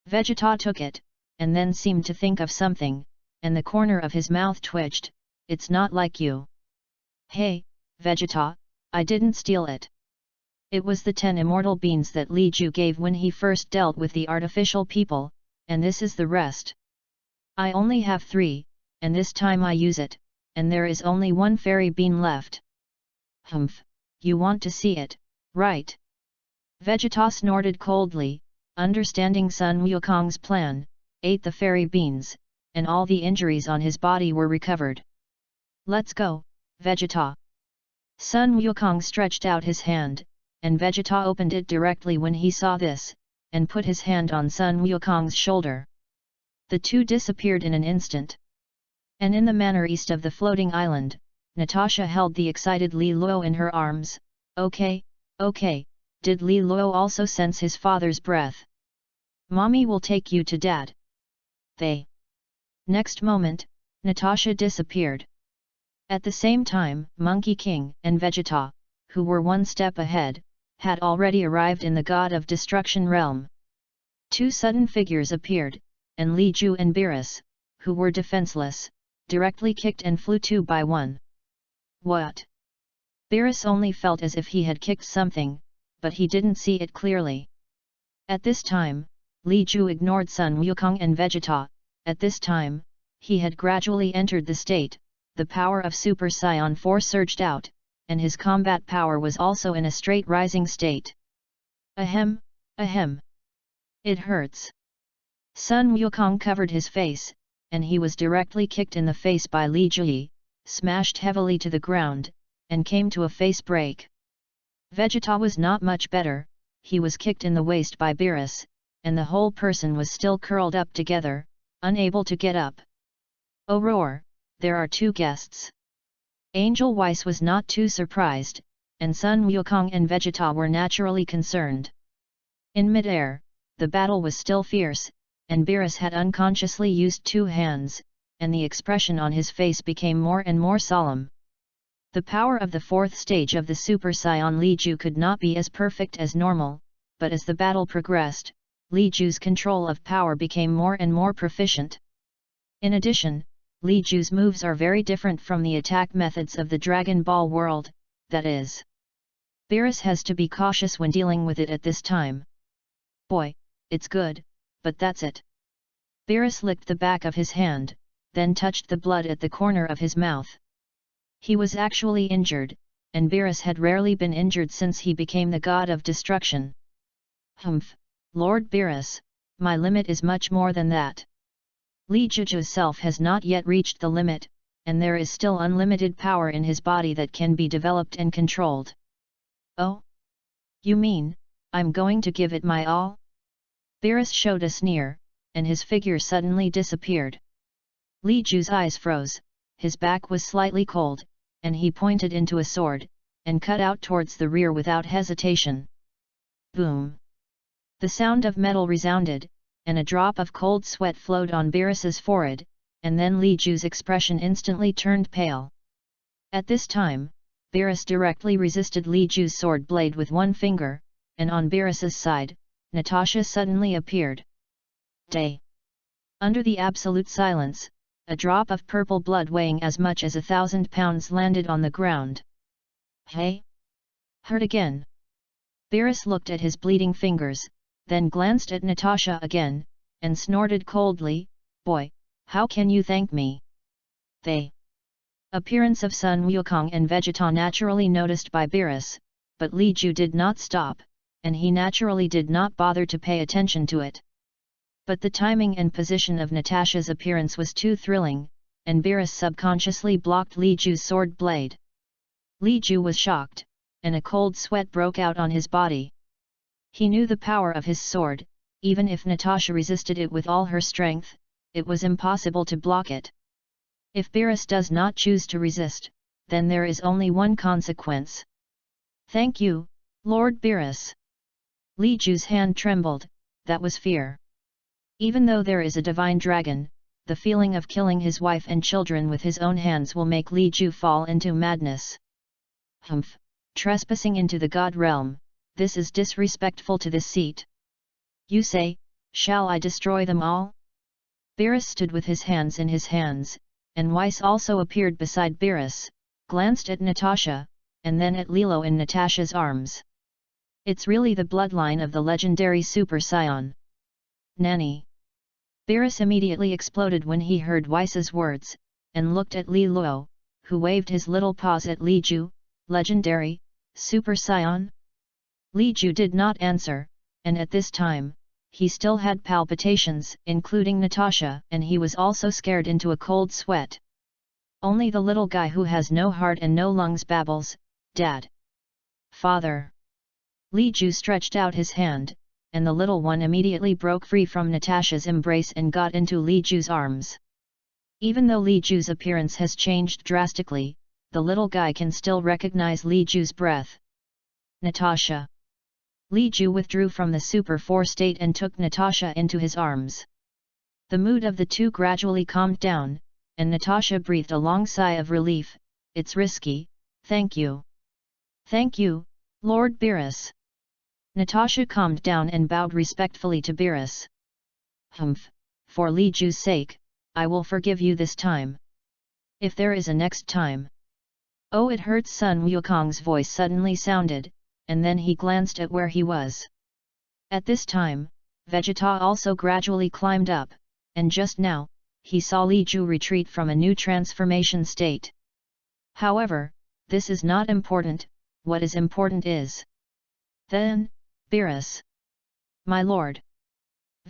Vegeta took it, and then seemed to think of something, and the corner of his mouth twitched, it's not like you. Hey, Vegeta, I didn't steal it. It was the 10 immortal beans that Li Ju gave when he first dealt with the artificial people, and this is the rest. I only have 3, and this time I use it, and there is only 1 fairy bean left. Humph, you want to see it, right? Vegeta snorted coldly, understanding Xuanhuang's plan, ate the fairy beans, and all the injuries on his body were recovered. Let's go, Vegeta. Xuanhuang stretched out his hand, and Vegeta opened it directly when he saw this, and put his hand on Xuanhuang's shoulder. The two disappeared in an instant. And in the manor east of the floating island, Natasha held the excited Li Luo in her arms. Okay, did Li Luo also sense his father's breath? Mommy will take you to Dad. Next moment, Natasha disappeared. At the same time, Monkey King and Vegeta, who were 1 step ahead, had already arrived in the God of Destruction realm. Two sudden figures appeared, and Li Ju and Beerus, who were defenseless, directly kicked and flew two by one. What? Beerus only felt as if he had kicked something, but he didn't see it clearly. At this time, Li Ju ignored Sun Wukong and Vegeta. At this time, he had gradually entered the state, the power of Super Saiyan 4 surged out, and his combat power was also in a straight rising state. Ahem, ahem. It hurts. Sun Wukong covered his face, and he was directly kicked in the face by Li Ju, smashed heavily to the ground, and came to a face break. Vegeta was not much better, he was kicked in the waist by Beerus, and the whole person was still curled up together, unable to get up. Oh roar, there are two guests. Angel Weiss was not too surprised, and Sun Wukong and Vegeta were naturally concerned. In mid-air, the battle was still fierce, and Beerus had unconsciously used two hands, and the expression on his face became more and more solemn. The power of the fourth stage of the Super Saiyan Li Ju could not be as perfect as normal, but as the battle progressed, Li Ju's control of power became more and more proficient. In addition, Li Ju's moves are very different from the attack methods of the Dragon Ball world, that is. Beerus has to be cautious when dealing with it at this time. Boy, it's good, but that's it. Beerus licked the back of his hand, then touched the blood at the corner of his mouth. He was actually injured, and Beerus had rarely been injured since he became the god of destruction. Humph, Lord Beerus, my limit is much more than that. Li Juju's self has not yet reached the limit, and there is still unlimited power in his body that can be developed and controlled. Oh? You mean, I'm going to give it my all? Beerus showed a sneer, and his figure suddenly disappeared. Li Ju's eyes froze, his back was slightly cold, and he pointed into a sword, and cut out towards the rear without hesitation. Boom! The sound of metal resounded, and a drop of cold sweat flowed on Beerus's forehead, and then Li Ju's expression instantly turned pale. At this time, Beerus directly resisted Li Ju's sword blade with one finger, and on Beerus's side, Natasha suddenly appeared. Day! Under the absolute silence, a drop of purple blood weighing as much as 1,000 pounds landed on the ground. Hey? Hurt again? Beerus looked at his bleeding fingers, then glanced at Natasha again, and snorted coldly, Boy, how can you thank me? They. Appearance of Sun Wukong and Vegeta naturally noticed by Beerus, but Li Ju did not stop, and he naturally did not bother to pay attention to it. But the timing and position of Natasha's appearance was too thrilling, and Beerus subconsciously blocked Li Ju's sword blade. Li Ju was shocked, and a cold sweat broke out on his body. He knew the power of his sword, even if Natasha resisted it with all her strength, it was impossible to block it. If Beerus does not choose to resist, then there is only one consequence. Thank you, Lord Beerus. Li Ju's hand trembled, that was fear. Even though there is a divine dragon, the feeling of killing his wife and children with his own hands will make Li Ju fall into madness. Humph, trespassing into the god realm, this is disrespectful to this seat. You say, shall I destroy them all? Beerus stood with his hands in his hands, and Weiss also appeared beside Beerus, glanced at Natasha, and then at Lilo in Natasha's arms. It's really the bloodline of the legendary Super Saiyan. Nanny! Beerus immediately exploded when he heard Weiss's words, and looked at Li Luo, who waved his little paws at Li Ju, legendary, Super Saiyan? Li Ju did not answer, and at this time, he still had palpitations, including Natasha, and he was also scared into a cold sweat. Only the little guy who has no heart and no lungs babbles, Dad. Father. Li Ju stretched out his hand, and the little one immediately broke free from Natasha's embrace and got into Li Ju's arms. Even though Li Ju's appearance has changed drastically, the little guy can still recognize Li Ju's breath. Natasha. Li Ju withdrew from the Super 4 state and took Natasha into his arms. The mood of the two gradually calmed down, and Natasha breathed a long sigh of relief. It's risky, thank you. Thank you, Lord Beerus. Natasha calmed down and bowed respectfully to Beerus. Humph, for Li Ju's sake, I will forgive you this time. If there is a next time. Oh, it hurts. Sun Wukong's voice suddenly sounded, and then he glanced at where he was. At this time, Vegeta also gradually climbed up, and just now, he saw Li Ju retreat from a new transformation state. However, this is not important. What is important is. Then, Beerus. My lord.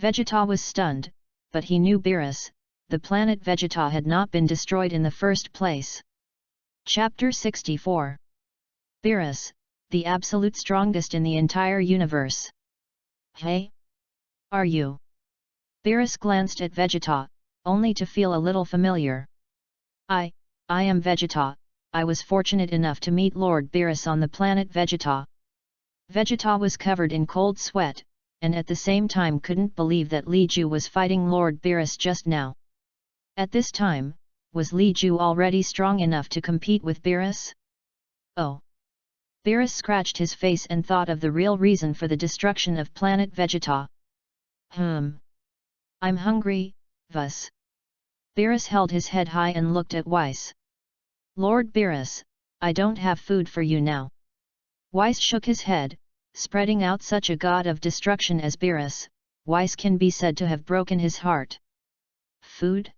Vegeta was stunned, but he knew Beerus, the planet Vegeta had not been destroyed in the first place. Chapter 64. Beerus, the absolute strongest in the entire universe. Hey? Are you? Beerus glanced at Vegeta, only to feel a little familiar. I am Vegeta. I was fortunate enough to meet Lord Beerus on the planet Vegeta. Vegeta was covered in cold sweat, and at the same time couldn't believe that Li Ju was fighting Lord Beerus just now. At this time, was Li Ju already strong enough to compete with Beerus? Oh! Beerus scratched his face and thought of the real reason for the destruction of planet Vegeta. I'm hungry, Vus. Beerus held his head high and looked at Weiss. Lord Beerus, I don't have food for you now. Weiss shook his head, spreading out such a god of destruction as Beerus. Weiss can be said to have broken his heart. Food?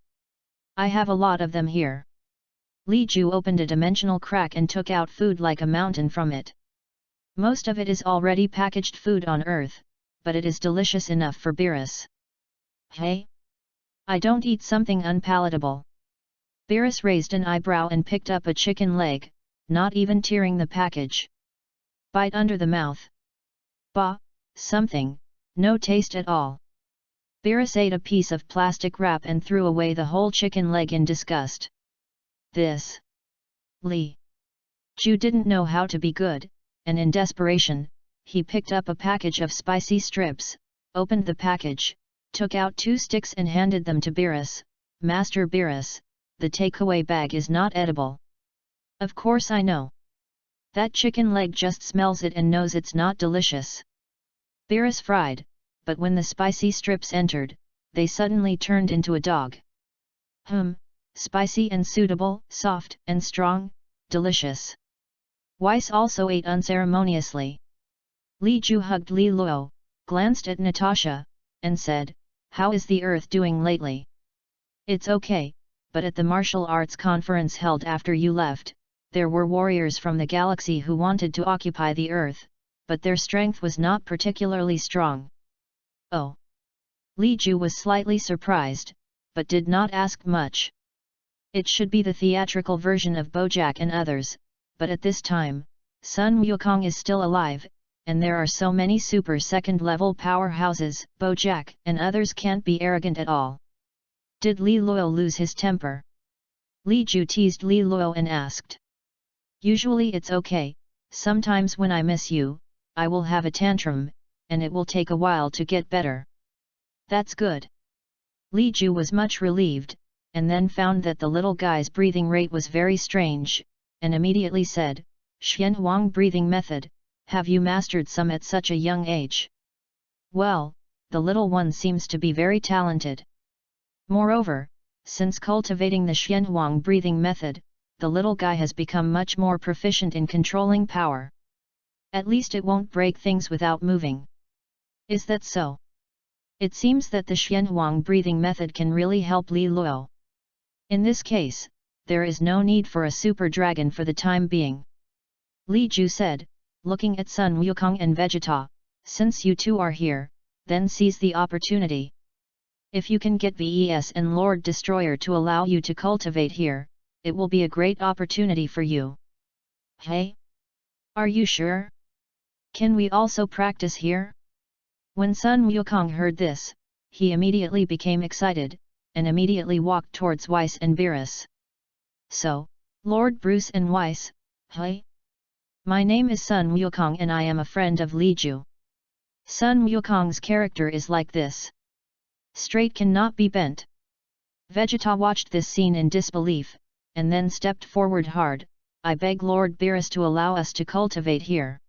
I have a lot of them here. Li Ju opened a dimensional crack and took out food like a mountain from it. Most of it is already packaged food on Earth, but it is delicious enough for Beerus. Hey? I don't eat something unpalatable. Beerus raised an eyebrow and picked up a chicken leg, not even tearing the package. Bite under the mouth. Bah, something, no taste at all. Beerus ate a piece of plastic wrap and threw away the whole chicken leg in disgust. This. Li Ju didn't know how to be good, and in desperation, he picked up a package of spicy strips, opened the package, took out 2 sticks and handed them to Beerus. Master Beerus, the takeaway bag is not edible. Of course I know. That chicken leg just smells it and knows it's not delicious. Beerus fried, but when the spicy strips entered, they suddenly turned into a dog. Spicy and suitable, soft and strong, delicious. Weiss also ate unceremoniously. Li Ju hugged Li Luo, glanced at Natasha, and said, How is the Earth doing lately? It's okay, but at the martial arts conference held after you left, there were warriors from the galaxy who wanted to occupy the Earth, but their strength was not particularly strong. Oh! Li Ju was slightly surprised, but did not ask much. It should be the theatrical version of Bojack and others, but at this time, Sun Wukong is still alive, and there are so many super second-level powerhouses. Bojack and others can't be arrogant at all. Did Li Luo lose his temper? Li Ju teased Li Luo and asked. Usually it's okay, sometimes when I miss you, I will have a tantrum, and it will take a while to get better. That's good. Li Ju was much relieved, and then found that the little guy's breathing rate was very strange, and immediately said, Xuanhuang breathing method, have you mastered some at such a young age? Well, the little one seems to be very talented. Moreover, since cultivating the Xuanhuang breathing method, the little guy has become much more proficient in controlling power. At least it won't break things without moving. Is that so? It seems that the Xuanhuang breathing method can really help Li Luo. In this case, there is no need for a super dragon for the time being. Li Ju said, looking at Sun Wukong and Vegeta, since you two are here, then seize the opportunity. If you can get VES and Lord Destroyer to allow you to cultivate here, it will be a great opportunity for you. Hey? Are you sure? Can we also practice here? When Sun Wukong heard this, he immediately became excited, and immediately walked towards Weiss and Beerus. So, Lord Bruce and Weiss, hey? My name is Sun Wukong and I am a friend of Li Ju. Sun Wukong's character is like this. Straight cannot be bent. Vegeta watched this scene in disbelief, and then stepped forward hard. I beg Lord Beerus to allow us to cultivate here.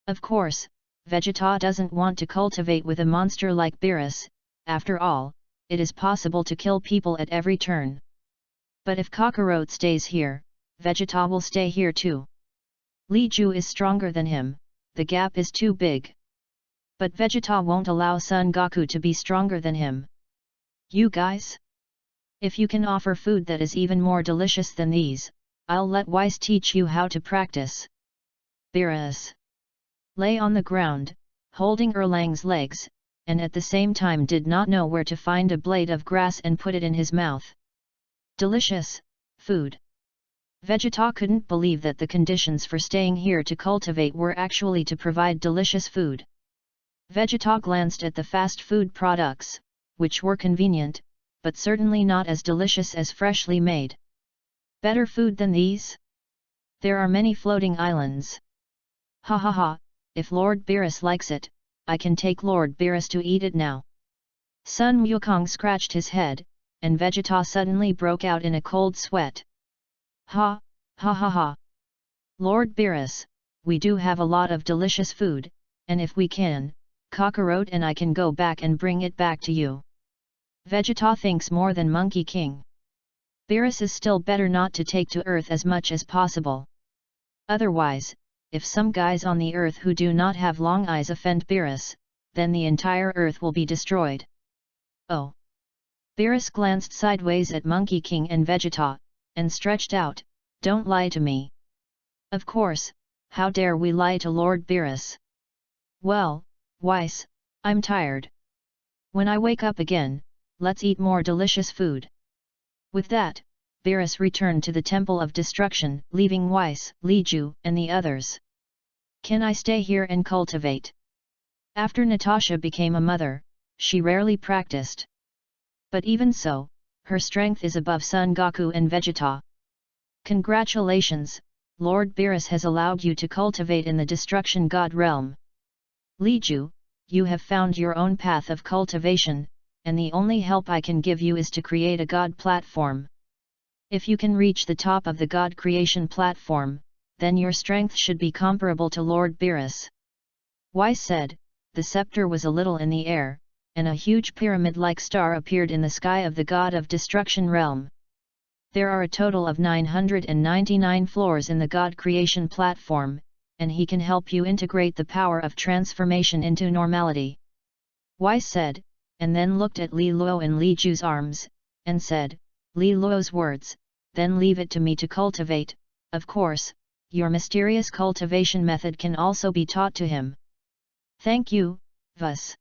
Of course, Vegeta doesn't want to cultivate with a monster like Beerus. After all, it is possible to kill people at every turn. But if Kakarot stays here, Vegeta will stay here too. Li Ju is stronger than him, the gap is too big. But Vegeta won't allow Son Goku to be stronger than him. You guys? If you can offer food that is even more delicious than these, I'll let Weiss teach you how to practice. Beerus lay on the ground, holding Erlang's legs, and at the same time did not know where to find a blade of grass and put it in his mouth. Delicious food. Vegeta couldn't believe that the conditions for staying here to cultivate were actually to provide delicious food. Vegeta glanced at the fast food products, which were convenient, but certainly not as delicious as freshly made. Better food than these? There are many floating islands. Ha ha ha, if Lord Beerus likes it, I can take Lord Beerus to eat it now. Sun Wukong scratched his head, and Vegeta suddenly broke out in a cold sweat. Ha, ha ha ha. Lord Beerus, we do have a lot of delicious food, and if we can, Kakarot and I can go back and bring it back to you. Vegeta thinks more than Monkey King. Beerus is still better not to take to Earth as much as possible. Otherwise, if some guys on the Earth who do not have long eyes offend Beerus, then the entire Earth will be destroyed. Oh! Beerus glanced sideways at Monkey King and Vegeta, and stretched out, "Don't lie to me." Of course, how dare we lie to Lord Beerus? Well, Weiss, I'm tired. When I wake up again, let's eat more delicious food. With that, Beerus returned to the Temple of Destruction, leaving Weiss, Li Ju, and the others. Can I stay here and cultivate? After Natasha became a mother, she rarely practiced. But even so, her strength is above Son Goku and Vegeta. Congratulations, Lord Beerus has allowed you to cultivate in the Destruction God realm. Li Ju, you have found your own path of cultivation, and the only help I can give you is to create a God platform. If you can reach the top of the God creation platform, then your strength should be comparable to Lord Beerus. Weiss said. The scepter was a little in the air, and a huge pyramid-like star appeared in the sky of the God of Destruction realm. There are a total of 999 floors in the God creation platform, and he can help you integrate the power of transformation into normality. Weiss said, and then looked at Li Luo and Li Ju's arms, and said, Li Luo's words, then leave it to me to cultivate. Of course, your mysterious cultivation method can also be taught to him. Thank you, Vus.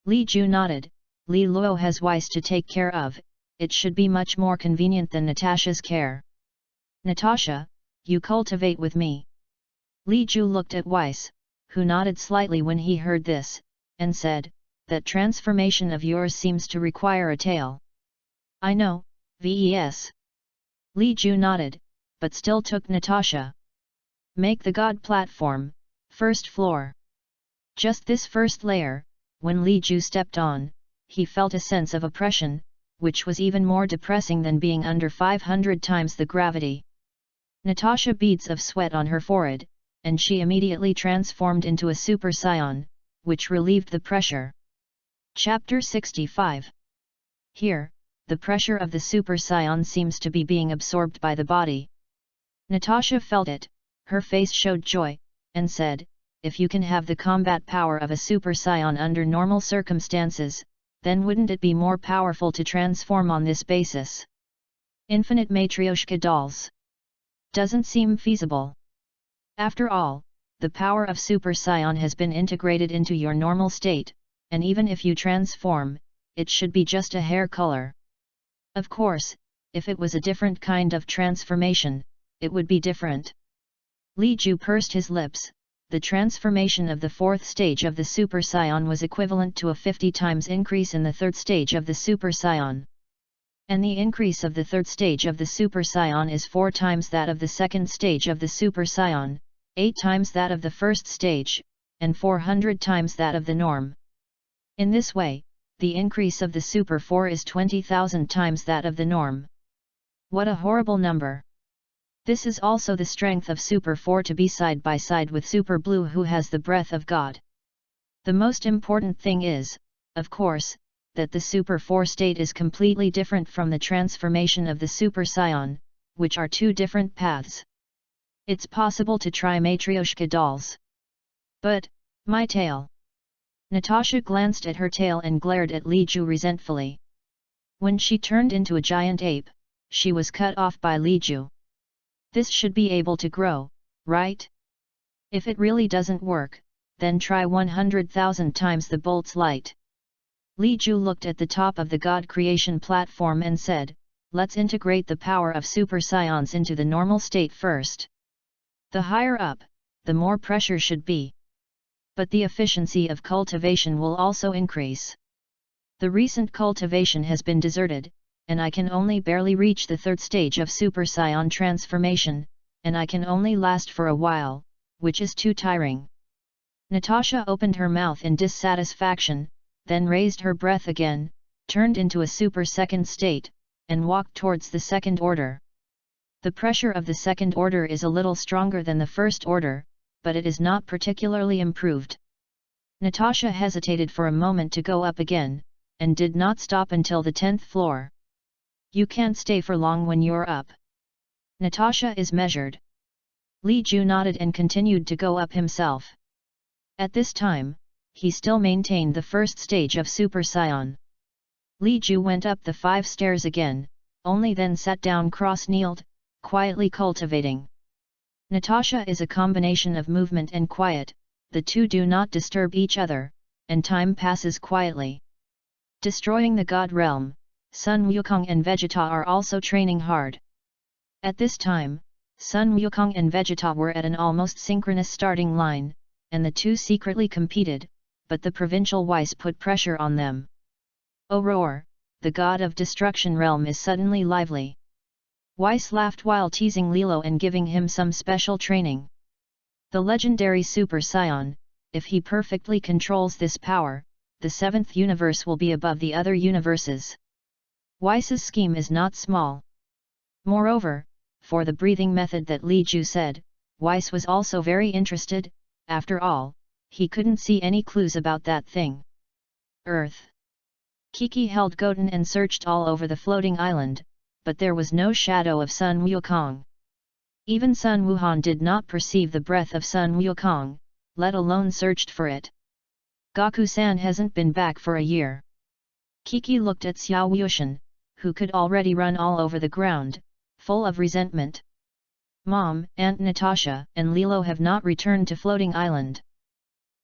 Li Ju nodded. Li Luo has Weiss to take care of, it should be much more convenient than Natasha's care. Natasha, you cultivate with me. Li Ju looked at Weiss, who nodded slightly when he heard this, and said, that transformation of yours seems to require a tail. I know, Ves. Li Ju nodded, but still took Natasha. Make the God platform, first floor. Just this first layer, when Li Ju stepped on, he felt a sense of oppression, which was even more depressing than being under 500 times the gravity. Natasha beads of sweat on her forehead, and she immediately transformed into a Super Saiyan, which relieved the pressure. Chapter 65. Here, the pressure of the Super Saiyan seems to be being absorbed by the body. Natasha felt it, her face showed joy, and said, if you can have the combat power of a Super Saiyan under normal circumstances, then wouldn't it be more powerful to transform on this basis? Infinite Matryoshka dolls. Doesn't seem feasible. After all, the power of Super Saiyan has been integrated into your normal state, and even if you transform, it should be just a hair color. Of course, if it was a different kind of transformation, it would be different. Li Ju pursed his lips. The transformation of the fourth stage of the Super Saiyan was equivalent to a 50 times increase in the third stage of the Super Saiyan. And the increase of the third stage of the Super Saiyan is 4 times that of the second stage of the Super Saiyan, 8 times that of the first stage, and 400 times that of the norm. In this way, the increase of the Super 4 is 20,000 times that of the norm. What a horrible number! This is also the strength of Super 4 to be side by side with Super Blue, who has the breath of God. The most important thing is, of course, that the Super 4 state is completely different from the transformation of the Super Scion, which are two different paths. It's possible to try Matryoshka dolls. But, my tail. Natasha glanced at her tail and glared at Li Ju resentfully. When she turned into a giant ape, she was cut off by Li Ju. This should be able to grow, right? If it really doesn't work, then try 100,000 times the bolt's light. Li Ju looked at the top of the God creation platform and said, let's integrate the power of Super Scions into the normal state first. The higher up, the more pressure should be. But the efficiency of cultivation will also increase. The recent cultivation has been deserted, and I can only barely reach the third stage of Super Scion transformation, and I can only last for a while, which is too tiring. Natasha opened her mouth in dissatisfaction, then raised her breath again, turned into a Super Second state, and walked towards the second order. The pressure of the second order is a little stronger than the first order, but it is not particularly improved. Natasha hesitated for a moment to go up again, and did not stop until the 10th floor. You can't stay for long when you're up. Natasha is measured. Li Ju nodded and continued to go up himself. At this time, he still maintained the first stage of Super Scion. Li Ju went up the 5 stairs again, only then sat down cross-kneeled, quietly cultivating. Natasha is a combination of movement and quiet, the two do not disturb each other, and time passes quietly. Destroying the God realm, Sun Wukong and Vegeta are also training hard. At this time, Sun Wukong and Vegeta were at an almost synchronous starting line, and the two secretly competed, but the provincial Weiss put pressure on them. Aurora, the god of destruction realm, is suddenly lively. Weiss laughed while teasing Lilo and giving him some special training. The legendary Super Scion, if he perfectly controls this power, the 7th universe will be above the other universes. Weiss's scheme is not small. Moreover, for the breathing method that Li Ju said, Weiss was also very interested. After all, he couldn't see any clues about that thing. Earth. Kiki held Goten and searched all over the floating island, but there was no shadow of Sun Wukong. Even Sun Wuhan did not perceive the breath of Sun Wukong, let alone searched for it. Gaku-san hasn't been back for a year. Kiki looked at Xiao Wuxian, who could already run all over the ground, full of resentment. Mom, Aunt Natasha, and Lilo have not returned to Floating Island.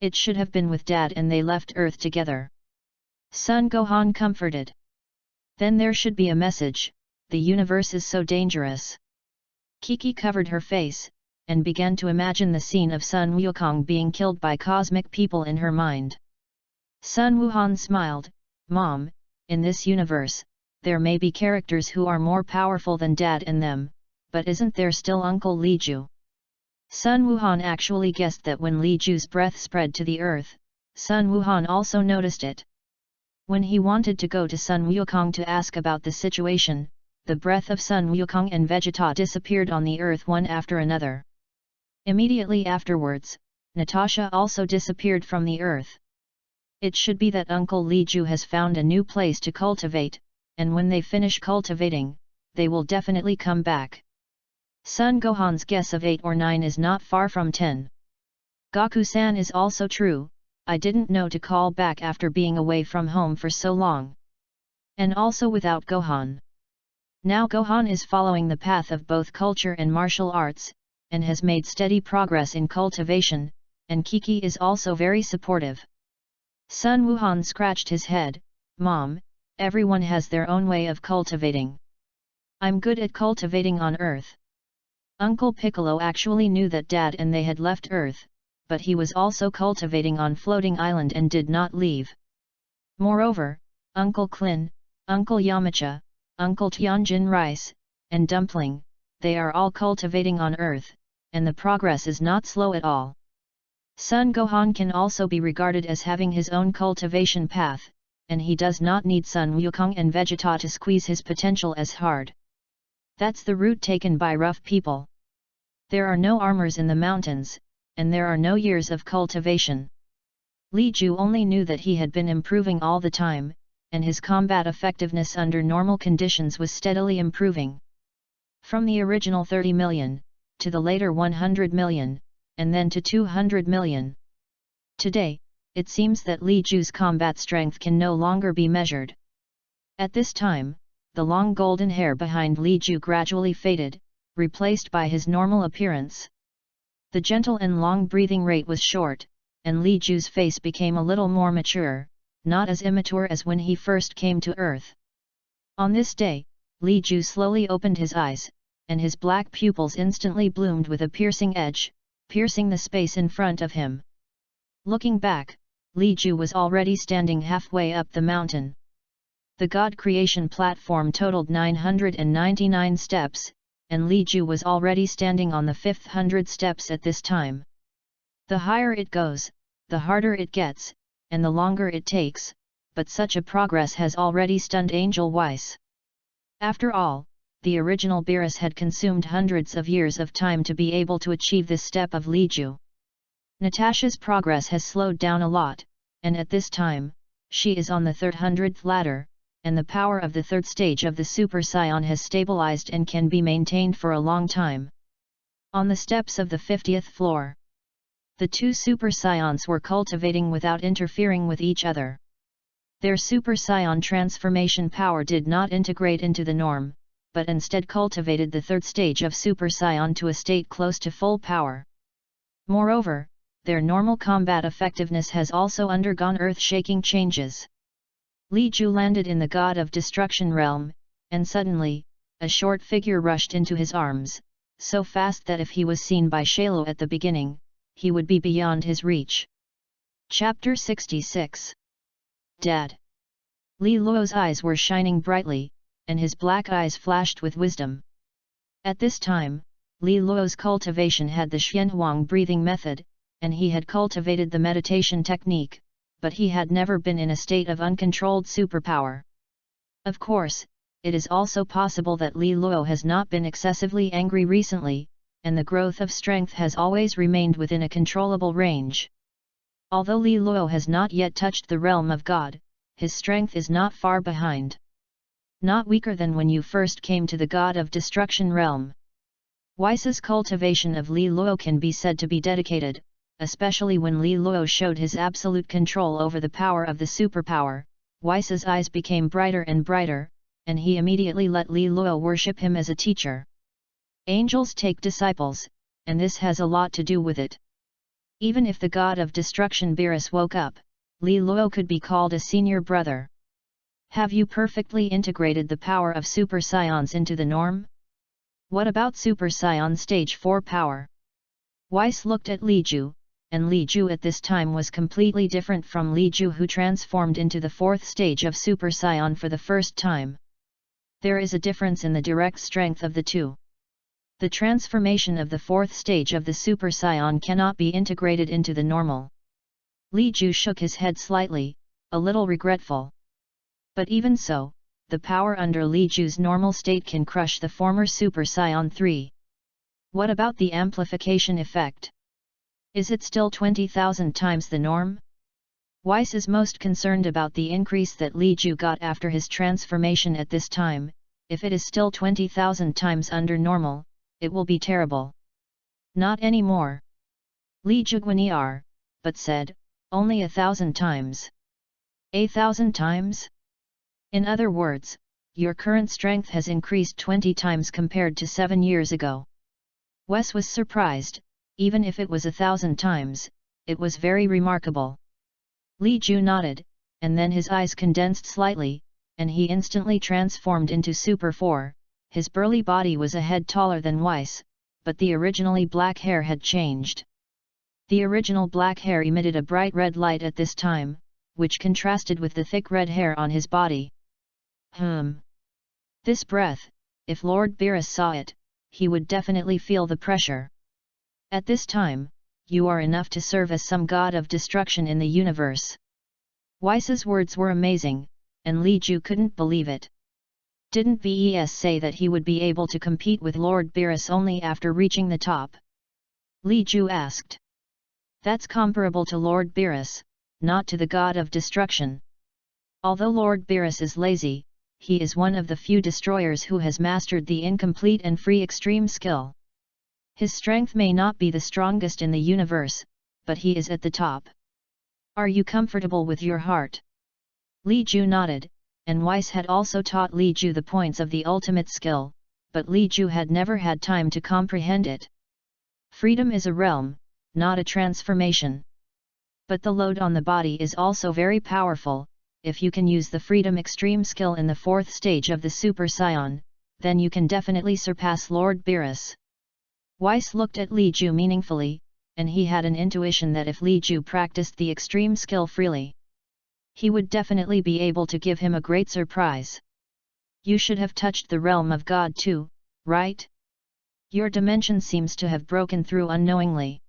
It should have been with Dad and they left Earth together. Son Gohan comforted. Then there should be a message, the universe is so dangerous. Kiki covered her face, and began to imagine the scene of Sun Wukong being killed by cosmic people in her mind. Sun Wuhan smiled, Mom, in this universe, there may be characters who are more powerful than Dad and them, but isn't there still Uncle Li Ju? Sun Wuhan actually guessed that when Li Ju's breath spread to the earth, Sun Wuhan also noticed it. When he wanted to go to Sun Wukong to ask about the situation, the breath of Sun Wukong and Vegeta disappeared on the earth one after another. Immediately afterwards, Natasha also disappeared from the earth. It should be that Uncle Li Ju has found a new place to cultivate, and when they finish cultivating, they will definitely come back. Sun Gohan's guess of 8 or 9 is not far from 10. Gaku-san is also true, I didn't know to call back after being away from home for so long. And also without Gohan. Now Gohan is following the path of both culture and martial arts, and has made steady progress in cultivation, and Kiki is also very supportive. Sun Wuhan scratched his head, Mom, everyone has their own way of cultivating. I'm good at cultivating on Earth. Uncle Piccolo actually knew that Dad and they had left Earth, but he was also cultivating on Floating Island and did not leave. Moreover, Uncle Klin, Uncle Yamcha, Uncle Tianjin Rice, and Dumpling, they are all cultivating on Earth, and the progress is not slow at all. Sun Gohan can also be regarded as having his own cultivation path, and he does not need Sun Wukong and Vegeta to squeeze his potential as hard. That's the route taken by rough people. There are no armors in the mountains, and there are no years of cultivation. Li Ju only knew that he had been improving all the time, and his combat effectiveness under normal conditions was steadily improving. From the original 30 million, to the later 100 million, and then to 200 million. Today, it seems that Li Ju's combat strength can no longer be measured. At this time, the long golden hair behind Li Ju gradually faded, replaced by his normal appearance. The gentle and long breathing rate was short, and Li Ju's face became a little more mature, not as immature as when he first came to Earth. On this day, Li Ju slowly opened his eyes, and his black pupils instantly bloomed with a piercing edge, piercing the space in front of him. Looking back, Li Ju was already standing halfway up the mountain. The God creation platform totaled 999 steps, and Li Ju was already standing on the 500 steps at this time. The higher it goes, the harder it gets, and the longer it takes, but such a progress has already stunned Angel Weiss. After all, the original Beerus had consumed hundreds of years of time to be able to achieve this step of Li Ju. Natasha's progress has slowed down a lot, and at this time, she is on the 300th ladder, and the power of the third stage of the Super Saiyan has stabilized and can be maintained for a long time. On the steps of the 50th floor, the two Super Saiyans were cultivating without interfering with each other. Their Super Saiyan transformation power did not integrate into the norm, but instead cultivated the third stage of Super Saiyan to a state close to full power. Moreover, their normal combat effectiveness has also undergone earth-shaking changes. Li Ju landed in the God of Destruction realm, and suddenly, a short figure rushed into his arms, so fast that if he was seen by Shailu at the beginning, he would be beyond his reach. Chapter 66. Dad. Li Luo's eyes were shining brightly, and his black eyes flashed with wisdom. At this time, Li Luo's cultivation had the Xuanhuang breathing method, and he had cultivated the meditation technique, but he had never been in a state of uncontrolled superpower. Of course, it is also possible that Li Luo has not been excessively angry recently, and the growth of strength has always remained within a controllable range. Although Li Luo has not yet touched the realm of God, his strength is not far behind. Not weaker than when you first came to the God of Destruction realm. Weiss's cultivation of Li Luo can be said to be dedicated, especially when Li Luo showed his absolute control over the power of the superpower. Weiss's eyes became brighter and brighter, and he immediately let Li Luo worship him as a teacher. Angels take disciples, and this has a lot to do with it. Even if the God of Destruction Beerus woke up, Li Luo could be called a senior brother. Have you perfectly integrated the power of Super Saiyans into the norm? What about Super Saiyan Stage 4 power? Weiss looked at Li Ju, and Li Ju at this time was completely different from Li Ju who transformed into the fourth stage of Super Saiyan for the first time. There is a difference in the direct strength of the two. The transformation of the fourth stage of the Super Saiyan cannot be integrated into the normal. Li Ju shook his head slightly, a little regretful. But even so, the power under Li Ju's normal state can crush the former Super Saiyan 3. What about the amplification effect? Is it still 20,000 times the norm? Weiss is most concerned about the increase that Li Ju got after his transformation at this time. If it is still 20,000 times under normal, it will be terrible. Not anymore. Li Ju but said, only 1,000 times. 1,000 times? In other words, your current strength has increased 20 times compared to 7 years ago. Wes was surprised. Even if it was 1,000 times, it was very remarkable. Li Ju nodded, and then his eyes condensed slightly, and he instantly transformed into Super 4. His burly body was a head taller than Weiss, but the originally black hair had changed. The original black hair emitted a bright red light at this time, which contrasted with the thick red hair on his body. This breath, if Lord Beerus saw it, he would definitely feel the pressure. At this time, you are enough to serve as some god of destruction in the universe. Weiss's words were amazing, and Li Ju couldn't believe it. Didn't Ves say that he would be able to compete with Lord Beerus only after reaching the top? Li Ju asked. That's comparable to Lord Beerus, not to the god of destruction. Although Lord Beerus is lazy, he is one of the few destroyers who has mastered the incomplete and free extreme skill. His strength may not be the strongest in the universe, but he is at the top. Are you comfortable with your heart? Li Ju nodded, and Weiss had also taught Li Ju the points of the ultimate skill, but Li Ju had never had time to comprehend it. Freedom is a realm, not a transformation. But the load on the body is also very powerful. If you can use the freedom extreme skill in the 4th stage of the Super Saiyan, then you can definitely surpass Lord Beerus. Weiss looked at Li Ju meaningfully, and he had an intuition that if Li Ju practiced the extreme skill freely, he would definitely be able to give him a great surprise. You should have touched the realm of God too, right? Your dimension seems to have broken through unknowingly.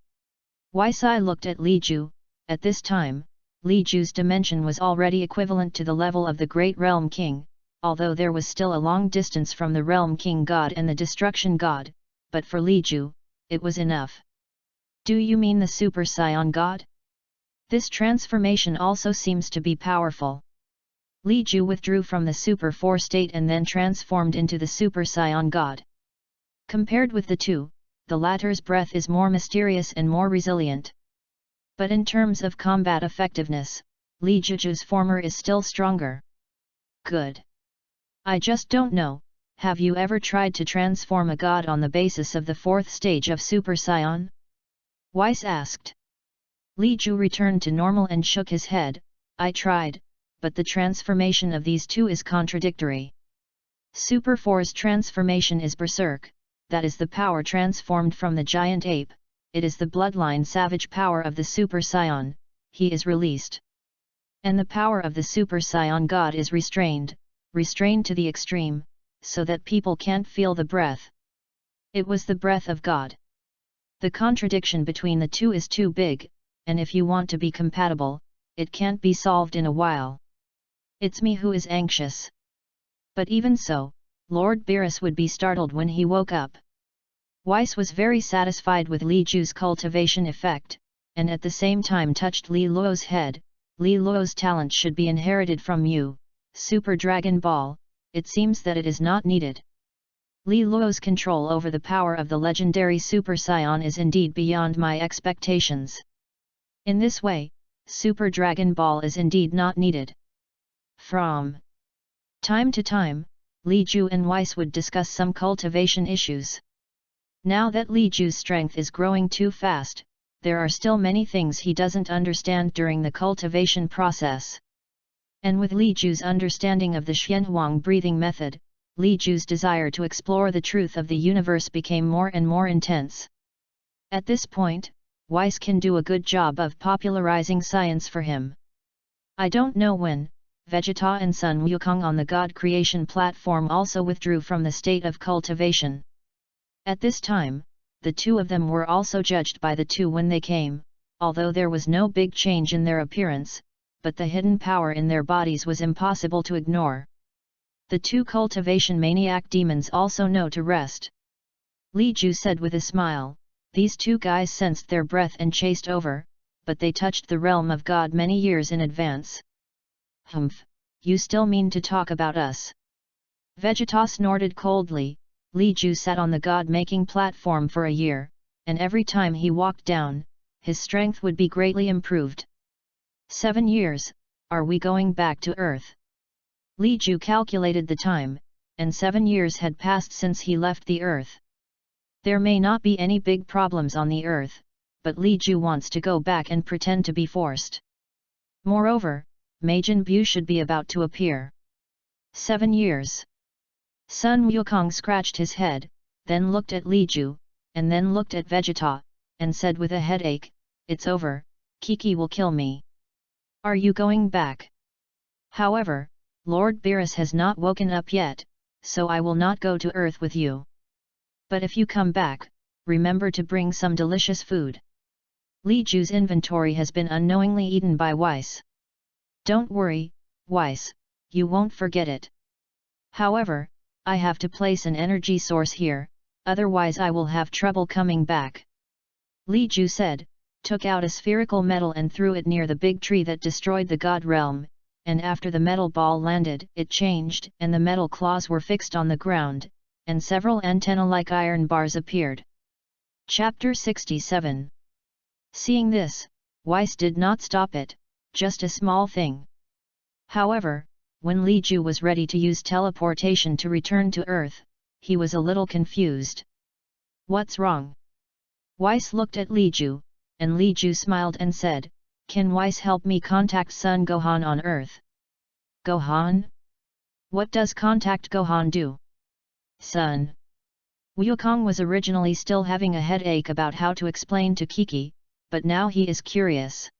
Weiss looked at Li Ju. At this time, Li Ju's dimension was already equivalent to the level of the Great Realm King, although there was still a long distance from the Realm King God and the Destruction God, but for Li Ju, it was enough. Do you mean the Super Saiyan God? This transformation also seems to be powerful. Li Ju withdrew from the Super 4 state and then transformed into the Super Saiyan God. Compared with the two, the latter's breath is more mysterious and more resilient. But in terms of combat effectiveness, Li Juju's former is still stronger. Good. I just don't know, have you ever tried to transform a god on the basis of the 4th stage of Super Saiyan? Weiss asked. Li Ju returned to normal and shook his head. I tried, but the transformation of these two is contradictory. Super 4's transformation is Berserk, that is the power transformed from the giant ape. It is the bloodline savage power of the Super Saiyan, he is released. And the power of the Super Saiyan God is restrained to the extreme, so that people can't feel the breath. It was the breath of God. The contradiction between the two is too big, and if you want to be compatible, it can't be solved in a while. It's me who is anxious. But even so, Lord Beerus would be startled when he woke up. Weiss was very satisfied with Li Ju's cultivation effect, and at the same time touched Li Luo's head. Li Luo's talent should be inherited from you, Super Dragon Ball, it seems that it is not needed. Li Luo's control over the power of the legendary Super Saiyan is indeed beyond my expectations. In this way, Super Dragon Ball is indeed not needed. From time to time, Li Ju and Weiss would discuss some cultivation issues. Now that Li Ju's strength is growing too fast, there are still many things he doesn't understand during the cultivation process. And with Li Ju's understanding of the Xuanhuang breathing method, Li Ju's desire to explore the truth of the universe became more and more intense. At this point, Weiss can do a good job of popularizing science for him. I don't know when, Vegeta and Xuanhuang on the God creation platform also withdrew from the state of cultivation. At this time, the two of them were also judged by the two when they came, although there was no big change in their appearance, but the hidden power in their bodies was impossible to ignore. The two cultivation maniac demons also know to rest. Li Ju said with a smile, these two guys sensed their breath and chased over, but they touched the realm of God many years in advance. Humph, you still mean to talk about us? Vegeta snorted coldly. Li Ju sat on the god-making platform for a year, and every time he walked down, his strength would be greatly improved. 7 years, are we going back to Earth? Li Ju calculated the time, and 7 years had passed since he left the Earth. There may not be any big problems on the Earth, but Li Ju wants to go back and pretend to be forced. Moreover, Majin Buu should be about to appear. 7 years. Xuanhuang scratched his head, then looked at Li Ju, and then looked at Vegeta, and said with a headache, it's over, Kiki will kill me. Are you going back? However, Lord Beerus has not woken up yet, so I will not go to Earth with you. But if you come back, remember to bring some delicious food. Li Ju's inventory has been unknowingly eaten by Weiss. Don't worry, Weiss, you won't forget it. However, I have to place an energy source here, otherwise I will have trouble coming back. Li Ju said, took out a spherical metal and threw it near the big tree that destroyed the god realm, and after the metal ball landed, it changed, and the metal claws were fixed on the ground, and several antenna-like iron bars appeared. Chapter 67. Seeing this, Weiss did not stop it, just a small thing. However, when Li Ju was ready to use teleportation to return to Earth, he was a little confused. What's wrong? Weiss looked at Li Ju, and Li Ju smiled and said, "Can Weiss help me contact Sun Gohan on Earth?" Gohan? What does contact Gohan do? Sun. Wukong was originally still having a headache about how to explain to Kiki, but now he is curious.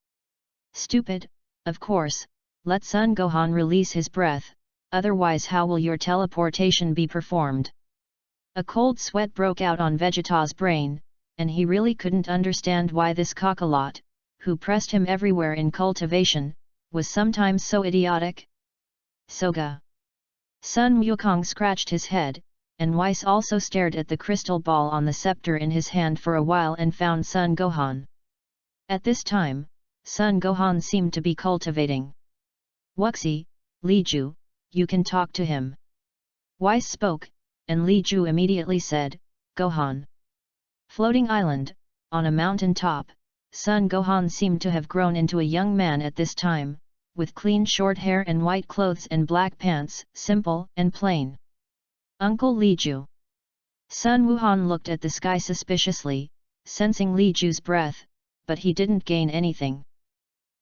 Stupid, of course, let Sun Gohan release his breath, otherwise how will your teleportation be performed? A cold sweat broke out on Vegeta's brain, and he really couldn't understand why this cockalot, who pressed him everywhere in cultivation, was sometimes so idiotic. Soga. Sun Wukong scratched his head, and Weiss also stared at the crystal ball on the scepter in his hand for a while and found Sun Gohan. At this time, Sun Gohan seemed to be cultivating. "Wuxi, Li Ju, you can talk to him." Weiss spoke, and Li Ju immediately said, "Gohan." Floating island, on a mountain top, Sun Gohan seemed to have grown into a young man at this time, with clean short hair and white clothes and black pants, simple and plain. "Uncle Li Ju." Sun Wuhan looked at the sky suspiciously, sensing Li Ju's breath, but he didn't gain anything.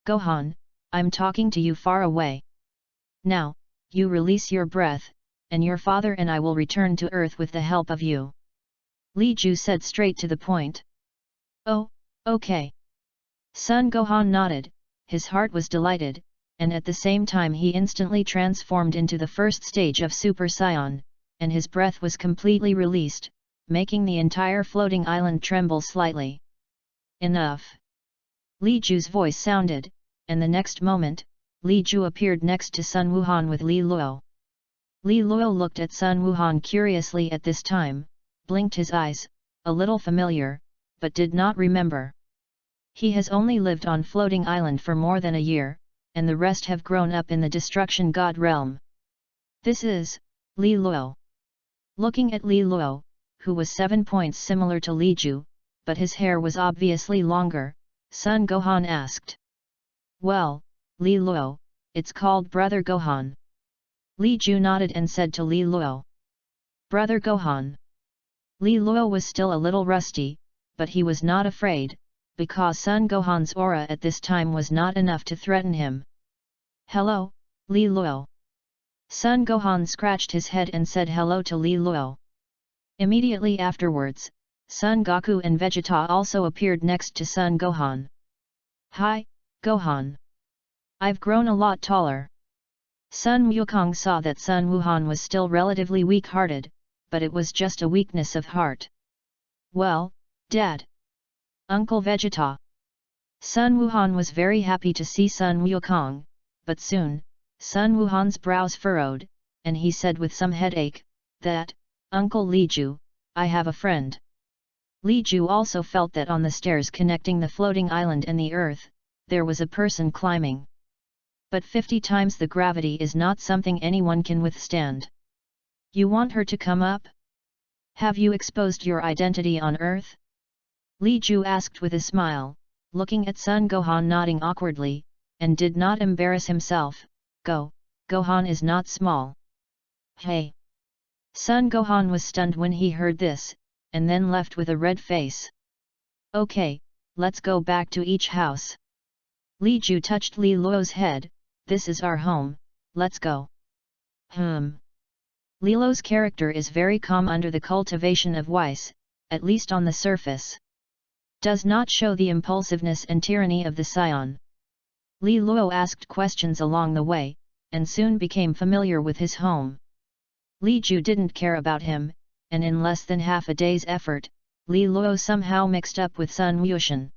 "Gohan, I'm talking to you far away. Now, you release your breath, and your father and I will return to Earth with the help of you." Li Ju said straight to the point. "Oh, okay." Sun Gohan nodded, his heart was delighted, and at the same time he instantly transformed into the first stage of Super Saiyan, and his breath was completely released, making the entire floating island tremble slightly. "Enough!" Li Ju's voice sounded, and the next moment, Li Ju appeared next to Sun Wuhan with Li Luo. Li Luo looked at Sun Wuhan curiously at this time, blinked his eyes, a little familiar, but did not remember. He has only lived on Floating Island for more than a year, and the rest have grown up in the Destruction God realm. This is Li Luo. Looking at Li Luo, who was 7 points similar to Li Ju, but his hair was obviously longer, Sun Gohan asked. "Well, Li Luo, it's called Brother Gohan." Li Ju nodded and said to Li Luo. "Brother Gohan." Li Luo was still a little rusty, but he was not afraid, because Sun Gohan's aura at this time was not enough to threaten him. "Hello, Li Luo." Sun Gohan scratched his head and said hello to Li Luo. Immediately afterwards, Sun Goku and Vegeta also appeared next to Sun Gohan. "Hi, Gohan. I've grown a lot taller." Sun Wukong saw that Sun Wuhan was still relatively weak-hearted, but it was just a weakness of heart. "Well, Dad. Uncle Vegeta." Sun Wuhan was very happy to see Sun Wukong, but soon, Sun Wuhan's brows furrowed, and he said with some headache, that, "Uncle Li Ju, I have a friend." Li Ju also felt that on the stairs connecting the floating island and the earth, there was a person climbing. But 50 times the gravity is not something anyone can withstand. "You want her to come up? Have you exposed your identity on Earth?" Li Ju asked with a smile, looking at Sun Gohan nodding awkwardly, and did not embarrass himself. Gohan is not small." "Hey!" Sun Gohan was stunned when he heard this, and then left with a red face. "Okay, let's go back to each house." Li Ju touched Li Luo's head. "This is our home, let's go." Li Luo's character is very calm under the cultivation of Weiss, at least on the surface. Does not show the impulsiveness and tyranny of the Scion. Li Luo asked questions along the way, and soon became familiar with his home. Li Ju didn't care about him, and in less than half a day's effort, Li Luo somehow mixed up with Sun Wushan.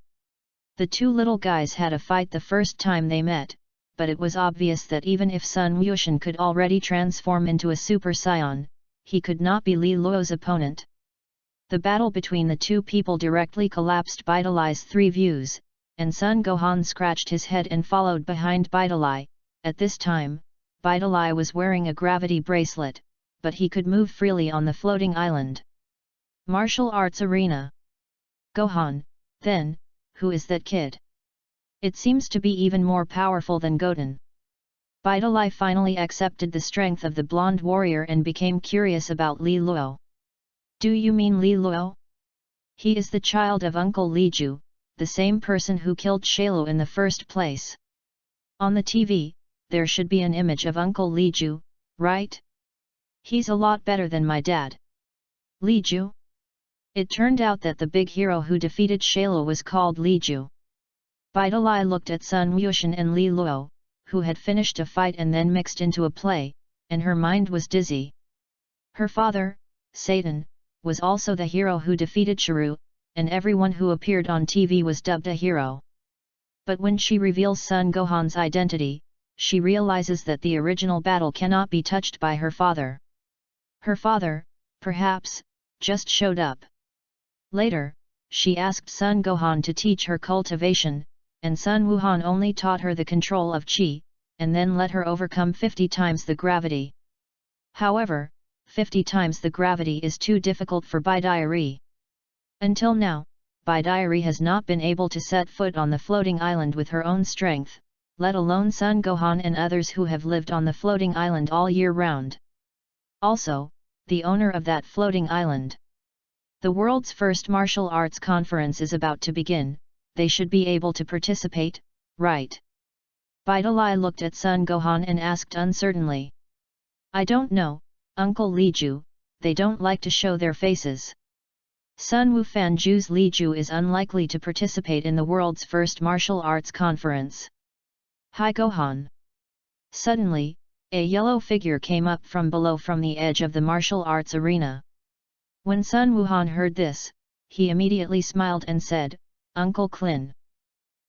The two little guys had a fight the first time they met, but it was obvious that even if Sun Wushan could already transform into a Super Saiyan, he could not be Li Luo's opponent. The battle between the two people directly collapsed Vitalize 3 views, and Sun Gohan scratched his head and followed behind Bidalai. At this time, Bidalai was wearing a gravity bracelet, but he could move freely on the floating island. Martial arts arena. Gohan, then, who is that kid? It seems to be even more powerful than Goten. Bidalai finally accepted the strength of the blonde warrior and became curious about Li Luo. Do you mean Li Luo? He is the child of Uncle Li Ju, the same person who killed Shailu in the first place. On the TV, there should be an image of Uncle Li Ju, right? He's a lot better than my dad. Li Ju? It turned out that the big hero who defeated Shailu was called Li Ju. Bidalai looked at Sun Wuxian and Li Luo, who had finished a fight and then mixed into a play, and her mind was dizzy. Her father, Satan, was also the hero who defeated Shiru, and everyone who appeared on TV was dubbed a hero. But when she reveals Sun Gohan's identity, she realizes that the original battle cannot be touched by her father. Her father, perhaps, just showed up. Later, she asked Sun Gohan to teach her cultivation, and Sun Wuhan only taught her the control of Qi, and then let her overcome 50 times the gravity. However, 50 times the gravity is too difficult for Bidai. Until now, Bidai has not been able to set foot on the floating island with her own strength, let alone Sun Gohan and others who have lived on the floating island all year round. Also, the owner of that floating island. The world's first martial arts conference is about to begin, they should be able to participate, right? Bidalai looked at Sun Gohan and asked uncertainly. I don't know, Uncle Li Ju, they don't like to show their faces. Sun Wufanju's Li Ju is unlikely to participate in the world's first martial arts conference. Hi Gohan. Suddenly, a yellow figure came up from below from the edge of the martial arts arena. When Sun Wuhan heard this, he immediately smiled and said, Uncle Klin.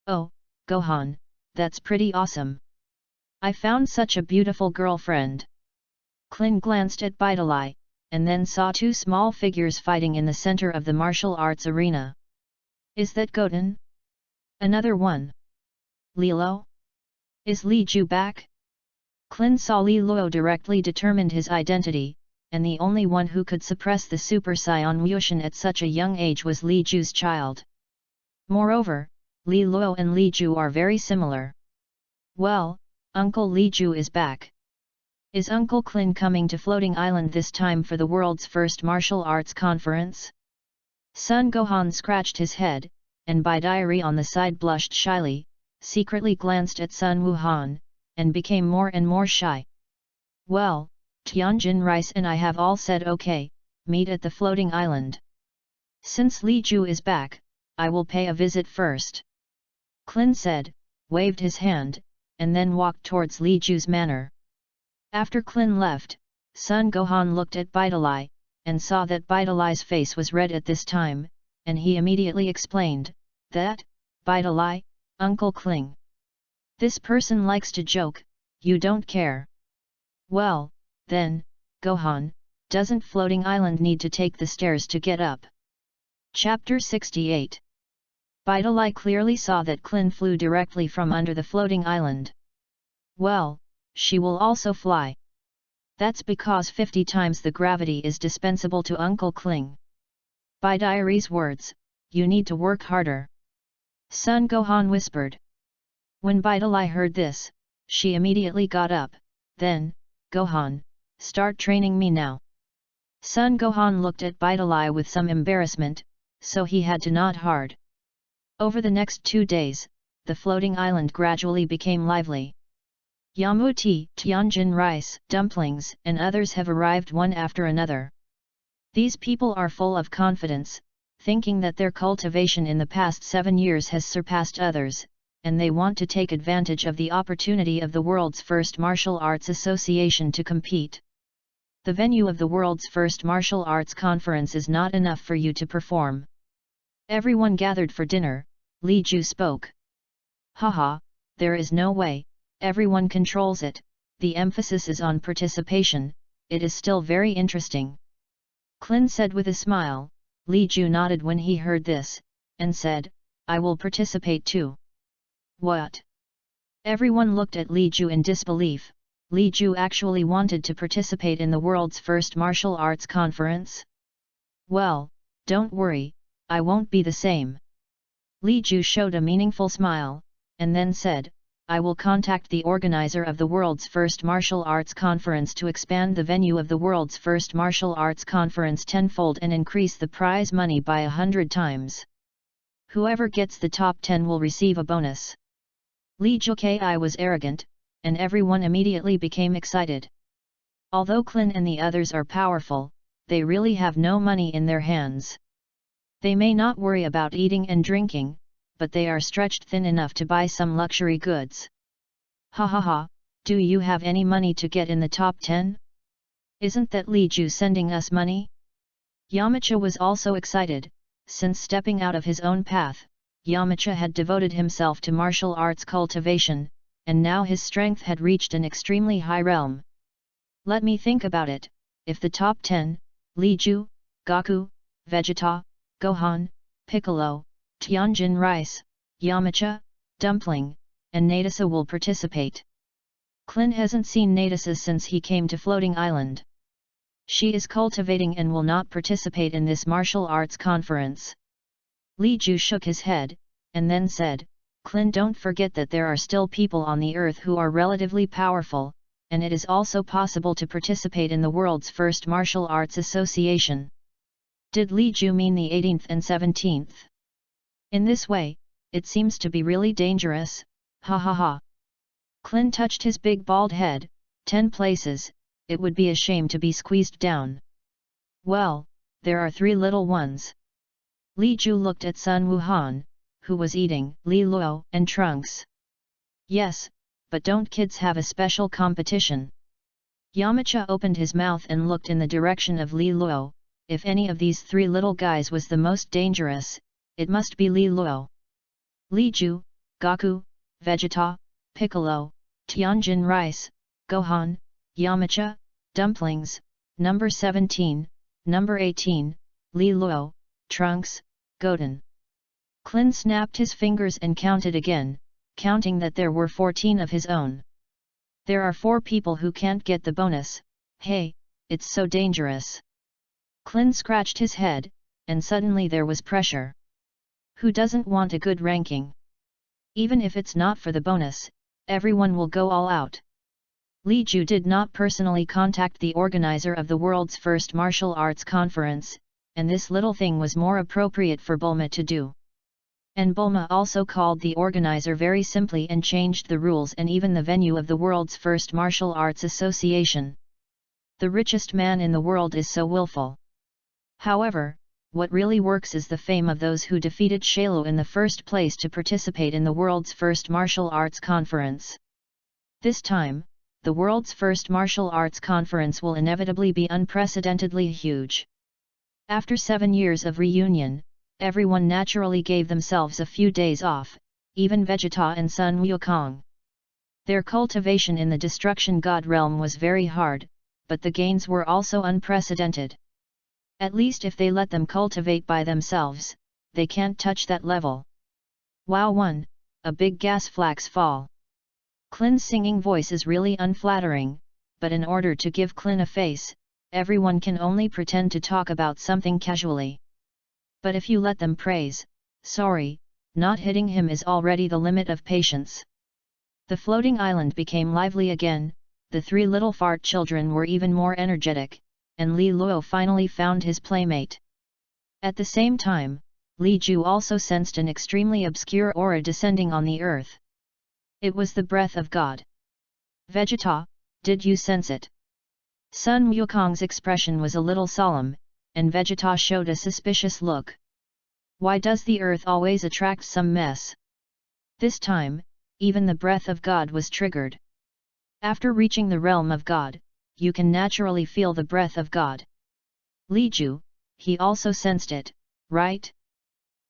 Oh, Gohan, that's pretty awesome. I found such a beautiful girlfriend. Klin glanced at Bidalai, and then saw two small figures fighting in the center of the martial arts arena. Is that Goten? Another one. Li Luo? Is Li Ju back? Klin saw Li Luo directly determined his identity, and the only one who could suppress the Super Saiyan Wuxian at such a young age was Li Ju's child. Moreover, Li Luo and Li Ju are very similar. Well, Uncle Li Ju is back. Is Uncle Klin coming to Floating Island this time for the world's first martial arts conference? Sun Gohan scratched his head, and Bidai on the side blushed shyly, secretly glanced at Sun Wuhan, and became more and more shy. Well, Tianjin Rice and I have all said okay, meet at the floating island. Since Li Ju is back, I will pay a visit first. Klin said, waved his hand, and then walked towards Li Ju's manor. After Klin left, Sun Gohan looked at Bidalai, and saw that Bidalai's face was red at this time, and he immediately explained, that, Bidalai, Uncle Kling. This person likes to joke, you don't care. Well, then, Gohan, doesn't Floating Island need to take the stairs to get up? Chapter 68. Bidalai clearly saw that Klin flew directly from under the floating island. Well, she will also fly. That's because 50 times the gravity is dispensable to Uncle Kling. Bidai's words, you need to work harder. Sun Gohan whispered. When Bidalai heard this, she immediately got up, then, Gohan, start training me now. Sun Gohan looked at Bidalai with some embarrassment, so he had to nod hard. Over the next 2 days, the floating island gradually became lively. Yamuti, Tianjin rice, dumplings, and others have arrived one after another. These people are full of confidence, thinking that their cultivation in the past 7 years has surpassed others, and they want to take advantage of the opportunity of the world's first martial arts association to compete. The venue of the world's first martial arts conference is not enough for you to perform. Everyone gathered for dinner, Li Ju spoke. Haha, there is no way, everyone controls it, the emphasis is on participation, it is still very interesting. Klin said with a smile. Li Ju nodded when he heard this, and said, I will participate too. What? Everyone looked at Li Ju in disbelief. Li Ju actually wanted to participate in the world's first martial arts conference? Well, don't worry, I won't be the same. Li Ju showed a meaningful smile, and then said, I will contact the organizer of the world's first martial arts conference to expand the venue of the world's first martial arts conference tenfold and increase the prize money by 100 times. Whoever gets the top 10 will receive a bonus. Li Jukai was arrogant, and everyone immediately became excited. Although Clin and the others are powerful, they really have no money in their hands. They may not worry about eating and drinking, but they are stretched thin enough to buy some luxury goods. Ha ha ha, do you have any money to get in the top 10? Isn't that Li Ju sending us money? Yamcha was also excited, since stepping out of his own path, Yamcha had devoted himself to martial arts cultivation, and now his strength had reached an extremely high realm. Let me think about it, if the top 10, Li Ju, Goku, Vegeta, Gohan, Piccolo, Tianjin Rice, Yamcha, Dumpling, and Nadasa will participate. Clin hasn't seen Nadasa since he came to Floating Island. She is cultivating and will not participate in this martial arts conference. Li Ju shook his head, and then said, Clin, don't forget that there are still people on the earth who are relatively powerful, and it is also possible to participate in the world's first martial arts association. Did Li Ju mean the 18th and 17th? In this way, it seems to be really dangerous, ha ha ha. Clin touched his big bald head, 10 places, it would be a shame to be squeezed down. Well, there are 3 little ones. Li Ju looked at Xuanhuang, who was eating Li Luo and Trunks. Yes, but don't kids have a special competition? Yamcha opened his mouth and looked in the direction of Li Luo. If any of these 3 little guys was the most dangerous, it must be Li Luo. Li Ju, Goku, Vegeta, Piccolo, Tianjin Rice, Gohan, Yamcha, Dumplings, number 17, number 18, Li Luo, Trunks, Goten. Clin snapped his fingers and counted again, counting that there were 14 of his own. There are 4 people who can't get the bonus, hey, it's so dangerous. Clin scratched his head, and suddenly there was pressure. Who doesn't want a good ranking? Even if it's not for the bonus, everyone will go all out. Li Ju did not personally contact the organizer of the world's first martial arts conference, and this little thing was more appropriate for Bulma to do. And Bulma also called the organizer very simply and changed the rules and even the venue of the world's first martial arts association. The richest man in the world is so willful. However, what really works is the fame of those who defeated Shailu in the first place to participate in the world's first martial arts conference. This time, the world's first martial arts conference will inevitably be unprecedentedly huge. After 7 years of reunion, everyone naturally gave themselves a few days off, even Vegeta and Sun Wukong. Their cultivation in the Destruction God realm was very hard, but the gains were also unprecedented. At least if they let them cultivate by themselves, they can't touch that level. Wow 1, a big gas flax fall. Clin's singing voice is really unflattering, but in order to give Clin a face, everyone can only pretend to talk about something casually. But if you let them praise, sorry, not hitting him is already the limit of patience. The floating island became lively again, the 3 little fart children were even more energetic, and Li Luo finally found his playmate. At the same time, Li Ju also sensed an extremely obscure aura descending on the earth. It was the breath of God. Vegeta, did you sense it? Sun Wukong's expression was a little solemn, and Vegeta showed a suspicious look. Why does the earth always attract some mess? This time, even the breath of God was triggered. After reaching the realm of God, you can naturally feel the breath of God. Li Ju, he also sensed it, right?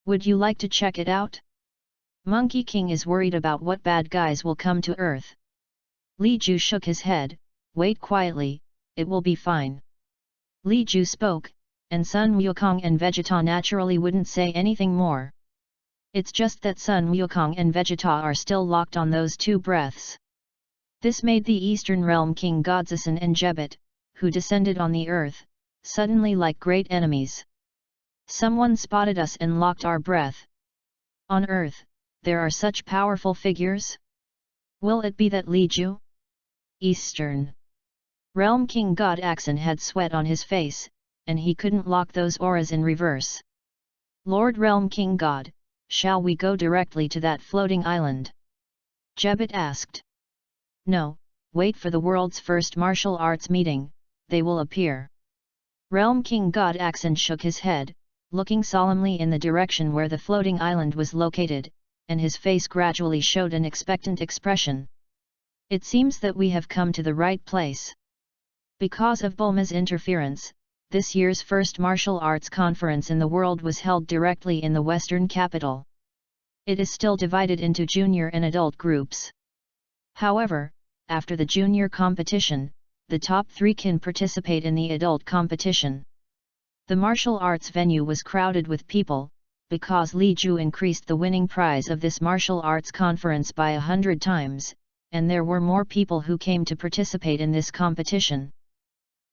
Would you like to check it out? Monkey King is worried about what bad guys will come to Earth. Li Ju shook his head, wait quietly, it will be fine. Li Ju spoke, and Sun Wukong and Vegeta naturally wouldn't say anything more. It's just that Sun Wukong and Vegeta are still locked on those 2 breaths. This made the Eastern Realm King Godzison and Jebet, who descended on the earth, suddenly like great enemies. Someone spotted us and locked our breath. On earth, there are such powerful figures? Will it be that Li Ju? Eastern Realm King God Axon had sweat on his face, and he couldn't lock those auras in reverse. Lord Realm King God, shall we go directly to that floating island? Jebet asked. No, wait for the world's first martial arts meeting, they will appear. Realm King God Axon shook his head, looking solemnly in the direction where the floating island was located, and his face gradually showed an expectant expression. It seems that we have come to the right place. Because of Bulma's interference, this year's first martial arts conference in the world was held directly in the western capital. It is still divided into junior and adult groups. However, after the junior competition, the top 3 can participate in the adult competition. The martial arts venue was crowded with people, because Li Ju increased the winning prize of this martial arts conference by 100 times, and there were more people who came to participate in this competition.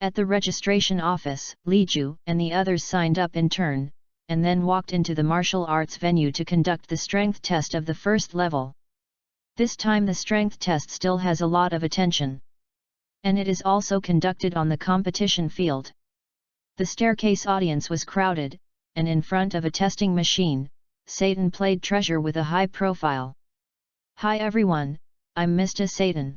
At the registration office, Li Ju and the others signed up in turn, and then walked into the martial arts venue to conduct the strength test of the first level. This time the strength test still has a lot of attention. And it is also conducted on the competition field. The staircase audience was crowded, and in front of a testing machine, Satan played treasure with a high profile. Hi everyone, I'm Mr. Satan.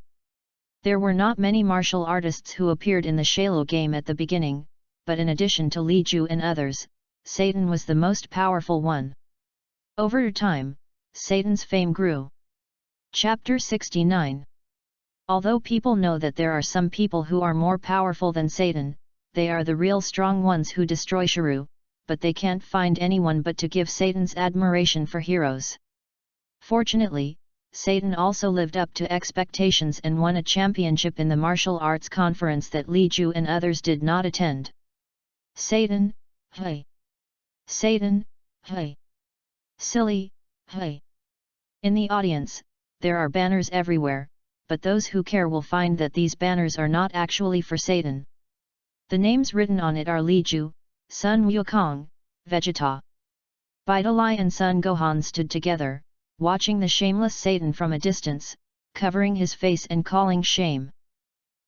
There were not many martial artists who appeared in the Shalo game at the beginning, but in addition to Li Ju and others, Satan was the most powerful one. Over time, Satan's fame grew. Chapter 69. Although people know that there are some people who are more powerful than Satan, they are the real strong ones who destroy Shiru, but they can't find anyone but to give Satan's admiration for heroes. Fortunately, Satan also lived up to expectations and won a championship in the martial arts conference that Li Ju and others did not attend. Satan, hey! Satan, hey! Silly, hey! In the audience, there are banners everywhere, but those who care will find that these banners are not actually for Satan. The names written on it are Li Ju, Sun Wukong, Vegeta. Bidalai and Sun Gohan stood together, watching the shameless Satan from a distance, covering his face and calling shame.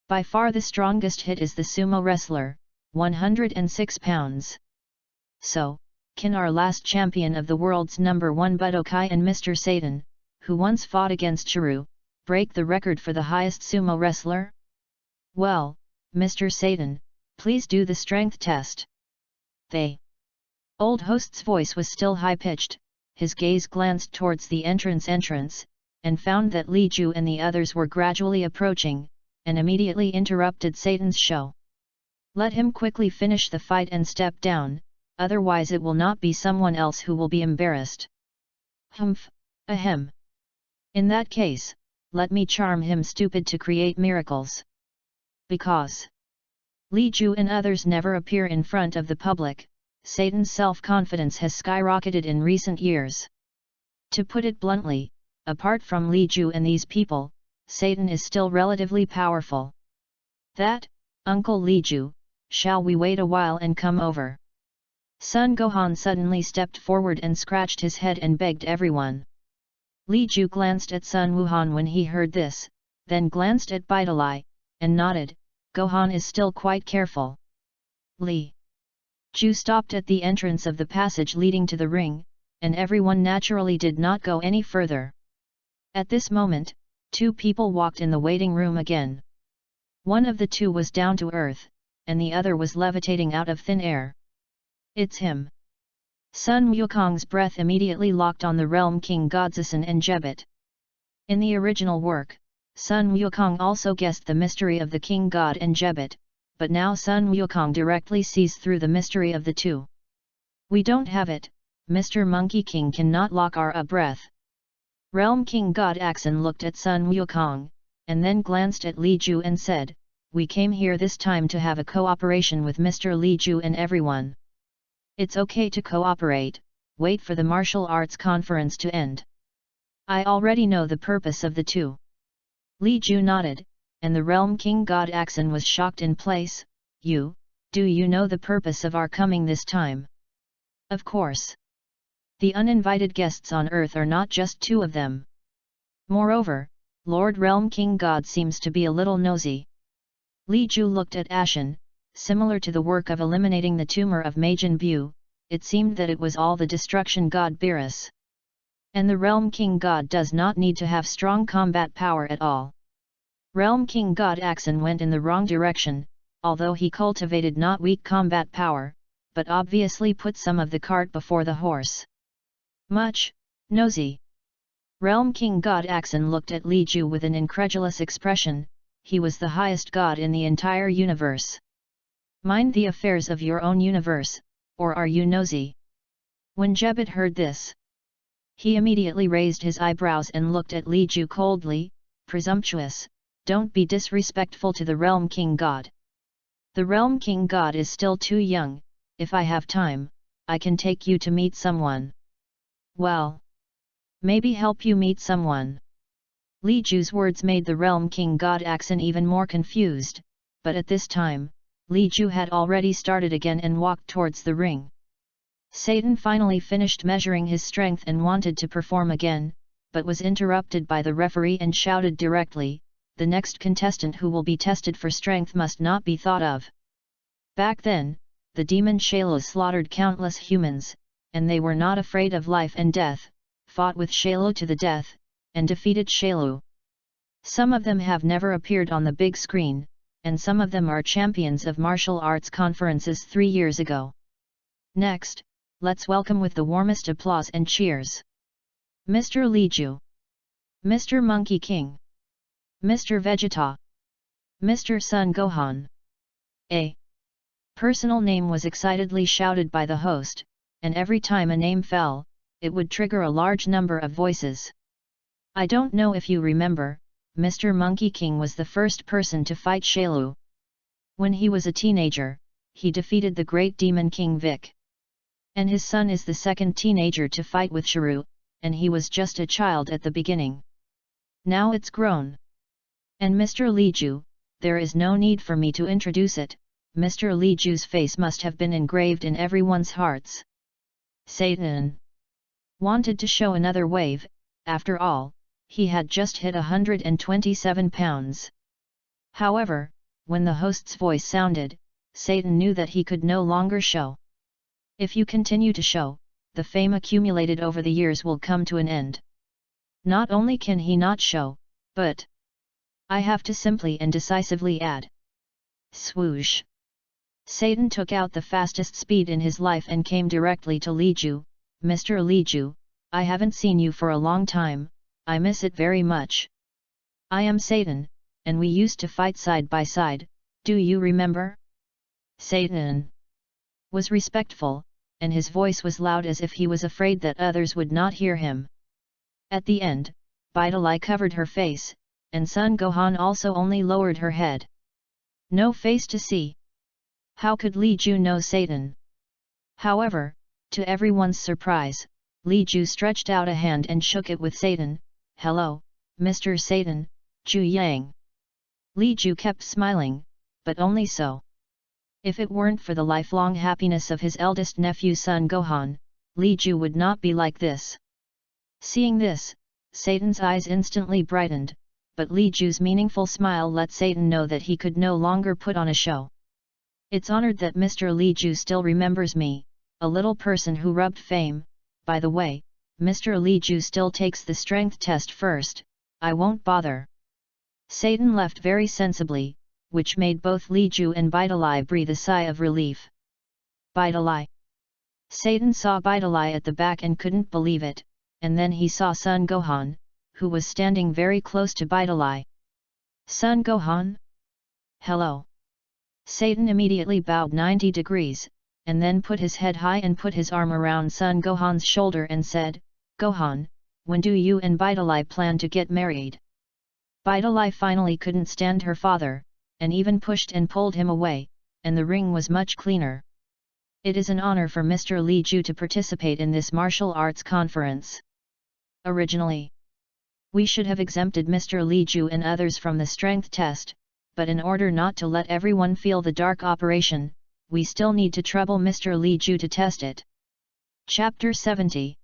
By far the strongest hit is the sumo wrestler, 106 pounds. So, can our last champion of the world's #1 Budokai and Mr. Satan, who once fought against Shiru, break the record for the highest sumo wrestler? Well, Mr. Satan, please do the strength test. The old host's voice was still high-pitched, his gaze glanced towards the entrance, and found that Li Ju and the others were gradually approaching, and immediately interrupted Satan's show. Let him quickly finish the fight and step down, otherwise it will not be someone else who will be embarrassed. Humph, ahem. In that case, let me charm him stupid to create miracles. Because Li Ju and others never appear in front of the public, Satan's self-confidence has skyrocketed in recent years. To put it bluntly, apart from Li Ju and these people, Satan is still relatively powerful. That, Uncle Li Ju, shall we wait a while and come over? Sun Gohan suddenly stepped forward and scratched his head and begged everyone. Li Ju glanced at Sun Wuhan when he heard this, then glanced at Bidalai, and nodded. Gohan is still quite careful. Li Ju stopped at the entrance of the passage leading to the ring, and everyone naturally did not go any further. At this moment, 2 people walked in the waiting room again. One of the 2 was down to earth, and the other was levitating out of thin air. It's him. Sun Wukong's breath immediately locked on the Realm King Godzison and Jebet. In the original work, Sun Wukong also guessed the mystery of the King God and Jebet, but now Sun Wukong directly sees through the mystery of the 2. We don't have it, Mr. Monkey King cannot lock our breath. Realm King God Axon looked at Sun Wukong, and then glanced at Li Ju and said, we came here this time to have a cooperation with Mr. Li Ju and everyone. It's okay to cooperate, wait for the martial arts conference to end. I already know the purpose of the two. Li Ju nodded, and the Realm King God Axon was shocked in place. Do you know the purpose of our coming this time? Of course. The uninvited guests on Earth are not just two of them. Moreover, Lord Realm King God seems to be a little nosy. Li Ju looked at Ashen. Similar to the work of eliminating the tumor of Majin Bu, it seemed that it was all the destruction god Beerus. And the Realm King God does not need to have strong combat power at all. Realm King God Axon went in the wrong direction, although he cultivated not weak combat power, but obviously put some of the cart before the horse. Much, nosy. Realm King God Axon looked at Li Ju with an incredulous expression. He was the highest god in the entire universe. Mind the affairs of your own universe, or are you nosy? When Jebet heard this, he immediately raised his eyebrows and looked at Li Ju coldly. Presumptuous, don't be disrespectful to the Realm King God. The Realm King God is still too young. If I have time, I can take you to meet someone. Well, maybe help you meet someone. Li Ju's words made the Realm King God Axon even more confused, but at this time, Li Ju had already started again and walked towards the ring. Satan finally finished measuring his strength and wanted to perform again, but was interrupted by the referee and shouted directly, "The next contestant who will be tested for strength must not be thought of." Back then, the demon Shailu slaughtered countless humans, and they were not afraid of life and death, fought with Shailu to the death, and defeated Shailu. Some of them have never appeared on the big screen, and some of them are champions of martial arts conferences 3 years ago. Next, let's welcome with the warmest applause and cheers, Mr. Li Ju, Mr. Monkey King, Mr. Vegeta, Mr. Sun Gohan. A personal name was excitedly shouted by the host, and every time a name fell, it would trigger a large number of voices. I don't know if you remember, Mr. Monkey King was the first person to fight Shailu. When he was a teenager, he defeated the great demon King Vic. And his son is the second teenager to fight with Shiru, and he was just a child at the beginning. Now it's grown. And Mr. Li Ju, there is no need for me to introduce it, Mr. Li Ju's face must have been engraved in everyone's hearts. Satan wanted to show another wave. After all, he had just hit 127 pounds. However, when the host's voice sounded, Satan knew that he could no longer show. If you continue to show, the fame accumulated over the years will come to an end. Not only can he not show, but I have to simply and decisively add. Swoosh! Satan took out the fastest speed in his life and came directly to Li Ju. Mr. Li Ju, I haven't seen you for a long time, I miss it very much. I am Satan, and we used to fight side by side, do you remember? Satan was respectful, and his voice was loud as if he was afraid that others would not hear him. At the end, Bidalai covered her face, and Sun Gohan also only lowered her head. No face to see. How could Li Ju know Satan? However, to everyone's surprise, Li Ju stretched out a hand and shook it with Satan. Hello, Mr. Satan, Ju Yang. Li Ju kept smiling, but only so. If it weren't for the lifelong happiness of his eldest nephew Sun Gohan, Li Ju would not be like this. Seeing this, Satan's eyes instantly brightened, but Li Ju's meaningful smile let Satan know that he could no longer put on a show. It's honored that Mr. Li Ju still remembers me, a little person who rubbed fame. By the way, Mr. Li Ju still takes the strength test first, I won't bother. Satan left very sensibly, which made both Li Ju and Bidalai breathe a sigh of relief. Bidalai. Satan saw Bidalai at the back and couldn't believe it, and then he saw Sun Gohan, who was standing very close to Bidalai. Sun Gohan? Hello. Satan immediately bowed 90 degrees, and then put his head high and put his arm around Sun Gohan's shoulder and said, Gohan, when do you and Bidalai plan to get married? Bidalai finally couldn't stand her father, and even pushed and pulled him away, and the ring was much cleaner. It is an honor for Mr. Li Ju to participate in this martial arts conference. Originally, we should have exempted Mr. Li Ju and others from the strength test, but in order not to let everyone feel the dark operation, we still need to trouble Mr. Li Ju to test it. Chapter 70.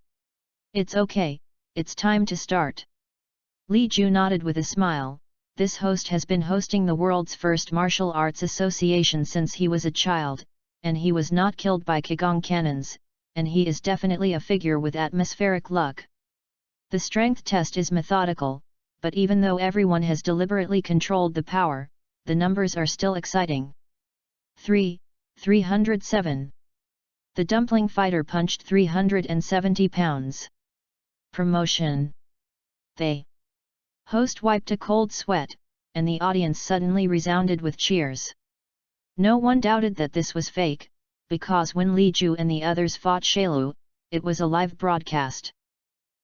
It's okay, it's time to start. Li Ju nodded with a smile. This host has been hosting the world's first martial arts association since he was a child, and he was not killed by Qigong cannons, and he is definitely a figure with atmospheric luck. The strength test is methodical, but even though everyone has deliberately controlled the power, the numbers are still exciting. 307. The dumpling fighter punched 370 pounds. Promotion. The host wiped a cold sweat, and the audience suddenly resounded with cheers. No one doubted that this was fake, because when Li Ju and the others fought Shailu, it was a live broadcast.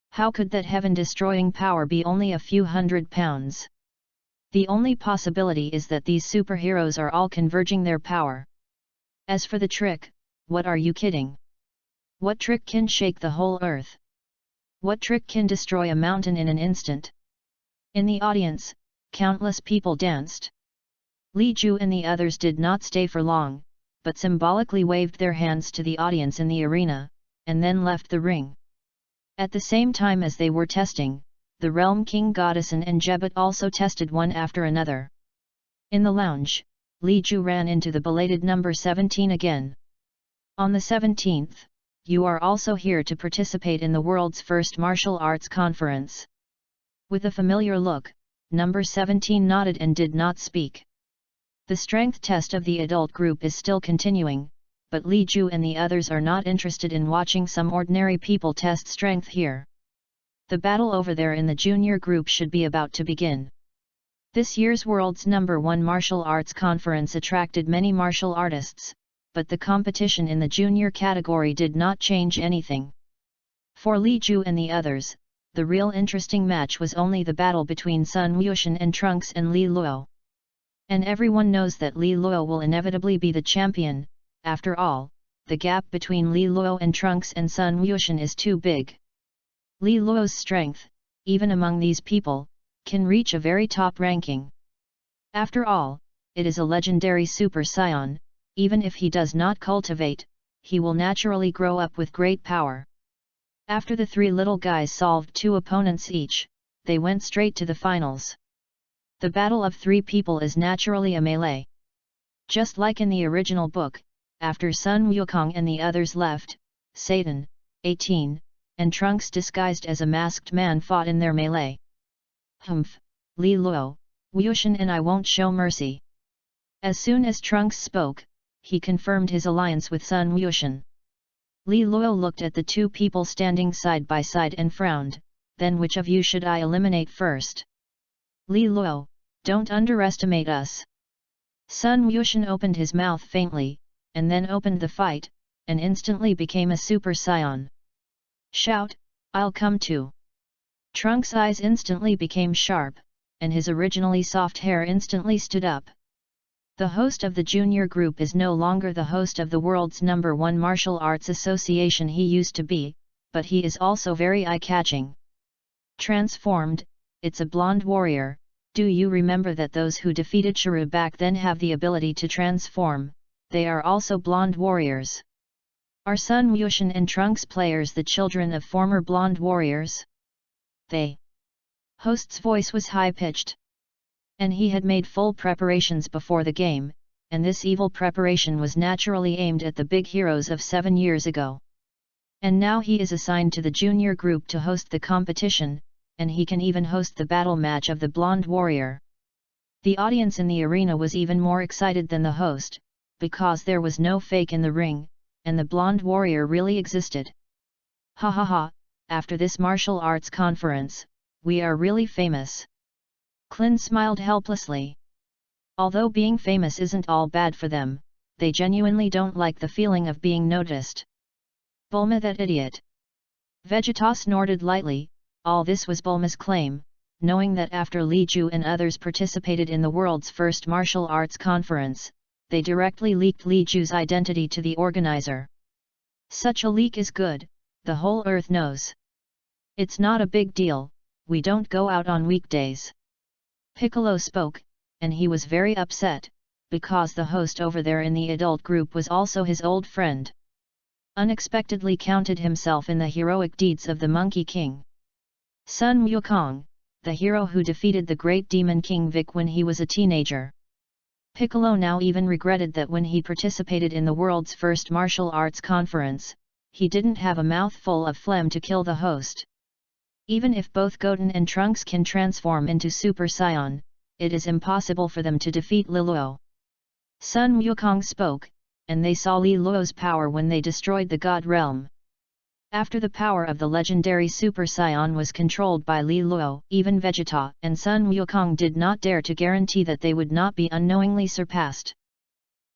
How could that heaven-destroying power be only a few 100 pounds? The only possibility is that these superheroes are all converging their power. As for the trick, what are you kidding? What trick can shake the whole earth? What trick can destroy a mountain in an instant? In the audience, countless people danced. Li Ju and the others did not stay for long, but symbolically waved their hands to the audience in the arena, and then left the ring. At the same time as they were testing, the Realm King Goddess and Jebet also tested one after another. In the lounge, Li Ju ran into the belated number 17 again. On the 17th, you are also here to participate in the world's first martial arts conference. With a familiar look, number 17 nodded and did not speak. The strength test of the adult group is still continuing, but Li Ju and the others are not interested in watching some ordinary people test strength here. The battle over there in the junior group should be about to begin. This year's world's #1 martial arts conference attracted many martial artists, but the competition in the junior category did not change anything. For Li Ju and the others, the real interesting match was only the battle between Sun Wuxian and Trunks and Li Luo. And everyone knows that Li Luo will inevitably be the champion. After all, the gap between Li Luo and Trunks and Sun Wuxian is too big. Li Luo's strength, even among these people, can reach a very top ranking. After all, it is a legendary Super Saiyan. Even if he does not cultivate, he will naturally grow up with great power. After the three little guys solved 2 opponents each, they went straight to the finals. The battle of 3 people is naturally a melee. Just like in the original book, after Sun Wukong and the others left, Satan, 18, and Trunks disguised as a masked man fought in their melee. Humph, Li Luo, Wuxian and I won't show mercy. As soon as Trunks spoke, he confirmed his alliance with Sun Wuxian. Li Luo looked at the 2 people standing side by side and frowned, then which of you should I eliminate first? Li Luo, don't underestimate us. Sun Wuxian opened his mouth faintly, and then opened the fight, and instantly became a Super Saiyan. Shout, I'll come too. Trunks' eyes instantly became sharp, and his originally soft hair instantly stood up. The host of the junior group is no longer the host of the world's #1 martial arts association he used to be, but he is also very eye-catching. Transformed, it's a blonde warrior. Do you remember that those who defeated Shiru back then have the ability to transform? They are also blonde warriors. Are Sun Wuxian and Trunks players the children of former blonde warriors? The host's voice was high-pitched. And he had made full preparations before the game, and this evil preparation was naturally aimed at the big heroes of 7 years ago. And now he is assigned to the junior group to host the competition, and he can even host the battle match of the blonde warrior. The audience in the arena was even more excited than the host, because there was no fake in the ring, and the blonde warrior really existed. Ha ha ha, after this martial arts conference, we are really famous. Clin smiled helplessly. Although being famous isn't all bad for them, they genuinely don't like the feeling of being noticed. Bulma that idiot. Vegeta snorted lightly. All this was Bulma's claim, knowing that after Li Ju and others participated in the world's first martial arts conference, they directly leaked Li Ju's identity to the organizer. Such a leak is good, the whole earth knows. It's not a big deal, we don't go out on weekdays. Piccolo spoke, and he was very upset, because the host over there in the adult group was also his old friend. Unexpectedly counted himself in the heroic deeds of the Monkey King. Sun Wukong, the hero who defeated the great demon King Vic when he was a teenager. Piccolo now even regretted that when he participated in the world's first martial arts conference, he didn't have a mouthful of phlegm to kill the host. Even if both Goten and Trunks can transform into Super Saiyan, it is impossible for them to defeat Li Luo. Sun Wukong spoke, and they saw Li Luo's power when they destroyed the God Realm. After the power of the legendary Super Saiyan was controlled by Li Luo, even Vegeta and Sun Wukong did not dare to guarantee that they would not be unknowingly surpassed.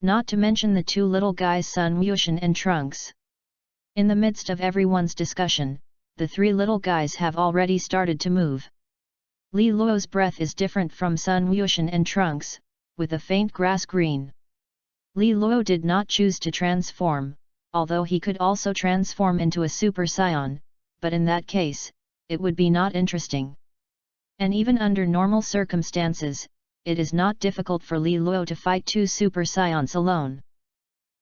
Not to mention the two little guys Sun Wushan and Trunks. In the midst of everyone's discussion, the three little guys have already started to move. Li Luo's breath is different from Sun Wushan and Trunks, with a faint grass green. Li Luo did not choose to transform, although he could also transform into a Super Saiyan, but in that case, it would be not interesting. And even under normal circumstances, it is not difficult for Li Luo to fight two Super Saiyans alone.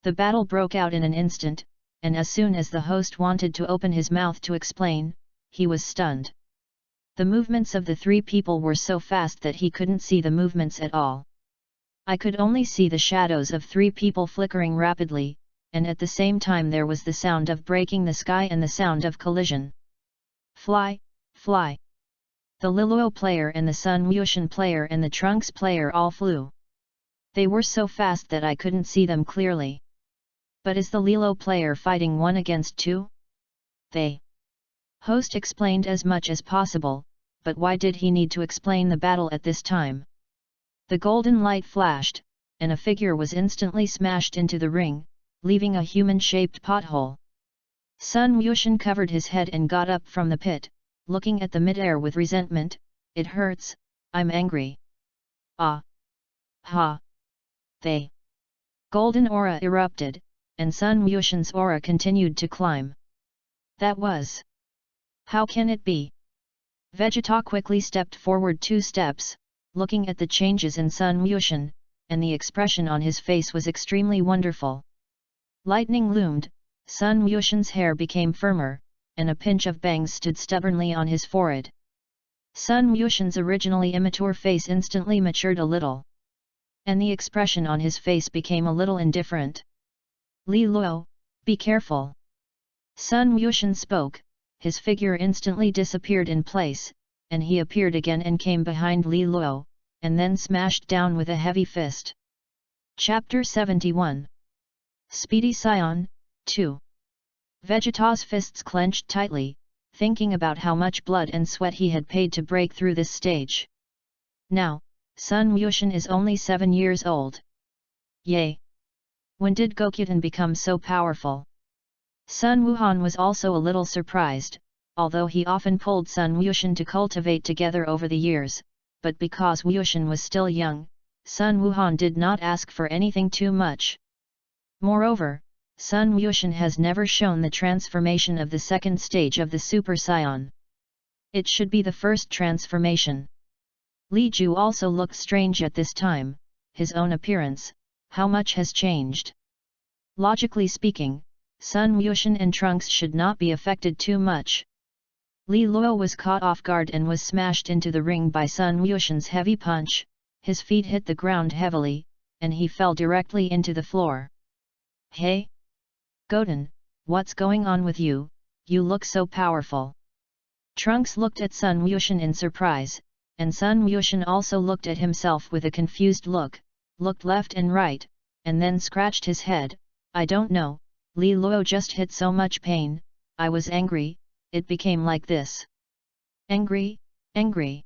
The battle broke out in an instant, and as soon as the host wanted to open his mouth to explain, he was stunned. The movements of the three people were so fast that he couldn't see the movements at all. I could only see the shadows of three people flickering rapidly, and at the same time there was the sound of breaking the sky and the sound of collision. Fly, fly! The Li Luo player and the Sun Wushan player and the Trunks player all flew. They were so fast that I couldn't see them clearly. But is the Li Luo player fighting 1 against 2? They. Host explained as much as possible, but why did he need to explain the battle at this time? The golden light flashed, and a figure was instantly smashed into the ring, leaving a human-shaped pothole. Sun Wushan covered his head and got up from the pit, looking at the mid-air with resentment. It hurts, I'm angry. Ah! Ha! They! Golden aura erupted, and Sun Wushan's aura continued to climb. That was... How can it be? Vegeta quickly stepped forward 2 steps, looking at the changes in Sun Wushan, and the expression on his face was extremely wonderful. Lightning loomed, Sun Wushan's hair became firmer, and a pinch of bangs stood stubbornly on his forehead. Sun Wushan's originally immature face instantly matured a little. And the expression on his face became a little indifferent. Li Luo, be careful. Sun Wushan spoke, his figure instantly disappeared in place, and he appeared again and came behind Li Luo, and then smashed down with a heavy fist. Chapter 71 Speedy Saiyan, 2. Vegeta's fists clenched tightly, thinking about how much blood and sweat he had paid to break through this stage. Now, Sun Wushan is only 7 years old. Yay! When did Gokuten become so powerful? Sun Wuhan was also a little surprised, although he often pulled Sun Wushan to cultivate together over the years, but because Wushan was still young, Sun Wuhan did not ask for anything too much. Moreover, Sun Wushan has never shown the transformation of the second stage of the Super Saiyan. It should be the first transformation. Li Ju also looked strange at this time, his own appearance, how much has changed? Logically speaking, Sun Wushan and Trunks should not be affected too much. Li Luo was caught off guard and was smashed into the ring by Sun Wushan's heavy punch, his feet hit the ground heavily, and he fell directly into the floor. Hey! Goten, what's going on with you? You look so powerful. Trunks looked at Sun Wushan in surprise, and Sun Wushan also looked at himself with a confused look, looked left and right, and then scratched his head. I don't know, Li Luo just hit so much pain, I was angry, it became like this. Angry, angry.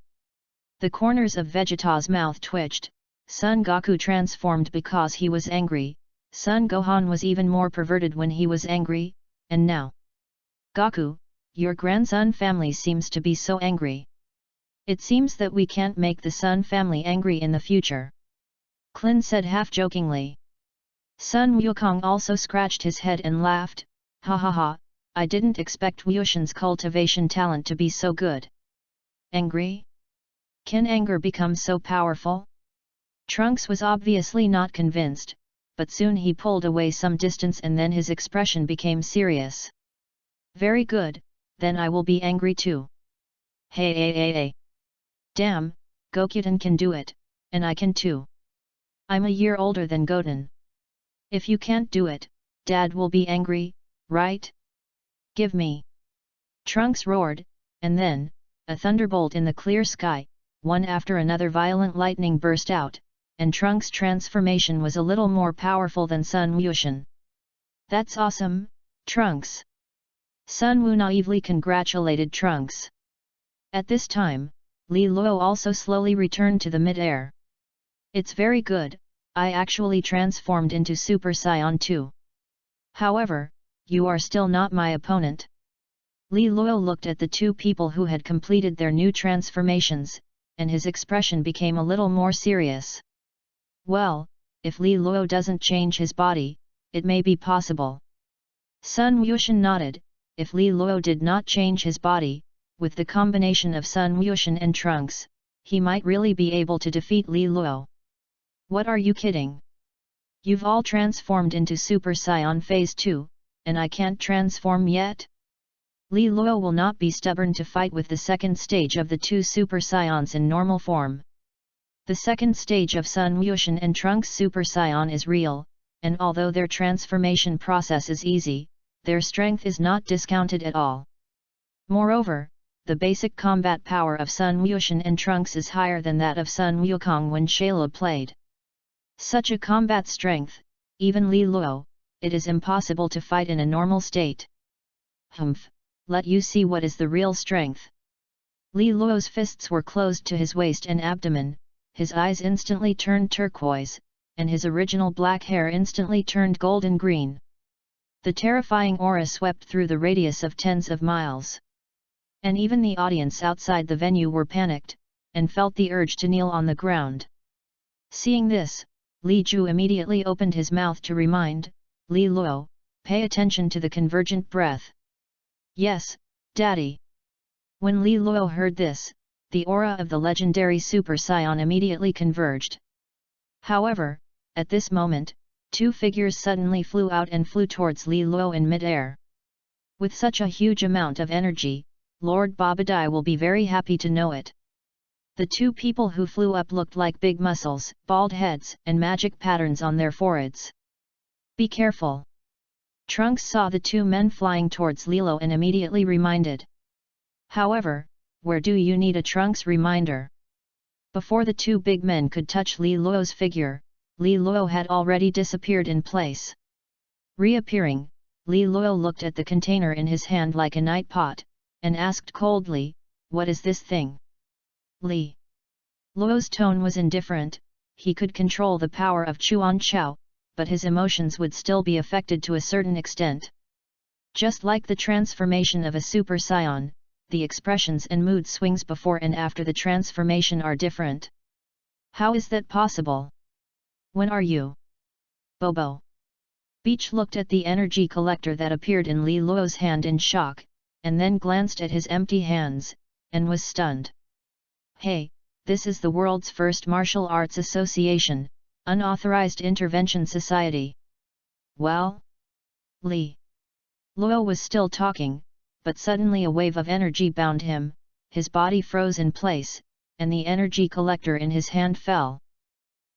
The corners of Vegeta's mouth twitched, Son Goku transformed because he was angry, Son Gohan was even more perverted when he was angry, and now. Goku, your grandson family seems to be so angry. It seems that we can't make the Sun family angry in the future. Klin said half-jokingly. Sun Wukong also scratched his head and laughed, ha ha ha, I didn't expect Wushan's cultivation talent to be so good. Angry? Can anger become so powerful? Trunks was obviously not convinced, but soon he pulled away some distance and then his expression became serious. Very good, then I will be angry too. Hey. Damn, Gokyudan can do it, and I can too. I'm a year older than Goten. If you can't do it, Dad will be angry, right? Give me. Trunks roared, and then, a thunderbolt in the clear sky, one after another violent lightning burst out, and Trunks' transformation was a little more powerful than Sun Wushan. That's awesome, Trunks! Sun Wu naively congratulated Trunks. At this time, Li Luo also slowly returned to the mid-air. It's very good, I actually transformed into Super Saiyan too. However, you are still not my opponent. Li Luo looked at the two people who had completed their new transformations, and his expression became a little more serious. Well, if Li Luo doesn't change his body, it may be possible. Sun Wushan nodded, if Li Luo did not change his body, with the combination of Sun Wushan and Trunks, he might really be able to defeat Li Luo. What are you kidding? You've all transformed into Super Saiyan Phase 2, and I can't transform yet? Li Luo will not be stubborn to fight with the second stage of the two Super Saiyans in normal form. The second stage of Sun Wushan and Trunks Super Saiyan is real, and although their transformation process is easy, their strength is not discounted at all. Moreover, the basic combat power of Sun Wushan and Trunks is higher than that of Sun Wukong when Shayla played. Such a combat strength, even Li Luo, it is impossible to fight in a normal state. Humph, let you see what is the real strength. Li Luo's fists were closed to his waist and abdomen, his eyes instantly turned turquoise, and his original black hair instantly turned golden green. The terrifying aura swept through the radius of tens of miles. And even the audience outside the venue were panicked, and felt the urge to kneel on the ground. Seeing this, Li Ju immediately opened his mouth to remind, Li Luo, pay attention to the convergent breath. Yes, Daddy. When Li Luo heard this, the aura of the legendary Super Saiyan immediately converged. However, at this moment, two figures suddenly flew out and flew towards Li Luo in mid-air. With such a huge amount of energy, Lord Babadai will be very happy to know it. The two people who flew up looked like big muscles, bald heads, and magic patterns on their foreheads. Be careful! Trunks saw the two men flying towards Li Luo and immediately reminded. However, where do you need a Trunks reminder? Before the two big men could touch Li Luo's figure, Li Luo had already disappeared in place. Reappearing, Li Luo looked at the container in his hand like a night pot, and asked coldly, what is this thing? Li Luo's tone was indifferent, he could control the power of Xuanhuang, but his emotions would still be affected to a certain extent. Just like the transformation of a Super Saiyan, the expressions and mood swings before and after the transformation are different. How is that possible? When are you? Bobo. Beach looked at the energy collector that appeared in Li Luo's hand in shock, and then glanced at his empty hands, and was stunned. Hey, this is the world's first martial arts association, unauthorized intervention society. Well? Li Luo was still talking, but suddenly a wave of energy bound him, his body froze in place, and the energy collector in his hand fell.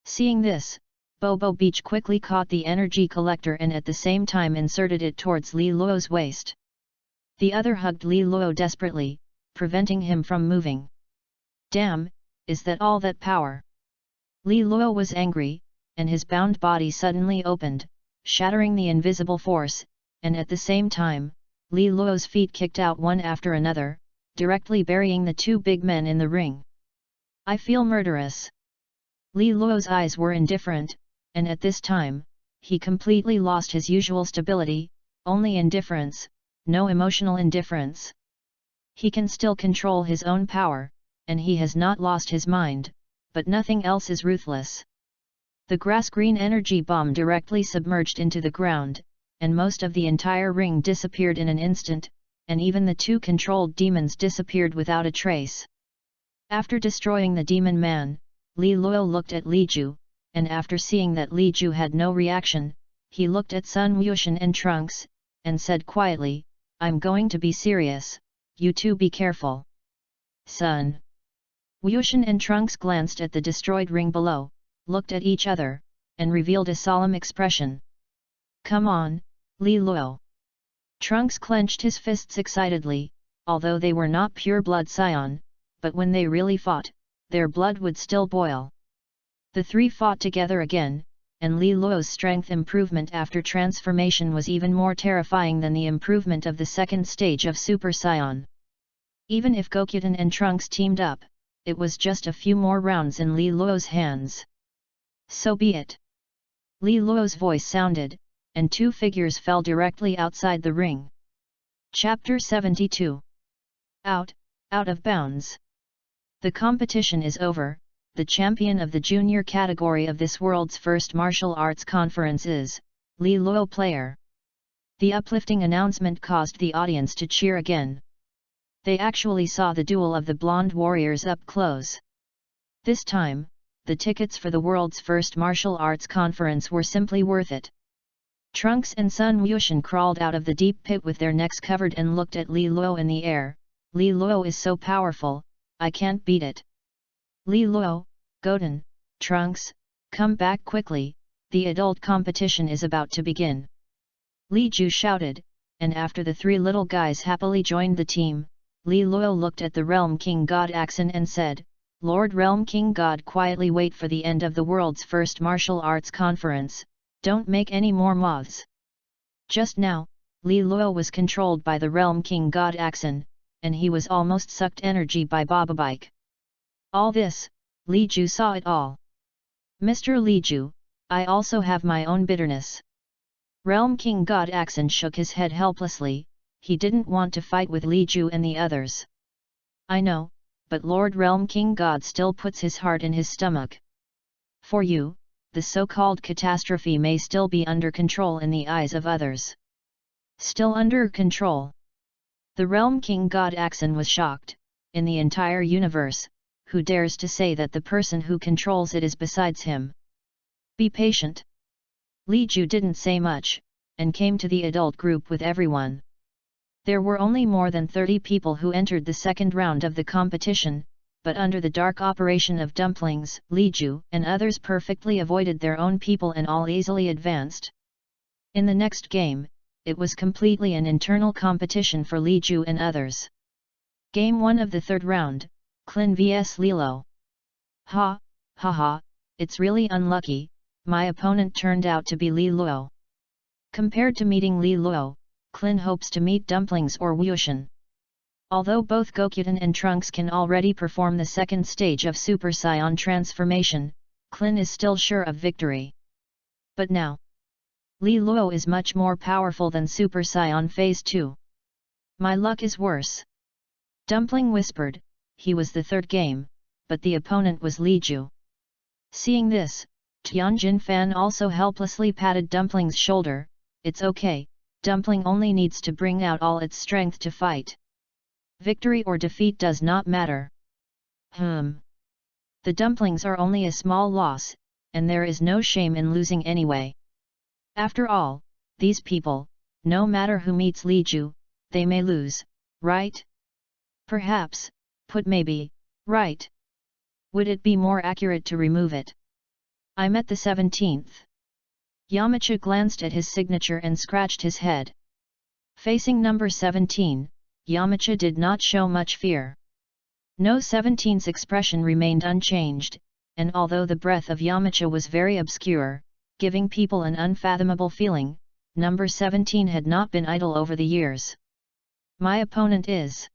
Seeing this, Bobo Beach quickly caught the energy collector and at the same time inserted it towards Li Luo's waist. The other hugged Li Luo desperately, preventing him from moving. Damn, is that all that power? Li Luo was angry, and his bound body suddenly opened, shattering the invisible force, and at the same time, Li Luo's feet kicked out one after another, directly burying the two big men in the ring. I feel murderous. Li Luo's eyes were indifferent, and at this time, he completely lost his usual stability, only indifference, no emotional indifference. He can still control his own power, and he has not lost his mind, but nothing else is ruthless. The grass-green energy bomb directly submerged into the ground, and most of the entire ring disappeared in an instant, and even the two controlled demons disappeared without a trace. After destroying the demon man, Li Luo looked at Li Ju, and after seeing that Li Ju had no reaction, he looked at Sun Wuxian and Trunks, and said quietly, "I'm going to be serious, you two be careful." Sun Wuxian and Trunks glanced at the destroyed ring below, looked at each other, and revealed a solemn expression. "Come on, Li Luo." Trunks clenched his fists excitedly, although they were not pure blood scion, but when they really fought, their blood would still boil. The three fought together again, and Li Luo's strength improvement after transformation was even more terrifying than the improvement of the second stage of Super Saiyan. Even if Gokyudan and Trunks teamed up, it was just a few more rounds in Li Luo's hands. "So be it." Li Luo's voice sounded, and two figures fell directly outside the ring. Chapter 72. Out of bounds. The competition is over. The champion of the junior category of this world's first martial arts conference is Li Luo player. The uplifting announcement caused the audience to cheer again. They actually saw the duel of the blonde warriors up close. This time, the tickets for the world's first martial arts conference were simply worth it. Trunks and Sun Wuxian crawled out of the deep pit with their necks covered and looked at Li Luo in the air. "Li Luo is so powerful, I can't beat it." "Li Luo, Goten, Trunks, come back quickly, the adult competition is about to begin." Li Ju shouted, and after the three little guys happily joined the team, Li Luo looked at the Realm King God Axon and said, "Lord Realm King God, quietly wait for the end of the world's first martial arts conference, don't make any more moths." Just now, Li Luo was controlled by the Realm King God Axon, and he was almost sucked energy by Bobabike. All this, Li Ju saw it all. "Mr. Li Ju, I also have my own bitterness." Realm King God Axon shook his head helplessly. He didn't want to fight with Li Ju and the others. "I know, but Lord Realm King God still puts his heart in his stomach. For you, the so-called catastrophe may still be under control in the eyes of others." "Still under control?" The Realm King God Axon was shocked. In the entire universe, who dares to say that the person who controls it is besides him? "Be patient." Li Ju didn't say much, and came to the adult group with everyone. There were only more than 30 people who entered the second round of the competition, but under the dark operation of dumplings, Li Ju and others perfectly avoided their own people and all easily advanced. In the next game, it was completely an internal competition for Li Ju and others. Game 1 of the third round, Clin vs Lilo. Ha, it's really unlucky, my opponent turned out to be Li Luo. Compared to meeting Li Luo, Clin hopes to meet Dumplings or Wuxian. Although both Gokyudan and Trunks can already perform the second stage of Super Saiyan transformation, Clin is still sure of victory. But now, Li Luo is much more powerful than Super Saiyan Phase 2. My luck is worse. Dumpling whispered. He was the third game, but the opponent was Li Ju. Seeing this, Tianjin Fan also helplessly patted Dumpling's shoulder. "It's okay, Dumpling only needs to bring out all its strength to fight. Victory or defeat does not matter." The dumplings are only a small loss, and there is no shame in losing anyway. After all, these people, no matter who meets Li Ju, they may lose, right? Perhaps, put maybe, right? Would it be more accurate to remove it? "I'm at the 17th. Yamcha glanced at his signature and scratched his head. Facing number 17, Yamcha did not show much fear. No 17's expression remained unchanged, and although the breath of Yamcha was very obscure, giving people an unfathomable feeling, number 17 had not been idle over the years. "My opponent is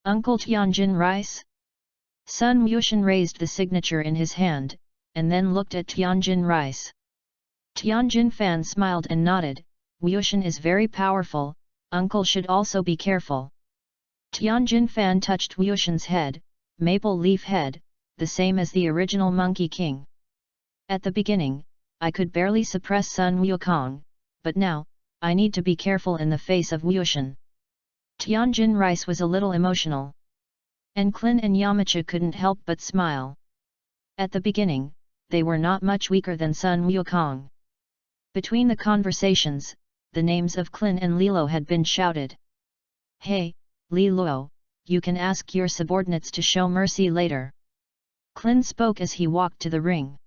Uncle Tianjin Rice?" Sun Wuxian raised the signature in his hand, and then looked at Tianjin Rice. Tianjin Fan smiled and nodded. "Wuxian is very powerful, Uncle should also be careful." Tianjin Fan touched Wuxian's head, maple leaf head, the same as the original Monkey King. At the beginning, I could barely suppress Sun Wukong, but now, I need to be careful in the face of Wushan. Tianjin Rice was a little emotional. And Klin and Yamcha couldn't help but smile. At the beginning, they were not much weaker than Sun Wukong. Between the conversations, the names of Klin and Lilo had been shouted. Hey, Lilo, you can ask your subordinates to show mercy later. Klin spoke as he walked to the ring.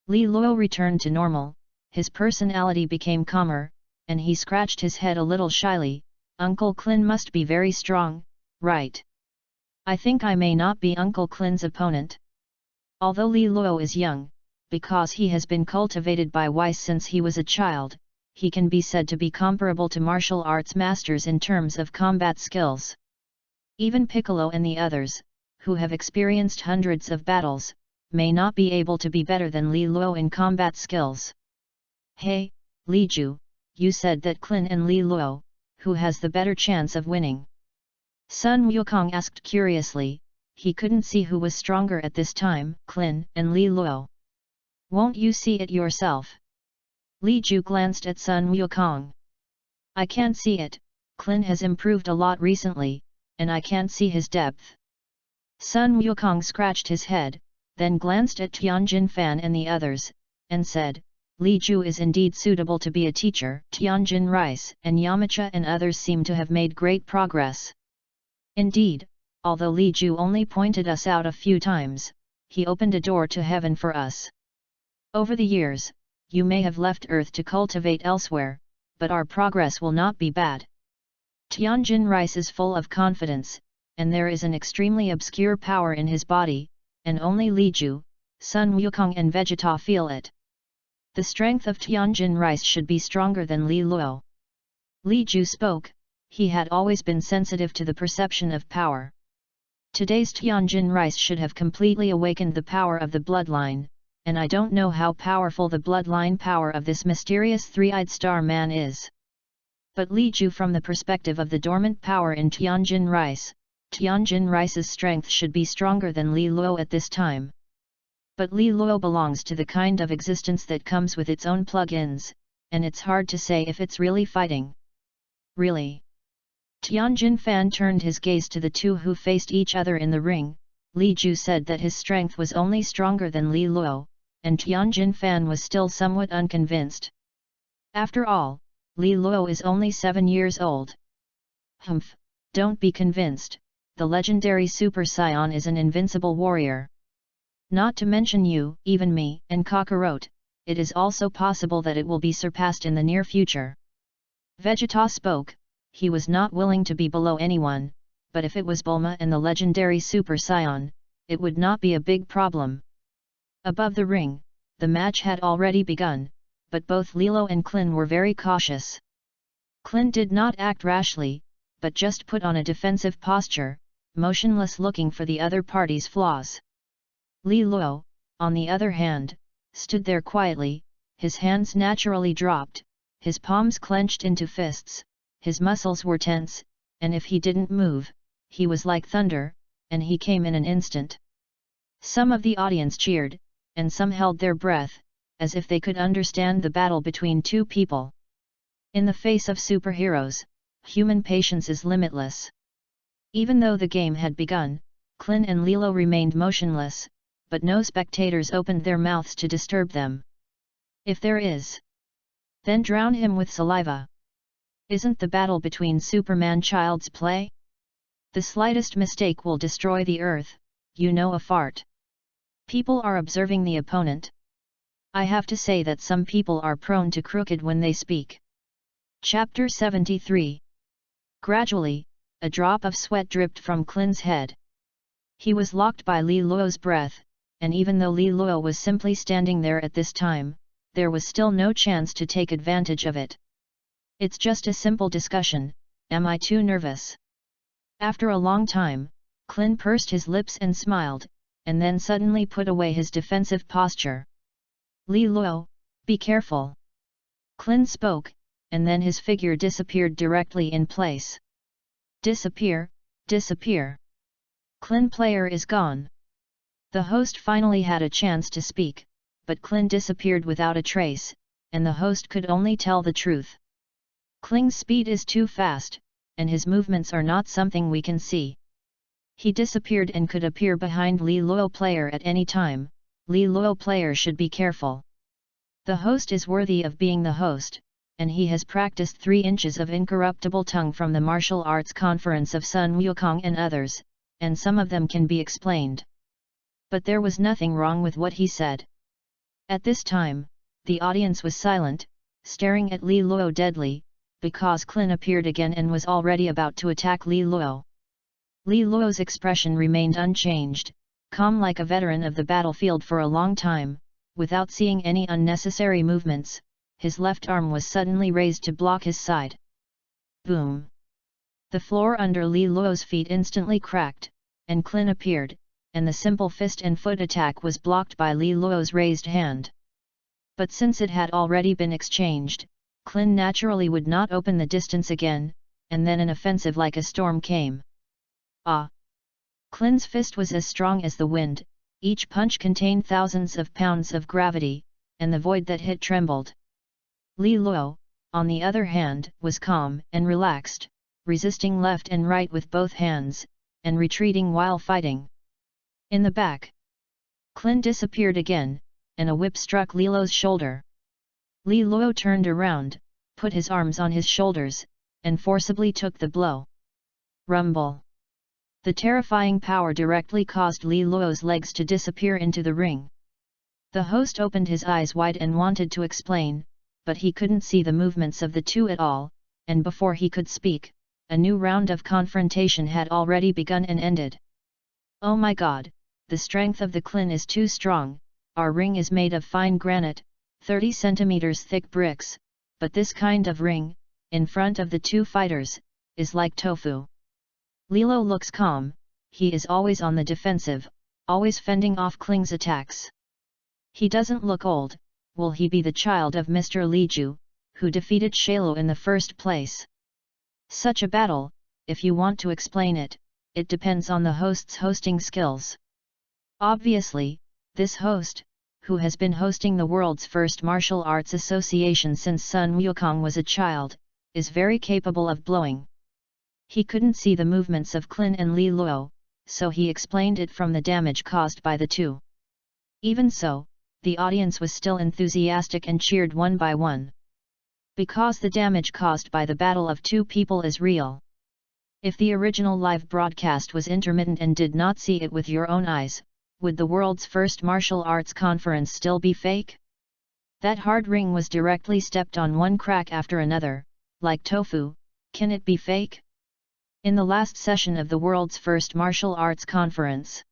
Lilo returned to normal, his personality became calmer, and he scratched his head a little shyly. Uncle Klin must be very strong, right? I think I may not be Uncle Klin's opponent. Although Lilo is young, because he has been cultivated by Weiss since he was a child, he can be said to be comparable to martial arts masters in terms of combat skills. Even Piccolo and the others, who have experienced hundreds of battles, may not be able to be better than Lilo in combat skills. Hey, Liju, you said that Klin and Lilo, who has the better chance of winning? Sun Wukong asked curiously. He couldn't see who was stronger at this time, Klin and Lilo. Won't you see it yourself? Liju glanced at Sun Wukong. I can't see it, Klin has improved a lot recently, and I can't see his depth. Sun Wukong scratched his head, then glanced at Tianjin Fan and the others, and said, Liju is indeed suitable to be a teacher. Tianjin Rice and Yamcha and others seem to have made great progress. Indeed, although Liju only pointed us out a few times, he opened a door to heaven for us. Over the years, you may have left Earth to cultivate elsewhere, but our progress will not be bad. Tianjin Rice is full of confidence, and there is an extremely obscure power in his body, and only Liju, Sun Wukong and Vegeta feel it. The strength of Tianjin Rice should be stronger than Lilo. Liju spoke. He had always been sensitive to the perception of power. Today's Tianjin Rice should have completely awakened the power of the bloodline, and I don't know how powerful the bloodline power of this mysterious three-eyed star man is. But Liju, from the perspective of the dormant power in Tianjin Rice's strength should be stronger than Lilo at this time. But Lilo belongs to the kind of existence that comes with its own plug-ins, and it's hard to say if it's really fighting. Really? Tianjin Fan turned his gaze to the two who faced each other in the ring. Liju said that his strength was only stronger than Lilo, and Tianjin Fan was still somewhat unconvinced. After all, Lilo is only 7 years old. Humph, don't be convinced, the legendary Super Saiyan is an invincible warrior. Not to mention you, even me, and Kakarot, it is also possible that it will be surpassed in the near future. Vegeta spoke. He was not willing to be below anyone, but if it was Bulma and the legendary Super Saiyan, it would not be a big problem. Above the ring, the match had already begun, but both Lilo and Klin were very cautious. Klin did not act rashly, but just put on a defensive posture, motionless looking for the other party's flaws. Lilo, on the other hand, stood there quietly, his hands naturally dropped, his palms clenched into fists, his muscles were tense, and if he didn't move, he was like thunder, and he came in an instant. Some of the audience cheered, and some held their breath, as if they could understand the battle between two people. In the face of superheroes, human patience is limitless. Even though the game had begun, Klin and Lilo remained motionless, but no spectators opened their mouths to disturb them. If there is, then drown him with saliva. Isn't the battle between Superman child's play? The slightest mistake will destroy the earth, you know, a fart. People are observing the opponent. I have to say that some people are prone to crooked when they speak. Chapter 73. Gradually, a drop of sweat dripped from Klin's head. He was locked by Liluo's breath, and even though Liluo was simply standing there at this time, there was still no chance to take advantage of it. It's just a simple discussion, am I too nervous? After a long time, Klin pursed his lips and smiled, and then suddenly put away his defensive posture. Liluo, be careful. Klin spoke, and then his figure disappeared directly in place. Disappear, disappear. Klin player is gone. The host finally had a chance to speak, but Klin disappeared without a trace, and the host could only tell the truth. Kling's speed is too fast, and his movements are not something we can see. He disappeared and could appear behind Li Luo player at any time. Li Luo player should be careful. The host is worthy of being the host, and he has practiced 3 inches of incorruptible tongue from the martial arts conference of Xuanhuang and others, and some of them can be explained. But there was nothing wrong with what he said. At this time, the audience was silent, staring at Li Luo deadly, because Klin appeared again and was already about to attack Li Luo. Li Luo's expression remained unchanged, calm like a veteran of the battlefield for a long time, without seeing any unnecessary movements. His left arm was suddenly raised to block his side. Boom! The floor under Li Luo's feet instantly cracked, and Klin appeared, and the simple fist and foot attack was blocked by Li Luo's raised hand. But since it had already been exchanged, Klin naturally would not open the distance again, and then an offensive like a storm came. Ah! Klin's fist was as strong as the wind, each punch contained thousands of pounds of gravity, and the void that hit trembled. Li Luo, on the other hand, was calm and relaxed, resisting left and right with both hands, and retreating while fighting. In the back, Klin disappeared again, and a whip struck Li Luo's shoulder. Li Luo turned around, put his arms on his shoulders, and forcibly took the blow. Rumble! The terrifying power directly caused Li Luo's legs to disappear into the ring. The host opened his eyes wide and wanted to explain, but he couldn't see the movements of the two at all, and before he could speak, a new round of confrontation had already begun and ended. Oh my God, the strength of the Klin is too strong. Our ring is made of fine granite, 30 centimeters thick bricks, but this kind of ring, in front of the two fighters, is like tofu. Li Luo looks calm, he is always on the defensive, always fending off Kling's attacks. He doesn't look old. Will he be the child of Mr. Li Ju, who defeated Shailu in the first place? Such a battle, if you want to explain it, it depends on the host's hosting skills. Obviously, this host, who has been hosting the world's first martial arts association since Sun Wukong was a child, is very capable of blowing. He couldn't see the movements of Klin and Li Luo, so he explained it from the damage caused by the two. Even so, the audience was still enthusiastic and cheered one by one. Because the damage caused by the battle of two people is real. If the original live broadcast was intermittent and did not see it with your own eyes, would the world's first martial arts conference still be fake? That hard ring was directly stepped on one crack after another, like tofu. Can it be fake? In the last session of the world's first martial arts conference,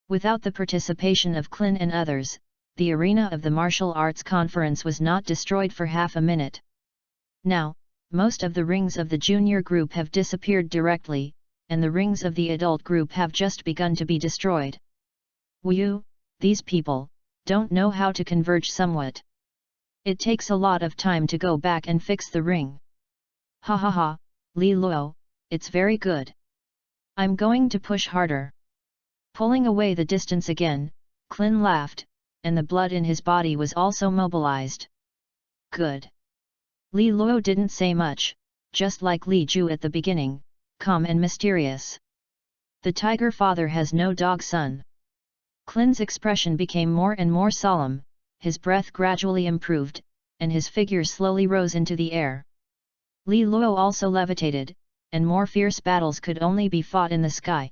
without the participation of Klin and others, the arena of the martial arts conference was not destroyed for half a minute. Now, most of the rings of the junior group have disappeared directly, and the rings of the adult group have just begun to be destroyed. Wu, these people, don't know how to converge somewhat. It takes a lot of time to go back and fix the ring. Ha ha ha, Li Luo, it's very good. I'm going to push harder. Pulling away the distance again, Klin laughed, and the blood in his body was also mobilized. Good. Li Luo didn't say much, just like Li Ju at the beginning, calm and mysterious. The tiger father has no dog son. Klin's expression became more and more solemn, his breath gradually improved, and his figure slowly rose into the air. Li Luo also levitated, and more fierce battles could only be fought in the sky.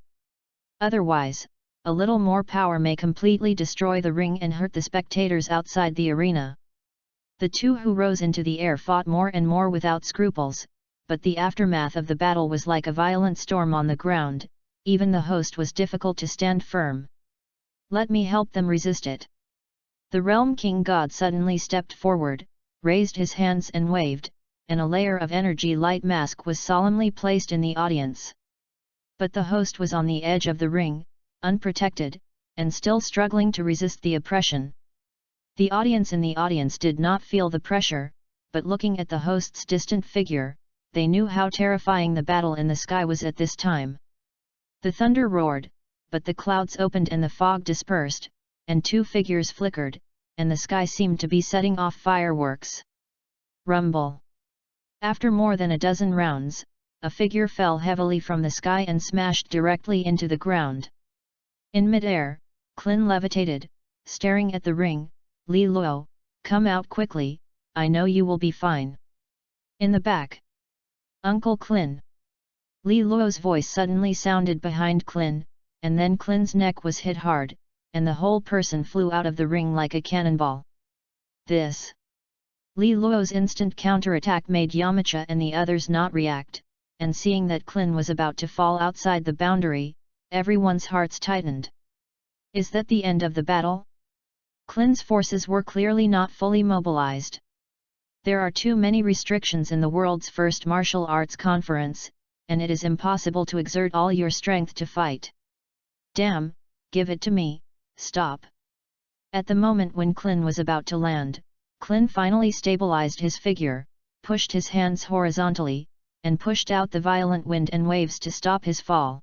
Otherwise, a little more power may completely destroy the ring and hurt the spectators outside the arena. The two who rose into the air fought more and more without scruples, but the aftermath of the battle was like a violent storm on the ground. Even the host was difficult to stand firm. Let me help them resist it. The Realm King God suddenly stepped forward, raised his hands and waved, and a layer of energy light mask was solemnly placed in the audience. But the host was on the edge of the ring, unprotected, and still struggling to resist the oppression. The audience in the audience did not feel the pressure, but looking at the host's distant figure, they knew how terrifying the battle in the sky was at this time. The thunder roared, but the clouds opened and the fog dispersed, and two figures flickered, and the sky seemed to be setting off fireworks. Rumble. After more than a dozen rounds, a figure fell heavily from the sky and smashed directly into the ground. In mid-air, Qin levitated, staring at the ring. Li Luo, come out quickly, I know you will be fine. In the back. Uncle Qin. Li Luo's voice suddenly sounded behind Qin, and then Qin's neck was hit hard, and the whole person flew out of the ring like a cannonball. This. Li Luo's instant counterattack made Yamcha and the others not react, and seeing that Qin was about to fall outside the boundary, everyone's hearts tightened. Is that the end of the battle? Qin's forces were clearly not fully mobilized. There are too many restrictions in the world's first martial arts conference, and it is impossible to exert all your strength to fight. Damn, give it to me, stop. At the moment when Qin was about to land, Qin finally stabilized his figure, pushed his hands horizontally, and pushed out the violent wind and waves to stop his fall.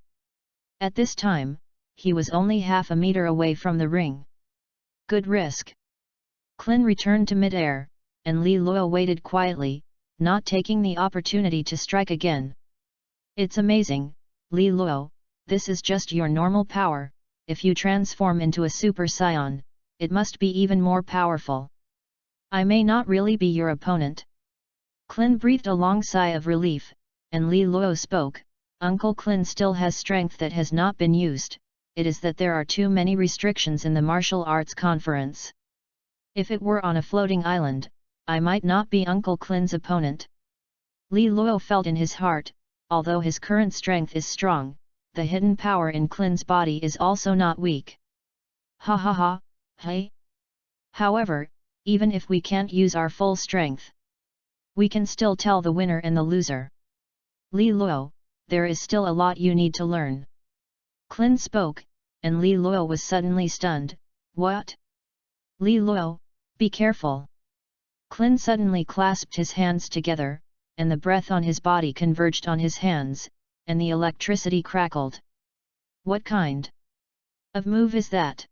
At this time, he was only half a meter away from the ring. Good risk. Qin returned to mid-air, and Li Luo waited quietly, not taking the opportunity to strike again. It's amazing, Li Luo, this is just your normal power, if you transform into a Super Saiyan, it must be even more powerful. I may not really be your opponent. Qin breathed a long sigh of relief, and Li Luo spoke, Uncle Qin still has strength that has not been used, it is that there are too many restrictions in the martial arts conference. If it were on a floating island, I might not be Uncle Qin's opponent. Li Luo felt in his heart, although his current strength is strong, the hidden power in Qin's body is also not weak. Ha ha ha, hey? However, even if we can't use our full strength, we can still tell the winner and the loser. Li Luo, there is still a lot you need to learn. Qin spoke, and Li Luo was suddenly stunned. What? Li Luo, be careful. Qin suddenly clasped his hands together, and the breath on his body converged on his hands, and the electricity crackled. What kind of move is that?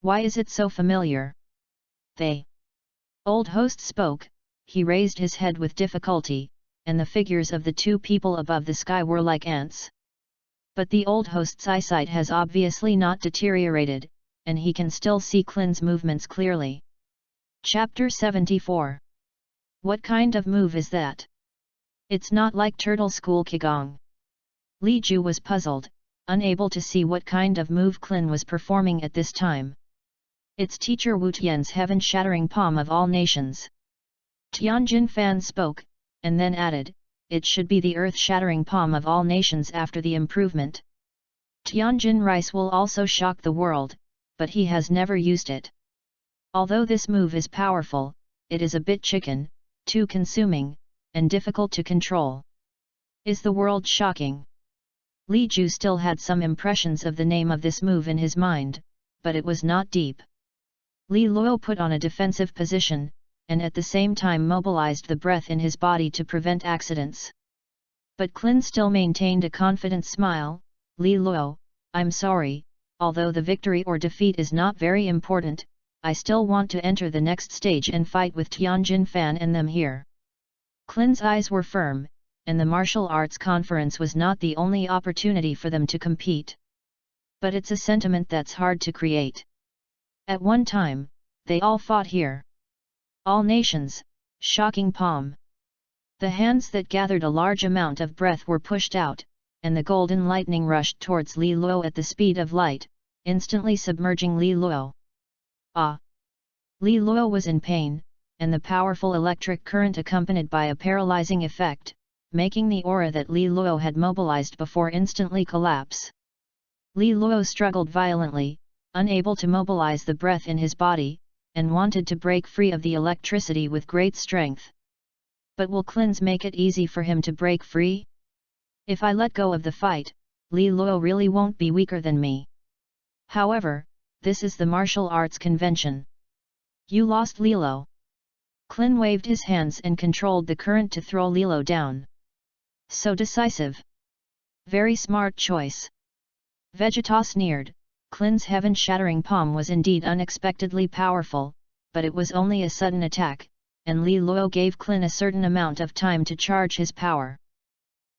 Why is it so familiar? They. Old host spoke, he raised his head with difficulty, and the figures of the two people above the sky were like ants. But the old host's eyesight has obviously not deteriorated, and he can still see Qin's movements clearly. Chapter 74. What kind of move is that? It's not like Turtle School Qigong. Li Ju was puzzled, unable to see what kind of move Qin was performing at this time. It's teacher Wu Tian's heaven-shattering palm of all nations. Tianjin Fan spoke, and then added, it should be the earth-shattering palm of all nations after the improvement. Tianjin Rice will also shock the world, but he has never used it. Although this move is powerful, it is a bit chicken, too consuming, and difficult to control. Is the world shocking? Li Ju still had some impressions of the name of this move in his mind, but it was not deep. Li Luo put on a defensive position, and at the same time mobilized the breath in his body to prevent accidents. But Qin still maintained a confident smile. Li Luo, I'm sorry, although the victory or defeat is not very important, I still want to enter the next stage and fight with Tianjin Fan and them here. Qin's eyes were firm, and the martial arts conference was not the only opportunity for them to compete. But it's a sentiment that's hard to create. At one time, they all fought here. All nations, shocking palm. The hands that gathered a large amount of breath were pushed out, and the golden lightning rushed towards Li Luo at the speed of light, instantly submerging Li Luo. Ah! Li Luo was in pain, and the powerful electric current accompanied by a paralyzing effect, making the aura that Li Luo had mobilized before instantly collapse. Li Luo struggled violently, unable to mobilize the breath in his body, and wanted to break free of the electricity with great strength. But will Qin's make it easy for him to break free? If I let go of the fight, Li Luo really won't be weaker than me. However, this is the martial arts convention. You lost Li Luo. Qin waved his hands and controlled the current to throw Li Luo down. So decisive. Very smart choice. Vegeta sneered. Qin's heaven-shattering palm was indeed unexpectedly powerful, but it was only a sudden attack, and Li Luo gave Qin a certain amount of time to charge his power.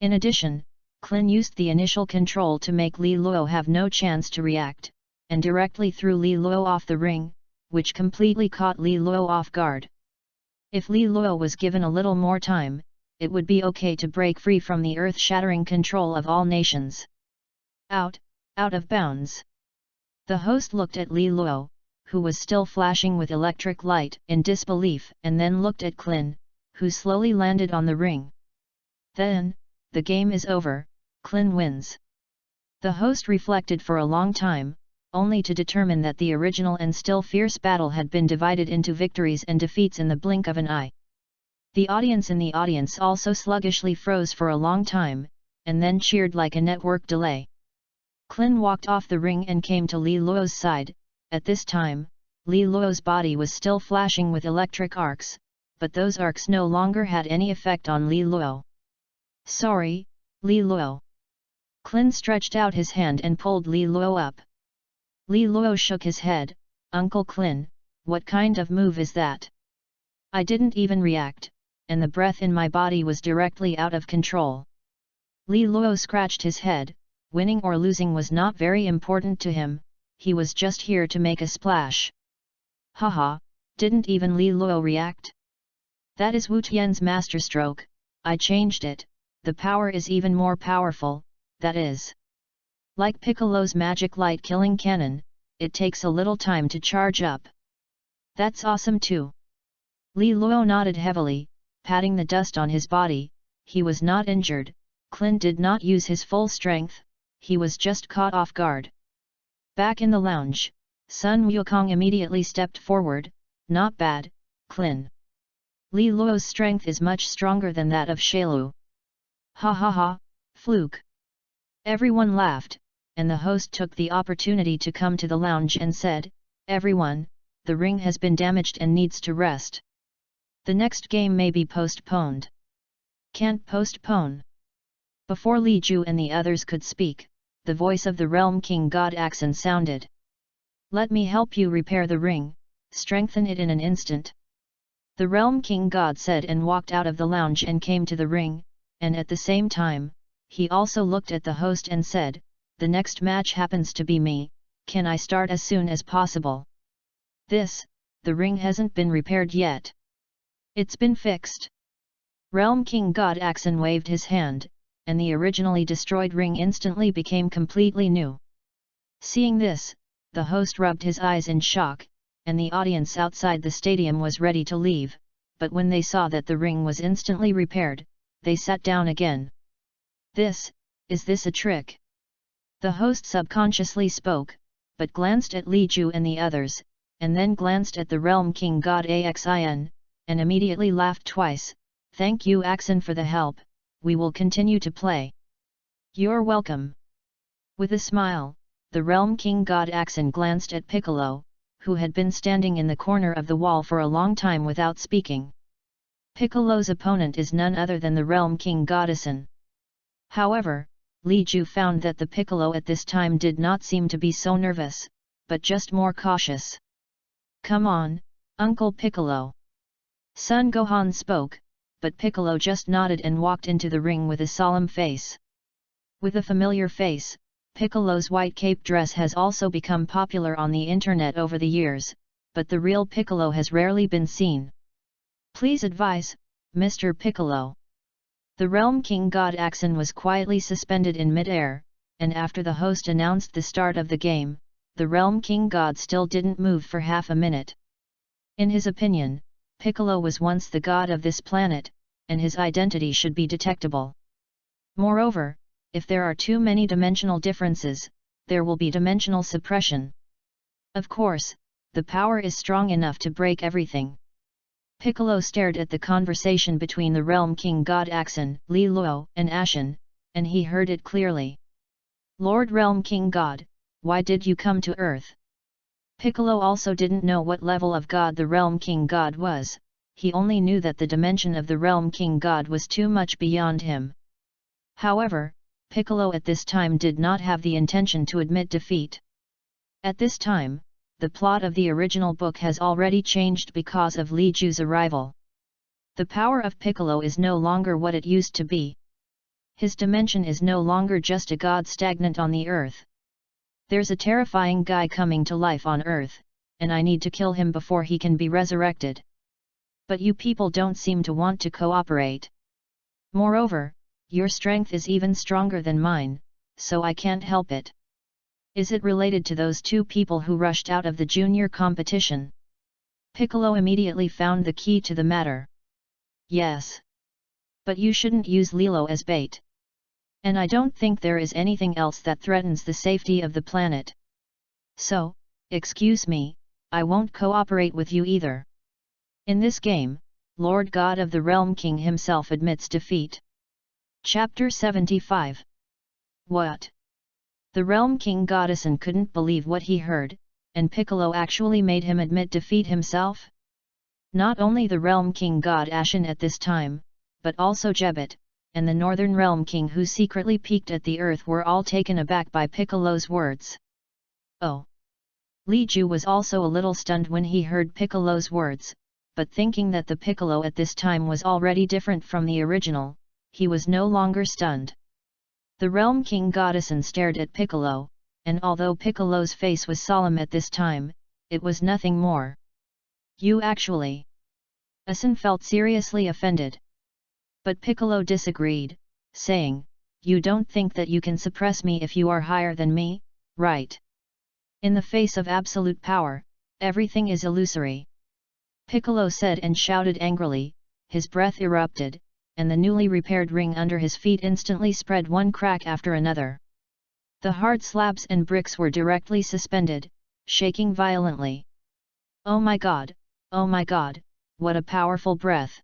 In addition, Qin used the initial control to make Li Luo have no chance to react, and directly threw Li Luo off the ring, which completely caught Li Luo off guard. If Li Luo was given a little more time, it would be okay to break free from the earth-shattering control of all nations. Out of bounds. The host looked at Li Luo, who was still flashing with electric light, in disbelief, and then looked at Qin, who slowly landed on the ring. Then, the game is over, Qin wins. The host reflected for a long time, only to determine that the original and still fierce battle had been divided into victories and defeats in the blink of an eye. The audience in the audience also sluggishly froze for a long time, and then cheered like a network delay. Qin walked off the ring and came to Li Luo's side. At this time, Li Luo's body was still flashing with electric arcs, but those arcs no longer had any effect on Li Luo. "Sorry, Li Luo." Qin stretched out his hand and pulled Li Luo up. Li Luo shook his head. "Uncle Qin, what kind of move is that? I didn't even react, and the breath in my body was directly out of control." Li Luo scratched his head. Winning or losing was not very important to him, he was just here to make a splash. "Haha, didn't even Li Luo react? That is Wu Tian's masterstroke, I changed it, the power is even more powerful, that is. Like Piccolo's magic light-killing cannon, it takes a little time to charge up. That's awesome too." Li Luo nodded heavily, patting the dust on his body. He was not injured. Qin did not use his full strength, he was just caught off guard. Back in the lounge, Sun Wukong immediately stepped forward. "Not bad, Qin. Li Luo's strength is much stronger than that of Shailu." "Ha ha ha, fluke." Everyone laughed, and the host took the opportunity to come to the lounge and said, "Everyone, the ring has been damaged and needs to rest. The next game may be postponed." "Can't postpone." Before Li Ju and the others could speak, the voice of the Realm King God Axon sounded. "Let me help you repair the ring, strengthen it in an instant." The Realm King God said and walked out of the lounge and came to the ring, and at the same time, he also looked at the host and said, "The next match happens to be me, can I start as soon as possible?" The ring hasn't been repaired yet. It's been fixed." Realm King God Axon waved his hand, and the originally destroyed ring instantly became completely new. Seeing this, the host rubbed his eyes in shock, and the audience outside the stadium was ready to leave, but when they saw that the ring was instantly repaired, they sat down again. Is this a trick?" The host subconsciously spoke, but glanced at Li Ju and the others, and then glanced at the Realm King God Axin, and immediately laughed twice. "Thank you Axin for the help, we will continue to play." "You're welcome." With a smile, the Realm King God Axin glanced at Piccolo, who had been standing in the corner of the wall for a long time without speaking. Piccolo's opponent is none other than the Realm King Goddessin. However, Li Ju found that the Piccolo at this time did not seem to be so nervous, but just more cautious. "Come on, Uncle Piccolo." Sun Gohan spoke, but Piccolo just nodded and walked into the ring with a solemn face. With a familiar face, Piccolo's white cape dress has also become popular on the internet over the years, but the real Piccolo has rarely been seen. "Please advise, Mr. Piccolo." The Realm King God Axin was quietly suspended in mid-air, and after the host announced the start of the game, the Realm King God still didn't move for half a minute. In his opinion, Piccolo was once the god of this planet, and his identity should be detectable. Moreover, if there are too many dimensional differences, there will be dimensional suppression. Of course, the power is strong enough to break everything. Piccolo stared at the conversation between the Realm King God Axin, Li Luo, and Ashen, and he heard it clearly. "Lord Realm King God, why did you come to Earth?" Piccolo also didn't know what level of god the Realm King God was, he only knew that the dimension of the Realm King God was too much beyond him. However, Piccolo at this time did not have the intention to admit defeat. At this time, the plot of the original book has already changed because of Li Ju's arrival. The power of Piccolo is no longer what it used to be. His dimension is no longer just a god stagnant on the earth. There's a terrifying guy coming to life on earth, and I need to kill him before he can be resurrected. But you people don't seem to want to cooperate. Moreover, your strength is even stronger than mine, so I can't help it. Is it related to those two people who rushed out of the junior competition? Piccolo immediately found the key to the matter. Yes. But you shouldn't use Lilo as bait. And I don't think there is anything else that threatens the safety of the planet. So, excuse me, I won't cooperate with you either. In this game, Lord God of the Realm King himself admits defeat. Chapter 75. What? The Realm King Goddessin couldn't believe what he heard, and Piccolo actually made him admit defeat himself? Not only the Realm King God Ashen at this time, but also Jebet, and the Northern Realm King who secretly peeked at the earth were all taken aback by Piccolo's words. Oh! Li Ju was also a little stunned when he heard Piccolo's words, but thinking that the Piccolo at this time was already different from the original, he was no longer stunned. The Realm King Goddessin stared at Piccolo, and although Piccolo's face was solemn at this time, it was nothing more. You actually... Asin felt seriously offended. But Piccolo disagreed, saying, you don't think that you can suppress me if you are higher than me, right? In the face of absolute power, everything is illusory. Piccolo said and shouted angrily, his breath erupted, and the newly repaired ring under his feet instantly spread one crack after another. The hard slabs and bricks were directly suspended, shaking violently. Oh my god, what a powerful breath!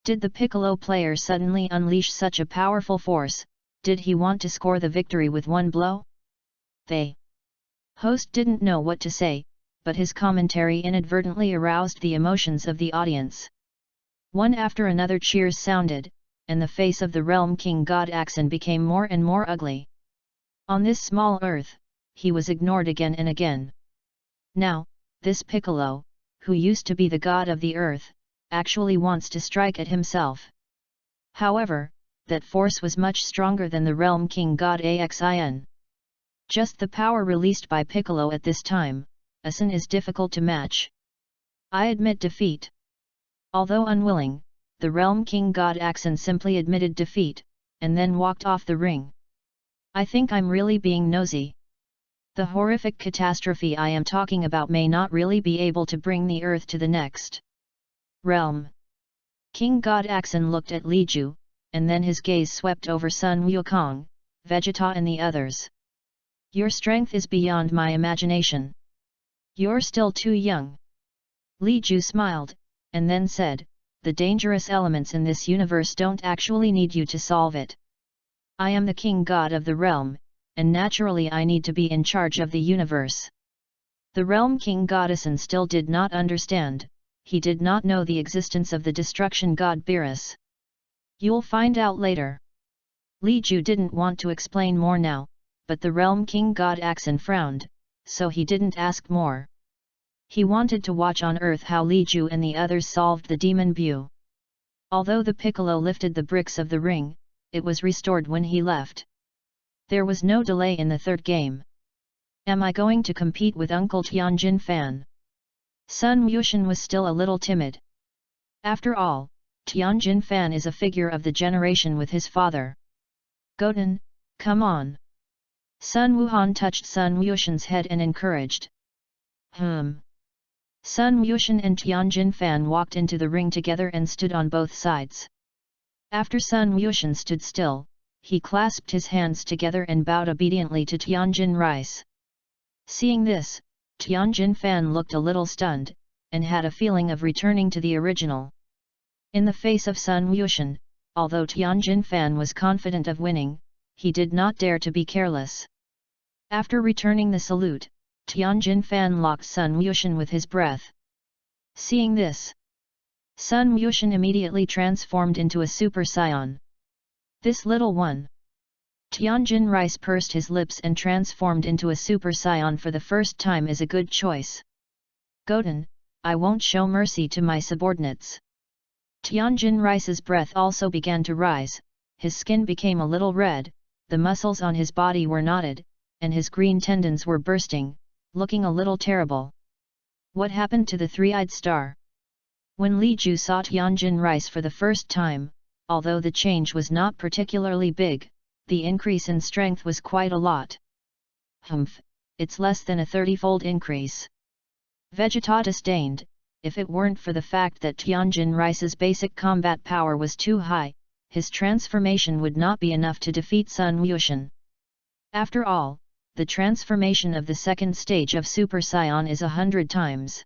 Did the Piccolo player suddenly unleash such a powerful force? Did he want to score the victory with one blow? The host didn't know what to say, but his commentary inadvertently aroused the emotions of the audience. One after another cheers sounded, and the face of the Realm King God Axon became more and more ugly. On this small earth, he was ignored again and again. Now, this Piccolo, who used to be the god of the earth, actually wants to strike at himself. However, that force was much stronger than the Realm King God Axin. Just the power released by Piccolo at this time, Asin is difficult to match. I admit defeat. Although unwilling, the Realm King God Axin simply admitted defeat, and then walked off the ring. I think I'm really being nosy. The horrific catastrophe I am talking about may not really be able to bring the earth to the next realm. King God Axin looked at Li Ju, and then his gaze swept over Sun Wukong, Vegeta and the others. Your strength is beyond my imagination. You're still too young. Li Ju smiled, and then said, the dangerous elements in this universe don't actually need you to solve it. I am the king god of the realm, and naturally I need to be in charge of the universe. The Realm King Goddessin still did not understand, he did not know the existence of the destruction god Beerus. You'll find out later. Li Ju didn't want to explain more now, but the Realm King God Axin frowned, so he didn't ask more. He wanted to watch on Earth how Li Ju and the others solved the demon Bu. Although the Piccolo lifted the bricks of the ring, it was restored when he left. There was no delay in the third game. Am I going to compete with Uncle Tianjin Fan? Sun Wushan was still a little timid. After all, Tianjin Fan is a figure of the generation with his father. Goten, come on. Sun Wuhan touched Sun Wushan's head and encouraged. Sun Wushan and Tianjin Fan walked into the ring together and stood on both sides. After Sun Wushan stood still, he clasped his hands together and bowed obediently to Tianjin Rice. Seeing this, Tianjin Fan looked a little stunned, and had a feeling of returning to the original. In the face of Sun Wushan, although Tianjin Fan was confident of winning, he did not dare to be careless. After returning the salute, Tianjin Fan locked Sun Wushan with his breath. Seeing this, Sun Wushan immediately transformed into a Super Saiyan. This little one. Tianjin Rice pursed his lips and transformed into a Super Saiyan for the first time is a good choice. Goten, I won't show mercy to my subordinates. Tianjin Rice's breath also began to rise, his skin became a little red, the muscles on his body were knotted, and his green tendons were bursting, looking a little terrible. What happened to the three-eyed star? When Li Ju saw Tianjin Rice for the first time, although the change was not particularly big, the increase in strength was quite a lot. Humph, it's less than a 30-fold increase. Vegeta disdained, if it weren't for the fact that Tianjin Rice's basic combat power was too high, his transformation would not be enough to defeat Sun Wuxian. After all, the transformation of the second stage of Super Saiyan is 100 times.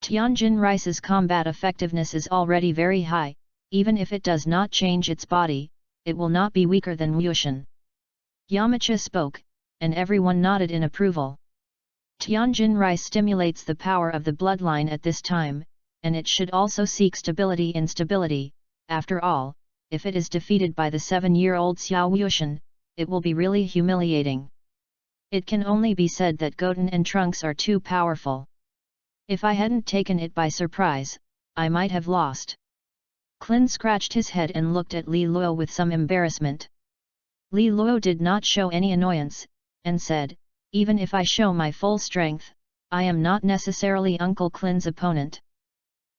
Tianjin Rice's combat effectiveness is already very high, even if it does not change its body, it will not be weaker than Wuxian. Yamcha spoke, and everyone nodded in approval. Tianjin Rice stimulates the power of the bloodline at this time, and it should also seek stability in stability. After all, if it is defeated by the 7-year-old Xiao Wuxian, it will be really humiliating. It can only be said that Goten and Trunks are too powerful. If I hadn't taken it by surprise, I might have lost. Klin scratched his head and looked at Li Luo with some embarrassment. Li Luo did not show any annoyance, and said, even if I show my full strength, I am not necessarily Uncle Klin's opponent.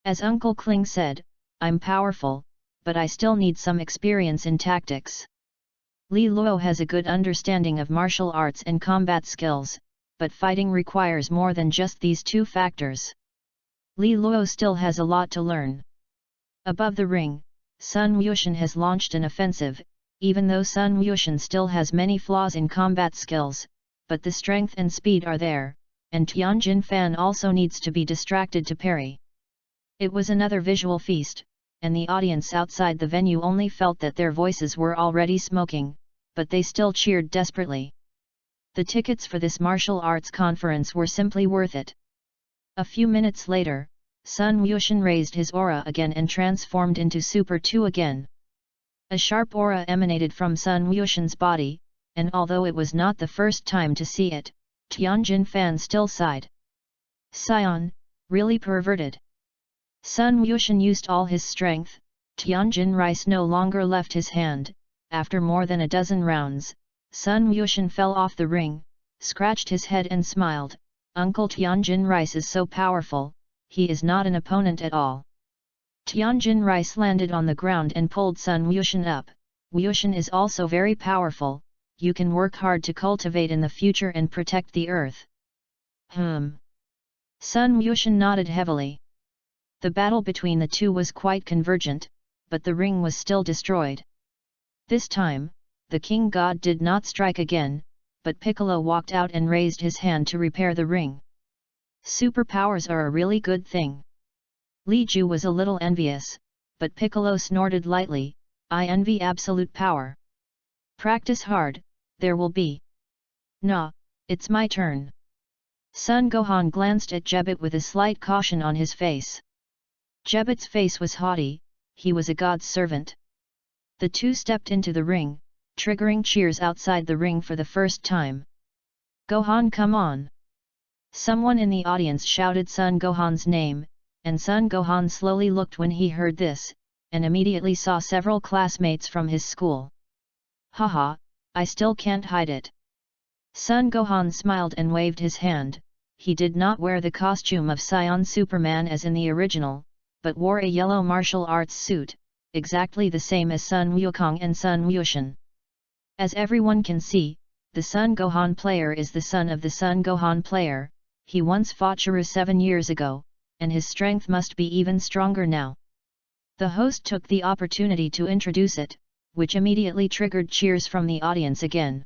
As Uncle Kling said, I'm powerful, but I still need some experience in tactics. Li Luo has a good understanding of martial arts and combat skills, but fighting requires more than just these two factors. Li Luo still has a lot to learn. Above the ring, Sun Wuxian has launched an offensive, even though Sun Wuxian still has many flaws in combat skills, but the strength and speed are there, and Tianjin Fan also needs to be distracted to parry. It was another visual feast, and the audience outside the venue only felt that their voices were already smoking, but they still cheered desperately. The tickets for this martial arts conference were simply worth it. A few minutes later, Sun Wuxian raised his aura again and transformed into Super 2 again. A sharp aura emanated from Sun Wuxian's body, and although it was not the first time to see it, Tianjin Fan still sighed. Scion, really perverted. Sun Wuxian used all his strength, Tianjin Rice no longer left his hand. After more than a dozen rounds, Sun Wuxian fell off the ring, scratched his head and smiled, Uncle Tianjin Rice is so powerful, he is not an opponent at all. Tianjin Rice landed on the ground and pulled Sun Wuxian up. Wuxian is also very powerful, you can work hard to cultivate in the future and protect the earth. Sun Wuxian nodded heavily. The battle between the two was quite convergent, but the ring was still destroyed. This time, the king god did not strike again, but Piccolo walked out and raised his hand to repair the ring. Superpowers are a really good thing. Li Ju was a little envious, but Piccolo snorted lightly, I envy absolute power. Practice hard, there will be. Nah, it's my turn. Sun Gohan glanced at Jebet with a slight caution on his face. Jebet's face was haughty, he was a god's servant. The two stepped into the ring, triggering cheers outside the ring for the first time. Gohan, come on! Someone in the audience shouted Sun Gohan's name, and Sun Gohan slowly looked when he heard this, and immediately saw several classmates from his school. Haha, I still can't hide it. Sun Gohan smiled and waved his hand. He did not wear the costume of Saiyan Superman as in the original, but wore a yellow martial arts suit, exactly the same as Sun Wukong and Sun Wuxian. As everyone can see, the Sun Gohan player is the son of the Sun Gohan player. He once fought Chiru 7 years ago, and his strength must be even stronger now. The host took the opportunity to introduce it, which immediately triggered cheers from the audience again.